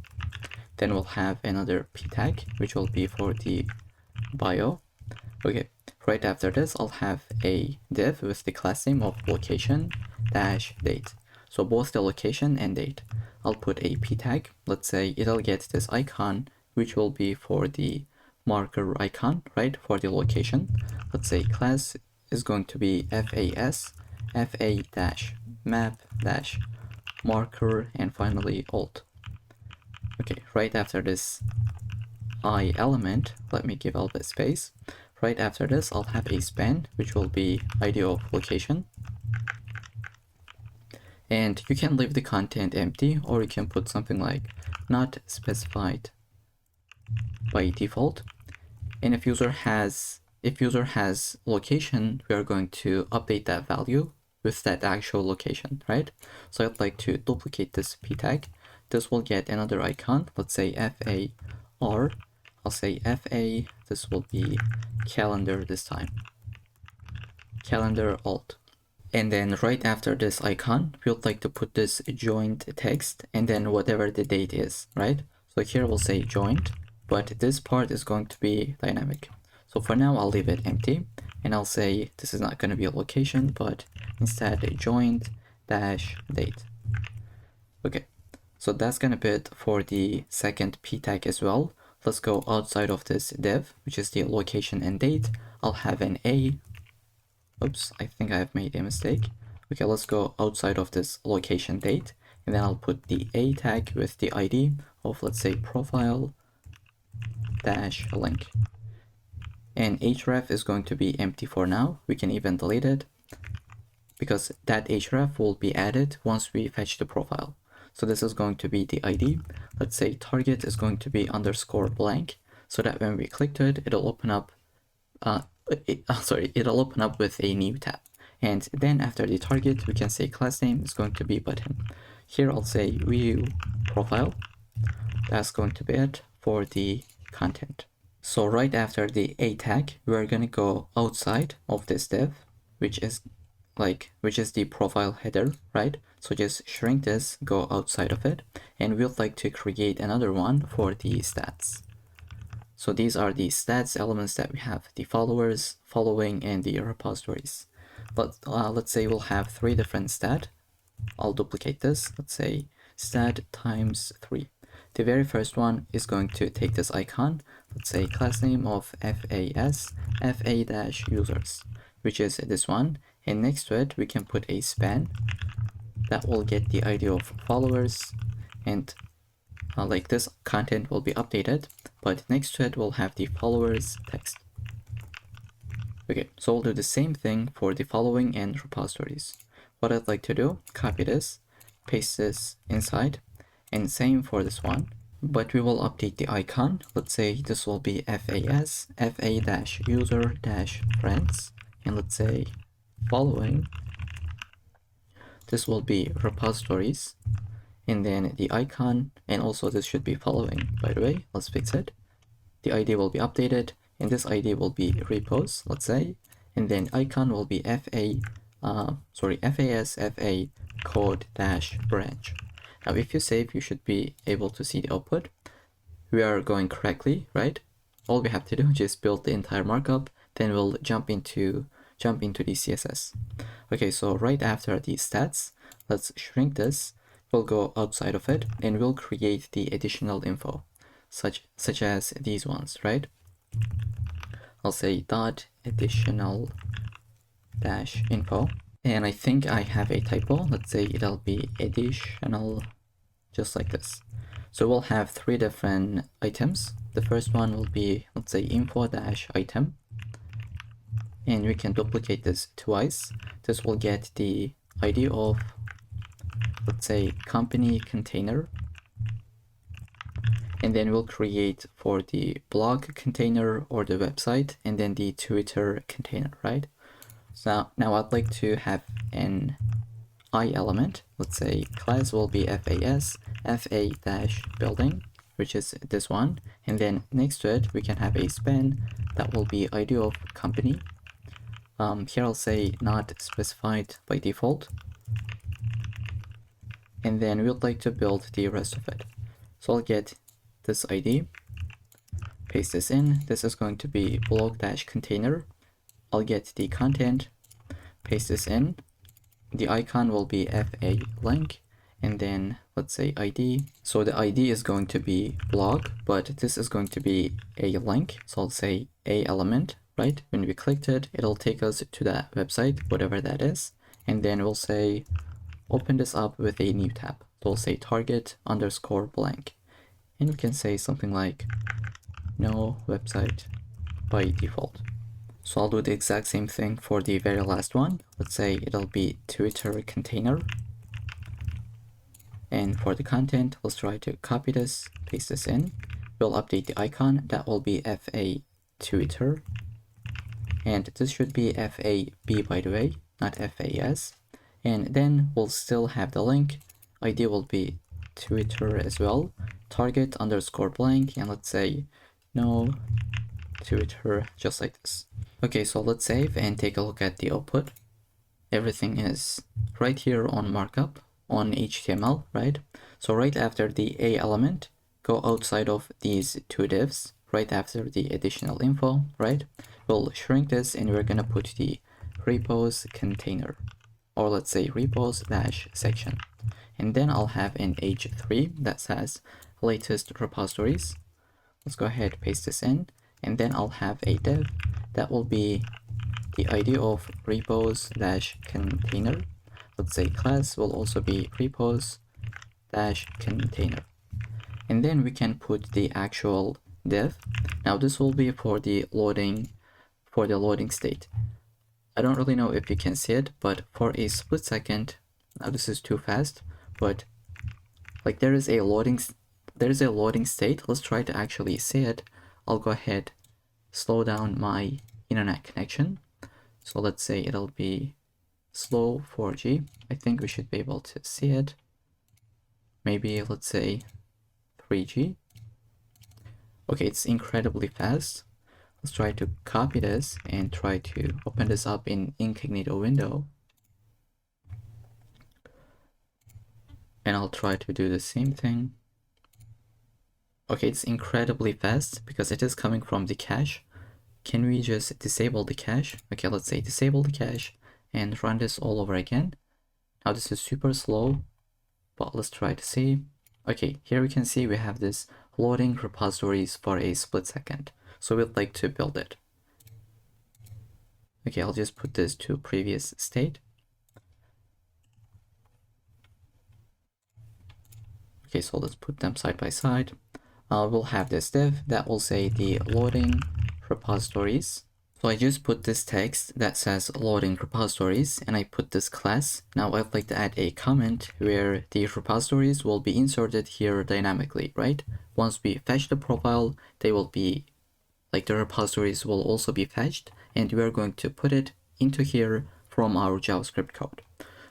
Then we'll have another p tag, which will be for the bio. Okay, right after this, I'll have a div with the class name of location dash date. So both the location and date. I'll put a p tag. Let's say it'll get this icon, which will be for the marker icon, right? For the location. Let's say class is going to be fas, fa dash map dash marker, and finally alt. Okay, right after this I element, let me give a little bit space. Right after this, I'll have a span, which will be ID of location. And you can leave the content empty, or you can put something like not specified by default. And if user has location, we are going to update that value with that actual location, right? So I'd like to duplicate this p tag. This will get another icon. Let's say FAR. I'll say FA. This will be calendar this time. Calendar alt. And then right after this icon, we would like to put this joint text and then whatever the date is, right? So here we'll say joint, but this part is going to be dynamic. So for now, I'll leave it empty and I'll say this is not going to be a location, but instead a joint dash date. Okay, so that's going to be it for the second p tag as well. Let's go outside of this div, which is the location and date. I'll have an a. Oops, I think I've made a mistake. Okay, let's go outside of this location date, and then I'll put the a tag with the ID of, let's say, profile dash link. And href is going to be empty for now. We can even delete it because that href will be added once we fetch the profile. So this is going to be the ID. Let's say target is going to be underscore blank, so that when we click to it, it'll open up it'll open up with a new tab. And then after the target, we can say class name is going to be button. Here I'll say view profile. That's going to be it for the content. So right after the a tag, we're going to go outside of this div, which is the profile header, right? So just shrink this, go outside of it, and we'd like to create another one for the stats. So these are the stats elements that we have: the followers, following, and the repositories. But let's say we'll have 3 different stat. I'll duplicate this. Let's say stat times 3. The very first one is going to take this icon. Let's say class name of FAS, FA-users, which is this one. And next to it, we can put a span that will get the ID of followers, and like this content will be updated, but next to it we'll have the followers text. Okay, so we'll do the same thing for the following and repositories. What I'd like to do, copy this, paste this inside, and same for this one. But we will update the icon. Let's say this will be FAS, FA-user-friends, and let's say following. This will be repositories, and then the icon, and also this should be following, by the way. Let's fix it. The ID will be updated, and this ID will be repos, let's say, and then icon will be FAS FA code dash branch. Now, if you save, you should be able to see the output. We are going correctly, right? All we have to do is just build the entire markup, then we'll jump into the CSS. Okay, so right after the stats, let's shrink this. We'll go outside of it, and we'll create the additional info, such as these ones, right? I'll say dot additional dash info, and I think I have a typo. Let's say it'll be additional, just like this. So we'll have three different items. The first one will be, let's say, info dash item, and we can duplicate this twice. This will get the ID of, let's say, company container, and then we'll create for the blog container or the website, and then the Twitter container, right? So now I'd like to have an I element. Let's say class will be FAS FA-building, which is this one, and then next to it we can have a span that will be ID of company. Here I'll say not specified by default, and then we'd like to build the rest of it. So I'll get this ID, paste this in. This is going to be blog-container. I'll get the content, paste this in. The icon will be FA link, and then let's say ID. So the ID is going to be blog, but this is going to be a link. So I'll say a element, right? When we clicked it, it'll take us to that website, whatever that is. And then we'll say, open this up with a new tab. So we'll say target underscore blank. And we can say something like no website by default. So I'll do the exact same thing for the very last one. Let's say it'll be Twitter container. And for the content, let's try to copy this, paste this in. We'll update the icon. That will be FA Twitter. And this should be FAB, by the way, not FAS. And then we'll still have the link. ID will be Twitter as well. Target underscore blank. And let's say no Twitter, just like this. Okay, so let's save and take a look at the output. Everything is right here on markup on HTML, right? So right after the A element, go outside of these two divs, right after the additional info, right? We'll shrink this and we're gonna put the repos container, or let's say repos dash section. And then I'll have an H3 that says latest repositories. Let's go ahead, paste this in, and then I'll have a div that will be the ID of repos dash container. Let's say class will also be repos dash container. And then we can put the actual div. Now this will be for the loading state. I don't really know if you can see it, but for a split second, now this is too fast, but like there is a loading state. Let's try to actually see it. I'll go ahead, slow down my internet connection. So let's say it'll be slow 4G. I think we should be able to see it. Maybe let's say 3G. Okay, it's incredibly fast. Let's try to copy this and try to open this up in incognito window. And I'll try to do the same thing. Okay, it's incredibly fast because it is coming from the cache. Can we just disable the cache? Okay, let's say disable the cache and run this all over again. Now this is super slow, but let's try to see. Okay, here we can see we have this loading repositories for a split second. So we'd like to build it. Okay, I'll just put this to previous state. Okay, so let's put them side by side. We'll have this div that will say the loading repositories. So I just put this text that says loading repositories and I put this class. Now I'd like to add a comment where the repositories will be inserted here dynamically, right? Once we fetch the profile, they will be, like the repositories will also be fetched, and we're going to put it into here from our JavaScript code.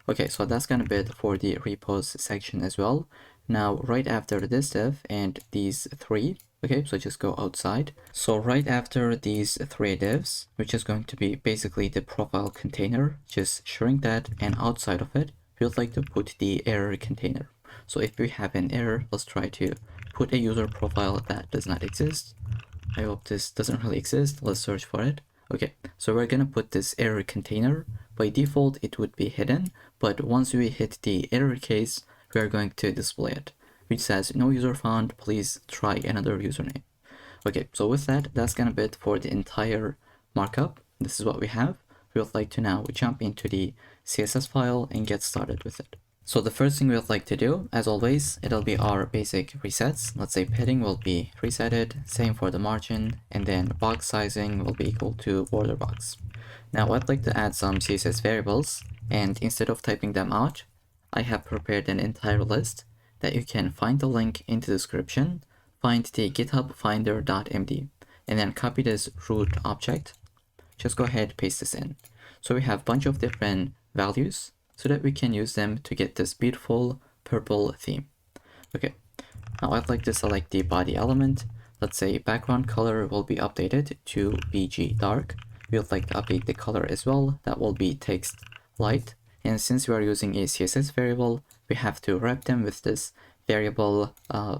Okay, so that's gonna be it for the repos section as well. Now, right after this div and these three, okay, so just go outside. So right after these three divs, which is going to be basically the profile container, just shrink that, and outside of it, we would like to put the error container. So if we have an error, let's try to put a user profile that does not exist. I hope this doesn't really exist. Let's search for it. Okay, so we're gonna put this error container. By default, it would be hidden, but once we hit the error case, we are going to display it, which says no user found, please try another username. Okay, so with that, that's gonna be it for the entire markup. This is what we have. We would like to now jump into the CSS file and get started with it. So the first thing we would like to do, as always, it'll be our basic resets. Let's say padding will be resetted, same for the margin, and then box sizing will be equal to border box. Now I'd like to add some CSS variables, and instead of typing them out, I have prepared an entire list that you can find the link in the description, find the GitHub finder.md, and then copy this root object. Just go ahead, paste this in. So we have a bunch of different values so that we can use them to get this beautiful purple theme. Okay, now I'd like to select the body element. Let's say background color will be updated to BG dark. We would like to update the color as well. That will be text light. And since we are using a CSS variable, we have to wrap them with this variable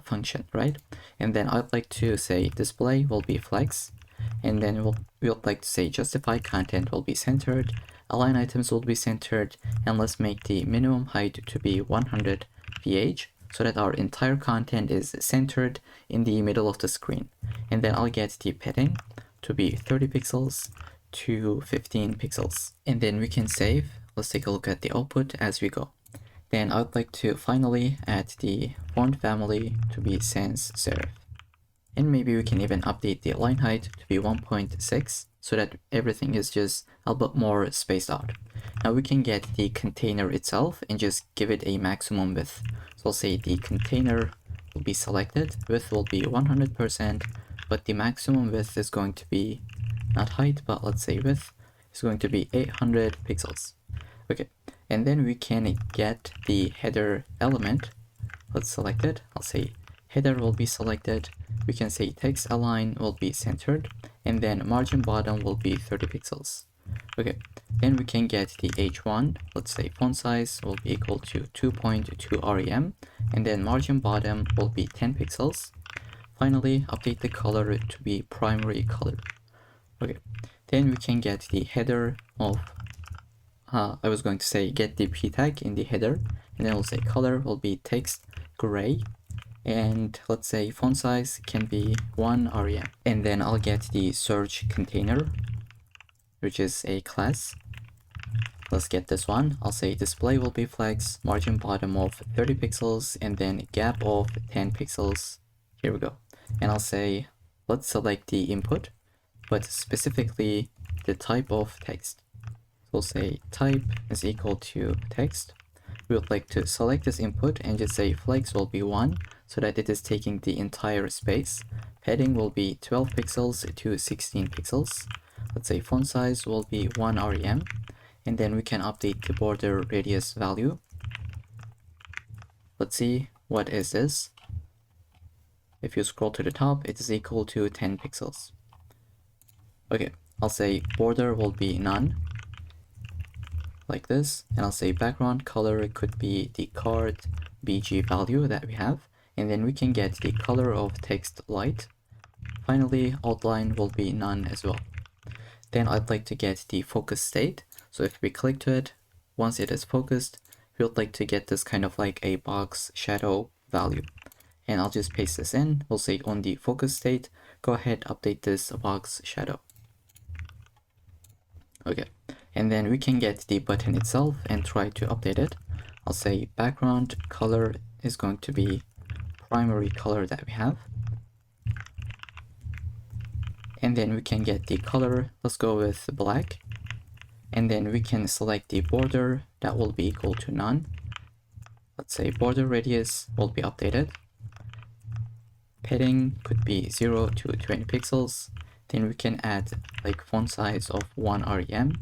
function, right? And then I'd like to say display will be flex. And then we would like to say justify content will be centered, align items will be centered, and let's make the minimum height to be 100 ph so that our entire content is centered in the middle of the screen. And then I'll get the padding to be 30 pixels to 15 pixels. And then we can save. Let's take a look at the output as we go. Then I'd like to finally add the font family to be sans serif. And maybe we can even update the line height to be 1.6 so that everything is just a bit more spaced out. Now we can get the container itself and just give it a maximum width. So I'll say the container will be selected, width will be 100%, but the maximum width is going to be, not height, but let's say width, is going to be 800 pixels. Okay, and then we can get the header element. Let's select it. I'll say header will be selected. We can say text align will be centered, and then margin bottom will be 30 pixels. Okay, then we can get the h1. Let's say font size will be equal to 2.2 rem, and then margin bottom will be 10 pixels. Finally, update the color to be primary color. Okay, then we can get the header of, I was going to say get the p tag in the header, and then we'll say color will be text gray, and let's say font size can be 1 rem. And then I'll get the search container, which is a class. Let's get this one. I'll say display will be flex, margin bottom of 30 pixels, and then gap of 10 pixels. Here we go. And I'll say, let's select the input, but specifically the type of text. We'll say type is equal to text. We would like to select this input and just say flex will be 1 so that it is taking the entire space. Padding will be 12 pixels to 16 pixels. Let's say font size will be 1 rem, and then we can update the border radius value. Let's see, what is this? If you scroll to the top, it is equal to 10 pixels. Okay, I'll say border will be none, like this, and I'll say background color could be the card BG value that we have, and then we can get the color of text light. Finally, outline will be none as well. Then I'd like to get the focus state. So if we click to it, once it is focused, we would like to get this kind of like a box shadow value. And I'll just paste this in. We'll say on the focus state, go ahead, update this box shadow. Okay, and then we can get the button itself and try to update it. I'll say background color is going to be primary color that we have. and then we can get the color. Let's go with black, and then we can select the border that will be equal to none. Let's say border radius will be updated. Padding could be 0 to 20 pixels. Then we can add like font size of 1 rem.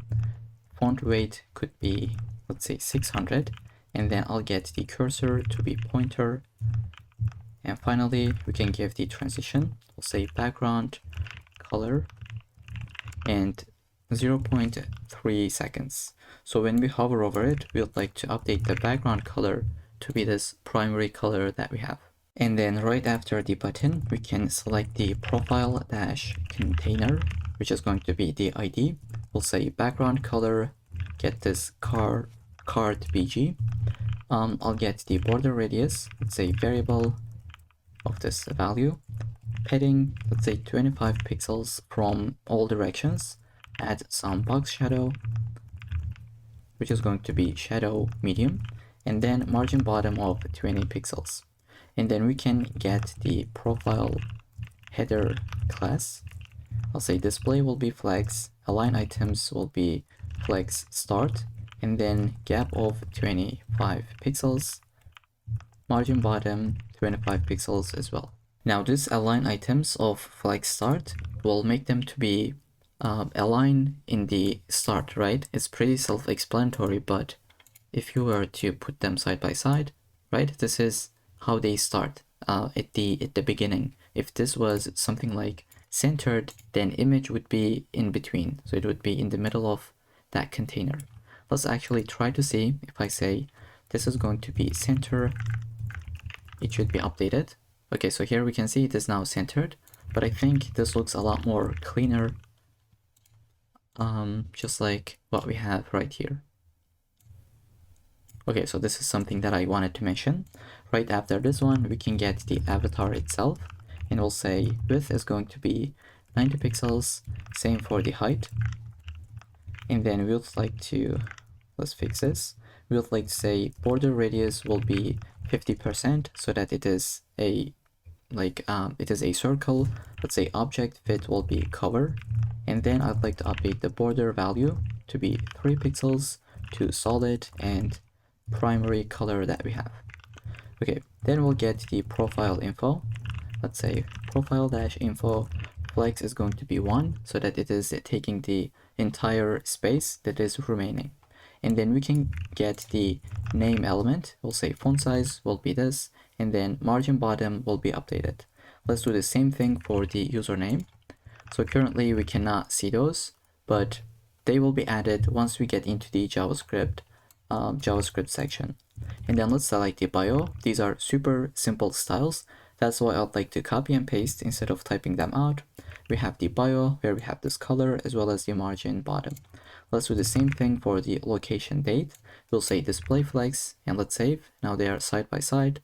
Font weight could be, let's say 600, and then I'll get the cursor to be pointer. And finally, we can give the transition. We'll say background color and 0.3 seconds. So when we hover over it, we would like to update the background color to be this primary color that we have. And then right after the button, we can select the profile dash container, which is going to be the ID. We'll say background color, get this card BG. I'll get the border radius, let's say variable of this value. Padding, let's say 25 pixels from all directions. Add some box shadow, which is going to be shadow medium, and then margin bottom of 20 pixels. And then we can get the profile header class. I'll say display will be flex, align items will be flex start, and then gap of 25 pixels, margin bottom 25 pixels as well. Now this align items of flex start will make them to be align in the start, right? It's pretty self-explanatory, but if you were to put them side by side, right, this is how they start at the beginning. If this was something like centered, then image would be in between, so it would be in the middle of that container. Let's actually try to see. If I say this is going to be center, it should be updated. Okay, so here we can see it is now centered, but I think this looks a lot more cleaner, just like what we have right here. Okay, so this is something that I wanted to mention. Right after this one, we can get the avatar itself, and we'll say width is going to be 90 pixels, same for the height. And then we would like to, let's fix this. We would like to say border radius will be 50% so that it is a it is a circle. Let's say object fit will be cover, and then I'd like to update the border value to be 3 pixels to solid and primary color that we have. Okay, then we'll get the profile info. Let's say profile dash info flex is going to be 1 so that it is taking the entire space that is remaining. And then we can get the name element. We'll say font size will be this, and then margin bottom will be updated. Let's do the same thing for the username. So currently we cannot see those, but they will be added once we get into the JavaScript section. And then let's select the bio. These are super simple styles. That's why I'd like to copy and paste instead of typing them out. We have the bio where we have this color as well as the margin bottom. Let's do the same thing for the location date. We'll say display flex and let's save. Now they are side by side.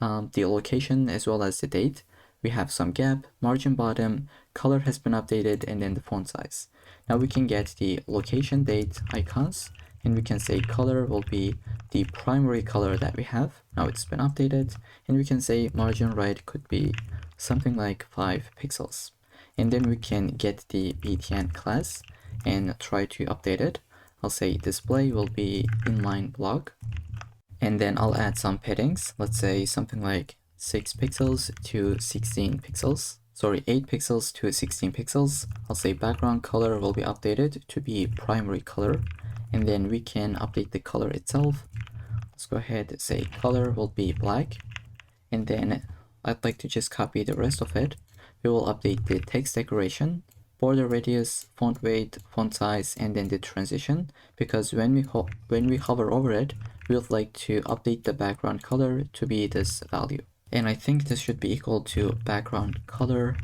The location as well as the date. We have some gap, margin bottom, color has been updated, and then the font size. Now we can get the location date icons, and we can say color will be the primary color that we have. Now it's been updated, and we can say margin right could be something like 5 pixels. And then we can get the btn class and try to update it. I'll say display will be inline block, and then I'll add some paddings. Let's say something like 6 pixels to 16 pixels. Sorry, 8 pixels to 16 pixels. I'll say background color will be updated to be primary color, and then we can update the color itself. Let's go ahead and say color will be black, and then I'd like to just copy the rest of it. We will update the text decoration, border radius, font weight, font size, and then the transition, because when we hover over it, we would like to update the background color to be this value. And I think this should be equal to background color.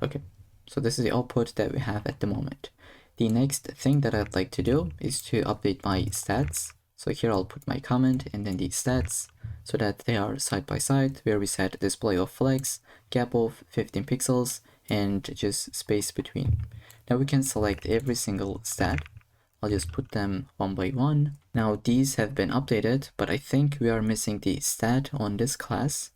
Okay, so this is the output that we have at the moment. The next thing that I'd like to do is to update my stats. So here I'll put my comment and then the stats so that they are side by side, where we set display of flex, gap of 15 pixels, and just space between. Now we can select every single stat. I'll just put them one by one. Now these have been updated, but I think we are missing the stat on this class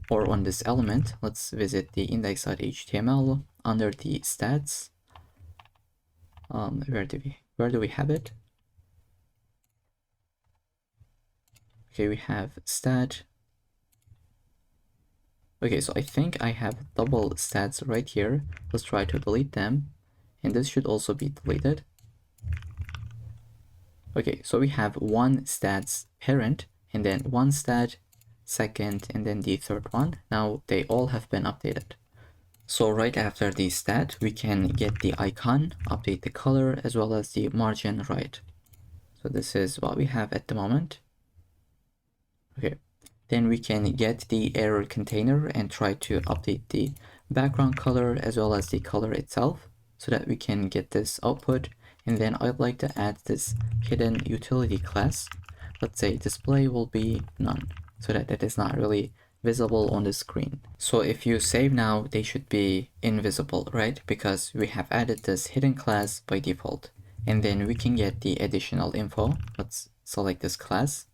or on this element. Let's visit the index.html. under the stats, where do we have it? Okay, we have stat. Okay, so I think I have double stats right here. Let's try to delete them. And this should also be deleted. Okay, so we have one stats parent, and then one stat second, and then the third one. Now they all have been updated. So right after the stat, we can get the icon, update the color, as well as the margin right. So this is what we have at the moment. Okay, then we can get the error container and try to update the background color as well as the color itself so that we can get this output. And then I'd like to add this hidden utility class. Let's say display will be none so that it is not really visible on the screen. So if you save now, they should be invisible, right? Because we have added this hidden class by default. And then we can get the additional info. Let's select this class.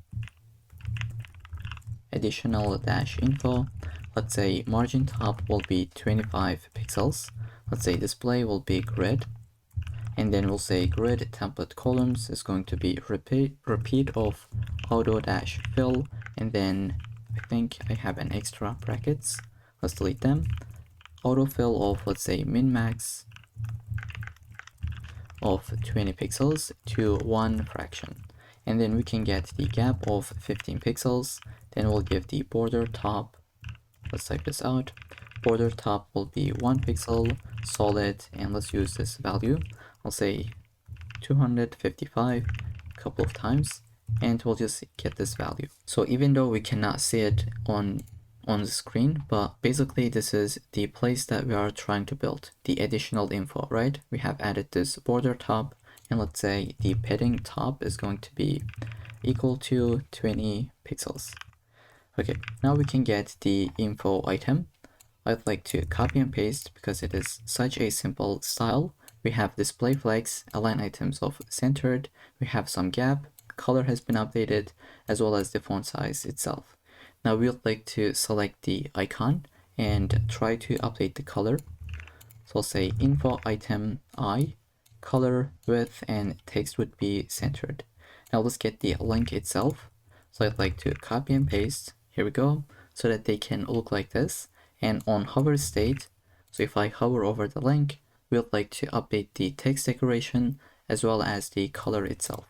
Additional dash info. Let's say margin top will be 25 pixels. Let's say display will be grid. And then we'll say grid template columns is going to be repeat of auto dash fill. And then I think I have an extra brackets. Let's delete them. Autofill of, let's say, min max of 20 pixels to one fraction. And then we can get the gap of 15 pixels. Then we'll give the border top, let's type this out. Border top will be 1 pixel solid, and let's use this value. I'll say 255 a couple of times, and we'll just get this value. So even though we cannot see it on the screen, but basically this is the place that we are trying to build, the additional info, right? We have added this border top, and let's say the padding top is going to be equal to 20 pixels. Okay, now we can get the info item. I'd like to copy and paste because it is such a simple style. We have display flex, align items of centered, we have some gap, color has been updated, as well as the font size itself. Now we would like to select the icon and try to update the color. So I'll say info item I, color, width, and text would be centered. Now let's get the link itself. So I'd like to copy and paste. Here we go, so that they can look like this. And on hover state, so if I hover over the link, we would like to update the text decoration as well as the color itself.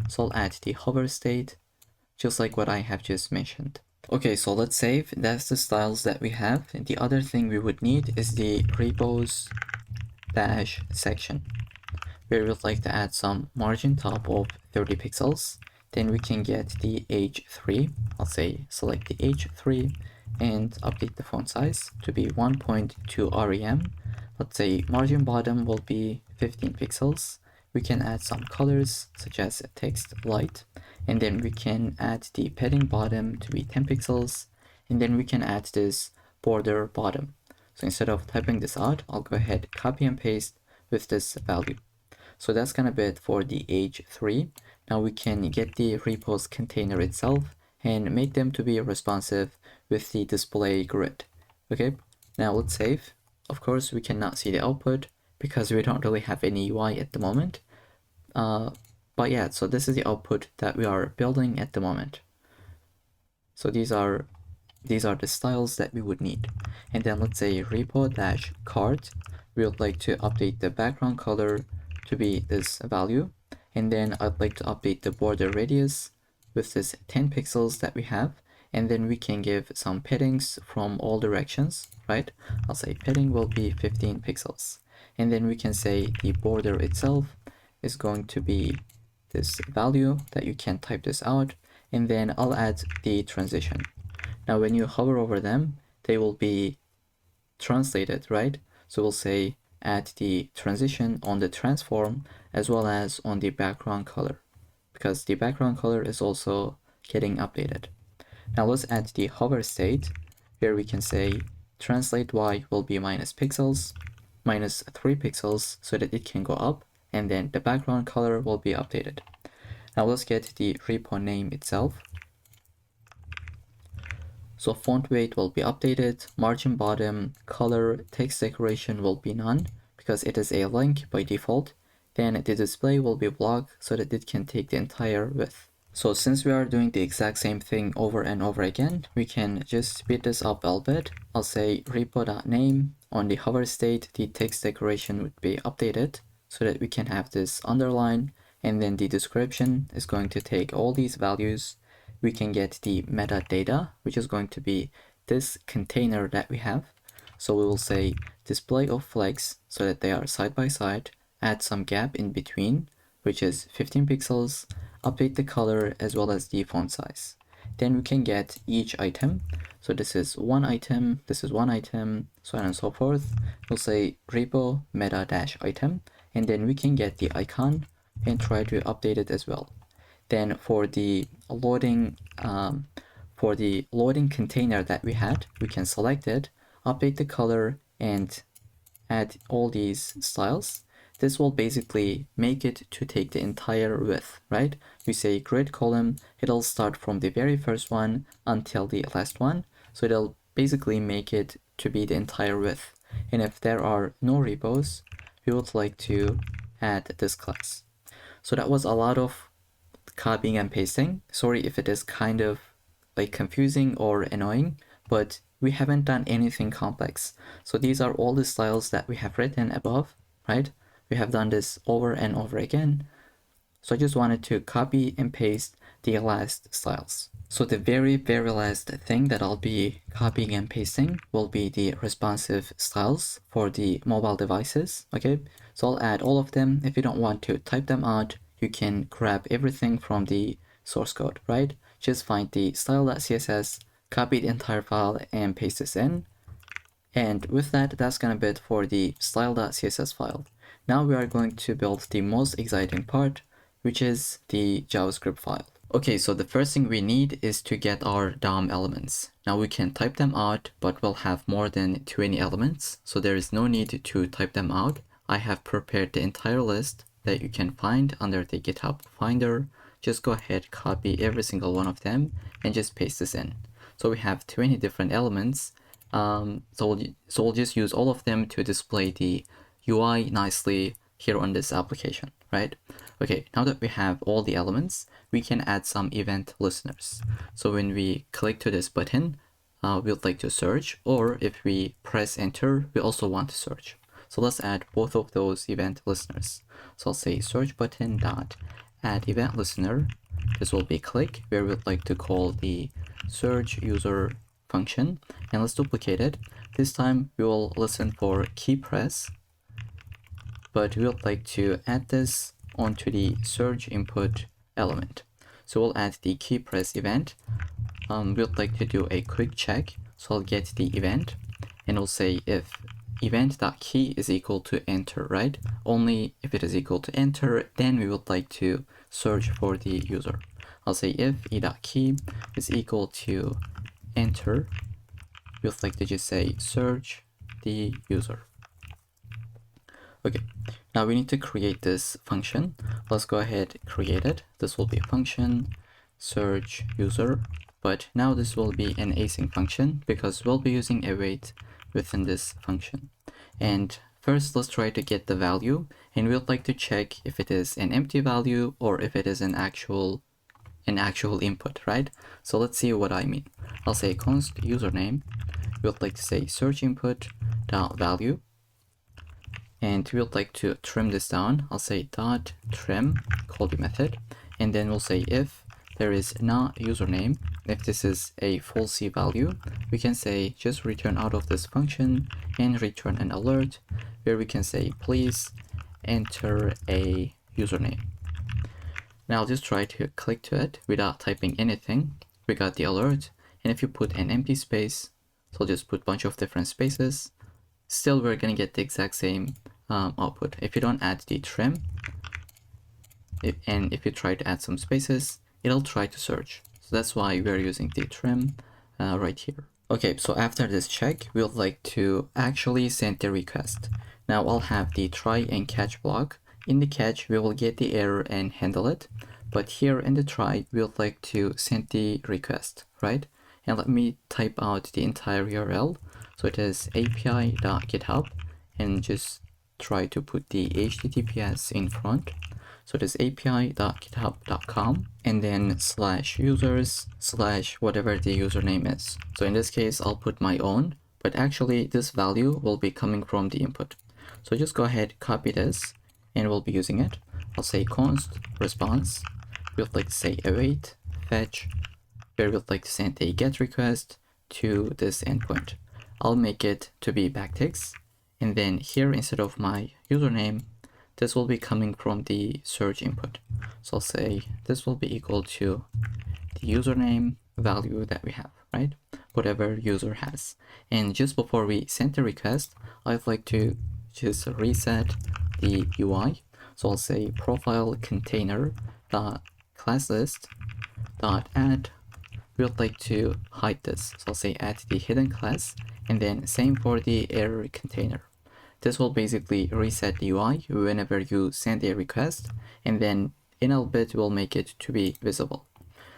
So I'll add the hover state, just like what I have just mentioned. Okay, so let's save. That's the styles that we have. And the other thing we would need is the repos dash section, where we would like to add some margin top of 30 pixels. Then we can get the H3. I'll say select the H3 and update the font size to be 1.2 rem. Let's say margin bottom will be 15 pixels. We can add some colors such as text light, and then we can add the padding bottom to be 10 pixels, and then we can add this border bottom. So instead of typing this out, I'll go ahead, copy and paste with this value. So that's gonna be it for the H3. Now we can get the repos container itself and make them to be responsive with the display grid. Okay, now let's save. Of course, we cannot see the output because we don't really have any UI at the moment. But yeah, so this is the output that we are building at the moment. So these are the styles that we would need. And then let's say repo-cart, we would like to update the background color to be this value. And then I'd like to update the border radius with this 10 pixels that we have. And then we can give some paddings from all directions, right? I'll say padding will be 15 pixels. And then we can say the border itself is going to be this value that you can type this out. And then I'll add the transition. Now when you hover over them, they will be translated, right? So we'll say add the transition on the transform as well as on the background color, because the background color is also getting updated. Now let's add the hover state, where we can say translate y will be minus pixels, minus 3 pixels, so that it can go up, and then the background color will be updated. Now let's get the repo name itself. So font weight will be updated, margin bottom, color, text decoration will be none because it is a link by default. Then the display will be blocked so that it can take the entire width. So since we are doing the exact same thing over and over again, we can just speed this up a little bit. I'll say repo.name. On the hover state, the text decoration would be updated so that we can have this underline, and then the description is going to take all these values. We can get the metadata, which is going to be this container that we have. So we will say display of flags so that they are side by side, add some gap in between, which is 15 pixels, update the color as well as the font size. Then we can get each item. So this is one item, this is one item, so on and so forth. We'll say repo meta dash item, and then we can get the icon and try to update it as well. Then for the loading container that we had, we can select it, update the color, and add all these styles. This will basically make it to take the entire width, right? We say grid column, it'll start from the very first one until the last one. So it'll basically make it to be the entire width. And if there are no repos, we would like to add this class. So that was a lot of copying and pasting. Sorry if it is kind of like confusing or annoying, but we haven't done anything complex. So these are all the styles that we have written above, right? We have done this over and over again. So I just wanted to copy and paste the last styles. So the very last thing that I'll be copying and pasting will be the responsive styles for the mobile devices, okay? So I'll add all of them. If you don't want to type them out, you can grab everything from the source code, right? Just find the style.css, copy the entire file and paste this in. And with that, that's gonna be it for the style.css file. Now we are going to build the most exciting part, which is the JavaScript file. Okay, so the first thing we need is to get our DOM elements. Now we can type them out, but we'll have more than 20 elements, so there is no need to type them out. I have prepared the entire list that you can find under the GitHub Finder. Just go ahead, copy every single one of them, and just paste this in. So we have 20 different elements. So we'll just use all of them to display the UI nicely here on this application, right? Okay, now that we have all the elements, we can add some event listeners. So when we click to this button, we'd like to search, or if we press enter, we also want to search. So let's add both of those event listeners. So I'll say search button dot add event listener. This will be click, where we'd like to call the search user function, and let's duplicate it. This time we will listen for key press, but we would like to add this onto the search input element. So we'll add the key press event. We'd like to do a quick check. So I'll get the event, and we'll say if event.key is equal to enter, right? Only if it is equal to enter, then we would like to search for the user. I'll say if e.key is equal to enter, we would like to just say search the user. Okay, now we need to create this function. Let's go ahead, create it. This will be a function, search user, but now this will be an async function because we'll be using await within this function. And first, let's try to get the value, and we'd like to check if it is an empty value or if it is an actual input, right? So let's see what I mean. I'll say const username. We'd like to say search input dot value, and we would like to trim this down. I'll say dot trim, call the method, and then we'll say if there is not username, if this is a false value, we can say just return out of this function and return an alert where we can say please enter a username. Now I'll just try to click to it without typing anything. We got the alert, and if you put an empty space, so I'll just put a bunch of different spaces, still we're gonna get the exact same output. If you don't add the trim, and if you try to add some spaces, it'll try to search. So that's why we're using the trim right here. Okay, so after this check, we would like to actually send the request. Now I'll have the try and catch block. In the catch, we will get the error and handle it. But here in the try, we would like to send the request, right? And let me type out the entire URL. So it is api.github, and just try to put the HTTPS in front. So it is api.github.com and then /users/ whatever the username is. So in this case, I'll put my own, but actually this value will be coming from the input. So just go ahead, copy this, and we'll be using it. I'll say const response. We would like to say await fetch, where we would like to send a GET request to this endpoint. I'll make it to be backticks, and then here instead of my username, this will be coming from the search input. So I'll say this will be equal to the username value that we have, right? Whatever user has. And just before we send the request, I'd like to just reset the UI. So I'll say profile container dot class list dot add. We would like to hide this. So I'll say add the hidden class, and then same for the error container. This will basically reset the UI whenever you send a request, and then in a bit we'll make it to be visible.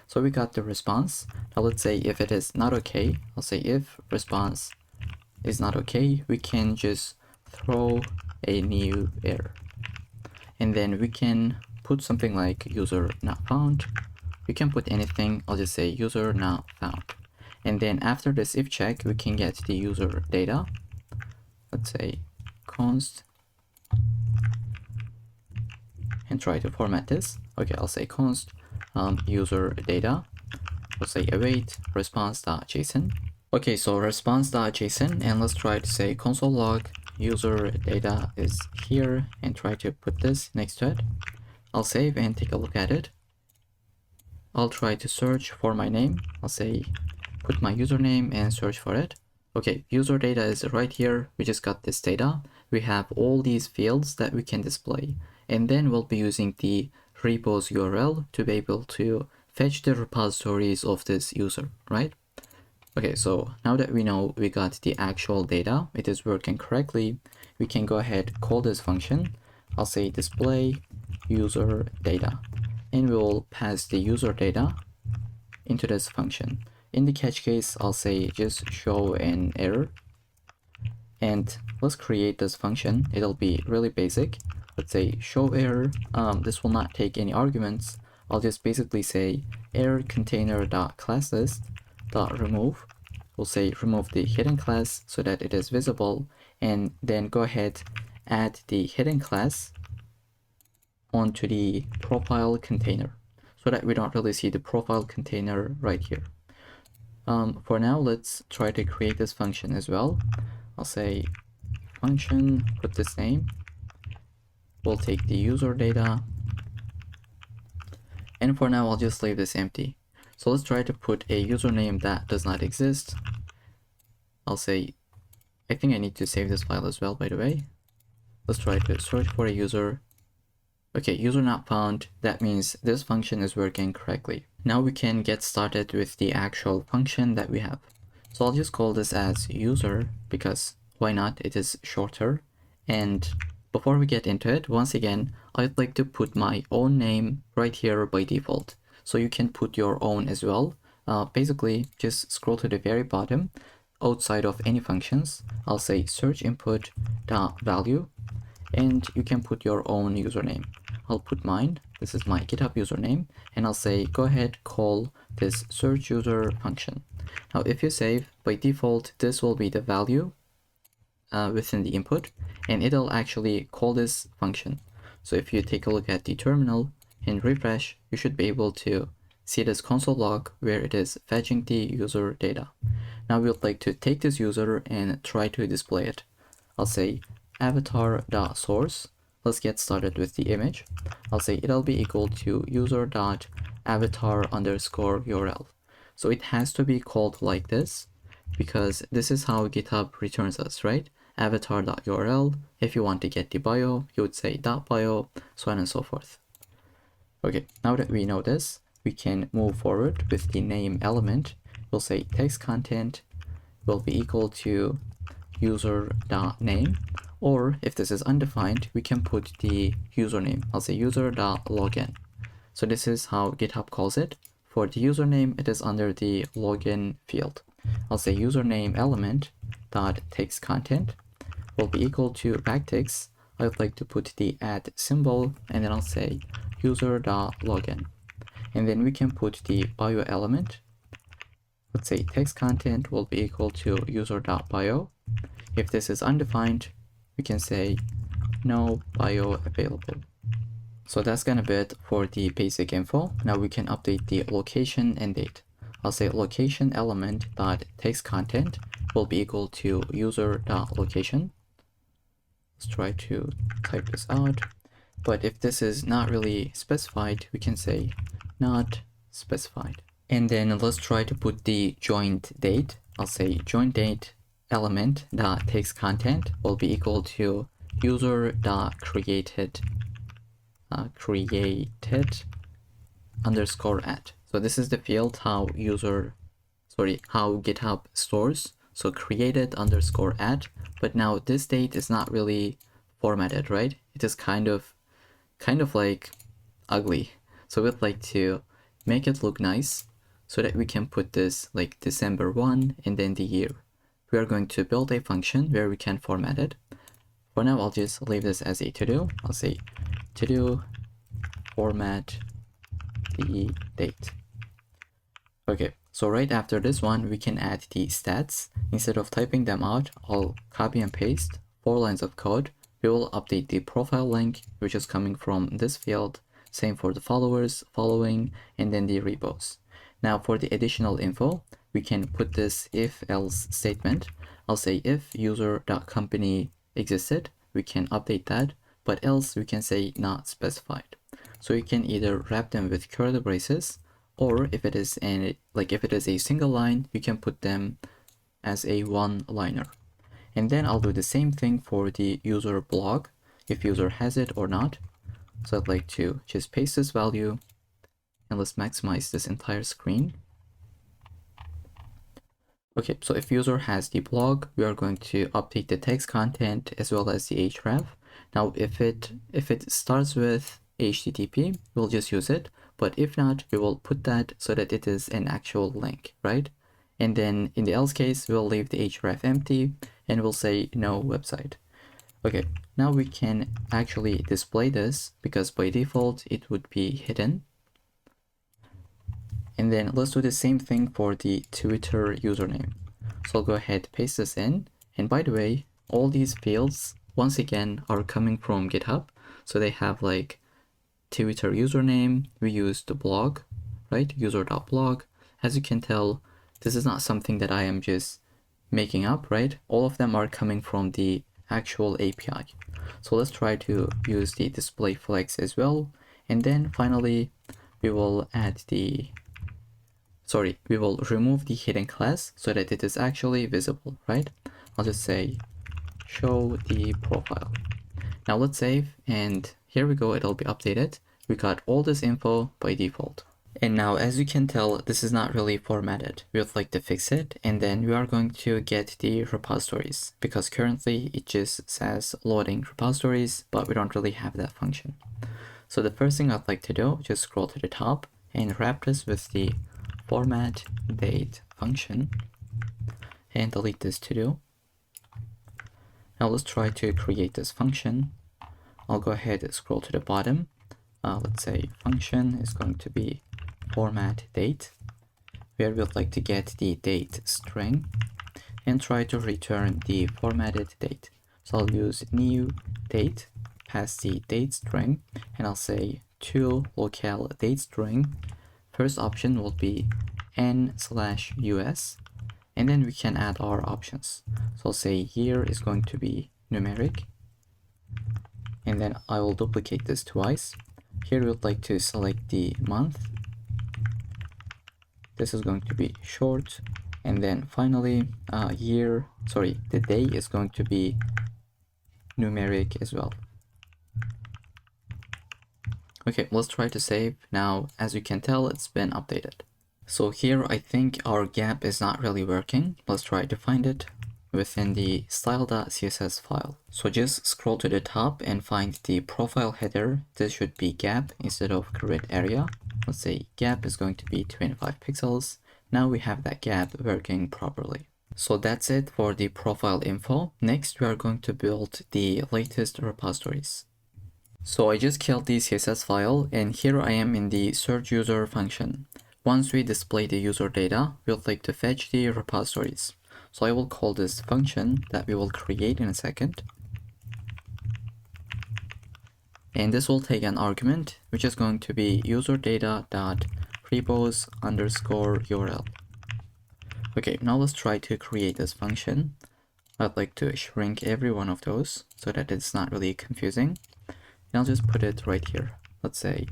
So we got the response. Now let's say if it is not okay, I'll say if response is not okay, we can just throw a new error. And then we can put something like user not found. We can put anything. I'll just say user not found. And then after this if check, we can get the user data. Let's say const, and try to format this. Okay, I'll say const user data. We'll say await response.json. Okay, so response.json, and let's try to say console log user data is here, and try to put this next to it. I'll save and take a look at it. I'll try to search for my name. I'll say put my username and search for it. Okay, user data is right here. We just got this data. We have all these fields that we can display, and then we'll be using the repos URL to be able to fetch the repositories of this user, right? Okay, so now that we know we got the actual data, it is working correctly, we can go ahead, call this function. I'll say display user data, and we'll pass the user data into this function. In the catch case, I'll say just show an error, and let's create this function. It'll be really basic. Let's say show error. This will not take any arguments. I'll just basically say error container dot class list dot remove. We'll say remove the hidden class so that it is visible, and then go ahead, add the hidden class onto the profile container so that we don't really see the profile container right here. For now, let's try to create this function as well. I'll say function, put this name. We'll take the user data, and for now I'll just leave this empty. So let's try to put a username that does not exist. I'll say, I think I need to save this file as well, by the way. Let's try to search for a user. Okay, user not found. That means this function is working correctly. Now we can get started with the actual function that we have. So I'll just call this as user, because why not? It is shorter. And before we get into it, once again, I'd like to put my own name right here by default. So you can put your own as well. Basically, just scroll to the very bottom. Outside of any functions, I'll say search input dot value, and you can put your own username. I'll put mine. This is my GitHub username, and I'll say go ahead, call this search user function. Now if you save, by default this will be the value within the input, and it'll actually call this function. So if you take a look at the terminal and refresh, you should be able to see this console log where it is fetching the user data. Now we would like to take this user and try to display it. I'll say avatar.source. Let's get started with the image. I'll say it'll be equal to user.avatar_URL. So it has to be called like this, because this is how GitHub returns us, right? Avatar.url. If you want to get the bio, you would say .bio, so on and so forth. Okay, now that we know this, we can move forward with the name element. We'll say text content will be equal to user.name, or if this is undefined, we can put the username. I'll say user.login. So this is how GitHub calls it for the username, it is under the login field. I'll say username element dot text content will be equal to backticks. I would like to put the @ symbol, and then I'll say user.login. And then we can put the bio element. Let's say text content will be equal to user.bio. If this is undefined, we can say no bio available. So that's gonna be it for the basic info. Now we can update the location and date. I'll say location element dot text content will be equal to user.location. Let's try to type this out. But if this is not really specified, we can say not specified. And then let's try to put the joint date. I'll say joint date element dot text content will be equal to user dot created underscore at. So this is the field how GitHub stores. So created underscore at, but now this date is not really formatted, right? It is kind of like ugly. So we'd like to make it look nice so that we can put this like December 1 and then the year. We are going to build a function where we can format it. For now, I'll just leave this as a to-do. I'll say to-do format the date. Okay, so right after this one, we can add the stats. Instead of typing them out, I'll copy and paste 4 lines of code. We will update the profile link, which is coming from this field. Same for the followers, following, and then the repos. Now for the additional info, we can put this if-else statement. I'll say if user.company existed, we can update that, but else we can say not specified. So you can either wrap them with curly braces, or if it is a single line, you can put them as a one-liner. And then I'll do the same thing for the user blog, if user has it or not. So I'd like to just paste this value, and let's maximize this entire screen. Okay, so if user has the blog, we are going to update the text content as well as the href. Now, if it starts with HTTP, we'll just use it. But if not, we will put that so that it is an actual link, right? And then in the else case, we'll leave the href empty and we'll say no website. Okay, now we can actually display this because by default it would be hidden. And then let's do the same thing for the Twitter username. So I'll go ahead, paste this in. And by the way, all these fields, once again, are coming from GitHub. So they have like Twitter username, we use the blog, right? User.blog. As you can tell, this is not something that I am just making up, right? All of them are coming from the actual API. So let's try to use the display flex as well. And then finally, we will remove the hidden class so that it is actually visible, right? I'll just say show the profile. Now let's save, and here we go, it'll be updated. We got all this info by default. And now, as you can tell, this is not really formatted. We would like to fix it, and then we are going to get the repositories, because currently it just says loading repositories, but we don't really have that function. So the first thing I'd like to do, just scroll to the top and wrap this with the format date function and delete this to do. Now let's try to create this function. I'll go ahead and scroll to the bottom. Let's say function is going to be format date, where we'd like to get the date string and try to return the formatted date. So I'll use new date, pass the date string, and I'll say to locale date string. First option will be n/us, and then we can add our options. So I'll say year is going to be numeric, and then I will duplicate this twice. Here we would like to select the month. This is going to be short, and then finally the day is going to be numeric as well. Okay, let's try to save. Now, as you can tell, it's been updated. So here I think our gap is not really working. Let's try to find it within the style.css file. So just scroll to the top and find the profile header. This should be gap instead of grid area. let's say gap is going to be 25 pixels. Now we have that gap working properly. So that's it for the profile info. Next, we are going to build the latest repositories. So I just killed the CSS file, and here I am in the search user function. Once we display the user data, we'll like to fetch the repositories. So I will call this function that we will create in a second. And this will take an argument, which is going to be user data dot repos underscore URL. Okay, now let's try to create this function. I'd like to shrink every one of those so that it's not really confusing. And I'll just put it right here. Let's say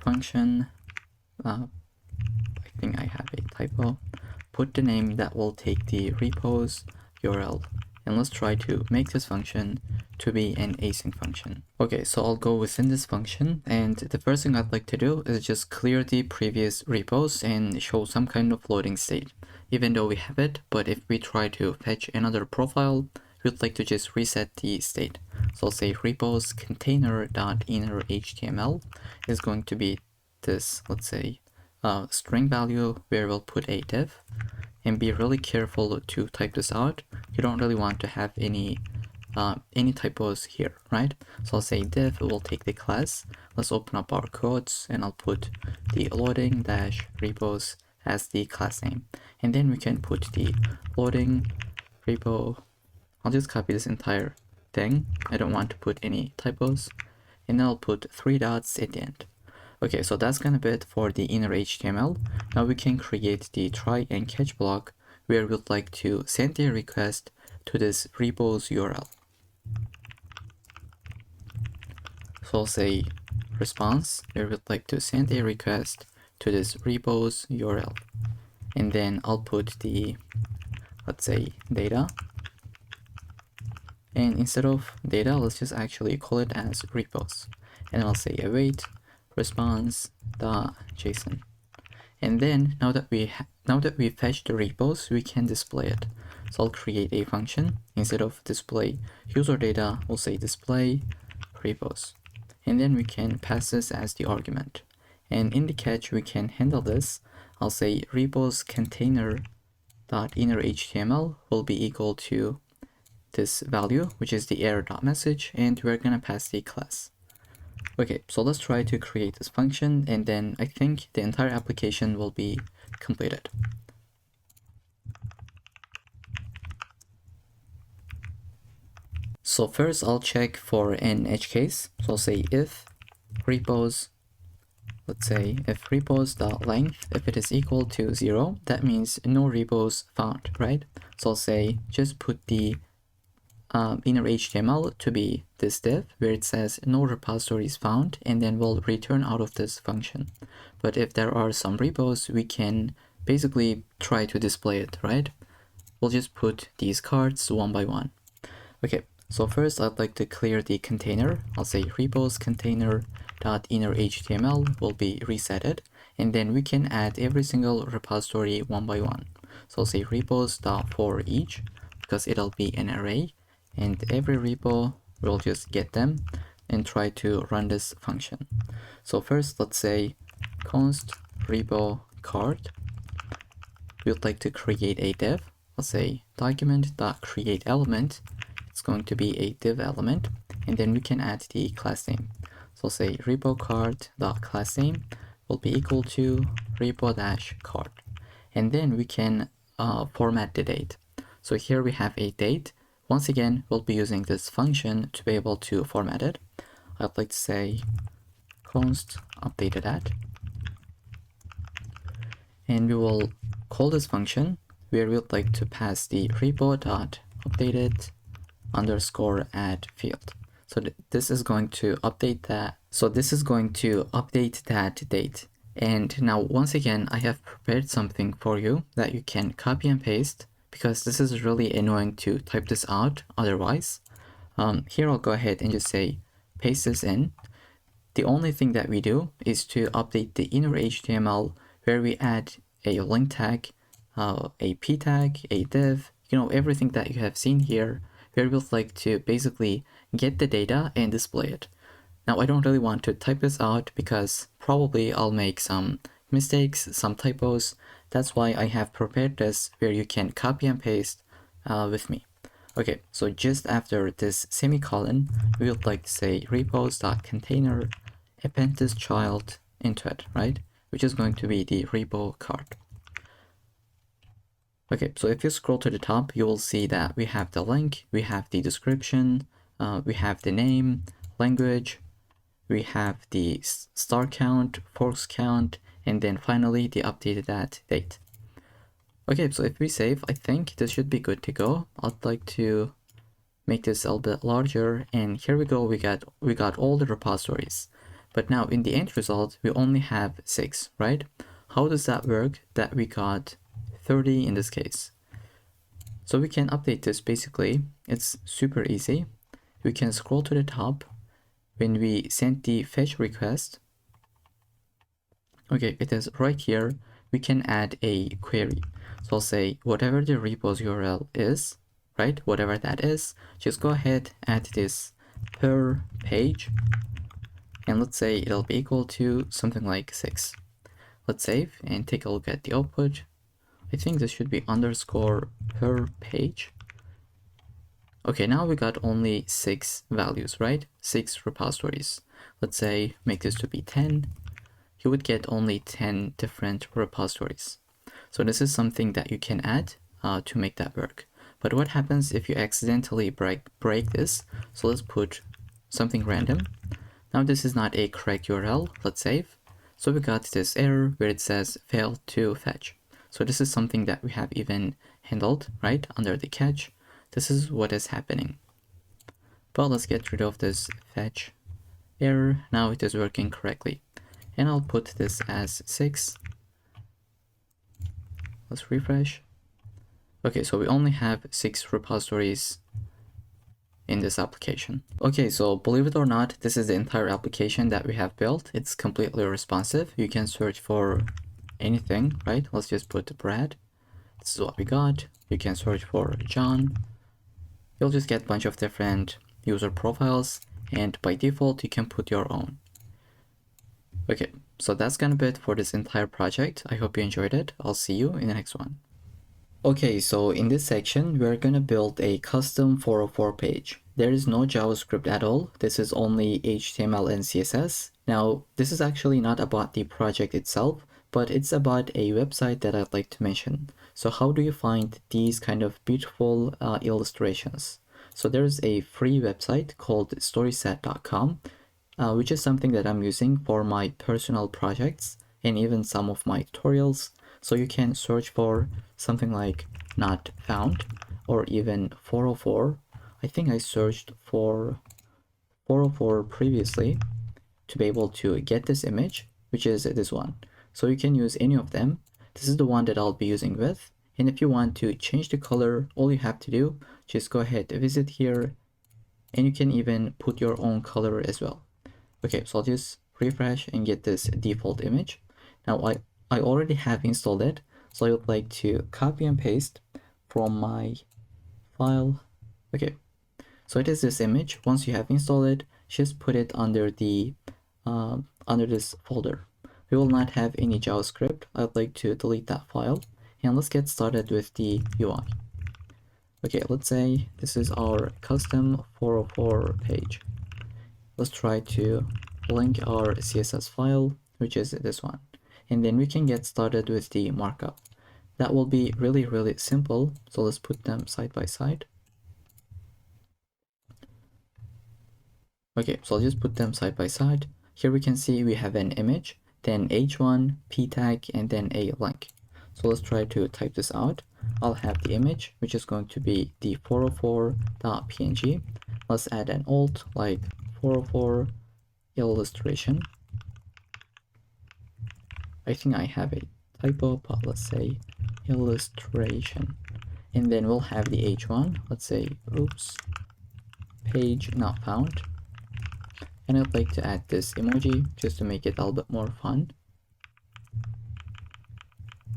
function, I think I have a typo. Put the name that will take the repos URL. And let's try to make this function to be an async function. Okay, so I'll go within this function, and the first thing I'd like to do is just clear the previous repos and show some kind of loading state. Even though we have it, but if we try to fetch another profile, we'd like to just reset the state. So I'll say repos container.inner HTML is going to be this, let's say, string value where we'll put a div. And be really careful to type this out. You don't really want to have any typos here, right? So I'll say div will take the class. Let's open up our codes, and I'll put the loading dash repos as the class name. And then we can put the loading repo. I'll just copy this entire thing. I don't want to put any typos. And then I'll put 3 dots at the end. Okay, so that's gonna be it for the inner HTML. Now we can create the try and catch block where we'd like to send a request to this repos URL. So I'll say response where we'd like to send a request to this repos URL. And then I'll put the, let's say, data. And instead of data, let's just actually call it as repos. And I'll say await response.json. And then now that we fetched the repos, we can display it. So I'll create a function. Instead of display user data, we'll say display repos. And then we can pass this as the argument. And in the catch, we can handle this. I'll say repos container.inner HTML will be equal to this value, which is the error.message, and we're gonna pass the class. Okay, so let's try to create this function, and then I think the entire application will be completed. So first I'll check for an edge case. So I'll say if repos, let's say if repos.length, if it is equal to 0, that means no repos found, right? So I'll say just put the inner HTML to be this div where it says no repositories found, and then we'll return out of this function. But if there are some repos, we can basically try to display it, right? We'll just put these cards one by one. Okay, so first I'd like to clear the container. I'll say repos container.inner HTML will be resetted, and then we can add every single repository one by one. So I'll say repos.for each because it'll be an array. And every repo will just get them and try to run this function. So first, let's say const repo card. We'd like to create a div. Let's say document.createElement. It's going to be a div element, and then we can add the class name. So say repo card.class name will be equal to repo-card, and then we can format the date. So here we have a date. Once again, we'll be using this function to be able to format it. I'd like to say const updated at, and we will call this function where we'd like to pass the repo.updated underscore add field. So this is going to update that. So this is going to update that date. And now once again, I have prepared something for you that you can copy and paste, because this is really annoying to type this out otherwise. Here I'll go ahead and just say paste this in. The only thing that we do is to update the inner HTML where we add a link tag, a p tag, a div, everything that you have seen here, where we'd like to basically get the data and display it. Now I don't really want to type this out because probably I'll make some mistakes, some typos. That's why I have prepared this where you can copy and paste with me. Okay, so just after this semicolon, we would like to say repos.container append this child into it, right? Which is going to be the repo card. Okay, so if you scroll to the top, you will see that we have the link, we have the description, we have the name, language, we have the star count, forks count, and then finally the updated date. Okay, so if we save, I think this should be good to go. I'd like to make this a little bit larger, and here we go, we got all the repositories. But now in the end result, we only have 6, right? How does that work that we got 30 in this case? So we can update this basically. It's super easy. We can scroll to the top. When we send the fetch request, okay, it is right here. We can add a query. So I'll say whatever the repo's URL is, right? Whatever that is, just go ahead, add this per page. And let's say it'll be equal to something like 6. Let's save and take a look at the output. I think this should be underscore per page. Okay, now we got only 6 values, right? 6 repositories. Let's say make this to be 10. You would get only 10 different repositories. So this is something that you can add to make that work. But what happens if you accidentally break this? So let's put something random. Now this is not a correct URL. Let's save. So we got this error where it says failed to fetch. So this is something that we have even handled, right? Under the catch. This is what is happening. But let's get rid of this fetch error. Now it is working correctly. And I'll put this as 6. Let's refresh. Okay, so we only have 6 repositories in this application. Okay, so believe it or not, this is the entire application that we have built. It's completely responsive. You can search for anything, right? Let's just put Brad. This is what we got. You can search for John. You'll just get a bunch of different user profiles, and by default you can put your own. Okay, so that's gonna be it for this entire project. I hope you enjoyed it. I'll see you in the next one. Okay, so in this section we're gonna build a custom 404 page. There is no JavaScript at all. This is only HTML and CSS. Now this is actually not about the project itself, but it's about a website that I'd like to mention. So how do you find these kind of beautiful illustrations? So there's a free website called storyset.com, which is something that I'm using for my personal projects and even some of my tutorials. So you can search for something like not found or even 404. I think I searched for 404 previously to be able to get this image, which is this one. So you can use any of them. This is the one that I'll be using with. And if you want to change the color, all you have to do, just go ahead, visit here, and you can even put your own color as well. Okay, so I'll just refresh and get this default image. Now I already have installed it, so I would like to copy and paste from my file. Okay, so it is this image. Once you have installed it, just put it under the under this folder. We will not have any JavaScript. I'd like to delete that file, and let's get started with the UI. Okay, let's say this is our custom 404 page. Let's try to link our CSS file, which is this one, and then we can get started with the markup. That will be really simple. So let's put them side by side. Okay, so I'll just put them side by side. Here we can see we have an image, then h1, p tag, and then a link. So let's try to type this out. I'll have the image, which is going to be the 404.png. Let's add an alt like 404 illustration. I think I have a typo, but let's say illustration. And then we'll have the h1. Let's say oops, page not found. And I'd like to add this emoji just to make it a little bit more fun.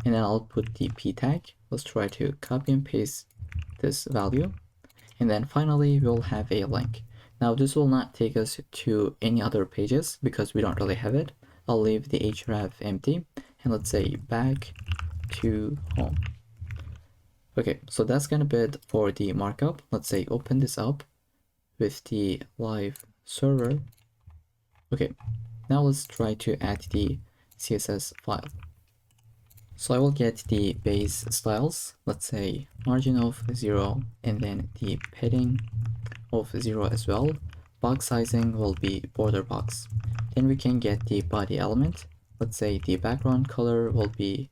And then I'll put the p tag. Let's try to copy and paste this value. And then finally we'll have a link. Now this will not take us to any other pages because we don't really have it. I'll leave the href empty and let's say back to home. Okay, so that's gonna be it for the markup. Let's say open this up with the live server. Okay, now let's try to add the CSS file. So I will get the base styles, let's say margin of 0 and then the padding of 0 as well. Box sizing will be border box. Then we can get the body element. Let's say the background color will be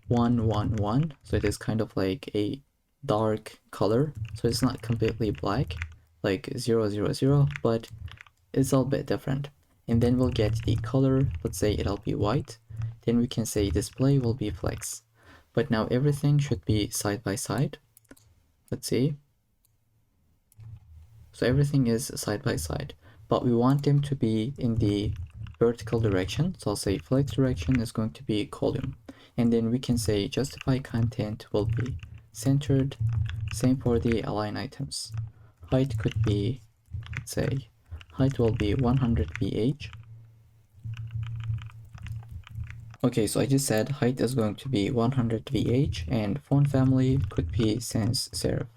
111. So it is kind of like a dark color. So it's not completely black like 000, but it's a little bit different. And then we'll get the color. Let's say it'll be white. Then we can say display will be flex. But now everything should be side by side. Let's see. So everything is side by side, but we want them to be in the vertical direction. So I'll say flex direction is going to be column. And then we can say justify content will be centered. Same for the align items. Height could be, let's say, height will be 100 ph. Okay, so I just said height is going to be 100 ph and font family could be sans serif.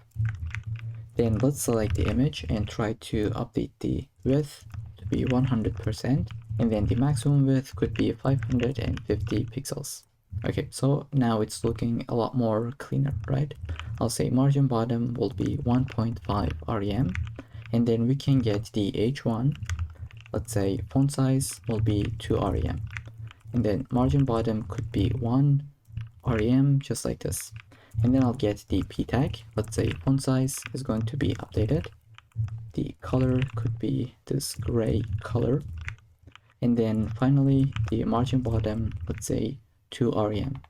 Then let's select the image and try to update the width to be 100%, and then the maximum width could be 550 pixels. Okay, so now it's looking a lot more cleaner, right? I'll say margin bottom will be 1.5 rem, and then we can get the h1. Let's say font size will be 2 rem, and then margin bottom could be 1 rem, just like this. And then I'll get the p tag. Let's say font size is going to be updated. The color could be this gray color. And then finally the margin bottom, let's say 2 rem.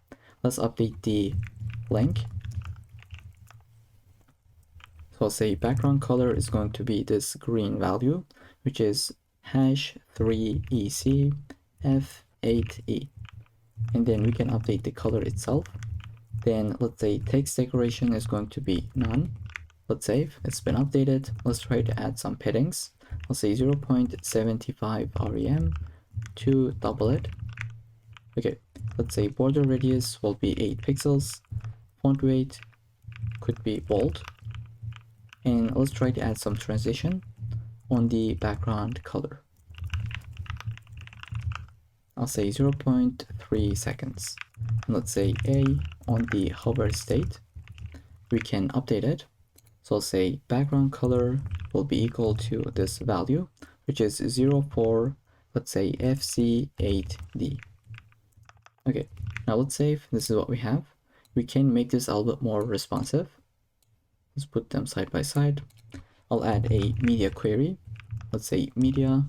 Let's update the link. So I'll say background color is going to be this green value, which is #3ECF8E. And then we can update the color itself. Then let's say text decoration is going to be none. Let's save, it's been updated. Let's try to add some paddings. I'll say 0.75 rem to double it. Okay, let's say border radius will be 8 pixels. Font weight could be bold. And let's try to add some transition on the background color. I'll say 0.3 seconds. And let's say A on the hover state. We can update it. So I'll say background color will be equal to this value, which is 04, let's say FC8D. Okay, now let's save. This is what we have. We can make this a little bit more responsive. Let's put them side by side. I'll add a media query. Let's say media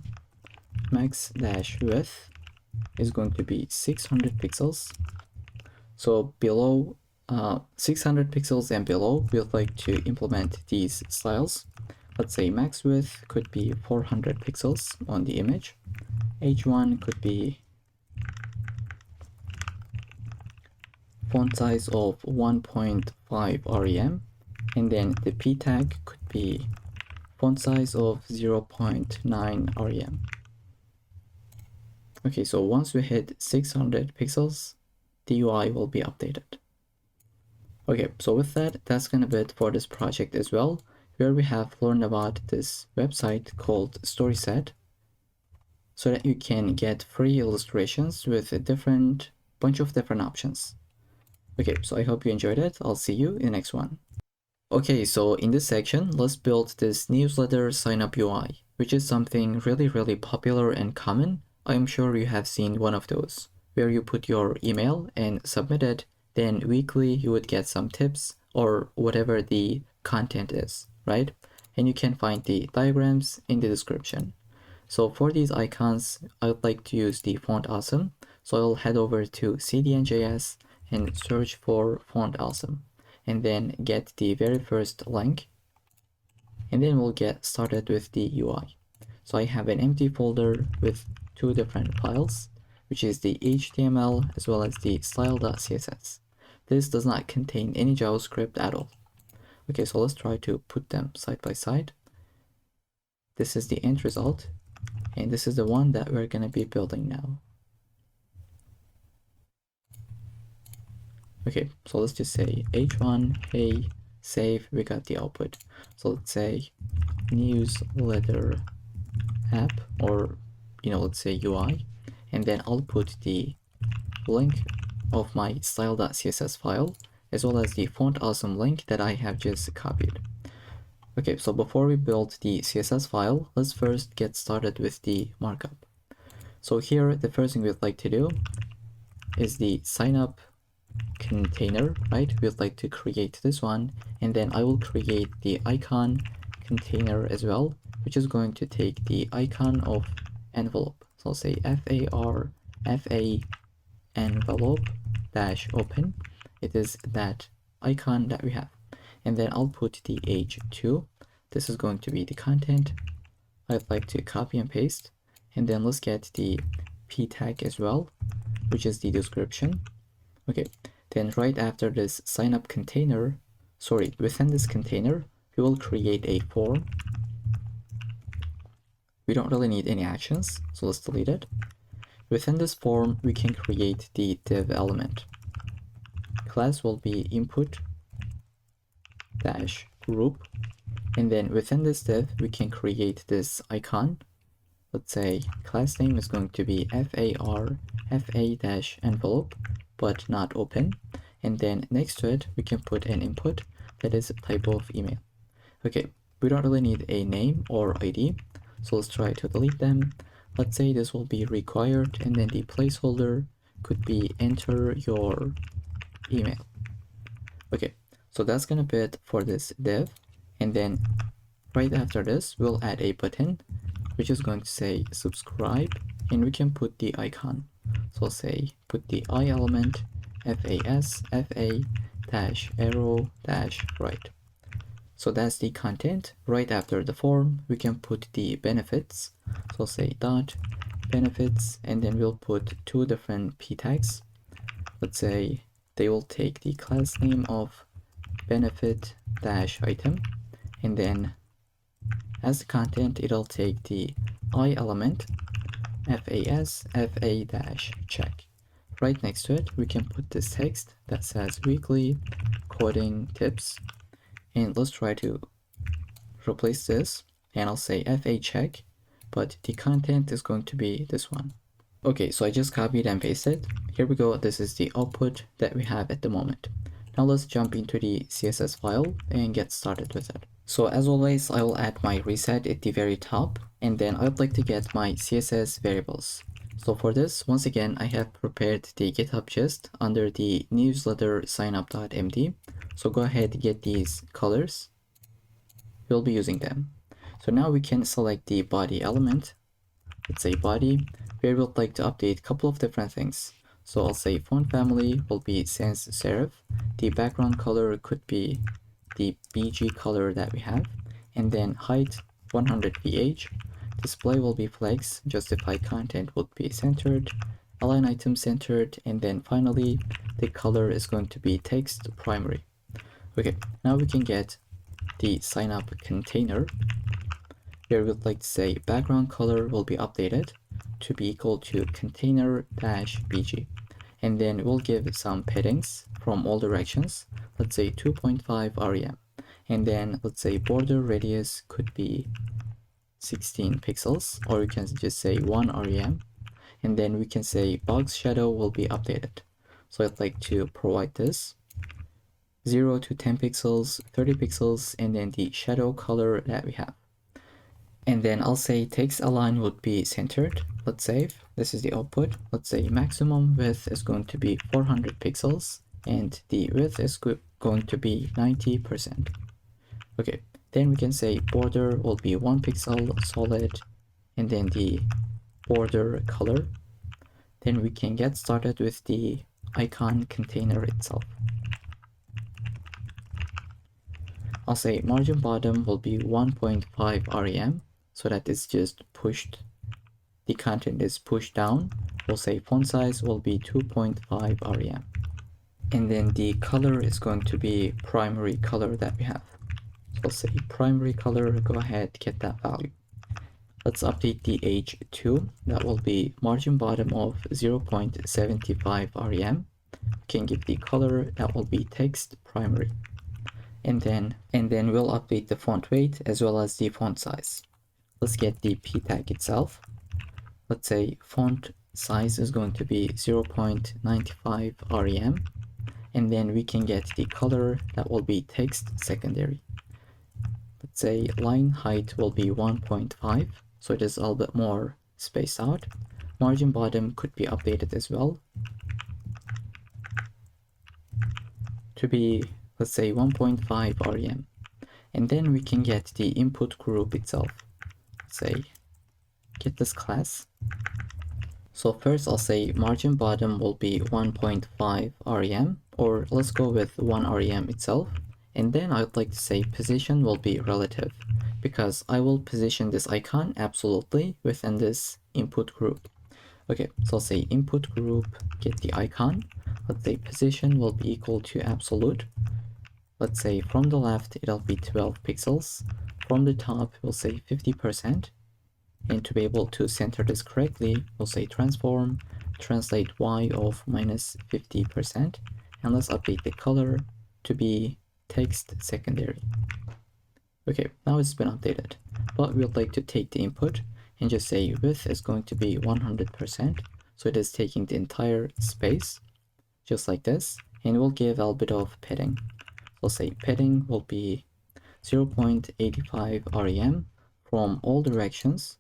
max-width is going to be 600 pixels. So below 600 pixels and below, we'd like to implement these styles. Let's say max width could be 400 pixels on the image. H1 could be font size of 1.5 rem, and then the p tag could be font size of 0.9 rem. Okay, so once we hit 600 pixels, the UI will be updated. Okay, so with that, that's gonna be it for this project as well, where we have learned about this website called StorySet, so that you can get free illustrations with a bunch of different options. Okay, so I hope you enjoyed it. I'll see you in the next one. Okay, so in this section, let's build this newsletter sign-up UI, which is something really popular and common. I'm sure you have seen one of those, where you put your email and submit it. Then weekly you would get some tips or whatever the content is, right? And you can find the diagrams in the description. So for these icons, I would like to use the font awesome. So I'll head over to CDN.js and search for font awesome, and then get the very first link. And then we'll get started with the UI. So I have an empty folder with 2 different files, which is the HTML as well as the style.css. This does not contain any JavaScript at all. Okay, so let's try to put them side by side. This is the end result, and this is the one that we're going to be building now. Okay, so let's just say h1, hey, save, we got the output. So let's say newsletter app, or let's say UI, and then I'll put the link of my style.css file as well as the font awesome link that I have just copied. Okay, so before we build the CSS file, let's first get started with the markup. So here, the first thing we'd like to do is the signup container, right? We'd like to create this one, and then I will create the icon container as well, which is going to take the icon of envelope. So I'll say FA envelope dash open. It is that icon that we have. And then I'll put the h2. This is going to be the content. I'd like to copy and paste. And then let's get the p tag as well, which is the description. Okay, then right after this signup container, within this container, we will create a form. We don't really need any actions, so let's delete it. Within this form, we can create the div element. Class will be input dash group, and then within this div, we can create this icon. Let's say class name is going to be fa-envelope, but not open. And then next to it, we can put an input that is a type of email. Okay, we don't really need a name or ID, so let's try to delete them. Let's say this will be required, and then the placeholder could be enter your email. Okay, so that's gonna be it for this div. And then right after this, we'll add a button, which is going to say subscribe, and we can put the icon. So I'll say put the I element fa dash arrow dash right. So that's the content. Right after the form, we can put the benefits. So I'll say dot benefits, and then we'll put two different p tags. Let's say they will take the class name of benefit dash item, and then as the content, it'll take the I element fa dash check. Right next to it, we can put this text that says weekly coding tips. And let's try to replace this, and I'll say fa check, but the content is going to be this one. Okay, so I just copied and pasted. Here we go. This is the output that we have at the moment. Now let's jump into the CSS file and get started with it. So as always, I will add my reset at the very top, and then I'd like to get my CSS variables. So for this, once again, I have prepared the GitHub gist under the newsletter signup.md. So go ahead and get these colors. We'll be using them. So now we can select the body element. Let's say body, where we'd like to update a couple of different things. So I'll say font family will be sans serif. The background color could be the BG color that we have. And then height 100 ph. Display will be flex. Justify content would be centered. Align item centered. And then finally, the color is going to be text primary. Okay, now we can get the signup container. Here we'd like to say background color will be updated to be equal to container-bg. And then we'll give some paddings from all directions. Let's say 2.5 rem. And then let's say border radius could be 16 pixels, or you can just say 1 rem. And then we can say box shadow will be updated. So I'd like to provide this 0 to 10 pixels, 30 pixels, and then the shadow color that we have. And then I'll say text align would be centered. Let's save. This is the output. Let's say maximum width is going to be 400 pixels, and the width is going to be 90%. Okay, then we can say border will be 1 pixel solid, and then the border color. Then we can get started with the icon container itself. I'll say margin bottom will be 1.5 rem, so that it's just pushed, the content is pushed down. We'll say font size will be 2.5 rem. And then the color is going to be primary color that we have. So I'll say primary color, go ahead, get that value. Let's update the age to, that will be margin bottom of 0.75 rem. We can give the color, that will be text primary. And then we'll update the font weight as well as the font size. Let's get the p tag itself. Let's say font size is going to be 0.95 rem. And then we can get the color, that will be text secondary. Let's say line height will be 1.5, so it is a little bit more spaced out. Margin bottom could be updated as well to be, let's say 1.5 rem. And then we can get the input group itself. Say get this class. So first I'll say margin bottom will be 1.5 rem, or let's go with 1 rem itself. And then I'd like to say position will be relative, because I will position this icon absolutely within this input group. Okay, so I'll say input group, get the icon. Let's say position will be equal to absolute. Let's say from the left, it'll be 12 pixels. From the top, we'll say 50%. And to be able to center this correctly, we'll say transform, translate y of minus 50%. And let's update the color to be text secondary. Okay, now it's been updated, but we'd like to take the input and just say width is going to be 100%. So it is taking the entire space, just like this, and we'll give a little bit of padding. We'll say padding will be 0.85 rem from all directions,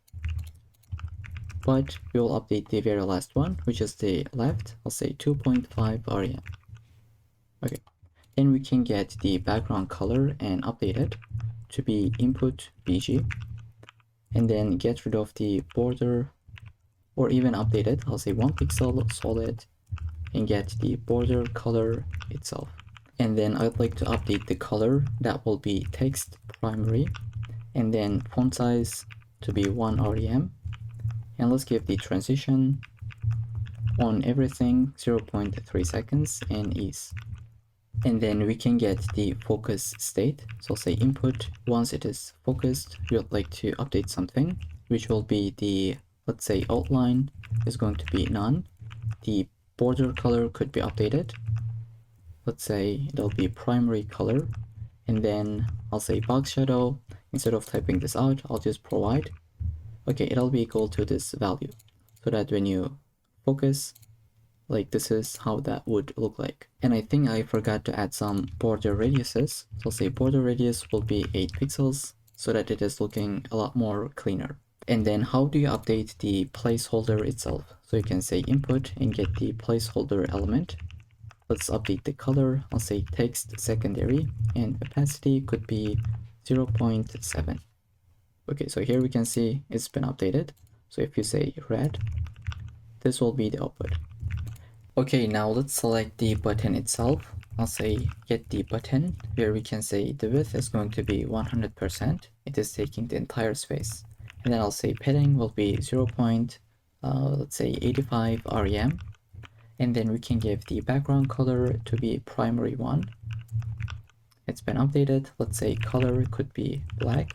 but we will update the very last one, which is the left. I'll say 2.5 rem. Okay, then we can get the background color and update it to be input bg, and then get rid of the border, or even update it. I'll say 1 pixel solid and get the border color itself. And then I'd like to update the color, that will be text primary, and then font size to be 1 rem. And let's give the transition on everything 0.3 seconds and ease. And then we can get the focus state. So say input, once it is focused, we would like to update something, which will be the, let's say outline is going to be none. The border color could be updated. Let's say it'll be primary color. And then I'll say box shadow. Instead of typing this out, I'll just provide. Okay, it'll be equal to this value, so that when you focus, like this is how that would look like. And I think I forgot to add some border radiuses. So I'll say border radius will be 8 pixels, so that it is looking a lot more cleaner. And then how do you update the placeholder itself? So you can say input and get the placeholder element. Let's update the color. I'll say text secondary, and opacity could be 0.7. Okay, so here we can see it's been updated. So if you say red, this will be the output. Okay, now let's select the button itself. I'll say get the button, where we can say the width is going to be 100%. It is taking the entire space. And then I'll say padding will be 0. Let's say 85 rem. And then we can give the background color to be primary one. It's been updated. Let's say color could be black.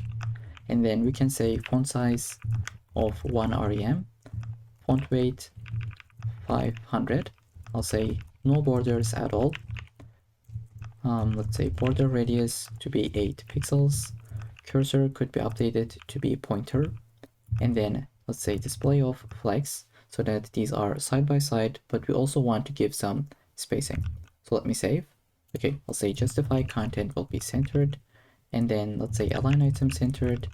And then we can say font size of 1 rem, font weight 500. I'll say no borders at all. Let's say border radius to be 8 pixels. Cursor could be updated to be pointer. And then let's say display of flex, so that these are side by side, but we also want to give some spacing. So let me save. Okay, I'll say justify content will be centered. And then let's say align item centered.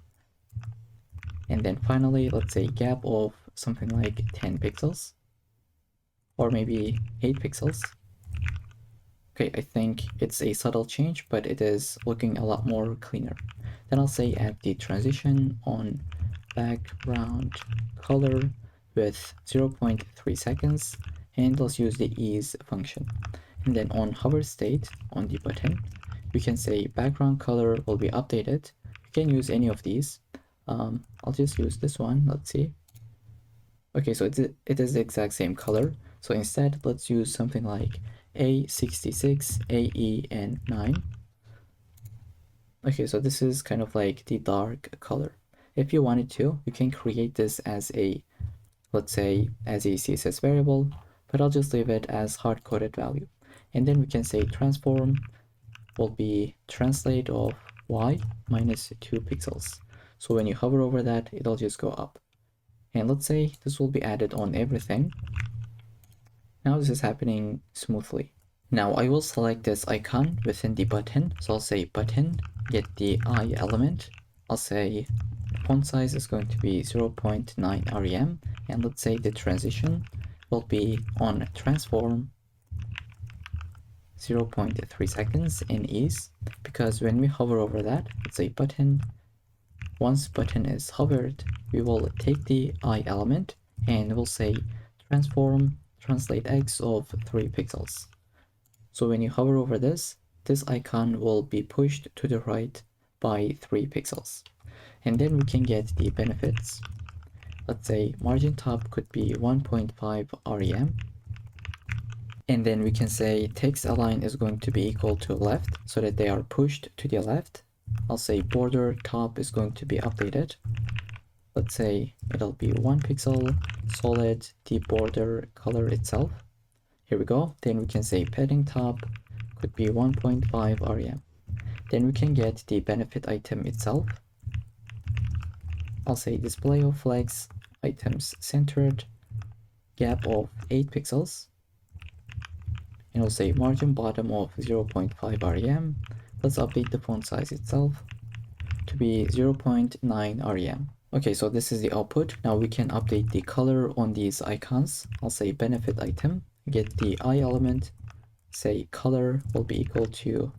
And then finally, let's say gap of something like 10 pixels, or maybe 8 pixels. Okay, I think it's a subtle change, but it is looking a lot more cleaner. Then I'll say add the transition on background color with 0.3 seconds, and let's use the ease function. And then on hover state on the button, we can say background color will be updated. You can use any of these. I'll just use this one. Let's see. Okay, so it is the exact same color. So instead, let's use something like A66, AE, and 9. Okay, so this is kind of like the dark color. If you wanted to, you can create this as a, let's say, as a CSS variable, but I'll just leave it as hard-coded value. And then we can say transform will be translate of y minus 2 pixels. So when you hover over that, it'll just go up. And let's say this will be added on everything. Now this is happening smoothly. Now I will select this icon within the button. So I'll say button, get the I element. I'll say font size is going to be 0.9 rem. And let's say the transition will be on transform 0.3 seconds in ease, because when we hover over that, let's say button, once button is hovered, we will take the I element and we'll say transform translate x of 3 pixels. So when you hover over this, this icon will be pushed to the right by 3 pixels. And then we can get the benefits. Let's say margin top could be 1.5 rem. And then we can say text align is going to be equal to left so that they are pushed to the left. I'll say border top is going to be updated. Let's say it'll be 1 pixel solid, the border color itself. Here we go. Then we can say padding top could be 1.5 rem. Then we can get the benefit item itself. I'll say display of flex, items centered, gap of 8 pixels. And we'll say margin bottom of 0.5 rem. Let's update the font size itself to be 0.9 rem. Okay, so this is the output. Now we can update the color on these icons. I'll say benefit item, get the I element, say color will be equal to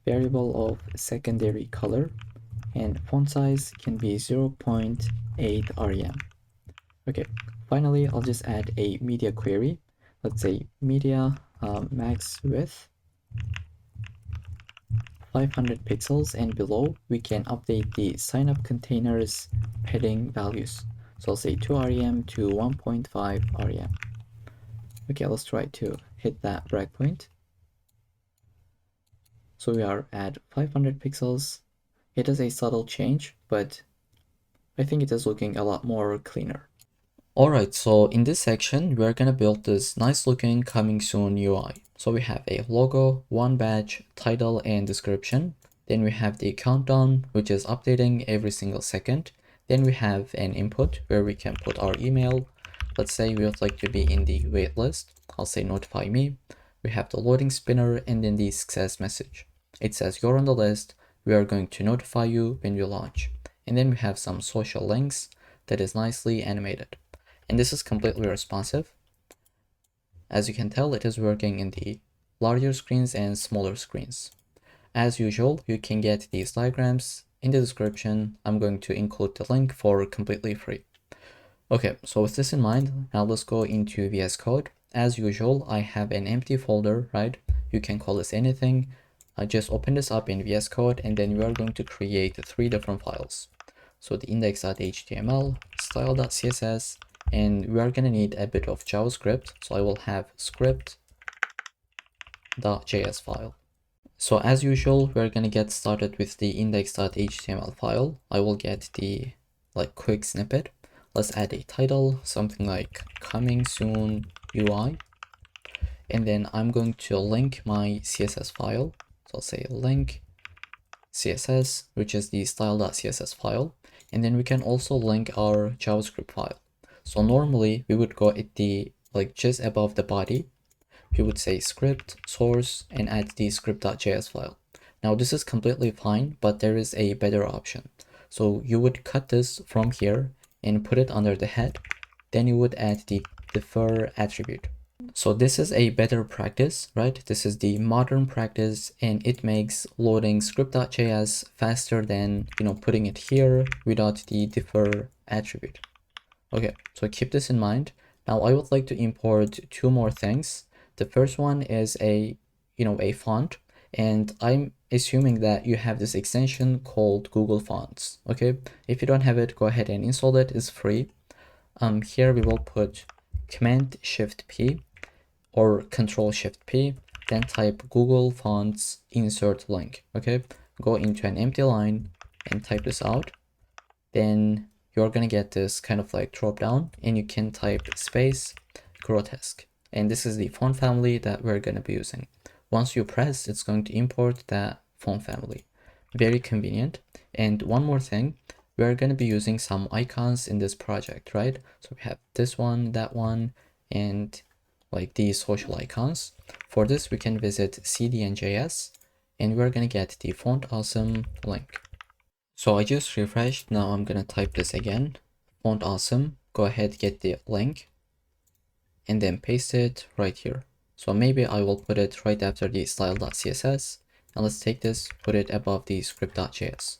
variable of secondary color, and font size can be 0.8 rem. Okay, finally, I'll just add a media query. Let's say media max width 500 pixels, and below we can update the signup containers padding values. So I'll say 2 rem to 1.5 rem. Okay, let's try to hit that breakpoint. So we are at 500 pixels. It is a subtle change, but I think it is looking a lot more cleaner. Alright, so in this section, we're gonna build this nice looking coming soon UI. So we have a logo, one badge, title, and description. Then we have the countdown, which is updating every single second. Then we have an input where we can put our email. Let's say we would like to be in the wait list. I'll say notify me. We have the loading spinner and then the success message. It says you're on the list. We are going to notify you when you launch. And then we have some social links that is nicely animated. And this is completely responsive. As you can tell, it is working in the larger screens and smaller screens. As usual, you can get these diagrams in the description. I'm going to include the link for completely free. Okay, so with this in mind, now let's go into VS Code. As usual, I have an empty folder, right? You can call this anything. I just open this up in VS Code, and then we are going to create 3 different files. So the index.html, style.css, and we are going to need a bit of JavaScript. So I will have script.js file. So as usual, we're going to get started with the index.html file. I will get the quick snippet. Let's add a title, something like coming soon UI. And then I'm going to link my CSS file. So I'll say link CSS, which is the style.css file. And then we can also link our JavaScript file. So normally we would go at the just above the body. We would say script source and add the script.js file. Now this is completely fine, but there is a better option. So you would cut this from here and put it under the head. Then you would add the defer attribute. So this is a better practice, right? This is the modern practice, and it makes loading script.js faster than putting it here without the defer attribute. Okay, so keep this in mind. Now I would like to import 2 more things. The first one is a font, and I'm assuming that you have this extension called Google Fonts. Okay, if you don't have it, go ahead and install it. It's free. Here we will put Command Shift P or Control Shift P, then type Google Fonts insert link. Okay, go into an empty line and type this out. then you're gonna get this kind of like drop down, and you can type space grotesque. And this is the font family that we're gonna be using. Once you press, it's going to import that font family. Very convenient. And one more thing, we're gonna be using some icons in this project, right? So we have this one, that one, and like these social icons. For this, we can visit cdn.js, and we're gonna get the font awesome link. So I just refreshed. Now I'm gonna type this again. Font awesome. Go ahead, get the link, and then paste it right here. So maybe I will put it right after the style.css. And let's take this, put it above the script.js.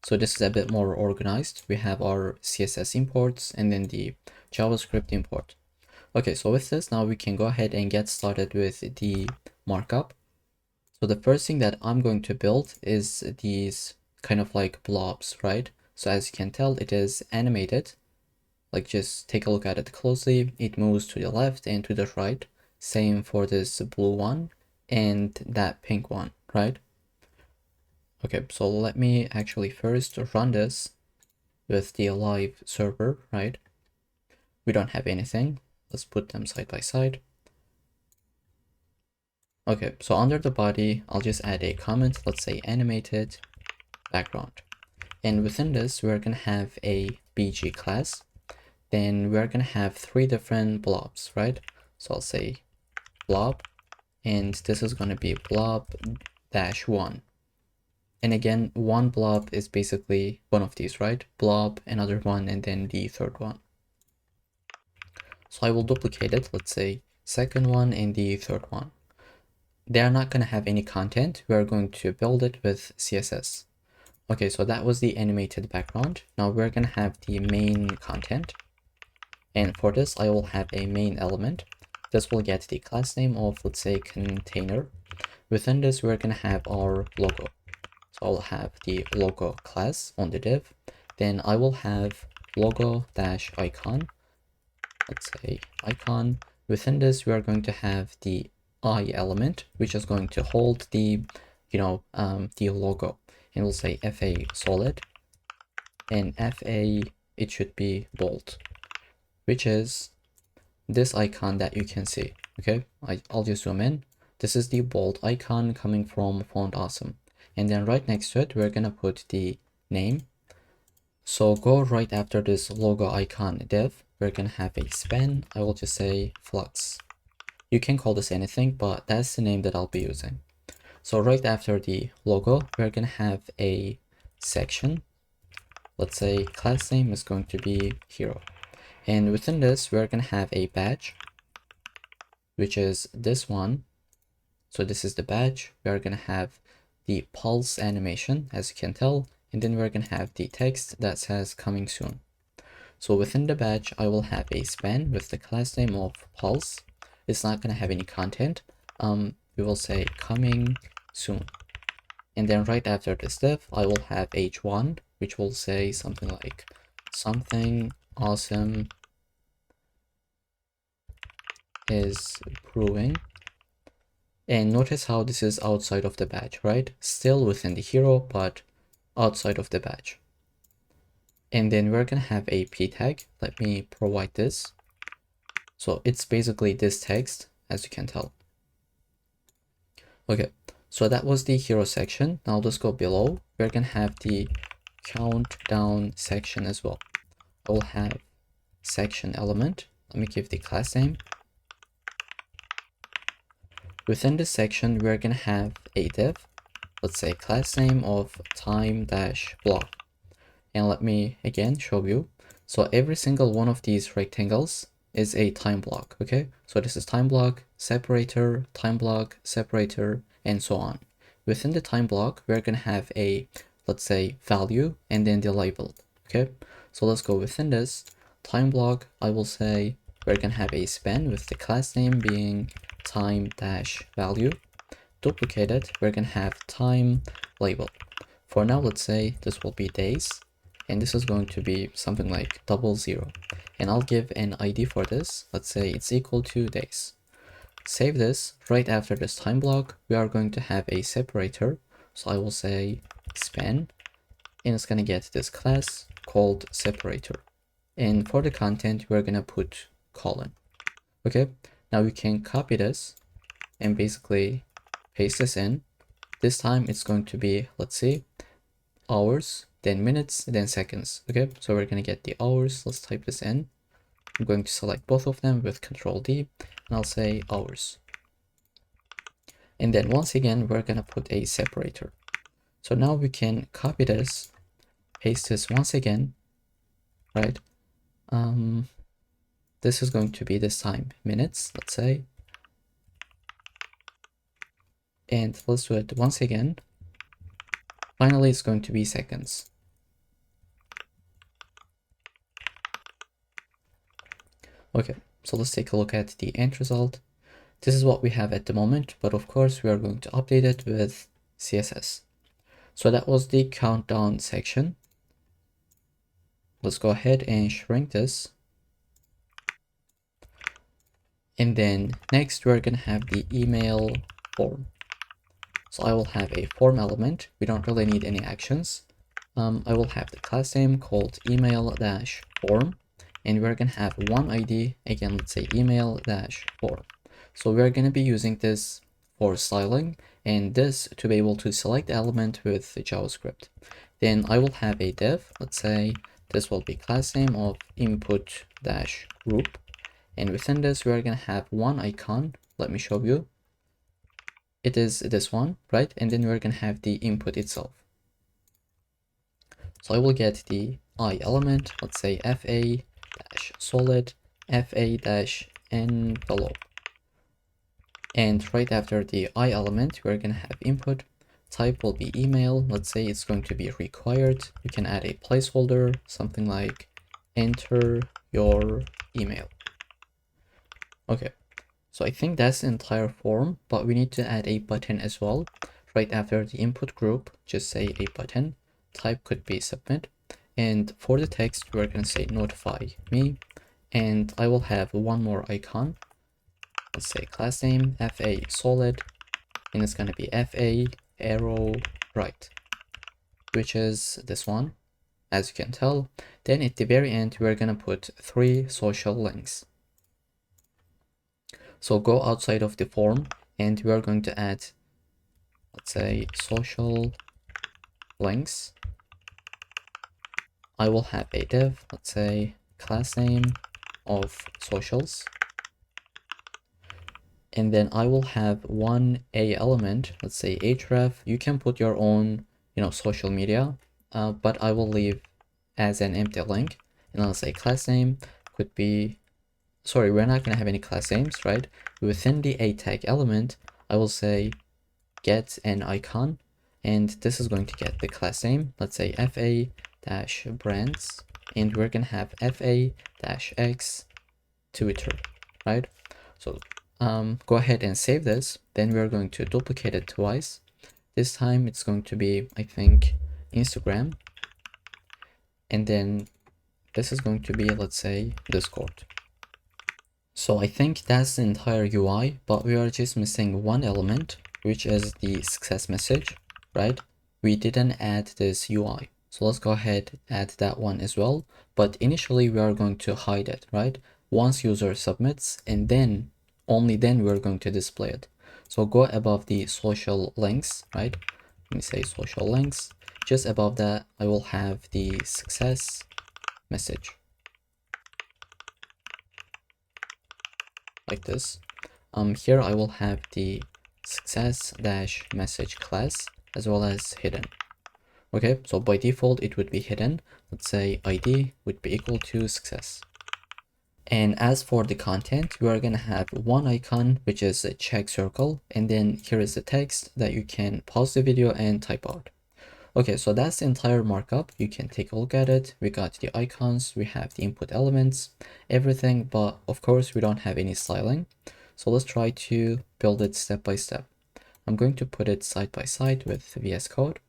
So this is a bit more organized. We have our CSS imports and then the JavaScript import. Okay, so with this, now we can go ahead and get started with the markup. So the first thing that I'm going to build is these kind of like blobs, right? So as you can tell, it is animated. Like just take a look at it closely. It moves to the left and to the right. Same for this blue one and that pink one, right? Okay, so let me actually first run this with the live server, right? We don't have anything. Let's put them side by side. Okay, so under the body, I'll just add a comment. Let's say animated background. And within this, we're gonna have a BG class. Then we're gonna have 3 different blobs, right? So I'll say blob, and this is gonna be blob-1. And again, one blob is basically one of these, right? Blob, another one, and then the third one. So I will duplicate it, let's say second one and the third one. They are not gonna have any content. We are going to build it with CSS. Okay, so that was the animated background. Now we're gonna have the main content. And for this, I will have a main element. This will get the class name of, let's say, container. Within this, we're gonna have our logo. So I'll have the logo class on the div. Then I will have logo-icon. Let's say icon. Within this, we are going to have the I element, which is going to hold the, the logo. And we'll say FA solid, and FA, it should be bold, which is this icon that you can see. Okay, I'll just zoom in. This is the bold icon coming from Font Awesome. And then right next to it, we're gonna put the name. So go right after this logo icon div, we're gonna have a span. I will just say flux. You can call this anything, but that's the name that I'll be using. So right after the logo, we're gonna have a section. Let's say class name is going to be hero. And within this, we're gonna have a badge, which is this one. So this is the badge. We're gonna have the pulse animation, as you can tell, and then we're gonna have the text that says coming soon. So within the badge, I will have a span with the class name of pulse. It's not gonna have any content. We will say coming soon. And then right after this div, I will have h1, which will say something like something awesome is brewing. And notice how this is outside of the badge, right? Still within the hero, but outside of the badge. And then we're gonna have a p tag. Let me provide this. So it's basically this text, as you can tell. Okay, so that was the hero section. Now let's go below. We're gonna have the countdown section as well. I will have section element. Let me give the class name. Within this section, we're gonna have a div. Let's say class name of time-block. And let me again show you. So every single one of these rectangles is a time block, okay? So this is time block, separator, and so on. Within the time block, we're gonna have a, let's say, value and then the label, okay? So let's go within this time block. I will say we're gonna have a span with the class name being time-value. Duplicate it, we're gonna have time label. For now, let's say this will be days, and this is going to be something like 00. And I'll give an ID for this. Let's say it's equal to days. Save this. Right after this time block, we are going to have a separator. So I will say span, and it's gonna get this class called separator. And for the content, we're gonna put colon. Okay, now we can copy this and basically paste this in. This time it's going to be, let's see, hours, then minutes, then seconds. Okay, so we're gonna get the hours. Let's type this in. I'm going to select both of them with Control D, and I'll say hours. And then once again, we're gonna put a separator. So now we can copy this, paste this once again, right? This is going to be this time minutes, let's say. And let's do it once again. Finally, it's going to be seconds. Okay, so let's take a look at the end result. This is what we have at the moment, but of course we are going to update it with CSS. So that was the countdown section. Let's go ahead and shrink this. And then next we're gonna have the email form. So I will have a form element. We don't really need any actions. I will have the class name called email-form, and we're gonna have one ID. Again, let's say email-form. So we're gonna be using this for styling and this to be able to select the element with the JavaScript. Then I will have a div. Let's say this will be class name of input-group. And within this, we're gonna have one icon. Let me show you. It is this one, right? And then we're gonna have the input itself. So I will get the I element, let's say fa-solid, fa-envelope. And right after the I element, we're gonna have input. Type will be email. Let's say it's going to be required. You can add a placeholder, something like enter your email. Okay, so I think that's the entire form, but we need to add a button as well. Right after the input group, just say a button. Type could be submit. And for the text, we're going to say notify me. And I will have one more icon. Let's say class name, fa solid, and it's going to be fa arrow right, which is this one, as you can tell. Then at the very end, we're going to put 3 social links. So go outside of the form and we are going to add, let's say, social links. I will have a div, let's say class name of socials. And then I will have one A element, let's say href. You can put your own, social media, but I will leave as an empty link. And I'll say class name could be, sorry, we're not gonna have any class names, right? Within the A tag element, I will say get an icon, and this is going to get the class name. Let's say fa-brands, and we're gonna have fa-x Twitter, right? So go ahead and save this. Then we're going to duplicate it twice. This time it's going to be, I think, Instagram, and then this is going to be, let's say, Discord. So I think that's the entire UI, but we are just missing one element, which is the success message, right? We didn't add this UI. So let's go ahead and add that one as well. But initially we are going to hide it, right? Once user submits, and then only then we're going to display it. So go above the social links, right? Let me say social links. Just above that, I will have the success message. Like this. Here I will have the success-message class as well as hidden. Okay, so by default it would be hidden. Let's say ID would be equal to success. And as for the content, we are gonna have one icon, which is a check circle, and then here is the text that you can pause the video and type out. Okay, so that's the entire markup. You can take a look at it. We got the icons, we have the input elements, everything, but of course we don't have any styling. So let's try to build it step by step. I'm going to put it side by side with VS Code.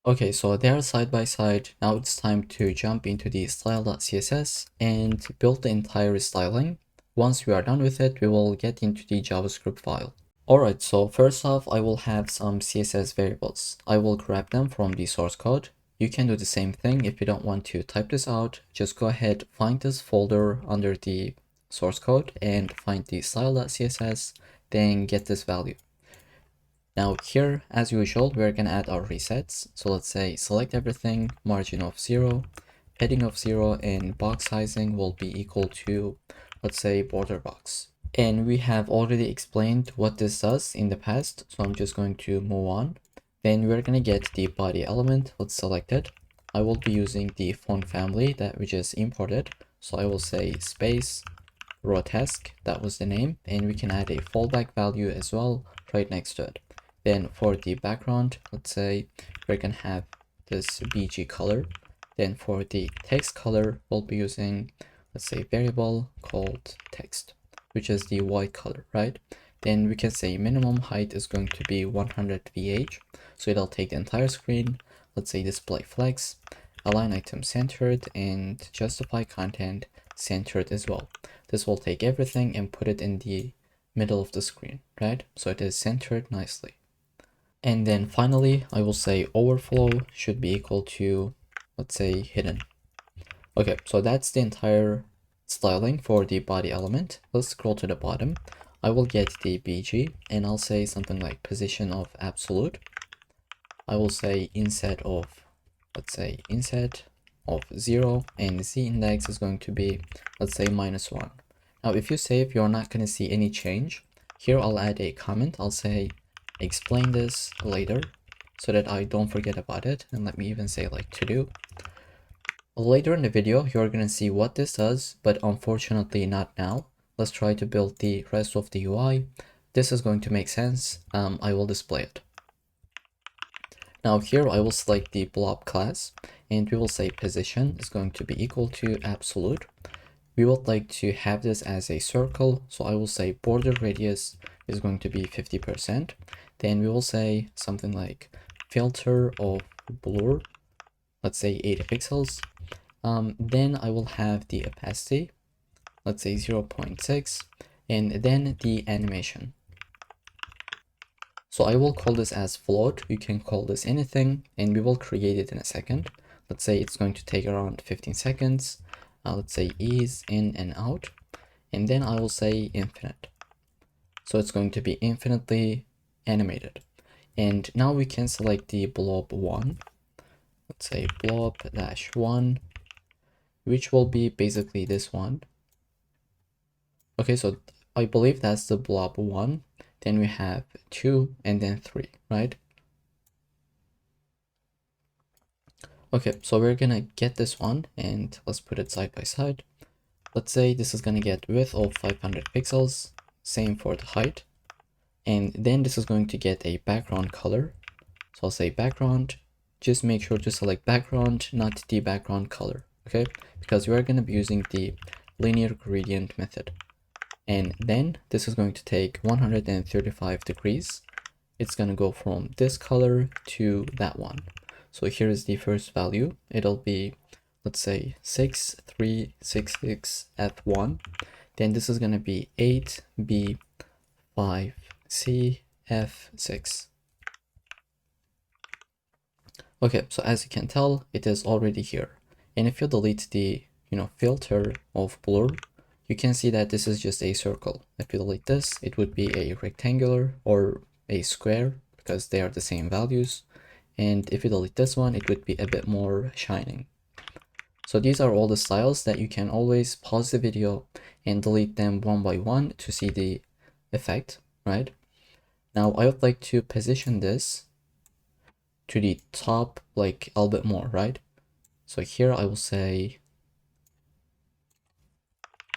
Okay, so they are side by side. Now it's time to jump into the style.css and build the entire styling. Once we are done with it, we will get into the JavaScript file. Alright, so first off, I will have some CSS variables. I will grab them from the source code. You can do the same thing. If you don't want to type this out, just go ahead, find this folder under the source code and find the style.css, then get this value. Now here, as usual, we're gonna add our resets. So let's say select everything, margin of 0, heading of 0, and box sizing will be equal to, let's say, border box. And we have already explained what this does in the past, so I'm just going to move on. Then we're gonna get the body element. Let's select it. I will be using the font family that we just imported. So I will say space grotesque, that was the name, and we can add a fallback value as well right next to it. Then for the background, let's say we're gonna have this BG color. Then for the text color, we'll be using, let's say, variable called text, which is the white color, right? Then we can say minimum height is going to be 100 VH, so it'll take the entire screen. Let's say display flex, align item centered, and justify content centered as well. This will take everything and put it in the middle of the screen, right? So it is centered nicely. And then finally, I will say overflow should be equal to, let's say, hidden. Okay, so that's the entire styling for the body element. Let's scroll to the bottom. I will get the BG and I'll say something like position of absolute. I will say inset of, let's say, inset of 0, and the z index is going to be, let's say, -1. Now, if you save, you're not going to see any change. Here, I'll add a comment. I'll say, explain this later, so that I don't forget about it. And let me even say like to do. Later in the video, you're going to see what this does, but unfortunately not now. Let's try to build the rest of the UI. This is going to make sense. I will display it. Now here I will select the blob class, and we will say position is going to be equal to absolute. We would like to have this as a circle, so I will say border radius is going to be 50%. Then we will say something like filter of blur, let's say 80 pixels. Then I will have the opacity, let's say 0.6, and then the animation. So I will call this as float. You can call this anything, and we will create it in a second. Let's say it's going to take around 15 seconds. Let's say ease in and out, and then I will say infinite. So it's going to be infinitely animated. And now we can select the blob 1. Let's say blob-1, which will be basically this one. Okay, so I believe that's the blob 1. Then we have 2 and then 3, right? Okay, so we're gonna get this one and let's put it side by side. Let's say this is gonna get width of 500 pixels, same for the height. And then this is going to get a background color. So I'll say background, just make sure to select background, not the background color, okay? Because we're gonna be using the linear gradient method. And then this is going to take 135 degrees. It's gonna go from this color to that one. So here is the first value. It'll be, let's say 6366 F1. Then this is gonna be 8B5 CF6. Okay, so as you can tell, it is already here. And if you delete the, filter of blur, you can see that this is just a circle. If you delete this, it would be a rectangular or a square because they are the same values. And if you delete this one, it would be a bit more shining. So these are all the styles that you can always pause the video and delete them one by one to see the effect, right? Now I would like to position this to the top like a little bit more, right? So here I will say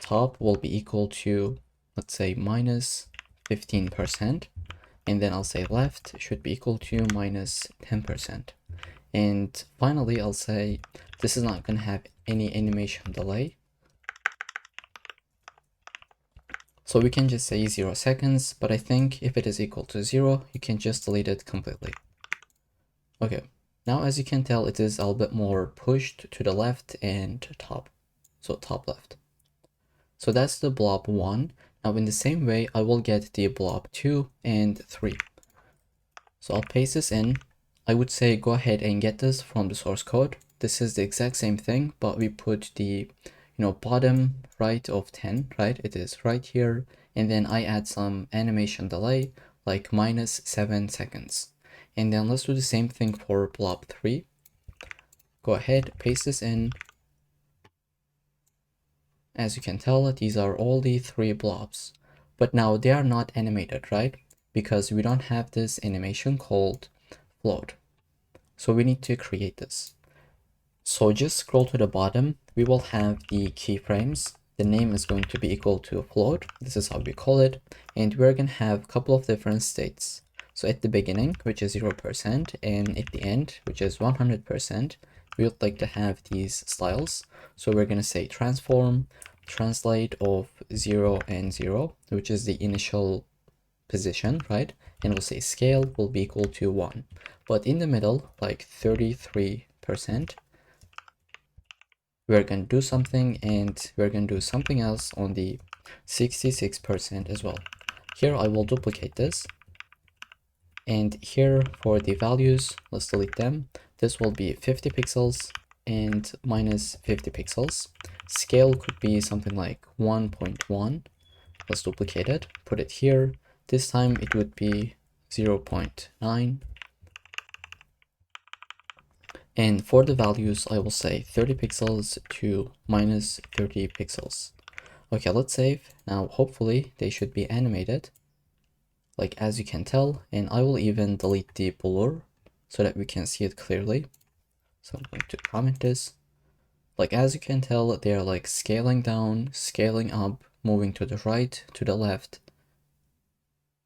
top will be equal to, let's say, -15%. And then I'll say left should be equal to -10%. And finally, I'll say this is not going to have any animation delay. So we can just say 0 seconds, but I think if it is equal to 0, you can just delete it completely. Okay, now as you can tell, it is a little bit more pushed to the left and top. So top left. So that's the blob 1. Now in the same way, I will get the blob 2 and 3. So I'll paste this in. I would say go ahead and get this from the source code. This is the exact same thing, but we put the bottom right of 10, right? It is right here. And then I add some animation delay, like -7 seconds. And then let's do the same thing for blob 3. Go ahead, paste this in. As you can tell, these are all the 3 blobs. But now they are not animated, right? Because we don't have this animation called float. So we need to create this. So just scroll to the bottom. We will have the keyframes. The name is going to be equal to a float. This is how we call it. And we're going to have a couple of different states. So at the beginning, which is 0%, and at the end, which is 100%, we would like to have these styles. So we're going to say transform, translate of 0 and 0, which is the initial position, right? And we'll say scale will be equal to 1. But in the middle, like 33%, we're going to do something, and we're going to do something else on the 66% as well. Here I will duplicate this, and here for the values, let's delete them. This will be 50 pixels and -50 pixels. Scale could be something like 1.1. Let's duplicate it, put it here. This time it would be 0.9. And for the values, I will say 30 pixels to -30 pixels. Okay, let's save. Now, hopefully they should be animated, like as you can tell, and I will even delete the blur so that we can see it clearly. So I'm going to comment this. Like as you can tell, they're like scaling down, scaling up, moving to the right, to the left,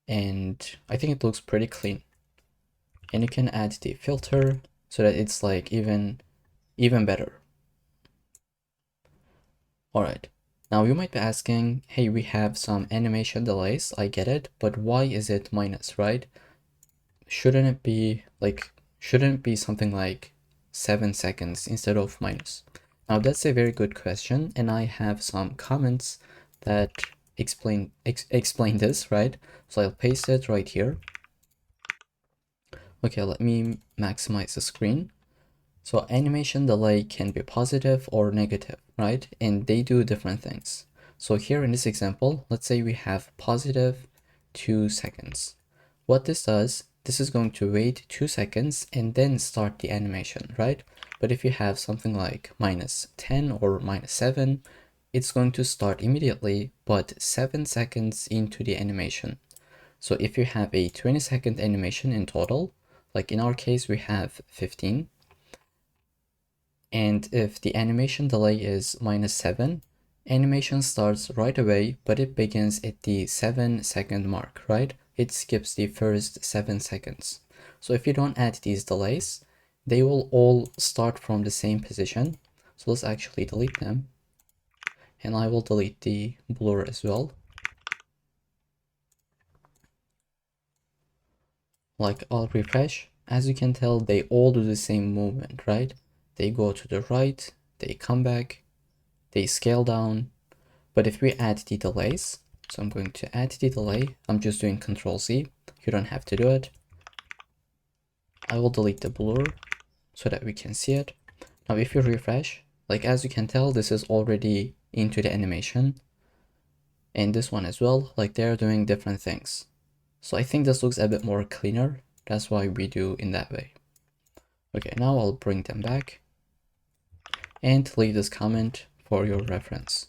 and I think it looks pretty clean. And you can add the filter so that it's like even better. All right. Now you might be asking, hey, we have some animation delays. I get it, but why is it minus, right? Shouldn't it be something like 7 seconds instead of minus? Now that's a very good question, and I have some comments that explain this, right? So I'll paste it right here. Okay, let me maximize the screen. So animation delay can be positive or negative, right? And they do different things. So here in this example, let's say we have positive 2 seconds. What this does, this is going to wait 2 seconds and then start the animation, right? But if you have something like -10 or -7, it's going to start immediately, but 7 seconds into the animation. So if you have a 20-second animation in total, like in our case, we have 15. And if the animation delay is -7, animation starts right away, but it begins at the 7-second mark, right? It skips the first 7 seconds. So if you don't add these delays, they will all start from the same position. So let's actually delete them. And I will delete the blur as well. Like I'll refresh. As you can tell, they all do the same movement, right? They go to the right, they come back, they scale down. But if we add the delays, so I'm going to add the delay. I'm just doing Control-Z. You don't have to do it. I will delete the blur so that we can see it. Now, if you refresh, like as you can tell, this is already into the animation. And this one as well, like they're doing different things. So I think this looks a bit more cleaner. That's why we do in that way. Okay, now I'll bring them back and leave this comment for your reference.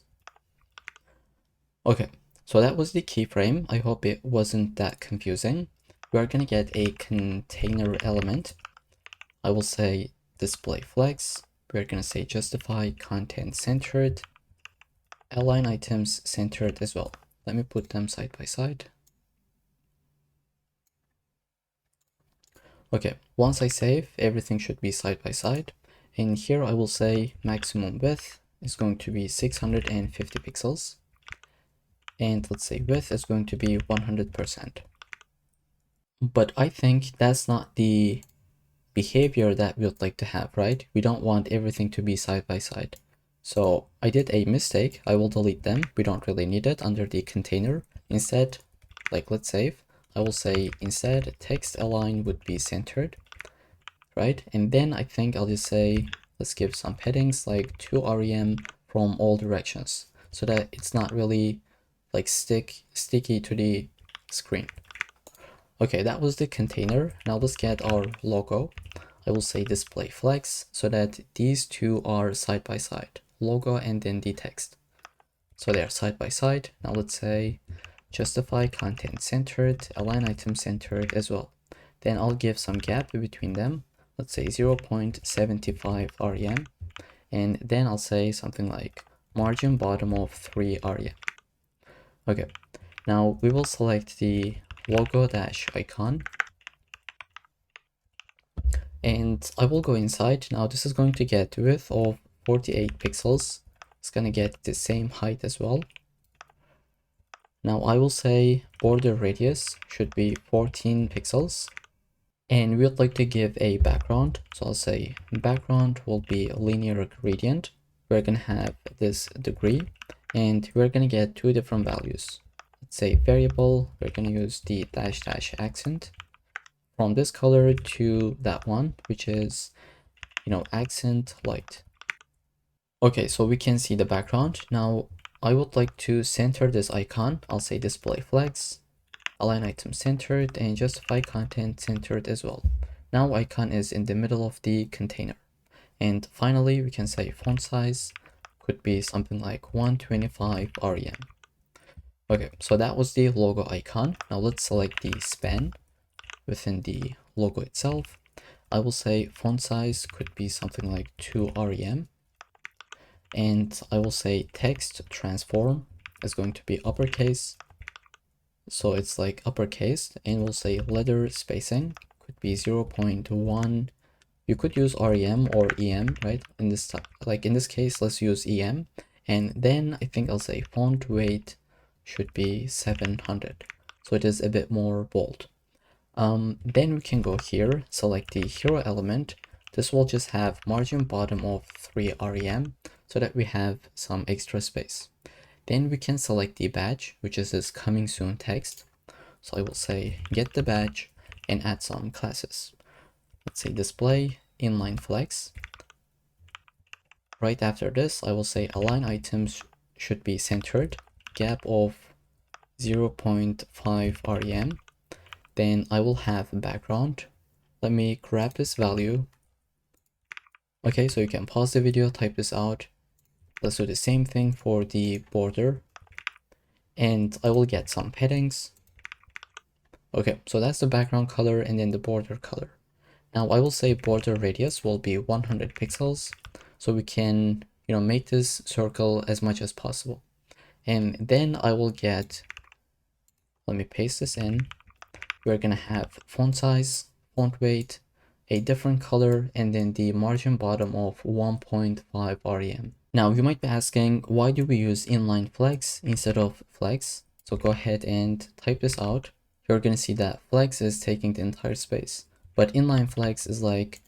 Okay, so that was the keyframe. I hope it wasn't that confusing. We're gonna get a container element. I will say display flex. We're gonna say justify content centered, align items centered as well. Let me put them side by side. Okay, once I save, everything should be side by side. And here I will say maximum width is going to be 650 pixels. And let's say width is going to be 100%. But I think that's not the behavior that we would like to have, right? We don't want everything to be side by side. So I did a mistake. I will delete them. We don't really need it under the container. Instead, like let's save. I will say instead text align would be centered. right? And then I think I'll just say, let's give some headings like to rem from all directions so that it's not really like sticky to the screen. Okay, that was the container. Now let's get our logo. I will say display flex so that these two are side by side, logo and then the text. So they are side by side. Now let's say justify content centered, align item centered as well. Then I'll give some gap between them. Let's say 0.75 rem. And then I'll say something like margin bottom of 3 rem. Okay, now we will select the logo dash icon. And I will go inside. Now this is going to get width of 48 pixels. It's going to get the same height as well. Now I will say border radius should be 14 pixels. And we would like to give a background. So I'll say background will be a linear gradient. We're going to have this degree and we're going to get two different values. Let's say variable, we're going to use the dash dash accent from this color to that one, which is, accent light. Okay, so we can see the background. Now I would like to center this icon. I'll say display flex, align item centered, and justify content centered as well. Now icon is in the middle of the container. And finally, we can say font size could be something like 125 rem. Okay, so that was the logo icon. Now let's select the span within the logo itself. I will say font size could be something like 2 rem. And I will say text transform is going to be uppercase. So it's like uppercase, and we'll say letter spacing could be 0.1. You could use rem or em, right? In this case, let's use em. And then I think I'll say font weight should be 700. So it is a bit more bold. Then we can go here, select the hero element. This will just have margin bottom of 3 rem so that we have some extra space. Then we can select the badge, which is this coming soon text. So I will say get the badge and add some classes. Let's say display inline flex. Right after this, I will say align items should be centered, gap of 0.5 rem. Then I will have background. Let me grab this value. Okay, so you can pause the video, type this out. Let's do the same thing for the border. And I will get some headings. Okay, so that's the background color and then the border color. Now I will say border radius will be 100 pixels. So we can, make this circle as much as possible. And then I will get, let me paste this in. We're gonna have font size, font weight, a different color, and then the margin bottom of 1.5 rem. Now you might be asking, why do we use inline flex instead of flex? So go ahead and type this out. You're gonna see that flex is taking the entire space, but inline flex is like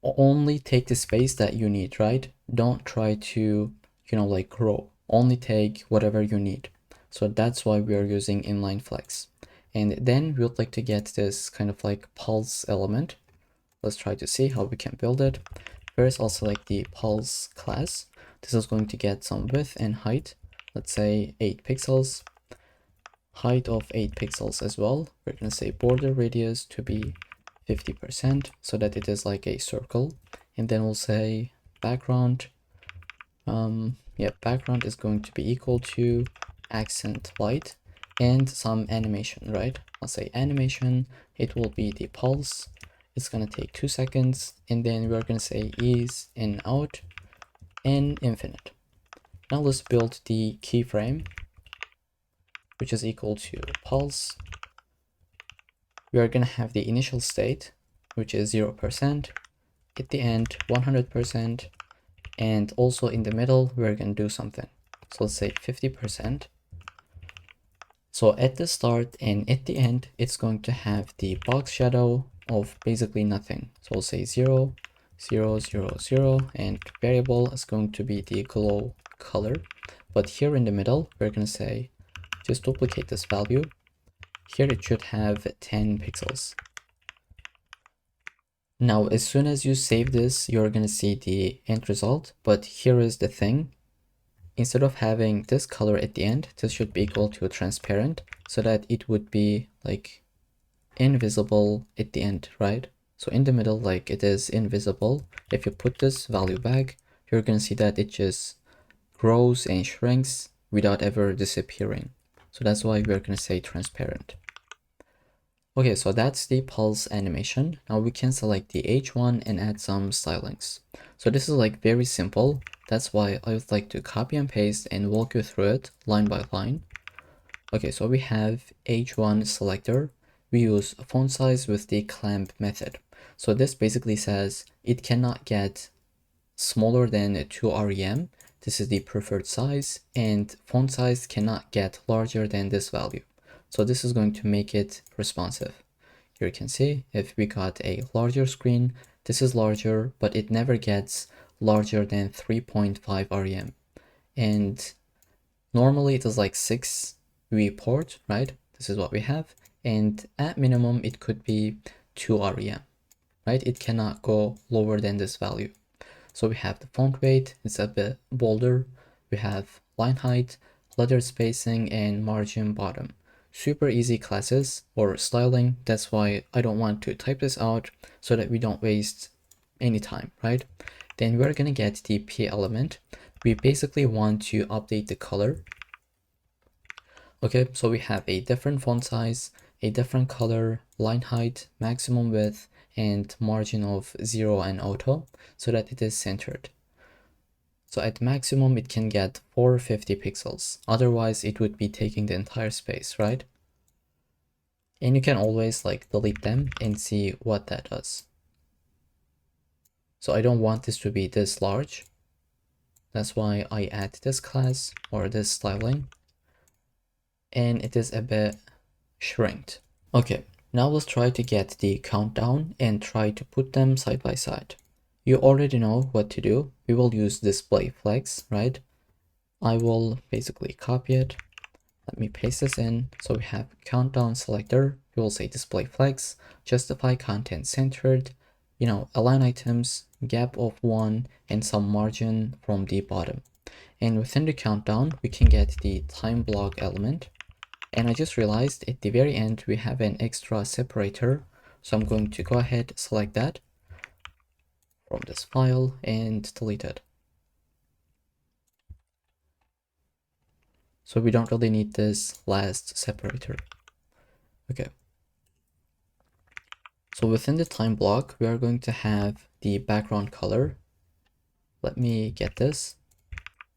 only take the space that you need, right? Don't try to, like grow. Only take whatever you need. So that's why we are using inline flex. And then we would like to get this kind of like pulse element. Let's try to see how we can build it. First, I'll select the pulse class. This is going to get some width and height. Let's say 8 pixels. Height of 8 pixels as well. We're going to say border radius to be 50% so that it is like a circle. And then we'll say background. Background is going to be equal to accent light and some animation, right? I'll say animation. It will be the pulse. It's going to take 2 seconds. And then we're going to say ease in out and infinite. Now let's build the keyframe, which is equal to pulse. We are going to have the initial state, which is 0%, at the end 100%, and also in the middle we're going to do something. So let's say 50%. So at the start and at the end, it's going to have the box shadow of basically nothing. So we'll say 0, 0, 0, 0, and variable is going to be the glow color. But here in the middle, we're going to say just duplicate this value. Here it should have 10 pixels. Now, as soon as you save this, you're gonna see the end result, but here is the thing. Instead of having this color at the end, this should be equal to transparent so that it would be like invisible at the end, right? So in the middle, like it is invisible. If you put this value back, you're gonna see that it just grows and shrinks without ever disappearing. So that's why we're gonna say transparent. Okay, so that's the pulse animation. Now we can select the H1 and add some stylings. So this is like very simple. That's why I would like to copy and paste and walk you through it line by line. Okay, so we have H1 selector. We use font size with the clamp method. So this basically says it cannot get smaller than 2 rem. This is the preferred size, and font size cannot get larger than this value. So this is going to make it responsive. Here you can see if we got a larger screen, this is larger, but it never gets larger than 3.5 rem. And normally it is like 6 report, right? This is what we have. And at minimum, it could be 2 rem, right? It cannot go lower than this value. So we have the font weight, it's a bit bolder. We have line height, letter spacing, and margin bottom. Super easy classes or styling. That's why I don't want to type this out so that we don't waste any time, right? Then we're gonna get the P element. We basically want to update the color. Okay, so we have a different font size, a different color, line height, maximum width, and margin of 0 and auto so that it is centered. So at maximum, it can get 450 pixels. Otherwise, it would be taking the entire space, right? And you can always like delete them and see what that does. So I don't want this to be this large. That's why I add this class or this styling. And it is a bit shrinked. Okay, now let's try to get the countdown and try to put them side by side. You already know what to do. We will use display flex, right? I will basically copy it. Let me paste this in. So we have countdown selector. We will say display flex, justify content centered, align items, gap of 1, and some margin from the bottom. And within the countdown, we can get the time block element. And I just realized at the very end, we have an extra separator. So I'm going to go ahead, select that from this file and delete it. So we don't really need this last separator. Okay. So within the time block, we are going to have the background color. Let me get this.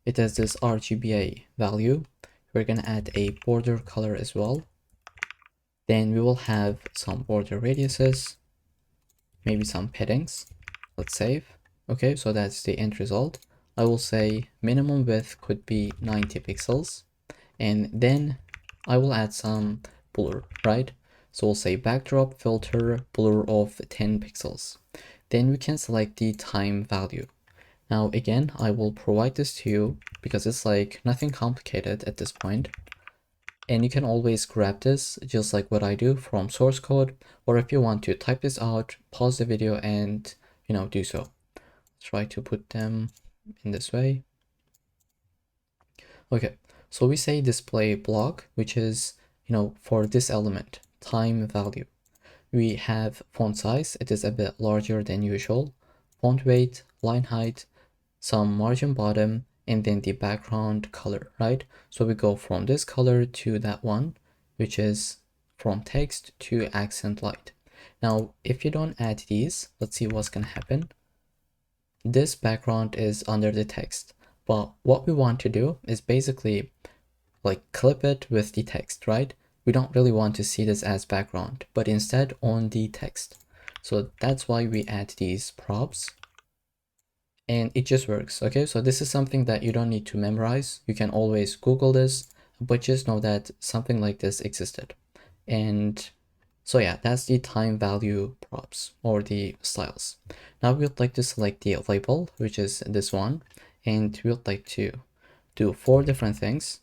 It has this RGBA value. We're going to add a border color as well. Then we will have some border radiuses, maybe some paddings. Let's save. Okay, so that's the end result. I will say minimum width could be 90 pixels. And then I will add some blur, right? So we'll say backdrop filter blur of 10 pixels. Then we can select the time value. Now again, I will provide this to you because it's like nothing complicated at this point. And you can always grab this just like what I do from source code, or if you want to type this out, pause the video and do so. Try to put them in this way. Okay, so we say display block, which is, for this element, time value. We have font size, it is a bit larger than usual, font weight, line height, some margin bottom, and then the background color, right? So we go from this color to that one, which is from text to accent light. Now, if you don't add these, let's see what's gonna happen. This background is under the text, but what we want to do is basically like clip it with the text, right? We don't really want to see this as background, but instead on the text. So that's why we add these props and it just works. Okay, so this is something that you don't need to memorize. You can always Google this, but just know that something like this existed. And so yeah, that's the time value props or the styles. Now we would like to select the label, which is this one, and we would like to do 4 different things.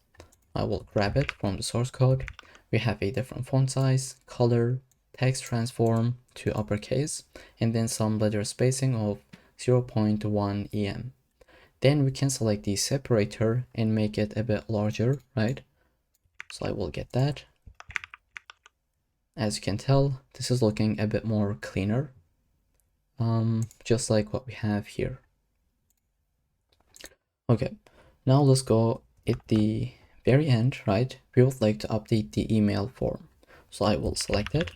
I will grab it from the source code. We have a different font size, color, text transform to uppercase, and then some letter spacing of 0.1 em. Then we can select the separator and make it a bit larger, right? So I will get that. As you can tell, this is looking a bit more cleaner, just like what we have here. Okay, now let's go at the very end, right? We would like to update the email form. So I will select it.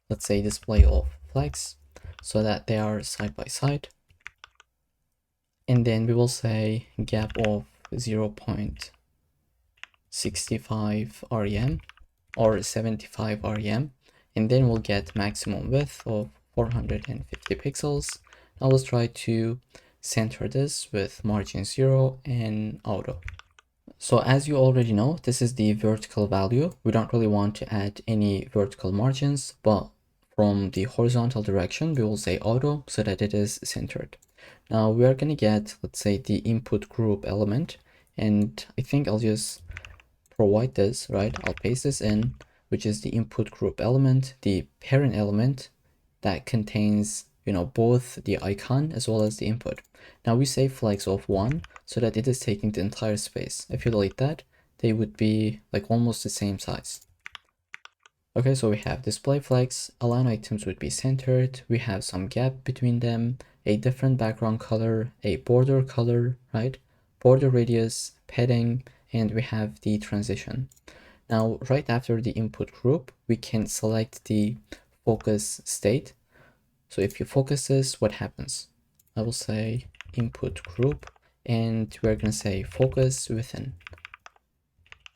Let's say display of flags so that they are side by side. And then we will say gap of 0.65 rem or 75 rem. And then we'll get maximum width of 450 pixels. Now let's try to center this with margin 0 and auto. So as you already know, this is the vertical value. We don't really want to add any vertical margins, but from the horizontal direction, we will say auto so that it is centered. Now we are going to get, let's say, the input group element, and I think I'll just provide this, right? I'll paste this in, which is the input group element, the parent element that contains, both the icon as well as the input. Now we say flags of 1 so that it is taking the entire space. If you delete that, they would be like almost the same size. Okay, so we have display flags, align items would be centered, we have some gap between them, a different background color, a border color, right? Border radius, padding, and we have the transition. Now, right after the input group, we can select the focus state. So if you focus this, what happens? I will say input group, and we're going to say focus within.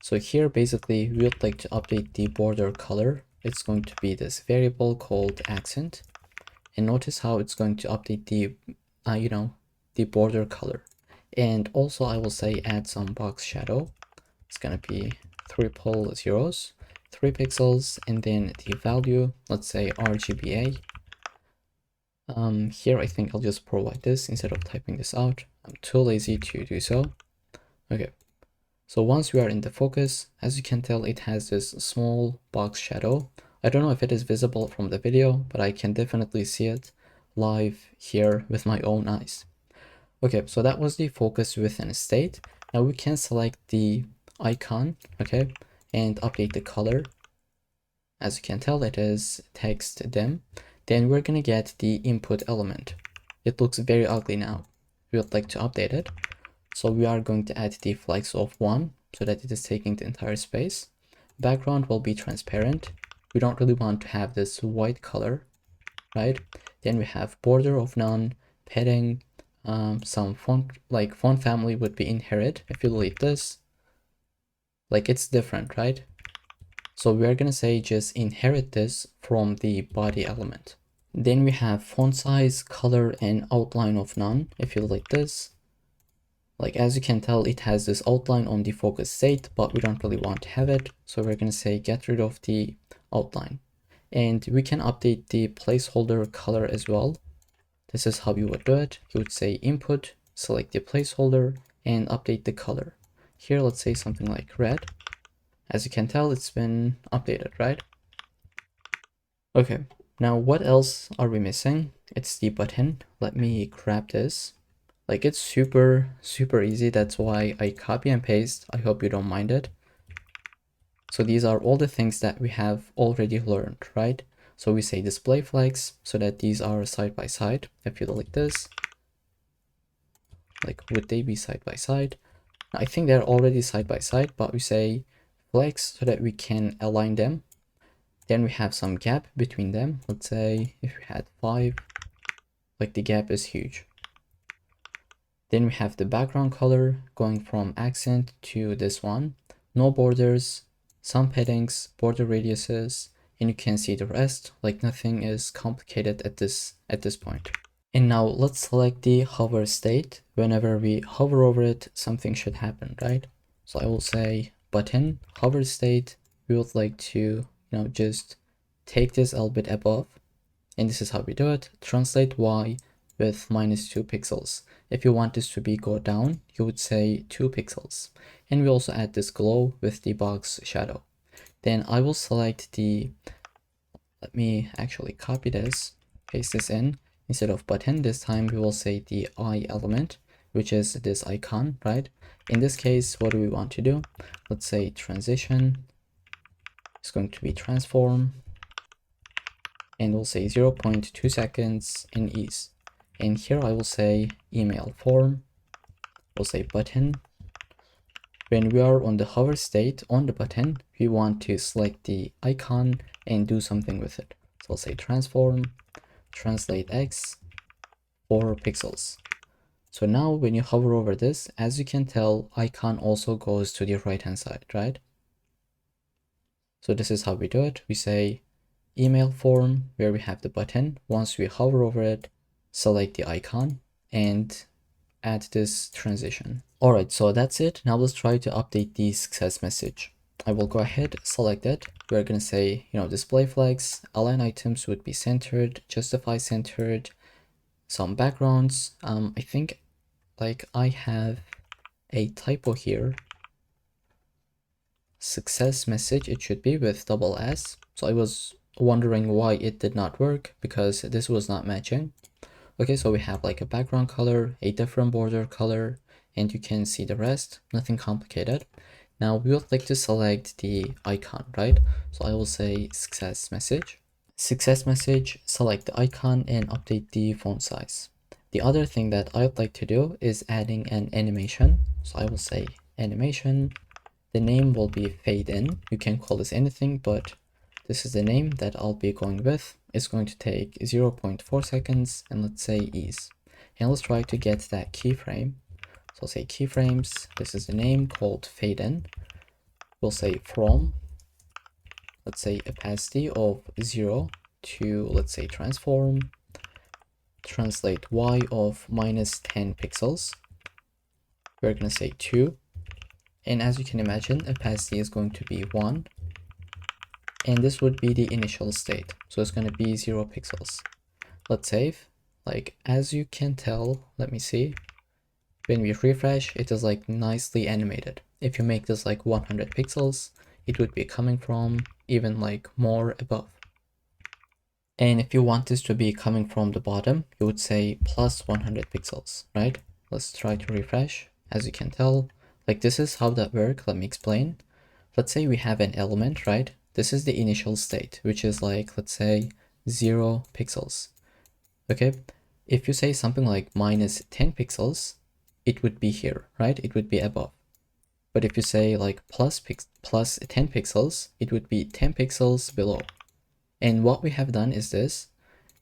So here, basically, we would like to update the border color. It's going to be this variable called accent. And notice how it's going to update the, the border color. And also I will say add some box shadow. It's going to be triple zeros, 3 pixels, and then the value, let's say RGBA. Here I think I'll just provide this instead of typing this out. I'm too lazy to do so. Okay. So once we are in the focus, as you can tell, it has this small box shadow. I don't know if it is visible from the video, but I can definitely see it live here with my own eyes. Okay, so that was the focus within a state. Now we can select the icon, okay, and update the color. As you can tell, it is text dim. Then we're gonna get the input element. It looks very ugly now. We would like to update it. So we are going to add the flags of 1 so that it is taking the entire space. Background will be transparent. We don't really want to have this white color, right? Then we have border of none, padding, some font, like font family would be inherit. If you delete this, like it's different, right? So we are going to say just inherit this from the body element. Then we have font size, color, and outline of none. If you delete this, like as you can tell, it has this outline on the focus state, but we don't really want to have it. So we're going to say get rid of the outline. And we can update the placeholder color as well. This is how you would do it. You would say input, select the placeholder, and update the color. Here, let's say something like red. As you can tell, it's been updated, right? Okay, now what else are we missing? It's the button. Let me grab this. Like it's super easy. That's why I copy and paste. I hope you don't mind it. So these are all the things that we have already learned, right? So we say display flags so that these are side by side. If you delete this, like would they be side by side? I think they're already side by side, but we say flags so that we can align them. Then we have some gap between them. Let's say if we had 5, like the gap is huge. Then we have the background color going from accent to this one. No borders, some paddings, border radiuses, and you can see the rest, like nothing is complicated at this point. And now let's select the hover state. Whenever we hover over it, something should happen, right? So I will say button, hover state. We would like to, just take this a little bit above. And this is how we do it. Translate Y with -2 pixels. If you want this to be go down, you would say 2 pixels. And we also add this glow with the box shadow. Then I will select the Let me actually copy this, paste this in. Instead of button, this time we will say the I element, which is this icon, right? In this case, what do we want to do? Let's say transition is going to be transform, and we'll say 0.2 seconds in ease. And here I will say email form, we'll say button. When we are on the hover state on the button, we want to select the icon and do something with it. So I'll say transform, translate X, 4 pixels. So now when you hover over this, as you can tell, icon also goes to the right hand side, right? So this is how we do it. We say email form where we have the button. Once we hover over it, select the icon and add this transition. Alright, so that's it. Now let's try to update the success message. I will go ahead, select it. We're going to say, display flags, align items would be centered, justify centered, some backgrounds. I think I have a typo here. Success message, it should be with double S. So I was wondering why it did not work because this was not matching. Okay, so we have a background color, a different border color, and you can see the rest, nothing complicated. Now we would like to select the icon, right? So I will say success message. Success message, select the icon and update the font size. The other thing that I'd like to do is adding an animation. So I will say animation. The name will be fade in. You can call this anything, but this is the name that I'll be going with. It's going to take 0.4 seconds and let's say ease. And let's try to get that keyframe. So I'll say keyframes. This is the name called fade in. We'll say from, let's say opacity of 0 to, let's say transform, translate Y of -10 pixels. We're going to say 2. And as you can imagine, opacity is going to be 1. And this would be the initial state. So it's going to be 0 pixels. Let's save. As you can tell, let me see. When we refresh, it is nicely animated. If you make this 100 pixels, it would be coming from even more above. And if you want this to be coming from the bottom, you would say plus 100 pixels, right? Let's try to refresh. As you can tell, this is how that works. Let me explain. Let's say we have an element, right? This is the initial state, which is let's say 0 pixels. Okay, if you say something like -10 pixels, it would be here, right? It would be above. But if you say plus 10 pixels, it would be 10 pixels below. And what we have done is this.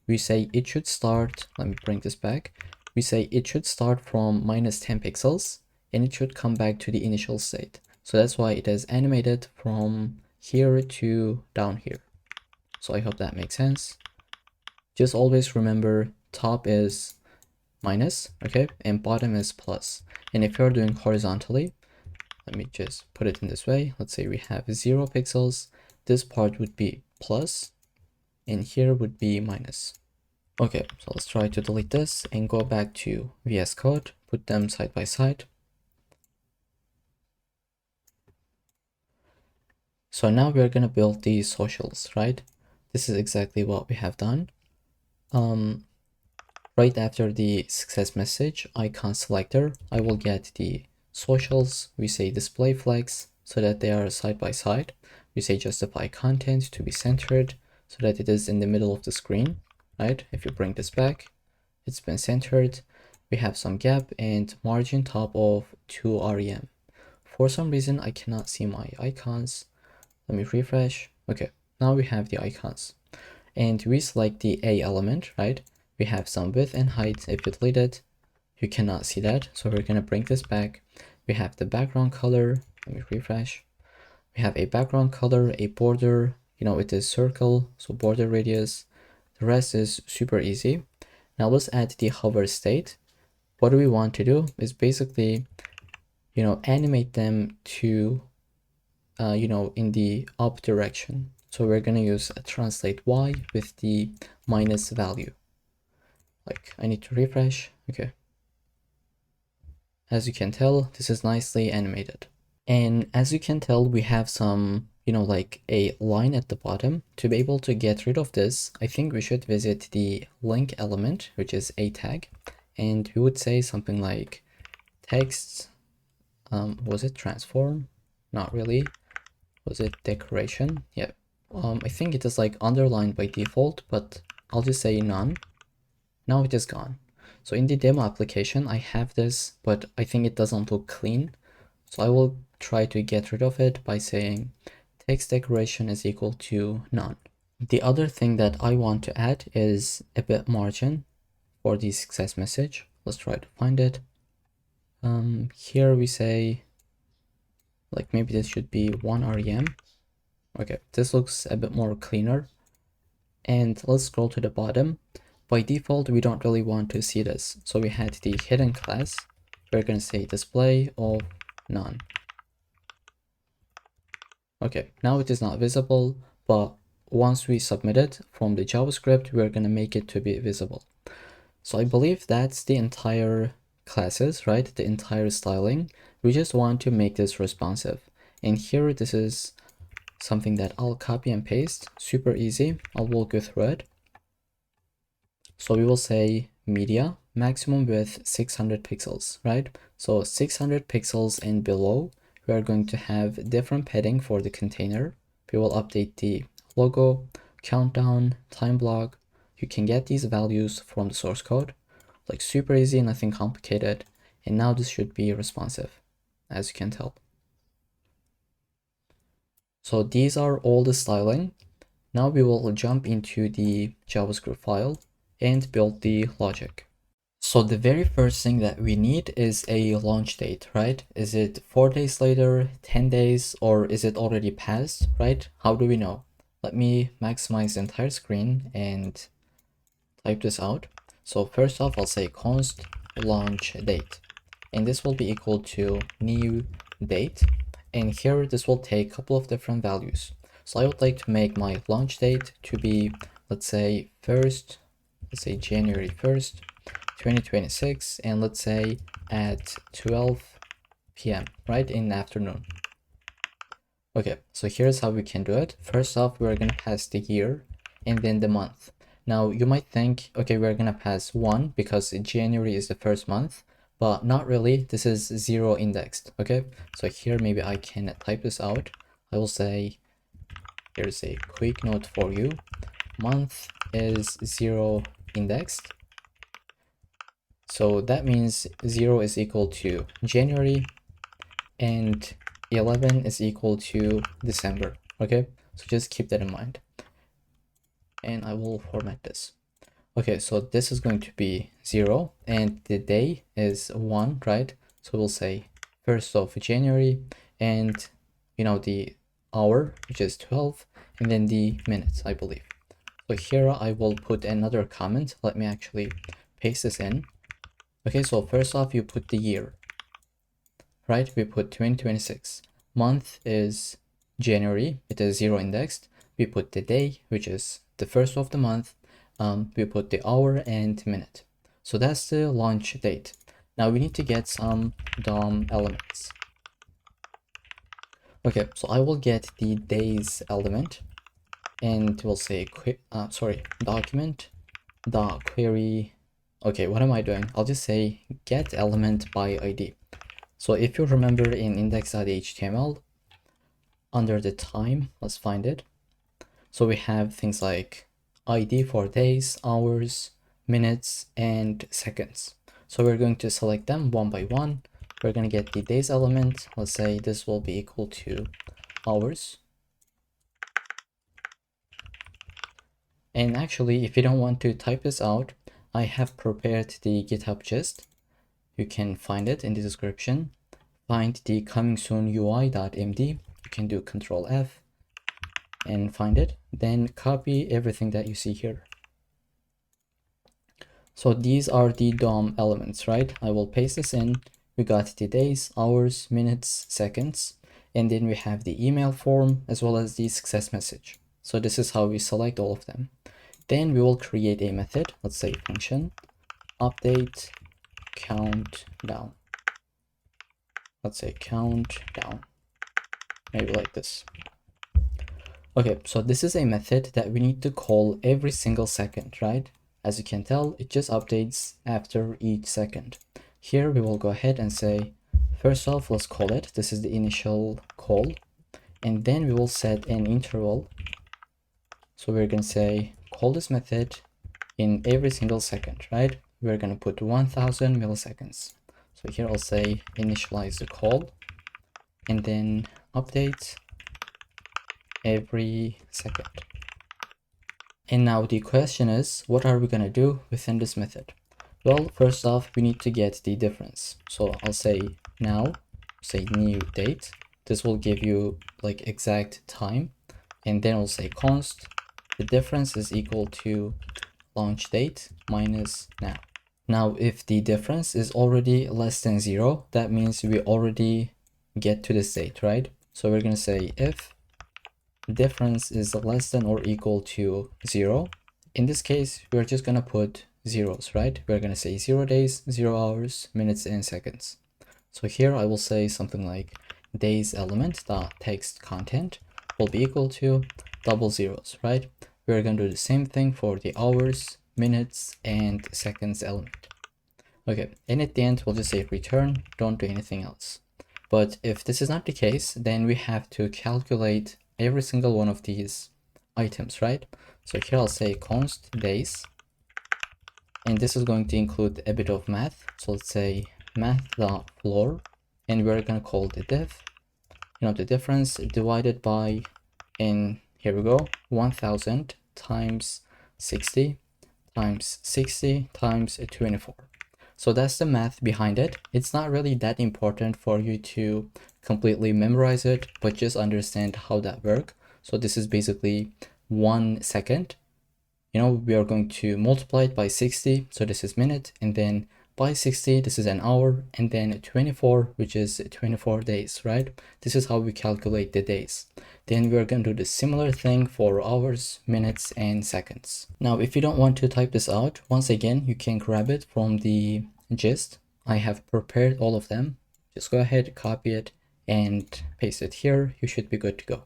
We say it should start, let me bring this back. We say it should start from -10 pixels and it should come back to the initial state. So that's why it is animated from here to down here. So I hope that makes sense. Just always remember top is minus, okay, and bottom is plus. And if you're doing horizontally, let me just put it in this way. Let's say we have 0 pixels. This part would be plus and here would be minus. Okay, so let's try to delete this and go back to VS Code, put them side by side. So now we're going to build these socials, right? This is exactly what we have done. Right after the success message icon selector, I will get the socials. We say display flags so that they are side by side. We say justify content to be centered so that it is in the middle of the screen, right? If you bring this back, it's been centered. We have some gap and margin top of 2 rem. For some reason, I cannot see my icons. Let me refresh. Okay, now we have the icons. And we select the A element, right? We have some width and height. If you delete it, you cannot see that. So we're going to bring this back. We have the background color. Let me refresh. We have a background color, a border, it is circle, so border radius. The rest is super easy. Now let's add the hover state. What do we want to do is basically, animate them to, in the up direction. So we're going to use a translate Y with the minus value. I need to refresh. Okay. As you can tell, this is nicely animated. And as you can tell, we have some like a line at the bottom. To be able to get rid of this, I think we should visit the link element, which is a tag, and we would say something like text, was it transform? Not really. Was it decoration? Yeah. I think it is like underlined by default, but I'll just say none. Now it is gone. So in the demo application, I have this, but I think it doesn't look clean. So I will try to get rid of it by saying text decoration is equal to none. The other thing that I want to add is a bit margin for the success message. Let's try to find it. Here we say, like maybe this should be 1 rem. Okay, this looks a bit more cleaner. And let's scroll to the bottom. By default, we don't really want to see this. So we had the hidden class. We're going to say display of none. Okay, now it is not visible, but once we submit it from the JavaScript, we're going to make it to be visible. So I believe that's the entire classes, right? The entire styling. We just want to make this responsive. And here, this is something that I'll copy and paste. Super easy. I'll walk you through it. So we will say media, maximum width 600 pixels, right? So 600 pixels and below, we are going to have different padding for the container. We will update the logo, countdown, time block. You can get these values from the source code, like super easy, nothing complicated. And now this should be responsive, as you can tell. So these are all the styling. Now we will jump into the JavaScript file and build the logic. So the very first thing that we need is a launch date, right? Is it 4 days later, 10 days, or is it already passed, right? How do we know? Let me maximize the entire screen and type this out. So first off, I'll say const launch date, and this will be equal to new date. And here, this will take a couple of different values. So I would like to make my launch date to be, let's say January 1st, 2026, and let's say at 12 p.m., right, in the afternoon. Okay, so here's how we can do it. First off, we're gonna pass the year and then the month. Now you might think, okay, we're gonna pass 1 because January is the first month, but not really. This is 0 indexed, okay? So here maybe I can type this out. I will say, here's a quick note for you. Month is 0 indexed. So that means 0 is equal to January and 11 is equal to December, okay? So just keep that in mind. And I will format this. Okay, so this is going to be 0 and the day is 1, right? So we'll say 1st of January and the hour, which is 12, and then the minutes, I believe. So here I will put another comment. Let me actually paste this in. Okay, so first off, you put the year, right? We put 2026. Month is January. It is 0 indexed. We put the day, which is the first of the month. We put the hour and minute. So that's the launch date. Now we need to get some DOM elements. Okay, so I will get the days element and we'll say document query. Okay, what am I doing? I'll just say get element by ID. So if you remember in index.html, under the time, let's find it. So we have things like ID for days, hours, minutes, and seconds. So we're going to select them one by one. We're going to get the days element. Let's say this will be equal to hours. And actually, if you don't want to type this out, I have prepared the GitHub gist. You can find it in the description. Find the coming soon UI.md. You can do Control F and find it. Then copy everything that you see here. So these are the DOM elements, right? I will paste this in. We got the days, hours, minutes, seconds, and then we have the email form as well as the success message. So this is how we select all of them. Then we will create a method. Let's say function update countdown. Let's say countdown, maybe like this. Okay, so this is a method that we need to call every single second, right? As you can tell, it just updates after each second. Here we will go ahead and say, first off, let's call it. This is the initial call. And then we will set an interval. So we're going to say, call this method in every single second, right? We're going to put 1000 milliseconds. So here I'll say initialize the call and then update every second. And now the question is, what are we going to do within this method? Well, first off, we need to get the difference. So I'll say now, say new date. This will give you like exact time. And then we'll say const. The difference is equal to launch date minus now. Now, if the difference is already less than 0, that means we already get to this date, right? So we're going to say if difference is less than or equal to 0. In this case, we're just going to put zeros, right? We're going to say 0 days, 0 hours, minutes, and seconds. So here I will say something like days element dot text content will be equal to double zeros, right? We're going to do the same thing for the hours, minutes, and seconds element. Okay, and at the end, we'll just say return, don't do anything else. But if this is not the case, then we have to calculate every single one of these items, right? So here I'll say const days, and this is going to include a bit of math. So let's say math.floor, and we're going to call the diff, the difference divided by, and here we go, 1000 times 60 times 60 times 24. So that's the math behind it. It's not really that important for you to completely memorize it, but just understand how that works. So this is basically 1 second. We are going to multiply it by 60. So this is minute, and then by 60, this is an hour, and then 24, which is 24 days, right? This is how we calculate the days. Then we're going to do the similar thing for hours, minutes, and seconds. Now, if you don't want to type this out, once again, you can grab it from the gist. I have prepared all of them. Just go ahead, copy it, and paste it here. You should be good to go.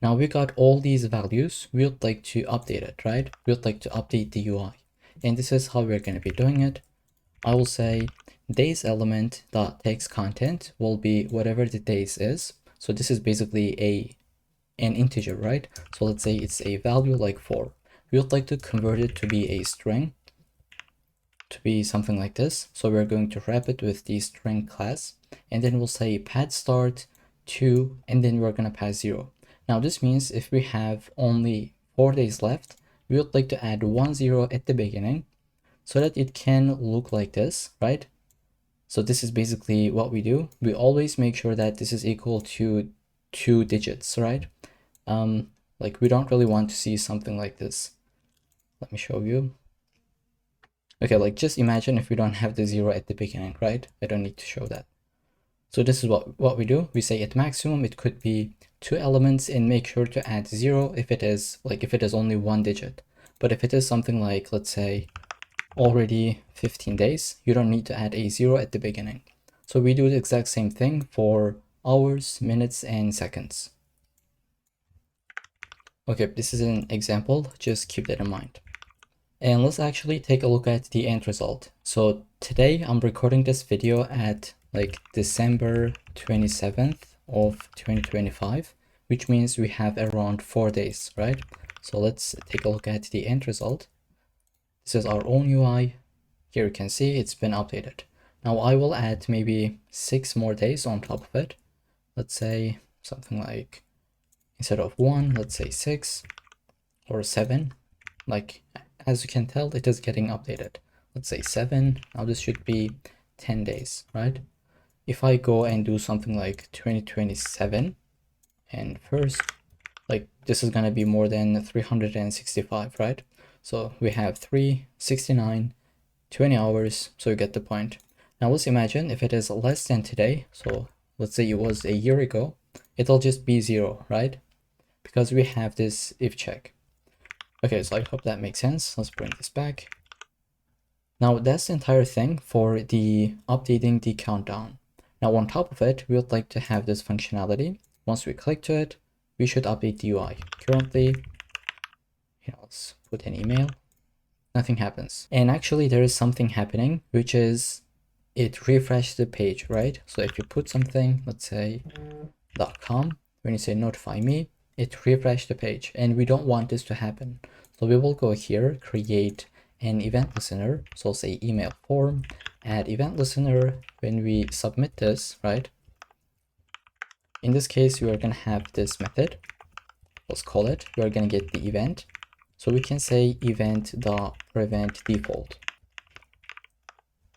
Now we got all these values. We would like to update it, right? We would like to update the UI. And this is how we're going to be doing it. I will say days element dot text content will be whatever the days is. So this is basically an integer, right? So let's say it's a value like 4. We would like to convert it to be a string, to be something like this. So we're going to wrap it with the string class, and then we'll say pad start 2, and then we're going to pass 0. Now this means if we have only 4 days left, we would like to add 1 0 at the beginning, so that it can look like this, right? So this is basically what we do. We always make sure that this is equal to 2 digits, right? Like we don't really want to see something like this. Let me show you. Okay, like just imagine if we don't have the 0 at the beginning, right? I don't need to show that. So this is what we do. We say at maximum it could be 2 elements, and make sure to add 0 if it is only 1 digit. But if it is something like, let's say, already 15 days, you don't need to add a 0 at the beginning. So we do the exact same thing for hours, minutes, and seconds. Okay, this is an example, just keep that in mind. And let's actually take a look at the end result. So today I'm recording this video at like December 27th of 2025, which means we have around 4 days, right? So let's take a look at the end result. This is our own UI. Here you can see it's been updated. Now I will add maybe 6 more days on top of it. Let's say something like, instead of 1, let's say 6 or 7. Like, as you can tell, it is getting updated. Let's say 7. Now this should be 10 days, right? If I go and do something like 2027, and first, like this is gonna be more than 365, right? So we have 369, 20 hours, so you get the point. Now let's imagine if it is less than today, so let's say it was a year ago, it'll just be 0, right? Because we have this if check. Okay, so I hope that makes sense. Let's bring this back. Now that's the entire thing for the updating the countdown. Now on top of it, we would like to have this functionality. Once we click to it, we should update the UI. currently, let's put an email, nothing happens. And actually there is something happening, which is it refreshes the page, right? So if you put something, let's say .com, when you say notify me, it refreshes the page, and we don't want this to happen. So we will go here, create an event listener. So I'll say email form, add event listener. When we submit this, right? In this case, we are going to have this method. Let's call it. We are going to get the event. So we can say event.prevent default.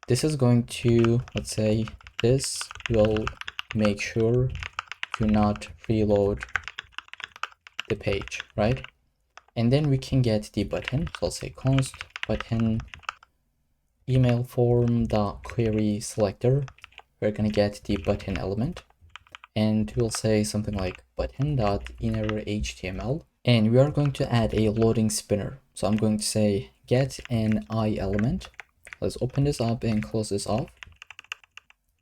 This is going to, let's say, this will make sure to not reload the page, right? And then we can get the button. So I'll say const button email form dot query selector. We're going to get the button element, and we'll say something like button dot inner HTML, and we are going to add a loading spinner. So I'm going to say get an I element. Let's open this up and close this off.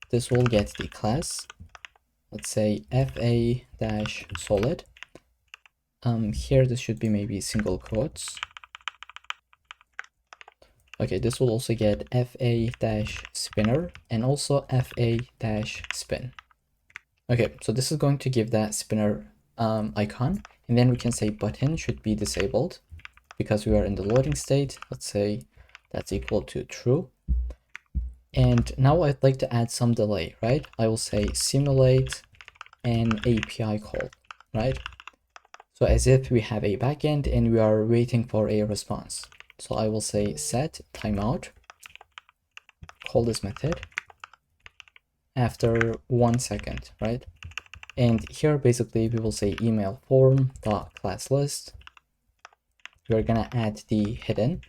This will get the class. Let's say fa-solid. Here this should be maybe single quotes. Okay, this will also get fa-spinner and also fa-spin. Okay, so this is going to give that spinner icon, and then we can say button should be disabled because we are in the loading state. Let's say that's equal to true. And now I'd like to add some delay, right? I will say simulate an API call, right? So as if we have a backend and we are waiting for a response. So I will say set timeout, call this method after 1 second, right? And here basically we will say email form dot class list. We're gonna add the hidden.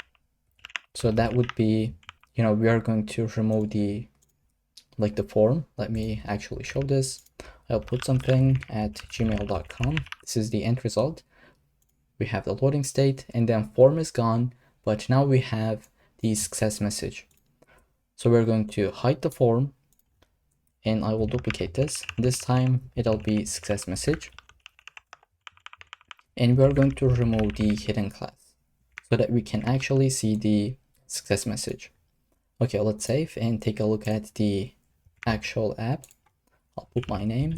So that would be, we are going to remove the form. Let me actually show this. I'll put something at gmail.com. This is the end result. We have the loading state, and then form is gone, but now we have the success message. So we're going to hide the form, and I will duplicate this. This time it'll be success message. And we're going to remove the hidden class so that we can actually see the success message. Okay, let's save and take a look at the actual app. I'll put my name.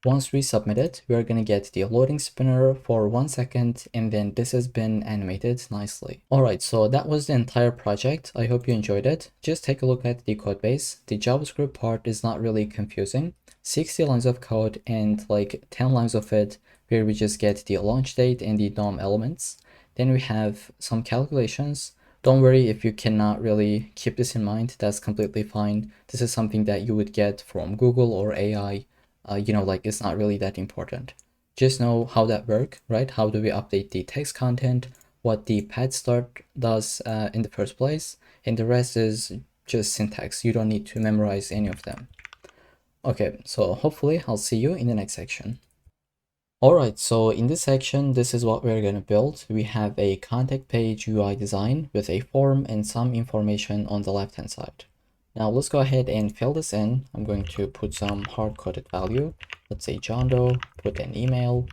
Once we submit it, we're going to get the loading spinner for 1 second, and then this has been animated nicely. Alright, so that was the entire project. I hope you enjoyed it. Just take a look at the code base. The JavaScript part is not really confusing. 60 lines of code and like 10 lines of it where we just get the launch date and the DOM elements. Then we have some calculations. Don't worry if you cannot really keep this in mind, that's completely fine. This is something that you would get from Google or AI. It's not really that important. Just know how that works, right? How do we update the text content, what the pad start does in the first place, and the rest is just syntax. You don't need to memorize any of them. Okay, so hopefully I'll see you in the next section. Alright, so in this section, this is what we're going to build. We have a contact page UI design with a form and some information on the left hand side. Now let's go ahead and fill this in. I'm going to put some hard-coded value. Let's say John Doe, put an email,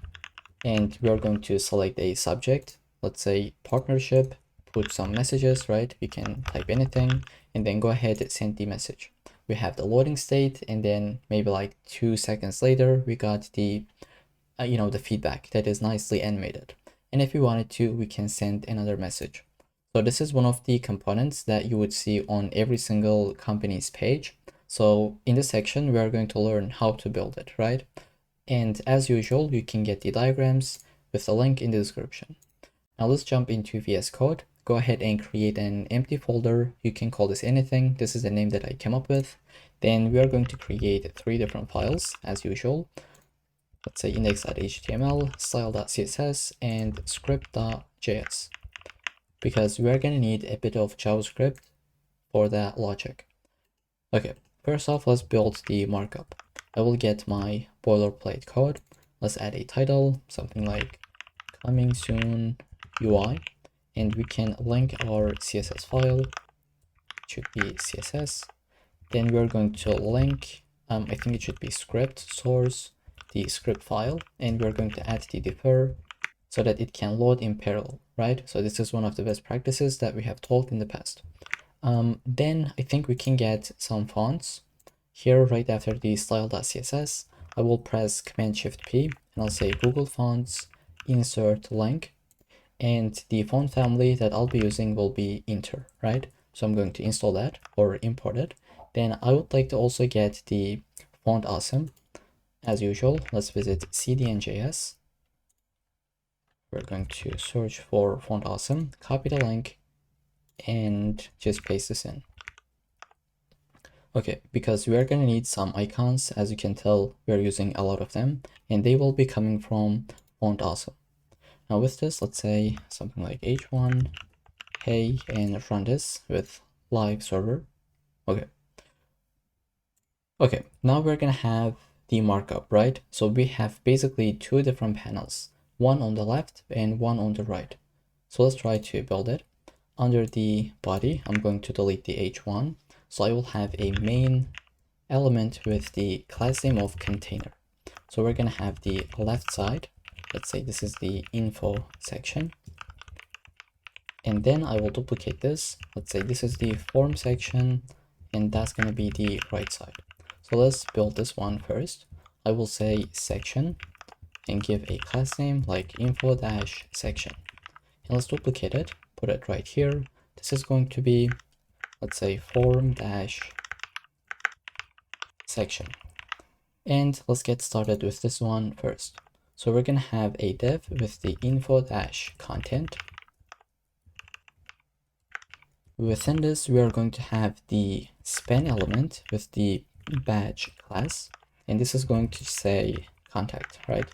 and we're going to select a subject. Let's say partnership, put some messages, right? We can type anything, and then go ahead and send the message. We have the loading state, and then maybe like 2 seconds later, we got the the feedback that is nicely animated. And if we wanted to, we can send another message. So this is one of the components that you would see on every single company's page. So in this section, we are going to learn how to build it, right? And as usual, you can get the diagrams with the link in the description. Now let's jump into VS Code. Go ahead and create an empty folder. You can call this anything. This is the name that I came up with. Then we are going to create 3 different files as usual. Let's say index.html, style.css, and script.js, because we are going to need a bit of JavaScript for that logic. Okay, first off, let's build the markup. I will get my boilerplate code. Let's add a title, something like coming soon UI, and we can link our CSS file. It should be CSS. Then we're going to link, I think it should be script source the script file, and we're going to add the defer so that it can load in parallel, right? So this is one of the best practices that we have taught in the past. Then I think we can get some fonts. Here, right after the style.css, I will press Command-Shift-P, and I'll say Google Fonts, insert link, and the font family that I'll be using will be Inter, right? So I'm going to install that or import it. Then I would like to also get the font awesome. As usual, let's visit cdn.js. We're going to search for font awesome, copy the link, and just paste this in. Okay, because we are going to need some icons. As you can tell, we're using a lot of them, and they will be coming from font awesome. Now with this, let's say something like h1 hey, and run this with live server. Okay, now we're gonna have the markup, right? So we have basically two different panels, one on the left and one on the right. So let's try to build it. Under the body, I'm going to delete the h1. So I will have a main element with the class name of container. So we're gonna have the left side. Let's say this is the info section. And then I will duplicate this. Let's say this is the form section, and that's gonna be the right side. So let's build this one first. I will say section and give a class name like info-section. And let's duplicate it, put it right here. This is going to be, let's say, form-section. And let's get started with this one first. So we're gonna have a div with the info-content. Within this, we are going to have the span element with the badge class, and this is going to say contact, right?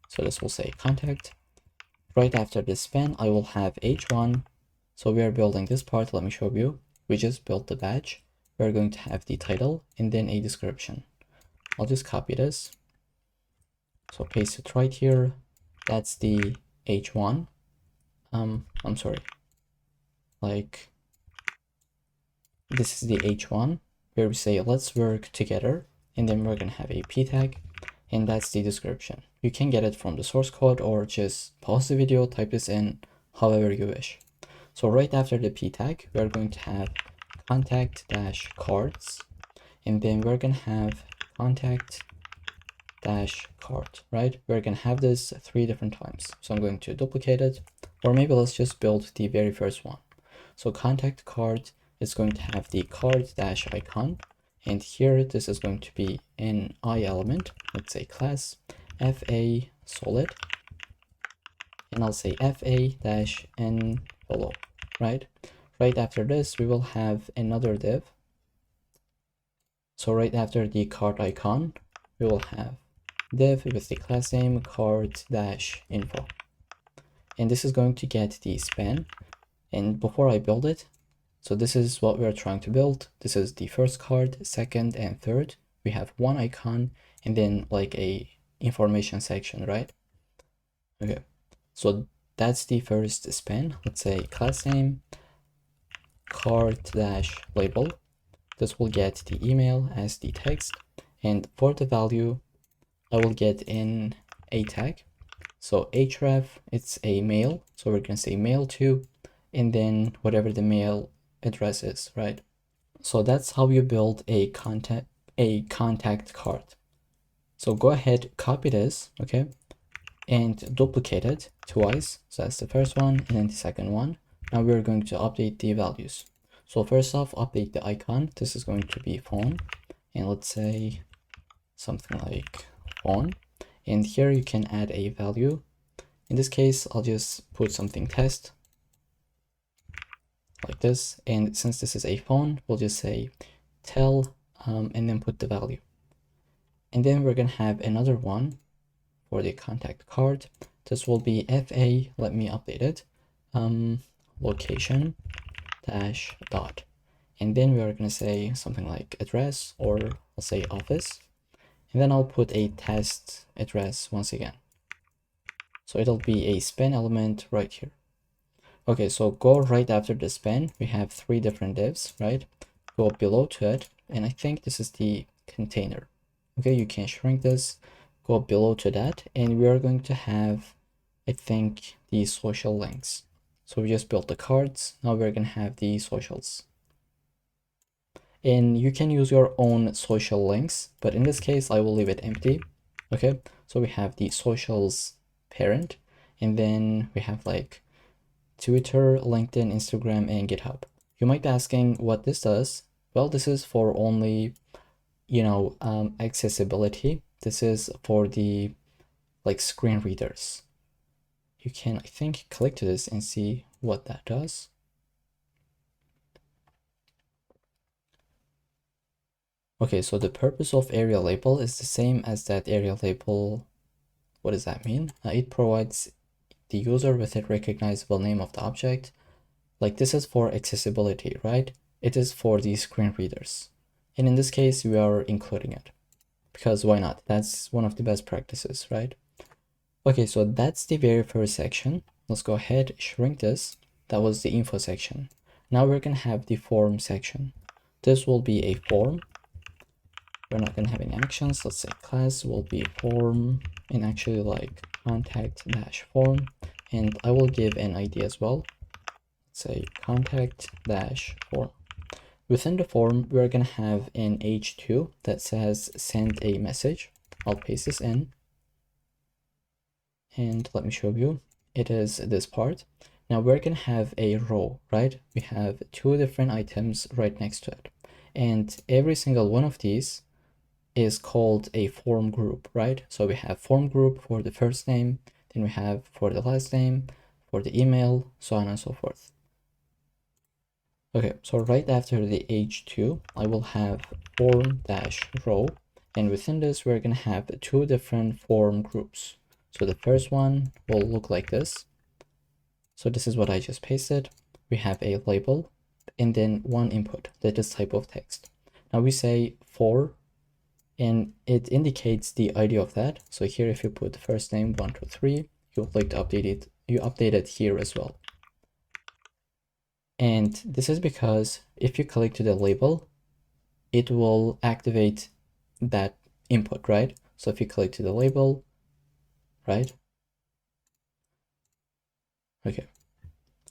So this will say contact. Right after the span, I will have h1. So we are building this part. Let me show you. We just built the badge. We're going to have the title and then a description. I'll just copy this. So paste it right here. That's the h1. I'm sorry. Like, this is the h1 where we say let's work together, and then we're gonna have a p tag, and that's the description. You can get it from the source code or just pause the video, type this in however you wish. So right after the p tag, we're going to have contact-cards, and then we're gonna have contact-card, right? We're gonna have this 3 different times. So I'm going to duplicate it, or maybe let's just build the very first one. So contact card is going to have the card-icon, and here this is going to be an I element. Let's say class fa solid, and I'll say fa-envelope, right? Right after this, we will have another div. So right after the card icon, we will have div with the class name card-info, and this is going to get the span. And before I build it, so this is what we're trying to build. This is the first card, second, and third. We have one icon and then like a information section, right? Okay, so that's the first span. Let's say class name card-label. This will get the email as the text, and for the value, I will get in a tag. So href, it's a mail, so we're gonna say mail to, and then whatever the mail address is, right? So that's how you build a contact card. So go ahead, copy this, okay, and duplicate it twice. So that's the first one and then the second one. Now we're going to update the values. So first off, update the icon. This is going to be phone, and let's say something like phone. And here you can add a value. In this case, I'll just put something test like this. And since this is a phone, we'll just say tell and then put the value. And then we're going to have another one for the contact card. This will be fa, let me update it, location dash dot. And then we are going to say something like address, or I'll say office. And then I'll put a test address once again. So it'll be a span element right here. Okay, so go right after the span. We have 3 different divs, right? Go below to it, and I think this is the container. Okay, you can shrink this, go below to that, and we are going to have, I think, the social links. So we just built the cards. Now we're going to have the socials. And you can use your own social links, but in this case, I will leave it empty. Okay, so we have the socials parent, and then we have like Twitter, LinkedIn, Instagram, and GitHub. You might be asking what this does. Well, this is for only, accessibility. This is for the like screen readers. You can, I think, click to this and see what that does. Okay, so the purpose of area label is the same as that area label. What does that mean? It provides the user with a recognizable name of the object. Like this is for accessibility, right? It is for the screen readers. And in this case, we are including it because why not? That's one of the best practices, right? Okay, so that's the very first section. Let's go ahead, shrink this. That was the info section. Now we're gonna have the form section. This will be a form. We're not gonna have any actions. Let's say class will be form and actually like contact dash form. And I will give an ID as well. Let's say contact dash form. Within the form, we're gonna have an h2 that says send a message. I'll paste this in. And let me show you. It is this part. Now we're gonna have a row, right? We have two different items right next to it. And every single one of these is called a form group, right? So we have form group for the first name, then we have for the last name, for the email, so on and so forth. Okay, so right after the h2, I will have form dash row, and within this, we're gonna have two different form groups. So the first one will look like this. So this is what I just pasted. We have a label and then one input that is type of text. Now we say for, and it indicates the ID of that. So here, if you put the first name 123, you'll like to update it. You update it here as well. And this is because if you click to the label, it will activate that input, right? So if you click to the label, right? Okay.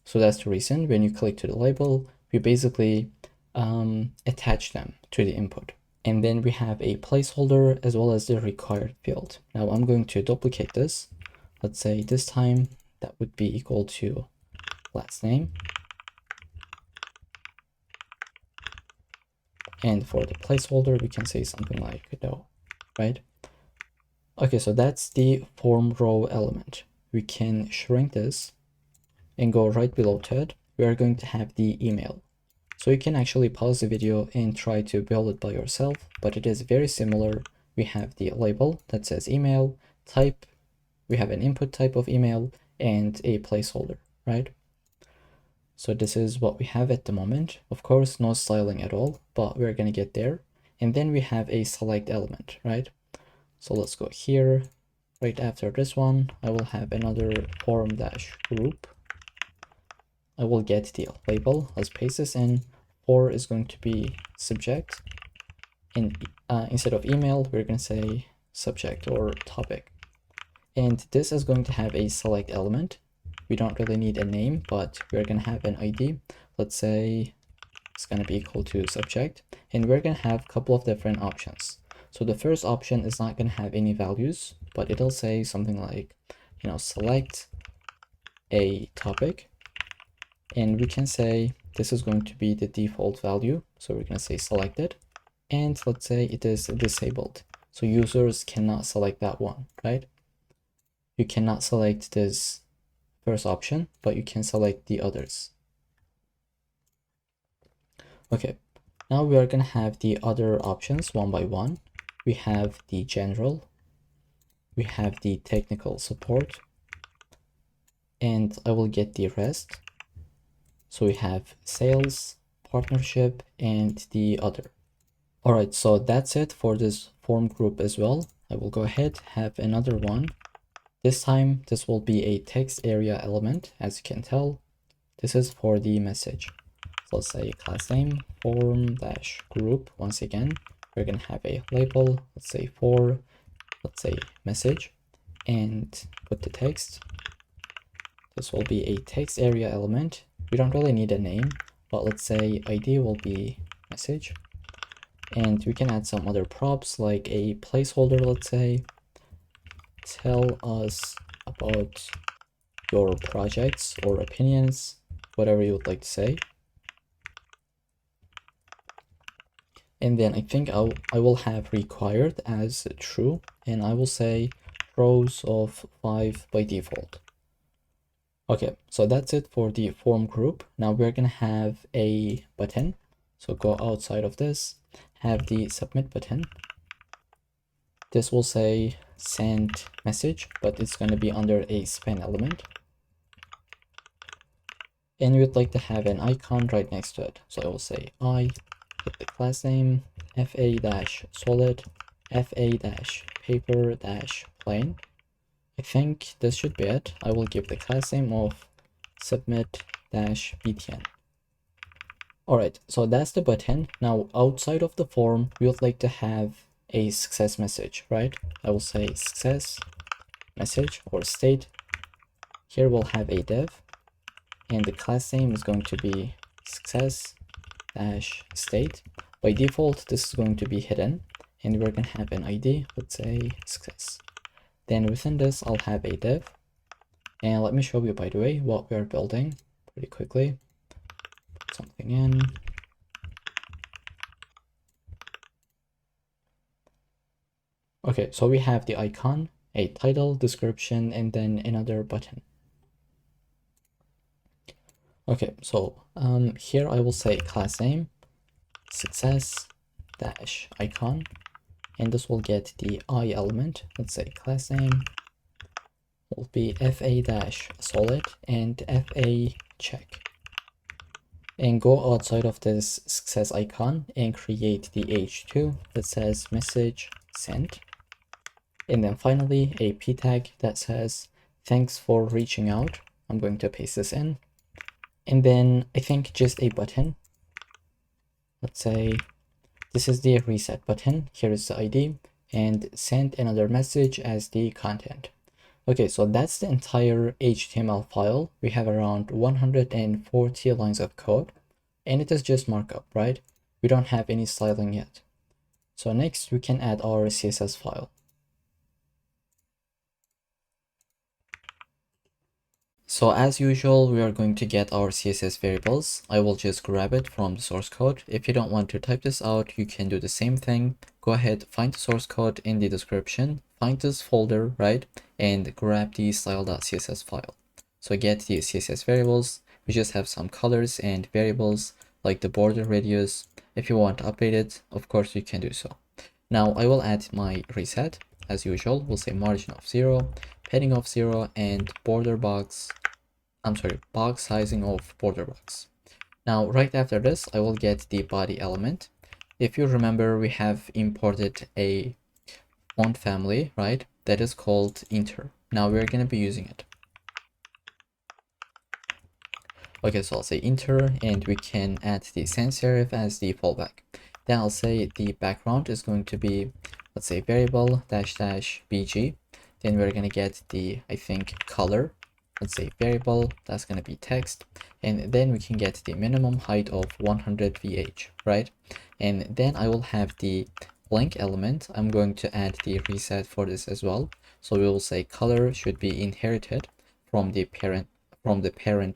So that's the reason when you click to the label, we basically attach them to the input. And then we have a placeholder as well as the required field. Now I'm going to duplicate this. Let's say this time that would be equal to last name. And for the placeholder, we can say something like no, right? Okay, so that's the form row element. We can shrink this and go right below to it. We are going to have the email. So you can actually pause the video and try to build it by yourself, but it is very similar. We have the label that says email, type, we have an input type of email, and a placeholder, right? So this is what we have at the moment. Of course, no styling at all, but we're gonna get there. And then we have a select element, right? So let's go here. Right after this one, I will have another form dash group. I will get the label. Let's paste this in. For is going to be subject. And instead of email, we're going to say subject or topic. And this is going to have a select element. We don't really need a name, but we're going to have an ID. Let's say it's going to be equal to subject. And we're going to have a couple of different options. So the first option is not going to have any values, but it'll say something like, select a topic. And we can say this is going to be the default value. So we're going to say selected. And let's say it is disabled. So users cannot select that one, right? You cannot select this first option, but you can select the others. Okay, now we are going to have the other options one by one. We have the general, we have the technical support, and I will get the rest. So we have sales, partnership, and the other. All right, so that's it for this form group as well. I will go ahead, have another one. This time, this will be a text area element, as you can tell. This is for the message. So let's say class name, form dash group. Once again, we're gonna have a label, let's say for, let's say message, and put the text. This will be a text area element. We don't really need a name, but let's say ID will be message. And we can add some other props like a placeholder, let's say. Tell us about your projects or opinions, whatever you would like to say. And then I think I will have required as true, and I will say rows of 5 by default. Okay, so that's it for the form group. Now we're gonna have a button. So go outside of this, have the submit button. This will say send message, but it's gonna be under a span element. And you'd like to have an icon right next to it. So I will say put the class name, fa-solid, fa-paper-plain. I think this should be it. I will give the class name of submit-btn. Alright, so that's the button. Now outside of the form, we would like to have a success message, right? I will say success message or state. Here we'll have a div, and the class name is going to be success-state. By default, this is going to be hidden, and we're going to have an ID, let's say success. Then within this, I'll have a div. And let me show you, by the way, what we're building pretty quickly. Put something in. Okay, so we have the icon, a title, description, and then another button. Okay, so here I will say class name, success-icon, and this will get the I element. Let's say class name will be fa-solid and fa-check. And go outside of this success icon and create the h2 that says message sent. And then finally a p tag that says thanks for reaching out. I'm going to paste this in. And then I think just a button. Let's say this is the reset button. Here is the ID, and send another message as the content. Okay, so that's the entire HTML file. We have around 140 lines of code, and it is just markup, right? We don't have any styling yet. So next we can add our CSS file. So as usual, we are going to get our CSS variables. I will just grab it from the source code. If you don't want to type this out, you can do the same thing. Go ahead, find the source code in the description, find this folder, right? And grab the style.css file. So get the CSS variables. We just have some colors and variables like the border radius. If you want to update it, of course you can do so. Now I will add my reset. As usual, we'll say margin of 0, padding of 0, and box sizing of border box. Now, right after this, I will get the body element. If you remember, we have imported a font family, right? That is called inter. Now we're going to be using it. Okay, so I'll say inter, and we can add the sans serif as the fallback. Then I'll say the background is going to be, let's say variable --bg. Then we're going to get the, I think, color. Let's say variable, that's going to be text. And then we can get the minimum height of 100 VH, right? And then I will have the blank element. I'm going to add the reset for this as well. So we will say color should be inherited from the parent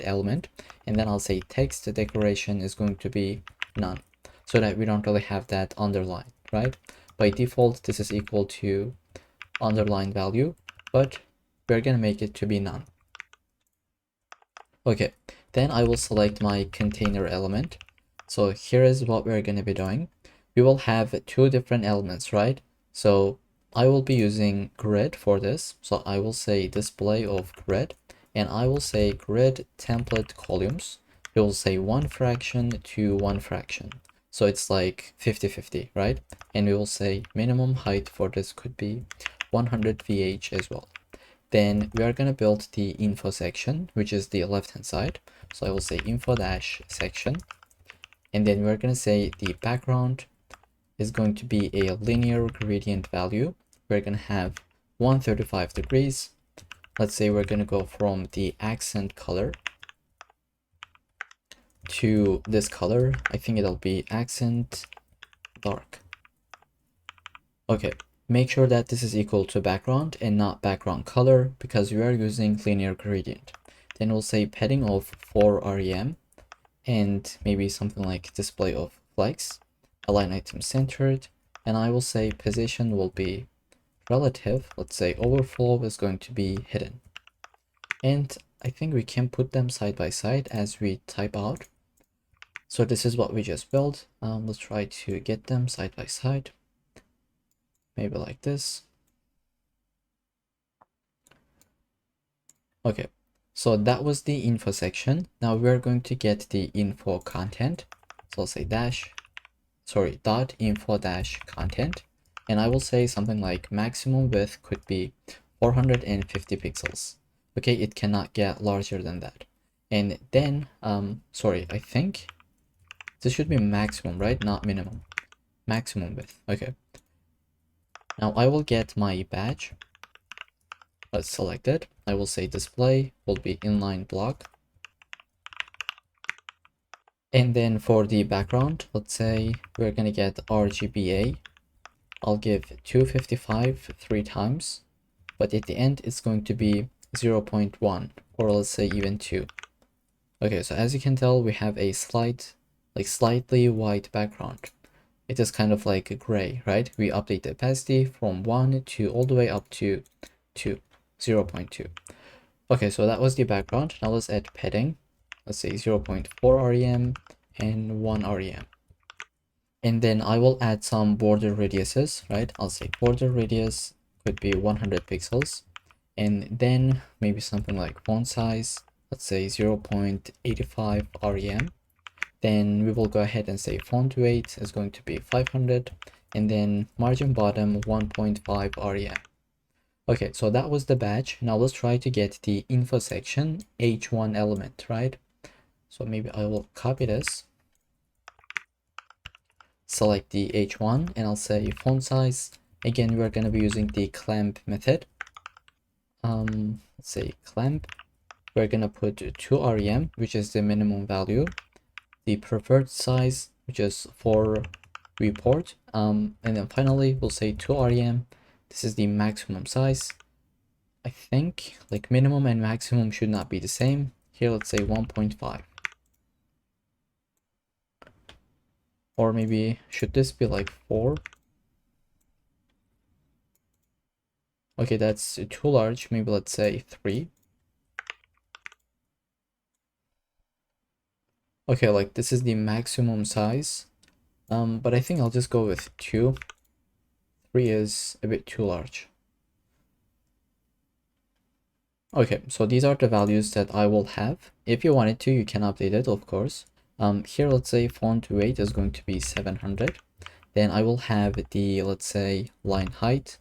element. And then I'll say text decoration is going to be none, so that we don't really have that underline, right? By default, this is equal to underline value, but we're going to make it to be none. Okay, then I will select my container element. So here is what we're going to be doing. We will have two different elements, right? So I will be using grid for this. So I will say display of grid, and I will say grid template columns. We will say 1 fraction to 1 fraction. So it's like 50-50, right? And we will say minimum height for this could be 100 VH as well. Then we are going to build the info section, which is the left hand side. So I will say info-section. And then we're going to say the background is going to be a linear gradient value. we're gonna have 135 degrees. Let's say we're gonna go from the accent color to this color. I think it'll be accent dark. Okay, make sure that this is equal to background and not background color because we are using linear gradient. Then we'll say padding of 4 rem and maybe something like display of flex, align item centered, and I will say position will be relative. Let's say overflow is going to be hidden. And I think we can put them side by side as we type out. So this is what we just built. Let's try to get them side by side. Maybe like this. Okay, so that was the info section. Now we're going to get the info content. So I'll say dot info dash content. And I will say something like maximum width could be 450 pixels. Okay, it cannot get larger than that. And then, I think this should be maximum, right? Not minimum. Maximum width. Okay. Now I will get my badge. Let's select it. I will say display will be inline block. And then for the background, let's say we're gonna get RGBA. I'll give 255 3 times, but at the end it's going to be 0.1 or let's say even 2. Okay, so as you can tell, we have a slightly white background. It is kind of like a gray, right? We update the opacity from 1 to all the way up to 2, 0.2. Okay, so that was the background. Now let's add padding. Let's say 0.4 rem and 1 rem. And then I will add some border radiuses, right? I'll say border radius could be 100 pixels. And then maybe something like font size, let's say 0.85 rem. Then we will go ahead and say font weight is going to be 500. And then margin bottom 1.5 rem. Okay, so that was the badge. Now let's try to get the info section h1 element, right? So maybe I will copy this, select the h1, and I'll say font size. Again, we're going to be using the clamp method. Let's say clamp. We're going to put 2 rem, which is the minimum value. The preferred size, which is for report. And then finally, we'll say 2 rem. This is the maximum size. I think like minimum and maximum should not be the same. Here, let's say 1.5. Or maybe, should this be like 4? Okay, that's too large. Maybe let's say 3. Okay, like this is the maximum size. But I think I'll just go with 2. 3 is a bit too large. Okay, so these are the values that I will have. If you wanted to, you can update it, of course. Here, let's say font weight is going to be 700. Then I will have the, let's say, line height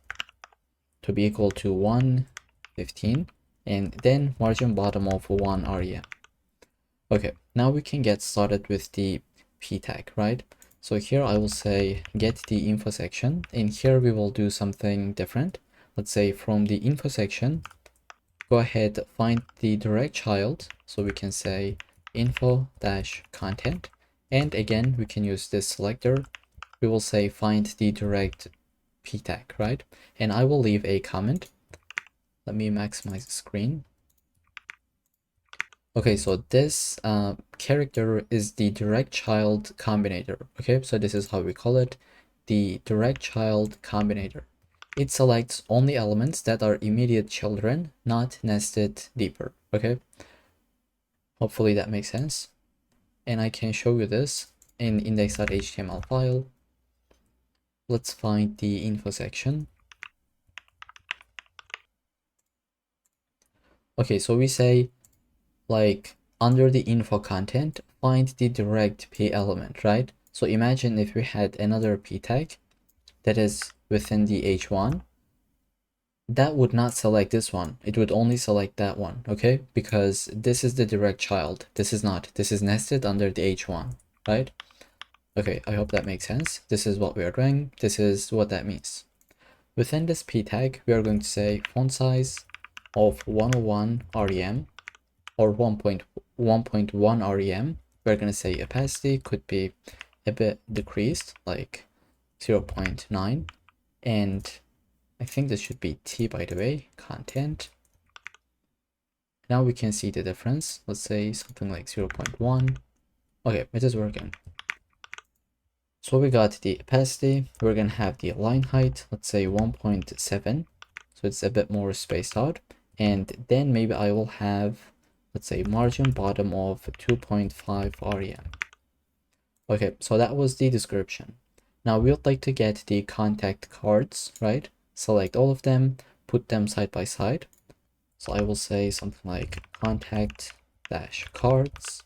to be equal to 115. And then margin bottom of 1 rem. Okay, now we can get started with the p tag, right? So here I will say get the info section, and here we will do something different. Let's say from the info section, go ahead, find the direct child. So we can say info-content. And again, we can use this selector. We will say find the direct p tag, right? And I will leave a comment. Let me maximize the screen. Okay, so this character is the direct child combinator. Okay, so this is how we call it, the direct child combinator. It selects only elements that are immediate children, not nested deeper. Okay, hopefully that makes sense. And I can show you this in index.html file. Let's find the info section. Okay, so we say like under the info content, find the direct p element, right? So imagine if we had another p tag that is within the h1, that would not select this one. It would only select that one, okay? Because this is the direct child. This is not. This is nested under the h1, right? Okay, I hope that makes sense. This is what we are doing. This is what that means. Within this p tag, we are going to say font size of 101 rem or 1.1 rem. We're going to say opacity could be a bit decreased, like 0.9. And I think this should be T, by the way, content. Now we can see the difference. Let's say something like 0.1. Okay, it is working. So we got the opacity. We're going to have the line height, let's say 1.7. So it's a bit more spaced out. And then maybe I will have, let's say, margin bottom of 2.5 rem. Okay, so that was the description. Now we would like to get the contact cards, right? Select all of them, put them side by side. So I will say something like contact dash cards.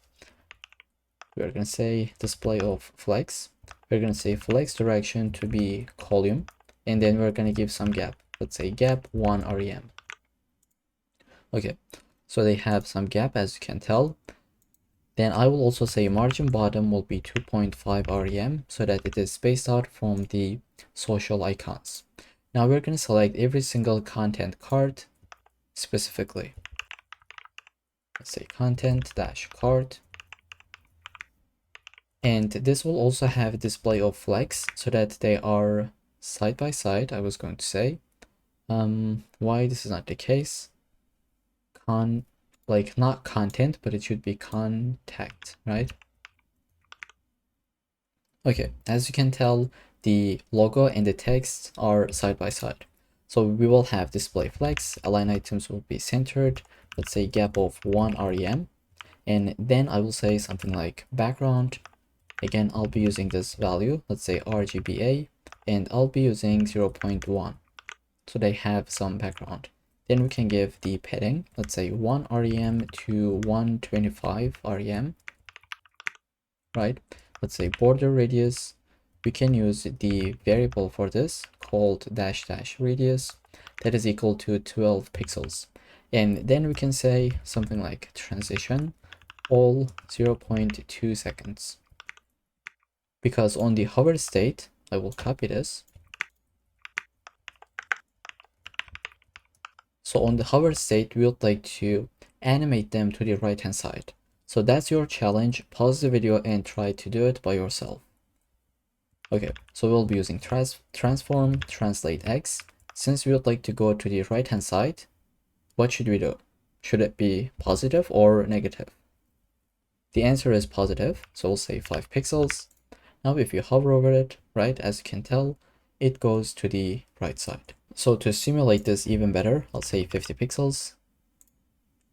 We're going to say display of flex. We're going to say flex direction to be column. And then we're going to give some gap. Let's say gap 1 rem. Okay, so they have some gap, as you can tell. Then I will also say margin bottom will be 2.5 rem so that it is spaced out from the social icons. Now we're going to select every single content card specifically. Let's say content dash card. And this will also have a display of flex so that they are side by side, I was going to say. Why this is not the case? Like not content, but it should be contact, right? Okay, as you can tell, the logo and the text are side by side. So we will have display flex, align items will be centered, let's say gap of 1 rem. And then I will say something like background. Again, I'll be using this value, let's say RGBA, and I'll be using 0.1. So they have some background. Then we can give the padding, let's say 1 rem to 125 rem, right? Let's say border radius. We can use the variable for this called dash dash radius that is equal to 12 pixels. And then we can say something like transition all 0.2 seconds. Because on the hover state, I will copy this. So on the hover state, we would like to animate them to the right hand side. So that's your challenge. Pause the video and try to do it by yourself. Okay, so we'll be using transform translate X. Since we would like to go to the right hand side, what should we do? Should it be positive or negative? The answer is positive, so we'll say 5 pixels. Now if you hover over it, right, as you can tell, it goes to the right side. So to simulate this even better, I'll say 50 pixels,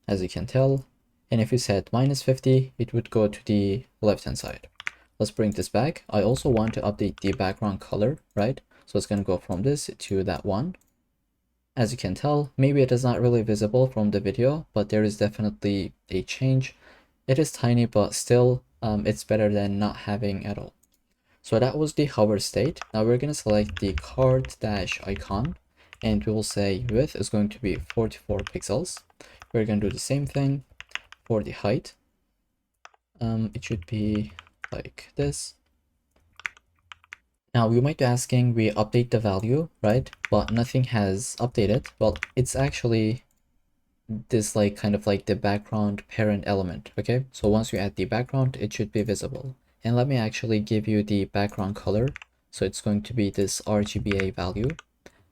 as you can tell. And if you set -50, it would go to the left hand side. Let's bring this back. I also want to update the background color, right? So it's going to go from this to that one. As you can tell, maybe it is not really visible from the video, but there is definitely a change. It is tiny, but still, it's better than not having at all. So that was the hover state. Now we're going to select the card dash icon, and we will say width is going to be 44 pixels. We're going to do the same thing for the height. It should be like this. Now you might be asking, we update the value, right? But nothing has updated. Well, it's actually this like kind of like the background parent element. Okay, so once you add the background, it should be visible. And let me actually give you the background color. So it's going to be this RGBA value.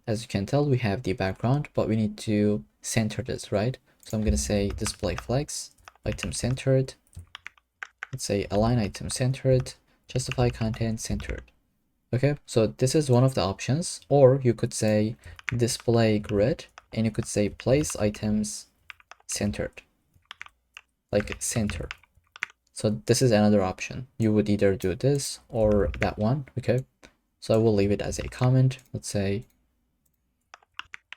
As you can tell, we have the background, but we need to center this, right? So I'm going to say display flex, item centered. Let's say align item centered, justify content centered. Okay, so this is one of the options. Or you could say display grid, and you could say place items centered, like center. So this is another option. You would either do this or that one. Okay, so I will leave it as a comment. Let's say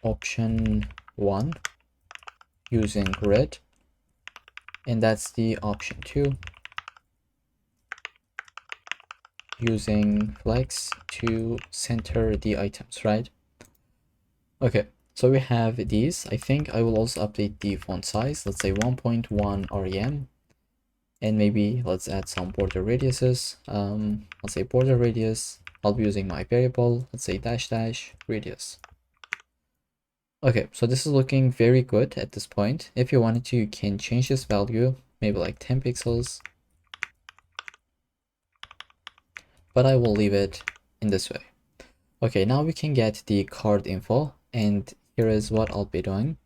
option 1 using grid, and that's the option 2 using flex to center the items, right? Okay, so we have these. I think I will also update the font size. Let's say 1.1 rem. And maybe let's add some border radiuses. Let's say border radius. I'll be using my variable. Let's say dash dash radius. Okay, so this is looking very good at this point. If you wanted to, you can change this value, maybe like 10 pixels, but I will leave it in this way. Okay, now we can get the card info, and here is what I'll be doing.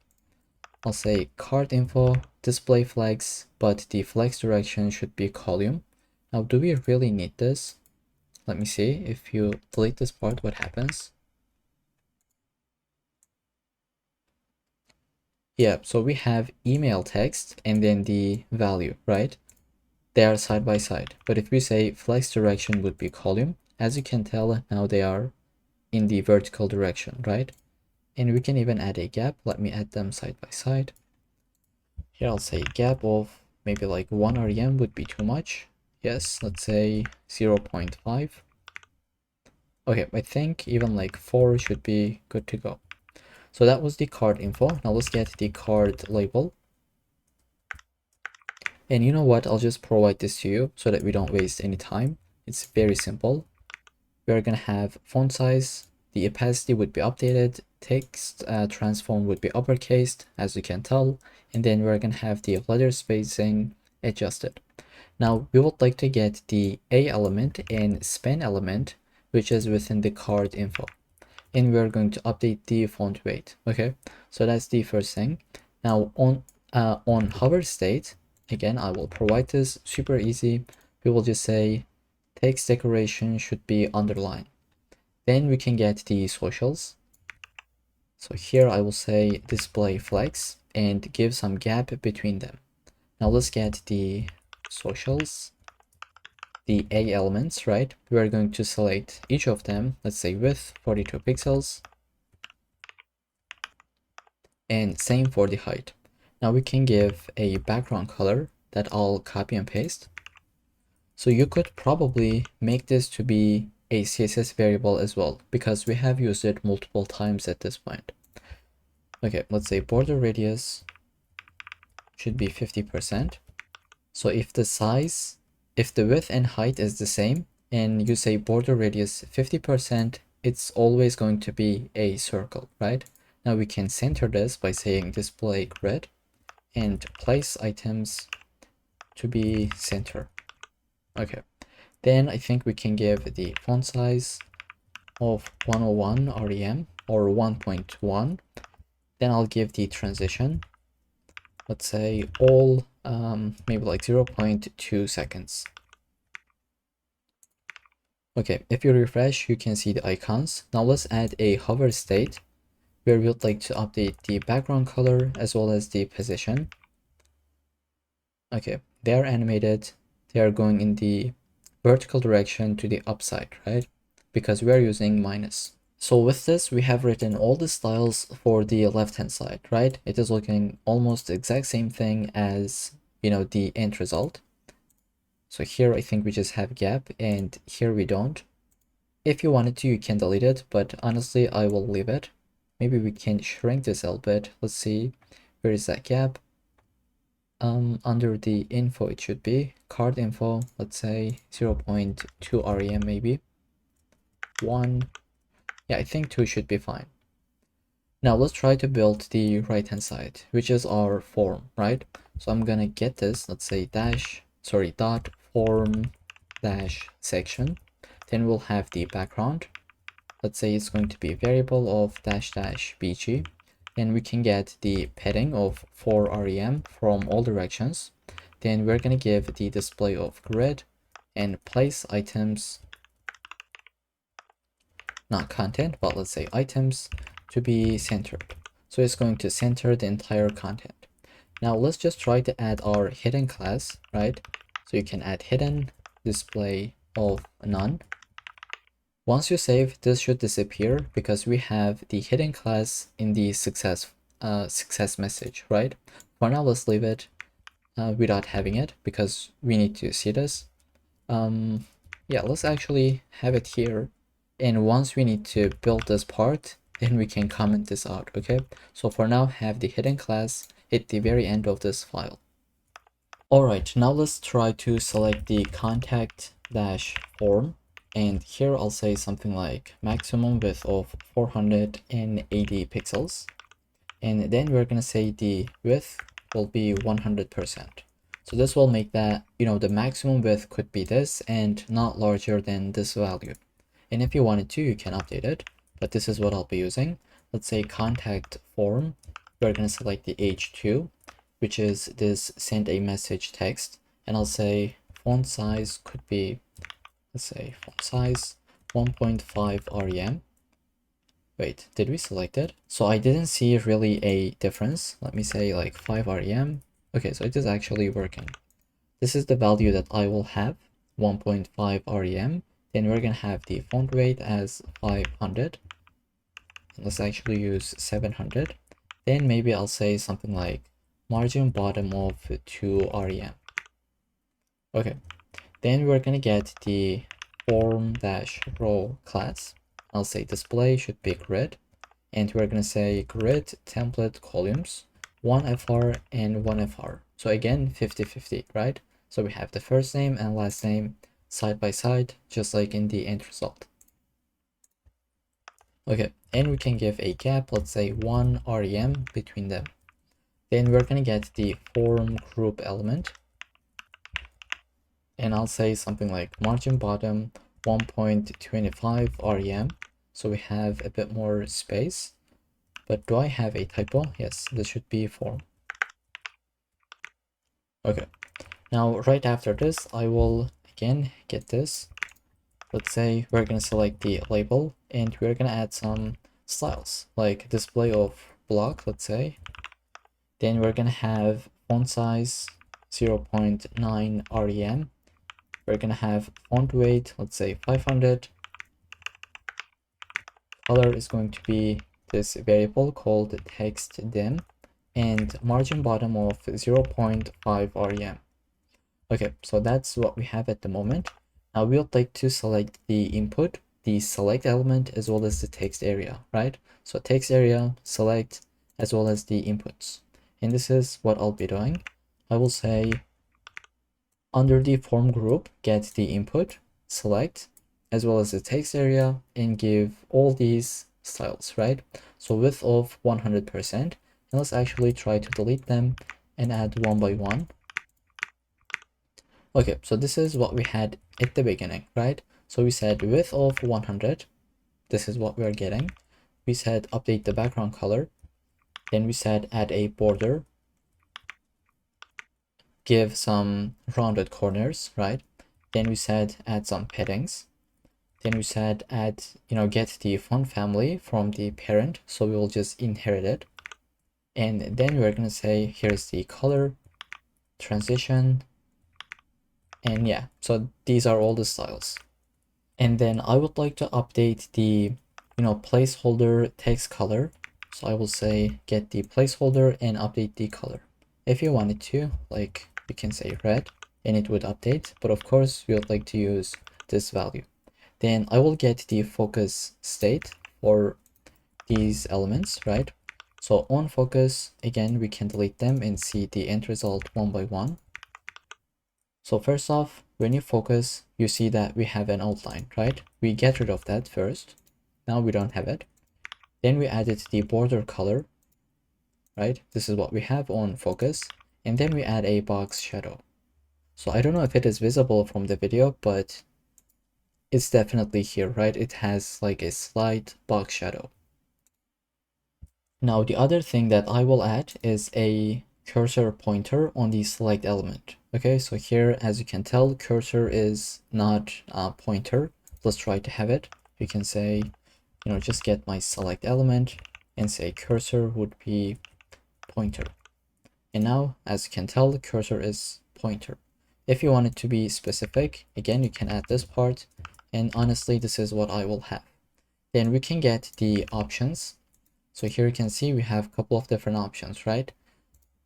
I'll say card info, display flex, but the flex direction should be column. Now, do we really need this? Let me see. If you delete this part, what happens? Yeah, so we have email text and then the value, right? They are side by side. But if we say flex direction would be column, as you can tell, now they are in the vertical direction, right? And we can even add a gap. Let me add them side by side. Here I'll say gap of maybe like 1 rem would be too much. Yes, let's say 0.5. Okay, I think even like 4 should be good to go. So that was the card info. Now let's get the card label. And you know what? I'll just provide this to you so that we don't waste any time. It's very simple. We're gonna have font size, the opacity would be updated, text transform would be uppercased, as you can tell, and then we're gonna have the letter spacing adjusted. Now we would like to get the A element and span element, which is within the card info, and we're going to update the font weight. Okay, so that's the first thing. Now on hover state, again, I will provide this super easy. We will just say text decoration should be underlined. Then we can get the socials. So here I will say display flex and give some gap between them. Now let's get the socials, the A elements, right? We are going to select each of them. Let's say width 42 pixels. And same for the height. Now we can give a background color that I'll copy and paste. So you could probably make this to be a CSS variable as well, because we have used it multiple times at this point. Okay, let's say border radius should be 50%. So if the width and height is the same, and you say border radius 50%, it's always going to be a circle, right? Now we can center this by saying display grid and place items to be center. Okay, then I think we can give the font size of 101 rem or 1.1. Then I'll give the transition, let's say all maybe like 0.2 seconds. Okay, if you refresh, you can see the icons. Now let's add a hover state where we would like to update the background color as well as the position. Okay, they are animated. They are going in the vertical direction to the upside, right? Because we are using minus. So with this, we have written all the styles for the left-hand side, right? It is looking almost the exact same thing as, the end result. So here, I think we just have gap, and here we don't. If you wanted to, you can delete it, but honestly, I will leave it. Maybe we can shrink this a little bit. Let's see, where is that gap? Under the info, it should be card info, let's say 0.2 rem maybe. 1. Yeah, I think 2 should be fine. Now let's try to build the right hand side, which is our form, right? So I'm gonna get this, let's say dot form dash section. Then we'll have the background. Let's say it's going to be variable of dash dash bg. Then we can get the padding of 4 rem from all directions. Then we're gonna give the display of grid and place items, not content, but let's say items, to be centered. So it's going to center the entire content. Now let's just try to add our hidden class, right? So you can add hidden display of none. Once you save, this should disappear because we have the hidden class in the success message, right? For now, let's leave it without having it because we need to see this. Yeah, let's actually have it here. And once we need to build this part, then we can comment this out, okay? So for now, have the hidden class at the very end of this file. All right, now let's try to select the contact dash form. And here I'll say something like maximum width of 480 pixels. And then we're going to say the width will be 100%. So this will make that, the maximum width could be this and not larger than this value. And if you wanted to, you can update it, but this is what I'll be using. Let's say contact form. We're going to select the H2, which is this send a message text. And I'll say font size could be, let's say font size 1.5 rem. Wait, did we select it? So I didn't see really a difference. Let me say like 5 rem. Okay, so it is actually working. This is the value that I will have, 1.5 rem. Then we're gonna have the font weight as 500. Let's actually use 700. Then maybe I'll say something like margin bottom of 2 rem. Okay, then we're gonna get the form-row class. I'll say display should be grid, and we're gonna say grid template columns 1fr and 1fr. So again, 50-50, right? So we have the first name and last name side by side, just like in the end result. Okay, and we can give a gap, let's say 1 rem between them. Then we're gonna get the form group element, and I'll say something like margin bottom 1.25 rem. So we have a bit more space. But do I have a typo? Yes, this should be form. Okay, now right after this, I will again get this. Let's say we're gonna select the label and we're gonna add some styles like display of block, let's say. Then we're gonna have font size 0.9 rem. We're gonna have font weight, let's say 500. Color is going to be this variable called text dim, and margin bottom of 0.5 rem. Okay, so that's what we have at the moment. Now we would like to select the input, the select element, as well as the text area, right? So text area, select, as well as the inputs. And this is what I'll be doing. I will say under the form group, get the input, select, as well as the text area, and give all these styles, right? So width of 100%. And let's actually try to delete them and add one by one. Okay, so this is what we had at the beginning, right? So we said width of 100. This is what we're getting. We said update the background color. Then we said add a border. Give some rounded corners, right? Then we said add some paddings. Then we said add, get the font family from the parent. So we will just inherit it. And then we're going to say, here's the color, transition. And yeah, so these are all the styles. And then I would like to update the, placeholder text color. So I will say get the placeholder and update the color. If you wanted to, like you can say red and it would update. But of course, we would like to use this value. Then I will get the focus state for these elements, right? So on focus, again, we can delete them and see the end result one by one. So first off, when you focus, you see that we have an outline, right? We get rid of that first. Now we don't have it. Then we added the border color, right? This is what we have on focus. And then we add a box shadow. So I don't know if it is visible from the video, but it's definitely here, right? It has like a slight box shadow. Now the other thing that I will add is a cursor pointer on the select element. Okay, so here, as you can tell, cursor is not a pointer. Let's try to have it. You can say, just get my select element and say cursor would be pointer. And now, as you can tell, the cursor is pointer. If you want it to be specific, again, you can add this part. And honestly, this is what I will have. Then we can get the options. So here you can see we have a couple of different options, right?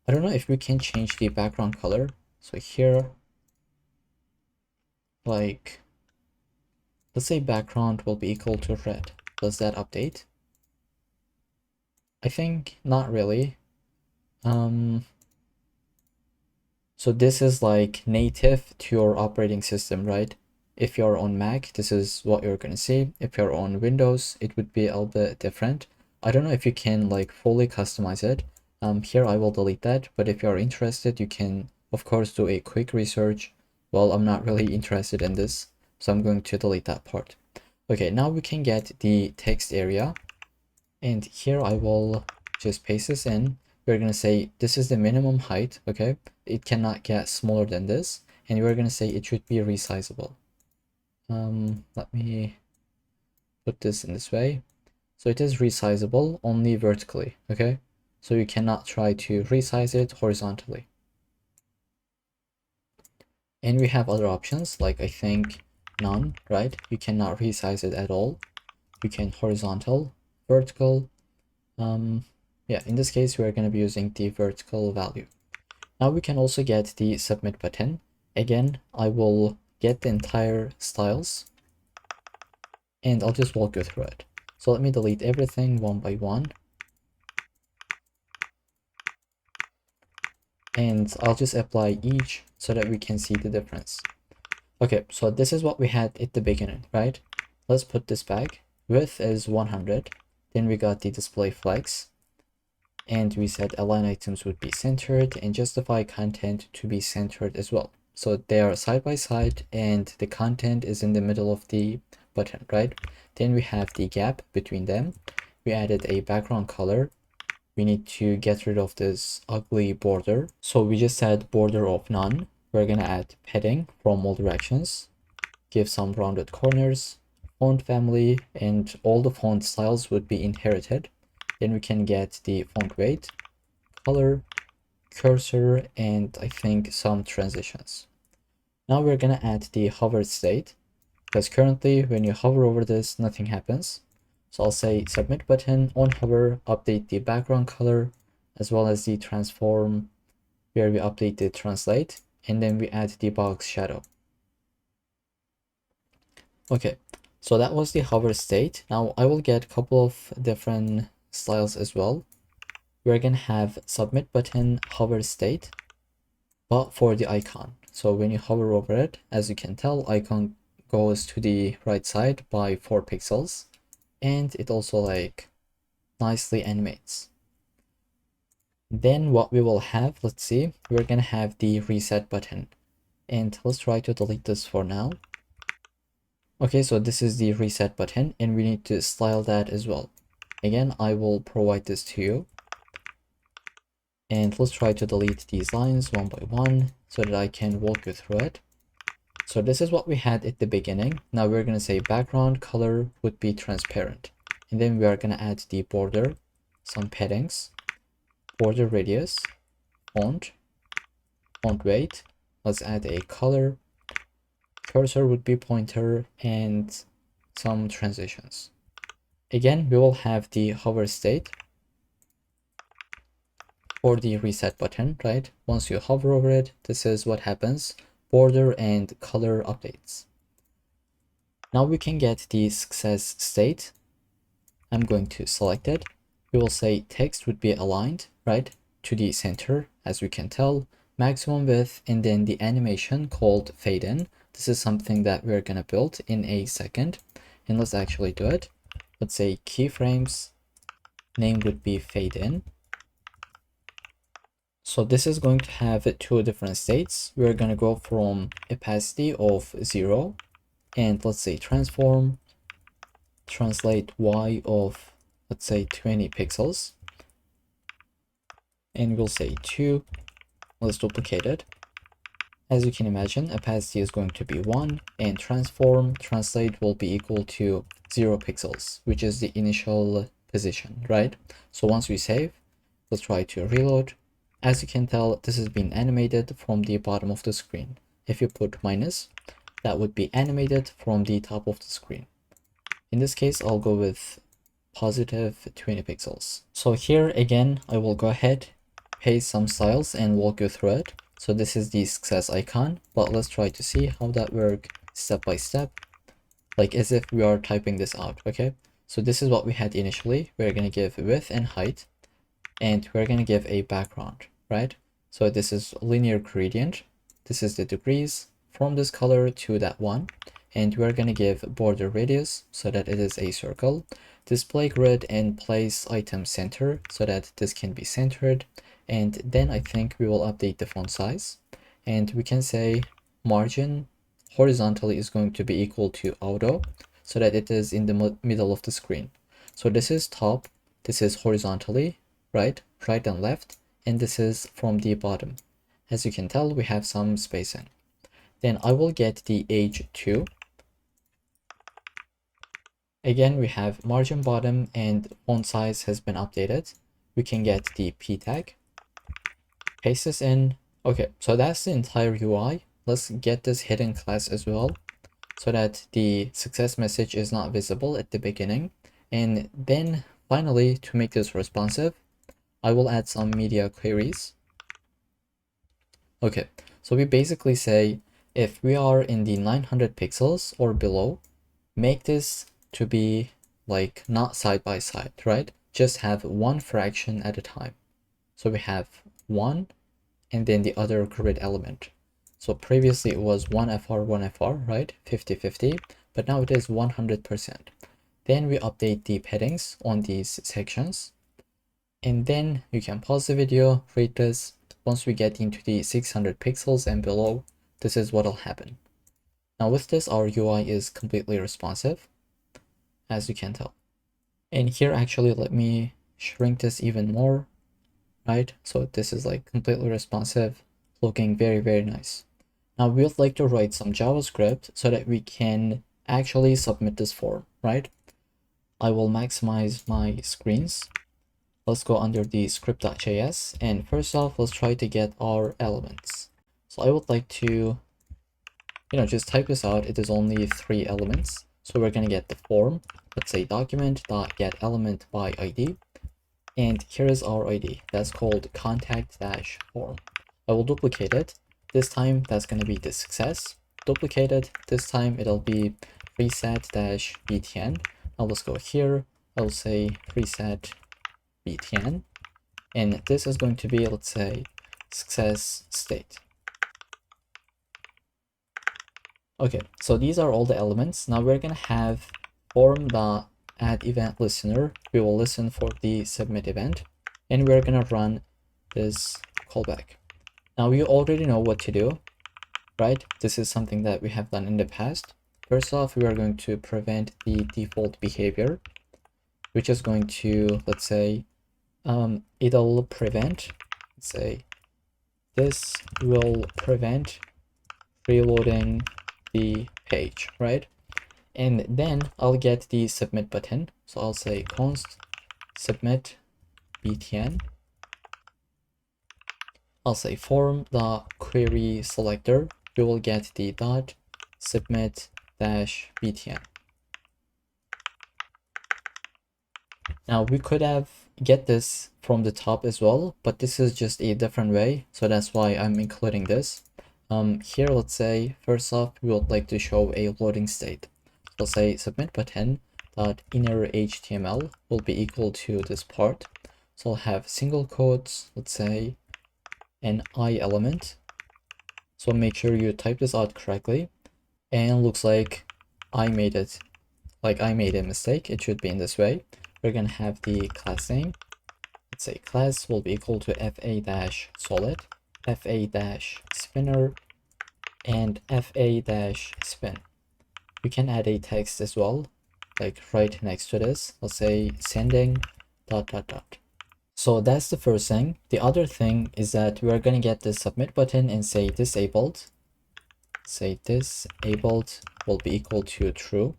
I don't know if we can change the background color. So here, like, let's say background will be equal to red. Does that update? I think not really. So this is like native to your operating system, right? If you're on Mac, this is what you're going to see. If you're on Windows, it would be a little bit different. I don't know if you can like fully customize it. Here I will delete that, but if you're interested, you can of course do a quick research. Well, I'm not really interested in this, so I'm going to delete that part. Okay, now we can get the text area, and here I will just paste this in. We're gonna say this is the minimum height, okay? It cannot get smaller than this, and we're gonna say it should be resizable. Let me put this in this way. So it is resizable only vertically, okay? So you cannot try to resize it horizontally. And we have other options, like I think none, right? You cannot resize it at all. You can horizontal, vertical. Yeah, in this case, we're going to be using the vertical value. Now we can also get the submit button. Again, I will get the entire styles and I'll just walk you through it. So let me delete everything one by one. And I'll just apply each so that we can see the difference. Okay, so this is what we had at the beginning, right? Let's put this back. Width is 100. Then we got the display flex. And we said align items would be centered and justify content to be centered as well. So they are side by side and the content is in the middle of the button, right? Then we have the gap between them. We added a background color. We need to get rid of this ugly border. So we just said border of none. We're gonna add padding from all directions, give some rounded corners, font family, and all the font styles would be inherited. Then we can get the font weight, color, cursor, and I think some transitions. Now we're gonna add the hover state, because currently when you hover over this, nothing happens. So I'll say submit button on hover, update the background color, as well as the transform, where we update the translate, and then we add the box shadow. Okay, so that was the hover state. Now I will get a couple of different styles as well. We're gonna have submit button hover state, but for the icon. So when you hover over it, as you can tell, icon goes to the right side by 4 pixels, and it also like nicely animates. Then what we will have, let's see, we're gonna have the reset button, and let's try to delete this for now. Okay, so this is the reset button and we need to style that as well. Again, I will provide this to you. And let's try to delete these lines one by one so that I can walk you through it. So this is what we had at the beginning. Now we're going to say background color would be transparent. And then we are going to add the border, some paddings, border radius, font weight. Let's add a color. Cursor would be pointer and some transitions. Again, we will have the hover state for the reset button, right? Once you hover over it, this is what happens. Border and color updates. Now we can get the success state. I'm going to select it. We will say text would be aligned, right, to the center, as we can tell, maximum width, and then the animation called fade in. This is something that we're gonna build in a second, and let's actually do it. Let's say keyframes, name would be fade in. So this is going to have 2 different states. We're gonna go from opacity of 0, and let's say transform, translate Y of, let's say 20 pixels, and we'll say 2. Let's duplicate it. As you can imagine, opacity is going to be 1, and transform, translate will be equal to 0 pixels, which is the initial position, right? So once we save, let's try to reload. As you can tell, this has been animated from the bottom of the screen. If you put minus, that would be animated from the top of the screen. In this case, I'll go with positive 20 pixels. So here again, I will go ahead, paste some styles and walk you through it. So this is the success icon, but let's try to see how that works step by step, like as if we are typing this out, okay? So this is what we had initially. We're gonna give width and height, and we're gonna give a background, right? So this is linear gradient. This is the degrees from this color to that one. And we're gonna give border radius so that it is a circle. display grid and place item center so that this can be centered. And then I think we will update the font size, and we can say margin horizontally is going to be equal to auto so that it is in the middle of the screen. So this is top, this is horizontally, right and left, and this is from the bottom. As you can tell, we have some spacing. Then I will get the age 2. Again, we have margin bottom and font size has been updated. We can get the p tag, paste this in. Okay, so that's the entire UI. Let's get this hidden class as well so that the success message is not visible at the beginning. And then finally, to make this responsive, I will add some media queries. Okay, so we basically say if we are in the 900 pixels or below, make this to be like not side by side, right? Just have one fraction at a time. So we have 1 and then the other grid element. So previously it was 1FR, 1FR, right? 50-50, but now it is 100%. Then we update the paddings on these sections. And then you can pause the video, read this. Once we get into the 600 pixels and below, this is what will happen. Now with this, our UI is completely responsive, as you can tell. And here, actually, let me shrink this even more, right? So this is like completely responsive, looking very, very nice. Now we would like to write some JavaScript so that we can actually submit this form, right? I will maximize my screens. Let's go under the script.js, and first off, let's try to get our elements. So I would like to, just type this out. It is only 3 elements. So we're going to get the form. Let's say document.getElementById. And here is our ID. That's called contact-form. I will duplicate it. This time, that's going to be the success. Duplicate it. This time, it'll be preset-btn. Now let's go here. I'll say preset btn. And this is going to be, let's say, success state. Okay, so these are all the elements. Now we're gonna have form.addEventListener. We will listen for the submit event, and we're gonna run this callback. Now you already know what to do, right? This is something that we have done in the past. First off, we are going to prevent the default behavior, which is going to, let's say, it'll prevent, let's say, this will prevent reloading the page, right? And then I'll get the submit button. So I'll say const submit btn. I'll say form the query selector. We will get the dot submit dash btn. Now we could have get this from the top as well, but this is just a different way. So that's why I'm including this. Here, let's say, first off, we would like to show a loading state. Let's say submit button dot inner HTML will be equal to this part. So I'll have single quotes, let's say, an I element. So make sure you type this out correctly. And looks like I made it, like I made a mistake. It should be in this way. We're gonna have the class name. Let's say class will be equal to fa-solid, fa-spinner, and fa-spin. We can add a text as well, like right next to this. Let's say sending ... So that's the first thing. The other thing is that we're gonna get the submit button and say disabled. Say disabled will be equal to true.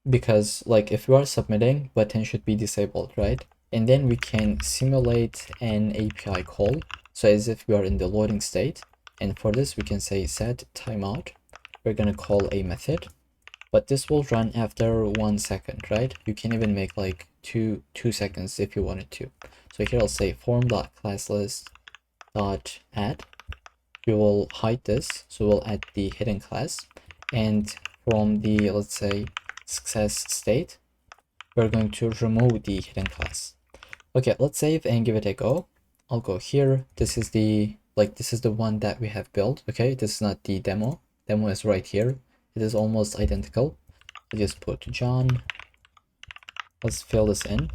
Because like if you are submitting, button should be disabled, right? And then we can simulate an API call. So as if we are in the loading state. And for this, we can say set timeout. We're going to call a method, but this will run after 1 second, right? You can even make like two seconds if you wanted to. So here I'll say form.classlist.add. We will hide this. So we'll add the hidden class. And from the, let's say, success state, we're going to remove the hidden class. Okay, let's save and give it a go. I'll go here. This is the one that we have built. Okay, this is not the demo. Demo is right here. It is almost identical. I'll just put John. Let's fill this in.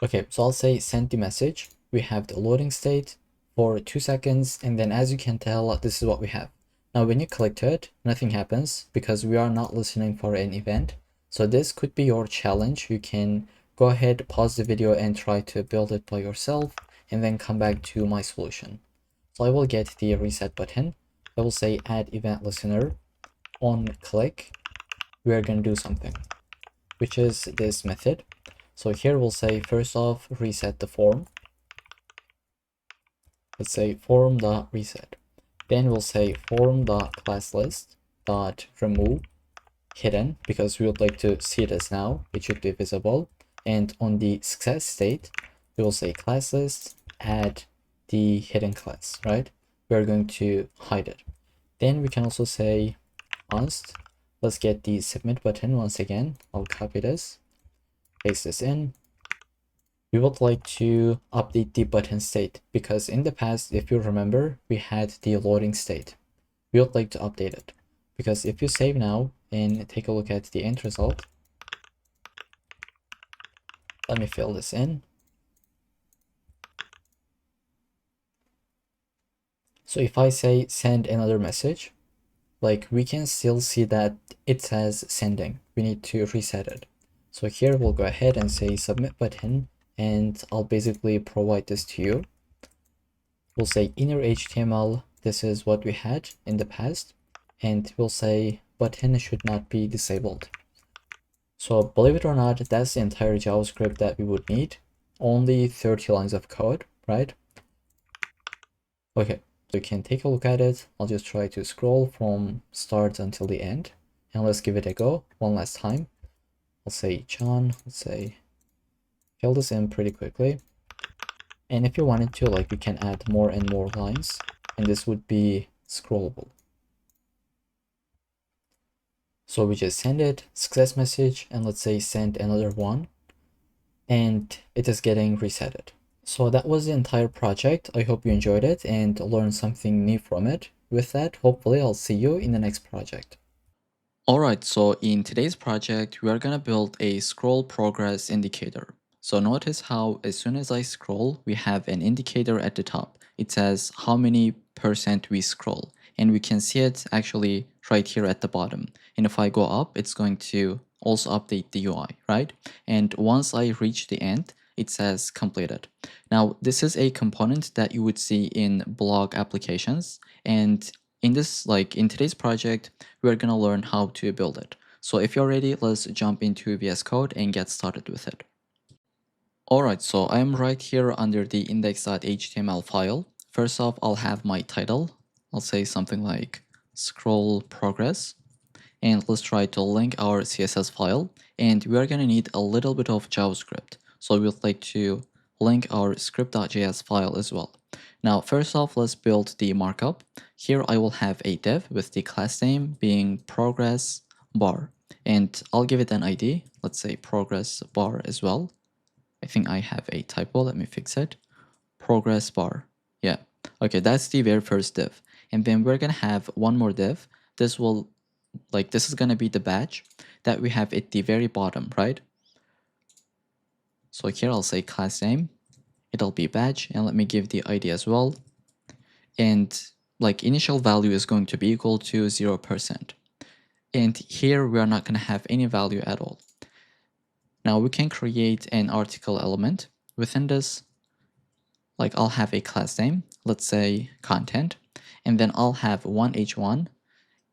Okay, so I'll say send the message. We have the loading state for 2 seconds, and then as you can tell, this is what we have. Now when you click it, nothing happens because we are not listening for an event. So this could be your challenge. You can go ahead, pause the video and try to build it by yourself, and then come back to my solution. So I will get the reset button. I will say add event listener. On click, we are going to do something, which is this method. So here we'll say, first off, reset the form. Let's say form.reset. Then we'll say form.classlist.remove hidden, because we would like to see this now. It should be visible. And on the success state, we will say classlist, add the hidden class, right? We're going to hide it. Then we can also say const. Let's get the submit button once again. I'll copy this, paste this in. We would like to update the button state because in the past, if you remember, we had the loading state. We would like to update it because if you save now and take a look at the end result, let me fill this in. So if I say send another message, like we can still see that it says sending. We need to reset it. So here we'll go ahead and say submit button, and I'll basically provide this to you. We'll say inner HTML, this is what we had in the past, and we'll say button should not be disabled. So believe it or not, that's the entire JavaScript that we would need. Only 30 lines of code, right? Okay, so you can take a look at it. I'll just try to scroll from start until the end, and let's give it a go one last time. I'll say John, let's say fill this in pretty quickly. And if you wanted to, like, you can add more and more lines, and this would be scrollable. So we just send it, success message, and let's say send another one, and it is getting resetted. So that was the entire project. I hope you enjoyed it and learned something new from it. With that, hopefully I'll see you in the next project. Alright, so in today's project, we are gonna build a scroll progress indicator. So notice how as soon as I scroll, we have an indicator at the top. It says how many % we scroll, and we can see it actually right here at the bottom. And if I go up, it's going to also update the UI, right? And once I reach the end, it says completed. Now, this is a component that you would see in blog applications, and in today's project, we're gonna learn how to build it. So if you're ready, let's jump into VS Code and get started with it. Alright, so I'm right here under the index.html file. First off, I'll have my title. I'll say something like scroll progress. And let's try to link our CSS file. And we are gonna need a little bit of JavaScript. So we'd like to link our script.js file as well. Now, first off, let's build the markup. Here I will have a div with the class name being progress bar. And I'll give it an ID. Let's say progress bar as well. I think I have a typo. Let me fix it. Progress bar. Yeah. Okay, that's the very first div. And then we're going to have one more div. This is going to be the badge that we have at the very bottom, right? So here I'll say class name. It'll be badge. And let me give the ID as well. And initial value is going to be equal to 0%. And here we are not going to have any value at all. Now we can create an article element. Within this, I'll have a class name, let's say content, and then I'll have one h1,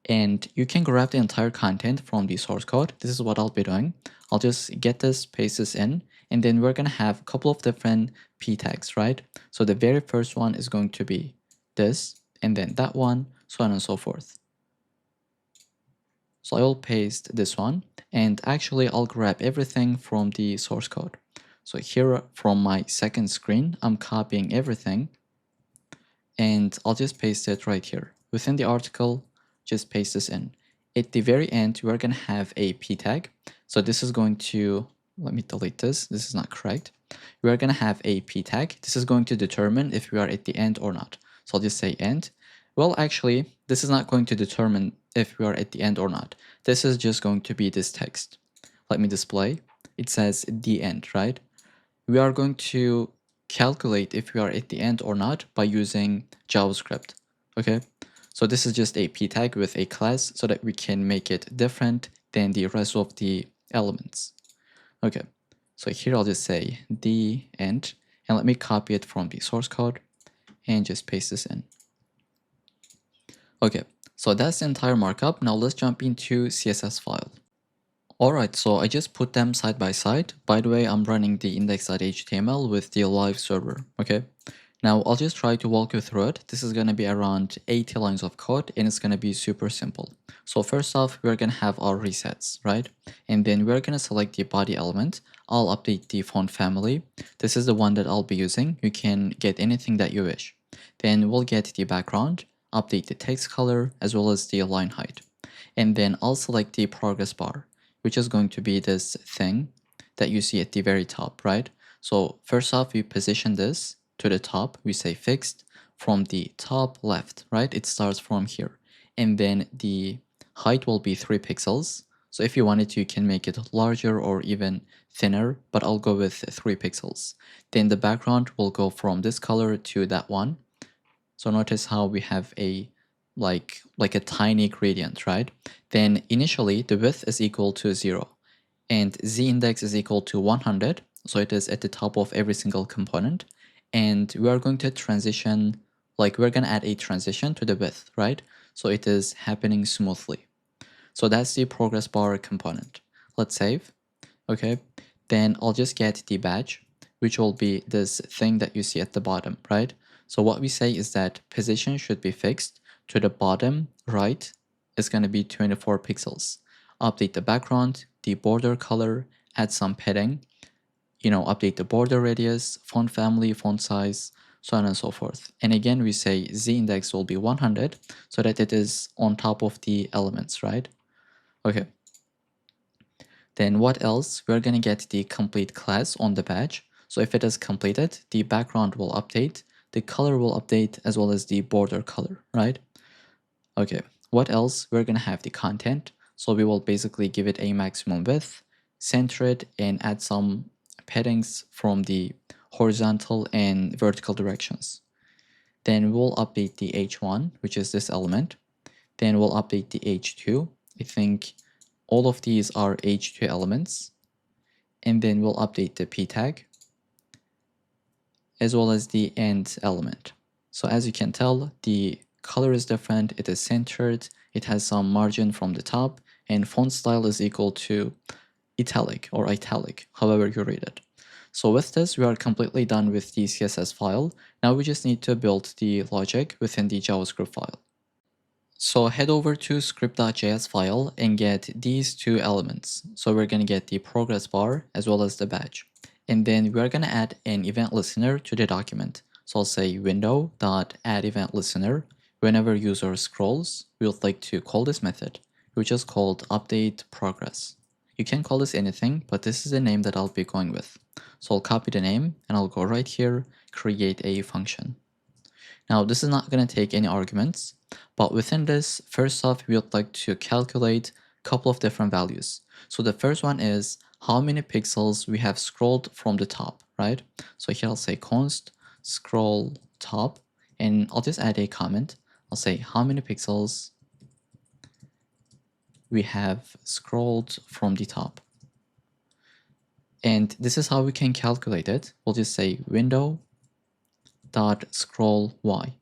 and you can grab the entire content from the source code. This is what I'll be doing. I'll just get this, paste this in, and then we're gonna have a couple of different p tags, right? So the very first one is going to be this, and then that one, so on and so forth. So I will paste this one, and actually I'll grab everything from the source code. So here from my second screen, I'm copying everything, and I'll just paste it right here. Within the article, just paste this in. At the very end, we're gonna have a p tag. So this is going to, let me delete this, this is not correct. We are gonna have a p tag. This is going to determine if we are at the end or not. So I'll just say end. Well, actually, this is not going to determine if we are at the end or not. This is just going to be this text. Let me display. It says the end, right? We are going to calculate if we are at the end or not by using JavaScript. Okay, so this is just a p tag with a class so that we can make it different than the rest of the elements. Okay, so here I'll just say the end, and let me copy it from the source code and just paste this in. Okay, so that's the entire markup. Now let's jump into CSS file. Alright, so I just put them side by side. By the way, I'm running the index.html with the live server, okay? Now I'll just try to walk you through it. This is gonna be around 80 lines of code and it's gonna be super simple. So first off, we're gonna have our resets, right? And then we're gonna select the body element. I'll update the font family. This is the one that I'll be using. You can get anything that you wish. Then we'll get the background, update the text color, as well as the line height. And then I'll select the progress bar, which is going to be this thing that you see at the very top, right? So first off, we position this to the top. We say fixed from the top left, right? It starts from here. And then the height will be 3 pixels. So if you wanted to, you can make it larger or even thinner, but I'll go with 3 pixels. Then the background will go from this color to that one. So notice how we have a like a tiny gradient, right? Then initially the width is equal to 0 and z index is equal to 100. So it is at the top of every single component. And we are going to transition, like we're going to add a transition to the width, right? So it is happening smoothly. So that's the progress bar component. Let's save. Okay. Then I'll just get the badge, which will be this thing that you see at the bottom, right? So what we say is that position should be fixed to the bottom right is going to be 24 pixels. Update the background, the border color, add some padding, update the border radius, font family, font size, so on and so forth. And again, we say z index will be 100 so that it is on top of the elements, right? Okay. Then what else? We're going to get the complete class on the badge. So if it is completed, the background will update, the color will update, as well as the border color, right? Okay, what else? We're going to have the content. So we will basically give it a maximum width, center it, and add some paddings from the horizontal and vertical directions. Then we'll update the h1, which is this element. Then we'll update the h2. I think all of these are h2 elements. And then we'll update the p tag as well as the end element. So as you can tell, the color is different, it is centered, it has some margin from the top, and font style is equal to italic or italic, however you read it. So with this, we are completely done with the CSS file. Now we just need to build the logic within the JavaScript file. So head over to script.js file and get these two elements. So we're going to get the progress bar as well as the badge. And then we're going to add an event listener to the document. So I'll say window.addEventListener. Whenever user scrolls, we would like to call this method, which is called updateProgress. You can call this anything, but this is the name that I'll be going with. So I'll copy the name and I'll go right here, create a function. Now this is not going to take any arguments, but within this, first off, we would like to calculate a couple of different values. So the first one is how many pixels we have scrolled from the top, right? So here I'll say const scroll top, and I'll just add a comment. I'll say how many pixels we have scrolled from the top. And this is how we can calculate it. We'll just say window dot scroll y.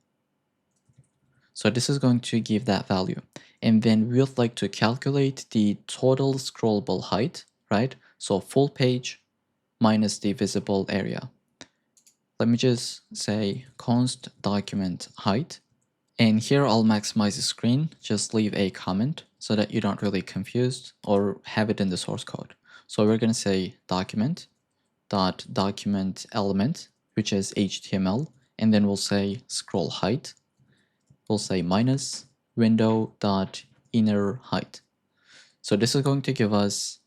So this is going to give that value. And then we would like to calculate the total scrollable height, right? So full page minus the visible area. Let me just say const document height. And here I'll maximize the screen. Just leave a comment so that you don't really confused or have it in the source code. So we're going to say document element, which is HTML, and then we'll say scroll height. We'll say minus window.inner height. So this is going to give us,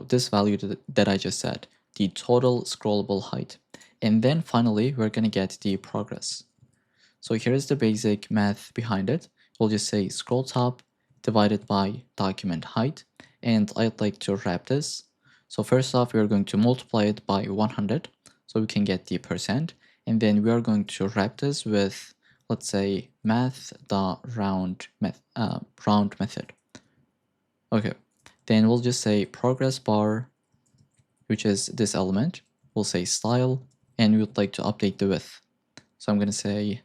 this value that I just said, the total scrollable height. And then finally, we're going to get the progress. So here's the basic math behind it. We'll just say scroll top divided by document height, and I'd like to wrap this. So first off, we're going to multiply it by 100 so we can get the percent, and then we are going to wrap this with, let's say, math.round round method. Okay, then we'll just say progress bar, which is this element. We'll say style, and we would like to update the width. So I'm going to say,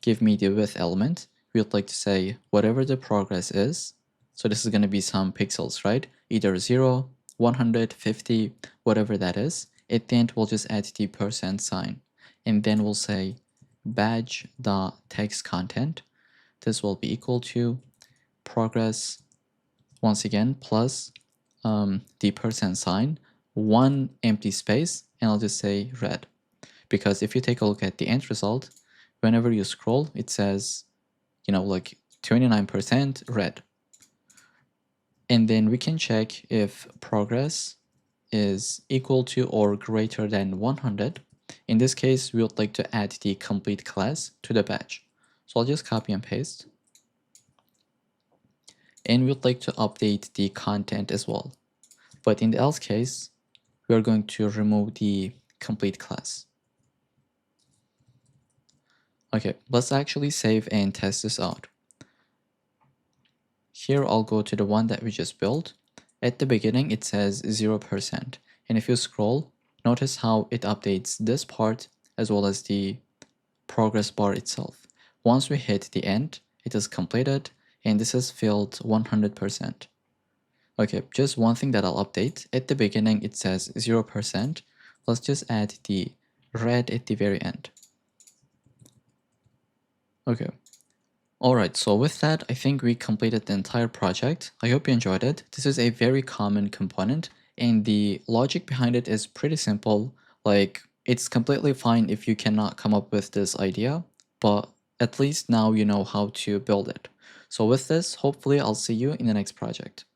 give me the width element. We would like to say whatever the progress is. So this is going to be some pixels, right? Either 0, 100, 50, whatever that is. At the end, we'll just add the percent sign. And then we'll say badge.text content. This will be equal to progress, once again, plus the percent sign, one empty space, and I'll just say red. Because if you take a look at the end result, whenever you scroll, it says, like 29% red. And then we can check if progress is equal to or greater than 100. In this case, we would like to add the complete class to the badge. So I'll just copy and paste. And we would like to update the content as well. But in the else case, we are going to remove the complete class. Okay, let's actually save and test this out. Here I'll go to the one that we just built. At the beginning it says 0%, and if you scroll, notice how it updates this part as well as the progress bar itself. Once we hit the end, it is completed, and this is filled 100%. Okay, just one thing that I'll update. At the beginning it says 0%. Let's just add the red at the very end. Okay. Alright, so with that, I think we completed the entire project. I hope you enjoyed it. This is a very common component, and the logic behind it is pretty simple. Like, it's completely fine if you cannot come up with this idea, but at least now you know how to build it. So with this, hopefully I'll see you in the next project.